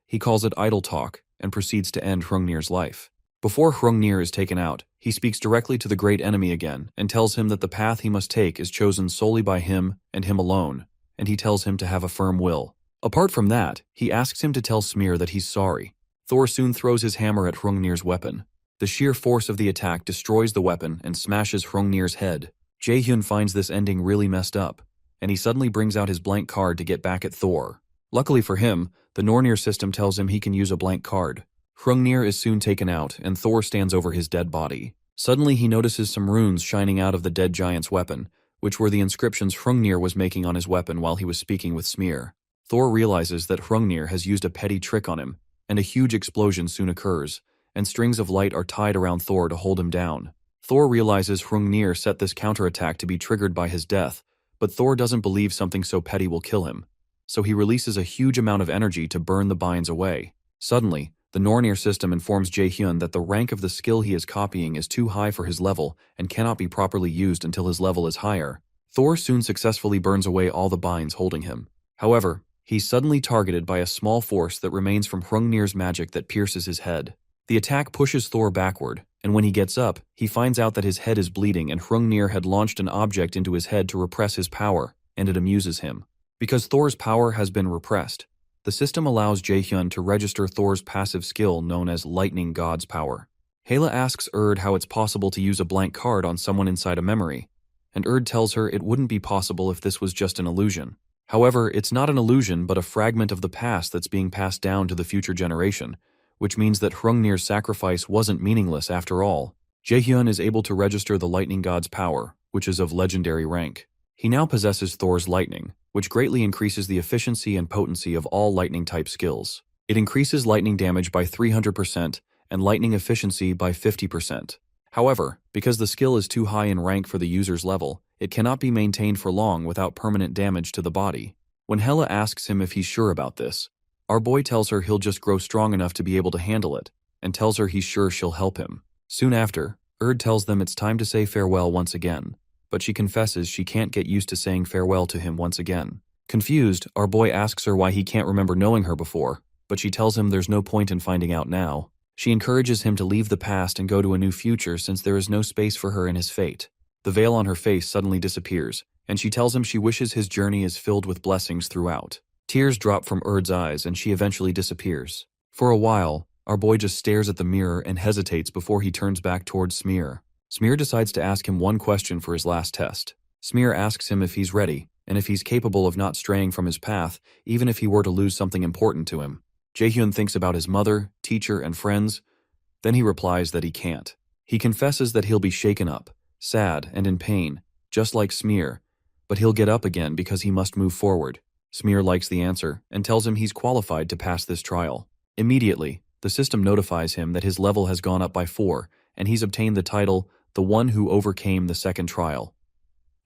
he calls it idle talk and proceeds to end Hrungnir's life. Before Hrungnir is taken out, he speaks directly to the great enemy again and tells him that the path he must take is chosen solely by him and him alone, and he tells him to have a firm will. Apart from that, he asks him to tell Smear that he's sorry. Thor soon throws his hammer at Hrungnir's weapon. The sheer force of the attack destroys the weapon and smashes Hrungnir's head. Jaehyun finds this ending really messed up, and he suddenly brings out his blank card to get back at Thor. Luckily for him, the Nornir system tells him he can use a blank card. Hrungnir is soon taken out, and Thor stands over his dead body. Suddenly he notices some runes shining out of the dead giant's weapon, which were the inscriptions Hrungnir was making on his weapon while he was speaking with Smear. Thor realizes that Hrungnir has used a petty trick on him, and a huge explosion soon occurs, and strings of light are tied around Thor to hold him down. Thor realizes Hrungnir set this counterattack to be triggered by his death, but Thor doesn't believe something so petty will kill him, so he releases a huge amount of energy to burn the binds away. Suddenly, the Nornir system informs Jaehyun that the rank of the skill he is copying is too high for his level and cannot be properly used until his level is higher. Thor soon successfully burns away all the binds holding him. However, he's suddenly targeted by a small force that remains from Hrungnir's magic that pierces his head. The attack pushes Thor backward, and when he gets up, he finds out that his head is bleeding and Hrungnir had launched an object into his head to repress his power, and it amuses him. Because Thor's power has been repressed, the system allows Jaehyun to register Thor's passive skill known as Lightning God's Power. Yahello asks how it's possible to use a blank card on someone inside a memory, and tells her it wouldn't be possible if this was just an illusion. However, it's not an illusion but a fragment of the past that's being passed down to the future generation, which means that Hrungnir's sacrifice wasn't meaningless after all. Jaehyun is able to register the Lightning God's power, which is of legendary rank. He now possesses Thor's lightning, which greatly increases the efficiency and potency of all lightning-type skills. It increases lightning damage by 300% and lightning efficiency by 50%. However, because the skill is too high in rank for the user's level, it cannot be maintained for long without permanent damage to the body. When Yahello asks him if he's sure about this, our boy tells her he'll just grow strong enough to be able to handle it, and tells her he's sure she'll help him. Soon after, tells them it's time to say farewell once again, but she confesses she can't get used to saying farewell to him once again. Confused, our boy asks her why he can't remember knowing her before, but she tells him there's no point in finding out now. She encourages him to leave the past and go to a new future since there is no space for her in his fate. The veil on her face suddenly disappears, and she tells him she wishes his journey is filled with blessings throughout. Tears drop from Erd's eyes and she eventually disappears. For a while, our boy just stares at the mirror and hesitates before he turns back towards Smear. Smear decides to ask him one question for his last test. Smear asks him if he's ready, and if he's capable of not straying from his path, even if he were to lose something important to him. Jaehyun thinks about his mother, teacher, and friends. Then he replies that he can't. He confesses that he'll be shaken up, sad, and in pain, just like Smear, but he'll get up again because he must move forward. Smear likes the answer and tells him he's qualified to pass this trial. Immediately, the system notifies him that his level has gone up by 4, and he's obtained the title the one who overcame the second trial.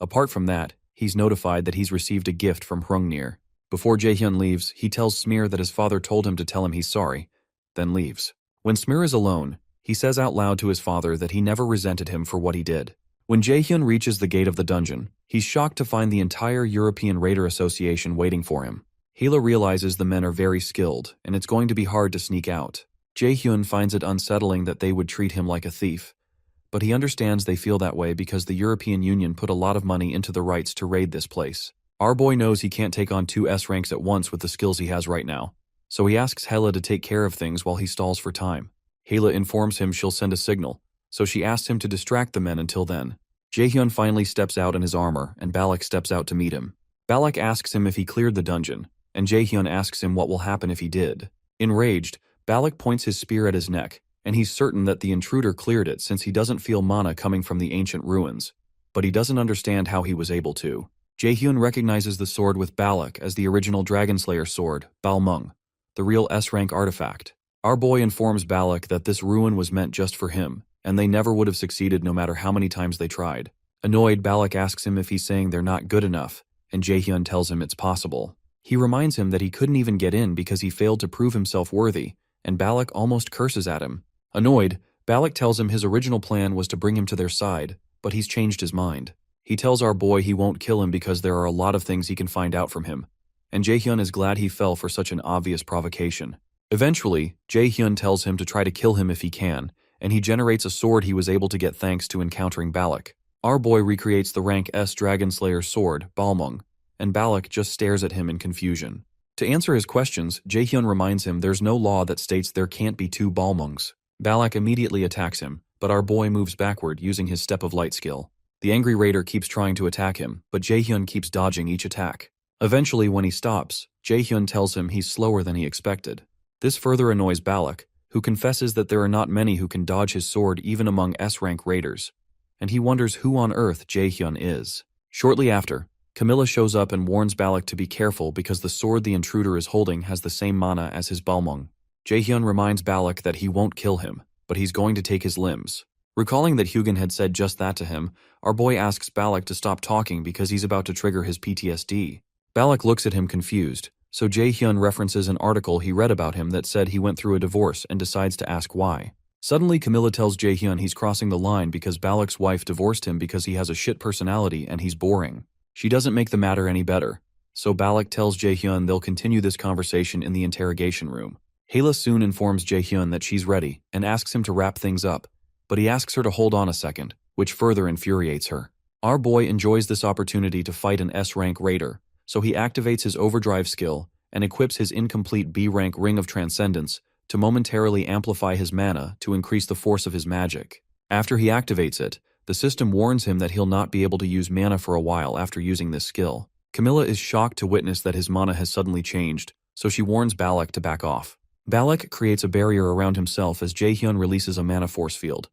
Apart from that, he's notified that he's received a gift from Hrungnir. Before Jaehyun leaves, he tells Smear that his father told him to tell him he's sorry, then leaves. When Smear is alone, he says out loud to his father that he never resented him for what he did. When Jaehyun reaches the gate of the dungeon, he's shocked to find the entire European Raider Association waiting for him. Hila realizes the men are very skilled, and it's going to be hard to sneak out. Jaehyun finds it unsettling that they would treat him like a thief, but he understands they feel that way because the European Union put a lot of money into the rights to raid this place. Our boy knows he can't take on 2 S ranks at once with the skills he has right now, so he asks Hela to take care of things while he stalls for time. Hela informs him she'll send a signal, so she asks him to distract the men until then. Jaehyun finally steps out in his armor, and Balak steps out to meet him. Balak asks him if he cleared the dungeon, and Jaehyun asks him what will happen if he did. Enraged, Balak points his spear at his neck, and he's certain that the intruder cleared it since he doesn't feel mana coming from the ancient ruins, but he doesn't understand how he was able to. Jaehyun recognizes the sword with Balak as the original Dragonslayer sword, Balmung, the real S-rank artifact. Our boy informs Balak that this ruin was meant just for him, and they never would have succeeded no matter how many times they tried. Annoyed, Balak asks him if he's saying they're not good enough, and Jaehyun tells him it's possible. He reminds him that he couldn't even get in because he failed to prove himself worthy, and Balak almost curses at him. Annoyed, Balak tells him his original plan was to bring him to their side, but he's changed his mind. He tells our boy he won't kill him because there are a lot of things he can find out from him, and Jaehyun is glad he fell for such an obvious provocation. Eventually, Jaehyun tells him to try to kill him if he can, and he generates a sword he was able to get thanks to encountering Balak. Our boy recreates the rank S Dragonslayer sword, Balmung, and Balak just stares at him in confusion. To answer his questions, Jaehyun reminds him there's no law that states there can't be 2 Balmungs. Balak immediately attacks him, but our boy moves backward using his Step of Light skill. The angry raider keeps trying to attack him, but Jaehyun keeps dodging each attack. Eventually, when he stops, Jaehyun tells him he's slower than he expected. This further annoys Balak, who confesses that there are not many who can dodge his sword even among S-rank raiders, and he wonders who on earth Jaehyun is. Shortly after, Camilla shows up and warns Balak to be careful because the sword the intruder is holding has the same mana as his Balmung. Jaehyun reminds Balak that he won't kill him, but he's going to take his limbs. Recalling that Hugin had said just that to him, our boy asks Balak to stop talking because he's about to trigger his PTSD. Balak looks at him confused, so Jaehyun references an article he read about him that said he went through a divorce and decides to ask why. Suddenly, Camilla tells Jaehyun he's crossing the line because Balak's wife divorced him because he has a shit personality and he's boring. She doesn't make the matter any better, so Balak tells Jaehyun they'll continue this conversation in the interrogation room. Hela soon informs Jaehyun that she's ready and asks him to wrap things up, but he asks her to hold on a second, which further infuriates her. Our boy enjoys this opportunity to fight an S-rank raider, so he activates his overdrive skill and equips his incomplete B-rank Ring of Transcendence to momentarily amplify his mana to increase the force of his magic. After he activates it, the system warns him that he'll not be able to use mana for a while after using this skill. Camilla is shocked to witness that his mana has suddenly changed, so she warns Balak to back off. Balak creates a barrier around himself as Jaehyun releases a mana force field,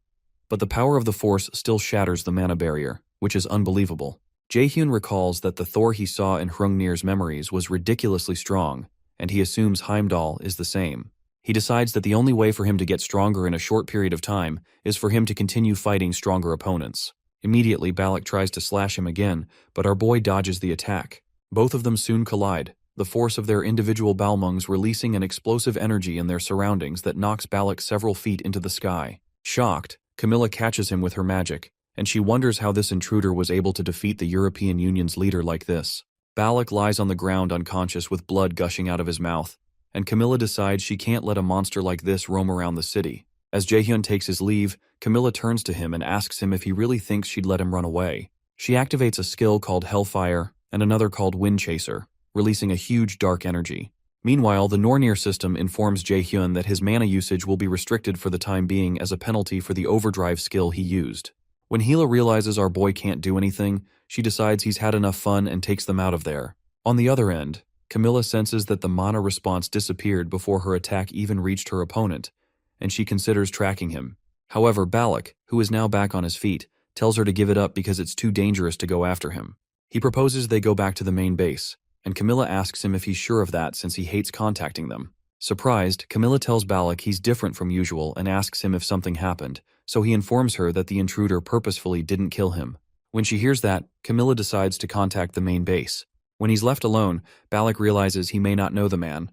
but the power of the force still shatters the mana barrier, which is unbelievable. Jaehyun recalls that the Thor he saw in Hrungnir's memories was ridiculously strong, and he assumes Heimdall is the same. He decides that the only way for him to get stronger in a short period of time is for him to continue fighting stronger opponents. Immediately, Balak tries to slash him again, but our boy dodges the attack. Both of them soon collide, the force of their individual Balmungs releasing an explosive energy in their surroundings that knocks Balak several feet into the sky. Shocked, Camilla catches him with her magic, and she wonders how this intruder was able to defeat the European Union's leader like this. Balak lies on the ground unconscious with blood gushing out of his mouth, and Camilla decides she can't let a monster like this roam around the city. As Jaehyun takes his leave, Camilla turns to him and asks him if he really thinks she'd let him run away. She activates a skill called Hellfire and another called Wind Chaser, releasing a huge dark energy. Meanwhile, the Nornir system informs Jaehyun that his mana usage will be restricted for the time being as a penalty for the overdrive skill he used. When Hela realizes our boy can't do anything, she decides he's had enough fun and takes them out of there. On the other end, Camilla senses that the mana response disappeared before her attack even reached her opponent, and she considers tracking him. However, Balak, who is now back on his feet, tells her to give it up because it's too dangerous to go after him. He proposes they go back to the main base, and Camilla asks him if he's sure of that since he hates contacting them. Surprised, Camilla tells Balak he's different from usual and asks him if something happened, so he informs her that the intruder purposefully didn't kill him. When she hears that, Camilla decides to contact the main base. When he's left alone, Balak realizes he may not know the man,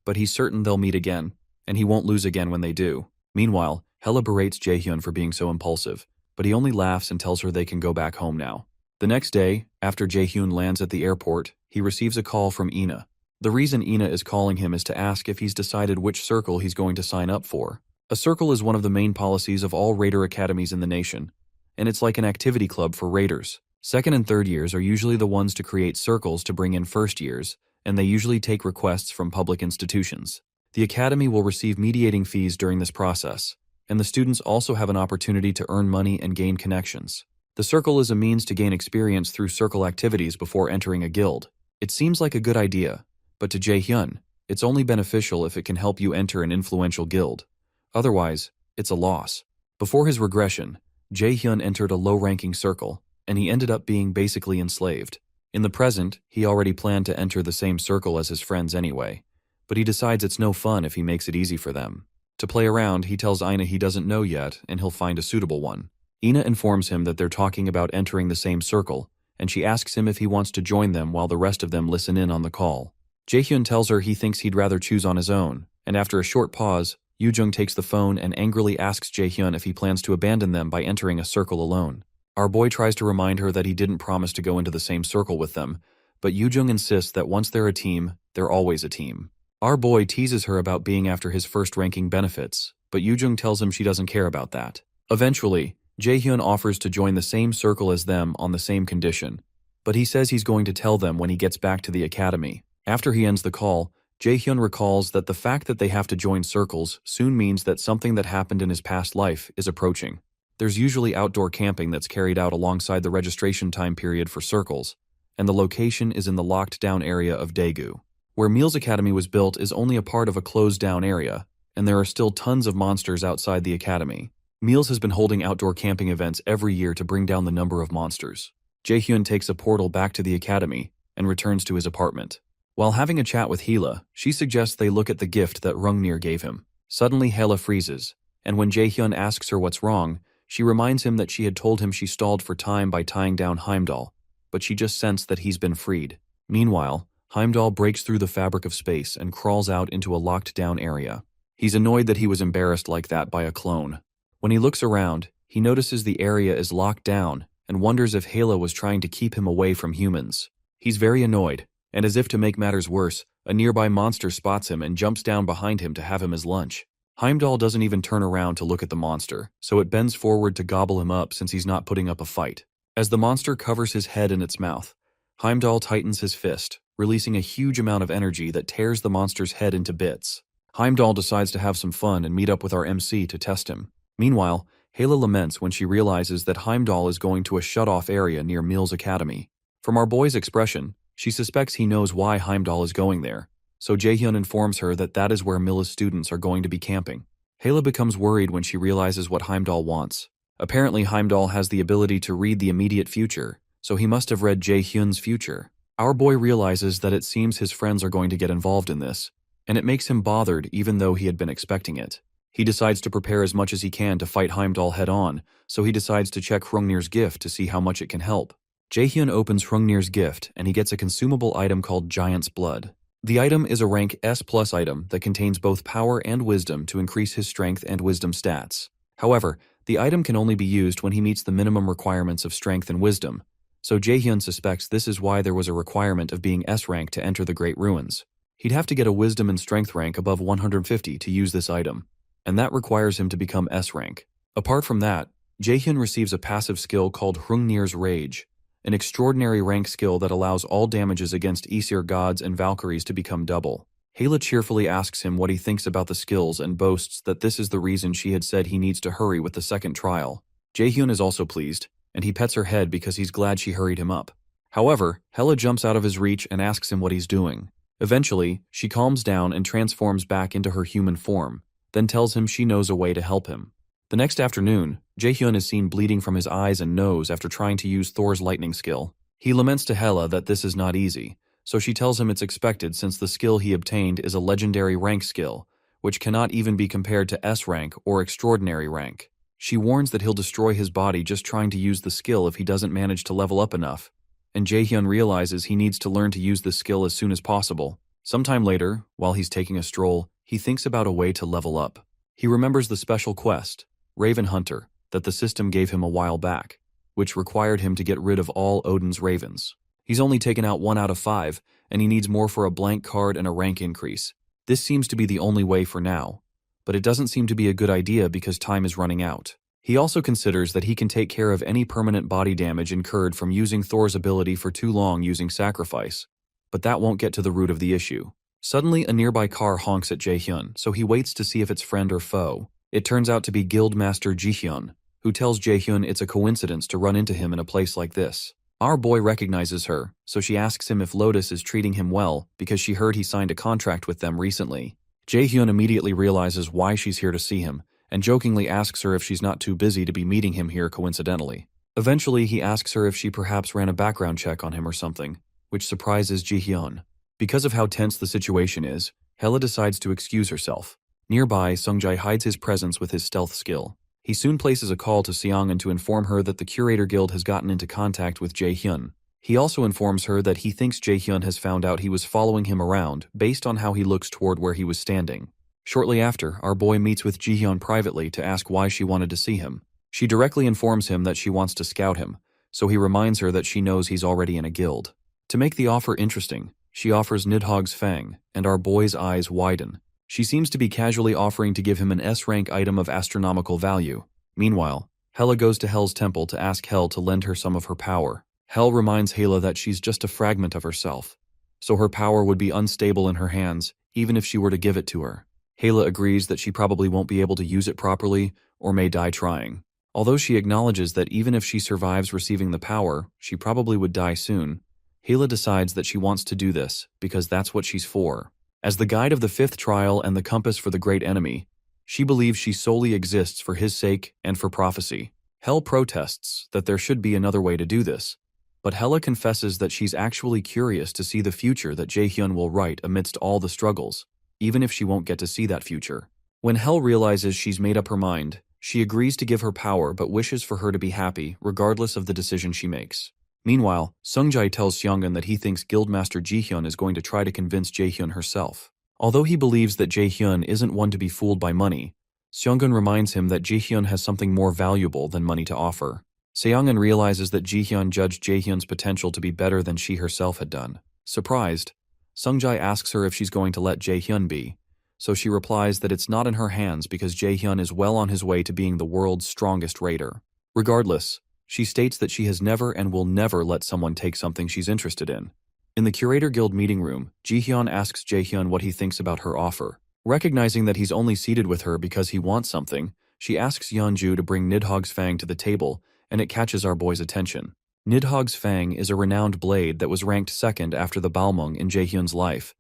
but he's certain they'll meet again, and he won't lose again when they do. Meanwhile, Hela berates Jaehyun for being so impulsive, but he only laughs and tells her they can go back home now. The next day, after Jaehyun lands at the airport, he receives a call from Ina. The reason Ina is calling him is to ask if he's decided which circle he's going to sign up for. A circle is one of the main policies of all raider academies in the nation, and it's like an activity club for raiders. Second and third years are usually the ones to create circles to bring in first years, and they usually take requests from public institutions. The academy will receive mediating fees during this process, and the students also have an opportunity to earn money and gain connections. The circle is a means to gain experience through circle activities before entering a guild. It seems like a good idea, but to Jaehyun, it's only beneficial if it can help you enter an influential guild. Otherwise, it's a loss. Before his regression, Jaehyun entered a low-ranking circle, and he ended up being basically enslaved. In the present, he already planned to enter the same circle as his friends anyway, but he decides it's no fun if he makes it easy for them. To play around, he tells Ina he doesn't know yet, and he'll find a suitable one. Ina informs him that they're talking about entering the same circle, and she asks him if he wants to join them while the rest of them listen in on the call. Jaehyun tells her he thinks he'd rather choose on his own, and after a short pause, Yoojung takes the phone and angrily asks Jaehyun if he plans to abandon them by entering a circle alone. Our boy tries to remind her that he didn't promise to go into the same circle with them, but Yoojung insists that once they're a team, they're always a team. Our boy teases her about being after his first-ranking benefits, but Yoojung tells him she doesn't care about that. Eventually, Jaehyun offers to join the same circle as them on the same condition, but he says he's going to tell them when he gets back to the academy. After he ends the call, Jaehyun recalls that the fact that they have to join circles soon means that something that happened in his past life is approaching. There's usually outdoor camping that's carried out alongside the registration time period for circles, and the location is in the locked-down area of Daegu. Where Meal's Academy was built is only a part of a closed-down area, and there are still tons of monsters outside the academy. Meals has been holding outdoor camping events every year to bring down the number of monsters. Jaehyun takes a portal back to the academy and returns to his apartment. While having a chat with Hela, she suggests they look at the gift that Hrungnir gave him. Suddenly Hela freezes, and when Jaehyun asks her what's wrong, she reminds him that she had told him she stalled for time by tying down Heimdall, but she just sensed that he's been freed. Meanwhile, Heimdall breaks through the fabric of space and crawls out into a locked-down area. He's annoyed that he was embarrassed like that by a clone. When he looks around, he notices the area is locked down and wonders if Hela was trying to keep him away from humans. He's very annoyed, and as if to make matters worse, a nearby monster spots him and jumps down behind him to have him as lunch. Heimdall doesn't even turn around to look at the monster, so it bends forward to gobble him up since he's not putting up a fight. As the monster covers his head in its mouth, Heimdall tightens his fist, releasing a huge amount of energy that tears the monster's head into bits. Heimdall decides to have some fun and meet up with our MC to test him. Meanwhile, Hela laments when she realizes that Heimdall is going to a shut-off area near Meal's Academy. From our boy's expression, she suspects he knows why Heimdall is going there, so Jaehyun informs her that that is where Milla's students are going to be camping. Hela becomes worried when she realizes what Heimdall wants. Apparently Heimdall has the ability to read the immediate future, so he must have read Jaehyun's future. Our boy realizes that it seems his friends are going to get involved in this, and it makes him bothered even though he had been expecting it. He decides to prepare as much as he can to fight Heimdall head-on, so he decides to check Hrungnir's gift to see how much it can help. Jaehyun opens Hrungnir's gift, and he gets a consumable item called Giant's Blood. The item is a rank S+ item that contains both power and wisdom to increase his strength and wisdom stats. However, the item can only be used when he meets the minimum requirements of strength and wisdom, so Jaehyun suspects this is why there was a requirement of being S rank to enter the Great Ruins. He'd have to get a wisdom and strength rank above 150 to use this item, and that requires him to become S rank. Apart from that, Jaehyun receives a passive skill called Hrungnir's Rage, an extraordinary rank skill that allows all damages against Aesir gods and Valkyries to become double. Hela cheerfully asks him what he thinks about the skills and boasts that this is the reason she had said he needs to hurry with the second trial. Jaehyun is also pleased, and he pets her head because he's glad she hurried him up. However, Hela jumps out of his reach and asks him what he's doing. Eventually, she calms down and transforms back into her human form, then tells him she knows a way to help him. The next afternoon, Jaehyun is seen bleeding from his eyes and nose after trying to use Thor's lightning skill. He laments to Hela that this is not easy, so she tells him it's expected since the skill he obtained is a legendary rank skill, which cannot even be compared to S rank or extraordinary rank. She warns that he'll destroy his body just trying to use the skill if he doesn't manage to level up enough, and Jaehyun realizes he needs to learn to use the skill as soon as possible. Sometime later, while he's taking a stroll, he thinks about a way to level up. He remembers the special quest, Raven Hunter, that the system gave him a while back, which required him to get rid of all Odin's ravens. He's only taken out 1 out of 5, and he needs more for a blank card and a rank increase. This seems to be the only way for now, but it doesn't seem to be a good idea because time is running out. He also considers that he can take care of any permanent body damage incurred from using Thor's ability for too long using sacrifice, but that won't get to the root of the issue. Suddenly, a nearby car honks at Jaehyun, so he waits to see if it's friend or foe. It turns out to be Guildmaster Jihyun, who tells Jaehyun it's a coincidence to run into him in a place like this. Our boy recognizes her, so she asks him if Lotus is treating him well because she heard he signed a contract with them recently. Jaehyun immediately realizes why she's here to see him, and jokingly asks her if she's not too busy to be meeting him here coincidentally. Eventually, he asks her if she perhaps ran a background check on him or something, which surprises Jihyun. Because of how tense the situation is, Hella decides to excuse herself. Nearby, Sungjai hides his presence with his stealth skill. He soon places a call to Seongan to inform her that the Curator Guild has gotten into contact with Jaehyun. He also informs her that he thinks Jaehyun has found out he was following him around based on how he looks toward where he was standing. Shortly after, our boy meets with Jihyun privately to ask why she wanted to see him. She directly informs him that she wants to scout him, so he reminds her that she knows he's already in a guild. To make the offer interesting, she offers Nidhogg's Fang, and our boy's eyes widen. She seems to be casually offering to give him an S-rank item of astronomical value. Meanwhile, Hela goes to Hel's temple to ask Hel to lend her some of her power. Hel reminds Hela that she's just a fragment of herself, so her power would be unstable in her hands even if she were to give it to her. Hela agrees that she probably won't be able to use it properly or may die trying. Although she acknowledges that even if she survives receiving the power, she probably would die soon, Hela decides that she wants to do this because that's what she's for. As the guide of the 5th trial and the compass for the great enemy, she believes she solely exists for his sake and for prophecy. Hel protests that there should be another way to do this, but Hela confesses that she's actually curious to see the future that Jaehyun will write amidst all the struggles, even if she won't get to see that future. When Hel realizes she's made up her mind, she agrees to give her power but wishes for her to be happy regardless of the decision she makes. Meanwhile, Sungjai tells Seongan that he thinks Guildmaster Jihyun is going to try to convince Jaehyun herself. Although he believes that Jaehyun isn't one to be fooled by money, Seongan reminds him that Jihyun has something more valuable than money to offer. Seongan realizes that Jihyun judged Jaehyun's potential to be better than she herself had done. Surprised, Sungjai asks her if she's going to let Jaehyun be, so she replies that it's not in her hands because Jaehyun is well on his way to being the world's strongest raider. Regardless, she states that she has never and will never let someone take something she's interested in. In the Curator Guild meeting room, Jihyun asks Jaehyun what he thinks about her offer. Recognizing that he's only seated with her because he wants something, she asks Yeonju to bring Nidhogg's Fang to the table, and it catches our boy's attention. Nidhogg's Fang is a renowned blade that was ranked 2nd after the Balmung in Jaehyun's life,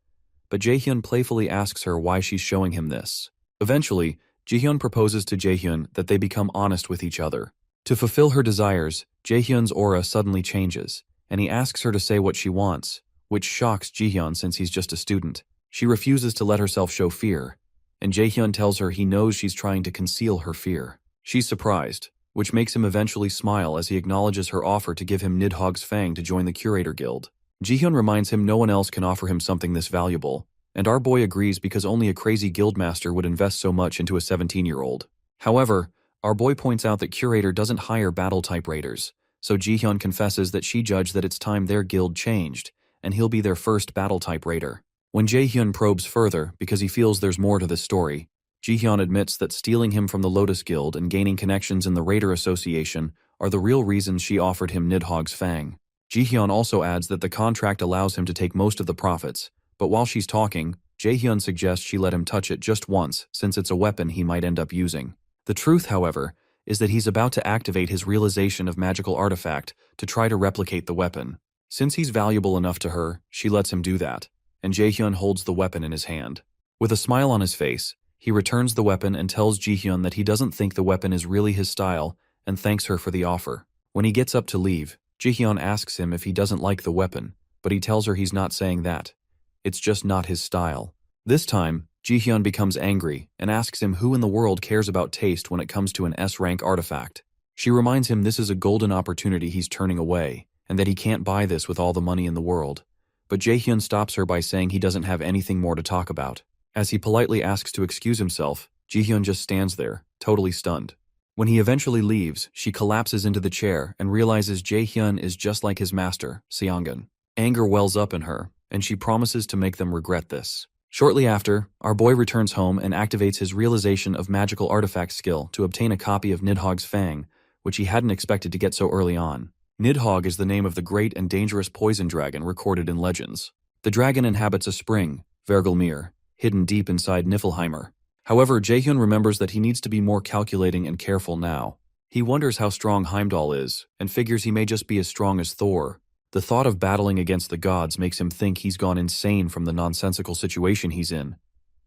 but Jaehyun playfully asks her why she's showing him this. Eventually, Jihyun proposes to Jaehyun that they become honest with each other. To fulfill her desires, Jaehyun's aura suddenly changes, and he asks her to say what she wants, which shocks Jihyun since he's just a student. She refuses to let herself show fear, and Jaehyun tells her he knows she's trying to conceal her fear. She's surprised, which makes him eventually smile as he acknowledges her offer to give him Nidhogg's Fang to join the Curator Guild. Jihyun reminds him no one else can offer him something this valuable, and our boy agrees because only a crazy guildmaster would invest so much into a 17-year-old. However, our boy points out that Curator doesn't hire battle-type raiders, so Jihyun confesses that she judged that it's time their guild changed, and he'll be their first battle-type raider. When Jaehyun probes further because he feels there's more to this story, Jihyun admits that stealing him from the Lotus Guild and gaining connections in the Raider Association are the real reasons she offered him Nidhogg's Fang. Jihyun also adds that the contract allows him to take most of the profits, but while she's talking, Jaehyun suggests she let him touch it just once since it's a weapon he might end up using. The truth, however, is that he's about to activate his realization of magical artifact to try to replicate the weapon. Since he's valuable enough to her, she lets him do that, and Jaehyun holds the weapon in his hand. With a smile on his face, he returns the weapon and tells Jihyun that he doesn't think the weapon is really his style and thanks her for the offer. When he gets up to leave, Jihyun asks him if he doesn't like the weapon, but he tells her he's not saying that. It's just not his style. This time, Jihyun becomes angry and asks him who in the world cares about taste when it comes to an S-rank artifact. She reminds him this is a golden opportunity he's turning away, and that he can't buy this with all the money in the world. But Jaehyun stops her by saying he doesn't have anything more to talk about. As he politely asks to excuse himself, Jihyun just stands there, totally stunned. When he eventually leaves, she collapses into the chair and realizes Jaehyun is just like his master, Seongun. Anger wells up in her, and she promises to make them regret this. Shortly after, our boy returns home and activates his realization of magical artifact skill to obtain a copy of Nidhogg's Fang, which he hadn't expected to get so early on. Nidhogg is the name of the great and dangerous poison dragon recorded in legends. The dragon inhabits a spring, Vergelmir, hidden deep inside Niflheimer. However, Jaehyun remembers that he needs to be more calculating and careful now. He wonders how strong Heimdall is, and figures he may just be as strong as Thor. The thought of battling against the gods makes him think he's gone insane from the nonsensical situation he's in,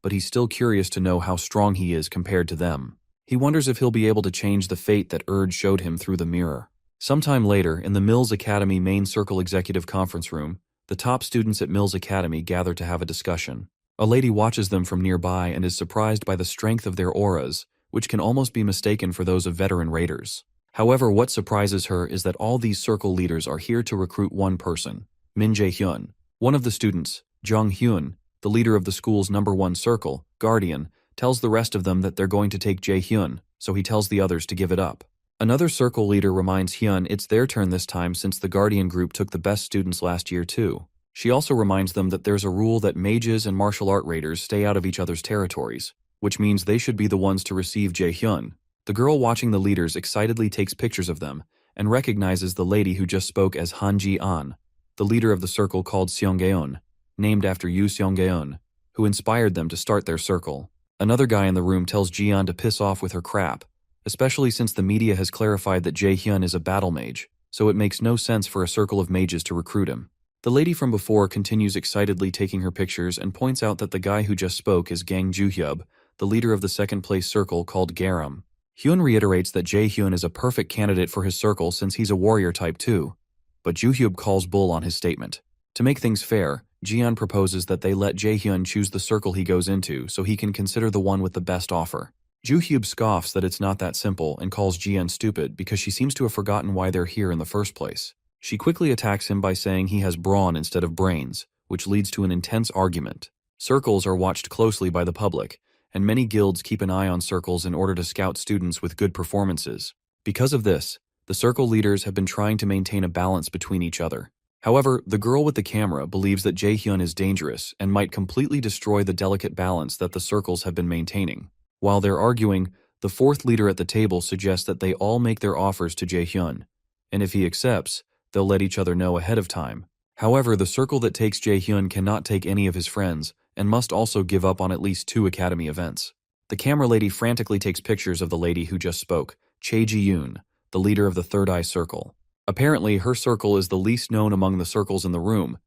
but he's still curious to know how strong he is compared to them. He wonders if he'll be able to change the fate that Urge showed him through the mirror. Sometime later, in the Mills Academy main circle executive conference room, the top students at Mills Academy gather to have a discussion. A lady watches them from nearby and is surprised by the strength of their auras, which can almost be mistaken for those of veteran raiders. However, what surprises her is that all these circle leaders are here to recruit one person, Min Jae-hyun. One of the students, Jung Hyun, the leader of the school's #1 circle, Guardian, tells the rest of them that they're going to take Jae-hyun, so he tells the others to give it up. Another circle leader reminds Hyun it's their turn this time since the Guardian group took the best students last year too. She also reminds them that there's a rule that mages and martial art raiders stay out of each other's territories, which means they should be the ones to receive Jae-hyun. The girl watching the leaders excitedly takes pictures of them and recognizes the lady who just spoke as Han Ji-an, the leader of the circle called Seonggaeon, named after Yoo Seonggaeon, who inspired them to start their circle. Another guy in the room tells Ji-an to piss off with her crap, especially since the media has clarified that Jae-hyun is a battle mage, so it makes no sense for a circle of mages to recruit him. The lady from before continues excitedly taking her pictures and points out that the guy who just spoke is Gang Ju-hyub, the leader of the second-place circle called Garam. Hyun reiterates that Jae-hyun is a perfect candidate for his circle since he's a warrior type too, but Ju-hyub calls bull on his statement. To make things fair, Ji-an proposes that they let Jae-hyun choose the circle he goes into so he can consider the one with the best offer. Ju-hyub scoffs that it's not that simple and calls Ji-an stupid because she seems to have forgotten why they're here in the first place. She quickly attacks him by saying he has brawn instead of brains, which leads to an intense argument. Circles are watched closely by the public, and many guilds keep an eye on circles in order to scout students with good performances. Because of this, the circle leaders have been trying to maintain a balance between each other. However, the girl with the camera believes that Jae-hyun is dangerous and might completely destroy the delicate balance that the circles have been maintaining. While they're arguing, the fourth leader at the table suggests that they all make their offers to Jae-hyun, and if he accepts, they'll let each other know ahead of time. However, the circle that takes Jae-hyun cannot take any of his friends, and must also give up on at least 2 academy events. The camera lady frantically takes pictures of the lady who just spoke, Chae Ji-yoon, the leader of the Third Eye Circle. Apparently, her circle is the least known among the circles in the room,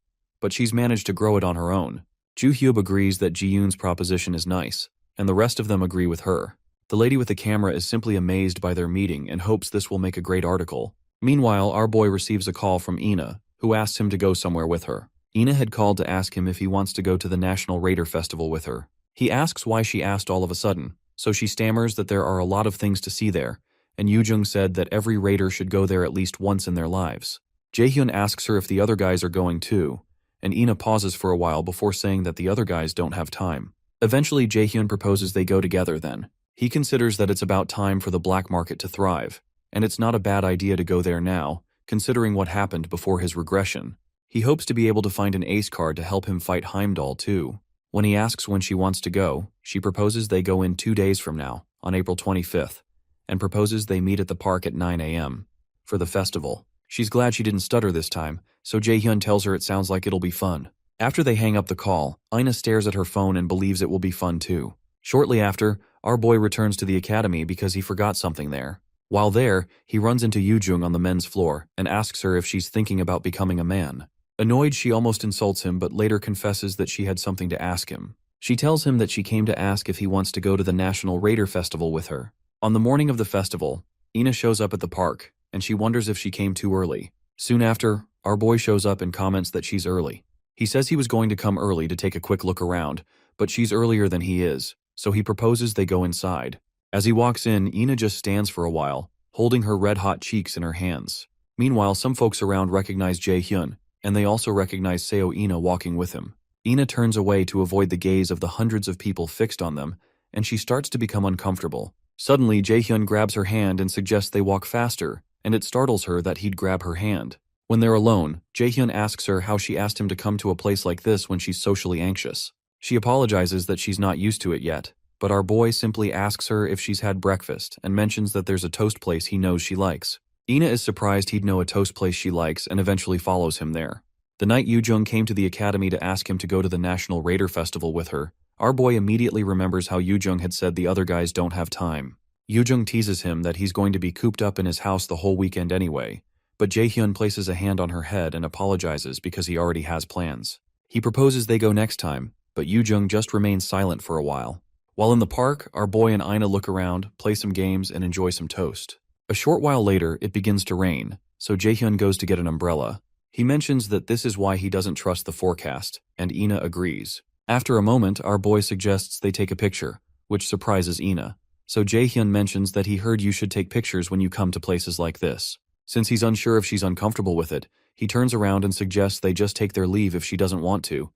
but she's managed to grow it on her own. Ju-hyub agrees that Ji-yoon's proposition is nice, and the rest of them agree with her. The lady with the camera is simply amazed by their meeting and hopes this will make a great article. Meanwhile, our boy receives a call from Ina, who asks him to go somewhere with her. Ina had called to ask him if he wants to go to the National Raider Festival with her. He asks why she asked all of a sudden, so she stammers that there are a lot of things to see there, and Yoo-jung said that every raider should go there at least once in their lives. Jae-hyun asks her if the other guys are going too, and Ina pauses for a while before saying that the other guys don't have time. Eventually, Jae-hyun proposes they go together then. He considers that it's about time for the black market to thrive, and it's not a bad idea to go there now, considering what happened before his regression. He hopes to be able to find an ace card to help him fight Heimdall too. When he asks when she wants to go, she proposes they go in 2 days from now, on April 25th, and proposes they meet at the park at 9 a.m. for the festival. She's glad she didn't stutter this time, so Jae-hyun tells her it sounds like it'll be fun. After they hang up the call, Ina stares at her phone and believes it will be fun too. Shortly after, our boy returns to the academy because he forgot something there. While there, he runs into Yoo-jung on the men's floor and asks her if she's thinking about becoming a man. Annoyed, she almost insults him but later confesses that she had something to ask him. She tells him that she came to ask if he wants to go to the National Raider Festival with her. On the morning of the festival, Ina shows up at the park, and she wonders if she came too early. Soon after, our boy shows up and comments that she's early. He says he was going to come early to take a quick look around, but she's earlier than he is, so he proposes they go inside. As he walks in, Ina just stands for a while, holding her red-hot cheeks in her hands. Meanwhile, some folks around recognize Jae-hyun, and they also recognize Seo Ina walking with him. Ina turns away to avoid the gaze of the hundreds of people fixed on them, and she starts to become uncomfortable. Suddenly, Jae-hyun grabs her hand and suggests they walk faster, and it startles her that he'd grab her hand. When they're alone, Jae-hyun asks her how she asked him to come to a place like this when she's socially anxious. She apologizes that she's not used to it yet, but our boy simply asks her if she's had breakfast and mentions that there's a toast place he knows she likes. Ina is surprised he'd know a toast place she likes and eventually follows him there. The night Yoo-jung came to the academy to ask him to go to the National Raider Festival with her, our boy immediately remembers how Yoo-jung had said the other guys don't have time. Yoo-jung teases him that he's going to be cooped up in his house the whole weekend anyway, but Jae-hyun places a hand on her head and apologizes because he already has plans. He proposes they go next time, but Yoo-jung just remains silent for a while. While in the park, our boy and Ina look around, play some games, and enjoy some toast. A short while later, it begins to rain, so Jae-hyun goes to get an umbrella. He mentions that this is why he doesn't trust the forecast, and Ina agrees. After a moment, our boy suggests they take a picture, which surprises Ina. So Jae-hyun mentions that he heard you should take pictures when you come to places like this. Since he's unsure if she's uncomfortable with it, he turns around and suggests they just take their leave if she doesn't want to,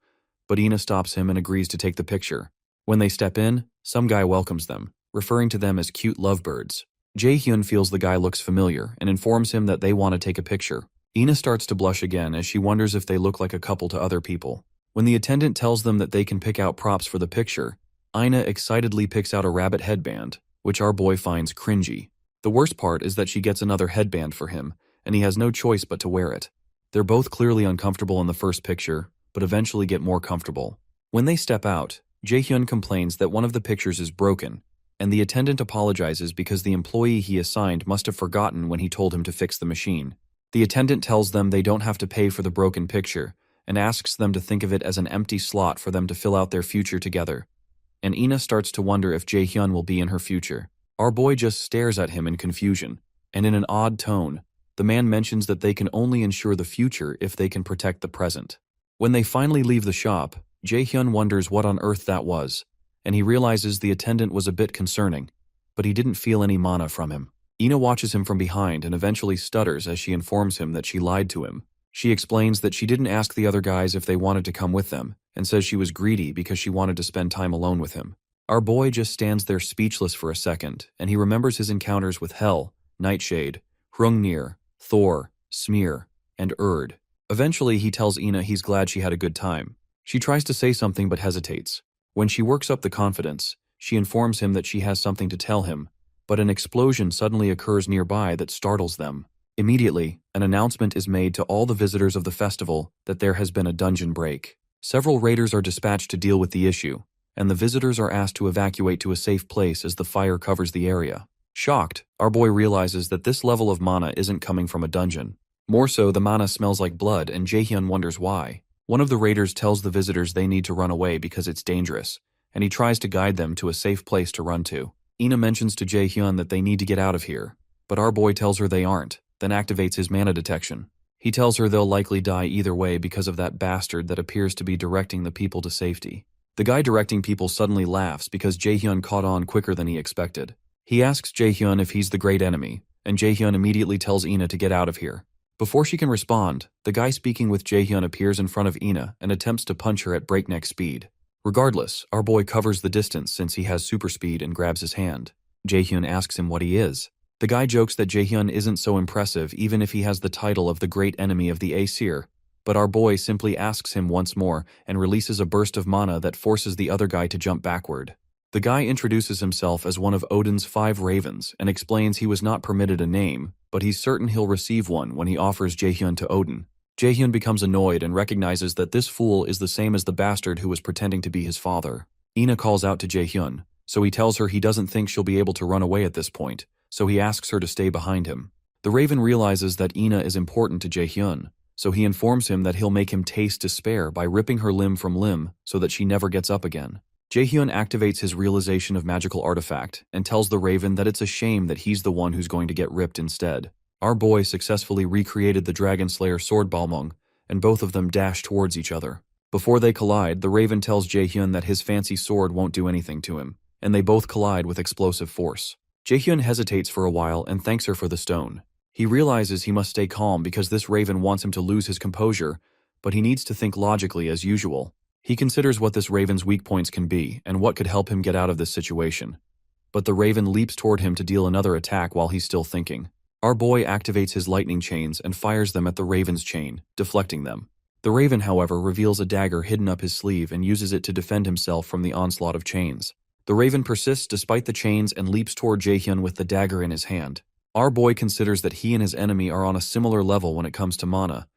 but Ina stops him and agrees to take the picture. When they step in, some guy welcomes them, referring to them as cute lovebirds. Jae-hyun feels the guy looks familiar and informs him that they want to take a picture. Ina starts to blush again as she wonders if they look like a couple to other people. When the attendant tells them that they can pick out props for the picture, Ina excitedly picks out a rabbit headband, which our boy finds cringy. The worst part is that she gets another headband for him, and he has no choice but to wear it. They're both clearly uncomfortable in the first picture, but eventually get more comfortable. When they step out, Jae-hyun complains that one of the pictures is broken, and the attendant apologizes because the employee he assigned must have forgotten when he told him to fix the machine. The attendant tells them they don't have to pay for the broken picture, and asks them to think of it as an empty slot for them to fill out their future together. And Ina starts to wonder if Jae-hyun will be in her future. Our boy just stares at him in confusion, and in an odd tone, the man mentions that they can only ensure the future if they can protect the present. When they finally leave the shop, Jae-hyun wonders what on earth that was, and he realizes the attendant was a bit concerning, but he didn't feel any mana from him. Ina watches him from behind and eventually stutters as she informs him that she lied to him. She explains that she didn't ask the other guys if they wanted to come with them, and says she was greedy because she wanted to spend time alone with him. Our boy just stands there speechless for a second, and he remembers his encounters with Hel, Nightshade, Hrungnir, Thor, Smear, and Urd. Eventually, he tells Ina he's glad she had a good time. She tries to say something but hesitates. When she works up the confidence, she informs him that she has something to tell him, but an explosion suddenly occurs nearby that startles them. Immediately, an announcement is made to all the visitors of the festival that there has been a dungeon break. Several raiders are dispatched to deal with the issue, and the visitors are asked to evacuate to a safe place as the fire covers the area. Shocked, our boy realizes that this level of mana isn't coming from a dungeon. More so, the mana smells like blood, and Jae-hyun wonders why. One of the raiders tells the visitors they need to run away because it's dangerous, and he tries to guide them to a safe place to run to. Ina mentions to Jae-hyun that they need to get out of here, but our boy tells her they aren't, then activates his mana detection. He tells her they'll likely die either way because of that bastard that appears to be directing the people to safety. The guy directing people suddenly laughs because Jae-hyun caught on quicker than he expected. He asks Jae-hyun if he's the great enemy, and Jae-hyun immediately tells Ina to get out of here. Before she can respond, the guy speaking with Jae-hyun appears in front of Ina and attempts to punch her at breakneck speed. Regardless, our boy covers the distance since he has super speed and grabs his hand. Jae-hyun asks him what he is. The guy jokes that Jae-hyun isn't so impressive even if he has the title of the great enemy of the Aesir, but our boy simply asks him once more and releases a burst of mana that forces the other guy to jump backward. The guy introduces himself as one of Odin's 5 ravens and explains he was not permitted a name, but he's certain he'll receive one when he offers Jae-hyun to Odin. Jae-hyun becomes annoyed and recognizes that this fool is the same as the bastard who was pretending to be his father. Ina calls out to Jae-hyun, so he tells her he doesn't think she'll be able to run away at this point, so he asks her to stay behind him. The raven realizes that Ina is important to Jae-hyun, so he informs him that he'll make him taste despair by ripping her limb from limb so that she never gets up again. Jae-hyun activates his realization of magical artifact and tells the raven that it's a shame that he's the one who's going to get ripped instead. Our boy successfully recreated the Dragon Slayer sword Balmung, and both of them dash towards each other. Before they collide, the Raven tells Jaehyun that his fancy sword won't do anything to him, and they both collide with explosive force. Jaehyun hesitates for a while and thanks her for the stone. He realizes he must stay calm because this Raven wants him to lose his composure, but he needs to think logically as usual. He considers what this Raven's weak points can be and what could help him get out of this situation. But the Raven leaps toward him to deal another attack while he's still thinking. Our boy activates his lightning chains and fires them at the Raven's chain, deflecting them. The Raven, however, reveals a dagger hidden up his sleeve and uses it to defend himself from the onslaught of chains. The Raven persists despite the chains and leaps toward Jaehyun with the dagger in his hand. Our boy considers that he and his enemy are on a similar level when it comes to mana,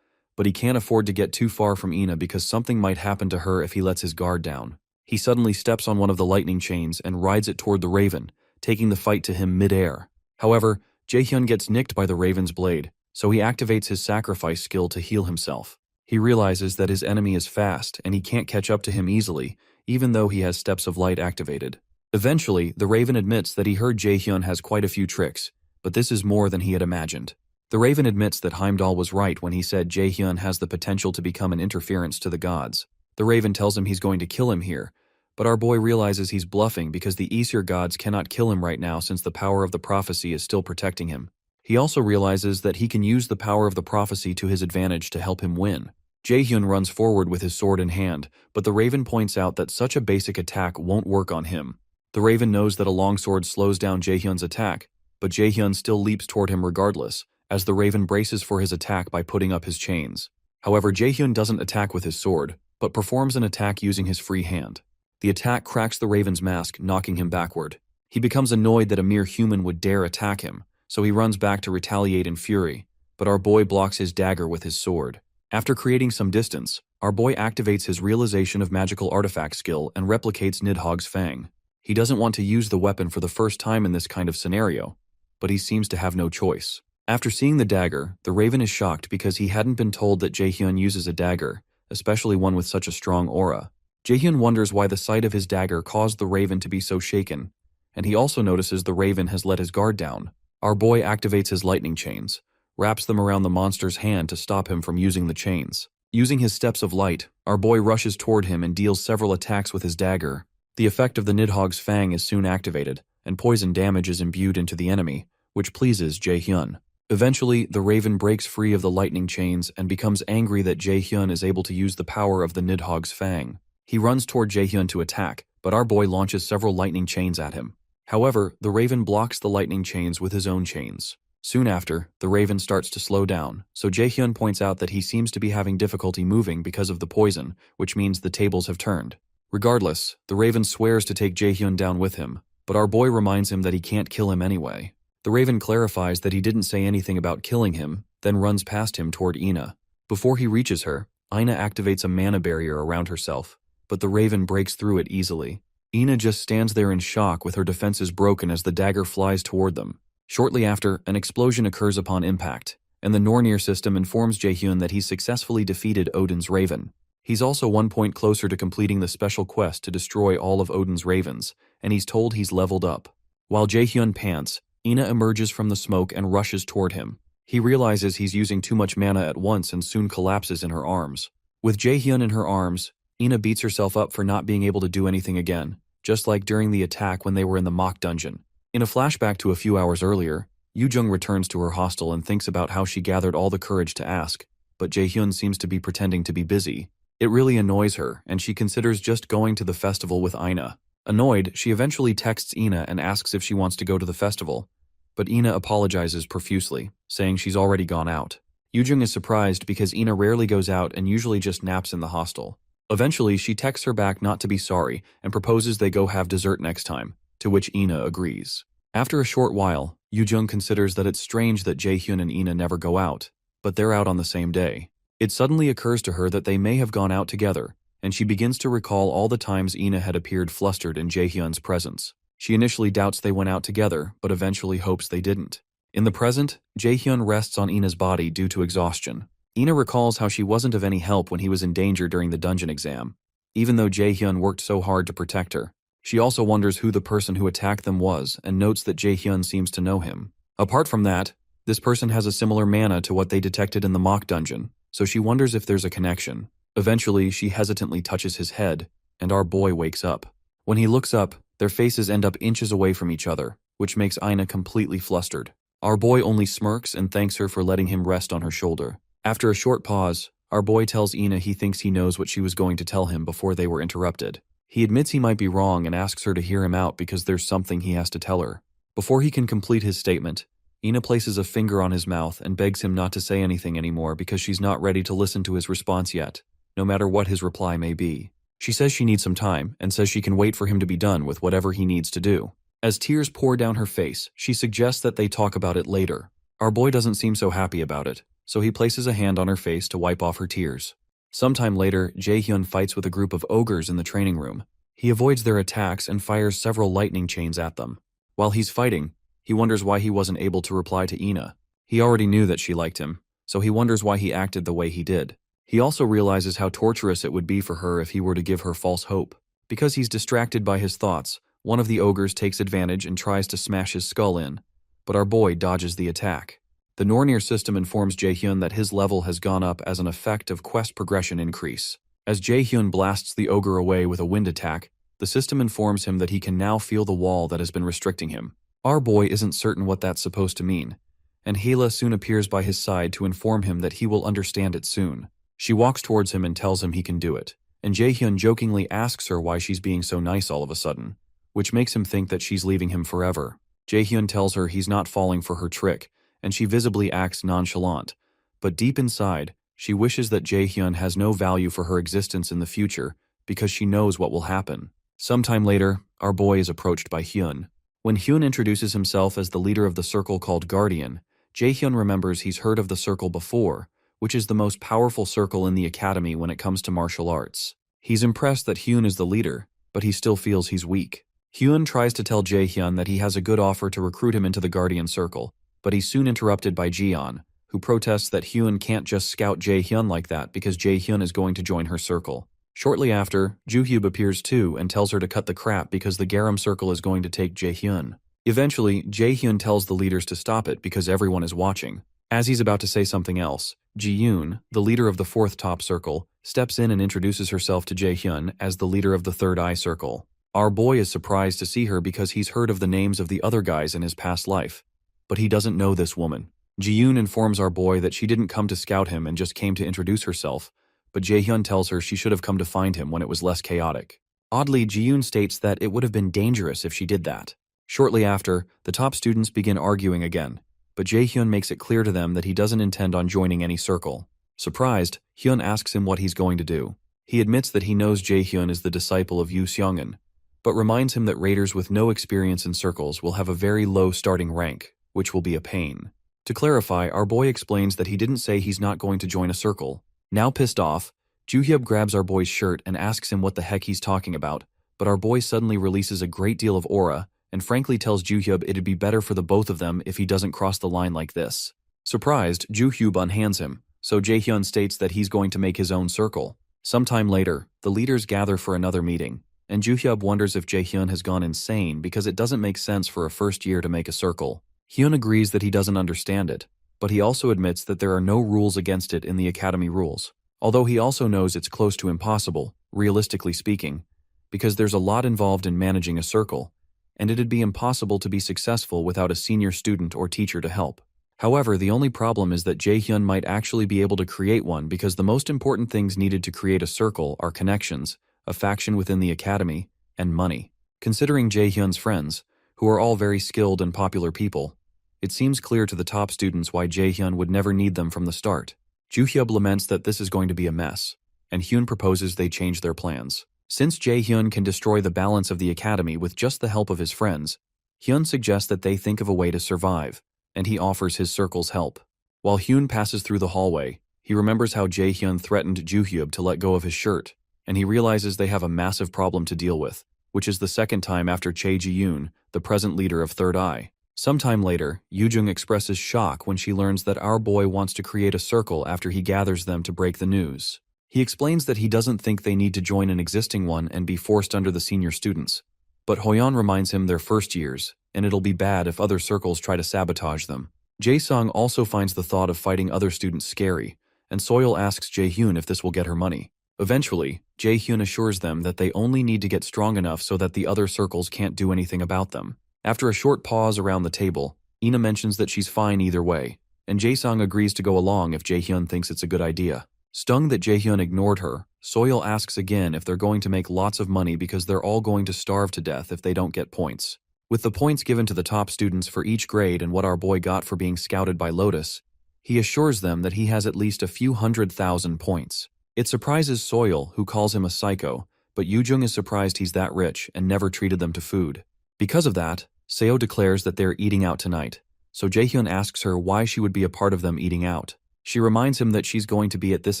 but he can't afford to get too far from Ina because something might happen to her if he lets his guard down. He suddenly steps on one of the lightning chains and rides it toward the Raven, taking the fight to him mid-air. However, Jaehyun gets nicked by the Raven's blade, so he activates his sacrifice skill to heal himself. He realizes that his enemy is fast and he can't catch up to him easily, even though he has Steps of Light activated. Eventually, the Raven admits that he heard Jaehyun has quite a few tricks, but this is more than he had imagined. The Raven admits that Heimdall was right when he said Jaehyun has the potential to become an interference to the gods. The Raven tells him he's going to kill him here, but our boy realizes he's bluffing because the Aesir gods cannot kill him right now since the power of the prophecy is still protecting him. He also realizes that he can use the power of the prophecy to his advantage to help him win. Jaehyun runs forward with his sword in hand, but the Raven points out that such a basic attack won't work on him. The Raven knows that a longsword slows down Jaehyun's attack, but Jaehyun still leaps toward him regardless, as the Raven braces for his attack by putting up his chains. However, Jaehyun doesn't attack with his sword, but performs an attack using his free hand. The attack cracks the Raven's mask, knocking him backward. He becomes annoyed that a mere human would dare attack him, so he runs back to retaliate in fury, but our boy blocks his dagger with his sword. After creating some distance, our boy activates his realization of magical artifact skill and replicates Nidhogg's Fang. He doesn't want to use the weapon for the first time in this kind of scenario, but he seems to have no choice. After seeing the dagger, the Raven is shocked because he hadn't been told that Jaehyun uses a dagger, especially one with such a strong aura. Jaehyun wonders why the sight of his dagger caused the Raven to be so shaken, and he also notices the Raven has let his guard down. Our boy activates his lightning chains, wraps them around the monster's hand to stop him from using the chains. Using his Steps of Light, our boy rushes toward him and deals several attacks with his dagger. The effect of the Nidhogg's Fang is soon activated, and poison damage is imbued into the enemy, which pleases Jaehyun. Eventually, the Raven breaks free of the lightning chains and becomes angry that Jaehyun is able to use the power of the Nidhogg's Fang. He runs toward Jaehyun to attack, but our boy launches several lightning chains at him. However, the Raven blocks the lightning chains with his own chains. Soon after, the Raven starts to slow down, so Jaehyun points out that he seems to be having difficulty moving because of the poison, which means the tables have turned. Regardless, the Raven swears to take Jaehyun down with him, but our boy reminds him that he can't kill him anyway. The Raven clarifies that he didn't say anything about killing him, then runs past him toward Ina. Before he reaches her, Ina activates a mana barrier around herself, but the Raven breaks through it easily. Ina just stands there in shock with her defenses broken as the dagger flies toward them. Shortly after, an explosion occurs upon impact, and the Nornir system informs Jaehyun that he's successfully defeated Odin's Raven. He's also 1 point closer to completing the special quest to destroy all of Odin's ravens, and he's told he's leveled up. While Jaehyun pants, Ina emerges from the smoke and rushes toward him. He realizes he's using too much mana at once and soon collapses in her arms. With Jaehyun in her arms, Ina beats herself up for not being able to do anything again, just like during the attack when they were in the mock dungeon. In a flashback to a few hours earlier, Yoo-jung returns to her hostel and thinks about how she gathered all the courage to ask, but Jaehyun seems to be pretending to be busy. It really annoys her, and she considers just going to the festival with Ina. Annoyed, she eventually texts Ina and asks if she wants to go to the festival, but Ina apologizes profusely, saying she's already gone out. Yoo-jung is surprised because Ina rarely goes out and usually just naps in the hostel. Eventually, she texts her back not to be sorry and proposes they go have dessert next time, to which Ina agrees. After a short while, Yoo-jung considers that it's strange that Jaehyun and Ina never go out, but they're out on the same day. It suddenly occurs to her that they may have gone out together, and she begins to recall all the times Ina had appeared flustered in Jaehyun's presence. She initially doubts they went out together, but eventually hopes they didn't. In the present, Jaehyun rests on Ina's body due to exhaustion. Ina recalls how she wasn't of any help when he was in danger during the dungeon exam, even though Jaehyun worked so hard to protect her. She also wonders who the person who attacked them was and notes that Jaehyun seems to know him. Apart from that, This person has a similar mana to what they detected in the mock dungeon, so she wonders if there's a connection. Eventually, she hesitantly touches his head, and our boy wakes up. When he looks up, their faces end up inches away from each other, which makes Ina completely flustered. Our boy only smirks and thanks her for letting him rest on her shoulder. After a short pause, our boy tells Ina he thinks he knows what she was going to tell him before they were interrupted. He admits he might be wrong and asks her to hear him out because there's something he has to tell her. Before he can complete his statement, Ina places a finger on his mouth and begs him not to say anything anymore because she's not ready to listen to his response yet, no matter what his reply may be. She says she needs some time and says she can wait for him to be done with whatever he needs to do. As tears pour down her face, she suggests that they talk about it later. Our boy doesn't seem so happy about it, so he places a hand on her face to wipe off her tears. Sometime later, Jae-hyun fights with a group of ogres in the training room. He avoids their attacks and fires several lightning chains at them. While he's fighting, he wonders why he wasn't able to reply to Ina. He already knew that she liked him, so he wonders why he acted the way he did. He also realizes how torturous it would be for her if he were to give her false hope. Because he's distracted by his thoughts, one of the ogres takes advantage and tries to smash his skull in, but our boy dodges the attack. The Nornir system informs Jae-hyun that his level has gone up as an effect of quest progression increase. As Jae-hyun blasts the ogre away with a wind attack, the system informs him that he can now feel the wall that has been restricting him. Our boy isn't certain what that's supposed to mean, and Yahello soon appears by his side to inform him that he will understand it soon. She walks towards him and tells him he can do it, and Jae-hyun jokingly asks her why she's being so nice all of a sudden, which makes him think that she's leaving him forever. Jae-hyun tells her he's not falling for her trick, and she visibly acts nonchalant, but deep inside, she wishes that Jae-hyun has no value for her existence in the future because she knows what will happen. Sometime later, our boy is approached by Hyun. When Hyun introduces himself as the leader of the circle called Guardian, Jae-hyun remembers he's heard of the circle before, which is the most powerful circle in the academy when it comes to martial arts. He's impressed that Hyun is the leader, but he still feels he's weak. Hyun tries to tell Jae-hyun that he has a good offer to recruit him into the Guardian Circle, but he's soon interrupted by Jian, who protests that Hyun can't just scout Jae-hyun like that because Jae-hyun is going to join her circle. Shortly after, Joo-hyub appears too and tells her to cut the crap because the Garam Circle is going to take Jae-hyun. Eventually, Jae-hyun tells the leaders to stop it because everyone is watching. As he's about to say something else, Ji-yoon, the leader of the fourth top circle, steps in and introduces herself to Jae-hyun as the leader of the third eye circle. Our boy is surprised to see her because he's heard of the names of the other guys in his past life, but he doesn't know this woman. Ji-yoon informs our boy that she didn't come to scout him and just came to introduce herself, but Jae-hyun tells her she should have come to find him when it was less chaotic. Oddly, Ji-yoon states that it would have been dangerous if she did that. Shortly after, the top students begin arguing again, but Jae-hyun makes it clear to them that he doesn't intend on joining any circle. Surprised, Hyun asks him what he's going to do. He admits that he knows Jae-hyun is the disciple of Yoo Seong-eun, but reminds him that raiders with no experience in circles will have a very low starting rank, which will be a pain. To clarify, our boy explains that he didn't say he's not going to join a circle. Now pissed off, Joo-hyub grabs our boy's shirt and asks him what the heck he's talking about, but our boy suddenly releases a great deal of aura and frankly tells Joo-hyub it'd be better for the both of them if he doesn't cross the line like this. Surprised, Joo-hyub unhands him, so Jae-hyun states that he's going to make his own circle. Sometime later, the leaders gather for another meeting, and Joo-hyub wonders if Jae-hyun has gone insane because it doesn't make sense for a first year to make a circle. Hyun agrees that he doesn't understand it, but he also admits that there are no rules against it in the academy rules, although he also knows it's close to impossible, realistically speaking, because there's a lot involved in managing a circle, and it'd be impossible to be successful without a senior student or teacher to help. However, the only problem is that Jae-hyun might actually be able to create one because the most important things needed to create a circle are connections, a faction within the academy, and money. Considering Jae-hyun's friends, who are all very skilled and popular people, it seems clear to the top students why Jae-hyun would never need them from the start. Joo-hyub laments that this is going to be a mess, and Hyun proposes they change their plans. Since Jae-hyun can destroy the balance of the academy with just the help of his friends, Hyun suggests that they think of a way to survive, and he offers his circle's help. While Hyun passes through the hallway, he remembers how Jae-hyun threatened Joo-hyub to let go of his shirt, and he realizes they have a massive problem to deal with, which is the second time after Chae Ji-yoon, the present leader of Third Eye. Sometime later, Yoo-jung expresses shock when she learns that our boy wants to create a circle after he gathers them to break the news. He explains that he doesn't think they need to join an existing one and be forced under the senior students, but Hoyeon reminds him they're first years, and it'll be bad if other circles try to sabotage them. Jae-sung also finds the thought of fighting other students scary, and Soil asks Jae-hyun if this will get her money. Eventually, Jae-hyun assures them that they only need to get strong enough so that the other circles can't do anything about them. After a short pause around the table, Ina mentions that she's fine either way, and Jae-sung agrees to go along if Jae-hyun thinks it's a good idea. Stung that Jae-hyun ignored her, Soil asks again if they're going to make lots of money because they're all going to starve to death if they don't get points. With the points given to the top students for each grade and what our boy got for being scouted by Lotus, he assures them that he has at least a few 100,000 points. It surprises Soil, who calls him a psycho, but Yoo-jung is surprised he's that rich and never treated them to food. Because of that, Seo declares that they're eating out tonight, so Jae-hyun asks her why she would be a part of them eating out. She reminds him that she's going to be at this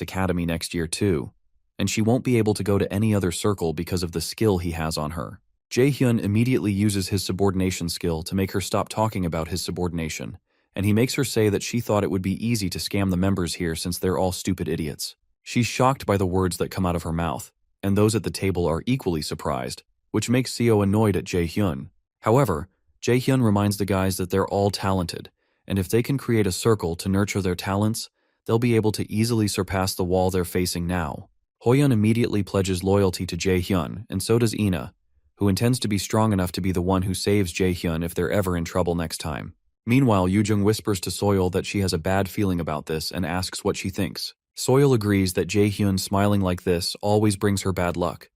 academy next year too, and she won't be able to go to any other circle because of the skill he has on her. Jae-hyun immediately uses his subordination skill to make her stop talking about his subordination, and he makes her say that she thought it would be easy to scam the members here since they're all stupid idiots. She's shocked by the words that come out of her mouth, and those at the table are equally surprised, which makes Seo annoyed at Jae-hyun. However, Jae-hyun reminds the guys that they're all talented, and if they can create a circle to nurture their talents, they'll be able to easily surpass the wall they're facing now. Hoyeon immediately pledges loyalty to Jae-hyun, and so does Ina, who intends to be strong enough to be the one who saves Jae-hyun if they're ever in trouble next time. Meanwhile, Yoo-jung whispers to Soil that she has a bad feeling about this and asks what she thinks. Soil agrees that Jae-hyun smiling like this always brings her bad luck,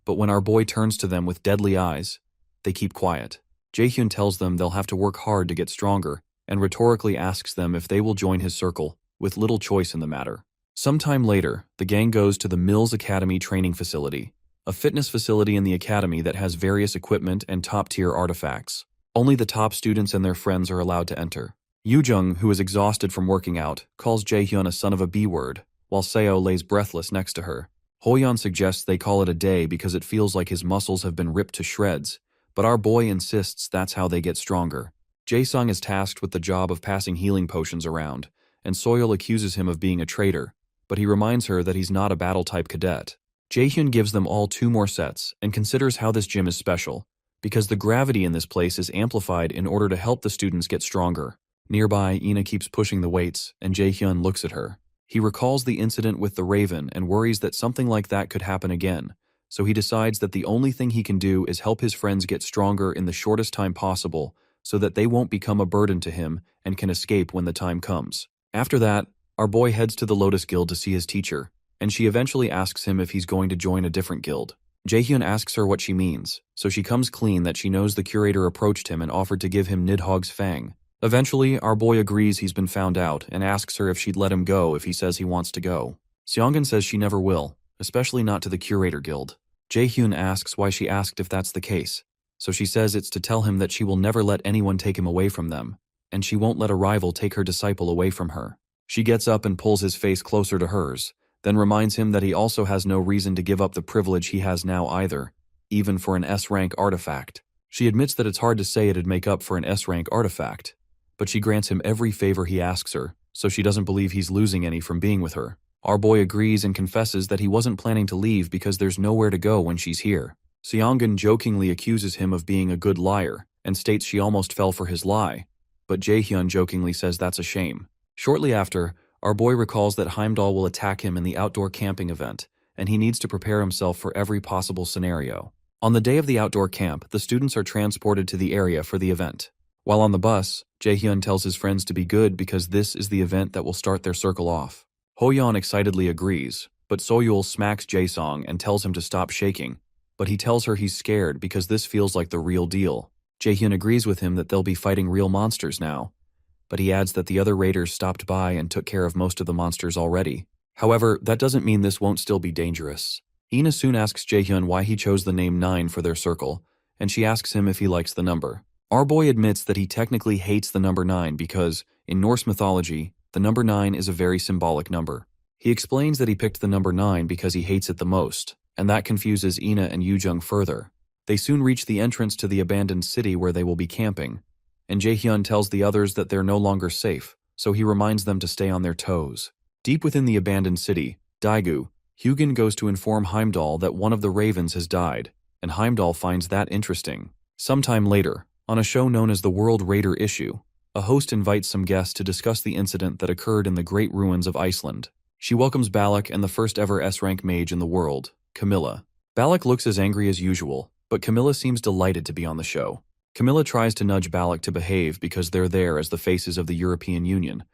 but when our boy turns to them with deadly eyes, they keep quiet. Jae-hyun tells them they'll have to work hard to get stronger, and rhetorically asks them if they will join his circle, with little choice in the matter. Sometime later, the gang goes to the Mills Academy training facility, a fitness facility in the academy that has various equipment and top-tier artifacts. Only the top students and their friends are allowed to enter. Yoo-jung, who is exhausted from working out, calls Jae-hyun a son of a B-word, while Seo lays breathless next to her. Hoyeon suggests they call it a day because it feels like his muscles have been ripped to shreds, but our boy insists that's how they get stronger. Jae-sung is tasked with the job of passing healing potions around, and Soil accuses him of being a traitor, but he reminds her that he's not a battle-type cadet. Jae-hyun gives them all 2 more sets and considers how this gym is special, because the gravity in this place is amplified in order to help the students get stronger. Nearby, Ina keeps pushing the weights, and Jae-hyun looks at her. He recalls the incident with the Raven and worries that something like that could happen again, so he decides that the only thing he can do is help his friends get stronger in the shortest time possible so that they won't become a burden to him and can escape when the time comes. After that, our boy heads to the Lotus Guild to see his teacher, and she eventually asks him if he's going to join a different guild. Jae-hyun asks her what she means, so she comes clean that she knows the curator approached him and offered to give him Nidhogg's fang. Eventually, our boy agrees he's been found out and asks her if she'd let him go if he says he wants to go. Seongun says she never will, especially not to the curator guild. Jae-hyun asks why she asked if that's the case, so she says it's to tell him that she will never let anyone take him away from them, and she won't let a rival take her disciple away from her. She gets up and pulls his face closer to hers, then reminds him that he also has no reason to give up the privilege he has now either, even for an S-rank artifact. She admits that it's hard to say it'd make up for an S-rank artifact, but she grants him every favor he asks her, so she doesn't believe he's losing any from being with her. Our boy agrees and confesses that he wasn't planning to leave because there's nowhere to go when she's here. Seongun jokingly accuses him of being a good liar and states she almost fell for his lie, but Jae-hyun jokingly says that's a shame. Shortly after, our boy recalls that Heimdall will attack him in the outdoor camping event, and he needs to prepare himself for every possible scenario. On the day of the outdoor camp, the students are transported to the area for the event. While on the bus, Jae-hyun tells his friends to be good because this is the event that will start their circle off. Hoyeon excitedly agrees, but Soyul smacks Jae-sung and tells him to stop shaking, but he tells her he's scared because this feels like the real deal. Jae-hyun agrees with him that they'll be fighting real monsters now, but he adds that the other raiders stopped by and took care of most of the monsters already. However, that doesn't mean this won't still be dangerous. Ina soon asks Jae-hyun why he chose the name 9 for their circle, and she asks him if he likes the number. Our boy admits that he technically hates the number 9 because, in Norse mythology, the number 9 is a very symbolic number. He explains that he picked the number 9 because he hates it the most, and that confuses Ina and Yoo-jung further. They soon reach the entrance to the abandoned city where they will be camping, and Jae-hyun tells the others that they're no longer safe, so he reminds them to stay on their toes. Deep within the abandoned city, Daegu, Hugin goes to inform Heimdall that one of the ravens has died, and Heimdall finds that interesting. Sometime later, on a show known as the World Raider Issue, a host invites some guests to discuss the incident that occurred in the Great Ruins of Iceland. She welcomes Balak and the first ever S-rank mage in the world, Camilla. Balak looks as angry as usual, but Camilla seems delighted to be on the show. Camilla tries to nudge Balak to behave because they're there as the faces of the European Union,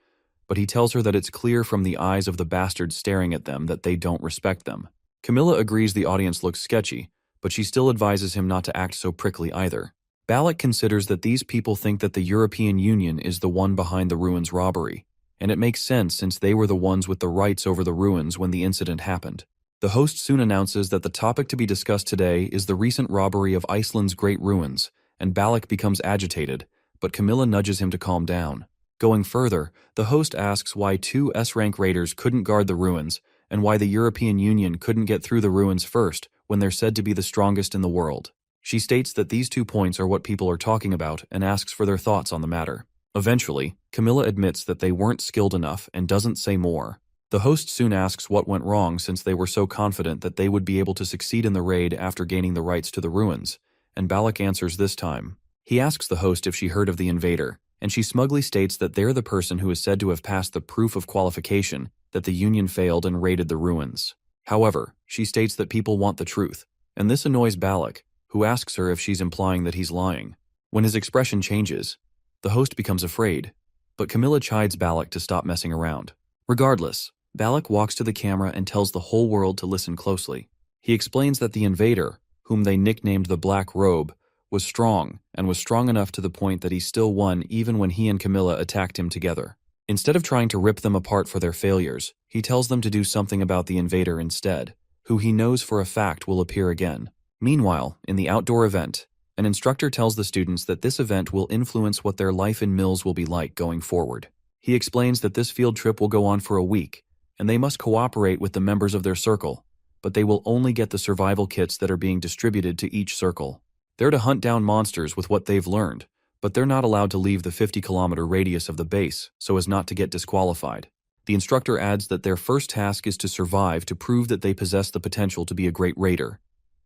but he tells her that it's clear from the eyes of the bastards staring at them that they don't respect them. Camilla agrees the audience looks sketchy, but she still advises him not to act so prickly either. Balak considers that these people think that the European Union is the one behind the ruins robbery, and it makes sense since they were the ones with the rights over the ruins when the incident happened. The host soon announces that the topic to be discussed today is the recent robbery of Iceland's Great Ruins, and Balak becomes agitated, but Camilla nudges him to calm down. Going further, the host asks why two S-rank raiders couldn't guard the ruins, and why the European Union couldn't get through the ruins first when they're said to be the strongest in the world. She states that these 2 points are what people are talking about and asks for their thoughts on the matter. Eventually, Camilla admits that they weren't skilled enough and doesn't say more. The host soon asks what went wrong since they were so confident that they would be able to succeed in the raid after gaining the rights to the ruins, and Balak answers this time. He asks the host if she heard of the invader, and she smugly states that they're the person who is said to have passed the proof of qualification that the Union failed and raided the ruins. However, she states that people want the truth, and this annoys Balak, who asks her if she's implying that he's lying. When his expression changes, the host becomes afraid, but Camilla chides Balak to stop messing around. Regardless, Balak walks to the camera and tells the whole world to listen closely. He explains that the invader, whom they nicknamed the Black Robe, was strong, and was strong enough to the point that he still won even when he and Camilla attacked him together. Instead of trying to rip them apart for their failures, he tells them to do something about the invader instead, who he knows for a fact will appear again. Meanwhile, in the outdoor event, an instructor tells the students that this event will influence what their life in mills will be like going forward. He explains that this field trip will go on for a week, and they must cooperate with the members of their circle, but they will only get the survival kits that are being distributed to each circle. They're to hunt down monsters with what they've learned, but they're not allowed to leave the 50-kilometer radius of the base so as not to get disqualified. The instructor adds that their first task is to survive to prove that they possess the potential to be a great raider,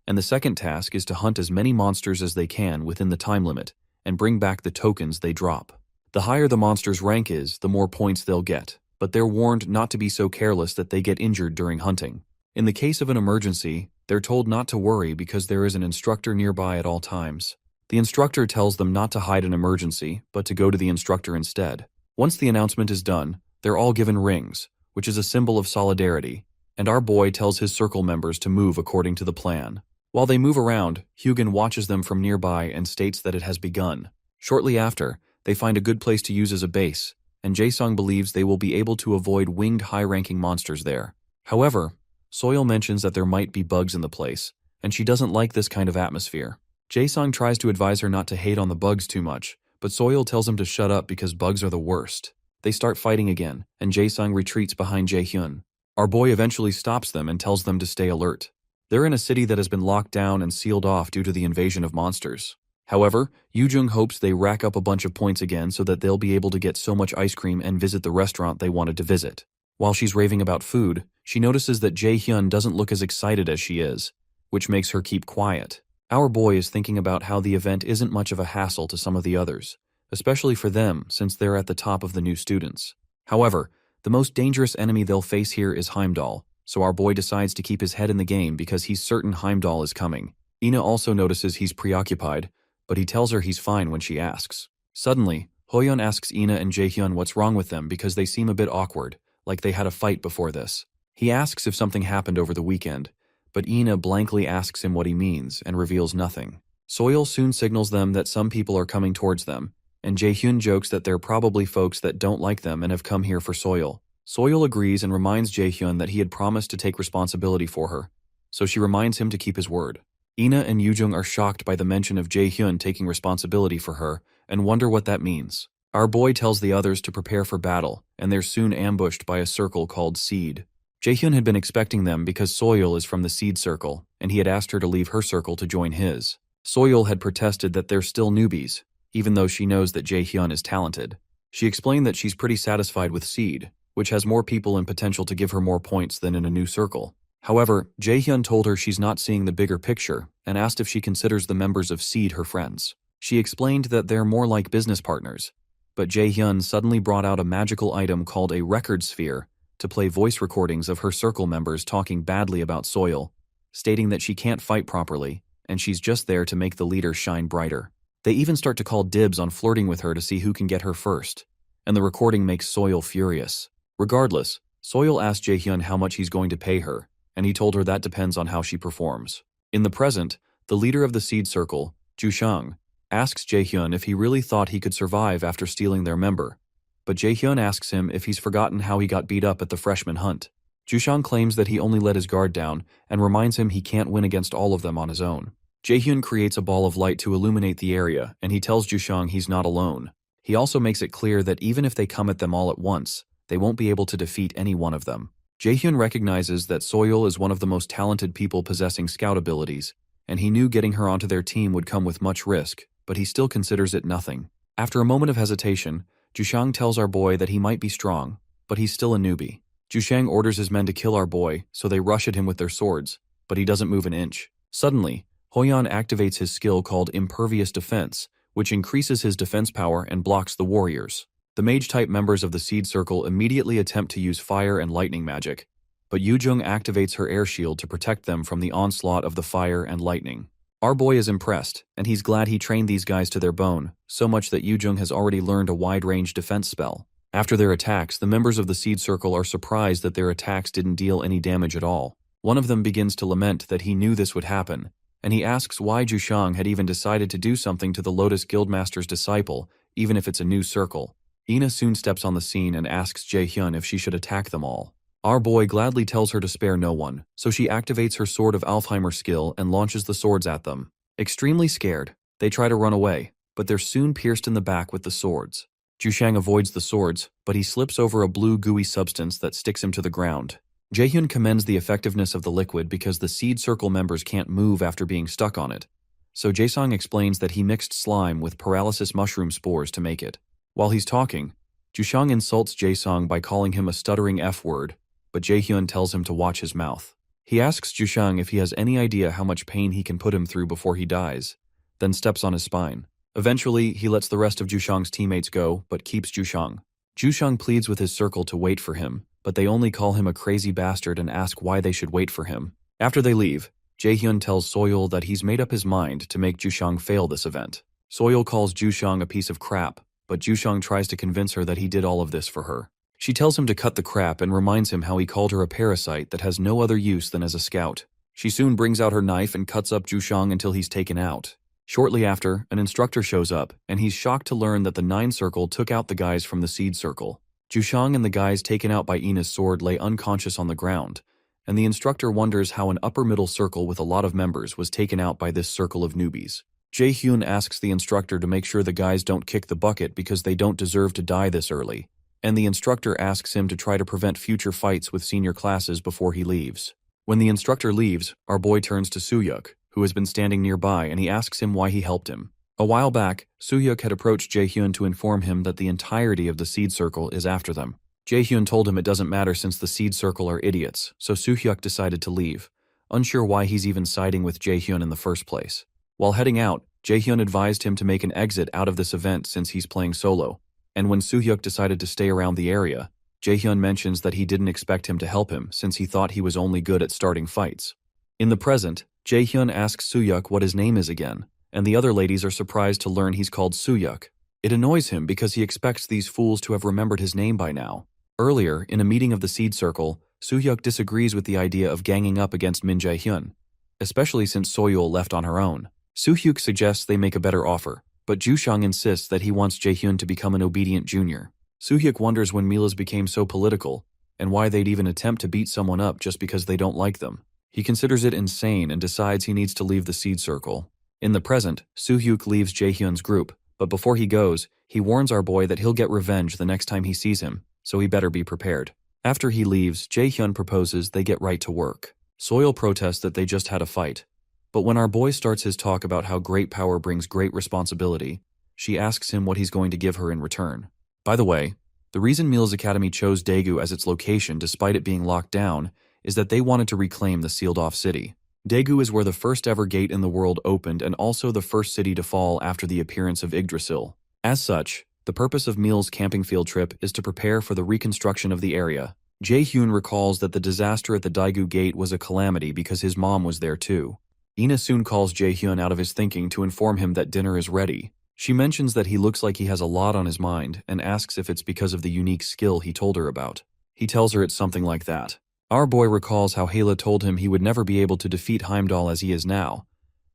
and the second task is to hunt as many monsters as they can within the time limit and bring back the tokens they drop. The higher the monster's rank is, the more points they'll get, but they're warned not to be so careless that they get injured during hunting. In the case of an emergency, they're told not to worry because there is an instructor nearby at all times. The instructor tells them not to hide an emergency, but to go to the instructor instead. Once the announcement is done, they're all given rings, which is a symbol of solidarity, and our boy tells his circle members to move according to the plan. While they move around, Hugin watches them from nearby and states that it has begun. Shortly after, they find a good place to use as a base, and Jae-sung believes they will be able to avoid winged high-ranking monsters there. However, Soil mentions that there might be bugs in the place, and she doesn't like this kind of atmosphere. Jae-sung tries to advise her not to hate on the bugs too much, but Soil tells him to shut up because bugs are the worst. They start fighting again, and Jae-sung retreats behind Jae-hyun. Our boy eventually stops them and tells them to stay alert. They're in a city that has been locked down and sealed off due to the invasion of monsters. However, Yoo-jung hopes they rack up a bunch of points again so that they'll be able to get so much ice cream and visit the restaurant they wanted to visit. While she's raving about food, she notices that Jae-hyun doesn't look as excited as she is, which makes her keep quiet. Our boy is thinking about how the event isn't much of a hassle to some of the others, especially for them since they're at the top of the new students. However, the most dangerous enemy they'll face here is Heimdall, so our boy decides to keep his head in the game because he's certain Heimdall is coming. Ina also notices he's preoccupied, but he tells her he's fine when she asks. Suddenly, Hoyeon asks Ina and Jae-hyun what's wrong with them because they seem a bit awkward, like they had a fight before this. He asks if something happened over the weekend, but Ina blankly asks him what he means and reveals nothing. Soil soon signals them that some people are coming towards them, and Jae-hyun jokes that they're probably folks that don't like them and have come here for Soil. Soil agrees and reminds Jae-hyun that he had promised to take responsibility for her, so she reminds him to keep his word. Ina and Yoo-jung are shocked by the mention of Jae-hyun taking responsibility for her and wonder what that means. Our boy tells the others to prepare for battle, and they're soon ambushed by a circle called Seed. Jae-hyun had been expecting them because Soil is from the Seed circle, and he had asked her to leave her circle to join his. Soil had protested that they're still newbies, even though she knows that Jae-hyun is talented. She explained that she's pretty satisfied with Seed, which has more people and potential to give her more points than in a new circle. However, Jae-hyun told her she's not seeing the bigger picture and asked if she considers the members of Seed her friends. She explained that they're more like business partners, but Jae-hyun suddenly brought out a magical item called a record sphere to play voice recordings of her circle members talking badly about Soil, stating that she can't fight properly, and she's just there to make the leader shine brighter. They even start to call dibs on flirting with her to see who can get her first, and the recording makes Soil furious. Regardless, Soil asked Jae-hyun how much he's going to pay her, and he told her that depends on how she performs. In the present, the leader of the Seed Circle, Jushang, asks Jae-hyun if he really thought he could survive after stealing their member, but Jae-hyun asks him if he's forgotten how he got beat up at the freshman hunt. Jushang claims that he only let his guard down and reminds him he can't win against all of them on his own. Jae-hyun creates a ball of light to illuminate the area, and he tells Jushang he's not alone. He also makes it clear that even if they come at them all at once, they won't be able to defeat any one of them. Jae-hyun recognizes that Soil is one of the most talented people possessing scout abilities, and he knew getting her onto their team would come with much risk, but he still considers it nothing. After a moment of hesitation, Jushang tells our boy that he might be strong, but he's still a newbie. Jushang orders his men to kill our boy, so they rush at him with their swords, but he doesn't move an inch. Suddenly, Hoyeon activates his skill called Impervious Defense, which increases his defense power and blocks the warriors. The mage-type members of the Seed Circle immediately attempt to use fire and lightning magic, but Yoo-jung activates her air shield to protect them from the onslaught of the fire and lightning. Our boy is impressed, and he's glad he trained these guys to their bone, so much that Yoo-jung has already learned a wide-range defense spell. After their attacks, the members of the Seed Circle are surprised that their attacks didn't deal any damage at all. One of them begins to lament that he knew this would happen, and he asks why Jushang had even decided to do something to the Lotus Guildmaster's disciple, even if it's a new circle. Ina soon steps on the scene and asks Jae-hyun if she should attack them all. Our boy gladly tells her to spare no one, so she activates her Sword of Alfheimer skill and launches the swords at them. Extremely scared, they try to run away, but they're soon pierced in the back with the swords. Jushang avoids the swords, but he slips over a blue gooey substance that sticks him to the ground. Jae-hyun commends the effectiveness of the liquid because the Seed Circle members can't move after being stuck on it, so Jae-sung explains that he mixed slime with paralysis mushroom spores to make it. While he's talking, Jushang insults Jae-sung by calling him a stuttering F-word, but Jae-hyun tells him to watch his mouth. He asks Jushang if he has any idea how much pain he can put him through before he dies, then steps on his spine. Eventually, he lets the rest of Jushang's teammates go, but keeps Jushang. Jushang pleads with his circle to wait for him, but they only call him a crazy bastard and ask why they should wait for him. After they leave, Jae-hyun tells Soil that he's made up his mind to make Jushang fail this event. Soil calls Jushang a piece of crap, but Jushang tries to convince her that he did all of this for her. She tells him to cut the crap and reminds him how he called her a parasite that has no other use than as a scout. She soon brings out her knife and cuts up Jushang until he's taken out. Shortly after, an instructor shows up, and he's shocked to learn that the 9 Circle took out the guys from the Seed Circle. Jushang and the guys taken out by Ina's sword lay unconscious on the ground, and the instructor wonders how an upper-middle circle with a lot of members was taken out by this circle of newbies. Jae-hyun asks the instructor to make sure the guys don't kick the bucket because they don't deserve to die this early, and the instructor asks him to try to prevent future fights with senior classes before he leaves. When the instructor leaves, our boy turns to Soo-hyuk, who has been standing nearby, and he asks him why he helped him. A while back, Soo-hyuk had approached Jae-hyun to inform him that the entirety of the Seed Circle is after them. Jae-hyun told him it doesn't matter since the Seed Circle are idiots, so Soo-hyuk decided to leave, unsure why he's even siding with Jae-hyun in the first place. While heading out, Jae-hyun advised him to make an exit out of this event since he's playing solo, and when Soo-hyuk decided to stay around the area, Jae-hyun mentions that he didn't expect him to help him since he thought he was only good at starting fights. In the present, Jae-hyun asks Soo-hyuk what his name is again, and the other ladies are surprised to learn he's called Soo-hyuk. It annoys him because he expects these fools to have remembered his name by now. Earlier, in a meeting of the Seed Circle, Soo-hyuk disagrees with the idea of ganging up against Min Jae-hyun, especially since Soyul left on her own. Soo-hyuk suggests they make a better offer, but Jushang insists that he wants Jae-hyun to become an obedient junior. Soo-hyuk wonders when Milas became so political, and why they'd even attempt to beat someone up just because they don't like them. He considers it insane and decides he needs to leave the Seed Circle. In the present, Soo-hyuk leaves Jae-hyun's group, but before he goes, he warns our boy that he'll get revenge the next time he sees him, so he better be prepared. After he leaves, Jae-hyun proposes they get right to work. Soil protests that they just had a fight, but when our boy starts his talk about how great power brings great responsibility, she asks him what he's going to give her in return. By the way, the reason Mills Academy chose Daegu as its location despite it being locked down is that they wanted to reclaim the sealed-off city. Daegu is where the first ever gate in the world opened and also the first city to fall after the appearance of Yggdrasil. As such, The purpose of Meal's camping field trip is to prepare for the reconstruction of the area. Jae-hyun recalls that the disaster at the Daegu Gate was a calamity because his mom was there too. Ina soon calls Jae-hyun out of his thinking to inform him that dinner is ready. She mentions that he looks like he has a lot on his mind and asks if it's because of the unique skill he told her about. He tells her it's something like that. Our boy recalls how Hayla told him he would never be able to defeat Heimdall as he is now,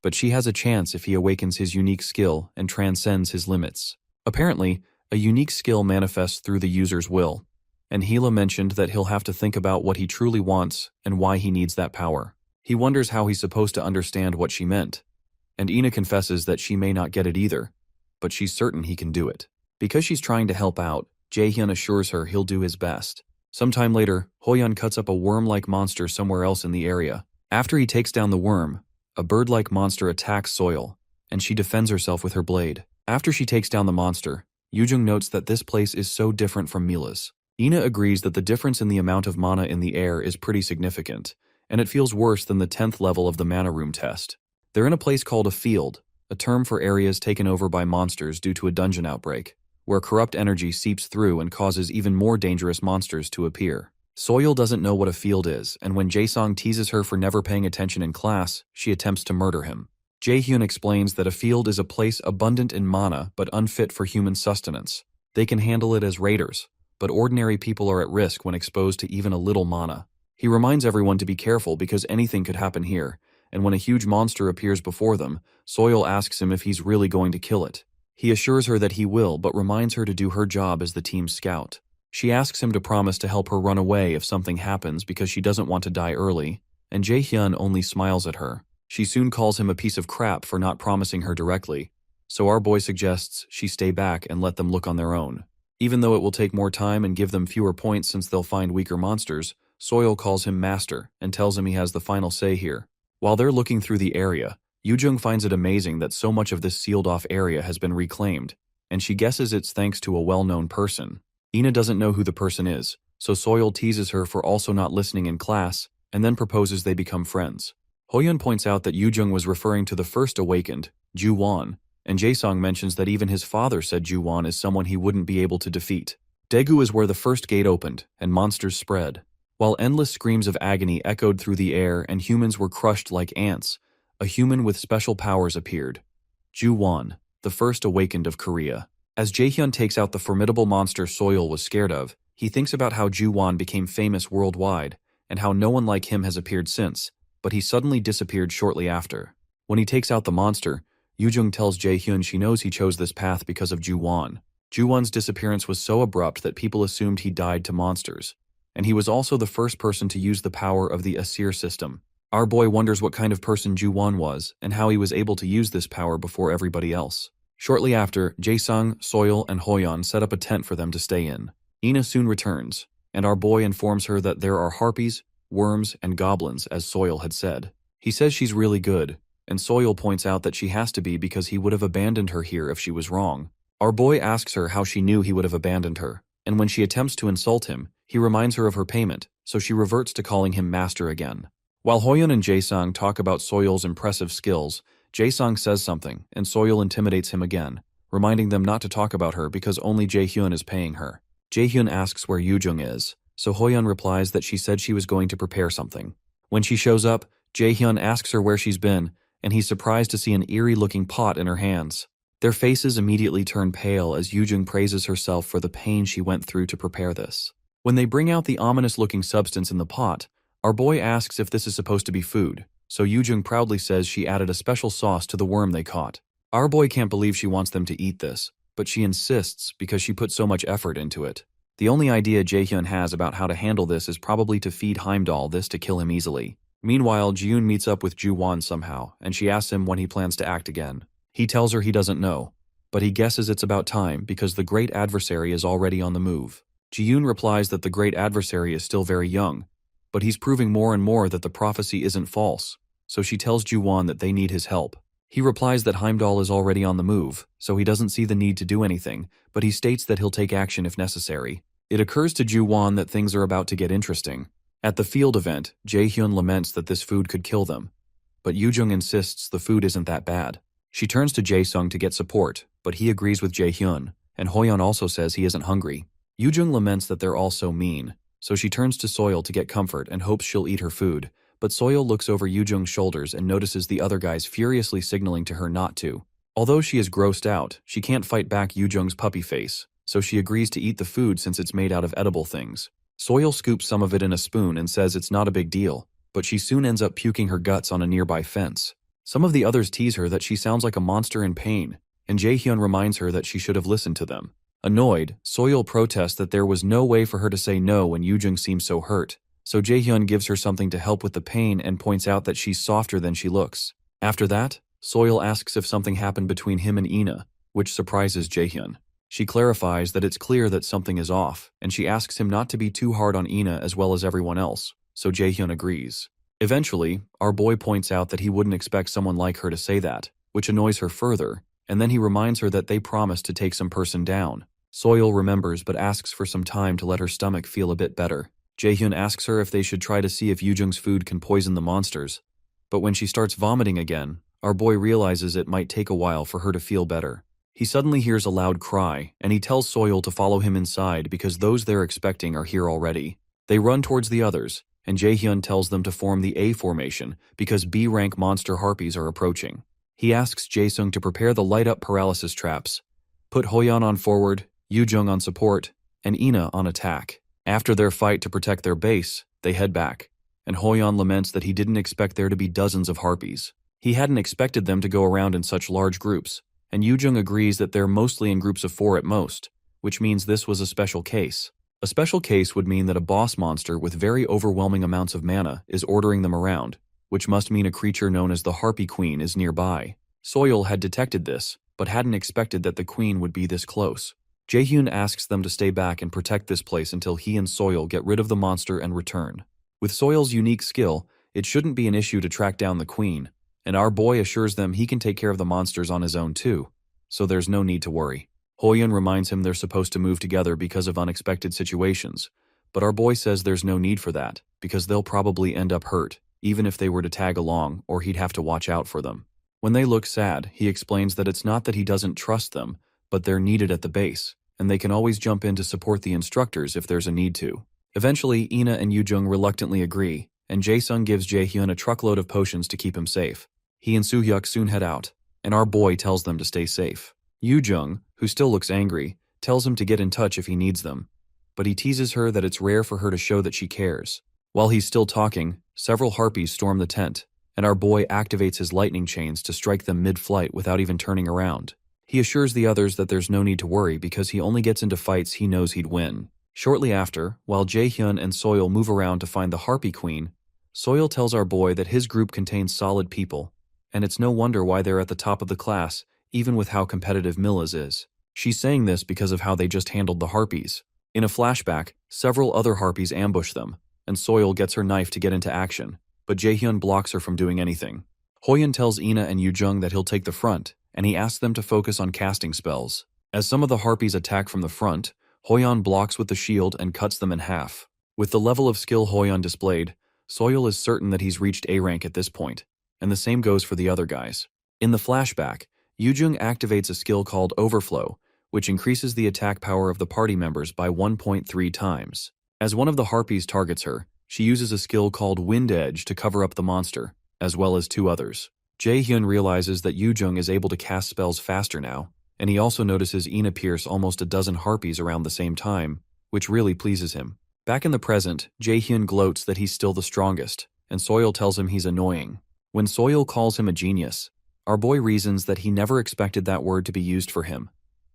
but she has a chance if he awakens his unique skill and transcends his limits. Apparently, a unique skill manifests through the user's will, and Hela mentioned that he'll have to think about what he truly wants and why he needs that power. He wonders how he's supposed to understand what she meant, and Ina confesses that she may not get it either, but she's certain he can do it. Because she's trying to help out, Jae-hyun assures her he'll do his best. Sometime later, Hoyeon cuts up a worm-like monster somewhere else in the area. After he takes down the worm, a bird-like monster attacks Soil, and she defends herself with her blade. After she takes down the monster, Yujung notes that this place is so different from Mila's. Ina agrees that the difference in the amount of mana in the air is pretty significant, and it feels worse than the 10th level of the mana room test. They're in a place called a field, a term for areas taken over by monsters due to a dungeon outbreak, where corrupt energy seeps through and causes even more dangerous monsters to appear. Soil doesn't know what a field is, and when Jae-sung teases her for never paying attention in class, she attempts to murder him. Jae-hyun explains that a field is a place abundant in mana but unfit for human sustenance. They can handle it as raiders, but ordinary people are at risk when exposed to even a little mana. He reminds everyone to be careful because anything could happen here, and when a huge monster appears before them, Soil asks him if he's really going to kill it. He assures her that he will, but reminds her to do her job as the team's scout. She asks him to promise to help her run away if something happens because she doesn't want to die early, and Jae-hyun only smiles at her. She soon calls him a piece of crap for not promising her directly, so our boy suggests she stay back and let them look on their own. Even though it will take more time and give them fewer points since they'll find weaker monsters, Soil calls him master and tells him he has the final say here. While they're looking through the area, Yujung finds it amazing that so much of this sealed-off area has been reclaimed, and she guesses it's thanks to a well-known person. Ina doesn't know who the person is, so Soil teases her for also not listening in class, and then proposes they become friends. Hoyeon points out that Yujung was referring to the first awakened, Ju-won, and Jae-sung mentions that even his father said Ju-won is someone he wouldn't be able to defeat. Daegu is where the first gate opened, and monsters spread. While endless screams of agony echoed through the air and humans were crushed like ants, a human with special powers appeared. Ju-won, the first awakened of Korea. As Jae-hyun takes out the formidable monster Soil was scared of, he thinks about how Ju-won became famous worldwide, and how no one like him has appeared since, but he suddenly disappeared shortly after. When he takes out the monster, Yujung tells Jae-hyun she knows he chose this path because of Ju-won. Ju-won's disappearance was so abrupt that people assumed he died to monsters, and he was also the first person to use the power of the Asir system. Our boy wonders what kind of person Ju-won was, and how he was able to use this power before everybody else. Shortly after, Jae-sung, Soil, and Hoyeon set up a tent for them to stay in. Ina soon returns, and our boy informs her that there are harpies, worms, and goblins, as Soil had said. He says she's really good, and Soil points out that she has to be because he would have abandoned her here if she was wrong. Our boy asks her how she knew he would have abandoned her, and when she attempts to insult him, he reminds her of her payment, so she reverts to calling him master again. While Hoyeon and Jae-sung talk about Soil's impressive skills, Jae-sung says something, and Soil intimidates him again, reminding them not to talk about her because only Jae-hyun is paying her. Jae-hyun asks where Yujung is, so Hoyeon replies that she said she was going to prepare something. When she shows up, Jae-hyun asks her where she's been, and he's surprised to see an eerie-looking pot in her hands. Their faces immediately turn pale as Yujung praises herself for the pain she went through to prepare this. When they bring out the ominous-looking substance in the pot, our boy asks if this is supposed to be food, so Yujung proudly says she added a special sauce to the worm they caught. Our boy can't believe she wants them to eat this, but she insists because she put so much effort into it. The only idea Jae-hyun has about how to handle this is probably to feed Heimdall this to kill him easily. Meanwhile, Ji-yoon meets up with Ju-won somehow, and she asks him when he plans to act again. He tells her he doesn't know, but he guesses it's about time because the great adversary is already on the move. Ji-yoon replies that the great adversary is still very young, but he's proving more and more that the prophecy isn't false, so she tells Ju-won that they need his help. He replies that Heimdall is already on the move, so he doesn't see the need to do anything, but he states that he'll take action if necessary. It occurs to Ju-won that things are about to get interesting. At the field event, Jae-hyun laments that this food could kill them, but Yujung insists the food isn't that bad. She turns to Jae-sung to get support, but he agrees with Jae-hyun, and Hoyeon also says he isn't hungry. Yoojung laments that they're all so mean, so she turns to Soil to get comfort and hopes she'll eat her food, but Soil looks over Yoojung's shoulders and notices the other guys furiously signaling to her not to. Although she is grossed out, she can't fight back Yoojung's puppy face, so she agrees to eat the food since it's made out of edible things. Soil scoops some of it in a spoon and says it's not a big deal, but she soon ends up puking her guts on a nearby fence. Some of the others tease her that she sounds like a monster in pain, and Jaehyun reminds her that she should have listened to them. Annoyed, Soil protests that there was no way for her to say no when Yoojung seems so hurt, so Jaehyun gives her something to help with the pain and points out that she's softer than she looks. After that, Soil asks if something happened between him and Ina, which surprises Jaehyun. She clarifies that it's clear that something is off, and she asks him not to be too hard on Ina as well as everyone else, so Jaehyun agrees. Eventually, our boy points out that he wouldn't expect someone like her to say that, which annoys her further, and then he reminds her that they promised to take some person down. Soil remembers but asks for some time to let her stomach feel a bit better. Jaehyun asks her if they should try to see if Yoojung's food can poison the monsters, but when she starts vomiting again, our boy realizes it might take a while for her to feel better. He suddenly hears a loud cry, and he tells Soil to follow him inside because those they're expecting are here already. They run towards the others, and Jaehyun tells them to form the A formation because B-rank monster harpies are approaching. He asks Jaesung to prepare the light-up paralysis traps, put Hoyeon on forward, Yoojung on support, and Ina on attack. After their fight to protect their base, they head back, and Hoyeon laments that he didn't expect there to be dozens of harpies. He hadn't expected them to go around in such large groups, and Yoojung agrees that they're mostly in groups of 4 at most, which means this was a special case. A special case would mean that a boss monster with very overwhelming amounts of mana is ordering them around, which must mean a creature known as the Harpy Queen is nearby. Soil had detected this, but hadn't expected that the queen would be this close. Jaehyun asks them to stay back and protect this place until he and Soil get rid of the monster and return. With Soil's unique skill, it shouldn't be an issue to track down the queen, and our boy assures them he can take care of the monsters on his own too, so there's no need to worry. Hoyeon reminds him they're supposed to move together because of unexpected situations, but our boy says there's no need for that, because they'll probably end up hurt, even if they were to tag along, or he'd have to watch out for them. When they look sad, he explains that it's not that he doesn't trust them, but they're needed at the base, and they can always jump in to support the instructors if there's a need to. Eventually, Ina and Yoojung reluctantly agree, and Jaesung gives Jaehyun a truckload of potions to keep him safe. He and Soohyuk soon head out, and our boy tells them to stay safe. Yoojung, who still looks angry, tells him to get in touch if he needs them, but he teases her that it's rare for her to show that she cares. While he's still talking, several harpies storm the tent, and our boy activates his lightning chains to strike them mid-flight without even turning around. He assures the others that there's no need to worry because he only gets into fights he knows he'd win. Shortly after, while Jaehyun and Soil move around to find the Harpy Queen, Soil tells our boy that his group contains solid people, and it's no wonder why they're at the top of the class, even with how competitive Milla's is. She's saying this because of how they just handled the harpies. In a flashback, several other harpies ambush them, and Soil gets her knife to get into action, but Jaehyun blocks her from doing anything. Hoyeon tells Ina and Yoojung that he'll take the front, and he asks them to focus on casting spells. As some of the harpies attack from the front, Hoyeon blocks with the shield and cuts them in half. With the level of skill Hoyeon displayed, Soil is certain that he's reached A rank at this point, and the same goes for the other guys. In the flashback, Yoojung activates a skill called Overflow, which increases the attack power of the party members by 1.3 times. As one of the harpies targets her, she uses a skill called Wind Edge to cover up the monster, as well as 2 others. Jaehyun realizes that Yoojung is able to cast spells faster now, and he also notices Ina pierce almost a dozen harpies around the same time, which really pleases him. Back in the present, Jaehyun gloats that he's still the strongest, and Soil tells him he's annoying. When Soil calls him a genius, our boy reasons that he never expected that word to be used for him,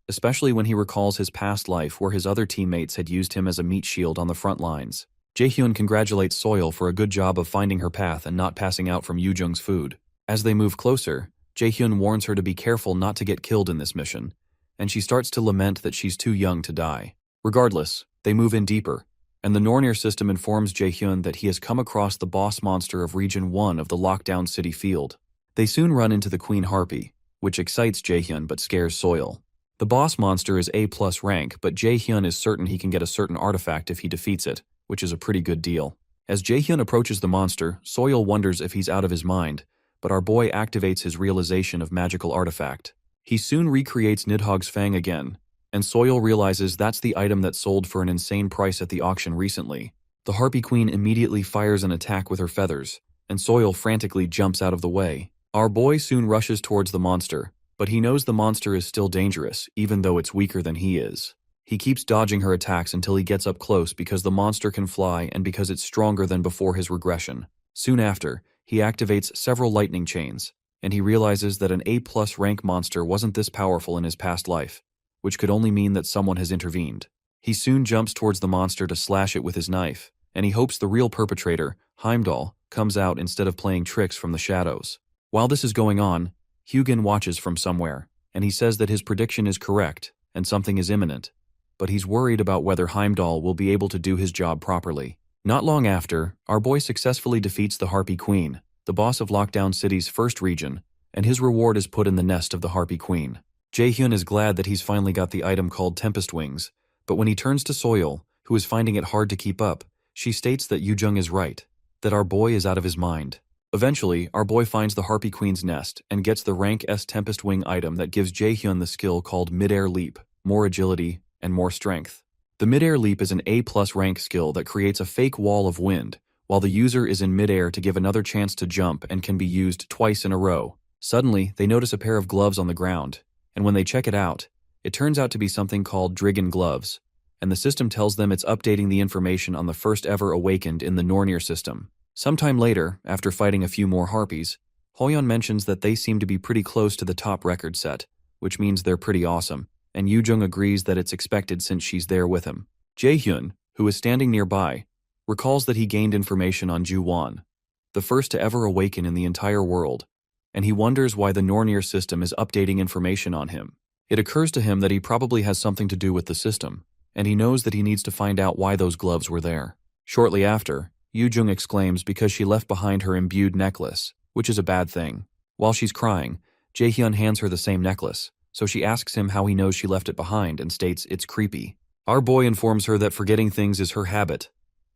especially when he recalls his past life where his other teammates had used him as a meat shield on the front lines. Jaehyun congratulates Soil for a good job of finding her path and not passing out from Yoojung's food. As they move closer, Jaehyun warns her to be careful not to get killed in this mission, and she starts to lament that she's too young to die. Regardless, they move in deeper, and the Nornir system informs Jaehyun that he has come across the boss monster of Region 1 of the lockdown city field. They soon run into the Queen Harpy, which excites Jaehyun but scares Soil. The boss monster is A+ rank, but Jaehyun is certain he can get a certain artifact if he defeats it, which is a pretty good deal. As Jaehyun approaches the monster, Soil wonders if he's out of his mind, but our boy activates his realization of magical artifact. He soon recreates Nidhogg's Fang again, and Soil realizes that's the item that sold for an insane price at the auction recently. The Harpy Queen immediately fires an attack with her feathers, and Soil frantically jumps out of the way. Our boy soon rushes towards the monster, but he knows the monster is still dangerous, even though it's weaker than he is. He keeps dodging her attacks until he gets up close because the monster can fly and because it's stronger than before his regression. Soon after, he activates several lightning chains, and he realizes that an A+ rank monster wasn't this powerful in his past life, which could only mean that someone has intervened. He soon jumps towards the monster to slash it with his knife, and he hopes the real perpetrator, Heimdall, comes out instead of playing tricks from the shadows. While this is going on, Hugin watches from somewhere, and he says that his prediction is correct and something is imminent, but he's worried about whether Heimdall will be able to do his job properly. Not long after, our boy successfully defeats the Harpy Queen, the boss of Lockdown City's first region, and his reward is put in the nest of the Harpy Queen. Jaehyun is glad that he's finally got the item called Tempest Wings, but when he turns to Soil, who is finding it hard to keep up, she states that Yoojung is right, that our boy is out of his mind. Eventually, our boy finds the Harpy Queen's nest and gets the rank S Tempest Wing item that gives Jaehyun the skill called Mid-Air Leap, more agility, and more strength. The Mid-Air Leap is an A+ rank skill that creates a fake wall of wind, while the user is in mid-air to give another chance to jump and can be used twice in a row. Suddenly, they notice a pair of gloves on the ground, and when they check it out, it turns out to be something called Drigon Gloves, and the system tells them it's updating the information on the first ever awakened in the Nornir system. Sometime later, after fighting a few more harpies, Hoyeon mentions that they seem to be pretty close to the top record set, which means they're pretty awesome, and Yoojung agrees that it's expected since she's there with him. Jaehyun, who is standing nearby, recalls that he gained information on Ju-won, the first to ever awaken in the entire world, and he wonders why the Nornir system is updating information on him. It occurs to him that he probably has something to do with the system, and he knows that he needs to find out why those gloves were there. Shortly after, Yoojung exclaims because she left behind her imbued necklace, which is a bad thing. While she's crying, Jaehyun hands her the same necklace, so she asks him how he knows she left it behind and states it's creepy. Our boy informs her that forgetting things is her habit.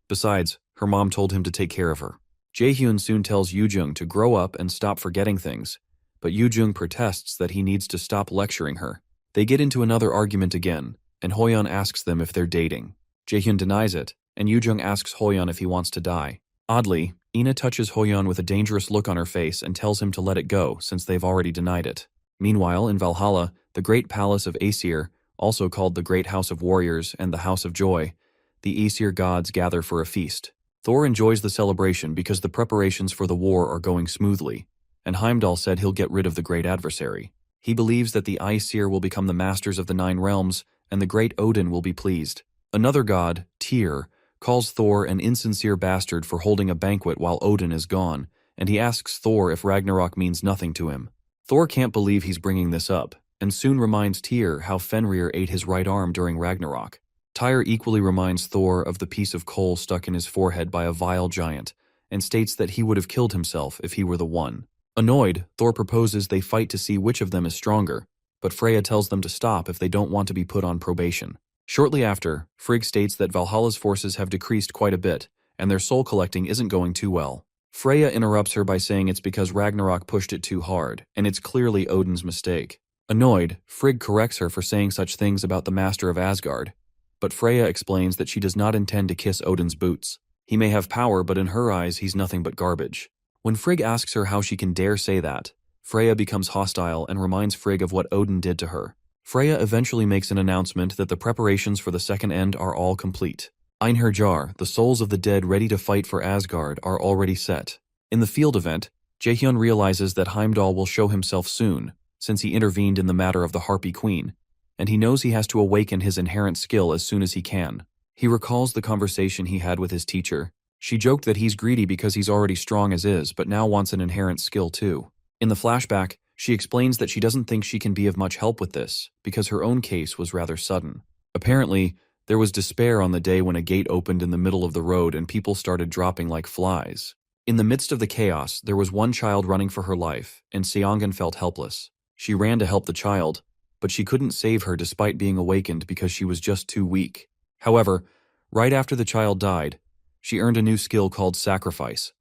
Besides, her mom told him to take care of her. Jaehyun soon tells Yoojung to grow up and stop forgetting things, but Yoojung protests that he needs to stop lecturing her. They get into another argument again, and Hoyeon asks them if they're dating. Jaehyun denies it, and Yoojung asks Hoyeon if he wants to die. Oddly, Ina touches Hoyeon with a dangerous look on her face and tells him to let it go since they've already denied it. Meanwhile, in Valhalla, the Great Palace of Aesir, also called the Great House of Warriors and the House of Joy, the Aesir gods gather for a feast. Thor enjoys the celebration because the preparations for the war are going smoothly, and Heimdall said he'll get rid of the great adversary. He believes that the Aesir will become the masters of the 9 realms, and the great Odin will be pleased. Another god, Tyr, calls Thor an insincere bastard for holding a banquet while Odin is gone, and he asks Thor if Ragnarok means nothing to him. Thor can't believe he's bringing this up, and soon reminds Tyr how Fenrir ate his right arm during Ragnarok. Tyr equally reminds Thor of the piece of coal stuck in his forehead by a vile giant, and states that he would have killed himself if he were the one. Annoyed, Thor proposes they fight to see which of them is stronger, but Freya tells them to stop if they don't want to be put on probation. Shortly after, Frigg states that Valhalla's forces have decreased quite a bit, and their soul collecting isn't going too well. Freya interrupts her by saying it's because Ragnarok pushed it too hard, and it's clearly Odin's mistake. Annoyed, Frigg corrects her for saying such things about the Master of Asgard, but Freya explains that she does not intend to kiss Odin's boots. He may have power, but in her eyes he's nothing but garbage. When Frigg asks her how she can dare say that, Freya becomes hostile and reminds Frigg of what Odin did to her. Freya eventually makes an announcement that the preparations for the second end are all complete. Einherjar, the souls of the dead ready to fight for Asgard, are already set. In the field event, Jaehyun realizes that Heimdall will show himself soon, since he intervened in the matter of the Harpy Queen, and he knows he has to awaken his inherent skill as soon as he can. He recalls the conversation he had with his teacher. She joked that he's greedy because he's already strong as is, but now wants an inherent skill too. In the flashback, she explains that she doesn't think she can be of much help with this, because her own case was rather sudden. Apparently, there was despair on the day when a gate opened in the middle of the road and people started dropping like flies. In the midst of the chaos, there was one child running for her life, and Seongan felt helpless. She ran to help the child, but she couldn't save her despite being awakened because she was just too weak. However, right after the child died, she earned a new skill called Sacrifice,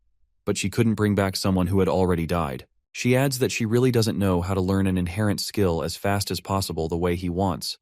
but she couldn't bring back someone who had already died. She adds that she really doesn't know how to learn an inherent skill as fast as possible the way he wants,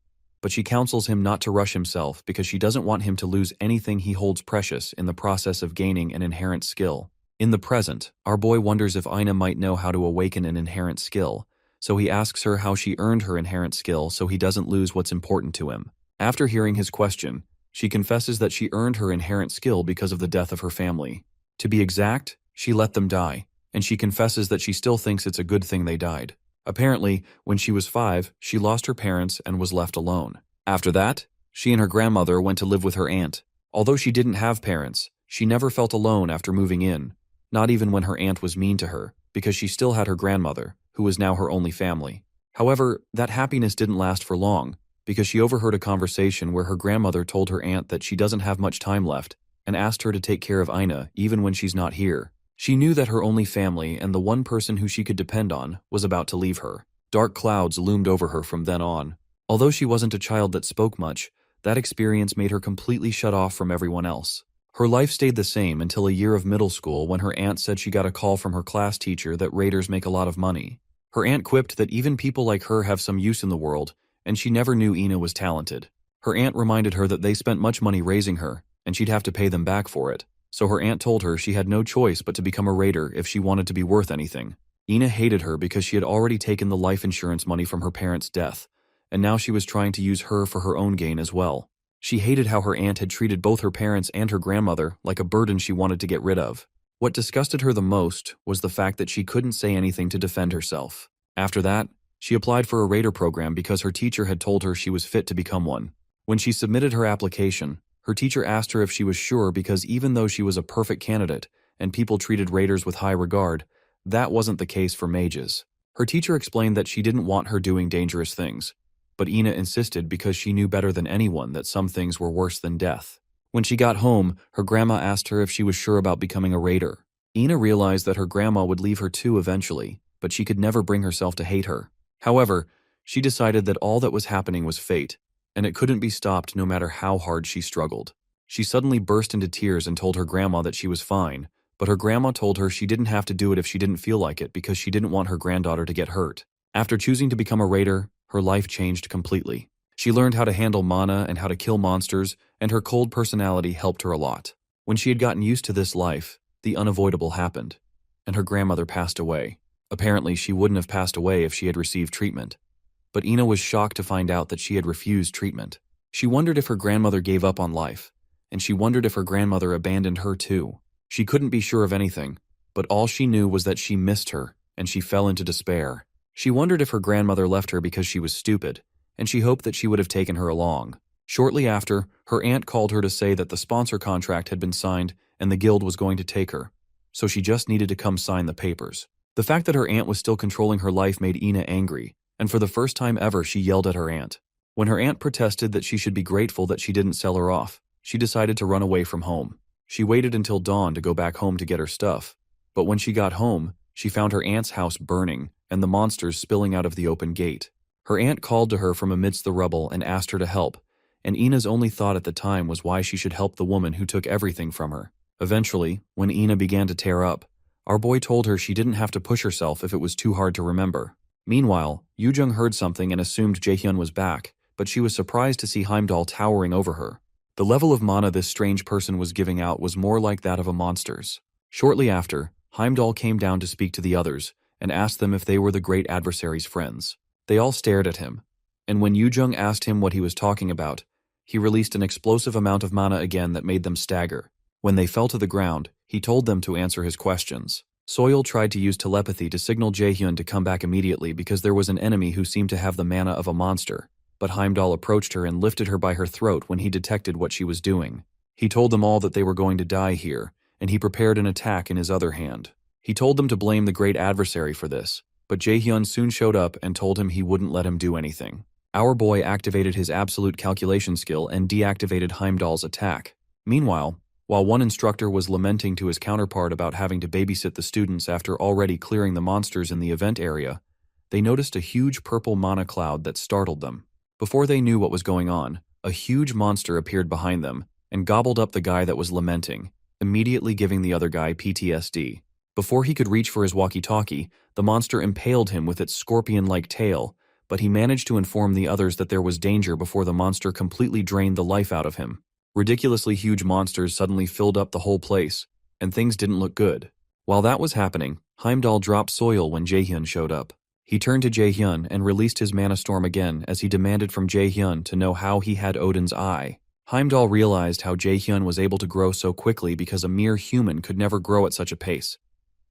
but she counsels him not to rush himself because she doesn't want him to lose anything he holds precious in the process of gaining an inherent skill. In the present, our boy wonders if Ina might know how to awaken an inherent skill, so he asks her how she earned her inherent skill so he doesn't lose what's important to him. After hearing his question, she confesses that she earned her inherent skill because of the death of her family. To be exact, she let them die, and she confesses that she still thinks it's a good thing they died. Apparently, when she was 5, she lost her parents and was left alone. After that, she and her grandmother went to live with her aunt. Although she didn't have parents, she never felt alone after moving in, not even when her aunt was mean to her, because she still had her grandmother, who was now her only family. However, that happiness didn't last for long, because she overheard a conversation where her grandmother told her aunt that she doesn't have much time left and asked her to take care of Ina even when she's not here. She knew that her only family and the one person who she could depend on was about to leave her. Dark clouds loomed over her from then on. Although she wasn't a child that spoke much, that experience made her completely shut off from everyone else. Her life stayed the same until a year of middle school when her aunt said she got a call from her class teacher that raiders make a lot of money. Her aunt quipped that even people like her have some use in the world, and she never knew Ina was talented. Her aunt reminded her that they spent much money raising her, and she'd have to pay them back for it. So her aunt told her she had no choice but to become a raider if she wanted to be worth anything. Ina hated her because she had already taken the life insurance money from her parents' death, and now she was trying to use her for her own gain as well. She hated how her aunt had treated both her parents and her grandmother like a burden she wanted to get rid of. What disgusted her the most was the fact that she couldn't say anything to defend herself. After that, she applied for a raider program because her teacher had told her she was fit to become one. When she submitted her application, her teacher asked her if she was sure because even though she was a perfect candidate and people treated raiders with high regard, that wasn't the case for mages. Her teacher explained that she didn't want her doing dangerous things, but Ina insisted because she knew better than anyone that some things were worse than death. When she got home, her grandma asked her if she was sure about becoming a raider. Ina realized that her grandma would leave her too eventually, but she could never bring herself to hate her. However, she decided that all that was happening was fate, and it couldn't be stopped no matter how hard she struggled. She suddenly burst into tears and told her grandma that she was fine, but her grandma told her she didn't have to do it if she didn't feel like it because she didn't want her granddaughter to get hurt. After choosing to become a raider, her life changed completely. She learned how to handle mana and how to kill monsters, and her cold personality helped her a lot. When she had gotten used to this life, the unavoidable happened, and her grandmother passed away. Apparently, she wouldn't have passed away if she had received treatment. But Ina was shocked to find out that she had refused treatment. She wondered if her grandmother gave up on life, and she wondered if her grandmother abandoned her too. She couldn't be sure of anything, but all she knew was that she missed her, and she fell into despair. She wondered if her grandmother left her because she was stupid, and she hoped that she would have taken her along. Shortly after, her aunt called her to say that the sponsor contract had been signed and the guild was going to take her, so she just needed to come sign the papers. The fact that her aunt was still controlling her life made Ina angry, and for the first time ever she yelled at her aunt. When her aunt protested that she should be grateful that she didn't sell her off, she decided to run away from home. She waited until dawn to go back home to get her stuff, but when she got home, she found her aunt's house burning and the monsters spilling out of the open gate. Her aunt called to her from amidst the rubble and asked her to help, and Ina's only thought at the time was why she should help the woman who took everything from her. Eventually, when Ina began to tear up, our boy told her she didn't have to push herself if it was too hard to remember. Meanwhile, Yoojung heard something and assumed Jaehyun was back, but she was surprised to see Heimdall towering over her. The level of mana this strange person was giving out was more like that of a monster's. Shortly after, Heimdall came down to speak to the others and asked them if they were the great adversary's friends. They all stared at him, and when Yoojung asked him what he was talking about, he released an explosive amount of mana again that made them stagger. When they fell to the ground, he told them to answer his questions. Soil tried to use telepathy to signal Jaehyun to come back immediately because there was an enemy who seemed to have the mana of a monster, but Heimdall approached her and lifted her by her throat when he detected what she was doing. He told them all that they were going to die here, and he prepared an attack in his other hand. He told them to blame the great adversary for this, but Jaehyun soon showed up and told him he wouldn't let him do anything. Our boy activated his absolute calculation skill and deactivated Heimdall's attack. Meanwhile, while one instructor was lamenting to his counterpart about having to babysit the students after already clearing the monsters in the event area, they noticed a huge purple mana cloud that startled them. Before they knew what was going on, a huge monster appeared behind them and gobbled up the guy that was lamenting, immediately giving the other guy PTSD. Before he could reach for his walkie-talkie, the monster impaled him with its scorpion-like tail, but he managed to inform the others that there was danger before the monster completely drained the life out of him. Ridiculously huge monsters suddenly filled up the whole place, and things didn't look good. While that was happening, Heimdall dropped Soil when Jaehyun showed up. He turned to Jaehyun and released his mana storm again as he demanded from Jaehyun to know how he had Odin's eye. Heimdall realized how Jaehyun was able to grow so quickly because a mere human could never grow at such a pace.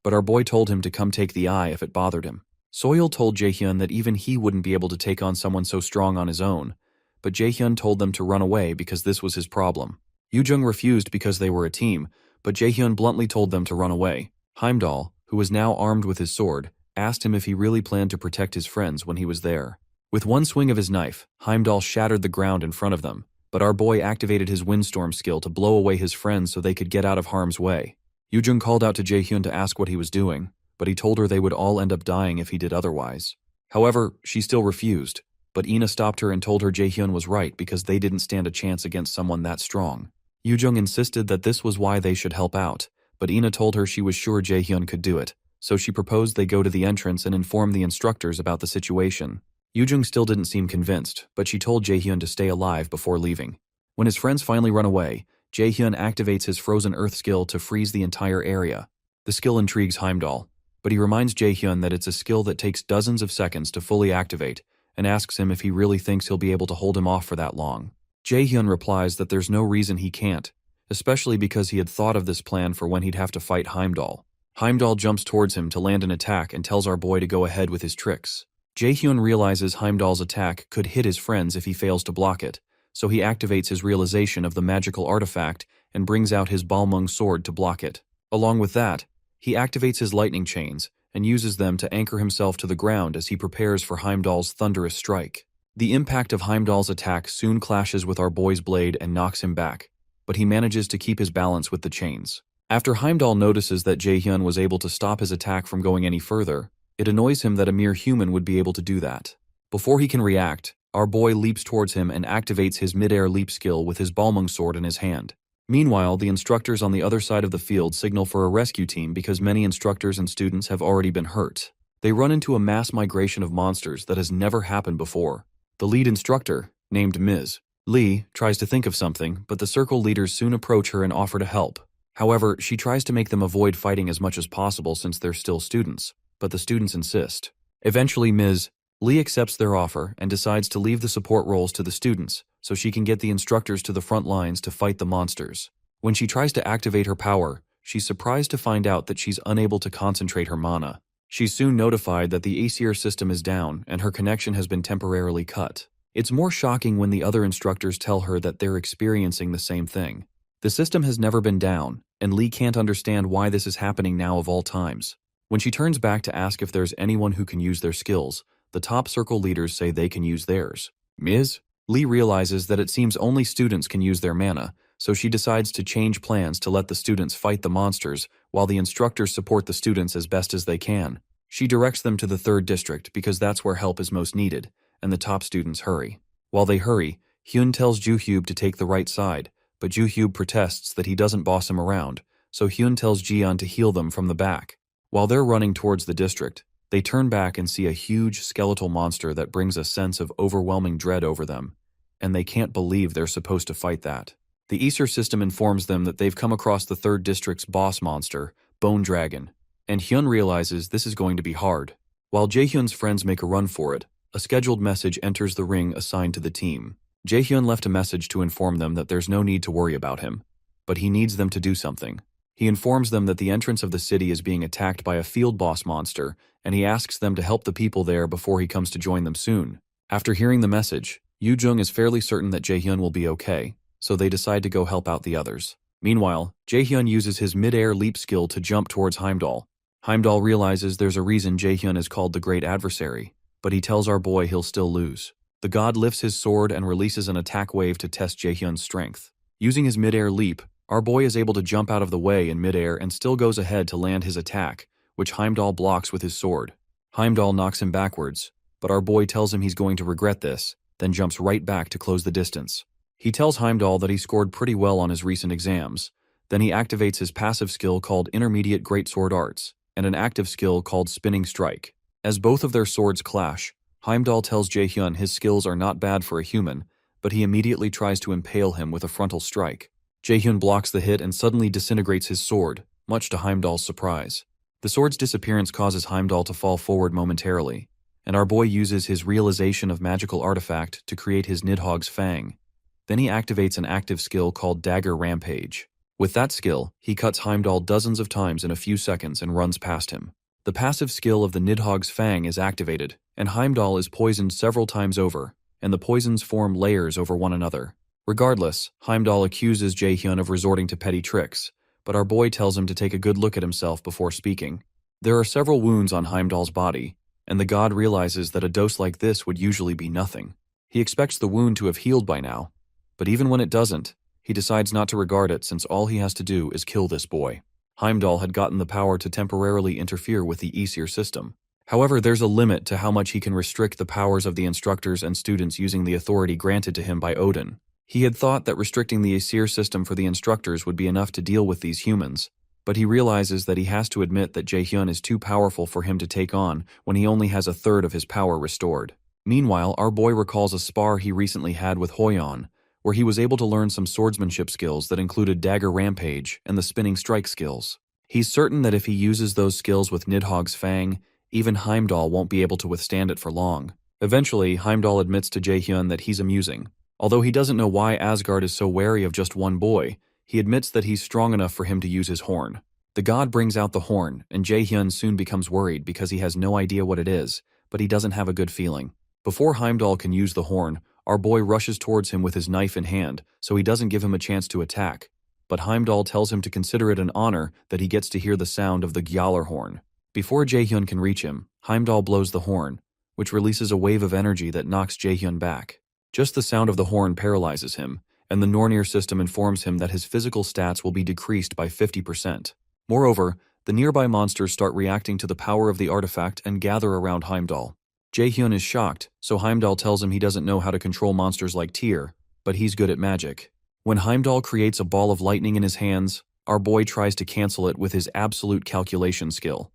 But our boy told him to come take the eye if it bothered him. Soil told Jaehyun that even he wouldn't be able to take on someone so strong on his own, but Jaehyun told them to run away because this was his problem. Yoojung refused because they were a team, but Jaehyun bluntly told them to run away. Heimdall, who was now armed with his sword, asked him if he really planned to protect his friends when he was there. With one swing of his knife, Heimdall shattered the ground in front of them, but our boy activated his windstorm skill to blow away his friends so they could get out of harm's way. Yoojung called out to Jaehyun to ask what he was doing, but he told her they would all end up dying if he did otherwise. However, she still refused, but Ina stopped her and told her Jaehyun was right because they didn't stand a chance against someone that strong. Yoojung insisted that this was why they should help out, but Ina told her she was sure Jaehyun could do it, so she proposed they go to the entrance and inform the instructors about the situation. Yoojung still didn't seem convinced, but she told Jaehyun to stay alive before leaving. When his friends finally run away, Jaehyun activates his Frozen Earth skill to freeze the entire area. The skill intrigues Heimdall, but he reminds Jaehyun that it's a skill that takes dozens of seconds to fully activate, and asks him if he really thinks he'll be able to hold him off for that long. Jaehyun replies that there's no reason he can't, especially because he had thought of this plan for when he'd have to fight Heimdall. Heimdall jumps towards him to land an attack and tells our boy to go ahead with his tricks. Jaehyun realizes Heimdall's attack could hit his friends if he fails to block it, so he activates his realization of the magical artifact and brings out his Balmung sword to block it. Along with that, he activates his lightning chains and uses them to anchor himself to the ground as he prepares for Heimdall's thunderous strike. The impact of Heimdall's attack soon clashes with our boy's blade and knocks him back, but he manages to keep his balance with the chains. After Heimdall notices that Jaehyun was able to stop his attack from going any further, it annoys him that a mere human would be able to do that. Before he can react, our boy leaps towards him and activates his mid-air leap skill with his Balmung sword in his hand. Meanwhile, the instructors on the other side of the field signal for a rescue team because many instructors and students have already been hurt. They run into a mass migration of monsters that has never happened before. The lead instructor, named Ms. Lee, tries to think of something, but the circle leaders soon approach her and offer to help. However, she tries to make them avoid fighting as much as possible since they're still students, but the students insist. Eventually, Ms. Lee accepts their offer and decides to leave the support roles to the students so she can get the instructors to the front lines to fight the monsters. When she tries to activate her power, she's surprised to find out that she's unable to concentrate her mana. She's soon notified that the Aesir system is down and her connection has been temporarily cut. It's more shocking when the other instructors tell her that they're experiencing the same thing. The system has never been down, and Lee can't understand why this is happening now of all times. When she turns back to ask if there's anyone who can use their skills, the top circle leaders say they can use theirs. Ms. Lee realizes that it seems only students can use their mana, so she decides to change plans to let the students fight the monsters while the instructors support the students as best as they can. She directs them to the 3rd district because that's where help is most needed, and the top students hurry. While they hurry, Hyun tells Juhyub to take the right side, but Juhyub protests that he doesn't boss him around, so Hyun tells Jian to heal them from the back. While they're running towards the district, they turn back and see a huge skeletal monster that brings a sense of overwhelming dread over them, and they can't believe they're supposed to fight that. The Aesir system informs them that they've come across the 3rd district's boss monster, Bone Dragon, and Hyun realizes this is going to be hard. While Jaehyun's friends make a run for it, a scheduled message enters the ring assigned to the team. Jaehyun left a message to inform them that there's no need to worry about him, but he needs them to do something. He informs them that the entrance of the city is being attacked by a field boss monster, and he asks them to help the people there before he comes to join them soon. After hearing the message, Yoojung is fairly certain that Jaehyun will be okay, so they decide to go help out the others. Meanwhile, Jaehyun uses his mid-air leap skill to jump towards Heimdall. Heimdall realizes there's a reason Jaehyun is called the Great Adversary, but he tells our boy he'll still lose. The god lifts his sword and releases an attack wave to test Jaehyun's strength. Using his mid-air leap, our boy is able to jump out of the way in mid-air and still goes ahead to land his attack, which Heimdall blocks with his sword. Heimdall knocks him backwards, but our boy tells him he's going to regret this, then jumps right back to close the distance. He tells Heimdall that he scored pretty well on his recent exams. Then he activates his passive skill called Intermediate Greatsword Arts, and an active skill called Spinning Strike. As both of their swords clash, Heimdall tells Jaehyun his skills are not bad for a human, but he immediately tries to impale him with a frontal strike. Jaehyun blocks the hit and suddenly disintegrates his sword, much to Heimdall's surprise. The sword's disappearance causes Heimdall to fall forward momentarily, and our boy uses his realization of magical artifact to create his Nidhogg's Fang. Then he activates an active skill called Dagger Rampage. With that skill, he cuts Heimdall dozens of times in a few seconds and runs past him. The passive skill of the Nidhogg's Fang is activated, and Heimdall is poisoned several times over, and the poisons form layers over one another. Regardless, Heimdall accuses Jaehyun of resorting to petty tricks, but our boy tells him to take a good look at himself before speaking. There are several wounds on Heimdall's body, and the god realizes that a dose like this would usually be nothing. He expects the wound to have healed by now, but even when it doesn't, he decides not to regard it since all he has to do is kill this boy. Heimdall had gotten the power to temporarily interfere with the Aesir system. However, there's a limit to how much he can restrict the powers of the instructors and students using the authority granted to him by Odin. He had thought that restricting the Aesir system for the instructors would be enough to deal with these humans, but he realizes that he has to admit that Jaehyun is too powerful for him to take on when he only has a third of his power restored. Meanwhile, our boy recalls a spar he recently had with Hoyeon, where he was able to learn some swordsmanship skills that included Dagger Rampage and the Spinning Strike skills. He's certain that if he uses those skills with Nidhogg's Fang, even Heimdall won't be able to withstand it for long. Eventually, Heimdall admits to Jaehyun that he's amusing. Although he doesn't know why Asgard is so wary of just one boy, he admits that he's strong enough for him to use his horn. The god brings out the horn, and Jaehyun soon becomes worried because he has no idea what it is, but he doesn't have a good feeling. Before Heimdall can use the horn, our boy rushes towards him with his knife in hand, so he doesn't give him a chance to attack. But Heimdall tells him to consider it an honor that he gets to hear the sound of the Gjallar horn. Before Jaehyun can reach him, Heimdall blows the horn, which releases a wave of energy that knocks Jaehyun back. Just the sound of the horn paralyzes him, and the Nornir system informs him that his physical stats will be decreased by 50%. Moreover, the nearby monsters start reacting to the power of the artifact and gather around Heimdall. Jaehyun is shocked, so Heimdall tells him he doesn't know how to control monsters like Tyr, but he's good at magic. When Heimdall creates a ball of lightning in his hands, our boy tries to cancel it with his absolute calculation skill.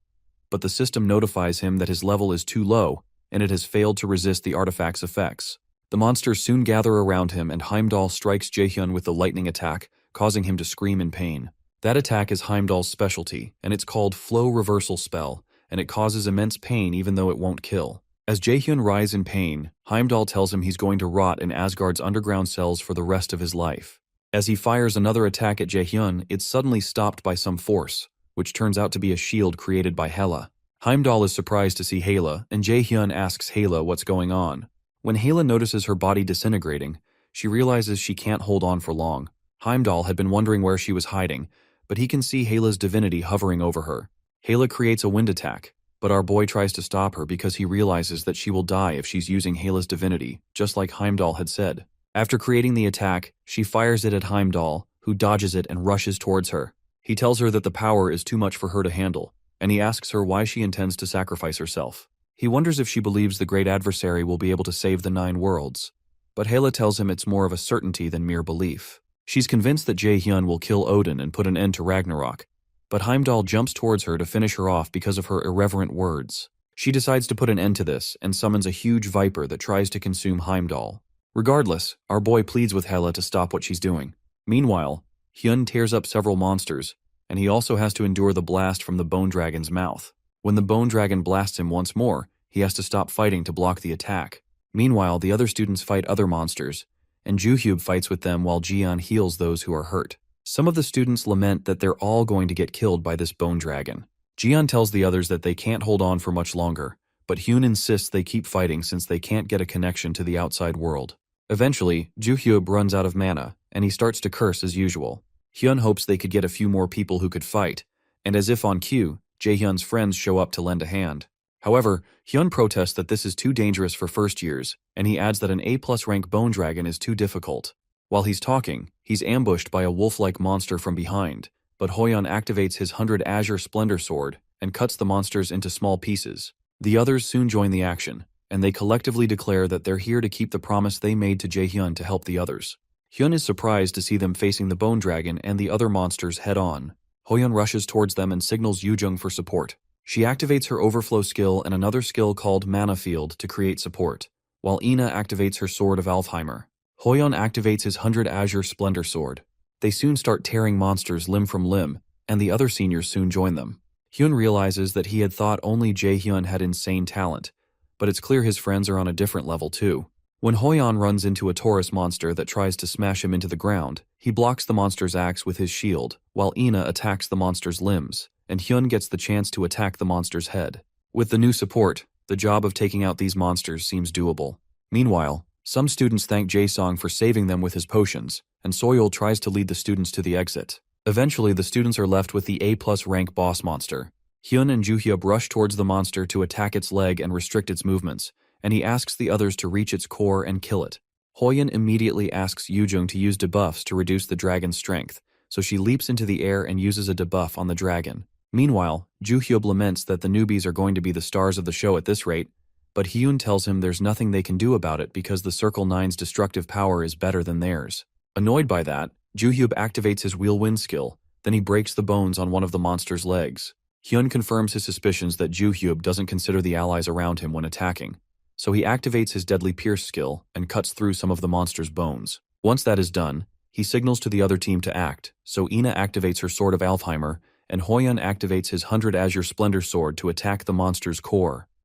But the system notifies him that his level is too low, and it has failed to resist the artifact's effects. The monsters soon gather around him and Heimdall strikes Jaehyun with the lightning attack, causing him to scream in pain. That attack is Heimdall's specialty, and it's called Flow Reversal Spell, and it causes immense pain even though it won't kill. As Jaehyun writhes in pain, Heimdall tells him he's going to rot in Asgard's underground cells for the rest of his life. As he fires another attack at Jaehyun, it's suddenly stopped by some force, which turns out to be a shield created by Hela. Heimdall is surprised to see Hela, and Jaehyun asks Hela what's going on. When Hela notices her body disintegrating, she realizes she can't hold on for long. Heimdall had been wondering where she was hiding, but he can see Hela's divinity hovering over her. Hela creates a wind attack, but our boy tries to stop her because he realizes that she will die if she's using Hela's divinity, just like Heimdall had said. After creating the attack, she fires it at Heimdall, who dodges it and rushes towards her. He tells her that the power is too much for her to handle, and he asks her why she intends to sacrifice herself. He wonders if she believes the great adversary will be able to save the 9 worlds, but Hela tells him it's more of a certainty than mere belief. She's convinced that Jaehyun will kill Odin and put an end to Ragnarok, but Heimdall jumps towards her to finish her off because of her irreverent words. She decides to put an end to this and summons a huge viper that tries to consume Heimdall. Regardless, our boy pleads with Hela to stop what she's doing. Meanwhile, Hyun tears up several monsters, and he also has to endure the blast from the Bone Dragon's mouth. When the Bone Dragon blasts him once more, he has to stop fighting to block the attack. Meanwhile, the other students fight other monsters, and Juhyub fights with them while Jian heals those who are hurt. Some of the students lament that they're all going to get killed by this Bone Dragon. Jian tells the others that they can't hold on for much longer, but Hyun insists they keep fighting since they can't get a connection to the outside world. Eventually, Juhyub runs out of mana, and he starts to curse as usual. Hyun hopes they could get a few more people who could fight, and as if on cue, Jaehyun's friends show up to lend a hand. However, Hyun protests that this is too dangerous for first years, and he adds that an A+ rank Bone Dragon is too difficult. While he's talking, he's ambushed by a wolf-like monster from behind, but Hoyeon activates his 100 Azure Splendor Sword and cuts the monsters into small pieces. The others soon join the action, and they collectively declare that they're here to keep the promise they made to Jaehyun to help the others. Hyun is surprised to see them facing the Bone Dragon and the other monsters head-on. Hoyeon rushes towards them and signals Yujung for support. She activates her Overflow skill and another skill called Mana Field to create support, while Ina activates her Sword of Alfheimer. Hoyeon activates his 100 Azure Splendor Sword. They soon start tearing monsters limb from limb, and the other seniors soon join them. Hyun realizes that he had thought only Jaehyun had insane talent, but it's clear his friends are on a different level too. When Hoyeon runs into a Taurus monster that tries to smash him into the ground, he blocks the monster's axe with his shield, while Ina attacks the monster's limbs, and Hyun gets the chance to attack the monster's head. With the new support, the job of taking out these monsters seems doable. Meanwhile, some students thank Jae-song for saving them with his potions, and Soyeol tries to lead the students to the exit. Eventually, the students are left with the A+ rank boss monster. Hyun and Joohyub rush towards the monster to attack its leg and restrict its movements, and he asks the others to reach its core and kill it. Hoyeon immediately asks Yoojung to use debuffs to reduce the dragon's strength, so she leaps into the air and uses a debuff on the dragon. Meanwhile, Joohyub laments that the newbies are going to be the stars of the show at this rate, but Hyun tells him there's nothing they can do about it because the Circle 9's destructive power is better than theirs. Annoyed by that, Joohyub activates his Wheel-Wind skill, then he breaks the bones on one of the monster's legs. Hyun confirms his suspicions that Joohyub doesn't consider the allies around him when attacking, so he activates his Deadly Pierce skill and cuts through some of the monster's bones. Once that is done, he signals to the other team to act, so Ina activates her Sword of Alfheimer, and Hoyeon activates his 100 Azure Splendor Sword to attack the monster's core.